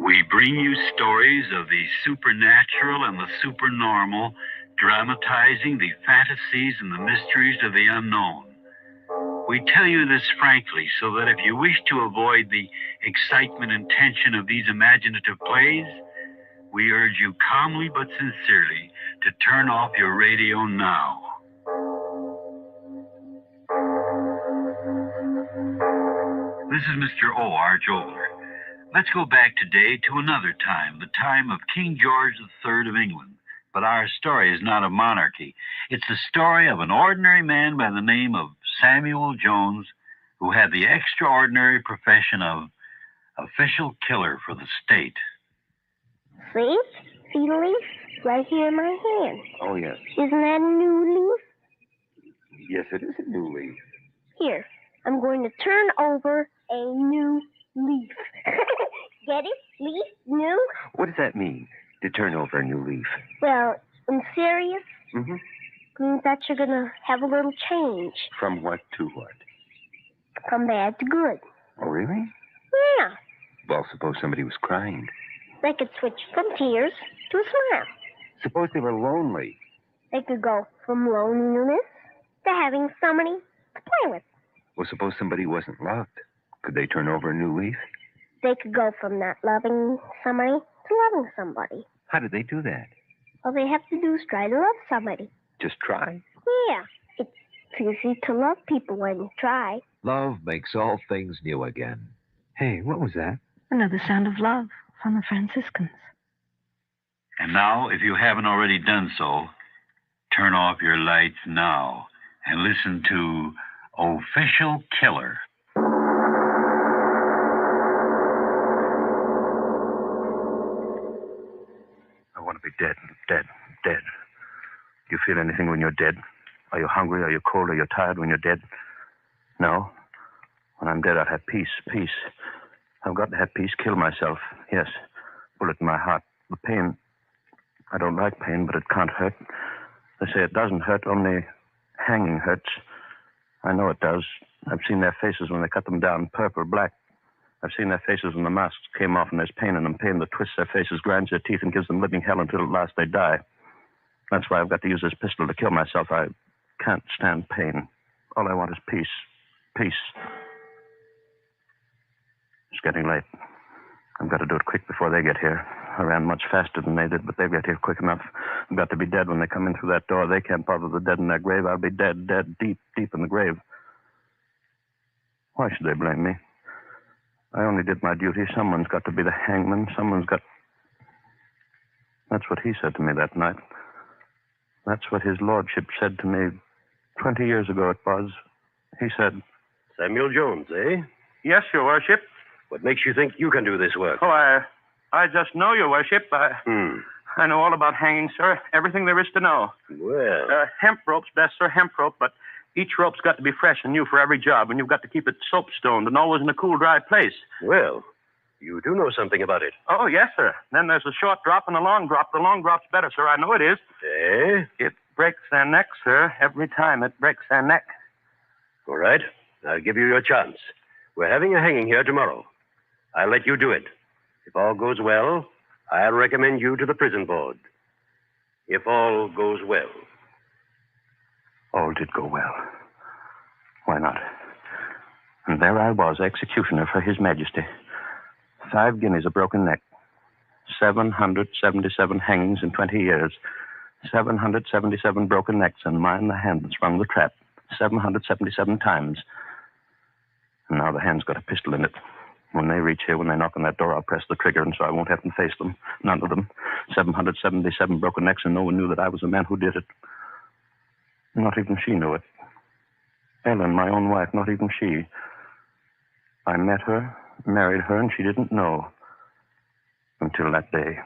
We bring you stories of the supernatural and the supernormal, dramatizing the fantasies and the mysteries of the unknown. We tell you this frankly so that if you wish to avoid the excitement and tension of these imaginative plays, we urge you calmly but sincerely to turn off your radio now. This is Mr. O. Arch Obler. Let's go back today to another time, the time of King George III of England, But our story is not a monarchy. It's the story of an ordinary man by the name of Samuel Jones, who had the extraordinary profession of official killer for the state. See? See the leaf? Right here in my hand. Oh, yes. Isn't that a new leaf? Yes, it is a new leaf. Here, I'm going to turn over a new leaf. Get it? Leaf? New? What does that mean, to turn over a new leaf? Well, I'm serious. Mm-hmm. Means that you're going to have a little change. From what to what? From bad to good. Oh, really? Yeah. Well, suppose somebody was crying. They could switch from tears to a smile. Suppose they were lonely. They could go from loneliness to having somebody to play with. Well, suppose somebody wasn't loved. Could they turn over a new leaf? They could go from not loving somebody to loving somebody. How did they do that? All they have to do is try to love somebody. Just try? Yeah. It's easy to love people when you try. Love makes all things new again. Hey, what was that? Another sound of love from the Franciscans. And now, if you haven't already done so, turn off your lights now and listen to Official Killer. I want to be dead. Do you feel anything when you're dead? Are you hungry? Are you cold? Are you tired when you're dead? No? When I'm dead, I'll have peace. I've got to have peace. Kill myself. Yes. Bullet in my heart. The pain. I don't like pain, but it can't hurt. They say it doesn't hurt, only hanging hurts. I know it does. I've seen their faces when they cut them down, purple, black. I've seen their faces when the masks came off and there's pain in them, pain that twists their faces, grinds their teeth, and gives them living hell until at last they die. That's why I've got to use this pistol to kill myself. I can't stand pain. All I want is peace. Peace. It's getting late. I've got to do it quick before they get here. I ran much faster than they did, but they'll get here quick enough. I've got to be dead when they come in through that door. They can't bother the dead in their grave. I'll be dead, deep in the grave. Why should they blame me? I only did my duty. Someone's got to be the hangman. Someone's got... That's what he said to me that night. That's what his lordship said to me 20 years ago it was. He said... Samuel Jones, eh? Yes, your worship. What makes you think you can do this work? Oh, I just know, your worship. I know all about hanging, sir. Everything there is to know. Well... hemp rope's best, sir, hemp rope, but each rope's got to be fresh and new for every job, and you've got to keep it soapstoned and always in a cool, dry place. Well, you do know something about it. Oh, yes, sir. Then there's a short drop and a long drop. The long drop's better, sir. I know it is. Eh? It breaks their neck, sir. Every time it breaks their neck. All right. I'll give you your chance. We're having a hanging here tomorrow. I'll let you do it. If all goes well, I'll recommend you to the prison board. If all goes well. All did go well. Why not? And there I was, executioner for His Majesty. 5 guineas a broken neck. 777 hangings in 20 years. 777 broken necks, and mine the hand that sprung the trap. 777 times. And now the hand's got a pistol in it. When they reach here, when they knock on that door, I'll press the trigger, and so I won't have to face them. None of them. 777 broken necks, and no one knew that I was the man who did it. Not even she knew it. Ellen, my own wife, not even she. I met her, married her, and she didn't know. Until that day.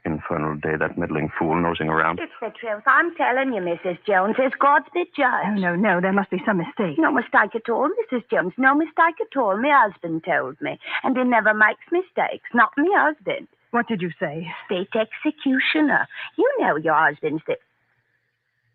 Infernal day, that meddling fool nosing around. It's the truth. I'm telling you, Mrs. Jones. It's God's bit judge. No. There must be some mistake. No mistake at all, Mrs. Jones. No mistake at all. My husband told me. And he never makes mistakes. Not my husband. What did you say? State executioner. You know your husband's the...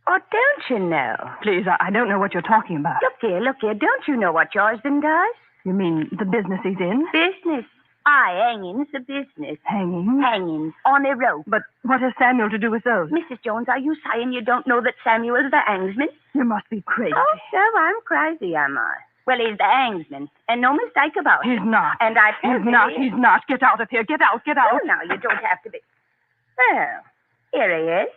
Oh, don't you know? Please, I don't know what you're talking about. Look here. Don't you know what your husband does? You mean the business he's in? Business. Aye, hanging's a business. Hanging? Hangings. On a rope. But what has Samuel to do with those? Mrs. Jones, are you saying you don't know that Samuel's the hangsman? You must be crazy. Oh, so I'm crazy, am I? Well, he's the hangsman, and no mistake about it. He's not. And I... He's not. Get out of here. Get out. Oh, now, you don't have to be... Well, here he is.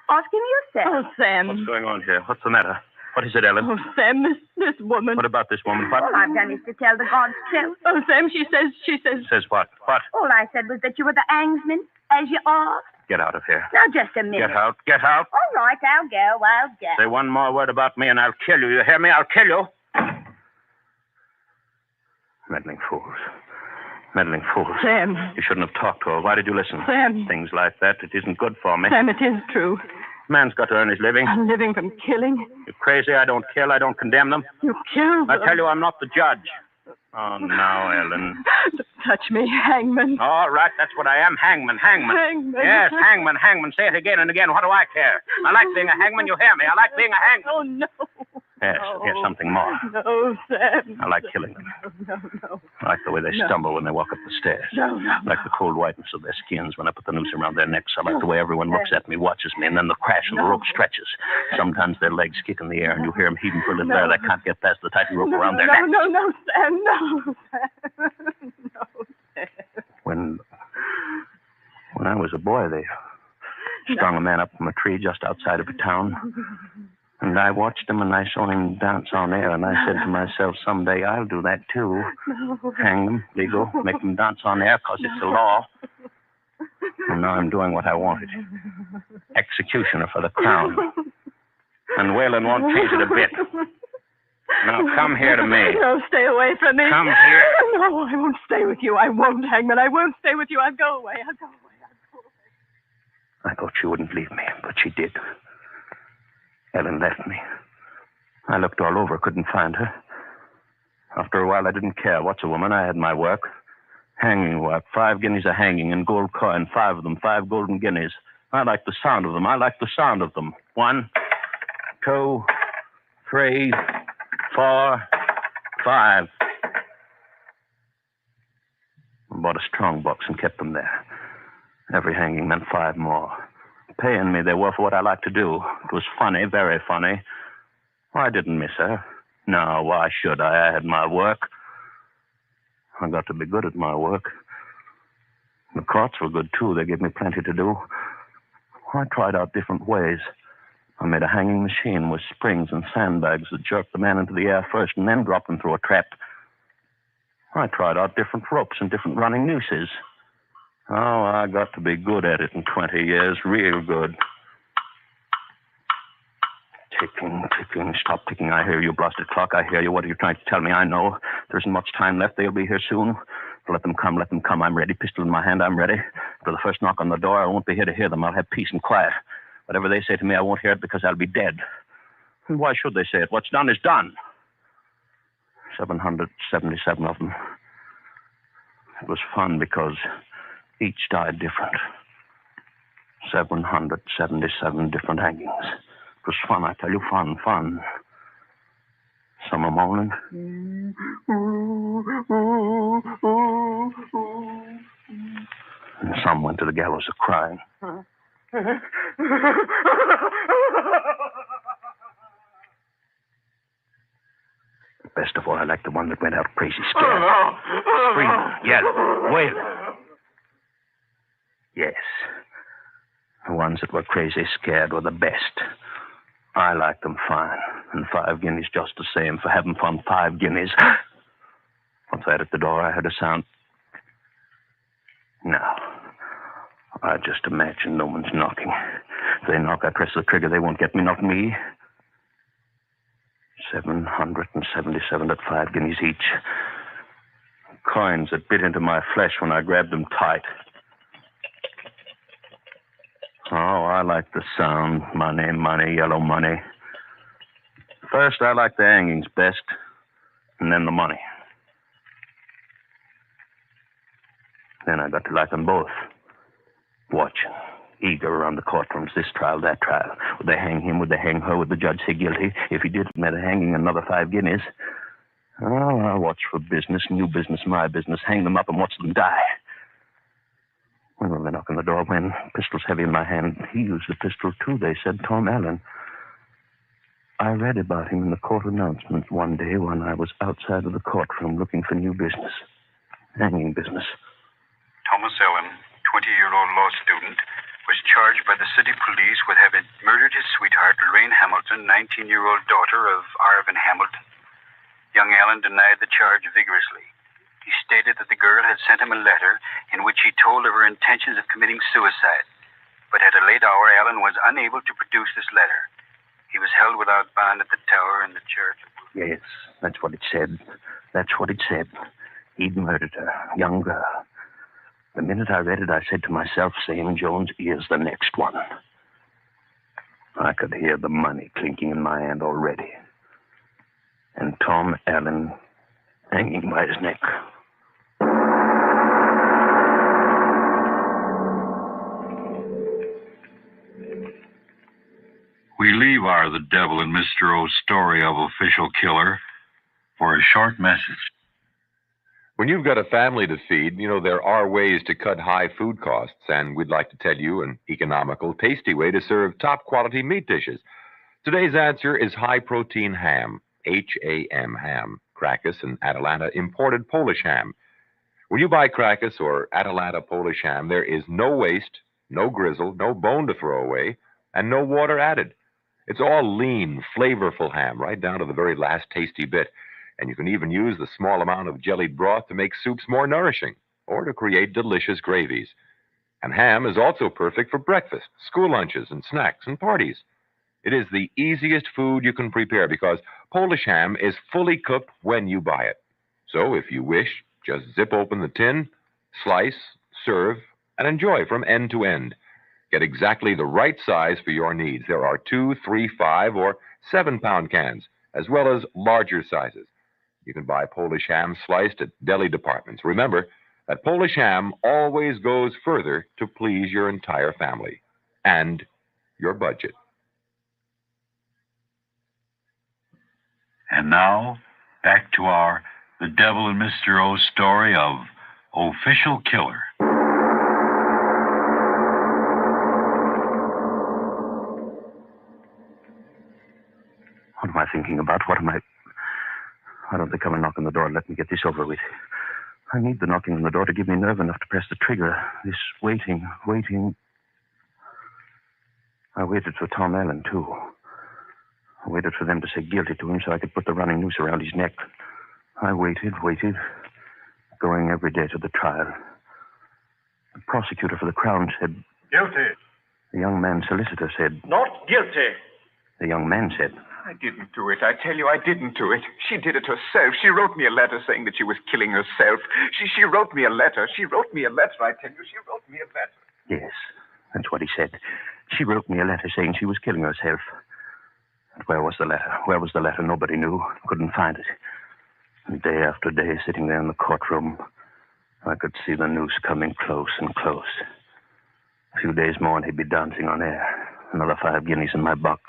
Ask him yourself. Oh, Sam. What's going on here? What's the matter? What is it, Ellen? Oh, Sam, this woman. What about this woman? What? All I've done is to tell the God's truth. Oh, Sam, she says... Says what? What? All I said was that you were the hangsman, as you are. Get out of here. Now, just a minute. Get out. Get out. All right, I'll go. Say one more word about me and I'll kill you. You hear me? I'll kill you. Meddling fools. Meddling fools. Sam. You shouldn't have talked to her. Why did you listen? Sam. Things like that, it isn't good for me. Sam, it is true. Man's got to earn his living. I'm living from killing. You're crazy. I don't kill. I don't condemn them. You killed I them. tell you, I'm not the judge. Oh, now, Ellen. Touch me, hangman. All right, that's what I am. Hangman. Hangman. Yes, hangman. Say it again and again. What do I care? I like being a hangman. You hear me? I like being a hangman. Oh, no. Yes, No. here's something more. No, Sam. I like killing them. No. I like the way they stumble when they walk up the stairs. No. I like the cold whiteness of their skins when I put the noose around their necks. I like the way everyone looks at me, watches me, and then the crash and the rope stretches. Sometimes their legs kick in the air, and you hear them heaving for a little air. They can't get past the tight rope around their necks. No, Sam. No, Sam. When I was a boy, they strung a man up from a tree just outside of a town. And I watched him, and I saw him dance on air, and I said to myself, someday I'll do that, too. No. Hang them, legal, make them dance on air, because it's the law. And now I'm doing what I wanted. Executioner for the crown. And Whalen won't change it a bit. Now, come here to me. No, stay away from me. Come here. No, I won't stay with you. I won't, hangman. I won't stay with you. I'll go away. I thought she wouldn't leave me, but she did. Ellen left me. I looked all over, couldn't find her. After a while, I didn't care. What's a woman? I had my work. Hanging work. 5 guineas a hanging and gold coin. 5 of them. 5 golden guineas. I like the sound of them. 1, 2, 3, 4, 5. I bought a strong box and kept them there. Every hanging meant 5 more. Paying me they were for what I like to do. It was funny, very funny. I didn't miss her. No, why should I? I had my work. I got to be good at my work. The courts were good, too. They gave me plenty to do. I tried out different ways. I made a hanging machine with springs and sandbags that jerked the man into the air first and then dropped him through a trap. I tried out different ropes and different running nooses. Oh, I got to be good at it in 20 years, real good. Ticking. Stop ticking. I hear you, blasted clock. I hear you. What are you trying to tell me? I know. There isn't much time left. They'll be here soon. Let them come. I'm ready. Pistol in my hand, I'm ready. For the first knock on the door, I won't be here to hear them. I'll have peace and quiet. Whatever they say to me, I won't hear it because I'll be dead. And why should they say it? What's done is done. 777 of them. It was fun because each died different. 777 different hangings. It was fun, I tell you, fun. Some are moaning. And some went to the gallows a crying. Best of all, I like the one that went out crazy scared. Screaming, yelling, wailing. Yes. The ones that were crazy scared were the best. I liked them fine. And 5 guineas just the same for having fun. 5 guineas. Once I had at the door, I heard a sound. Now, I just imagine no one's knocking. If they knock, I press the trigger. They won't get me, not me. 777 at 5 guineas each. Coins that bit into my flesh when I grabbed them tight. Oh, I like the sound. Money, yellow money. First, I like the hangings best, and then the money. Then I got to like them both. Watching, eager around the courtrooms, this trial, that trial. Would they hang him? Would they hang her? Would the judge say guilty? If he did, it meant a hanging, another 5 guineas. Oh, I'll watch for business, new business, my business. Hang them up and watch them die. Well, they knock on the door when pistol's heavy in my hand. He used the pistol, too, they said, Tom Allen. I read about him in the court announcement one day when I was outside of the courtroom looking for new business. Hanging business. Thomas Allen, 20-year-old law student, was charged by the city police with having murdered his sweetheart, Lorraine Hamilton, 19-year-old daughter of Arvin Hamilton. Young Allen denied the charge vigorously. He stated that the girl had sent him a letter in which he told of her intentions of committing suicide. but at a late hour, Allen was unable to produce this letter. He was held without bond at the tower in the church. Yes, that's what it said. That's what it said. He'd murdered her, young girl. The minute I read it, I said to myself, Sam Jones is the next one. I could hear the money clinking in my hand already. And Tom Allen hanging by his neck. We leave our The Devil and Mr. O's story of official killer for a short message. When you've got a family to feed, there are ways to cut high food costs, and we'd like to tell you an economical, tasty way to serve top-quality meat dishes. Today's answer is high-protein ham, H-A-M, ham, Crackus and Atalanta imported Polish ham. When you buy Crackus or Atalanta Polish ham, there is no waste, no grizzle, no bone to throw away, and no water added. It's all lean, flavorful ham, right down to the very last tasty bit. And you can even use the small amount of jellied broth to make soups more nourishing or to create delicious gravies. And ham is also perfect for breakfast, school lunches, and snacks and parties. It is the easiest food you can prepare because Polish ham is fully cooked when you buy it. So if you wish, just zip open the tin, slice, serve, and enjoy from end to end. Get exactly the right size for your needs. There are 2, 3, 5, or 7-pound cans, as well as larger sizes. You can buy Polish ham sliced at deli departments. Remember that Polish ham always goes further to please your entire family and your budget. And now, back to our The Devil and Mr. O's story of official killer. What am I thinking about? Why don't they come and knock on the door and let me get this over with? I need the knocking on the door to give me nerve enough to press the trigger. This waiting. I waited for Tom Allen, too. I waited for them to say guilty to him so I could put the running noose around his neck. I waited, going every day to the trial. The prosecutor for the Crown said... Guilty. The young man's solicitor said... Not guilty. The young man said... I didn't do it. I tell you, I didn't do it. She did it herself. She wrote me a letter saying that she was killing herself. She wrote me a letter. She wrote me a letter, I tell you. She wrote me a letter. Yes, that's what he said. She wrote me a letter saying she was killing herself. And where was the letter? Where was the letter? Nobody knew. Couldn't find it. And day after day, sitting there in the courtroom, I could see the noose coming close and close. A few days more and he'd be dancing on air. Another 5 guineas in my box.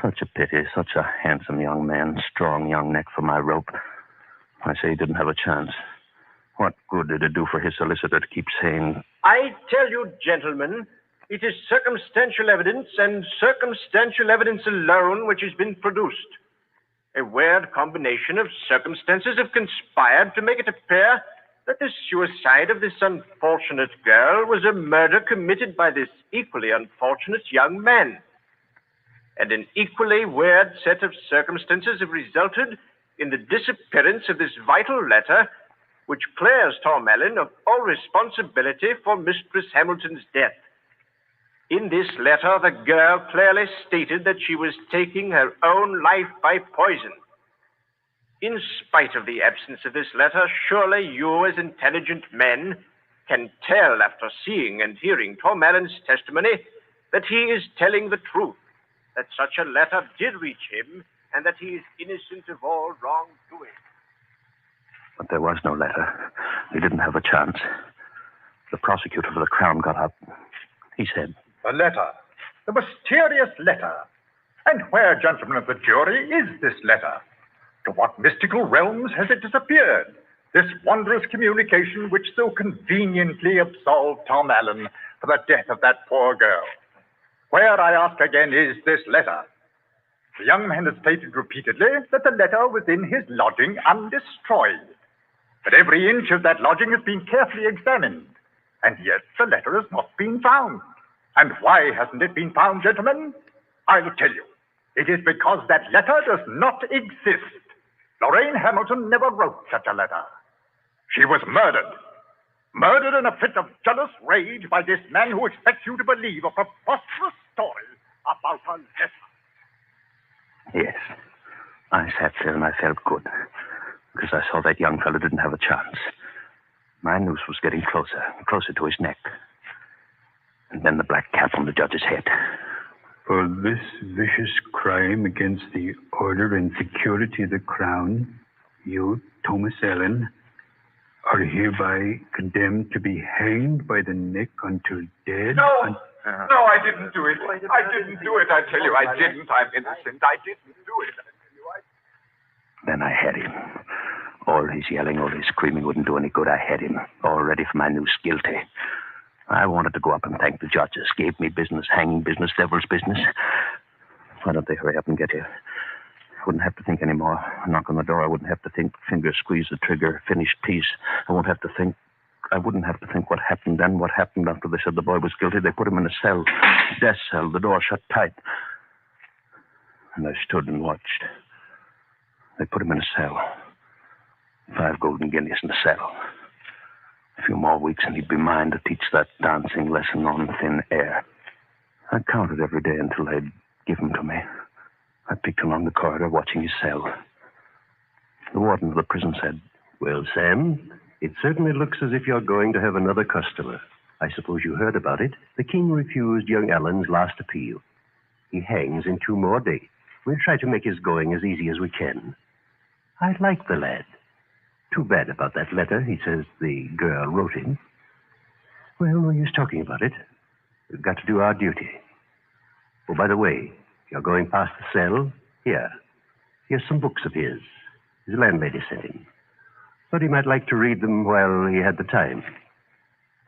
Such a pity, such a handsome young man, strong young neck for my rope. I say he didn't have a chance. What good did it do for his solicitor to keep saying... I tell you, gentlemen, it is circumstantial evidence and circumstantial evidence alone which has been produced. A weird combination of circumstances have conspired to make it appear that the suicide of this unfortunate girl was a murder committed by this equally unfortunate young man. And an equally weird set of circumstances have resulted in the disappearance of this vital letter, which clears Tom Allen of all responsibility for Mistress Hamilton's death. In this letter, the girl clearly stated that she was taking her own life by poison. In spite of the absence of this letter, surely you, as intelligent men, can tell after seeing and hearing Tom Allen's testimony that he is telling the truth. That such a letter did reach him, and that he is innocent of all wrongdoing. But there was no letter. He didn't have a chance. The prosecutor for the Crown got up. He said... The letter. The mysterious letter. And where, gentlemen of the jury, is this letter? To what mystical realms has it disappeared? This wondrous communication which so conveniently absolved Tom Allen for the death of that poor girl. Where, I ask again, is this letter? The young man has stated repeatedly that the letter was in his lodging undestroyed. But every inch of that lodging has been carefully examined, and yet the letter has not been found. And why hasn't it been found, gentlemen? I'll tell you. It is because that letter does not exist. Lorraine Hamilton never wrote such a letter. She was murdered. Murdered in a fit of jealous rage by this man who expects you to believe a preposterous story about a letter. Yes. I sat there and I felt good because I saw that young fellow didn't have a chance. My noose was getting closer, closer to his neck. And then the black cap on the judge's head. For this vicious crime against the order and security of the crown, you, Thomas Allen, are hereby condemned to be hanged by the neck until dead. No, I didn't do it. I didn't do it. I tell you, I didn't. I'm innocent. I didn't do it. Then I had him. All his yelling, all his screaming wouldn't do any good. I had him, all ready for my noose, guilty. I wanted to go up and thank the judges. Gave me business, hanging business, devil's business. Why don't they hurry up and get here? Wouldn't have to think anymore. A knock on the door, I wouldn't have to think. Finger squeeze the trigger, finished piece. I wouldn't have to think what happened then, what happened after they said the boy was guilty. They put him in a cell, death cell, the door shut tight. And I stood and watched. They put him in a cell. 5 golden guineas in the cell. A few more weeks and he'd be mine to teach that dancing lesson on thin air. I counted every day until they'd give him to me. I peeked along the corridor watching his cell. The warden of the prison said, "Well, Sam, it certainly looks as if you're going to have another customer. I suppose you heard about it. The king refused young Allen's last appeal. He hangs in 2 more days. We'll try to make his going as easy as we can. I like the lad. Too bad about that letter he says the girl wrote him. Well, no use talking about it. We've got to do our duty. Oh, by the way, you're going past the cell? Here's some books of his. His landlady sent him. Thought he might like to read them while he had the time.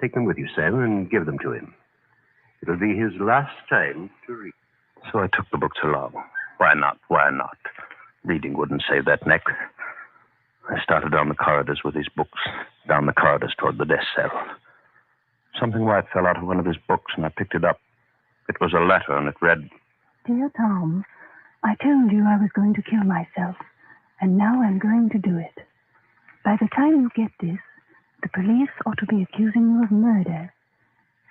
Take them with you, Sam, and give them to him. It'll be his last time to read. So I took the books along. Why not? Reading wouldn't save that neck. I started down the corridors with his books, down the corridors toward the death cell. Something white fell out of one of his books, and I picked it up. It was a letter, and it read, Dear Tom, I told you I was going to kill myself, and now I'm going to do it. By the time you get this, the police ought to be accusing you of murder,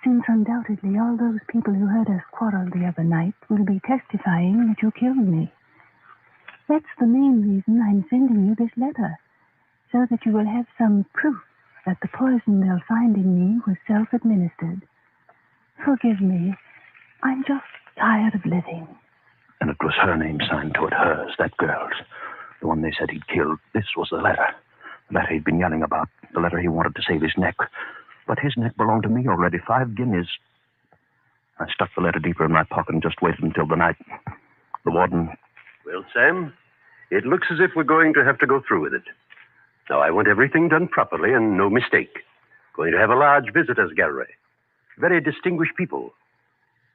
since undoubtedly all those people who heard us quarrel the other night will be testifying that you killed me. That's the main reason I'm sending you this letter, so that you will have some proof that the poison they'll find in me was self-administered. Forgive me. I'm just tired of living. And it was her name signed to it, hers, that girl's. The one they said he'd killed. This was the letter. The letter he'd been yelling about. The letter he wanted to save his neck. But his neck belonged to me already. 5 guineas. I stuck the letter deeper in my pocket and just waited until the night. The warden... Well, Sam, it looks as if we're going to have to go through with it. Now, I want everything done properly and no mistake. Going to have a large visitors gallery. Very distinguished people.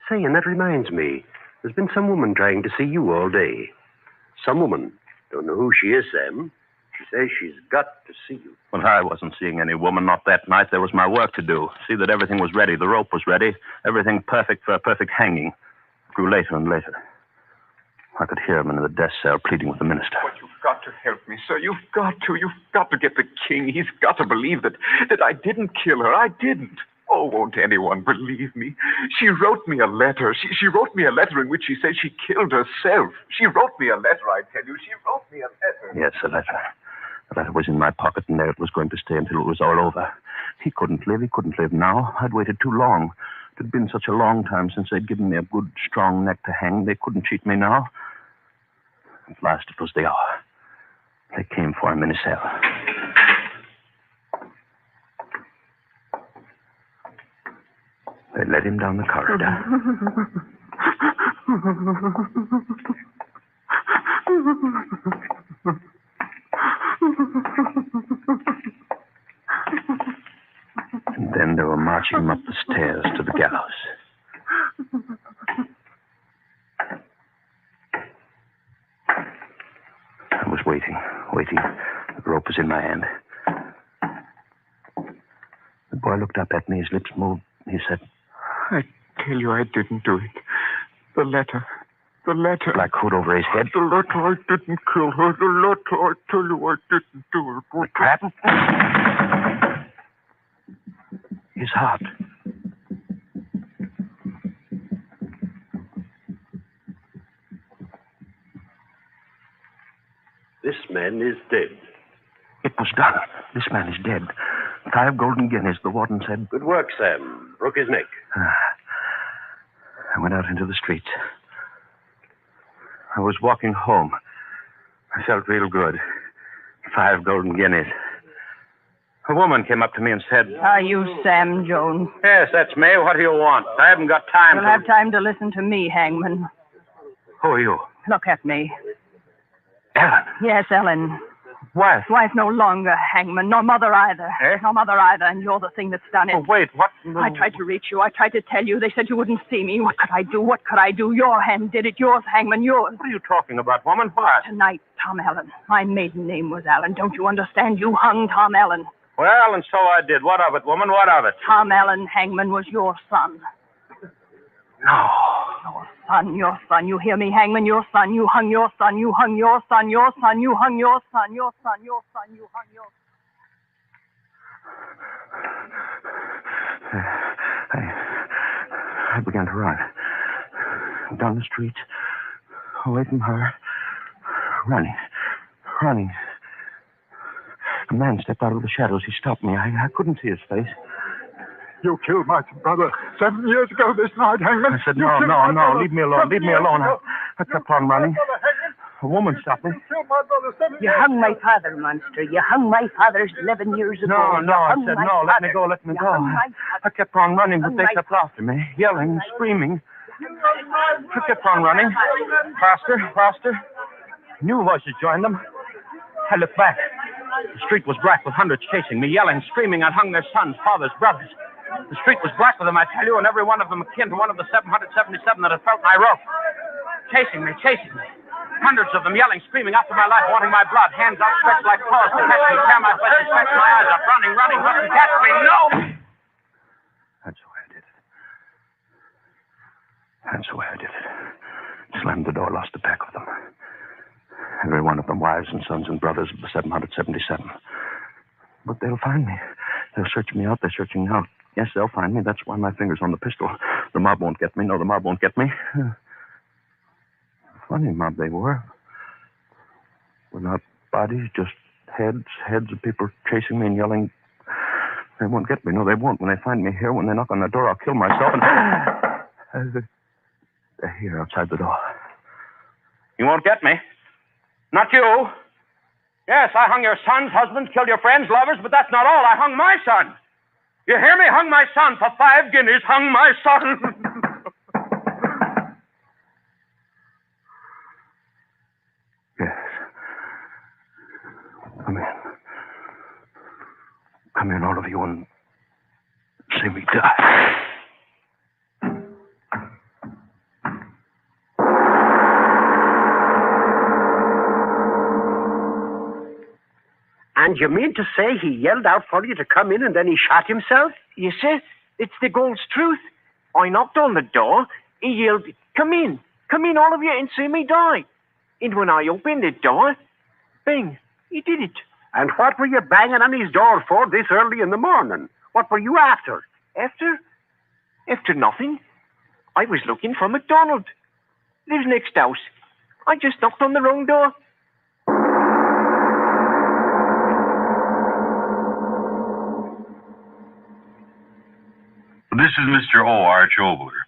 Say, and that reminds me, there's been some woman trying to see you all day. Some woman. Don't know who she is, Sam. She says she's got to see you. Well, I wasn't seeing any woman, not that night. There was my work to do. See that everything was ready. The rope was ready. Everything perfect for a perfect hanging. It grew later and later. I could hear him in the death cell pleading with the minister. But you've got to help me, sir. You've got to get the king. He's got to believe that I didn't kill her. I didn't. Oh, won't anyone believe me? She wrote me a letter. She wrote me a letter in which she said she killed herself. She wrote me a letter, I tell you. She wrote me a letter. Yes, a letter. The letter was in my pocket, and there it was going to stay until it was all over. He couldn't live now. I'd waited too long. It had been such a long time since they'd given me a good, strong neck to hang. They couldn't cheat me now. At last it was the hour. They came for him in his cell. They led him down the corridor. And then they were marching him up the stairs to the gallows. I was waiting. The rope was in my hand. The boy looked up at me. His lips moved. He said, I tell you I didn't do it. The letter. Black hood over his head. The letter, I didn't kill her. The letter, I tell you I didn't do it. The crap. His heart. This man is dead. It was done. This man is dead. 5 golden guineas, the warden said. Good work, Sam. Broke his neck. I went out into the streets. I was walking home. I felt real good. 5 golden guineas. A woman came up to me and said, Are you Sam Jones? Yes, that's me. What do you want? I haven't got time You'll have time to listen to me, hangman. Who are you? Look at me. Ellen. Yes, Ellen. Wife. Wife no longer, hangman. Nor mother either. Eh? Nor mother either, and you're the thing that's done it. Oh, wait, what? I tried to reach you. I tried to tell you. They said you wouldn't see me. What could I do? What could I do? Your hand did it. Yours, hangman, yours. What are you talking about, woman? What? Tonight, Tom Allen. My maiden name was Allen. Don't you understand? You hung Tom Allen. Well, and so I did. What of it, woman? What of it? Tom Allen, hangman, was your son. No. Your son. You hear me, hangman? Your son. You hung your son. You hung your son. Your son. You hung your son. Your son. Your son. You hung your son. I began to run. Down the street. Away from her. Running. A man stepped out of the shadows. He stopped me. I couldn't see his face. You killed my brother 7 years ago this night, hangman. I said, You no, killed my brother leave me alone. 7 years ago. I kept on running. A woman stopped me. You killed my brother 7 You years hung my ago. father, monster. You hung my father 11 years ago. No, I said, no, let me go. You hung my I kept on running, but Hung they my kept after me, yelling, screaming. I kept on running. Faster. New voices joined them. I looked back. The street was black with hundreds chasing me, yelling, screaming. I'd hung their sons, fathers, brothers. The street was black with them, I tell you, and every one of them akin to one of the 777 that had felt my rope. Chasing me. Hundreds of them yelling, screaming after my life, wanting my blood. Hands outstretched like claws to catch me, tear my flesh, and scratch my eyes up. Running, catch me, no! That's the way I did it. Slammed the door, lost the pack of them. Every one of them, wives and sons and brothers of the 777. But they'll find me. They'll search me out. They're searching now. Yes, they'll find me. That's why my finger's on the pistol. The mob won't get me. No, the mob won't get me. Funny mob they were. Without bodies, just heads of people chasing me and yelling. They won't get me. No, they won't. When they find me here, when they knock on the door, I'll kill myself and... They're here outside the door. You won't get me. Not you. Yes, I hung your sons, husbands, killed your friends, lovers, but that's not all. I hung my son. You hear me? Hung my son for 5 guineas. Hung my son. Yes. Come in, all of you, and see me die. And you mean to say he yelled out for you to come in and then he shot himself? You see, it's the Gold's truth. I knocked on the door. He yelled, come in, all of you, and see me die. And when I opened the door, bang, he did it. And what were you banging on his door for this early in the morning? What were you after? After nothing. I was looking for MacDonald. Lives next house. I just knocked on the wrong door. This is Mr. O. Arch Obler.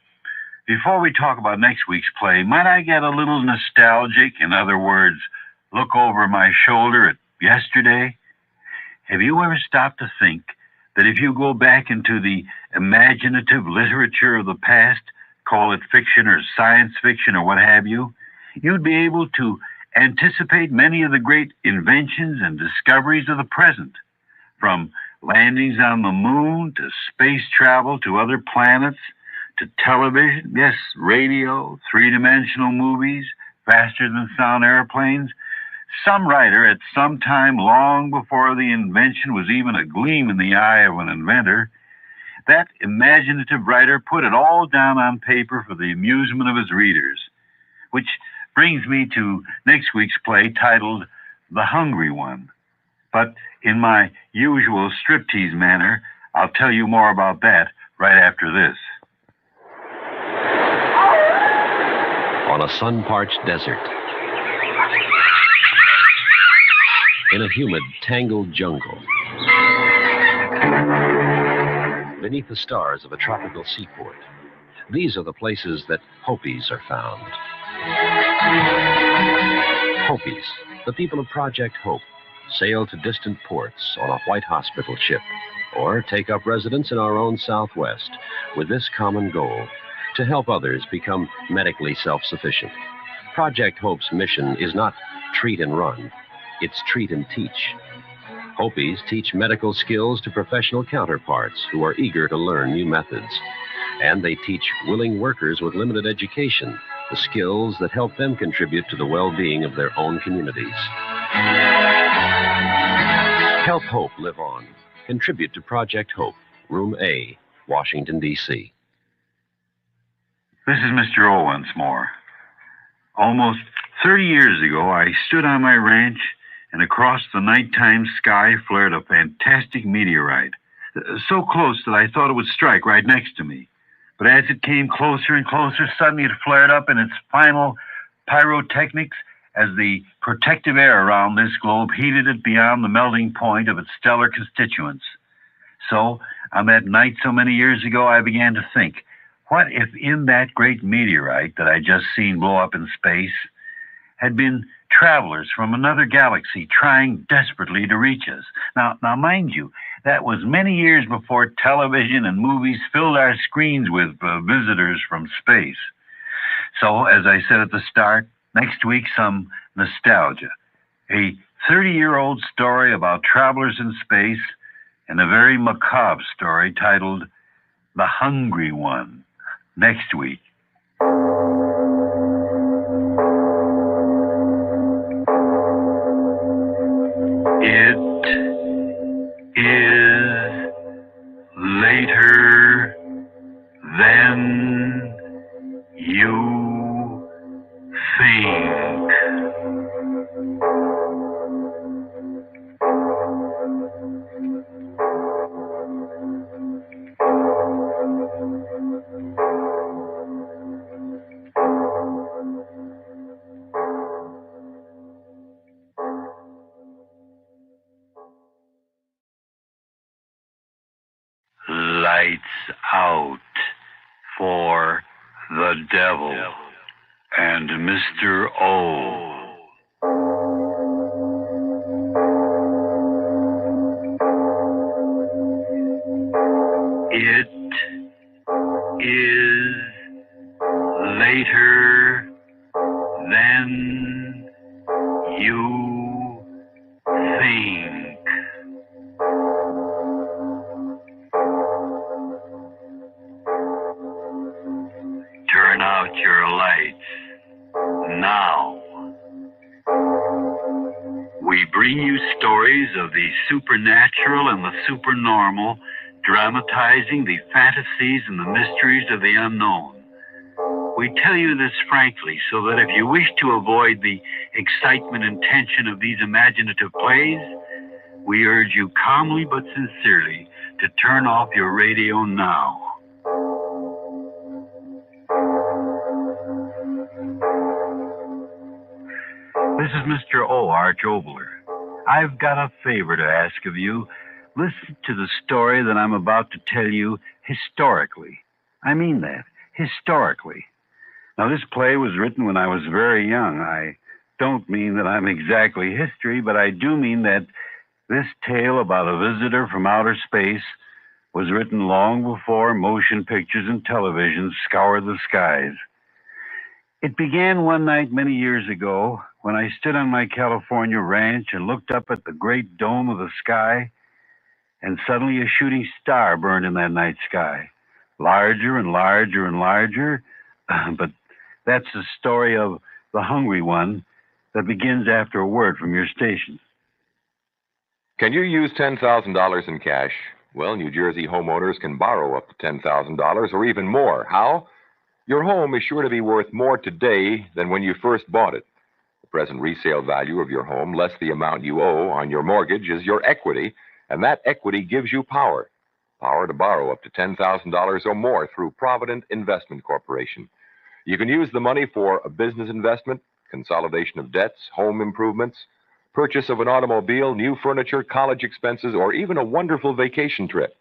Before we talk about next week's play, might I get a little nostalgic? In other words, look over my shoulder at yesterday? Have you ever stopped to think that if you go back into the imaginative literature of the past, call it fiction or science fiction or what have you, you'd be able to anticipate many of the great inventions and discoveries of the present, from landings on the moon, to space travel, to other planets, to television, yes, radio, 3-dimensional movies, faster than sound airplanes. Some writer at some time long before the invention was even a gleam in the eye of an inventor, that imaginative writer put it all down on paper for the amusement of his readers, which brings me to next week's play titled The Hungry One. But in my usual striptease manner, I'll tell you more about that right after this. On a sun-parched desert, in a humid, tangled jungle, beneath the stars of a tropical seaport, these are the places that Hopies are found. Hopies, the people of Project Hope, sail to distant ports on a white hospital ship, or take up residence in our own Southwest with this common goal: to help others become medically self-sufficient. Project Hope's mission is not treat and run, it's treat and teach. Hopies teach medical skills to professional counterparts who are eager to learn new methods. And they teach willing workers with limited education the skills that help them contribute to the well-being of their own communities. Help Hope live on. Contribute to Project Hope, Room A, Washington, D.C. This is Mr. O once more. Almost 30 years ago, I stood on my ranch, and across the nighttime sky flared a fantastic meteorite. So close that I thought it would strike right next to me. But as it came closer and closer, suddenly it flared up in its final pyrotechnics as the protective air around this globe heated it beyond the melting point of its stellar constituents. So, on that night so many years ago, I began to think, what if in that great meteorite that I just seen blow up in space had been travelers from another galaxy trying desperately to reach us? Now, mind you, that was many years before television and movies filled our screens with visitors from space. So, as I said at the start, next week, some nostalgia. A 30-year-old story about travelers in space and a very macabre story titled The Hungry One. Next week. It is later than you think. Lights out for the devil and Mr. O. It is later than you think. Turn out your lights now. We bring you stories of the supernatural and the supernormal, dramatizing the fantasies and the mysteries of the unknown. We tell you this frankly so that if you wish to avoid the excitement and tension of these imaginative plays, we urge you calmly but sincerely to turn off your radio now. This is Mr. O. Arch Obler. I've got a favor to ask of you. Listen to the story that I'm about to tell you historically. I mean that, historically. Now, this play was written when I was very young. I don't mean that I'm exactly history, but I do mean that this tale about a visitor from outer space was written long before motion pictures and television scoured the skies. It began one night many years ago when I stood on my California ranch and looked up at the great dome of the sky, and suddenly a shooting star burned in that night sky, larger and larger and larger, but that's the story of The Hungry One that begins after a word from your station. Can you use $10,000 in cash? Well, New Jersey homeowners can borrow up to $10,000 or even more. How? Your home is sure to be worth more today than when you first bought it. The present resale value of your home, less the amount you owe on your mortgage, is your equity, and that equity gives you power. Power to borrow up to $10,000 or more through Provident Investment Corporation. You can use the money for a business investment, consolidation of debts, home improvements, purchase of an automobile, new furniture, college expenses, or even a wonderful vacation trip.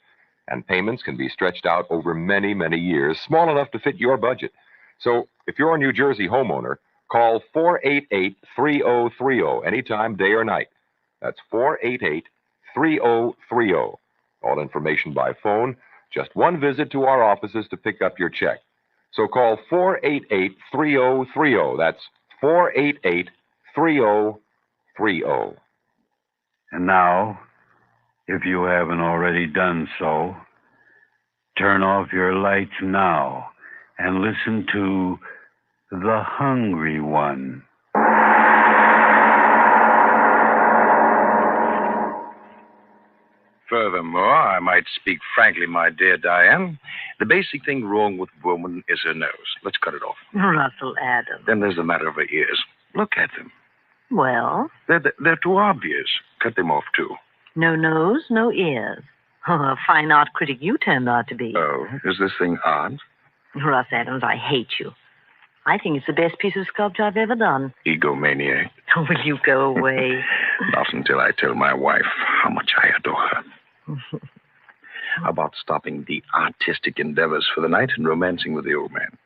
And payments can be stretched out over many, many years, small enough to fit your budget. So if you're a New Jersey homeowner, call 488-3030 anytime, day or night. That's 488-3030. All information by phone, just one visit to our offices to pick up your check. So call 488-3030. That's 488-3030. And now, if you haven't already done so, turn off your lights now and listen to The Hungry One. Furthermore, I might speak frankly, my dear Diane. The basic thing wrong with woman is her nose. Let's cut it off. Russell Adams. Then there's the matter of her ears. Look at them. Well? They're too obvious. Cut them off, too. No nose, no ears. Oh, a fine art critic you turned out to be. Oh, is this thing odd? Russ Adams, I hate you. I think it's the best piece of sculpture I've ever done. Egomaniac. Oh, will you go away? Not until I tell my wife how much I adore her. How about stopping the artistic endeavors for the night and romancing with the old man?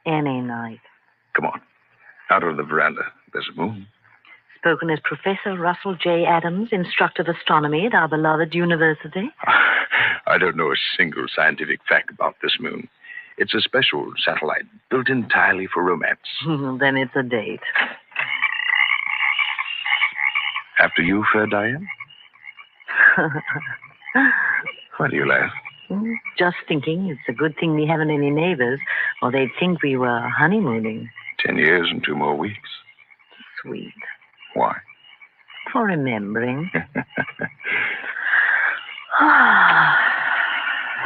Any night. Come on. Out on the veranda. There's a moon. Spoken as Professor Russell J. Adams, instructor of astronomy at our beloved university. I don't know a single scientific fact about this moon. It's a special satellite built entirely for romance. Then it's a date. After you, fair Diane? Why do you laugh? Just thinking it's a good thing we haven't any neighbors, or they'd think we were honeymooning. 10 years and 2 more weeks. Sweet. Why? For remembering.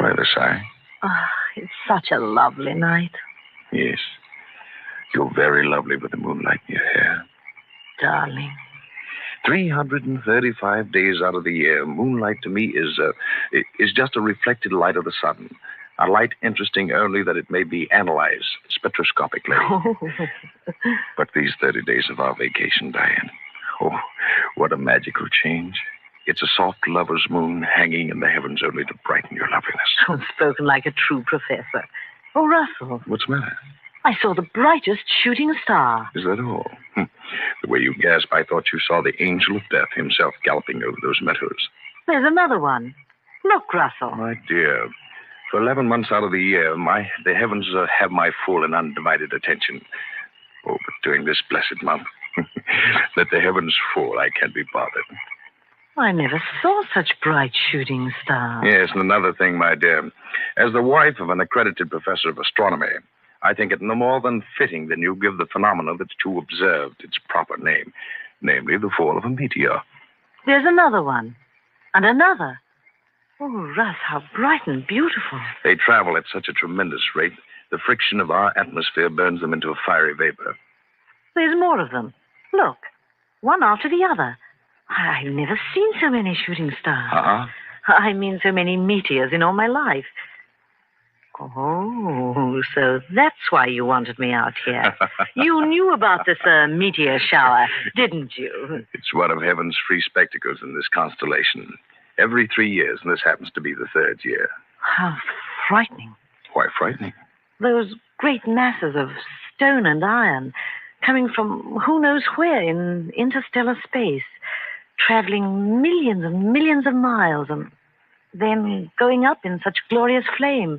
Why the sigh? It's such a lovely night. Yes. You're very lovely with the moonlight in your hair. Darling. 335 days out of the year, moonlight to me is just a reflected light of the sun. A light interesting only that it may be analyzed spectroscopically. But these 30 days of our vacation, Diane, oh, what a magical change. It's a soft lover's moon hanging in the heavens only to brighten your loveliness. Spoken like a true professor. Oh, Russell. What's the matter? I saw the brightest shooting star. Is that all? The way you gasp, I thought you saw the angel of death himself galloping over those meadows. There's another one. Look, Russell. My dear, for 11 months out of the year, the heavens have my full and undivided attention. Oh, but during this blessed month, let the heavens fall. I can't be bothered. I never saw such bright shooting stars. Yes, and another thing, my dear. As the wife of an accredited professor of astronomy, I think it no more than fitting that you give the phenomenon that's too observed its proper name, namely the fall of a meteor. There's another one. And another. Oh, Russ, how bright and beautiful. They travel at such a tremendous rate, the friction of our atmosphere burns them into a fiery vapor. There's more of them. Look, one after the other. I've never seen so many shooting stars. Uh-huh. I mean so many meteors in all my life. Oh, so that's why you wanted me out here. You knew about this meteor shower, didn't you? It's one of heaven's free spectacles in this constellation. Every 3 years, and this happens to be the 3rd year. How frightening. Why frightening? Those great masses of stone and iron coming from who knows where in interstellar space, traveling millions and millions of miles, and then going up in such glorious flame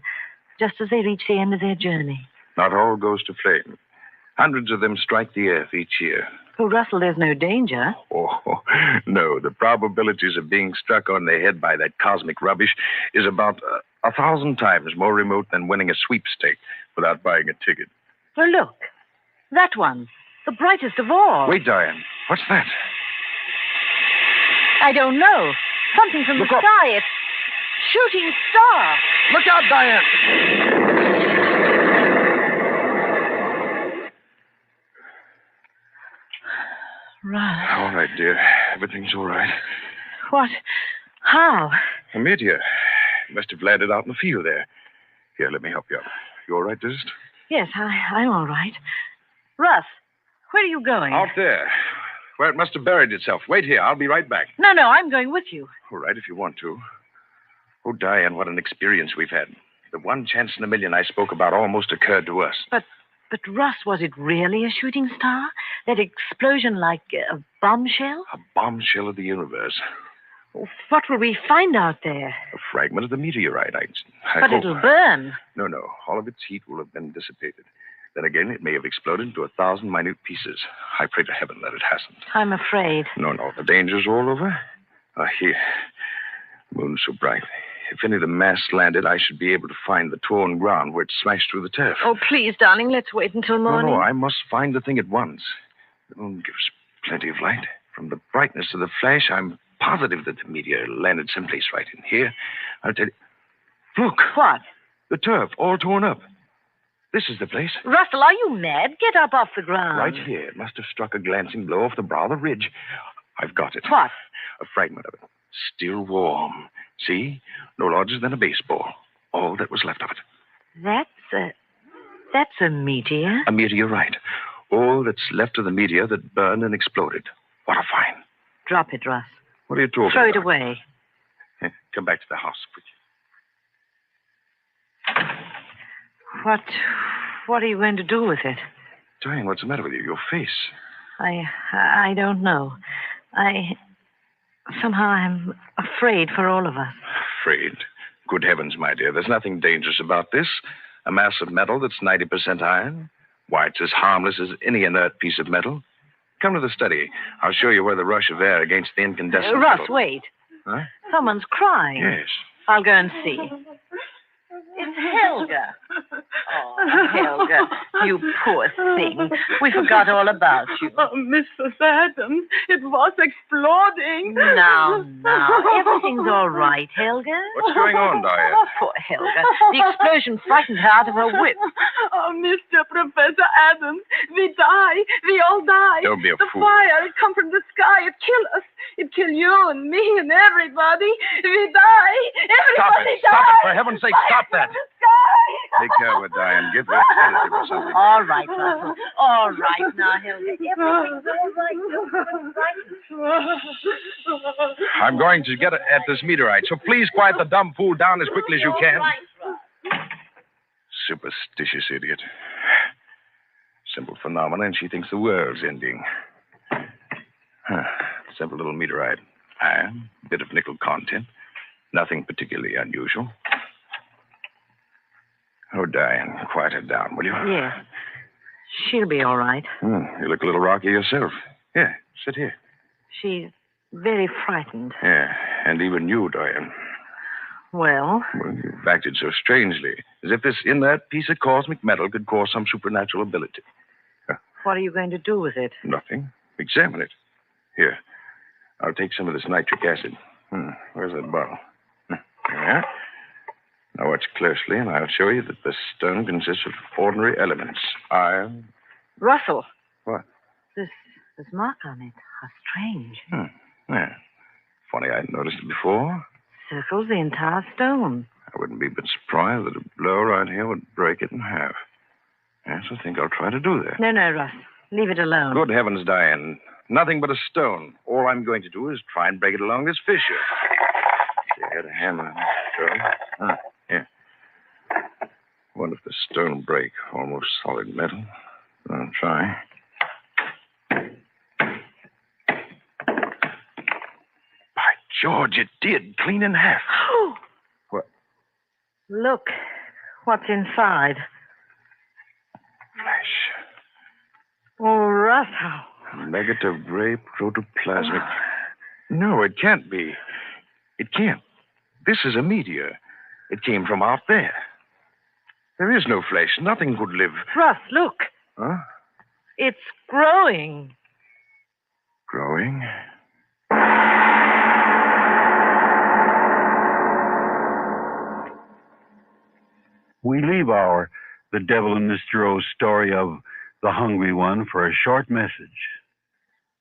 just as they reach the end of their journey. Not all goes to flame. Hundreds of them strike the earth each year. Oh, Russell, there's no danger. Oh, no. The probabilities of being struck on the head by that cosmic rubbish is about 1,000 times more remote than winning a sweepstake without buying a ticket. Oh, look. That one. The brightest of all. Wait, Diane. What's that? I don't know. Something from the sky. It's shooting star. Look out, Diane! Right. All right, dear. Everything's all right. What? How? A meteor. Must have landed out in the field there. Here, let me help you up. You all right, Dist? Yes, I'm all right. Russ, where are you going? Out there, where it must have buried itself. Wait here. I'll be right back. No, I'm going with you. All right, if you want to. Oh, Diane, what an experience we've had. The one chance in a million I spoke about almost occurred to us. But Russ, was it really a shooting star? That explosion like a bombshell? A bombshell of the universe. What will we find out there? A fragment of the meteorite. I But hope. it'll burn. No. All of its heat will have been dissipated. Then again, it may have exploded into 1,000 minute pieces. I pray to heaven that it hasn't. I'm afraid. No. The danger's all over. Here. The moon's so bright. If any of the mass landed, I should be able to find the torn ground where it smashed through the turf. Oh, please, darling, let's wait until morning. No, I must find the thing at once. The moon gives plenty of light. From the brightness of the flash, I'm positive that the meteor landed someplace right in here. I'll tell you. Look. What? The turf, all torn up. This is the place. Russell, are you mad? Get up off the ground. Right here. It must have struck a glancing blow off the brow of the ridge. I've got it. What? A fragment of it. Still warm. See? No larger than a baseball. All that was left of it. That's a meteor? A meteorite. All that's left of the meteor that burned and exploded. What a find. Drop it, Russ. What are you talking Throw about? it away. Come back to the house, quick. What are you going to do with it? Diane, what's the matter with you? Your face. I don't know. Somehow I'm afraid for all of us. Afraid? Good heavens, my dear. There's nothing dangerous about this. A mass of metal that's 90% iron. Why, it's as harmless as any inert piece of metal. Come to the study. I'll show you where the rush of air against the incandescent Russ, metal... wait. Huh? Someone's crying. Yes. I'll go and see. It's Helga. Oh, Helga, you poor thing. We forgot all about you. Oh, Mrs. Adams, it was exploding. Now, everything's all right, Helga. What's going on, Diane? Oh, poor Helga. The explosion frightened her out of her wit. Oh, Mr. Professor Adams, we die. We all die. Don't be a the fool. fire, it come from the sky. It kill us. It kill you and me and everybody. We die. Everybody Stop die. it. For heaven's sake, stop that. Take care of it, Diane. Give her a sedative or something. All right, Russell. All right now, Helga. Everything's all right. I'm going to get at this meteorite, so please quiet the dumb fool down as quickly as you can. Superstitious idiot. Simple phenomena, and she thinks the world's ending. Simple little meteorite. Iron, bit of nickel content. Nothing particularly unusual. Oh, Diane, quiet her down, will you? Yeah. She'll be all right. You look a little rocky yourself. Here, sit here. She's very frightened. Yeah, and even you, Diane. Well, You've acted so strangely, as if this inert piece of cosmic metal could cause some supernatural ability. what are you going to do with it? Nothing. Examine it. Here, I'll take some of this nitric acid. Where's that bottle? There. Now watch closely, and I'll show you that the stone consists of ordinary elements. Iron. Russell. What? This mark on it. How strange. Yeah. Funny I hadn't noticed it before. Circles the entire stone. I wouldn't be a bit surprised that a blow right here would break it in half. Yes, I think I'll try to do that. No, Russ. Leave it alone. Good heavens, Diane. Nothing but a stone. All I'm going to do is try and break it along this fissure. You had a hammer. Here. Wonder if the stone will break. Almost solid metal. I'll try. By George, it did. Clean in half. What? Look. What's inside? Flesh. Oh, Russ, how... Negative gray protoplasmic. No, it can't be. It can't. This is a meteor. It came from out there. There is no flesh. Nothing could live. Russ, look. Huh? It's growing. Growing? We leave our The Devil in Mr. O's story of The Hungry One for a short message.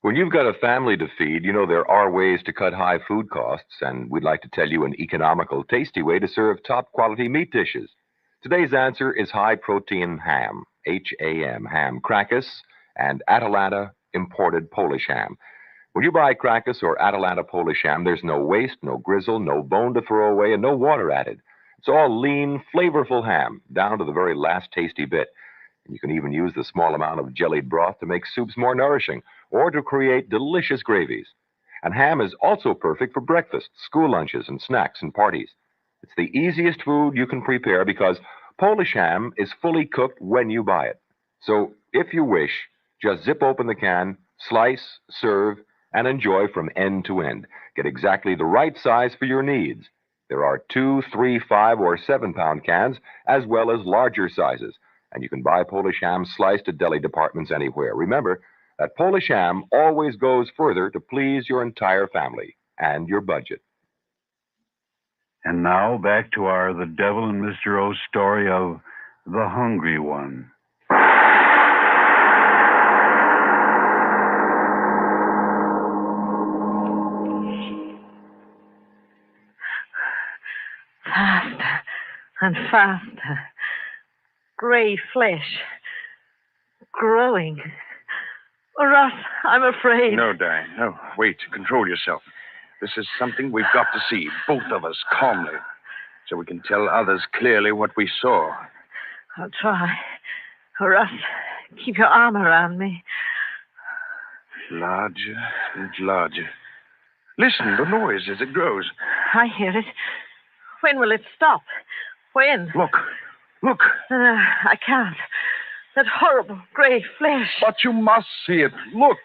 When you've got a family to feed, there are ways to cut high food costs, and we'd like to tell you an economical, tasty way to serve top-quality meat dishes. Today's answer is high-protein ham, H-A-M, ham, Crackus, and Atalanta imported Polish ham. When you buy Crackus or Atalanta Polish ham, there's no waste, no grizzle, no bone to throw away, and no water added. It's all lean, flavorful ham, down to the very last tasty bit. And you can even use the small amount of jellied broth to make soups more nourishing, or to create delicious gravies. And ham is also perfect for breakfast, school lunches, and snacks and parties. It's the easiest food you can prepare because Polish ham is fully cooked when you buy it. So, if you wish, just zip open the can, slice, serve, and enjoy from end to end. Get exactly the right size for your needs. There are 2, 3, 5, or 7-pound cans, as well as larger sizes. And you can buy Polish ham sliced at deli departments anywhere. Remember that Polish ham always goes further to please your entire family and your budget. And now back to our The Devil and Mr. O story of The Hungry One. Faster and faster. Gray flesh. Growing. Russ, I'm afraid. No, Diane, no. Wait, control yourself. This is something we've got to see, both of us, calmly, so we can tell others clearly what we saw. I'll try. Russ, keep your arm around me. Larger and larger. Listen, the noise as it grows. I hear it. When will it stop? When? Look. I can't. That horrible gray flesh. But you must see it. Look.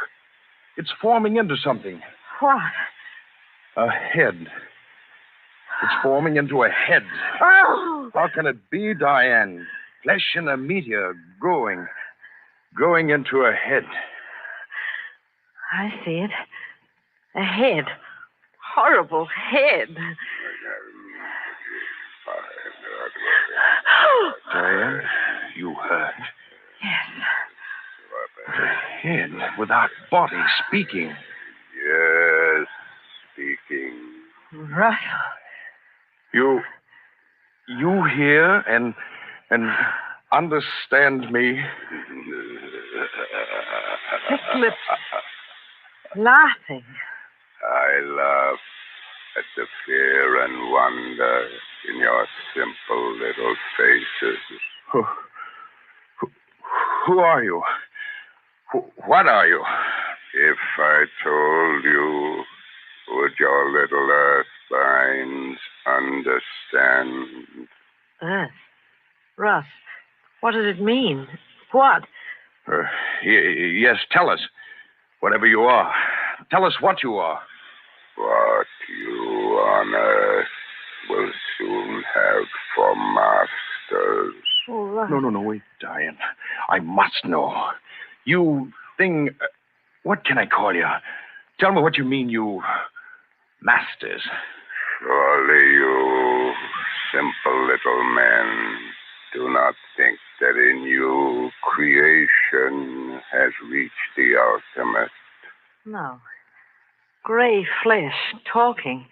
It's forming into something. What? A head. It's forming into a head. Oh! How can it be, Diane? Flesh in a meteor growing into a head. I see it. A head. Horrible head. Diane, you heard. Yes. A head without body speaking. Yes, speaking. Russell. You hear and understand me. His lips laughing. I laugh at the fear and wonder in your simple little faces. Who are you? What are you? If I told you, would your little earth minds understand? Earth? Russ, what does it mean? What? Yes, tell us. Whatever you are. Tell us what you are. What you on earth will soon have for masters. Oh, Russ. No, wait, Diane. I must know. You thing... what can I call you? Tell me what you mean, you... masters. Surely you simple little men do not think that in you creation has reached the ultimate. No. Gray flesh talking.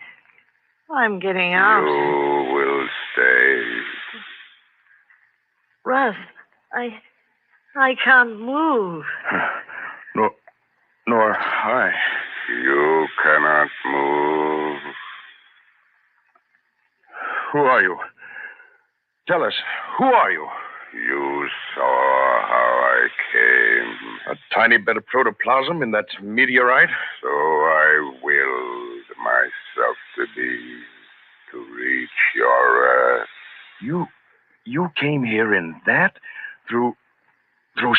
I'm getting out. You will stay. Russ, I can't move. Nor I. You cannot move. Who are you? Tell us, who are you? You saw how I came. A tiny bit of protoplasm in that meteorite? So I willed myself to be, to reach your earth. You came here in that? Through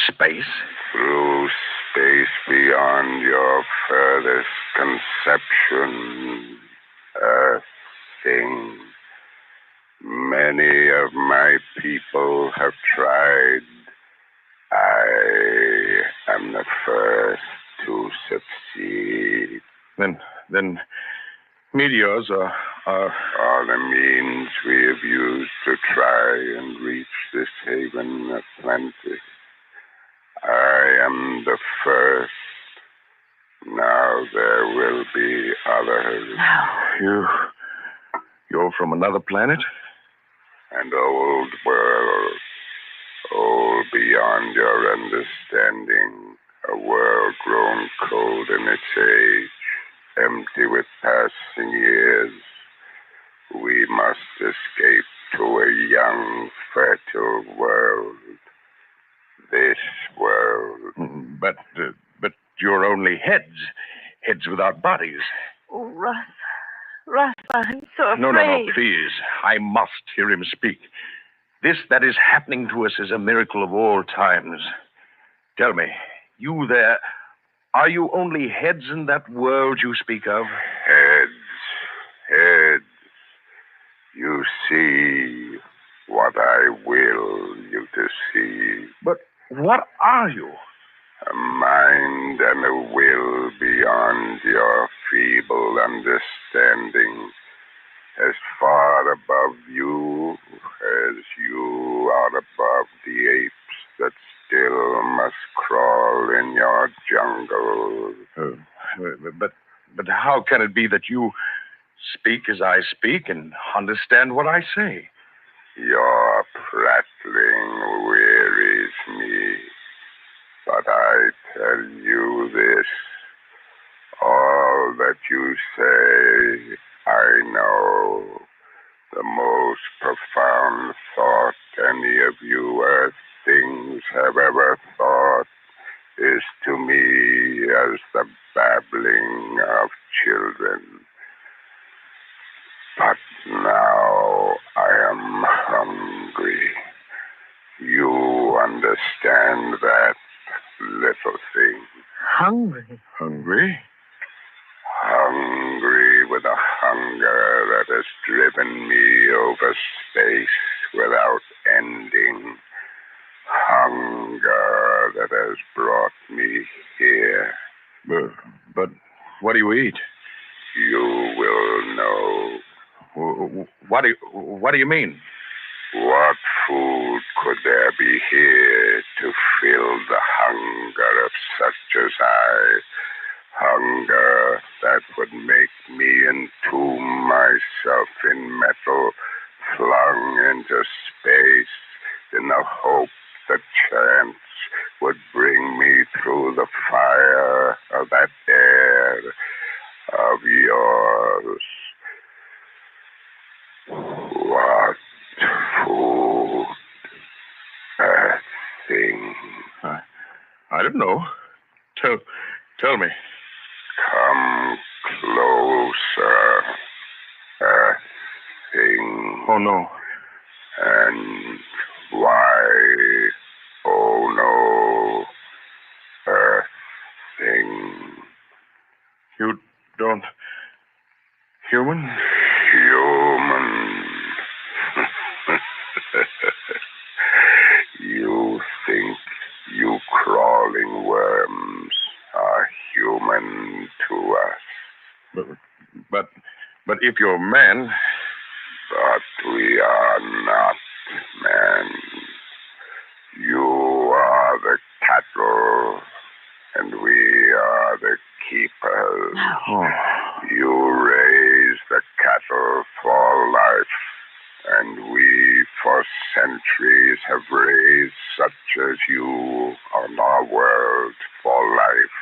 space? Through space beyond your furthest conception. Earth thing. Many of my people have tried. I am the first to succeed. Then meteors are the means we have used to try and reach this haven of plenty. I am the first. be others. You're from another planet? An old world, old beyond your understanding. A world grown cold in its age, empty with passing years. We must escape to a young, fertile world. This world. But you're only heads without bodies. Oh, Russ, I'm so afraid. No, please. I must hear him speak. This that is happening to us is a miracle of all times. Tell me, you there, are you only heads in that world you speak of? Heads. You see what I will you to see. But what are you? A mind and a will beyond your feeble understanding. As far above you as you are above the apes that still must crawl in your jungle. But how can it be that you speak as I speak and understand what I say? Your prattling wearies me. But I tell you this, all that you say, I know. The most profound thought any of you earth things have ever thought is to me as the babbling of children. But now I am hungry. You understand that, little thing. Hungry? Hungry? Hungry with a hunger that has driven me over space without ending. Hunger that has brought me here. But what do you eat? You will know. What do you mean? What food could there be here to fill the hunger of such as I? Hunger that would make me entomb myself in metal, flung into space in the hope that chance would bring me through the fire of that air of yours. What food? A thing. I don't know. Tell me. Come closer. A thing. Oh, no. And why? Oh, no. A thing. You don't... Human? Human. You think you crawling worms are human to us. But if you're men... But we are not men. You are the cattle, and we are the keepers. Oh. You raise the cattle for life, and we for centuries have raised such as you on our world for life.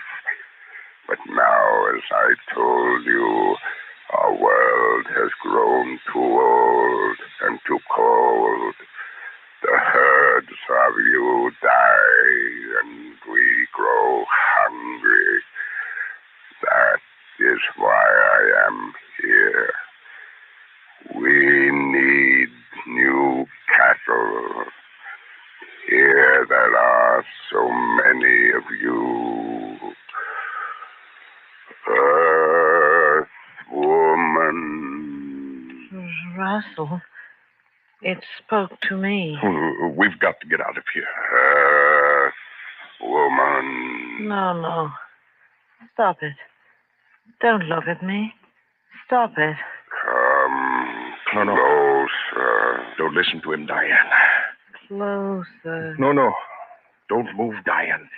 But now, as I told you, our world has grown too old and too cold. The herds of you die, and we grow hungry. That is why I am here. We need new cattle. Here there are so many of you. Earth woman. Russell, it spoke to me. We've got to get out of here. Earth woman. No. Stop it. Don't look at me. Stop it. Come closer. Don't listen to him, Diane. Closer. No. Don't move, Diane.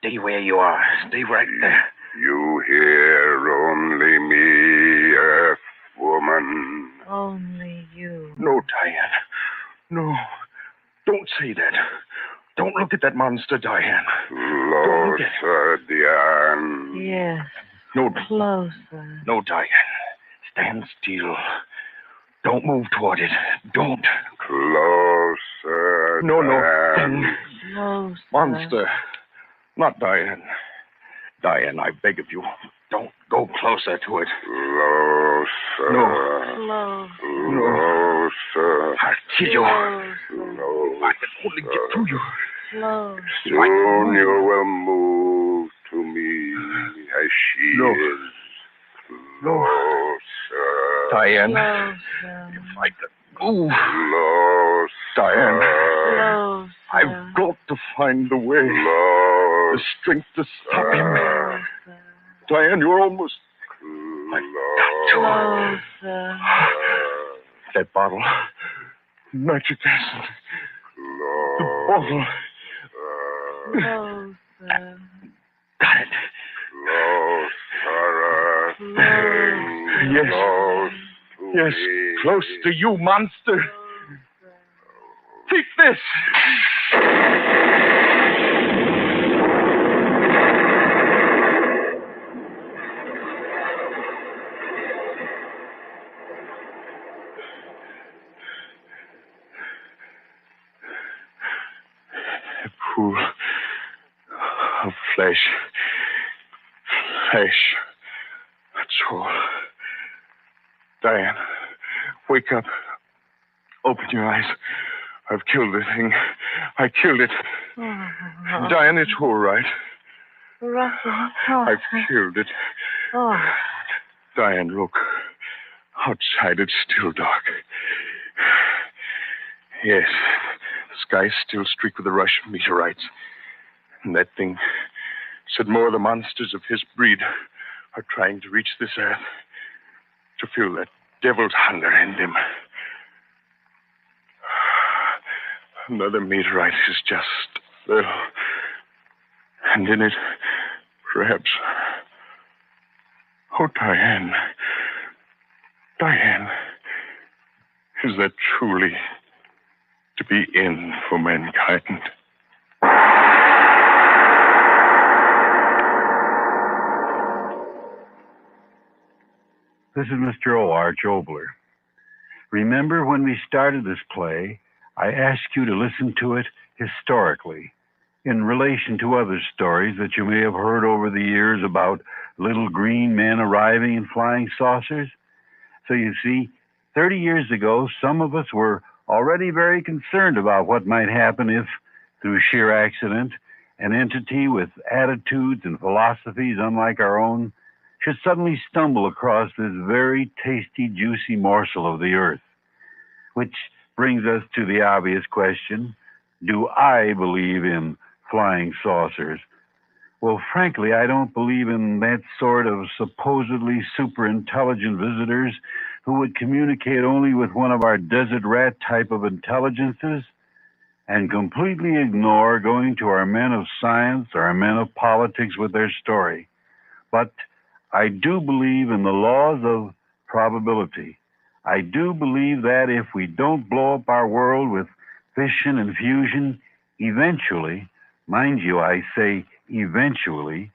Stay where you are. Stay right there. You hear only me, Earth woman. Only you. No, Diane. No. Don't say that. Don't look at that monster, Diane. Closer, Diane. Yes. No. Closer. No, Diane. Stand still. Don't move toward it. Don't. Closer. No. Diane. Closer. Monster. Not Diane. Diane, I beg of you. Don't go closer to it. Closer. No. Closer. I'll kill you. Closer. I can only get through you. Closer. Soon you will move to me as she No. is. No. Closer. Diane. Closer. If I could move. Closer. Diane. Closer. I've got to find the way. Closer. The strength to stop him. Diane, you're almost... Closer. That bottle. Nitric acid. The bottle. Closer. Got it. Yes. Yes, close to you, monster. Take this. A pool of flesh. Flesh. That's all. Diane, wake up. Open your eyes. I've killed the thing. I killed it. Oh. Diane, it's all right. Russell. I've killed it. Oh. Diane, look. Outside, it's still dark. Yes, the sky's still streaked with the rush of meteorites. And that thing said more of the monsters of his breed are trying to reach this earth to feel that devil's hunger in them. Another meteorite is just there. And in it, perhaps... Oh, Diane. Diane. Is that truly to be in for mankind? This is Mr. O.R. Jobler. Remember when we started this play, I asked you to listen to it historically, in relation to other stories that you may have heard over the years about little green men arriving in flying saucers? So you see, 30 years ago, some of us were already very concerned about what might happen if, through sheer accident, an entity with attitudes and philosophies unlike our own should suddenly stumble across this very tasty, juicy morsel of the earth. Which brings us to the obvious question, do I believe in flying saucers? Well, frankly, I don't believe in that sort of supposedly super intelligent visitors who would communicate only with one of our desert rat type of intelligences and completely ignore going to our men of science or our men of politics with their story. But I do believe in the laws of probability. I do believe that if we don't blow up our world with fission and fusion, eventually, mind you, I say eventually,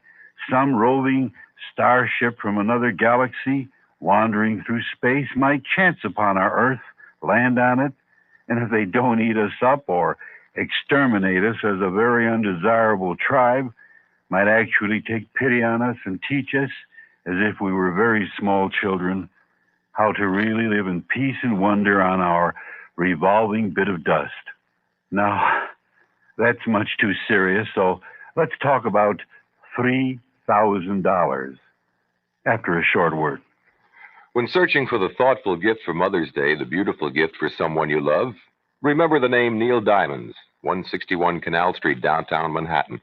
some roving starship from another galaxy wandering through space might chance upon our Earth, land on it, and if they don't eat us up or exterminate us as a very undesirable tribe, might actually take pity on us and teach us, as if we were very small children, how to really live in peace and wonder on our revolving bit of dust. Now, that's much too serious, so let's talk about $3,000 after a short word. When searching for the thoughtful gift for Mother's Day, the beautiful gift for someone you love, remember the name Neil Diamonds, 161 Canal Street, downtown Manhattan.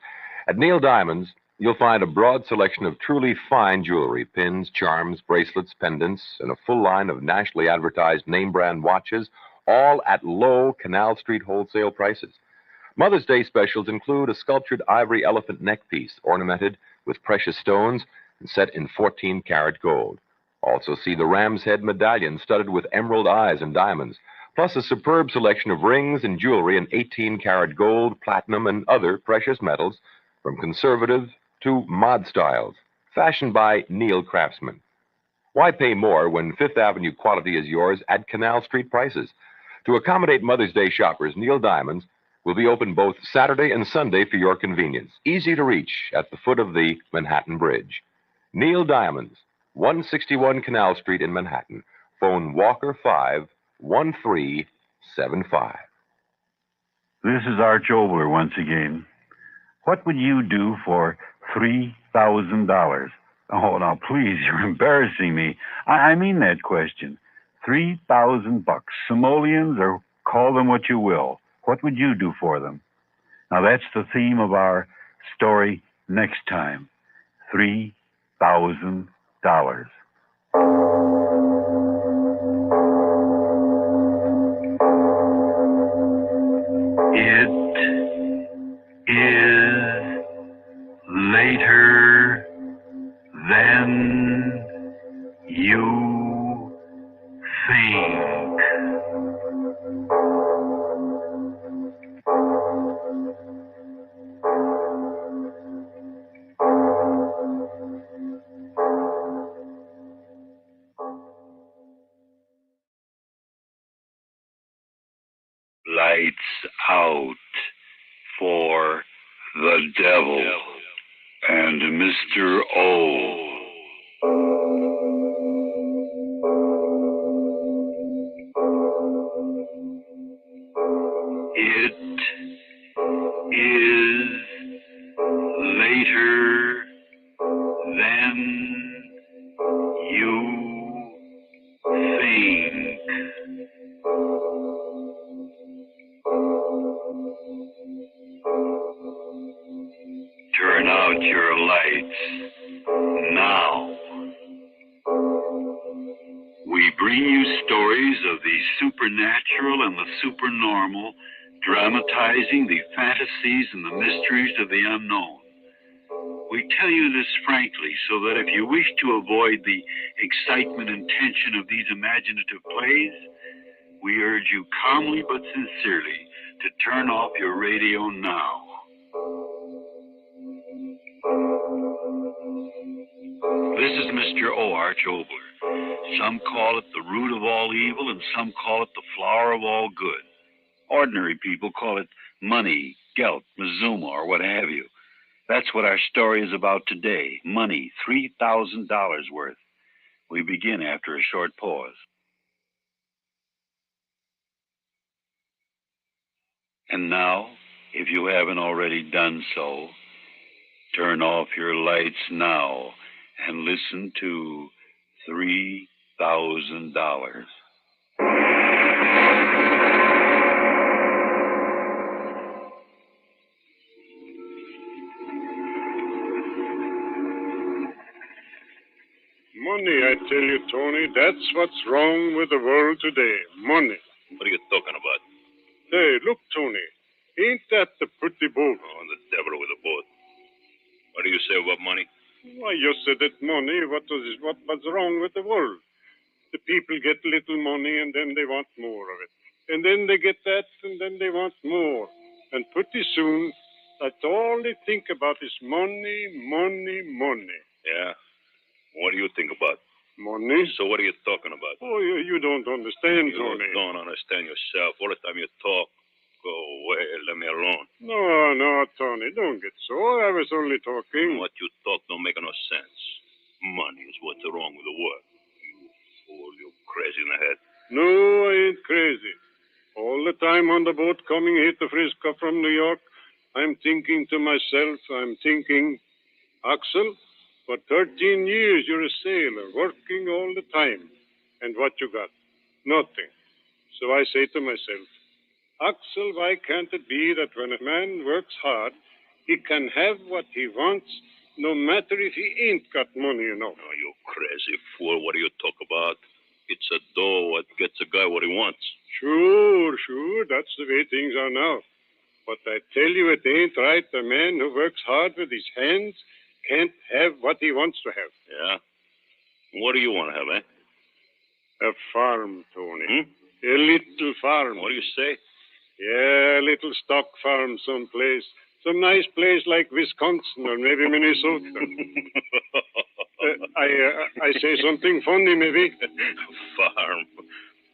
At Neil Diamonds, you'll find a broad selection of truly fine jewelry, pins, charms, bracelets, pendants, and a full line of nationally advertised name-brand watches, all at low Canal Street wholesale prices. Mother's Day specials include a sculptured ivory elephant neck piece ornamented with precious stones and set in 14-karat gold. Also see the ram's head medallion studded with emerald eyes and diamonds, plus a superb selection of rings and jewelry in 18-karat gold, platinum, and other precious metals, from conservative to mod styles, fashioned by Neil craftsmen. Why pay more when Fifth Avenue quality is yours at Canal Street prices? To accommodate Mother's Day shoppers, Neil Diamonds will be open both Saturday and Sunday for your convenience. Easy to reach at the foot of the Manhattan Bridge. Neil Diamonds, 161 Canal Street in Manhattan. Phone Walker 51375. This is Arch Obler once again. What would you do for $3,000? Oh, now, please, you're embarrassing me. I mean that question. $3,000, simoleons, or call them what you will. What would you do for them? Now, that's the theme of our story next time. $3,000. It is later than you think. Lights out for the devil and Mr. O. It is later than you think. Turn out your lights now. We bring you stories of the supernatural and the supernormal, dramatizing the fantasies and the mysteries of the unknown. We tell you this frankly so that if you wish to avoid the excitement and tension of these imaginative plays, we urge you calmly but sincerely to turn off your radio now. This is Mr. O. Arch Obler. Some call it the root of all evil, and some call it the flower of all good. Ordinary people call it money, geld, mazuma, or what have you. That's what our story is about today. Money, $3,000 worth. We begin after a short pause. And now, if you haven't already done so, turn off your lights now and listen to $3,000. Money, I tell you, Tony, that's what's wrong with the world today. Money. What are you talking about? Hey, look, Tony. Ain't that the pretty boat? Oh, the devil with a boat. What do you say about money? Why, you said that money, what's wrong with the world? The people get little money, and then they want more of it. And then they get that, and then they want more. And pretty soon, that's all they think about is money, money, money. Yeah? What do you think about? Money? So what are you talking about? Oh, you don't understand, You Tony. don't understand yourself. All the time you talk, go away, let me alone. No, Tony, don't get so. I was only talking. What you talk don't make no sense. Money is what's wrong with the world. You fool, you crazy in the head. No, I ain't crazy. All the time on the boat coming here to Frisco from New York, I'm thinking to myself, Axel, for 13 years you're a sailor, working all the time. And what you got? Nothing. So I say to myself, Axel, why can't it be that when a man works hard, he can have what he wants, no matter if he ain't got money, you know? Oh, you crazy fool. What do you talk about? It's a dough what gets a guy what he wants. Sure. That's the way things are now. But I tell you, it ain't right. A man who works hard with his hands can't have what he wants to have. Yeah? What do you want to have, eh? A farm, Tony. A little farm. What do you say? Yeah, a little stock farm someplace. Some nice place like Wisconsin or maybe Minnesota. I say something funny, maybe. Farm.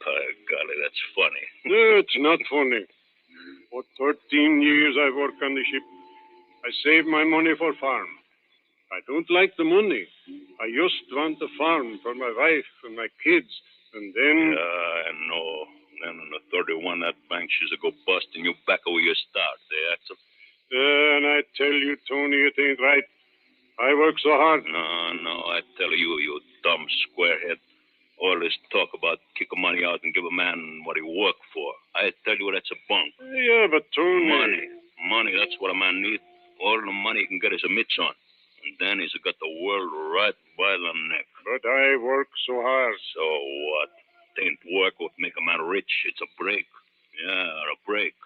By golly, that's funny. No, it's not funny. For 13 years I work on the ship. I save my money for farm. I don't like the money. I just want a farm for my wife and my kids. And then... Yeah, I know. Then on the 31, that bank should go bust and you back away your start. That's a... And I tell you, Tony, it ain't right. I work so hard. No, I tell you, you dumb squarehead. All this talk about kicking money out and give a man what he worked for. I tell you, that's a bunk. Yeah, but Tony... Money, that's what a man needs. All the money he can get is a mitts on. And then he's got the world right by the neck. But I work so hard. So what? It ain't work what make a man rich. It's a break. Yeah, a break.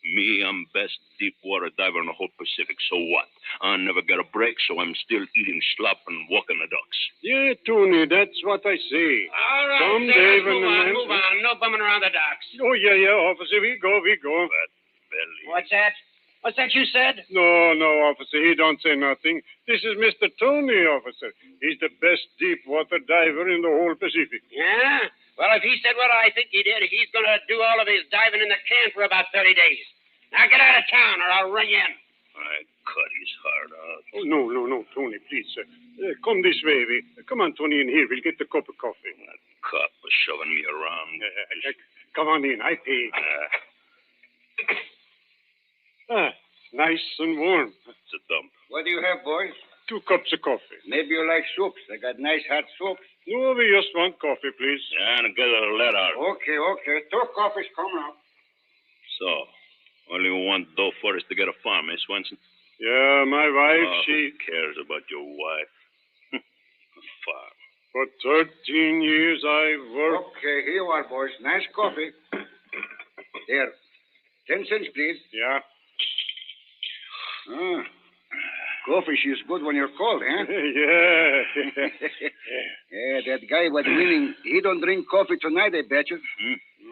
Me, I'm best deep water diver in the whole Pacific. So what? I never get a break, so I'm still eating slop and walking the ducks. Yeah, Tony, that's what I say. All right, Someday when move on. No bumming around the docks. Oh, yeah, officer, we go. That belly. What's that? What's that you said? No, officer, he don't say nothing. This is Mr. Tony, officer. He's the best deep water diver in the whole Pacific. Yeah? Well, if he said what I think he did, he's going to do all of his diving in the can for about 30 days. Now get out of town or I'll run you in. I cut his heart out. Oh, no, Tony, please, sir. Come this way. Come on, Tony, in here. We'll get the cup of coffee. That cop was shoving me around. Come on in. I pay. Nice and warm. It's a dump. What do you have, boys? 2 cups of coffee. Maybe you like soups. They got nice hot soups. No, we just want coffee, please. Yeah, and get a let out. Okay. 2 coffees coming up. So, all you want dough for is to get a farm, eh, Swenson? Yeah, my wife, Who cares about your wife? A farm. For 13 years I've worked... Okay, here you are, boys. Nice coffee. Here. 10 cents, please. Yeah. Coffee, she's good when you're cold, huh? Yeah. Yeah, that guy was winning. He don't drink coffee tonight, I bet you.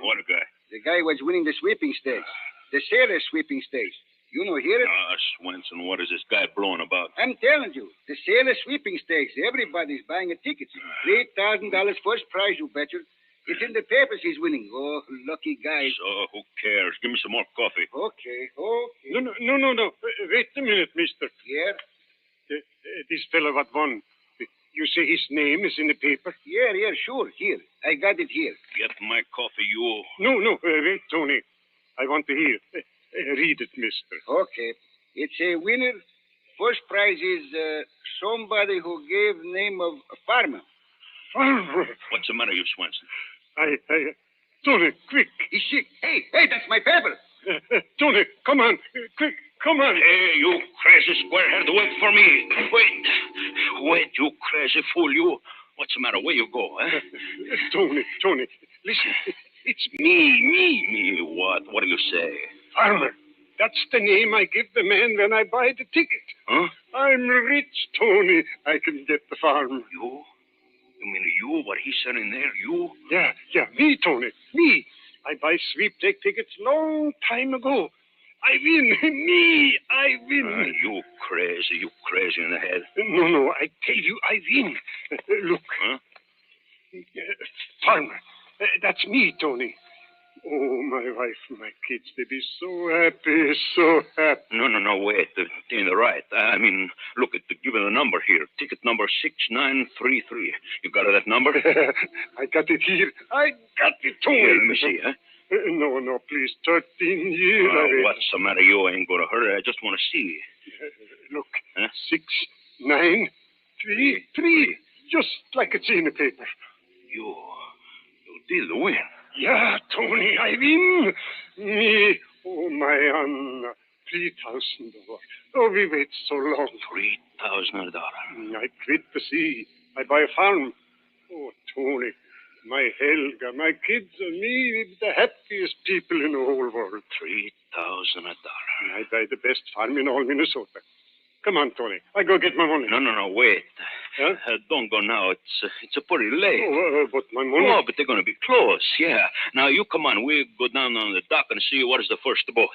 What guy? The guy was winning the sweeping stakes. The sailor sweeping stakes. You know, hear it? Swenson, what is this guy blowing about? I'm telling you, the sailor sweeping stakes. Everybody's buying a ticket. $3,000 first prize, you betcha. It's in the papers he's winning. Oh, lucky guy. So, who cares? Give me some more coffee. Okay. No. Wait a minute, mister. Yeah? This fellow what won. You say his name is in the paper? Yeah, sure. Here. I got it here. Get my coffee, you. No. Wait, Tony. I want to hear. Read it, mister. Okay. It's a winner. First prize is somebody who gave name of a farmer. Farmer? What's the matter, you Swenson? Tony, quick. He's sick. Hey, that's my paper. Tony, come on. Quick, come on. Hey, you crazy squarehead, wait for me. Wait, you crazy fool, you. What's the matter? Where you go, eh? Tony, listen. It's Me. What? What do you say? Farmer. That's the name I give the man when I buy the ticket. Huh? I'm rich, Tony. I can get the farm. You? You mean you? What he said in there? You? Yeah. Me, Tony. Me. I buy sweepstake tickets long time ago. I win. I win. You crazy in the head. No. I tell you, I win. Look. Huh? Farmer. That's me, Tony. Oh, my wife, my kids, they be so happy. No, wait. It ain't right. I mean, look, give me the number here. Ticket number 6933. You got that number? I got it here. I got it, Tony. Yeah, let me see, huh? No, please. 13 years. What's the matter? You ain't going to hurry. I just want to see. Look. Huh? 6933. Just like it's in the paper. You did win. Yeah, Tony, I win. Me, oh, my Anna, $3,000. Oh, we wait so long. $3,000. I quit the sea. I buy a farm. Oh, Tony, my Helga, my kids and me, the happiest people in the whole world. $3,000. I buy the best farm in all Minnesota. Come on, Tony. I go get my money. No, wait. Huh? Don't go now. It's a pretty late. But my money... Oh, but they're going to be close, yeah. Now, you come on. We'll go down on the dock and see what is the first boat.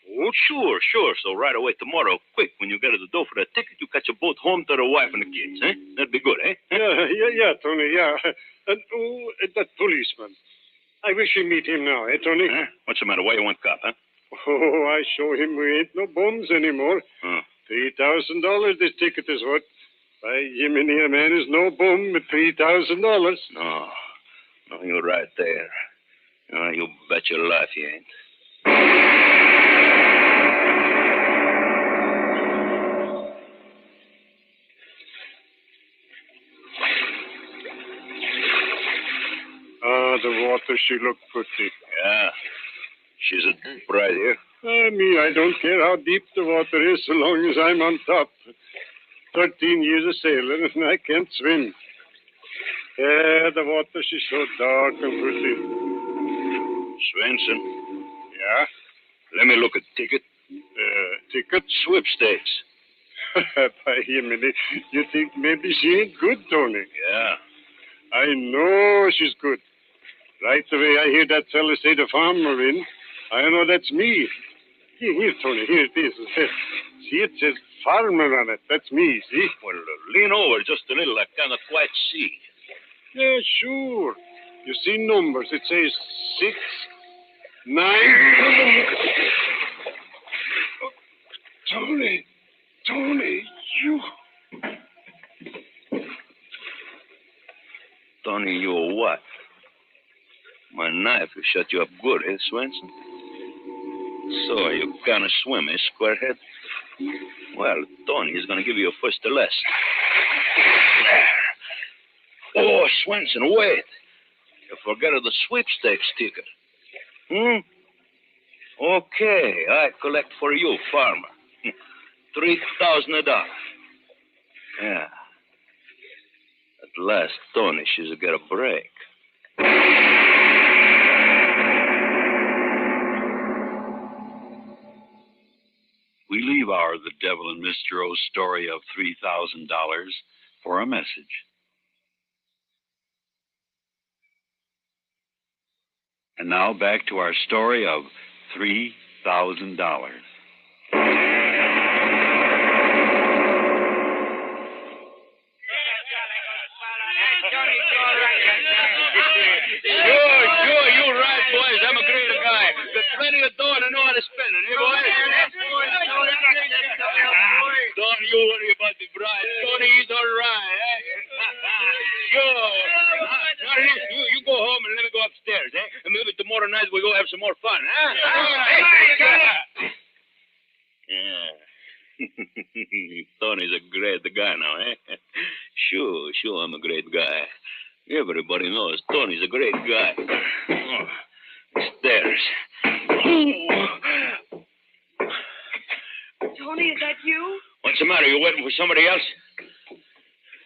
Oh, sure. So right away tomorrow, quick, when you get to the door for that ticket, you catch a boat home to the wife and the kids, eh? That'd be good, eh? Yeah, Tony, yeah. And, that policeman. I wish you meet him now, eh, Tony? Huh? What's the matter? Why you want cop, huh? Oh, I show him we ain't no bums anymore. $3,000 this ticket is worth. By Jiminy, a man is no bum with $3,000. No, you're right there. You bet your life you ain't. Ah, the water, she looked pretty. Yeah, she's a deep right here. I don't care how deep the water is so long as I'm on top. 13 years a sailor and I can't swim. Yeah, the water, she's so dark and pretty. Swenson. Yeah? Let me look at the ticket. Ticket? Sweepstakes. By Jiminy, you think maybe she ain't good, Tony? Yeah. I know she's good. Right away I hear that fella say the farmer in. I know that's me. Here, Tony, here it is. See, it says farmer on it. That's me, see? Well, lean over just a little. I cannot quite see. Yeah, sure. You see numbers. It says 6, 9... Tony, you... Tony, you a what? My knife will shut you up good, eh, Swenson? So, you can't swim, eh, squarehead? Well, Tony is going to give you a first lesson. Oh, Swenson, wait. You forgot the sweepstakes ticket. Okay, I collect for you, farmer. $3,000. Yeah. At last, Tony, she's got a break. We leave our The Devil and Mr. O's story of $3,000 for a message. And now back to our story of $3,000. Sure, you're right, boys. I'm a great guy. Got plenty of dough and I know how to spend it, eh, boys? Don't you worry about the bride. Tony, he's all right, eh? Sure. Now, listen, you go home and let me go upstairs, eh? And maybe tomorrow night we'll go have some more fun, huh? Yeah. Tony's a great guy now, eh? Sure, I'm a great guy. Everybody knows Tony's a great guy. Stairs. Tony, is that you? What's the matter? You waiting for somebody else?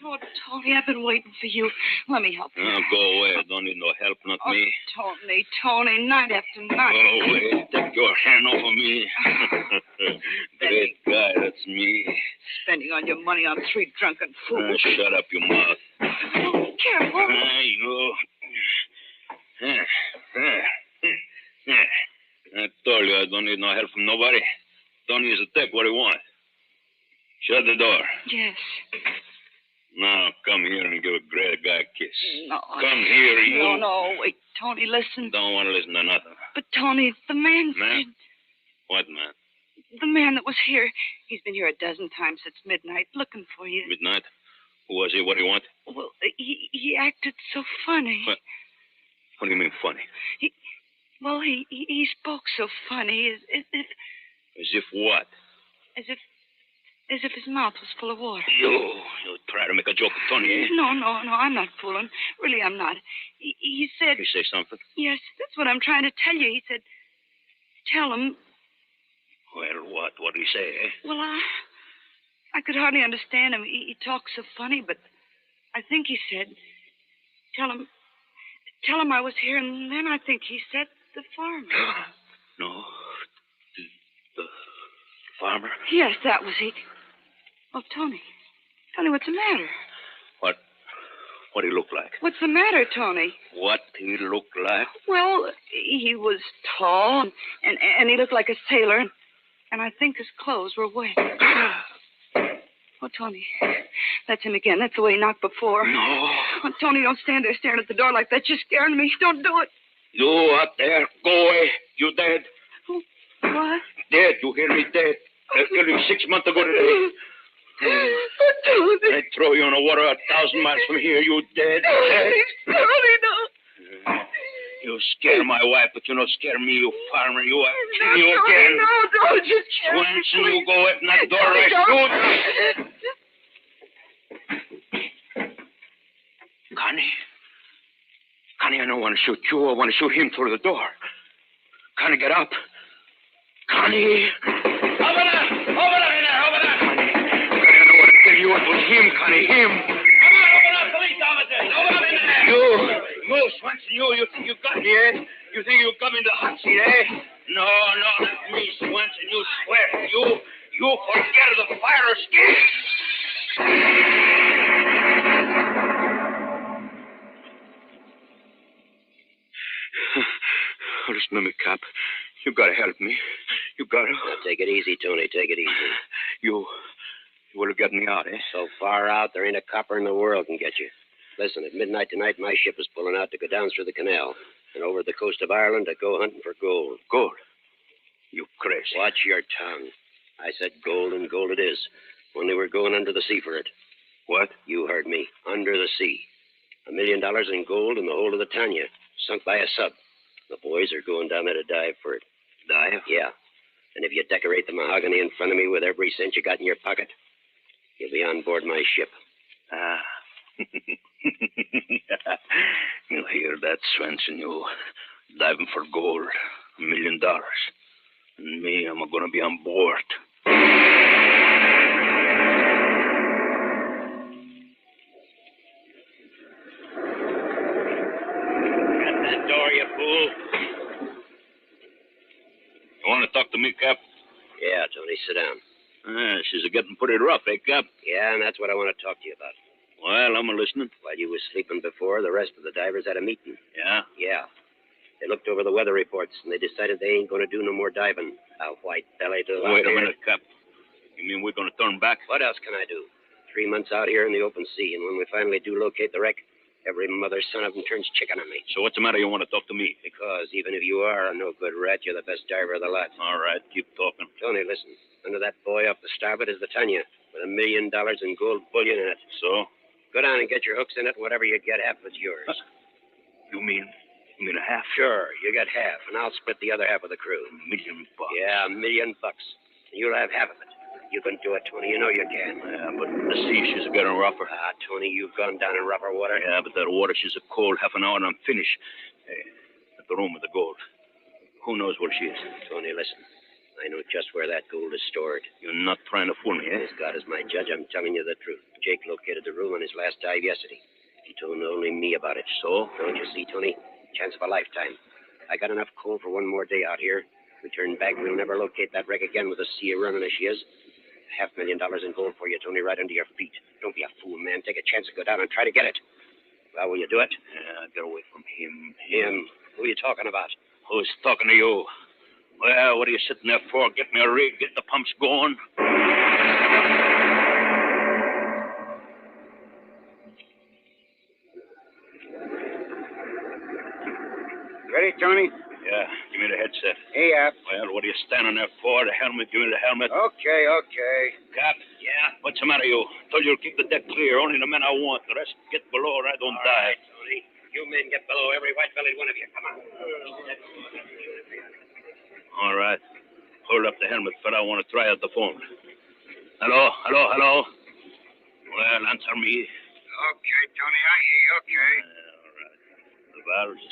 Oh, Tony, I've been waiting for you. Let me help you. Oh, go away. I don't need no help, not me. Tony, night after night. Go away. Take your hand off of me. Great guy, that's me. Spending all your money on 3 drunken fools. Shut up your mouth. Oh, careful. There you go. I told you I don't need no help from nobody. Tony is a tech. What do you want? Shut the door. Yes. Now, come here and give a great guy a kiss. No. Come here, you. No, wait. Tony, listen. Don't want to listen to nothing. But, Tony, the man said... What man? The man that was here. He's been here a dozen times since midnight looking for you. Midnight? Who was he? What do you want? Well, he acted so funny. What do you mean, funny? He spoke so funny, as if... As if what? As if his mouth was full of water. You try to make a joke of Tony, eh? No, I'm not fooling. Really, I'm not. He said... You say something? Yes, that's what I'm trying to tell you. He said, tell him... Well, what? What did he say, eh? Well, I could hardly understand him. He talked so funny, but I think he said, tell him I was here, and then I think he said the farmer. No, the farmer? Yes, that was he. Oh, Tony. Tony, what's the matter? What do he look like? What's the matter, Tony? What he look like? Well, he was tall, and he looked like a sailor, and I think his clothes were wet. Oh, Tony, that's him again. That's the way he knocked before. No. Oh, Tony, don't stand there staring at the door like that. You're scaring me. Don't do it. You up there, go away. You dead. What? Dead. You hear me? Dead. They killed him 6 months ago today. I'd throw you in the water 1,000 miles from here. You dead. Dead. Tony, no. You scare my wife, but you don't scare me, you farmer. You are killing you Tony, again. no, don't you Swenson, you go away from that door. I shoot. Connie, I don't want to shoot you. I want to shoot him through the door. Connie, get up. Connie. Over there. Connie, I don't want to kill you. It was him, Connie, him. Police officers! Over in there! You, Swenson, you think you got me, eh? You think you got me in the hot seat, eh? No, that's me, Swenson. You swear. You forget the fire escape. Listen to me, Cap. You gotta help me. You gotta. Now, take it easy, Tony. Take it easy. You will get me out, eh? So far out, there ain't a copper in the world can get you. Listen, at midnight tonight, my ship is pulling out to go down through the canal and over the coast of Ireland to go hunting for gold. Gold? You crazy. Watch your tongue. I said gold, and gold it is. Only we're going under the sea for it. What? You heard me. Under the sea. $1 million in gold in the hold of the Tanya, sunk by a sub. The boys are going down there to dive for it. Dive? Yeah. And if you decorate the mahogany in front of me with every cent you got in your pocket, you'll be on board my ship. Ah. You hear that, Swenson? You diving for gold. $1 million. And me, I'm going to be on board. Shut that door, you fool. You want to talk to me, Cap? Yeah, Tony, sit down. She's getting pretty rough, eh, Cap? Yeah, and that's what I want to talk to you about. Well, I'm listening. While you was sleeping before, the rest of the divers had a meeting. Yeah? Yeah. They looked over the weather reports, and they decided they ain't going to do no more diving. A white belly to the Wait a minute, Cap. You mean we're going to turn back? What else can I do? 3 months out here in the open sea, and when we finally do locate the wreck, every mother's son of them turns chicken on me. So what's the matter? You want to talk to me? Because even if you are a no-good rat, you're the best diver of the lot. All right, keep talking. Tony, listen. Under that buoy off the starboard is the Tanya, with $1 million in gold bullion in it. So? Go down and get your hooks in it, and whatever you get, half of it's yours. You mean a half? Sure, you get half, and I'll split the other half with the crew. $1 million? Yeah, $1 million. And you'll have half of it. You can do it, Tony. You know you can. Yeah, but the sea, she's getting rougher. Ah, Tony, you've gone down in rougher water. Yeah, but that water, she's a cold half an hour and I'm finished. Hey, at the room with the gold. Who knows where she is? Tony, listen. I know just where that gold is stored. You're not trying to fool me, eh? As God is my judge, I'm telling you the truth. Jake located the room on his last dive yesterday. He told only me about it. So? Don't you see, Tony? Chance of a lifetime. I got enough coal for one more day out here. If we turn back, we'll never locate that wreck again with the sea running as she is. $500,000 in gold for you, Tony, right under your feet. Don't be a fool, man. Take a chance and go down and try to get it. Well, will you do it? Yeah, get away from him. Him? Who are you talking about? Who's talking to you? Well, what are you sitting there for? Get me a rig, get the pumps going. Ready, Tony? Yeah, give me the headset. Hey, up. Well, what are you standing there for? The helmet, give me the helmet. Okay. Cap? Yeah? What's the matter, you? Told you to keep the deck clear. Only the men I want. The rest get below or I don't die. Right, Tony. You men get below, every white-bellied one of you. Come on. All right. Hold up the helmet, but I want to try out the phone. Hello? Well, answer me. Okay, Tony, I hear you. Okay. All right. The valves.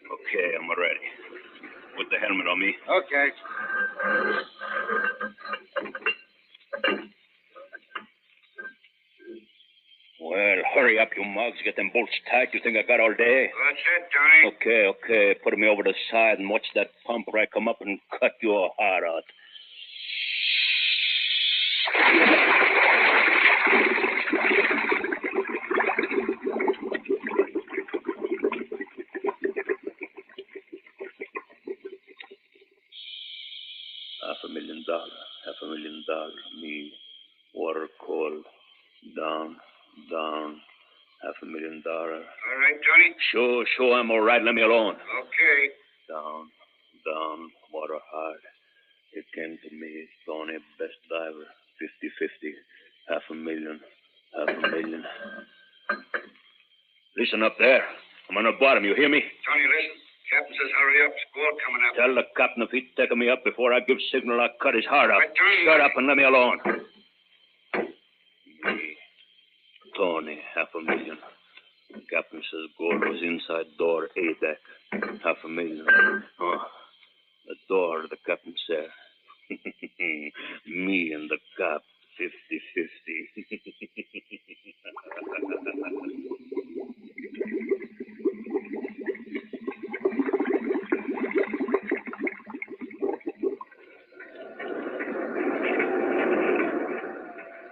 Okay, I'm ready. Put the helmet on me. Okay. Well, hurry up, you mugs. Get them bolts tight. You think I got all day? That's it, Tony. Okay. Put me over the side and watch that pump where I come up and cut your heart out. Down. $500,000. All right, Tony? Sure, I'm all right. Let me alone. Okay. Down, water hard. It came to me, Tony, best diver, 50-50, $500,000. Listen up there. I'm on the bottom, you hear me? Tony, listen. Captain says hurry up. Squall coming up. Tell the captain if he's taking me up before I give signal, I'll cut his heart out. Right, Tony. Shut up and let me alone. Me, Tony, $500,000. The captain says gold was inside door, A deck. $500,000. Oh, the door, the captain said. Me and the cap, 50-50.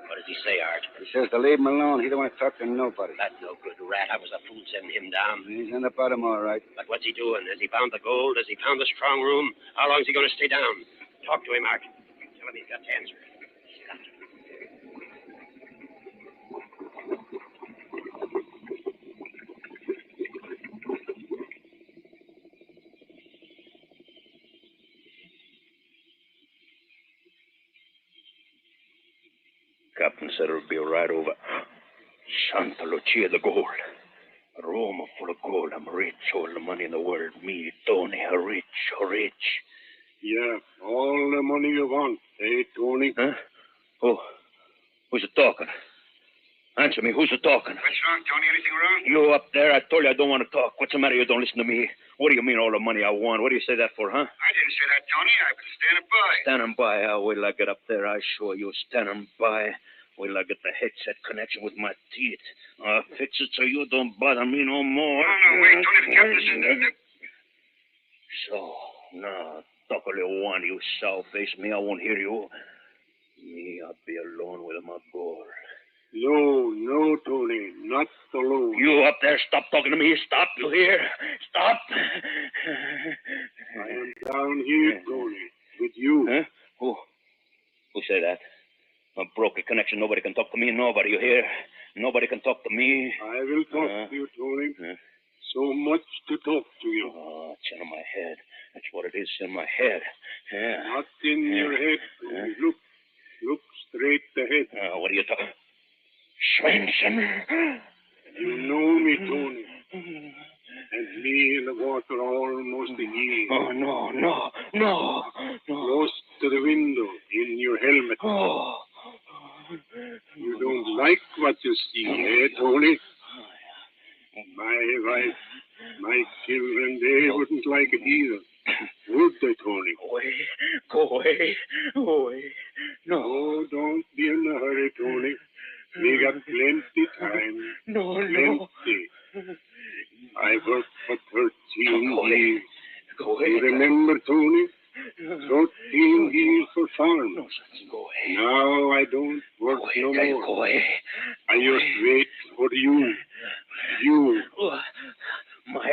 What does he say, Art? He says to leave him alone. He don't want to talk to nobody. That's no good rat. I was a fool sending him down. He's in the bottom, all right. But what's he doing? Has he found the gold? Has he found the strong room? How long is he going to stay down? Talk to him, Art. Tell him he's got to answer. Captain said it'll be right over. Santa Lucia, the gold. A room full of gold. I'm rich. All the money in the world. Me, Tony, rich. Yeah, all the money you want, eh, Tony? Huh? Oh, who's it talking? Answer me, who's it talking? What's wrong, Tony? Anything wrong? You up there, I told you I don't want to talk. What's the matter? You don't listen to me. What do you mean all the money I want? What do you say that for, huh? I didn't say that, Tony. I've been standing by. Standing by. Wait till I get up there. I show you standing by. Wait till I get the headset connection with my teeth. I'll fix it so you don't bother me no more. No, wait, Tony. The captain said that. So, now, talk all you want, you sour-faced me. I won't hear you. Me, I'll be alone with my gold. No, Tony, not alone. You up there, stop talking to me. Stop, you hear? Stop. I am down here, Tony, with you. Huh? Who said that? I broke a connection. Nobody can talk to me. Nobody, you hear? Nobody can talk to me. I will talk to you, Tony. So much to talk to you. Oh, it's in my head. That's what it is, in my head. Yeah. Not in your head, Tony. Look straight ahead. What are you talking? Swenson. You know me, Tony. And me in the water almost a year. Oh, no. Close to the window, in your helmet. Oh. You don't like what you see, eh, Tony? My wife, my children, they wouldn't like it either. Would they, Tony? Go away. No, don't be in a hurry, Tony. We got plenty time. No. Plenty. I worked for 13 years. Go away. You remember, Tony? 13 years for farm. No, go away. Now I don't work no more. Go away. I just wait for you. You. My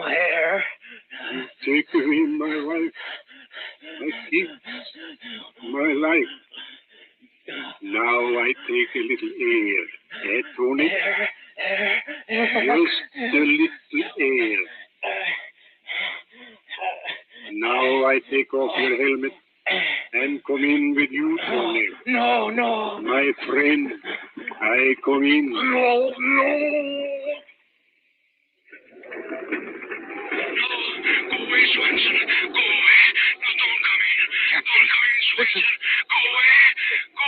hair. You take away my wife, my kids, my life. Now I take a little air. Eh, Tony? Just a little air. Now I take off your helmet and come in with you, Tony. No. My friend, I come in. No. Go away, Swenson. Go away. No, don't come in. Don't come in, Swenson. Go away. No,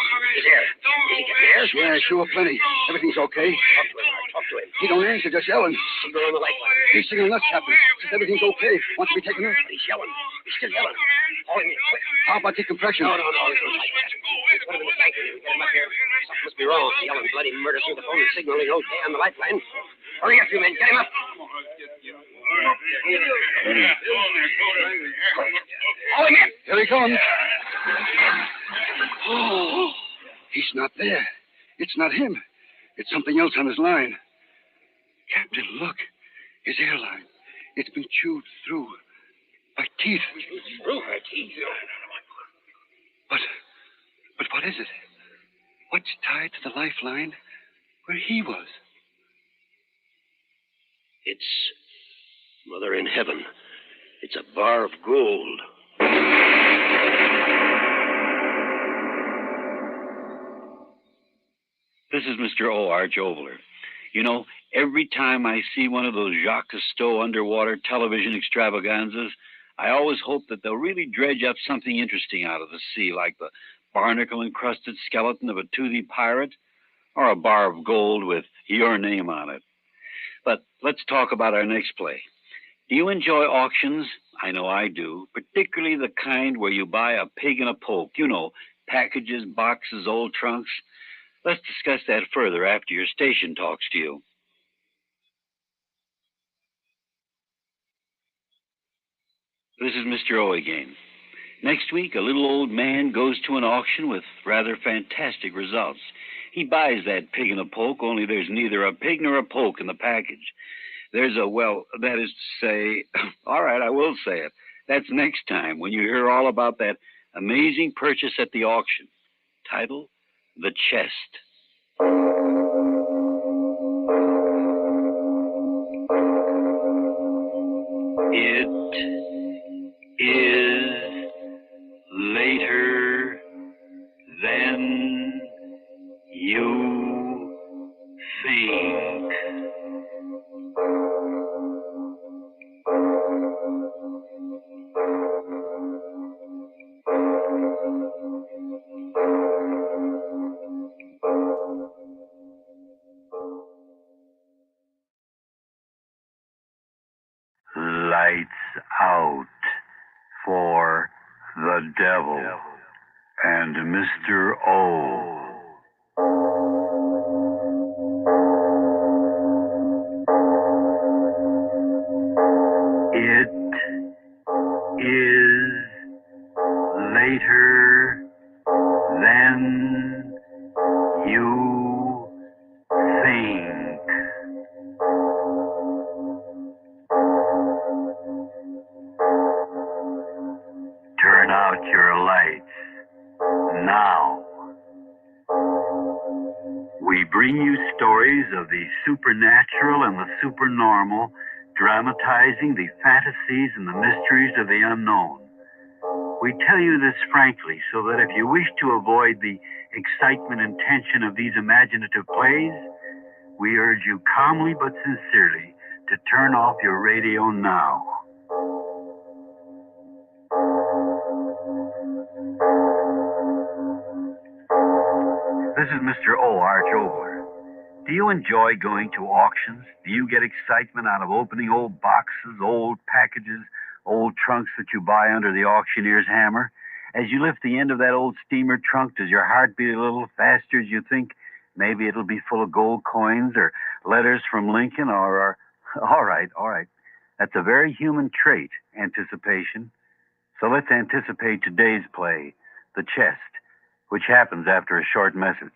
come in. Don't go away. Yeah, sure, plenty. Everything's okay. Talk to him. He don't answer, just yelling. Signal on the light line. He's signaling us, Captain. Says everything's okay. Wants to be taken in. He's yelling. He's still yelling. Call him in, quick. How about decompression? No. There's no light there. Put him in the tank. Get him up here. Something must be wrong. He's yelling bloody murder through the phone and signaling okay on the light line. Hurry up, you men. Get him up. Call him in. Here he comes. Oh, he's not there. It's not him. It's something else on his line. Captain, look. His airline. It's been chewed through by teeth. Through her teeth? But what is it? What watch tied to the lifeline where he was. It's Mother in Heaven. It's a bar of gold. This is Mr. O. Arch Ovler. You know, every time I see one of those Jacques Cousteau underwater television extravaganzas, I always hope that they'll really dredge up something interesting out of the sea, like the barnacle-encrusted skeleton of a toothy pirate, or a bar of gold with your name on it. But let's talk about our next play. Do you enjoy auctions? I know I do, particularly the kind where you buy a pig in a poke. You know, packages, boxes, old trunks. Let's discuss that further after your station talks to you. This is Mr. O again. Next week, a little old man goes to an auction with rather fantastic results. He buys that pig in a poke, only there's neither a pig nor a poke in the package. There's a, well, that is to say, all right, I will say it. That's next time when you hear all about that amazing purchase at the auction. Title, The Chest. It is later than you think. Lights out for the devil and Mr. O. It is later than you think. Turn out your lights now. We bring you stories of the supernatural and the supernormal, dramatizing the fantasies and the mysteries of the unknown. We tell you this frankly so that if you wish to avoid the excitement and tension of these imaginative plays, we urge you calmly but sincerely to turn off your radio now. This is Mr. O. Arch Ovler. Do you enjoy going to auctions? Do you get excitement out of opening old boxes, old packages, old trunks that you buy under the auctioneer's hammer? As you lift the end of that old steamer trunk, does your heart beat a little faster as you think maybe it'll be full of gold coins or letters from Lincoln or all right. That's a very human trait, anticipation. So let's anticipate today's play, The Chest, which happens after a short message.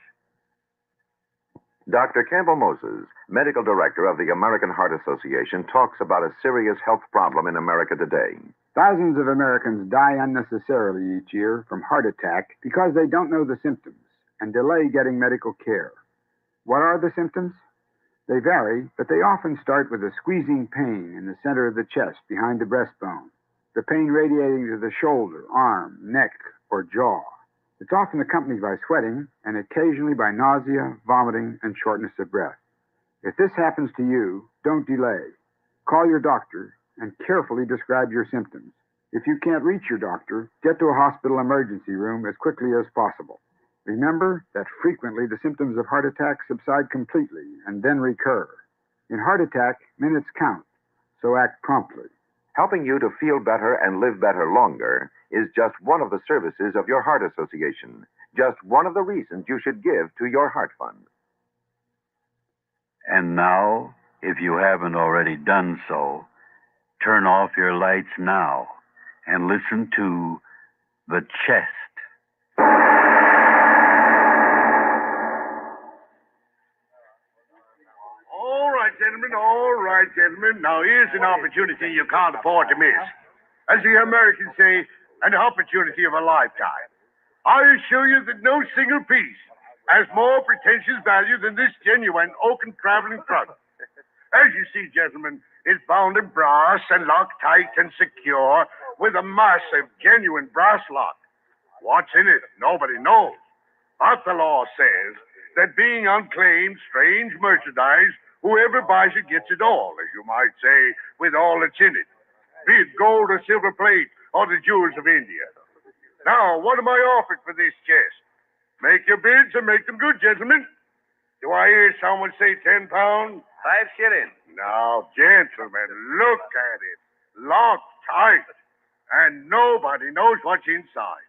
Dr. Campbell Moses, medical director of the American Heart Association, talks about a serious health problem in America today. Thousands of Americans die unnecessarily each year from heart attack because they don't know the symptoms and delay getting medical care. What are the symptoms? They vary, but they often start with a squeezing pain in the center of the chest behind the breastbone, the pain radiating to the shoulder, arm, neck, or jaw. It's often accompanied by sweating and occasionally by nausea, vomiting, and shortness of breath. If this happens to you, don't delay. Call your doctor and carefully describe your symptoms. If you can't reach your doctor, get to a hospital emergency room as quickly as possible. Remember that frequently the symptoms of heart attack subside completely and then recur. In heart attack, minutes count, so act promptly. Helping you to feel better and live better longer is just one of the services of your Heart Association, just one of the reasons you should give to your Heart Fund. And now, if you haven't already done so, turn off your lights now and listen to The Chest. All right, gentlemen. Now, here's an opportunity you can't afford to miss. As the Americans say, an opportunity of a lifetime. I assure you that no single piece, has more pretentious value than this genuine oaken traveling trunk. As you see, gentlemen, it's bound in brass and locked tight and secure with a massive, genuine brass lock. What's in it? Nobody knows. But the law says that being unclaimed, strange merchandise, whoever buys it gets it all, as you might say, with all that's in it. Be it gold or silver plate or the jewels of India. Now, what am I offered for this chest? Make your bids and make them good, gentlemen. Do I hear someone say 10 pounds? 5 shillings. Now, gentlemen, look at it. Locked tight. And nobody knows what's inside.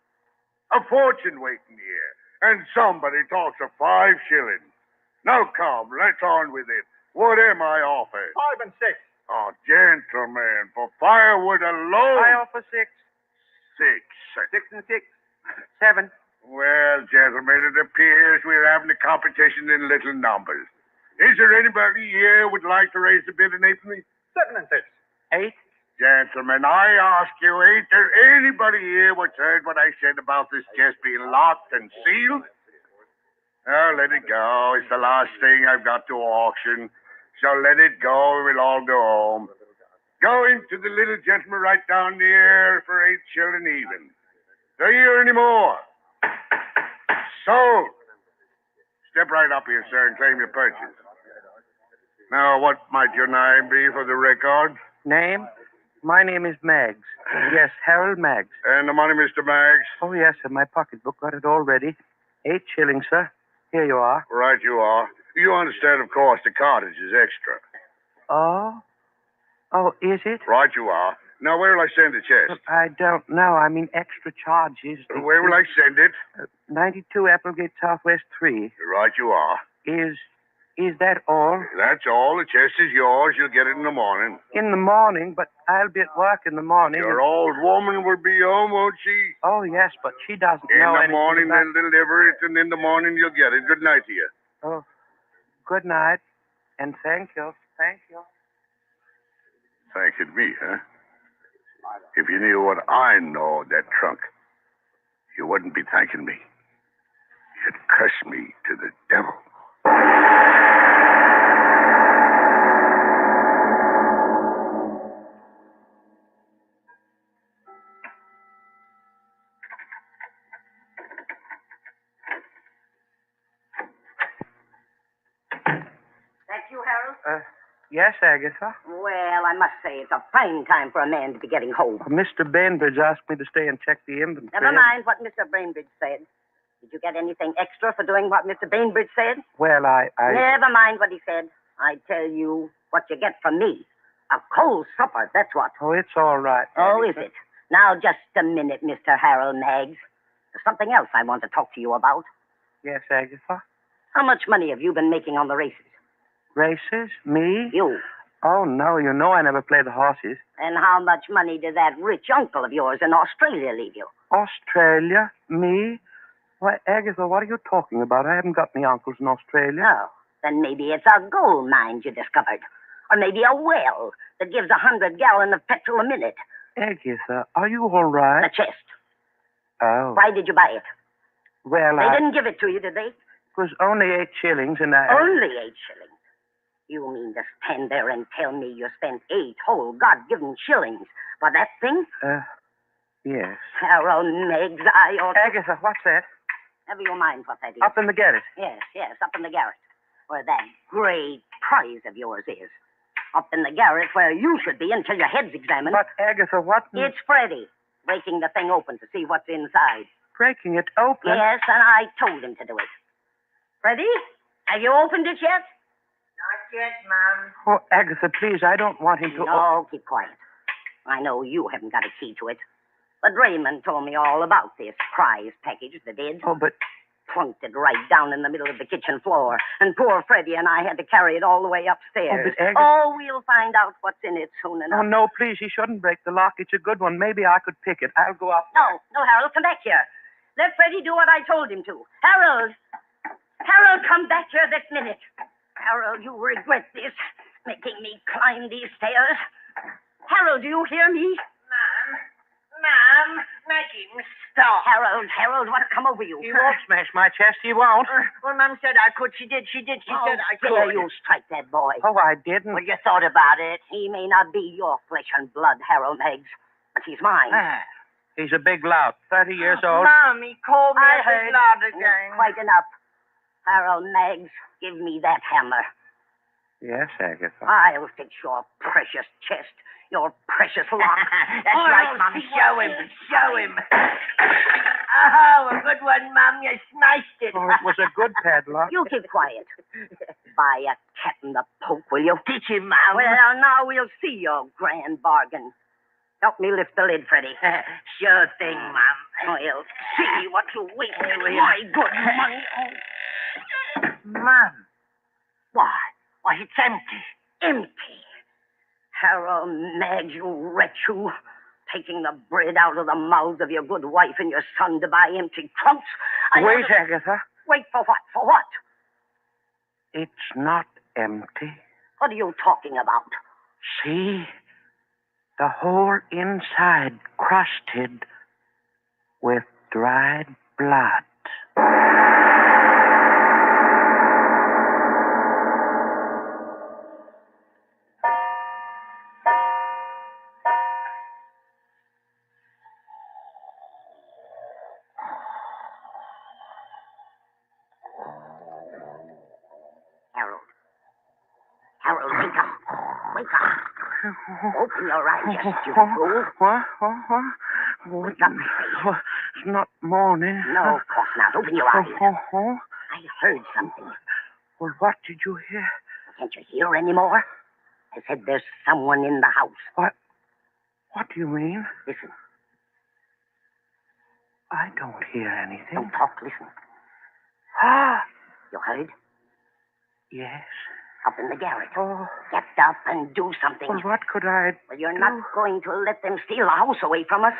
A fortune waiting here. And somebody talks of 5 shillings. Now come, let's on with it. What am I offered? 5 and 6. Oh, gentlemen, for firewood alone. I offer 6. 6. 6 and 6. 7. Well, gentlemen, it appears we're having a competition in little numbers. Is there anybody here would like to raise a bid in April? 7 and 6. 8. Gentlemen, I ask you, ain't there anybody here which heard what I said about this chest being locked and sealed? Oh, let it go. It's the last thing I've got to auction. So let it go. We'll all go home. Going to the little gentleman right down there for 8 shillings even. Do you hear any more? Sold. Step right up here, sir, and claim your purchase. Now, what might your name be for the record? Name? My name is Maggs. Yes, Harold Maggs. And the money, Mr. Maggs? Oh, yes, sir. My pocketbook got it all ready. 8 shillings, sir. Here you are. Right you are. You understand, of course, the cartage is extra. Oh? Oh, is it? Right you are. Now, where will I send the chest? I don't know. I mean, extra charges. Where will I send it? 92 Applegate Southwest 3. Right you are. Is that all? That's all. The chest is yours. You'll get it in the morning. In the morning, but I'll be at work in the morning. Your old woman will be home, won't she? Oh, yes, but she doesn't in know the anything morning, about... they'll deliver it, and in the morning, you'll get it. Good night to you. Oh, good night, and thank you. Thank you. Thanking me, huh? If you knew what I know of that trunk, you wouldn't be thanking me. You'd curse me to the devil. That you, Harold? Yes, Agatha? Well, I must say it's a fine time for a man to be getting home. Mr. Bainbridge asked me to stay and check the inventory. Never mind what Mr. Bainbridge said. Did you get anything extra for doing what Mr. Bainbridge said? Well, I... Never mind what he said. I tell you what you get from me. A cold supper, that's what. Oh, it's all right. Oh, is it? Now, just a minute, Mr. Harold Maggs. There's something else I want to talk to you about. Yes, Agatha? How much money have you been making on the races? Races? Me? You. Oh, no, you know I never play the horses. And how much money did that rich uncle of yours in Australia leave you? Australia? Me? Why, Agatha, what are you talking about? I haven't got any uncles in Australia. Oh, then maybe it's a gold mine you discovered. Or maybe a well that gives 100 gallons of petrol a minute. Agatha, are you all right? The chest. Oh. Why did you buy it? Well, They didn't give it to you, did they? It was only 8 shillings, and I... Only 8 shillings? You mean to stand there and tell me you spent 8 whole God-given shillings for that thing? Yes. Harold Meggs, I ought to... Agatha, what's that? Never you mind what that is. Up in the garret. Yes, up in the garret. Where that great prize of yours is. Up in the garret where you should be until your head's examined. But, Agatha, what... It's Freddie, breaking the thing open to see what's inside. Breaking it open? Yes, and I told him to do it. Freddie, have you opened it yet? Not yet, Mom. Oh, Agatha, please, I don't want him to... No, keep quiet. I know you haven't got a key to it. But Raymond told me all about this prize package, the did. Oh, but... Plunked it right down in the middle of the kitchen floor. And poor Freddie and I had to carry it all the way upstairs. Oh, but Oh, we'll find out what's in it soon enough. Oh, no, please, he shouldn't break the lock. It's a good one. Maybe I could pick it. I'll go up. No, Harold, come back here. Let Freddie do what I told him to. Harold, come back here this minute. Harold, you regret this, making me climb these stairs. Harold, do you hear me? Mom, smack him. Stop. Harold, what's come over you? He won't smash my chest. He won't. Well, Mom said I could. She did. She said I could. Dare you strike that boy? Oh, I didn't. Well, you thought about it. He may not be your flesh and blood, Harold Meggs, but he's mine. He's a big lout, 30 years old. Mom, he called me a big lout again. Quite enough. Harold Meggs, give me that hammer. Yes, Agatha. I'll fix your precious chest, your precious lock. That's right, Mom. Show him. Oh, a good one, Mom. You smashed it. Oh, it was a good padlock. You keep quiet. Buy a cat in the poke, will you? Teach him, Mom. Well, now we'll see your grand bargain. Help me lift the lid, Freddie. Sure thing, Mom. We'll see what you win. My good money. Mom. Why, it's empty. Empty. Harold Meggs, you wretch, you. Taking the bread out of the mouths of your good wife and your son to buy empty trunks. Wait, Agatha. Wait for what? For what? It's not empty. What are you talking about? See? The whole inside crusted with dried blood. Harold, wake up. Wake up. Open your eyes, you stupid fool. What? Wake up. It's not morning. No, of course not. Open your eyes. Oh. I heard something. Well, what did you hear? Can't you hear anymore? I said there's someone in the house. What do you mean? Listen. I don't hear anything. Don't talk, listen. You heard? Yes. Up in the garret. Get up and do something. Well, what could I Well, you're not going to let them steal the house away from us.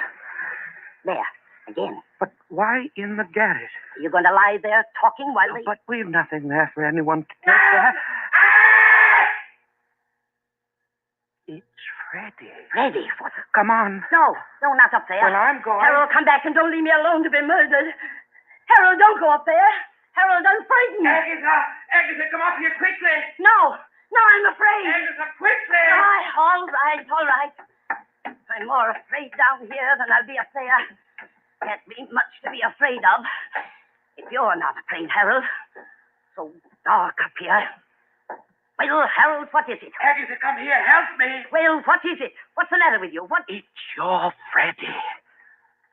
There, again. But why in the garret? You're going to lie there talking while they... But we've nothing there for anyone to take that. It's Freddie. Freddie? What? Come on. No, not up there. Well, I'm going. Harold, come back and don't leave me alone to be murdered. Harold, don't go up there. Harold, I'm frightened. Agatha, come up here quickly. No, I'm afraid. Agatha, quickly. All right. I'm more afraid down here than I'll be up there. Can't be much to be afraid of. If you're not afraid, Harold. So dark up here. Well, Harold, what is it? Agatha, come here. Help me. Well, what is it? What's the matter with you? What? It's your Freddie.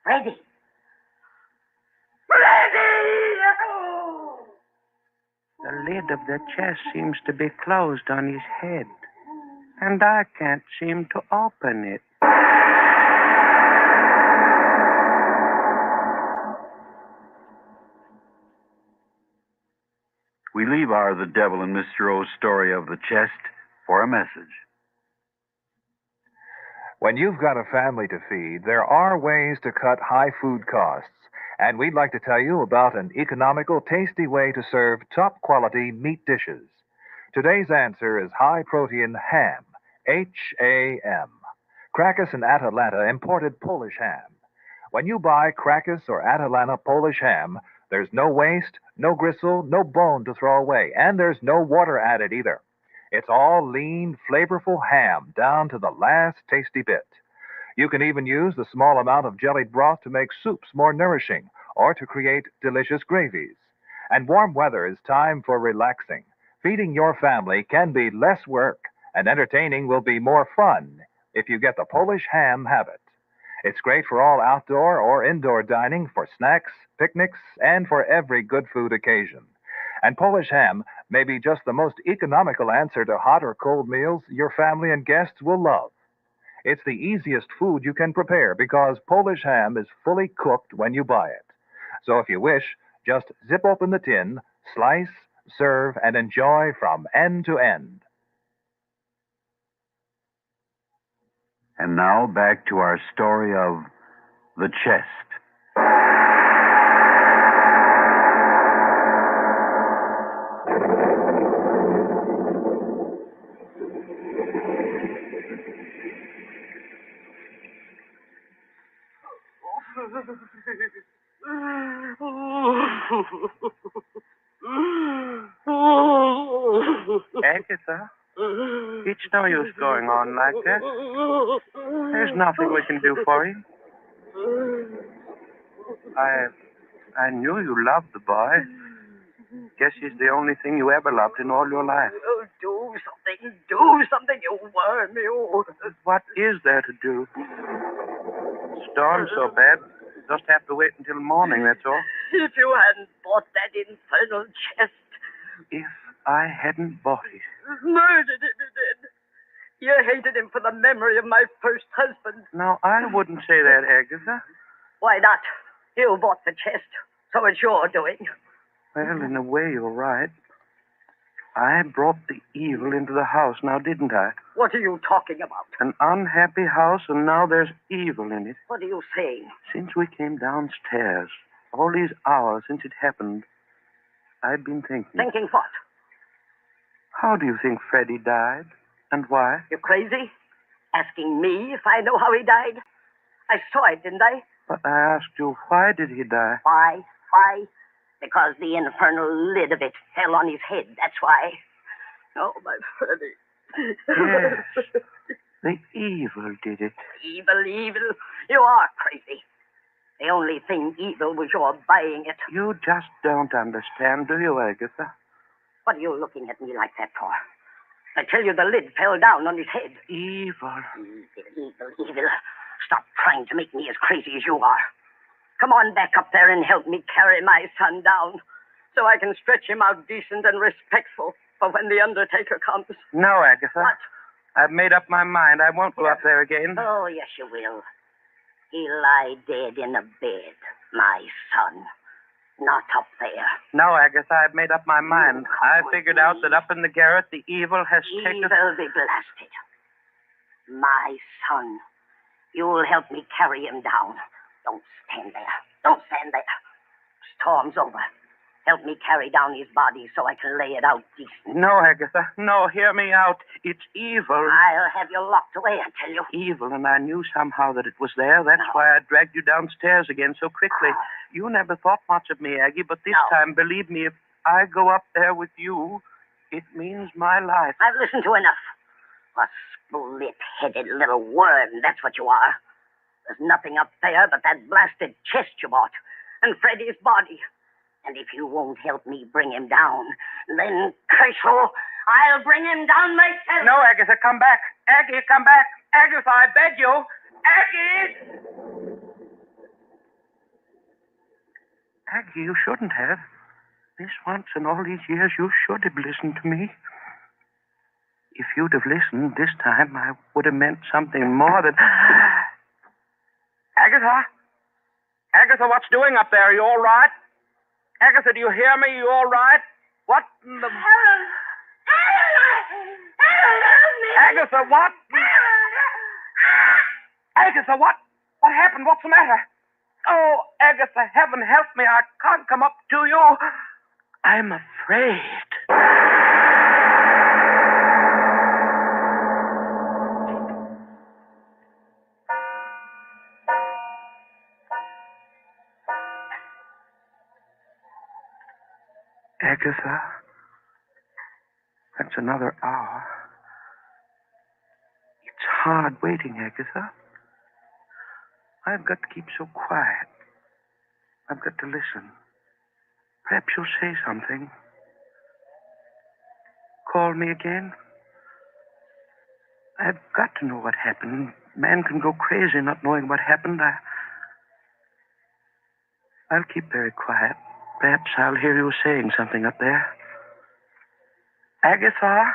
Freddie? The lid of the chest seems to be closed on his head, and I can't seem to open it. We leave our The Devil and Mr. O's story of the chest for a message. When you've got a family to feed, there are ways to cut high food costs. And we'd like to tell you about an economical, tasty way to serve top-quality meat dishes. Today's answer is high-protein ham, H-A-M. Crackus and Atalanta imported Polish ham. When you buy Crackus or Atalanta Polish ham, there's no waste, no gristle, no bone to throw away, and there's no water added either. It's all lean, flavorful ham down to the last tasty bit. You can even use the small amount of jellied broth to make soups more nourishing or to create delicious gravies. And warm weather is time for relaxing. Feeding your family can be less work, and entertaining will be more fun if you get the Polish ham habit. It's great for all outdoor or indoor dining, for snacks, picnics, and for every good food occasion. And Polish ham may be just the most economical answer to hot or cold meals your family and guests will love. It's the easiest food you can prepare because Polish ham is fully cooked when you buy it. So if you wish, just zip open the tin, slice, serve, and enjoy from end to end. And now back to our story of the chest. Agatha, it's no use going on like that. There's nothing we can do for you. I knew you loved the boy. Guess he's the only thing you ever loved in all your life. Oh, do something, you worm, you. What is there to do? Storm's so bad, just have to wait until morning, that's all. If you hadn't bought that infernal chest. If I hadn't bought it. Murdered him, you did. You hated him for the memory of my first husband. No, I wouldn't say that, Agatha. Why not? You bought the chest, so it's your doing. Well, in a way, you're right. I brought the evil into the house, now didn't I? What are you talking about? An unhappy house, and now there's evil in it. What are you saying? Since we came downstairs, all these hours since it happened, I've been thinking. Thinking what? How do you think Freddie died? And why? You crazy? Asking me if I know how he died? I saw it, didn't I? But I asked you, why did he die? Why? Because the infernal lid of it fell on his head, that's why. Oh, my Freddie. Yes. The evil did it. Evil. You are crazy. The only thing evil was your buying it. You just don't understand, do you, Agatha? What are you looking at me like that for? I tell you, the lid fell down on his head. Evil. Stop trying to make me as crazy as you are. Come on back up there and help me carry my son down so I can stretch him out decent and respectful for when the undertaker comes. No, Agatha. What? I've made up my mind. I won't go up there again. Oh, yes, you will. He'll lie dead in a bed, my son. Not up there. No, Agatha, I've made up my mind. I figured out that up in the Garrett, the evil has taken... Evil be blasted. My son. You'll help me carry him down. Don't stand there. Storm's over. Help me carry down his body so I can lay it out decent. No, Agatha. No, hear me out. It's evil. I'll have you locked away, I tell you. Evil, and I knew somehow that it was there. That's why I dragged you downstairs again so quickly. You never thought much of me, Aggie, but this time, believe me, if I go up there with you, it means my life. I've listened to enough. A split-headed little worm, that's what you are. There's nothing up there but that blasted chest you bought, and Freddie's body. And if you won't help me bring him down, then, curse you, I'll bring him down myself. No, Agatha, come back. Aggie, come back. Agatha, I beg you. Aggie! Aggie, you shouldn't have. This once in all these years, you should have listened to me. If you'd have listened this time, I would have meant something more than... Agatha? Agatha, what's doing up there? Are you all right? Agatha, do you hear me? You all right? What in the... Agatha, what? Agatha, what? What happened? What's the matter? Oh, Agatha, heaven help me. I can't come up to you. I'm afraid. Agatha, that's another hour. It's hard waiting, Agatha. I've got to keep so quiet. I've got to listen. Perhaps you'll say something. Call me again. I've got to know what happened. Man can go crazy not knowing what happened. I'll keep very quiet. Perhaps I'll hear you saying something up there. Agatha?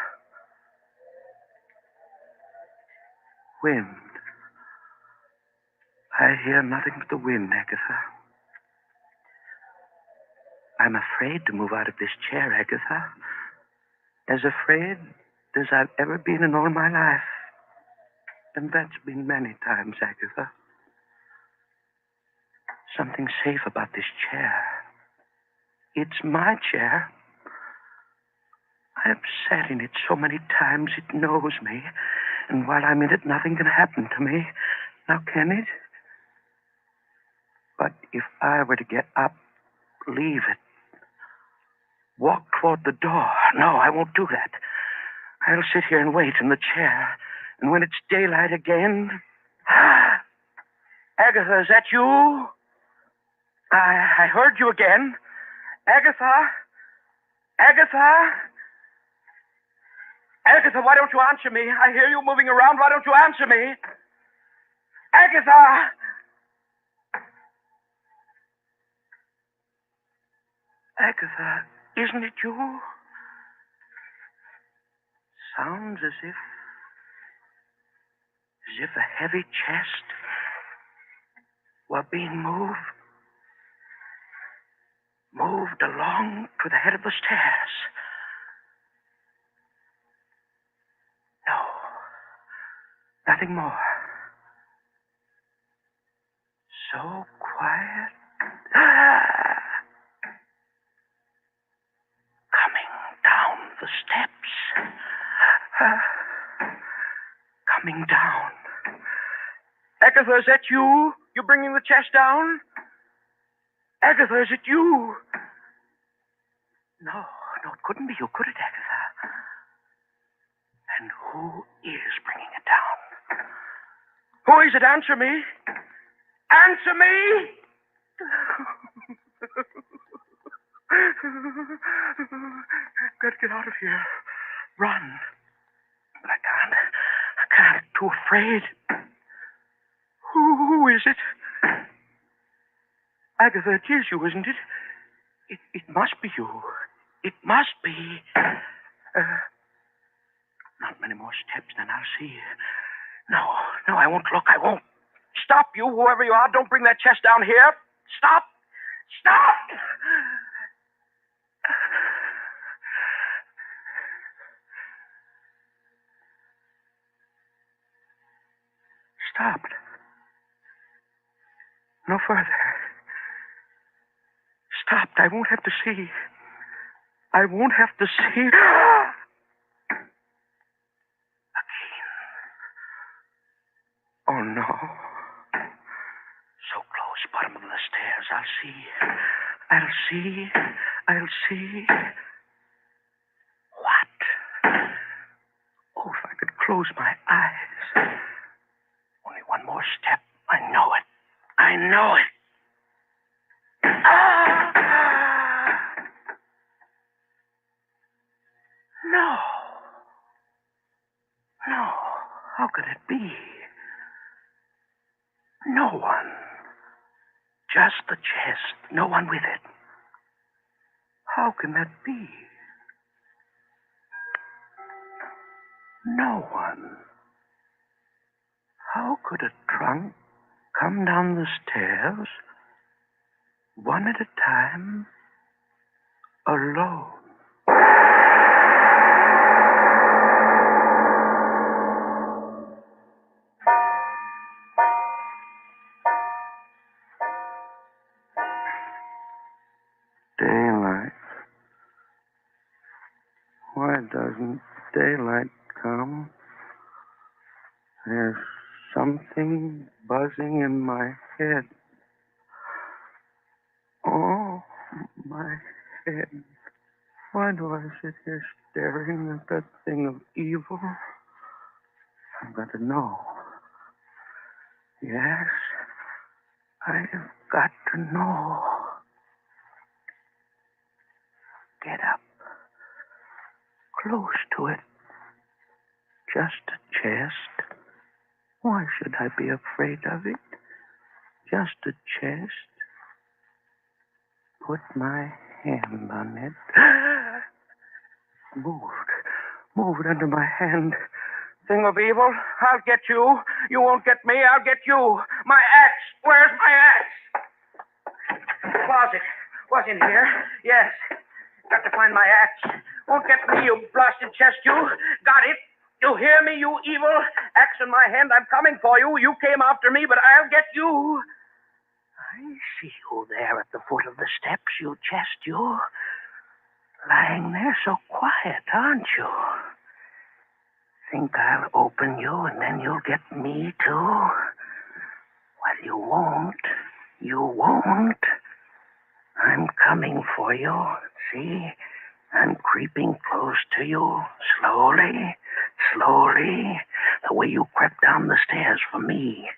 Wind. I hear nothing but the wind, Agatha. I'm afraid to move out of this chair, Agatha. As afraid as I've ever been in all my life. And that's been many times, Agatha. Something safe about this chair. It's my chair. I've sat in it so many times it knows me. And while I'm in it, nothing can happen to me. Now, can it? But if I were to get up, leave it, walk toward the door. No, I won't do that. I'll sit here and wait in the chair. And when it's daylight again... Agatha, is that you? I heard you again. Agatha? Agatha? Agatha, why don't you answer me? I hear you moving around. Why don't you answer me? Agatha! Agatha, isn't it you? Sounds as if a heavy chest were being moved along to the head of the stairs. No, nothing more. So quiet. Coming down the steps. Coming down. Agatha, is that you? You bringing the chest down? Agatha, is it you? No, it couldn't be you, could it, Agatha? And who is bringing it down? Who is it? Answer me. Answer me! Gotta get out of here. Run. But I can't. Too afraid. Who is it? Agatha, it is you, isn't it? It must be you. It must be. Not many more steps, then I'll see. No, I won't look. I won't. Stop, you, whoever you are. Don't bring that chest down here. Stop! Stop! Stopped. No further. Stopped. I won't have to see. I won't have to see. Again. Oh, no. So close, bottom of the stairs. I'll see. What? Oh, if I could close my eyes. Only one more step. I know it. No. How could it be? No one. Just the chest. No one with it. How can that be? No one. How could a trunk come down the stairs, one at a time, alone? Daylight. Why doesn't daylight come? There's something buzzing in my head. Oh, my head. Why do I sit here staring at that thing of evil? I've got to know. Yes, I've got to know. Get up. Close to it. Just a chest. Why should I be afraid of it? Just a chest. Put my hand on it. Moved under my hand. Thing of evil, I'll get you. You won't get me, I'll get you. My axe. Where's my axe? Closet. Was in here. Yes. Got to find my axe. Won't get me, you blasted chest, you. Got it. You hear me, you evil? Axe in my hand, I'm coming for you. You came after me, but I'll get you. I see you there at the foot of the steps, you chest, you. Lying there so quiet, aren't you? Think I'll open you and then you'll get me, too? Well, you won't. You won't. I'm coming for you. See? I'm creeping close to you, slowly. slowly, the way you crept down the stairs for me.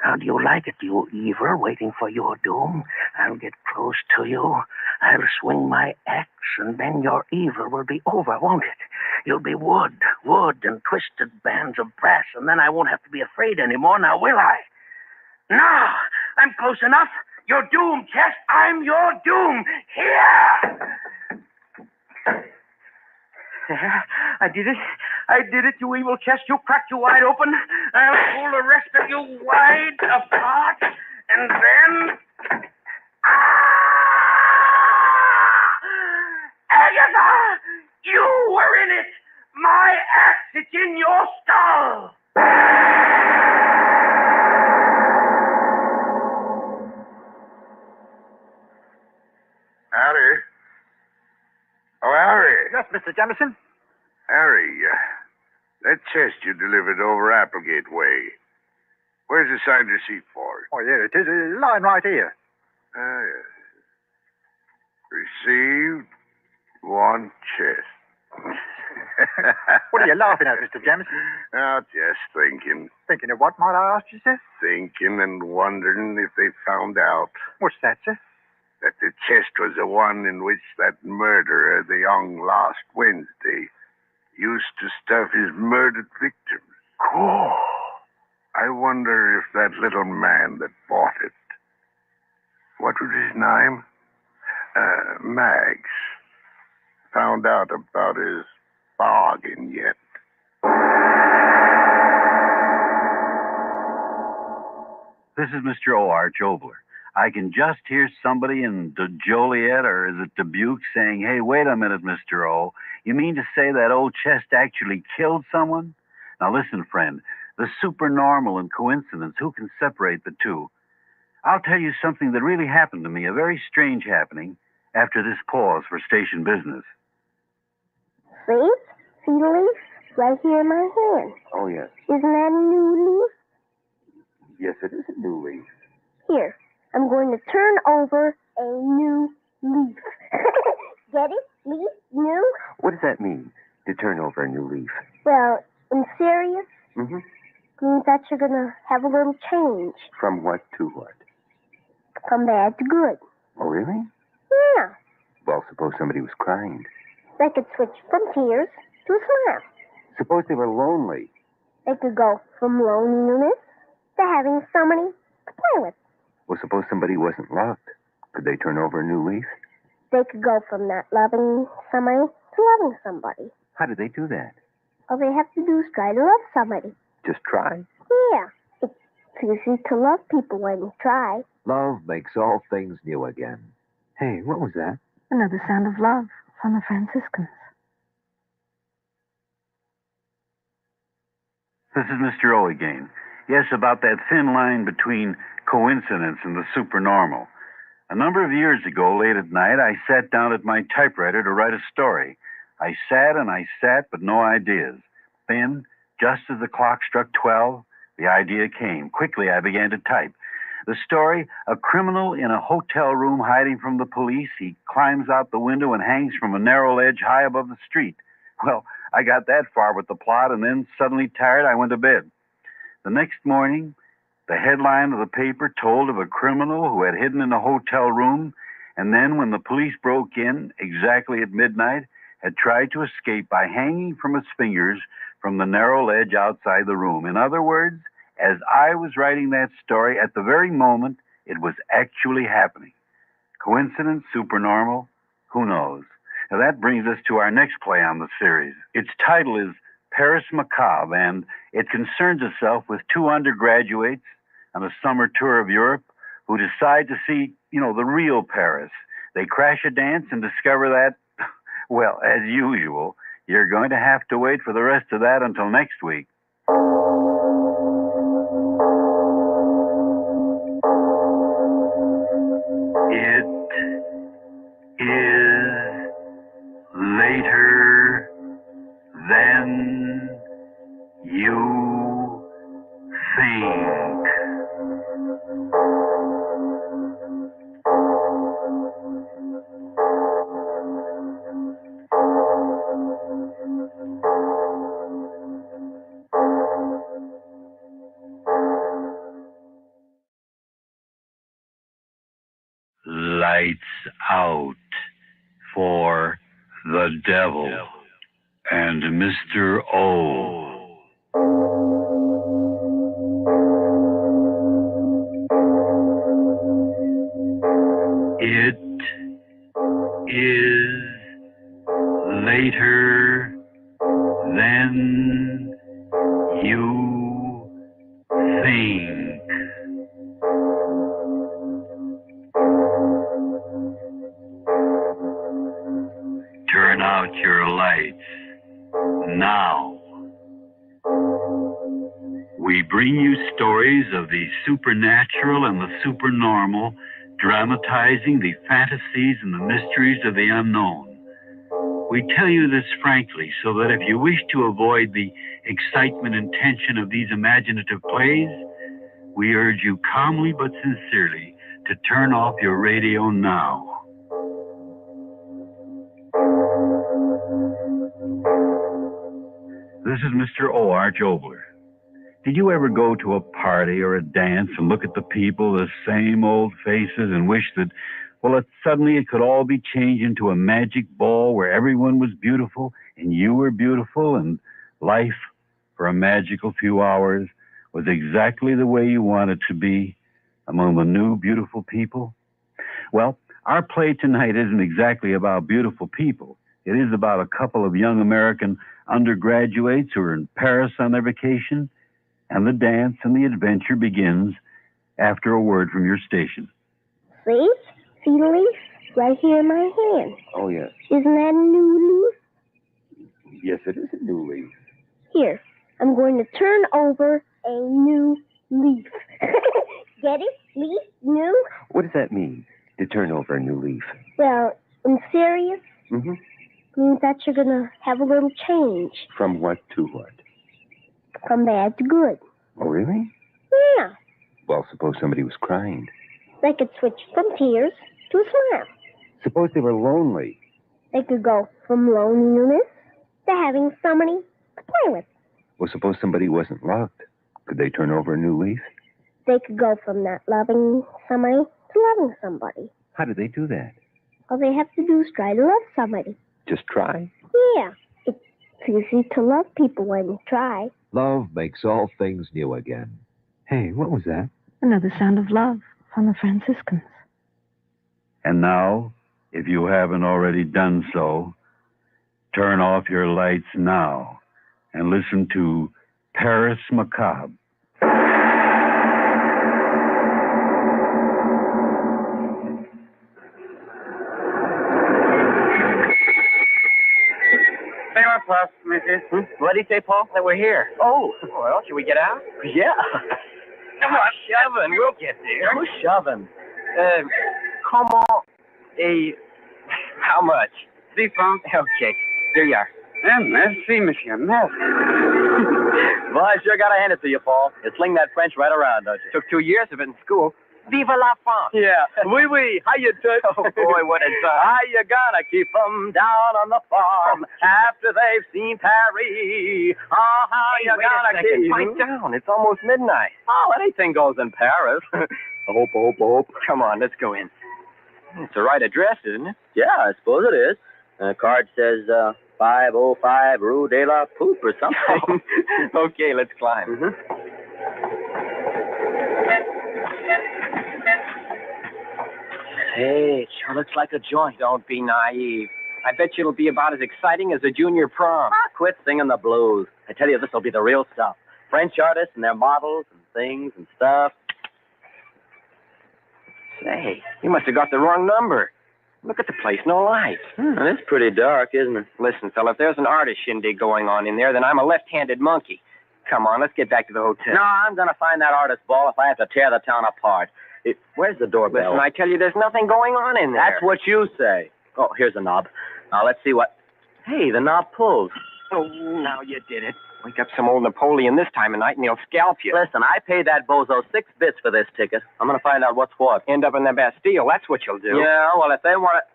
How do you like it, you evil, waiting for your doom? I'll get close to you. I'll swing my axe, and then your evil will be over, won't it? You'll be wood and twisted bands of brass, and then I won't have to be afraid anymore, now will I? Now, I'm close enough. You're doomed, Chest. I'm your doom. Here! There, I did it. I did it, you evil Chest. You cracked you wide open. I'll pull the rest of you wide apart, and then... Agatha! You were in it! My axe, it's in your skull! Harry? Oh, Harry. Yes, Mr. Jamison? Harry, that chest you delivered over Applegate Way. Where's the signed receipt for it? Oh, here it is. Lying right here. Ah, yes. Received one chest. What are you laughing at, Mr. Jamison? Oh, just thinking. Thinking of what, might I ask you, sir? Thinking and wondering if they found out. What's that, sir? That the chest was the one in which that murderer, the young last Wednesday, used to stuff his murdered victims. Cool. I wonder if that little man that bought it, what was his name? Mags, found out about his bargain yet. This is Mr. O.R. Jobler. I can just hear somebody in Joliet, or is it Dubuque, saying, "Hey, wait a minute, Mr. O. You mean to say that old chest actually killed someone?" Now listen, friend, the supernormal and coincidence, who can separate the two? I'll tell you something that really happened to me, a very strange happening, after this pause for station business. See? See the leaf? Right here in my hand. Oh, yes. Isn't that a new leaf? Yes, it is a new leaf. Here, I'm going to turn over a new leaf. Get it? Leaf? New? What does that mean, to turn over a new leaf? Well, in serious, Mm-hmm. means that you're going to have a little change. From what to what? From bad to good. Oh, really? Yeah. Well, suppose somebody was crying. They could switch from tears to a smile. Suppose they were lonely. They could go from loneliness to having somebody to play with. Well, suppose somebody wasn't loved. Could they turn over a new leaf? They could go from not loving somebody to loving somebody. How do they do that? All they have to do is try to love somebody. Just try. Yeah. It's easy to love people when you try. Love makes all things new again. Hey, what was that? Another sound of love from the Franciscans. This is Mr. O again. Yes, about that thin line between coincidence and the supernormal. A number of years ago, late at night, I sat down at my typewriter to write a story. I sat and I sat, but no ideas. Then, just as the clock struck 12, the idea came. Quickly, I began to type. The story, a criminal in a hotel room hiding from the police. He climbs out the window and hangs from a narrow ledge high above the street. Well, I got that far with the plot, and then, suddenly tired, I went to bed. The next morning, the headline of the paper told of a criminal who had hidden in a hotel room, and then, when the police broke in, exactly at midnight, had tried to escape by hanging from his fingers from the narrow ledge outside the room. In other words, as I was writing that story, at the very moment, it was actually happening. Coincidence? Supernormal? Who knows? Now that brings us to our next play on the series. Its title is Paris Macabre, and it concerns itself with two undergraduates on a summer tour of Europe who decide to see, the real Paris. They crash a dance and discover that, well, as usual, you're going to have to wait for the rest of that until next week. It is later than you think. Lights out for the devil and Mr. O. It is later than you think. Turn out your lights now. We bring you stories of the supernatural and the supernormal, dramatizing the fantasies and the mysteries of the unknown. We tell you this frankly so that if you wish to avoid the excitement and tension of these imaginative plays, we urge you calmly but sincerely to turn off your radio now. This is Mr. O. Arch Obler. Did you ever go to a party or a dance and look at the people, the same old faces, and wish that, well, suddenly it could all be changed into a magic ball where everyone was beautiful and you were beautiful and life, for a magical few hours, was exactly the way you wanted to be among the new beautiful people? Well, our play tonight isn't exactly about beautiful people. It is about a couple of young American undergraduates who are in Paris on their vacation, and the dance and the adventure begins after a word from your station. See? See the leaf? Right here in my hand. Oh, yes. Isn't that a new leaf? Yes, it is a new leaf. Here, I'm going to turn over a new leaf. Get it? Leaf? New? What does that mean, to turn over a new leaf? Well, in serious, Mm-hmm. means that you're going to have a little change. From what to what? From bad to good. Oh, really? Yeah. Well, suppose somebody was crying. They could switch from tears to a smile. Suppose they were lonely. They could go from loneliness to having somebody to play with. Well, suppose somebody wasn't loved. Could they turn over a new leaf? They could go from not loving somebody to loving somebody. How do they do that? All they have to do is try to love somebody. Just try? Yeah. It's easy to love people when you try. Love makes all things new again. Hey, what was that? Another sound of love from the Franciscans. And now, if you haven't already done so, turn off your lights now and listen to Paris Macabre. Mrs. What did he say, Paul? That we're here. Oh, well, should we get out? Yeah. Come on, shoving. We'll get there. Who's shoving? Comment et... How much? 3 francs. Okay. Here you are. Merci, monsieur. Merci. Well, I sure gotta hand it to you, Paul. You sling that French right around, don't you? Took 2 years of it in school. Vive la France. Yeah. Oui, oui. How you doing? Oh, boy, what a time. How you gonna keep them down on the farm after they've seen Paris? Oh, how you gonna keep them down? It's almost midnight. Oh, anything goes in Paris. Hope. Come on, let's go in. It's the right address, isn't it? Yeah, I suppose it is. The card says 505 Rue de la Poupe or something. Okay, let's climb. Mm-hmm. Hey, it sure looks like a joint. Don't be naive. I bet you it'll be about as exciting as a junior prom. Quit singing the blues. I tell you, this'll be the real stuff. French artists and their models and things and stuff. Say, you must have got the wrong number. Look at the place, no lights. It's pretty dark, isn't it? Listen, fella, if there's an artist shindig going on in there, then I'm a left-handed monkey. Come on, let's get back to the hotel. No, I'm going to find that artist ball if I have to tear the town apart. Where's the doorbell? Listen, I tell you, there's nothing going on in there. That's what you say. Oh, here's the knob. Now, let's see what... Hey, the knob pulls. Oh, now you did it. Wake up some old Napoleon this time of night and he'll scalp you. Listen, I paid that bozo 6 bits for this ticket. I'm going to find out what's what. End up in the Bastille, that's what you'll do. Yeah, well, if they want to...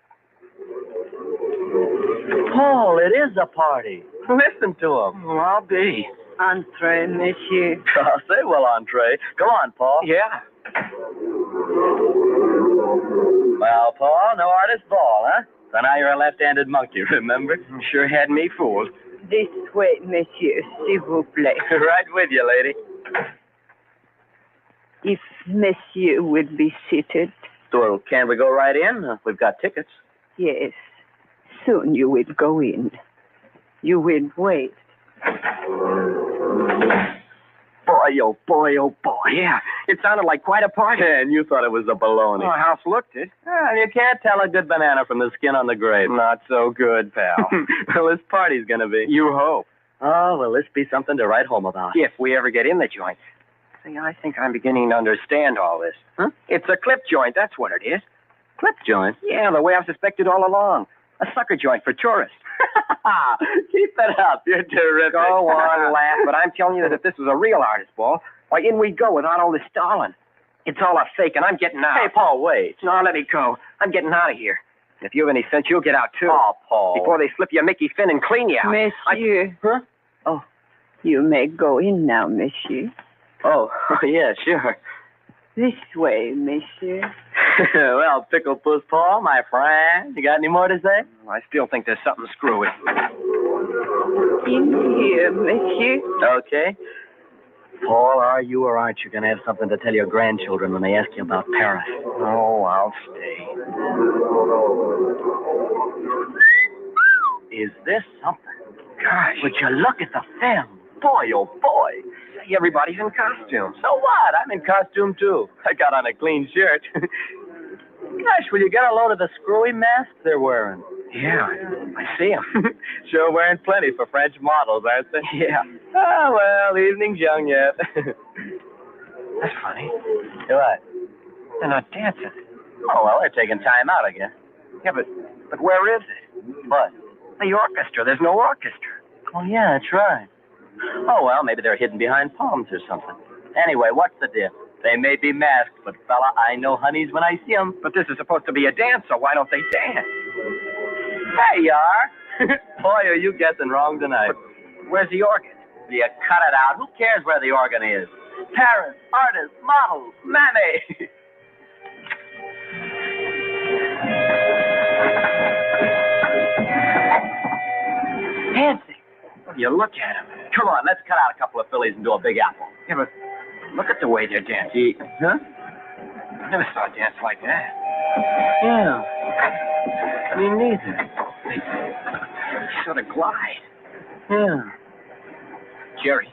Paul, it is a party. Listen to him. Well, I'll be. Entree, monsieur. Say well, entree. Go on, Paul. Yeah. Well, Paul, no artist ball, huh? So now you're a left-handed monkey, remember? Sure had me fooled. This way, monsieur, s'il vous plaît. Right with you, lady. If monsieur would be seated. Well, can't we go right in? We've got tickets. Yes. Soon you will go in. You will wait. Boy, oh boy, oh boy. Yeah, it sounded like quite a party. And you thought it was a baloney. Oh, house looked it. You can't tell a good banana from the skin on the grape. Not so good, pal. Well, this party's gonna be. You hope. Oh, well, this be something to write home about. If we ever get in the joint. See, I think I'm beginning to understand all this. Huh? It's a clip joint, that's what it is. Clip joint? Yeah, the way I've suspected all along. A sucker joint for tourists. Keep it up. You're terrific. Go on, laugh, but I'm telling you that if this was a real artist ball, why, in we go without all this stalling. It's all a fake, and I'm getting out. Hey, Paul, wait. No, let me go. I'm getting out of here. If you have any sense, you'll get out, too. Oh, Paul. Before they slip you a Mickey Finn and clean you out. Monsieur. Huh? Oh, you may go in now, monsieur. Oh, yeah, sure. This way, monsieur. Well, Pickle Puss Paul, my friend, you got any more to say? I still think there's something screwy. In here, monsieur. Okay. Paul, are you or aren't you going to have something to tell your grandchildren when they ask you about Paris? Oh, I'll stay. Is this something? Gosh. Would you look at the film? Boy, oh boy. Say, everybody's in costume. So what? I'm in costume, too. I got on a clean shirt. Gosh, will you get a load of the screwy masks they're wearing? Yeah, I see them. Sure wearing plenty for French models, aren't they? Yeah. Oh, well, evening's young yet. That's funny. What? They're not dancing. Oh, well, they're taking time out, I guess. Yeah, but where is it? What? The orchestra. There's no orchestra. Oh, yeah, that's right. Oh, well, maybe they're hidden behind palms or something. Anyway, what's the diff? They may be masked, but, fella, I know honeys when I see them. But this is supposed to be a dance, so why don't they dance? There you are. Boy, are you guessing wrong tonight. But where's the organ? You cut it out. Who cares where the organ is? Parents, artists, models, mammy. Dancing. You look at him. Come on, let's cut out a couple of fillies and do a big apple. Yeah, but look at the way they're dancing. Huh? I never saw a dance like that. Yeah. Me neither. They sort of glide. Yeah. Jerry.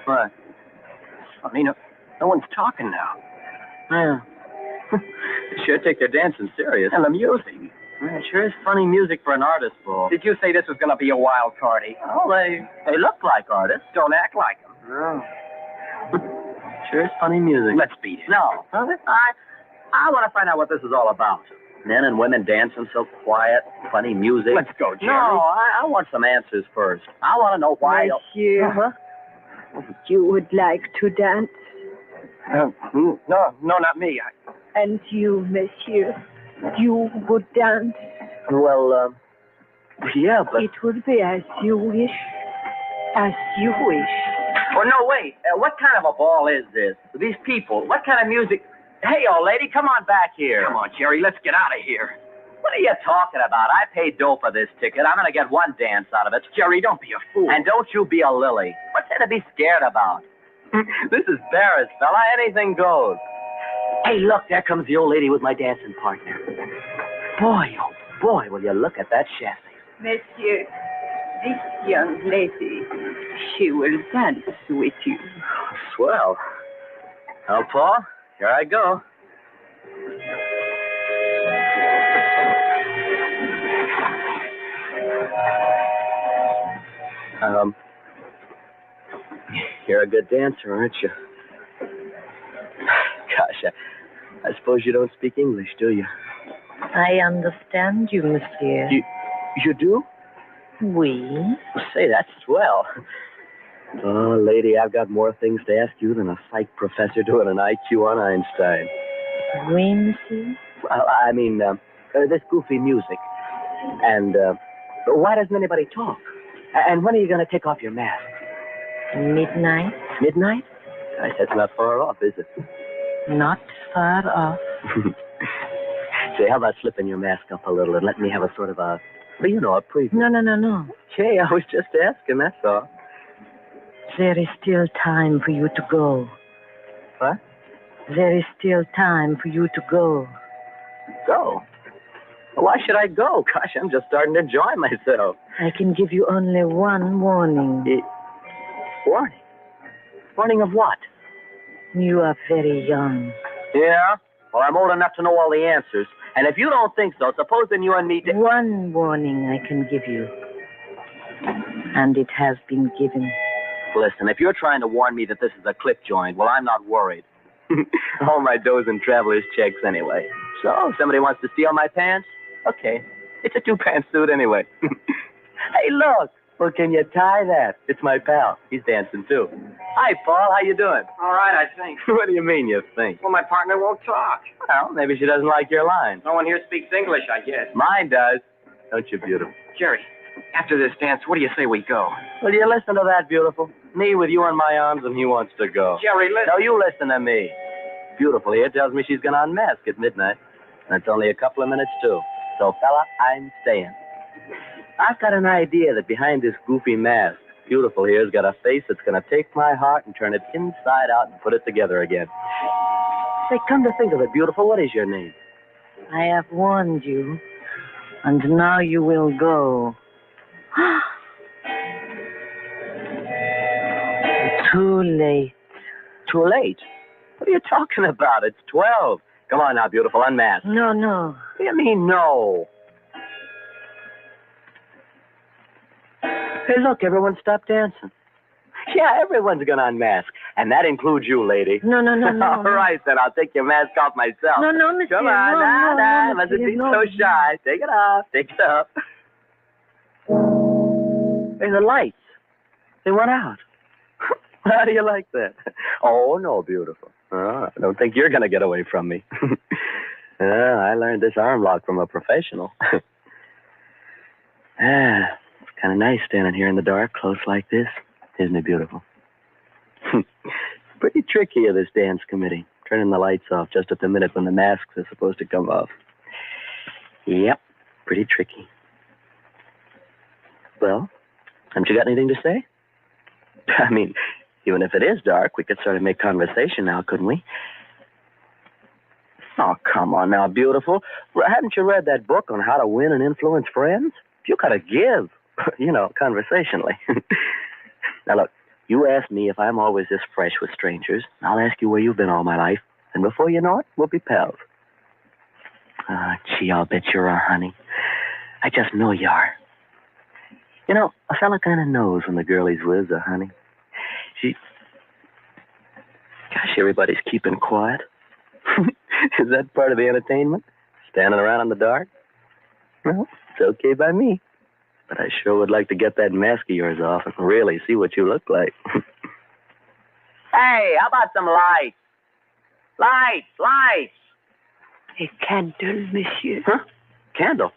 What? I mean, no one's talking now. Yeah. They sure take their dancing serious. And the music. Yeah, it sure is funny music for an artist ball. Did you say this was going to be a wild party? Oh, they look like artists. Don't act like them. No. Sure is funny music. Let's beat it. No. I want to find out what this is all about. Men and women dancing so quiet, funny music. Let's go, Jerry. No, I want some answers first. I want to know why. Monsieur, you would like to dance? No, not me. And you, monsieur, you would dance? Well, yeah, but... It would be as you wish. As you wish. Oh, no, wait. What kind of a ball is this? These people, what kind of music... Hey, old lady, come on back here. Come on, Jerry, let's get out of here. What are you talking about? I paid dough for this ticket. I'm going to get one dance out of it. Jerry, don't be a fool. And don't you be a lily. What's there to be scared about? This is Paris, fella. Anything goes. Hey, look, there comes the old lady with my dancing partner. Boy, oh boy, will you look at that chassis. Monsieur, this young lady, she will dance with you. Swell. Well, Paul, here I go. You're a good dancer, aren't you? Gosh, I suppose you don't speak English, do you? I understand you, monsieur. You do? Oui. Say, that's swell. Oh, lady, I've got more things to ask you than a psych professor doing an IQ on Einstein. Oui, monsieur? I mean, this goofy music. And why doesn't anybody talk? And when are you going to take off your mask? Midnight. Midnight? Gosh, that's not far off, is it? Not far off. Say, how about slipping your mask up a little and let me have a sort of a preview? No. Okay, I was just asking, that's all. There is still time for you to go. What? There is still time for you to go. Go? Well, why should I go? Gosh, I'm just starting to enjoy myself. I can give you only one warning. Warning? Warning of what? You are very young. Yeah? Well, I'm old enough to know all the answers. And if you don't think so, suppose then you and me... One warning I can give you. And it has been given. Listen, if you're trying to warn me that this is a clip joint, well, I'm not worried. All my dough's in traveler's checks anyway. So, if somebody wants to steal my pants, okay. It's a two-pants suit anyway. Hey, look. Well, can you tie that? It's my pal. He's dancing, too. Hi, Paul. How you doing? All right, I think. What do you mean, you think? Well, my partner won't talk. Well, maybe she doesn't like your line. No one here speaks English, I guess. Mine does. Don't you, beautiful? Jerry, after this dance, what do you say we go? Will you listen to that, beautiful? Me with you in my arms and he wants to go. Jerry, listen. No, you listen to me. Beautiful here tells me she's going to unmask at midnight. And it's only a couple of minutes, too. So, fella, I'm staying. I've got an idea that behind this goofy mask, Beautiful here's got a face that's going to take my heart and turn it inside out and put it together again. Say, come to think of it, Beautiful, what is your name? I have warned you, and now you will go. Too late. Too late? What are you talking about? It's 12. Come on now, Beautiful, unmask. No. What do you mean, no? Hey, look, everyone stop dancing. Yeah, everyone's going to unmask. And that includes you, lady. No. All right, then I'll take your mask off myself. No, monsieur. Come on, No, mustn't be so shy. Take it off. Take it up. Hey, the lights. They went out. How do you like that? Oh, no, Beautiful. I don't think you're going to get away from me. I learned this arm lock from a professional. It's kind of nice standing here in the dark, close like this. Isn't it beautiful? Pretty tricky of this dance committee, turning the lights off just at the minute when the masks are supposed to come off. Yep, pretty tricky. Well, haven't you got anything to say? I mean, even if it is dark, we could sort of make conversation now, couldn't we? Oh, come on now, Beautiful. Haven't you read that book on how to win and influence friends? You gotta give, conversationally. Now, look, you ask me if I'm always this fresh with strangers. I'll ask you where you've been all my life. And before you know it, we'll be pals. Gee, I'll bet you are, honey. I just know you are. You know, a fella kind of knows when the girl he's with is a honey. Gosh, everybody's keeping quiet. Is that part of the entertainment? Standing around in the dark? Well, it's okay by me. But I sure would like to get that mask of yours off and really see what you look like. Hey, how about some lights? Lights! A candle, monsieur. Huh? Candle?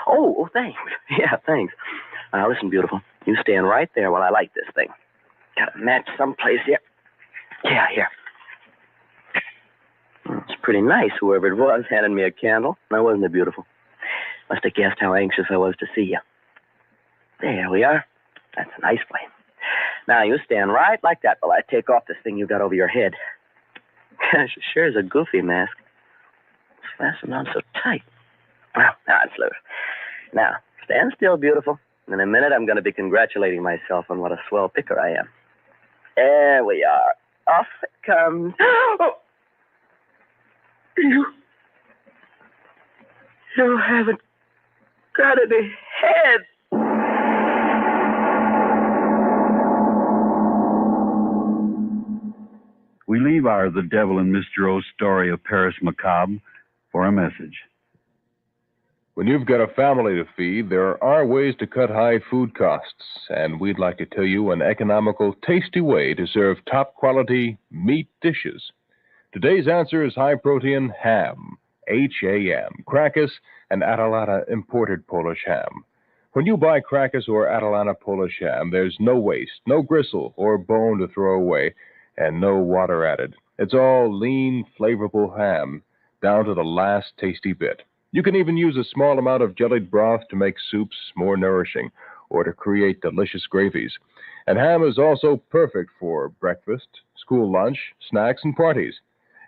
Oh, thanks. Yeah, thanks. Now, listen, Beautiful. You stand right there while I light this thing. Got a match someplace here. Yeah, here. Well, it's pretty nice, whoever it was, handed me a candle. Now, wasn't it beautiful? Must have guessed how anxious I was to see you. There we are. That's a nice flame. Now, you stand right like that while I take off this thing you got over your head. Gosh, it sure is a goofy mask. It's fastened on so tight. Well, now it's loose. Now, stand still, Beautiful. In a minute, I'm going to be congratulating myself on what a swell picker I am. There we are. Off it comes. Oh! You haven't got any head. We leave our The Devil and Mr. O's story of Paris Macabre for a message. When you've got a family to feed, there are ways to cut high food costs, and we'd like to tell you an economical, tasty way to serve top-quality meat dishes. Today's answer is high-protein ham, H-A-M, Crackus, and Atalanta imported Polish ham. When you buy Crackus or Atalanta Polish ham, there's no waste, no gristle or bone to throw away, and no water added. It's all lean, flavorful ham, down to the last tasty bit. You can even use a small amount of jellied broth to make soups more nourishing or to create delicious gravies. And ham is also perfect for breakfast, school lunch, snacks, and parties.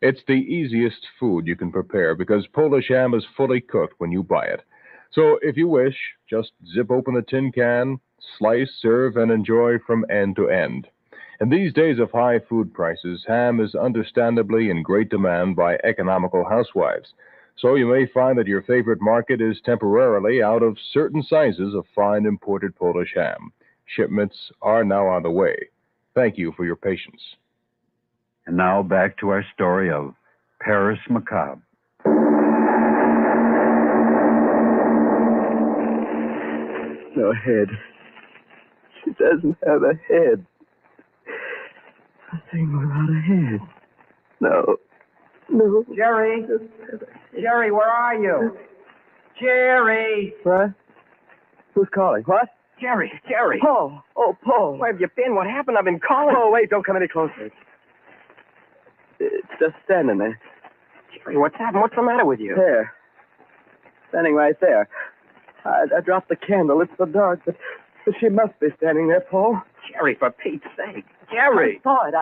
It's the easiest food you can prepare because Polish ham is fully cooked when you buy it. So if you wish, just zip open the tin can, slice, serve, and enjoy from end to end. In these days of high food prices, ham is understandably in great demand by economical housewives. So you may find that your favorite market is temporarily out of certain sizes of fine imported Polish ham. Shipments are now on the way. Thank you for your patience. And now back to our story of Paris Macabre. No head. She doesn't have a head. A thing without a head. No. No. Jerry! Jerry, where are you? Jerry! What? Who's calling? What? Jerry! Paul! Oh, Paul! Where have you been? What happened? I've been calling. Oh, wait, don't come any closer. It's just standing there. Jerry, what's happened? What's the matter with you? There. Standing right there. I dropped the candle. It's so dark, but she must be standing there, Paul. Jerry, for Pete's sake. Jerry! I saw it.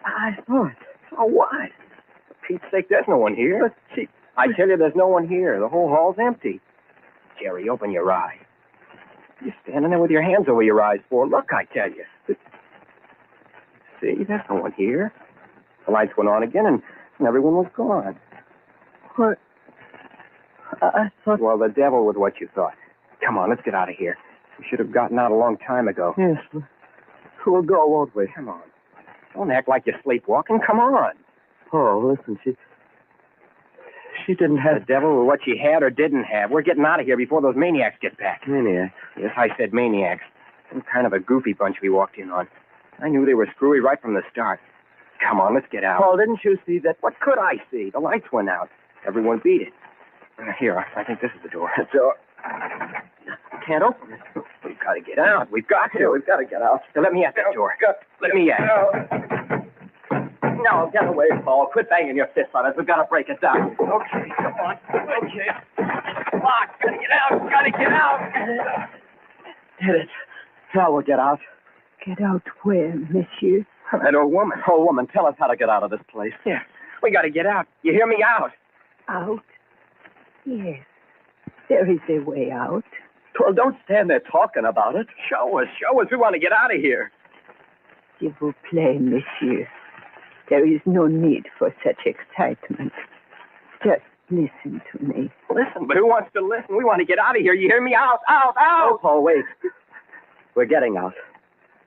I saw it. Oh, what? For Pete's sake, there's no one here. But I tell you, there's no one here. The whole hall's empty. Jerry, open your eye. You're standing there with your hands over your eyes for. Look, I tell you. See, there's no one here. The lights went on again, and everyone was gone. What? I thought... Well, the devil with what you thought. Come on, let's get out of here. We should have gotten out a long time ago. Yes, we'll go, won't we? Come on. Don't act like you're sleepwalking. Come on. Oh, listen, she didn't have... The devil with what she had or didn't have. We're getting out of here before those maniacs get back. Maniacs? Yes, I said maniacs. Some kind of a goofy bunch we walked in on. I knew they were screwy right from the start. Come on, let's get out. Paul, didn't you see that? What could I see? The lights went out. Everyone beat it. Here, I think this is the door. The door. Can't open it. We've got to get out. We've got to. We've got to get out. Now, let me at that door. Let me at it. No, get away, Paul. Quit banging your fists on it. We've got to break it down. Okay, come on. Okay. Lock. Gotta get out. Gotta get out. Hit it. Now we'll get out. Get out where, monsieur? That old woman. Oh, woman, tell us how to get out of this place. Yeah. We got to get out. You hear me? Out. Out? Yes. There is a way out. Well, don't stand there talking about it. Show us. We want to get out of here. S'il vous plaît, monsieur. There is no need for such excitement. Just listen to me. Listen, but who wants to listen? We want to get out of here. You hear me? Out. Oh, Paul, wait. We're getting out.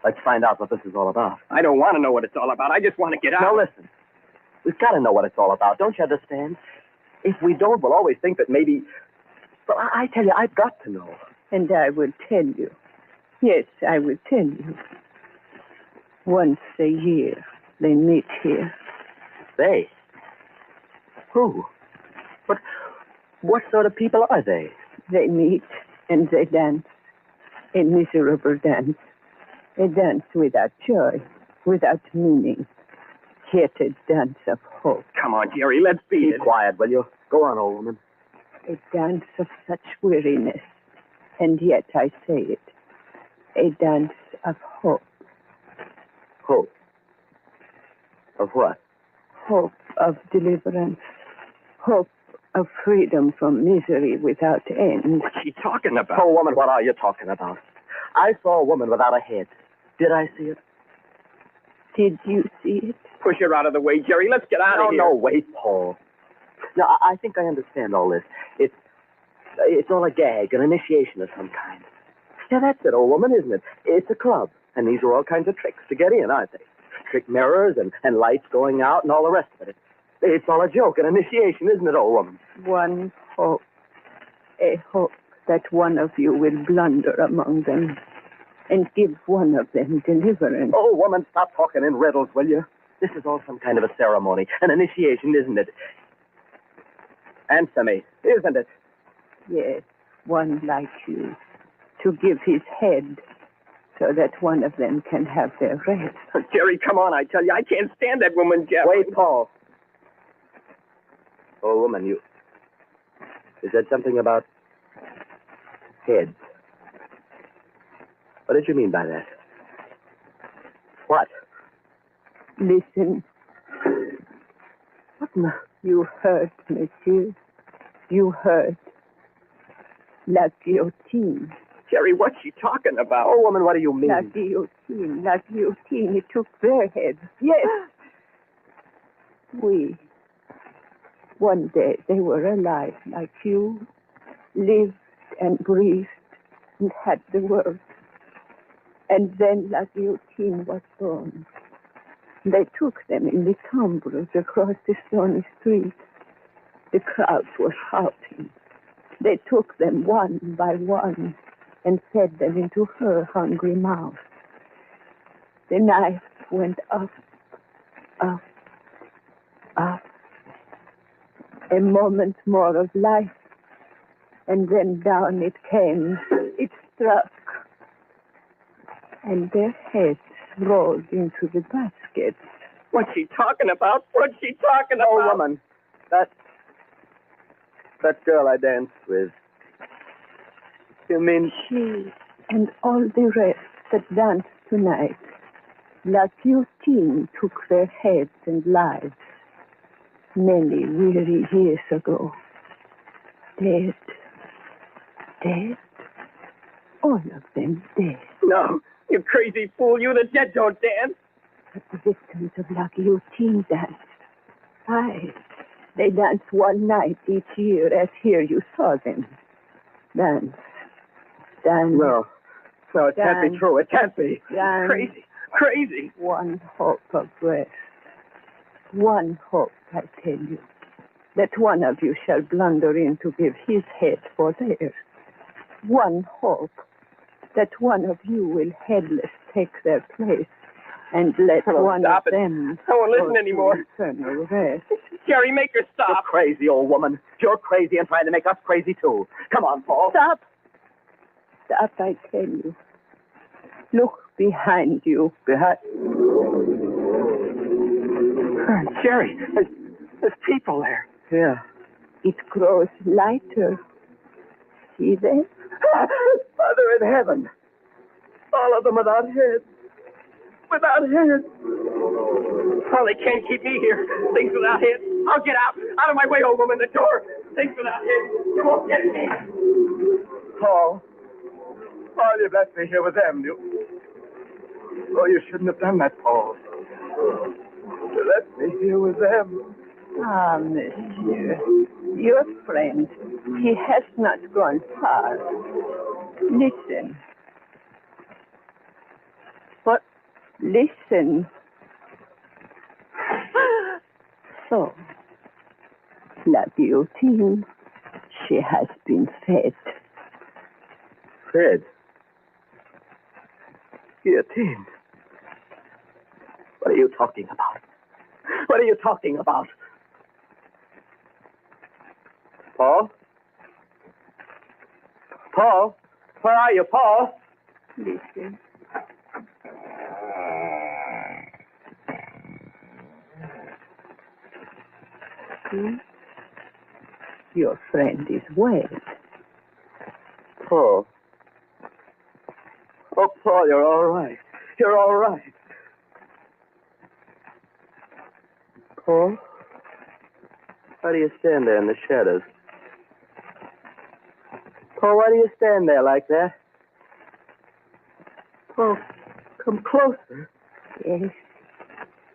Let's find out what this is all about. I don't want to know what it's all about. I just want to get out. Now, listen. We've got to know what it's all about. Don't you understand? If we don't, we'll always think that maybe... Well, I tell you, I've got to know. And I will tell you. Yes, I will tell you. Once a year, they meet here. They? Who? What sort of people are they? They meet and they dance. A miserable dance. A dance without joy, without meaning. Yet a dance of hope. Come on, Jerry, let's beat it. Be quiet, will you? Go on, old woman. A dance of such weariness. And yet I say it. A dance of hope. Hope? Of what? Hope of deliverance. Hope of freedom from misery without end. What's she talking about? Oh, woman, what are you talking about? I saw a woman without a head. Did I see it? Did you see it? Push her out of the way, Jerry. Let's get out of here. No, wait, Paul. No, I think I understand all this. It's all a gag, an initiation of some kind. Yeah, that's it, old woman, isn't it? It's a club, and these are all kinds of tricks to get in, aren't they? Trick mirrors and lights going out and all the rest of it. It's all a joke, an initiation, isn't it, old woman? One hope. A hope that one of you will blunder among them and give one of them deliverance. Oh, woman, stop talking in riddles, will you? This is all some kind of a ceremony, an initiation, isn't it? Answer me, isn't it? Yes, one like you, to give his head so that one of them can have their rest. Jerry, come on, I tell you, I can't stand that woman, Jerry. Wait, Paul. Oh, woman, you You said something about heads. What did you mean by that? What? Listen. You heard, monsieur. You heard. La guillotine. Jerry, what's she talking about? Oh, woman, what do you mean? La guillotine. La guillotine. He took their heads. Yes. We. One day they were alive like you, lived and breathed and had the world. And then La guillotine was born. They took them in the tumbrels across the stony street. The crowds were shouting. They took them one by one and fed them into her hungry mouth. The knife went up, up, up. A moment more of life, and then down it came. It struck. And their heads rolled into the basket. What's she talking about? What's she talking about? Oh, woman. That girl I danced with. You mean... She and all the rest that danced tonight. La guillotine took their heads and lives. Many weary years ago. Dead. Dead. All of them dead. No, you crazy fool. You the dead don't dance. But the victims of La guillotine danced. Aye. They dance one night each year, as here you saw them. Dance. Dance. No, it can't be true. It can't be. Dance. Crazy. Crazy. One hope of rest. One hope, I tell you. That one of you shall blunder in to give his head for theirs. One hope. That one of you will headless take their place. And let one of them... I won't listen anymore. Eternal rest. Jerry, make her stop. You're crazy, old woman. You're crazy and trying to make us crazy, too. Come on, Paul. Stop. Stop, I tell you. Look behind you. Behind... Jerry, there's people there. Yeah. It grows lighter. See them? Father in heaven. All of them without heads. Without heads. Oh, they can't keep me here. Things without heads. I'll get out. Out of my way, old woman. The door. Things without heads. You won't get me. Paul, you left me here with them. Oh, you shouldn't have done that, Paul. You left me here with them. Ah, monsieur. Your friend. He has not gone far. Listen. What? Listen. So, La guillotine, she has been fed. Fed? Guillotine? What are you talking about? What are you talking about? Paul? Paul? Where are you, Paul? Listen. See? Your friend is wet. Paul. Oh, Paul, you're all right. You're all right. Paul? Why do you stand there in the shadows? Paul, why do you stand there like that? Paul, come closer. Yes,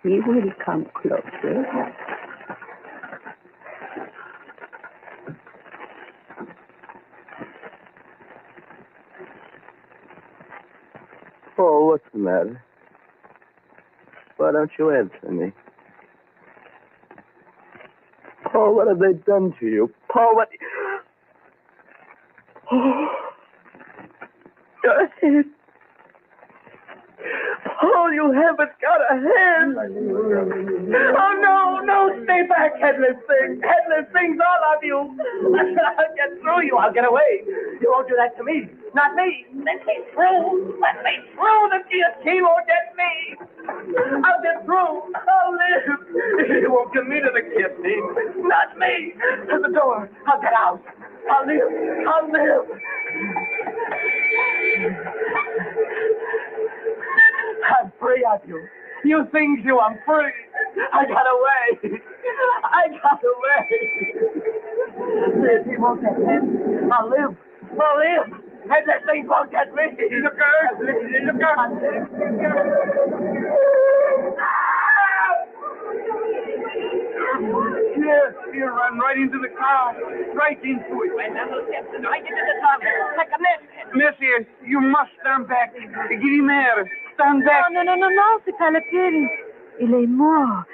he will come closer. Paul, what's the matter? Why don't you answer me? Paul, what have they done to you? Paul, what... Oh. Your head. Paul, you haven't got a hand. Oh, no, stay back, headless things. Headless things, all of you. I'll get through you. I'll get away. You won't do that to me. Not me. Let me through. Let me through. The guillotine won't get me. I'll get through. I'll live. You won't get me to the guillotine. Not me. To the door. I'll get out. I'll live. I'll live. I'm free of you. You think you I'm free. I got away. I got away. This thing won't get me. I'll live. I'll live. And this thing won't get me. Look out. Look out. Yes, you run right into the car. Right into it. Right into the car. Like a mess. Monsieur, you must stand back. Guillemere, stand back. Non, c'est pas la peine. Il est mort.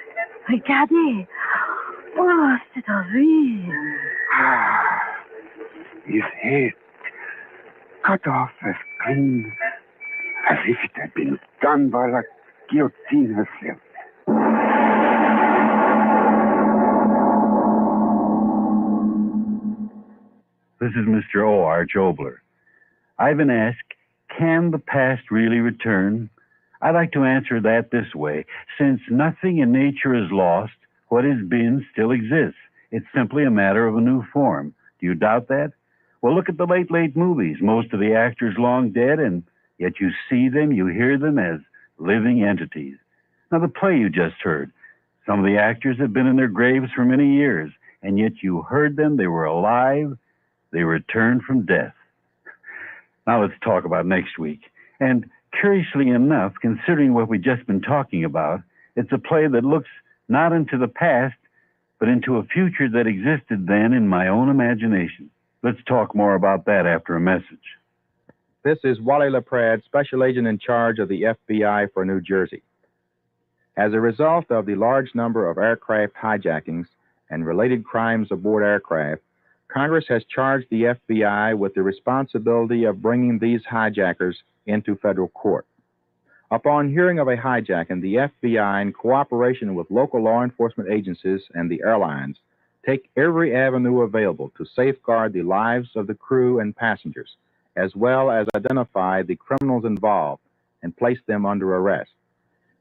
Regardez. Oh, c'est horrible. His head cut off as clean as if it had been done by the guillotine herself. This is Mr. O. Arch Obler. I've been asked, can the past really return? I'd like to answer that this way. Since nothing in nature is lost, what has been still exists. It's simply a matter of a new form. Do you doubt that? Well, look at the late movies. Most of the actors long dead, and yet you see them, you hear them as living entities. Now, the play you just heard, some of the actors have been in their graves for many years, and yet you heard them, they were alive, they returned from death. Now let's talk about next week. And curiously enough, considering what we've just been talking about, it's a play that looks not into the past, but into a future that existed then in my own imagination. Let's talk more about that after a message. This is Wally LaPrade, Special Agent in charge of the FBI for New Jersey. As a result of the large number of aircraft hijackings and related crimes aboard aircraft, Congress has charged the FBI with the responsibility of bringing these hijackers into federal court. Upon hearing of a hijacking, the FBI, in cooperation with local law enforcement agencies and the airlines, take every avenue available to safeguard the lives of the crew and passengers, as well as identify the criminals involved and place them under arrest.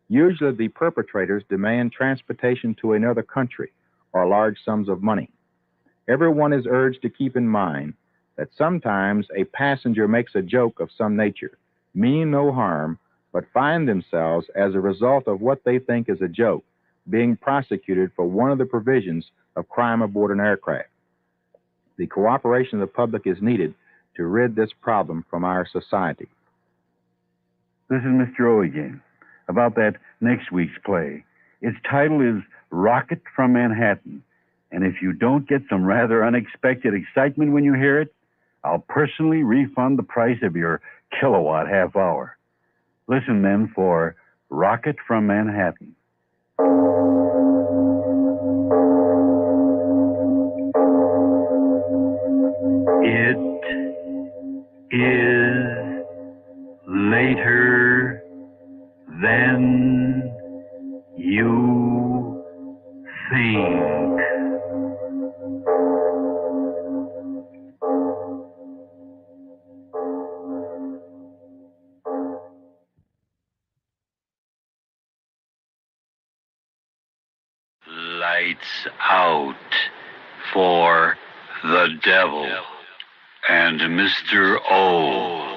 Usually the perpetrators demand transportation to another country or large sums of money. Everyone is urged to keep in mind that sometimes a passenger makes a joke of some nature, meaning no harm, but find themselves, as a result of what they think is a joke, being prosecuted for one of the provisions of crime aboard an aircraft. The cooperation of the public is needed to rid this problem from our society. This is Mr. O again, about that next week's play. Its title is Rocket from Manhattan. And if you don't get some rather unexpected excitement when you hear it, I'll personally refund the price of your kilowatt half hour. Listen then for Rocket from Manhattan. It is later than you think. Lights out for the devil and Mr. O.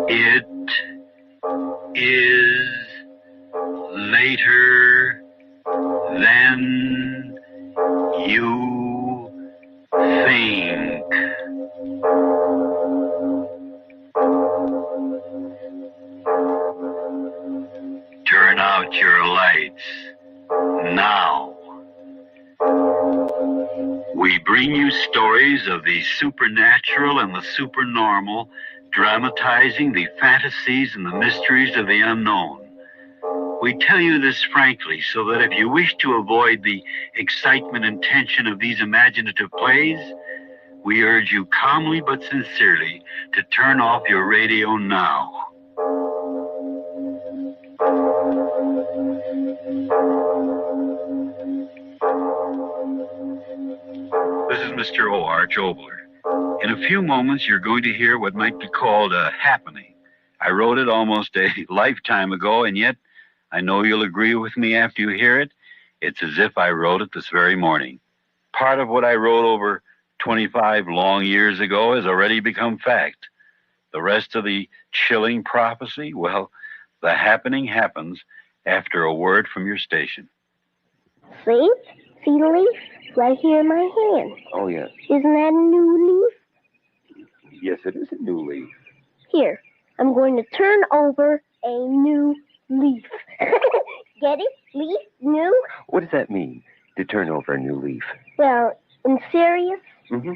It is later than you think. Turn out your lights now. We bring you stories of the supernatural and the supernormal, dramatizing the fantasies and the mysteries of the unknown. We tell you this frankly so that if you wish to avoid the excitement and tension of these imaginative plays, we urge you calmly but sincerely to turn off your radio now. This is Mr. O. Arch Obler. In a few moments, you're going to hear what might be called a happening. I wrote it almost a lifetime ago, and yet I know you'll agree with me after you hear it. It's as if I wrote it this very morning. Part of what I wrote over 25 long years ago has already become fact. The rest of the chilling prophecy, well, the happening happens after a word from your station. See? See the leaf? Right here in my hand. Oh, yes. Isn't that a new leaf? Yes, it is a new leaf. Here, I'm going to turn over a new leaf. Get it? Leaf? New? What does that mean, to turn over a new leaf? Well, in serious, Mm-hmm.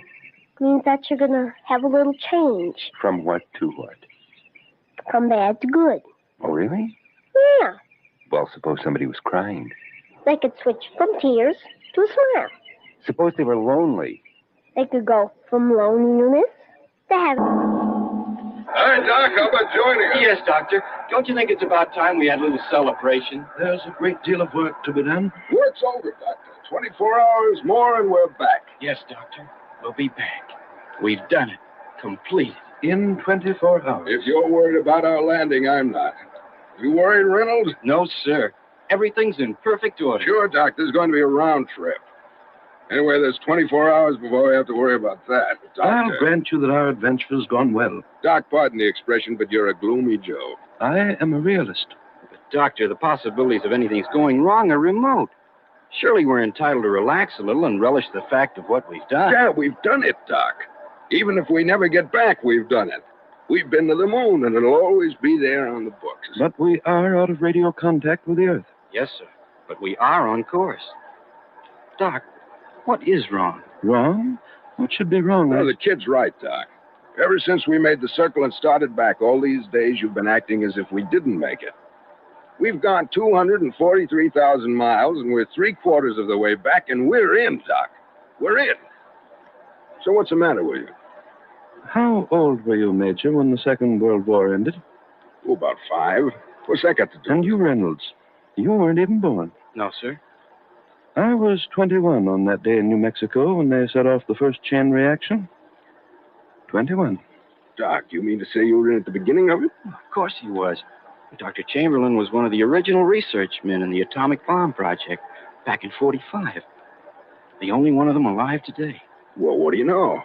means that you're going to have a little change. From what to what? From bad to good. Oh, really? Yeah. Well, suppose somebody was crying. They could switch from tears to a smile. Suppose they were lonely. They could go from loneliness to happiness. Hi, Doc. How about joining us? Yes, Doctor. Don't you think it's about time we had a little celebration? There's a great deal of work to be done. Work's over, Doctor. 24 hours more and we're back. Yes, Doctor. We'll be back. We've done it. Complete. In 24 hours. If you're worried about our landing, I'm not. You worried, Reynolds? No, sir. Everything's in perfect order. Sure, Doc. There's going to be a round trip. Anyway, there's 24 hours before we have to worry about that. I'll grant you that our adventure's gone well. Doc, pardon the expression, but you're a gloomy Joe. I am a realist. But, Doctor, the possibilities of anything's going wrong are remote. Surely we're entitled to relax a little and relish the fact of what we've done. Yeah, we've done it, Doc. Even if we never get back, we've done it. We've been to the moon, and it'll always be there on the books. But we are out of radio contact with the Earth. Yes, sir. But we are on course. Doc, what is wrong? Wrong? What should be wrong? Well, the kid's right, Doc. Ever since we made the circle and started back, all these days you've been acting as if we didn't make it. We've gone 243,000 miles, and we're 3/4 of the way back, and we're in, Doc. We're in. So what's the matter with you? How old were you, Major, when the Second World War ended? Oh, about 5. What's that got to do? And you, Reynolds, you weren't even born. No, sir. I was 21 on that day in New Mexico when they set off the first chain reaction. 21. Doc, you mean to say you were in at the beginning of it? Of course he was. Dr. Chamberlain was one of the original research men in the atomic bomb project back in 45. The only one of them alive today. Well, what do you know?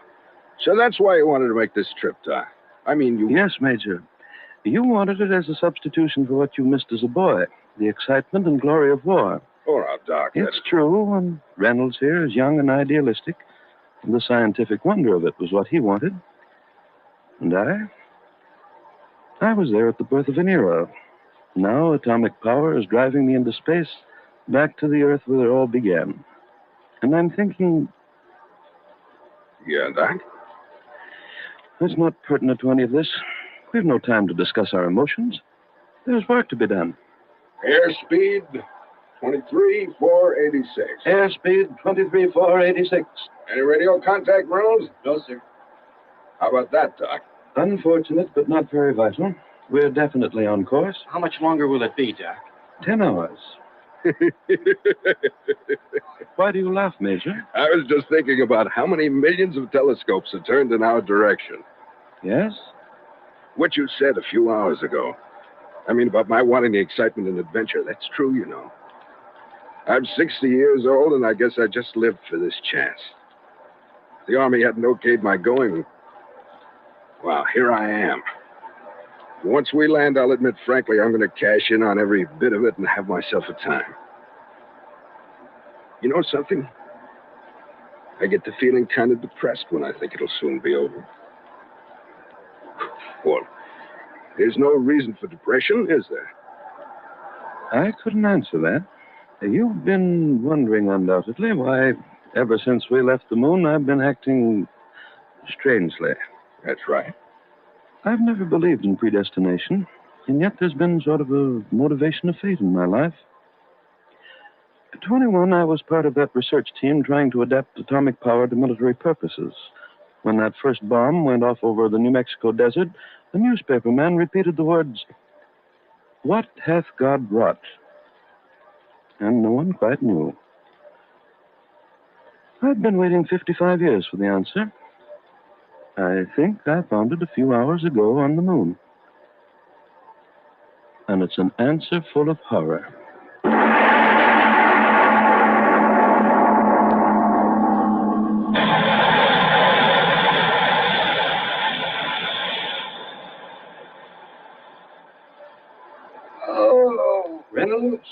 So that's why you wanted to make this trip, Doc. I mean, you... Yes, Major. You wanted it as a substitution for what you missed as a boy, the excitement and glory of war. All right, Doc. It's true, and Reynolds here is young and idealistic, and the scientific wonder of it was what he wanted. And I was there at the birth of an era. Now atomic power is driving me into space, back to the Earth where it all began. And I'm thinking... Yeah, Doc? It's not pertinent to any of this. We've no time to discuss our emotions. There's work to be done. Airspeed 23,486. Airspeed 23,486. Any radio contact, Reynolds? No, sir. How about that, Doc? Unfortunate, but not very vital. We're definitely on course. How much longer will it be, Doc? 10 hours. Why do you laugh, Major? I was just thinking about how many millions of telescopes are turned in our direction. Yes? What you said a few hours ago. I mean, about my wanting the excitement and adventure. That's true, you know. I'm 60 years old, and I guess I just lived for this chance. The Army hadn't okayed my going. Well, here I am. Once we land, I'll admit frankly, I'm going to cash in on every bit of it and have myself a time. You know something? I get to feeling kind of depressed when I think it'll soon be over. Well, there's no reason for depression, is there? I couldn't answer that. You've been wondering, undoubtedly, why, ever since we left the moon, I've been acting strangely. That's right. I've never believed in predestination, and yet there's been sort of a motivation of fate in my life. At 21, I was part of that research team trying to adapt atomic power to military purposes. When that first bomb went off over the New Mexico desert, a newspaperman repeated the words, "What hath God wrought?" And no one quite knew. I'd been waiting 55 years for the answer. I think I found it a few hours ago on the moon. and it's an answer full of horror. Oh, Reynolds?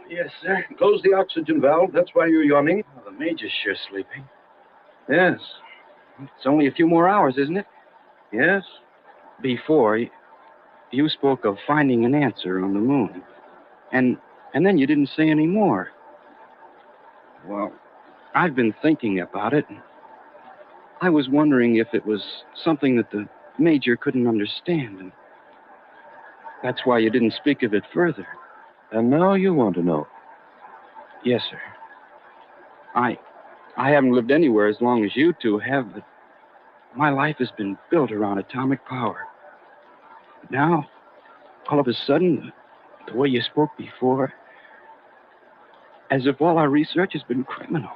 Yes, sir. Close the oxygen valve. That's why you're yawning. Oh, the Major's sure sleeping. Yes. It's only a few more hours, isn't it? Yes. Before, you spoke of finding an answer on the moon. And then you didn't say any more. Well, I've been thinking about it. I was wondering if it was something that the Major couldn't understand. And that's why you didn't speak of it further. And now you want to know? Yes, sir. I haven't lived anywhere as long as you two have, but my life has been built around atomic power. But now, all of a sudden, the way you spoke before, as if all our research has been criminal.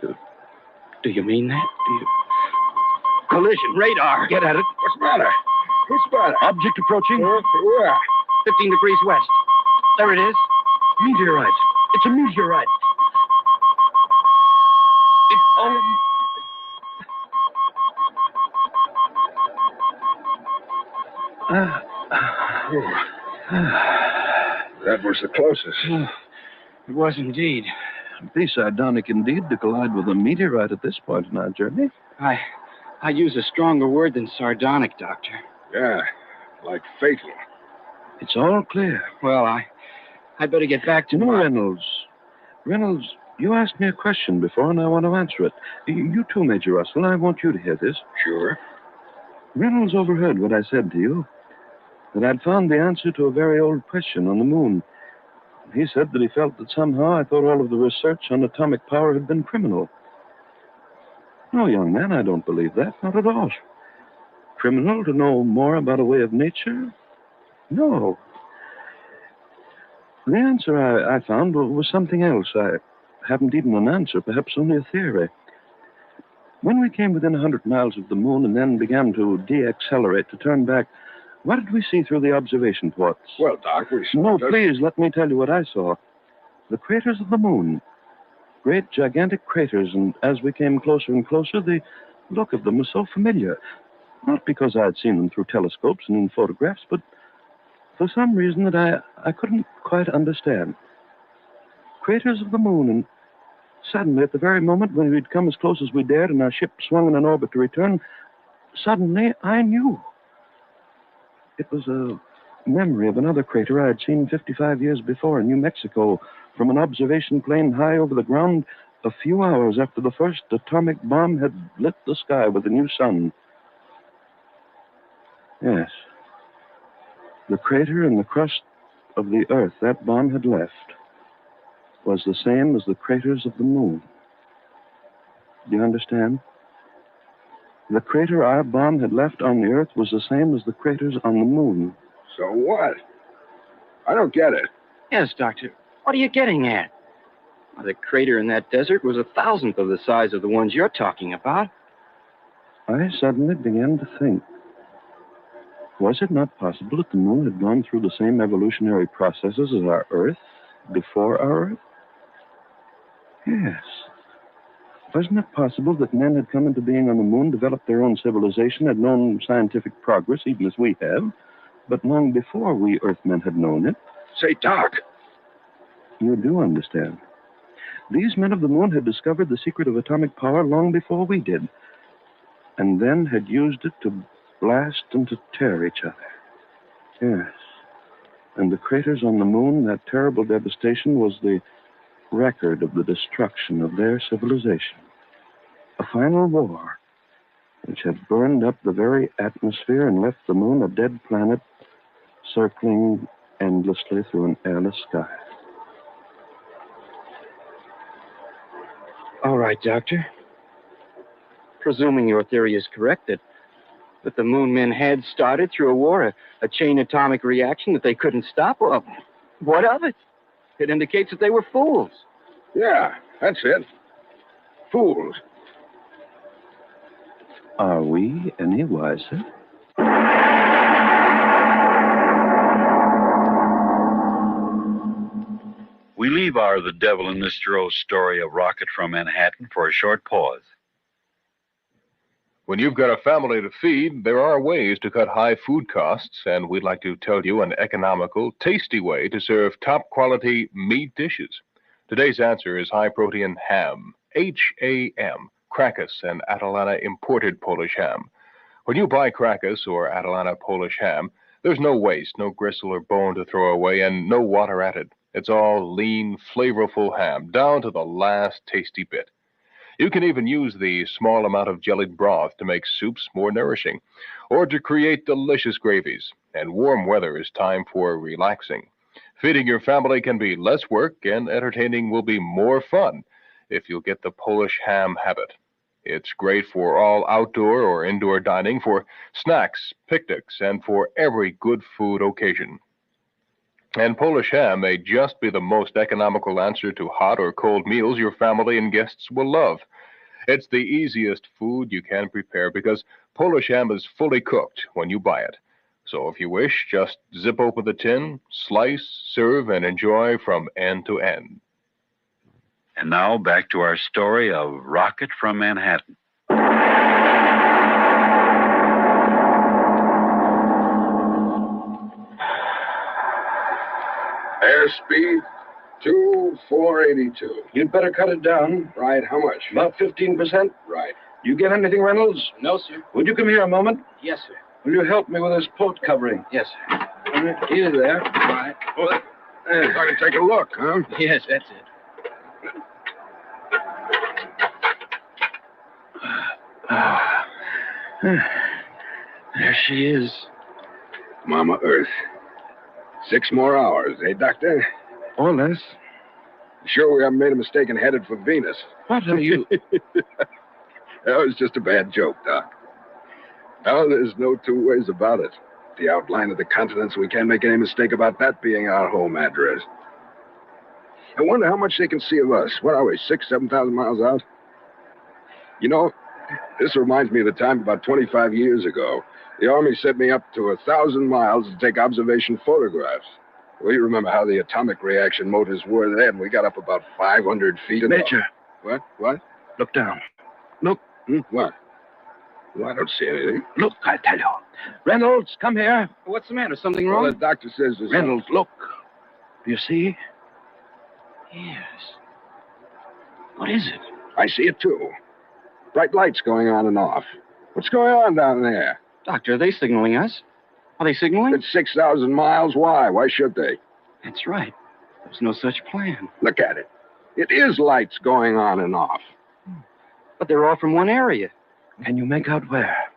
Do you mean that? Collision, radar. Get at it. What's the matter? What's the matter? Object approaching. Where? 15 degrees west. There it is. Meteorite. It's a meteorite. It's all... That was the closest. It was indeed. Be sardonic indeed to collide with a meteorite at this point in our journey. I use a stronger word than sardonic, Doctor. Yeah, like fatal. It's all clear. Well, I'd better get back to... No, Reynolds. Reynolds, you asked me a question before, and I want to answer it. You too, Major Russell. I want you to hear this. Sure. Reynolds overheard what I said to you, that I'd found the answer to a very old question on the moon. He said that he felt that somehow I thought all of the research on atomic power had been criminal. No, young man, I don't believe that. Not at all. Criminal to know more about a way of nature? No. The answer I found was something else. I haven't even an answer, perhaps only a theory. When we came within 100 miles of the moon and then began to deaccelerate, to turn back, what did we see through the observation ports? Well, Doc, we saw... No, please, let me tell you what I saw. The craters of the moon. Great, gigantic craters, and as we came closer and closer, the look of them was so familiar. Not because I had seen them through telescopes and in photographs, but for some reason that I couldn't quite understand. Craters of the moon, and suddenly, at the very moment when we'd come as close as we dared and our ship swung in an orbit to return, suddenly I knew. It was a memory of another crater I had seen 55 years before in New Mexico from an observation plane high over the ground a few hours after the first atomic bomb had lit the sky with a new sun. Yes. The crater in the crust of the Earth that bomb had left was the same as the craters of the moon. Do you understand? The crater our bomb had left on the Earth was the same as the craters on the moon. So what? I don't get it. Yes, Doctor. What are you getting at? Well, the crater in that desert was 1,000th of the size of the ones you're talking about. I suddenly began to think. Was it not possible that the moon had gone through the same evolutionary processes as our Earth before our Earth? Yes. Wasn't it possible that men had come into being on the moon, developed their own civilization, had known scientific progress, even as we have, but long before we Earthmen had known it? Say, Doc. You do understand. These men of the moon had discovered the secret of atomic power long before we did, and then had used it to blast and to tear each other. Yes. And the craters on the moon, that terrible devastation, was the record of the destruction of their civilization. A final war which had burned up the very atmosphere and left the moon a dead planet circling endlessly through an airless sky. All right, Doctor. Presuming your theory is correct, that the moon men had started through a war, a chain atomic reaction that they couldn't stop, well, what of it? It indicates that they were fools. Yeah, that's it. Fools. Are we any wiser? we leave our The Devil in Mr. O's story of Rocket from Manhattan for a short pause. When you've got a family to feed, there are ways to cut high food costs, and we'd like to tell you an economical, tasty way to serve top-quality meat dishes. Today's answer is high-protein ham, H-A-M, Crackus and Atalanta imported Polish ham. When you buy Crackus or Atalanta Polish ham, there's no waste, no gristle or bone to throw away, and no water added. It's all lean, flavorful ham, down to the last tasty bit. You can even use the small amount of jellied broth to make soups more nourishing, or to create delicious gravies. And warm weather is time for relaxing. Feeding your family can be less work, and entertaining will be more fun if you'll get the Polish ham habit. It's great for all outdoor or indoor dining, for snacks, picnics, and for every good food occasion. And Polish ham may just be the most economical answer to hot or cold meals your family and guests will love. It's the easiest food you can prepare because Polish ham is fully cooked when you buy it. So if you wish, just zip open the tin, slice, serve, and enjoy from end to end. And now back to our story of Rocket from Manhattan. Airspeed 2482. You'd better cut it down. Right, how much? About 15%. Right. You get anything, Reynolds? No, sir. Would you come here a moment? Yes, sir. Will you help me with this port covering? Yes, sir. Here, there. Right. Well, I can take a look, huh? Yes, that's it. There she is. Mama Earth. 6 more hours, eh, Doctor? Or less. Sure we haven't made a mistake and headed for Venus. What are you? That was just a bad joke, Doc. Oh, there's no two ways about it. The outline of the continents, we can't make any mistake about that being our home address. I wonder how much they can see of us. What are we, 6,000, 7,000 miles out? You know, this reminds me of the time about 25 years ago. The Army sent me up to 1,000 miles to take observation photographs. Well, you remember how the atomic reaction motors were then. We got up about 500 feet. Major. What? Look down. Look. What? Well, I don't see anything. Look, I tell you. Reynolds, come here. What's the matter? Something wrong? Well, the doctor says there's... Reynolds, look. Do you see? Yes. What is it? I see it, too. Bright lights going on and off. What's going on down there? Doctor, are they signaling us? Are they signaling? It's 6,000 miles. Why? Why should they? That's right. There's no such plan. Look at it. It is lights going on and off. But they're all from one area. Can you make out where?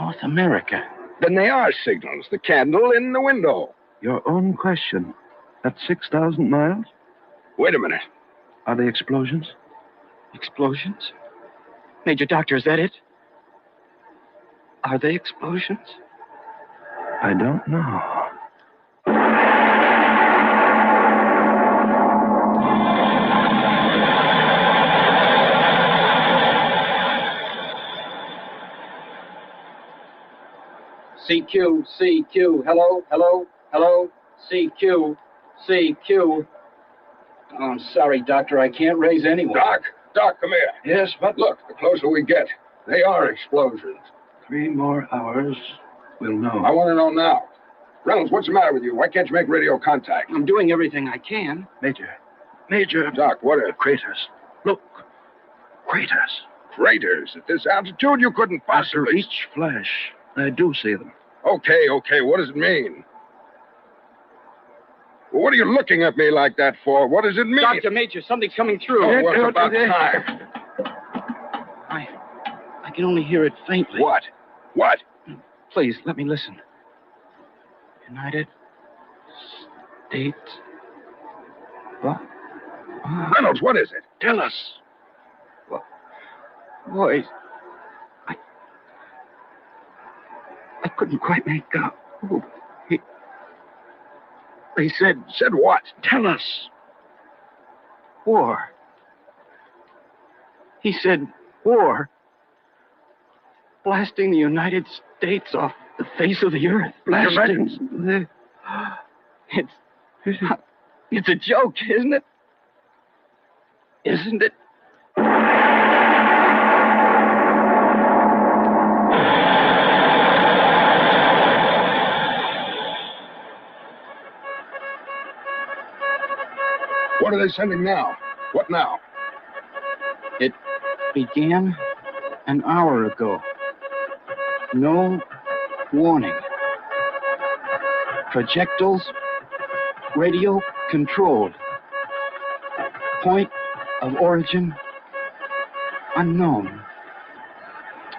North America. Then they are signals. The candle in the window. Your own question. That's 6,000 miles? Wait a minute. Are they explosions? Explosions? Major Doctor, is that it? Are they explosions? I don't know. CQ, CQ, hello, hello, hello, CQ, CQ. Oh, I'm sorry, Doctor, I can't raise anyone. Doc, come here. Yes, but Look, the closer we get, they are explosions. 3 more hours, we'll know. I want to know now. Reynolds, what's the matter with you? Why can't you make radio contact? I'm doing everything I can. Major. Doc, what are Craters. Look. Craters. Craters? At this altitude, you couldn't After possibly... each flash, I do see them. Okay, what does it mean? Well, what are you looking at me like that for? What does it mean? Dr. Major, something's coming through. Oh, well, it's about time. I can only hear it faintly. What? What? Please, let me listen. United States. What? Reynolds, what is it? Tell us. Boys, I couldn't quite make out. Oh, they said... Said what? Tell us. War. He said war. Blasting the United States off the face of the earth. Blasting the... It's a joke, isn't it? Isn't it? What are they sending now? What now? It began an hour ago. No warning. Projectiles, radio controlled. Point of origin unknown.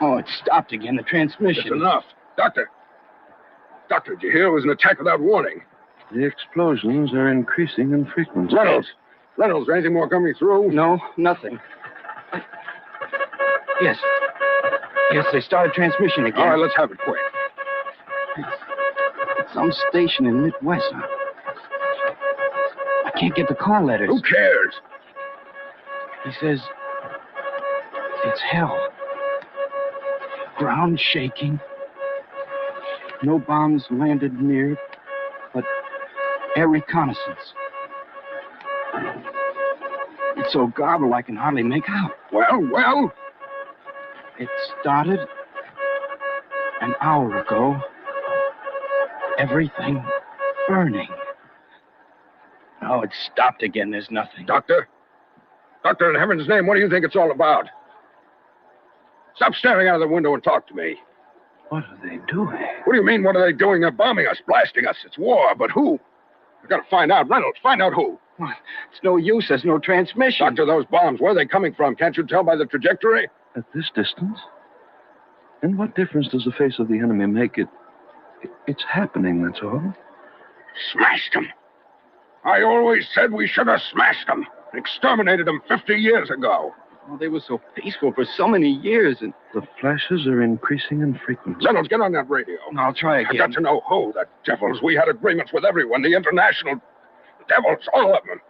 Oh, it stopped again, the transmission. That's enough. Doctor, did you hear it was an attack without warning? The explosions are increasing in frequency. Reynolds, is there anything more coming through? No, nothing. Yes, they started transmission again. All right, let's have it quick. It's some station in Midwest. I can't get the call letters. Who cares? He says it's hell. Ground shaking. No bombs landed near, but air reconnaissance. It's so garbled I can hardly make out. Well? It started an hour ago. Everything burning. Oh, it stopped again. There's nothing. Doctor, in heaven's name, what do you think it's all about? Stop staring out of the window and talk to me. What are they doing? What do you mean, what are they doing? They're bombing us, blasting us. It's war, but who? We've got to find out. Reynolds, find out who. What? It's no use. There's no transmission. Doctor, those bombs, where are they coming from? Can't you tell by the trajectory? At this distance? And what difference does the face of the enemy make? It's happening, that's all. Smashed them. I always said we should have smashed them. Exterminated them 50 years ago. Oh, they were so peaceful for so many years, and... The flashes are increasing in frequency. Reynolds, get on that radio. I'll try again. I've got to know who. The devils. We had agreements with everyone. The international devils, all of them.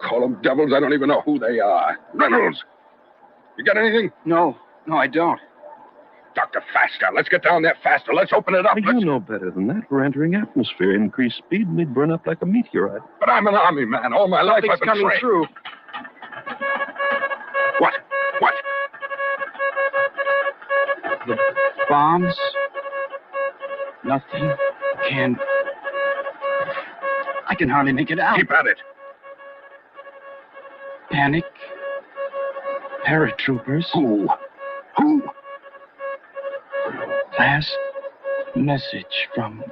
Call them devils. I don't even know who they are. Reynolds, you got anything? No, I don't. Doctor, faster. Let's get down there faster. Let's open it up. You know better than that. We're entering atmosphere. Increased speed, and we'd burn up like a meteorite. But I'm an army man. All my life I've been coming trained. Through. What? The bombs. Nothing. I can hardly make it out. Keep at it. Panic. Paratroopers. Who? Last message from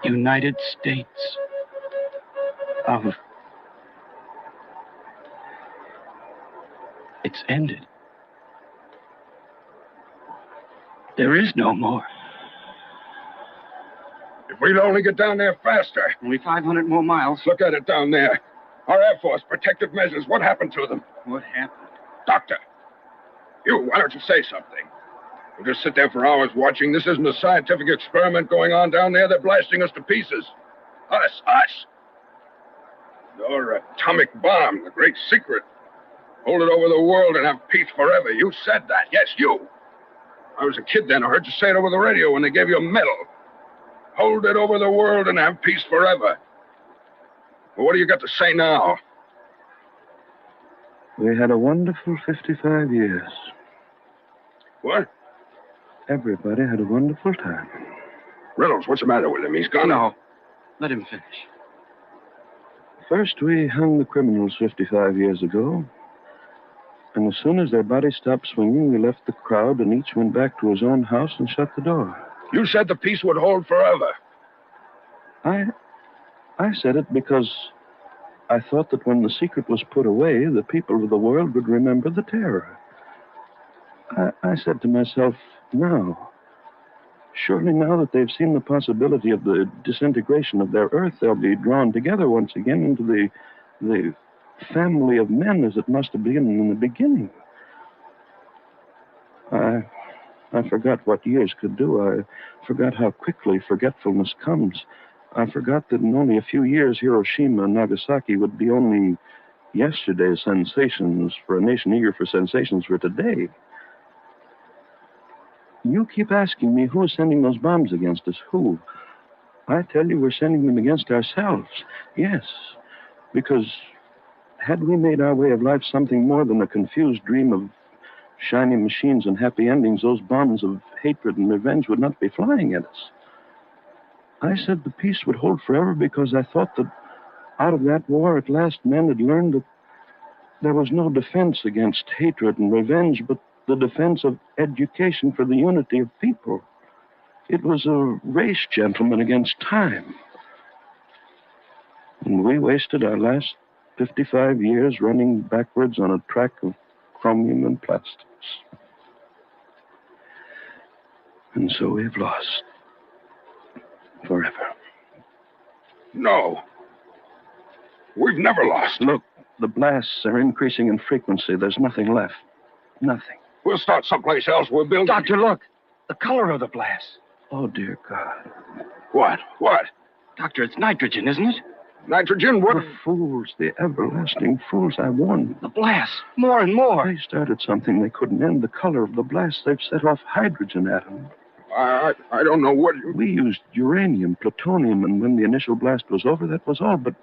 United States of... It's ended. There is no more. If we'd only get down there faster. Only 500 more miles. Look at it down there. Our Air Force, protective measures. What happened to them? What happened? Doctor, why don't you say something? We'll just sit there for hours watching. This isn't a scientific experiment going on down there. They're blasting us to pieces. Us. Your atomic bomb, the great secret. Hold it over the world and have peace forever. You said that. Yes, you. I was a kid then. I heard you say it over the radio when they gave you a medal. Hold it over the world and have peace forever. Well, what do you got to say now? We had a wonderful 55 years. What? Everybody had a wonderful time. Reynolds, what's the matter with him? He's gone. No. Let him finish. First, we hung the criminals 55 years ago. And as soon as their bodies stopped swinging, we left the crowd and each went back to his own house and shut the door. You said the peace would hold forever. I said it because I thought that when the secret was put away, the people of the world would remember the terror. I said to myself, surely now that they've seen the possibility of the disintegration of their Earth, they'll be drawn together once again into the family of men as it must have been in the beginning. I forgot what years could do. I forgot how quickly forgetfulness comes. I forgot that in only a few years, Hiroshima and Nagasaki would be only yesterday's sensations for a nation eager for sensations for today. You keep asking me who is sending those bombs against us. Who? I tell you, we're sending them against ourselves. Yes, because had we made our way of life something more than a confused dream of shiny machines and happy endings, those bombs of hatred and revenge would not be flying at us. I said the peace would hold forever because I thought that out of that war at last men had learned that there was no defense against hatred and revenge, but the defense of education for the unity of people. It was a race, gentlemen, against time. And we wasted our last 55 years running backwards on a track of chromium and plastics. And so we've lost. Forever. No. We've never lost. Look, the blasts are increasing in frequency. There's nothing left. Nothing. We'll start someplace else. We'll build... Doctor, look. The color of the blast. Oh, dear God. What? What? Doctor, it's nitrogen, isn't it? Nitrogen? What? The fools, the everlasting fools, I warned them. The blast. More and more. They started something they couldn't end. The color of the blast. They've set off hydrogen atoms. I don't know what you... We used uranium, plutonium, and when the initial blast was over, that was all. But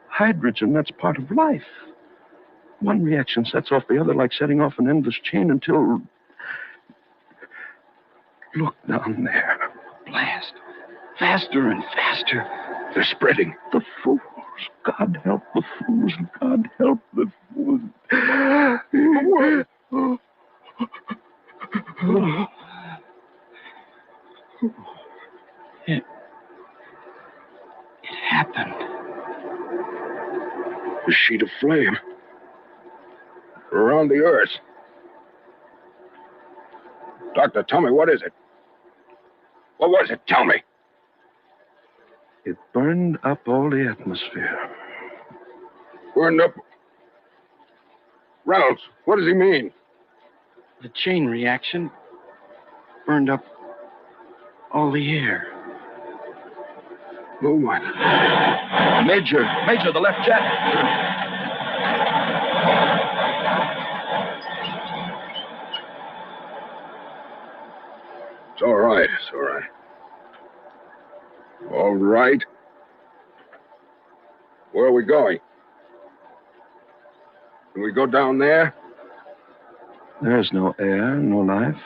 hydrogen, that's part of life. One reaction sets off the other like setting off an endless chain until... Look down there. Blast. Faster and faster. They're spreading. The fools. God help the fools. God help the fools. It happened. A sheet of flame. Around the earth. Doctor, tell me, what is it? What was it? Tell me. It burned up all the atmosphere. Burned up? Reynolds, what does he mean? The chain reaction burned up all the air. Oh, what? Major, the left jet. It's all right. It's all right. All right. Where are we going? Can we go down there? There's no air, no life.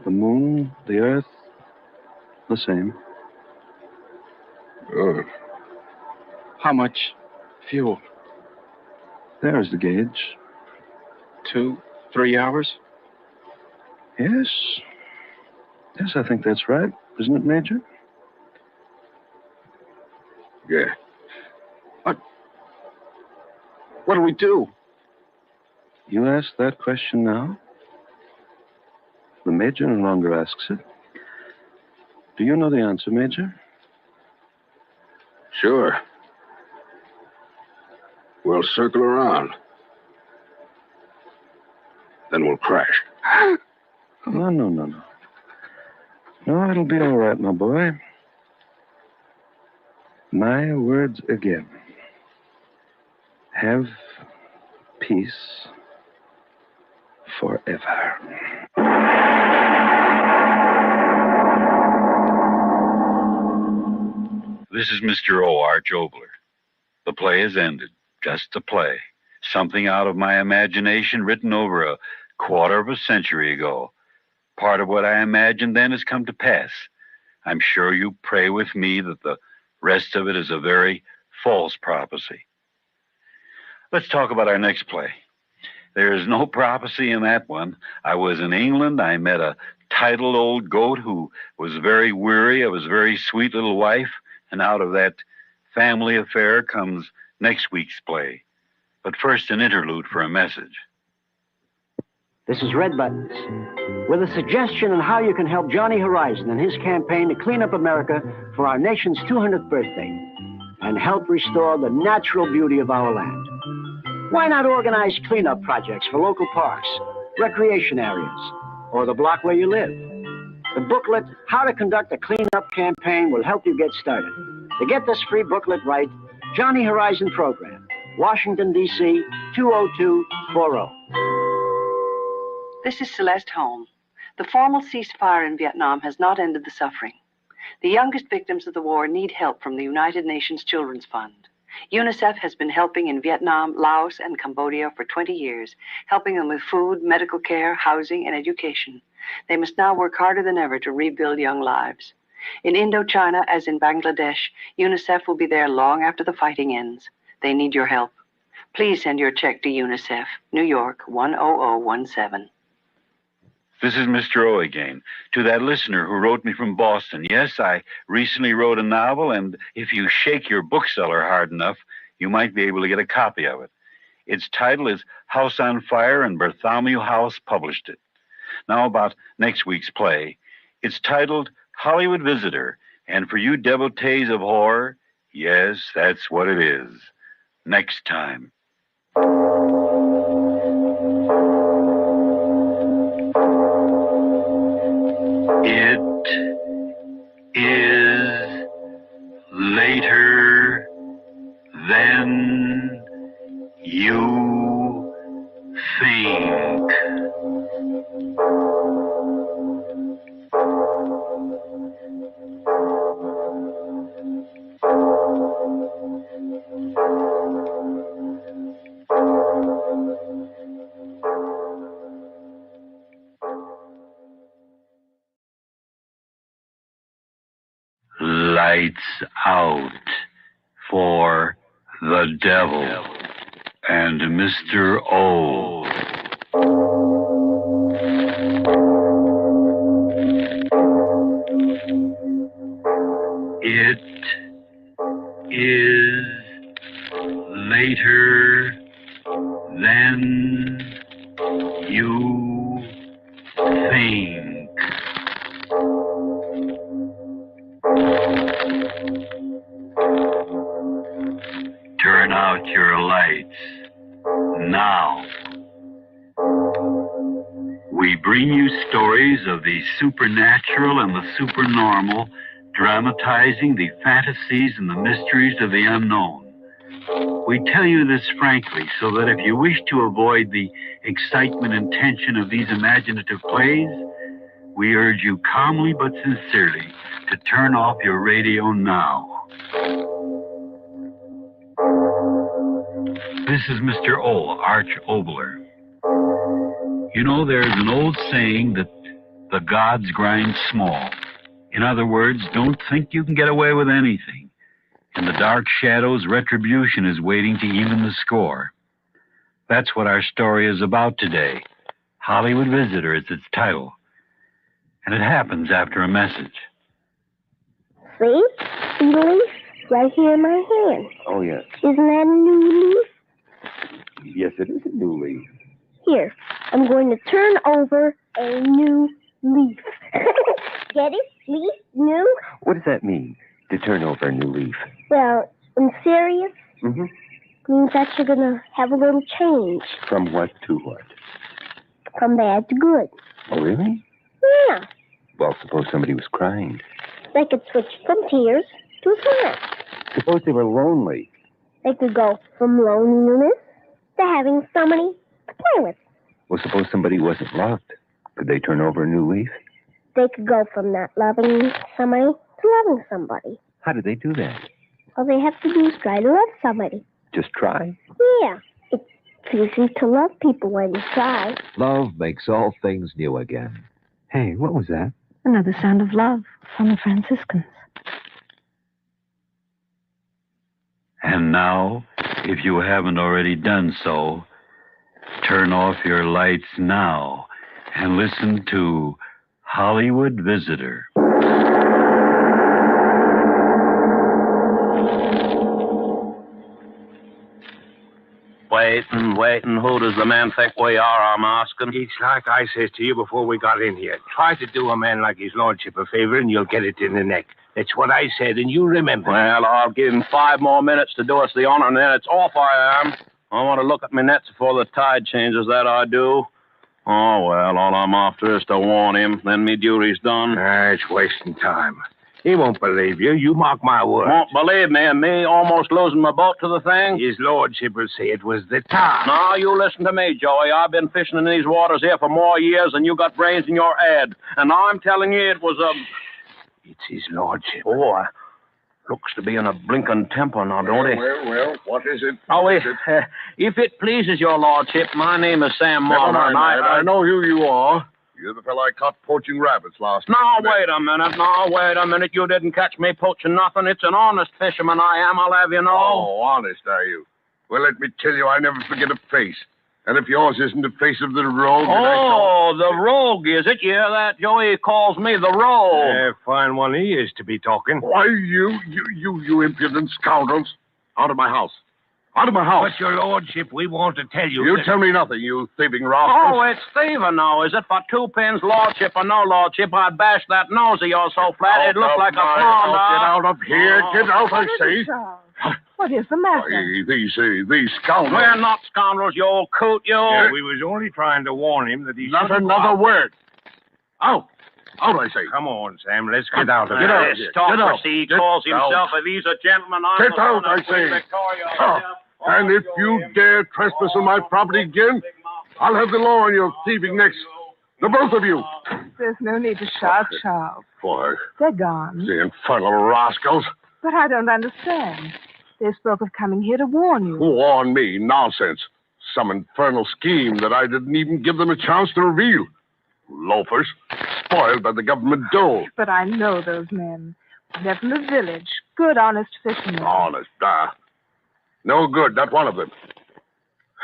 The moon, the earth, the same. Oh. How much fuel? There's the gauge. 2, 3 hours? Yes. Yes, I think that's right. Isn't it, Major? Yeah. What do we do? You ask that question now? The Major no longer asks it. Do you know the answer, Major? Sure. We'll circle around. Then we'll crash. No. No, it'll be all right, my boy. My words again. Have peace forever. This is Mr. O.R. Jobler. The play has ended. Just a play. Something out of my imagination written over a quarter of a century ago. Part of what I imagined then has come to pass. I'm sure you pray with me that the rest of it is a very false prophecy. Let's talk about our next play. There is no prophecy in that one. I was in England. I met a titled old goat who was very weary of his very sweet little wife, and out of that family affair comes next week's play. But first, an interlude for a message. This is Red Buttons, with a suggestion on how you can help Johnny Horizon in his campaign to clean up America for our nation's 200th birthday and help restore the natural beauty of our land. Why not organize cleanup projects for local parks, recreation areas, or the block where you live? The booklet, How to Conduct a Cleanup Campaign, will help you get started. To get this free booklet, write Johnny Horizon Program, Washington, D.C., 20240. This is Celeste Holm. The formal ceasefire in Vietnam has not ended the suffering. The youngest victims of the war need help from the United Nations Children's Fund. UNICEF has been helping in Vietnam, Laos, and Cambodia for 20 years, helping them with food, medical care, housing, and education. They must now work harder than ever to rebuild young lives. In Indochina, as in Bangladesh, UNICEF will be there long after the fighting ends. They need your help. Please send your check to UNICEF, New York, 10017. This is Mr. O again. To that listener who wrote me from Boston, yes, I recently wrote a novel, and if you shake your bookseller hard enough, you might be able to get a copy of it. Its title is House on Fire, and Bartholomew House published it. Now about next week's play. It's titled Hollywood Visitor, and for you devotees of horror, yes, that's what it is. Next time. It is later than you think. Lights out for the devil and Mr. O. It is later than you think. Turn out your lights now. We bring you stories of the supernatural and the supernormal, dramatizing the fantasies and the mysteries of the unknown. We tell you this frankly so that if you wish to avoid the excitement and tension of these imaginative plays, we urge you calmly but sincerely to turn off your radio now. This is Mr. O, Arch Obler. You know, there's an old saying that the gods grind small. In other words, don't think you can get away with anything. In the dark shadows, retribution is waiting to even the score. That's what our story is about today. Hollywood Visitor is its title. And it happens after a message. See? The leaf right here in my hand. Oh, yes. Isn't that a new leaf? Yes, it is a new leaf. Here, I'm going to turn over a new leaf. Get it? Leaf? New? What does that mean, to turn over a new leaf? Well, in serious, Mm-hmm. means that you're going to have a little change. From what to what? From bad to good. Oh, really? Yeah. Well, suppose somebody was crying. They could switch from tears to a smile. Suppose they were lonely. They could go from loneliness to having somebody to play with. Well, suppose somebody wasn't loved. Could they turn over a new leaf? They could go from not loving somebody to loving somebody. How do they do that? All they have to do is try to love somebody. Just try? Yeah. It's easy to love people when you try. Love makes all things new again. Hey, what was that? Another sound of love from the Franciscans. And now, if you haven't already done so, turn off your lights now and listen to Hollywood Visitor. Waiting. Who does the man think we are, I'm asking? It's like I said to you before we got in here. Try to do a man like his lordship a favor and you'll get it in the neck. That's what I said, and you remember. Well, I'll give him 5 more minutes to do us the honor, and then it's off I am. I want to look at my nets before the tide changes, that I do. Oh, well, all I'm after is to warn him. Then me duty's done. It's wasting time. He won't believe you. You mark my word. Won't believe me, and me almost losing my boat to the thing? His lordship will say it was the time. No, you listen to me, Joey. I've been fishing in these waters here for more years than you got brains in your head. And I'm telling you it was a... It's his lordship. Oh, looks to be in a blinking temper now, don't he? Well, what is it? Oh, if it pleases your lordship, my name is Sam Never Mulner. mind, I know who you are. You're the fellow I caught poaching rabbits last night. Now, wait a minute. You didn't catch me poaching nothing. It's an honest fisherman I am, I'll have you know. Oh, honest, are you? Well, let me tell you, I never forget a face. And if yours isn't the face of the rogue... Oh, the rogue, is it? Yeah, that Joey calls me the rogue. Fine one he is to be talking. Why, you impudent scoundrels. Out of my house. Out of my house. But, your lordship, we want to tell you... You that... tell me nothing, you thieving rascals. Oh, it's thieving now, is it? For 2 pins, lordship or no lordship, I'd bash that nose of yours so flat it'd look like a pond. Get out of here. Get out, I say. What is the matter? These scoundrels. We're not scoundrels, you old coot, you. Yeah, we was only trying to warn him that he Not another word. Out. Out, I say. Come on, Sam. Let's get out of Get here. out. This talker, see, he calls himself, if he's a gentleman, I'm Get the out, son of I say. Queen Victoria. And if you dare trespass on my property again, I'll have the law on your thieving necks. The both of you. There's no need to shout, Charles. Boy, They're gone. the infernal rascals. But I don't understand. They spoke of coming here to warn you. Warn me. Nonsense. Some infernal scheme that I didn't even give them a chance to reveal. Loafers. Spoiled by the government dole. But I know those men. They're from the village. Good, honest fishermen. Honest, no good, not one of them.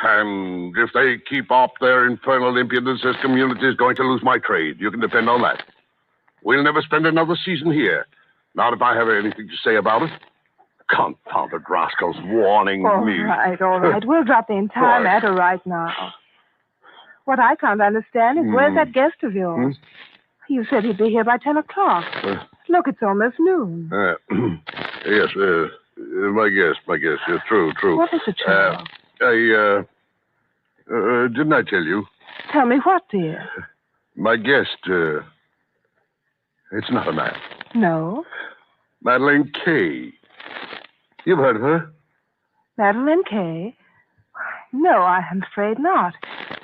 And if they keep up their infernal impudence, this community is going to lose my trade. You can depend on that. We'll never spend another season here. Not if I have anything to say about it. Confounded rascals warning me. All right. We'll drop the entire matter right now. What I can't understand is where's that guest of yours? You said he'd be here by 10 o'clock. Look, it's almost noon. Yes, my guess. Yeah, true. What is it, Charles? Didn't I tell you? Tell me what, dear? My guest, it's not a man. No. Madeleine Kay. You've heard of her? Madeleine Kay? No, I'm afraid not.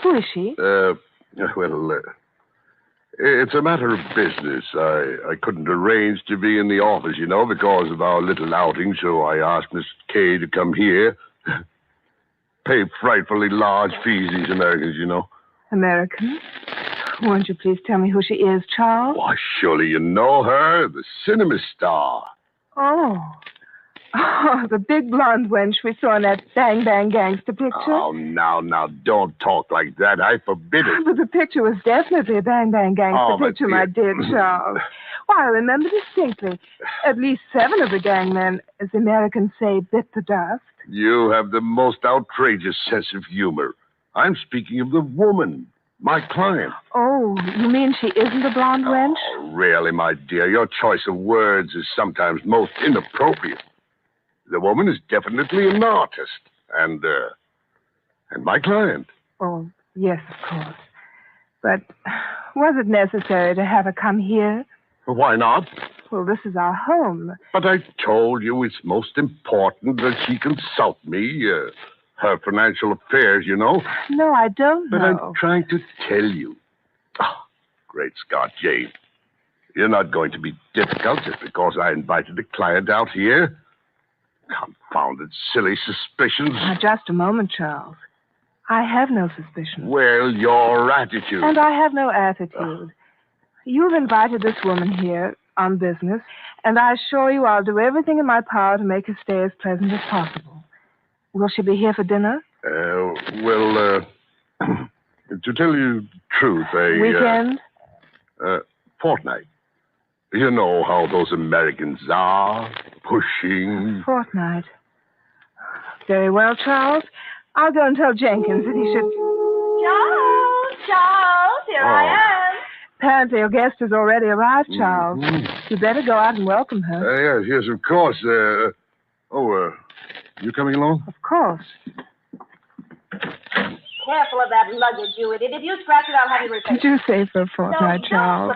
Who is she? It's a matter of business. I couldn't arrange to be in the office, because of our little outing, so I asked Miss Kay to come here. Pay frightfully large fees, these Americans, Americans? Won't you please tell me who she is, Charles? Why, surely you know her, the cinema star. Oh, the big blonde wench we saw in that Bang Bang Gangster picture. Oh, now, don't talk like that. I forbid it. But the picture was definitely a Bang Bang Gangster picture, my dear Charles. Why, I remember distinctly. At least 7 of the gangmen, as the Americans say, bit the dust. You have the most outrageous sense of humor. I'm speaking of the woman, my client. Oh, you mean she isn't a blonde wench? Oh, really, my dear. Your choice of words is sometimes most inappropriate. The woman is definitely an artist. And my client. Oh, yes, of course. But was it necessary to have her come here? Why not? Well, this is our home. But I told you it's most important that she consult me. Her financial affairs, No, I don't know. But I'm trying to tell you. Oh, great Scott, Jane. You're not going to be difficult just because I invited a client out here. Confounded silly suspicions. Now, just a moment, Charles. I have no suspicions. Well, your attitude. And I have no attitude. You've invited this woman here on business, and I assure you I'll do everything in my power to make her stay as pleasant as possible. Will she be here for dinner? To tell you the truth, Weekend? Fortnight. You know how those Americans are, pushing. Fortnight. Very well, Charles. I'll go and tell Jenkins that he should... Charles, here I am. Apparently your guest has already arrived, Charles. You better go out and welcome her. Yes, of course. You coming along? Of course. careful of that luggage, you idiot. If you scratch it, I'll have you replaced. Did you say for a fortnight, Charles?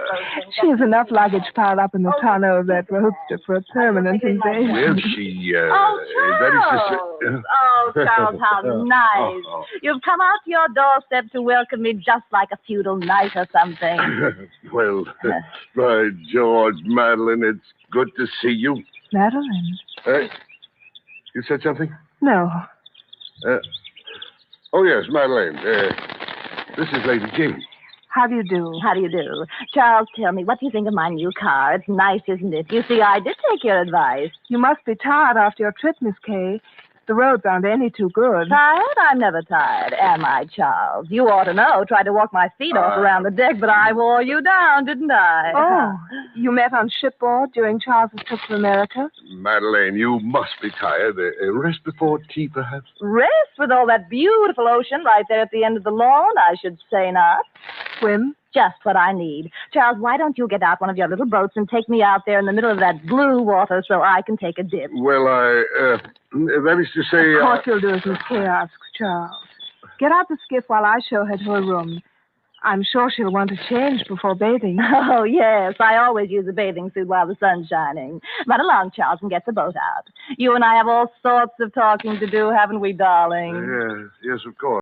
She has enough luggage piled up in the tonneau of that roadster for a permanent invasion. Well, she, Oh, Charles, how nice. You've come out to your doorstep to welcome me just like a feudal knight or something. Well, by George, Madeline, it's good to see you. Madeline? You said something? No. Oh, yes, Madeline. This is Lady Jean. How do you do? How do you do? Charles, tell me, what do you think of my new car? It's nice, isn't it? You see, I did take your advice. You must be tired after your trip, Miss Kay. The roads aren't any too good. Tired? I'm never tired, am I, Charles? You ought to know. Tried to walk my feet off around the deck, but I wore you down, didn't I? Oh, you met on shipboard during Charles's trip to America? Madeline, you must be tired. Rest before tea, perhaps? Rest with all that beautiful ocean right there at the end of the lawn? I should say not. Swim? Just what I need. Charles, why don't you get out one of your little boats and take me out there in the middle of that blue water so I can take a dip? Well, that is to say... Of course you'll do as Miss Kay asks, Charles. Get out the skiff while I show her to her room. I'm sure she'll want to change before bathing. Oh, yes. I always use a bathing suit while the sun's shining. Run along, Charles, and get the boat out. You and I have all sorts of talking to do, haven't we, darling? Yes, of course.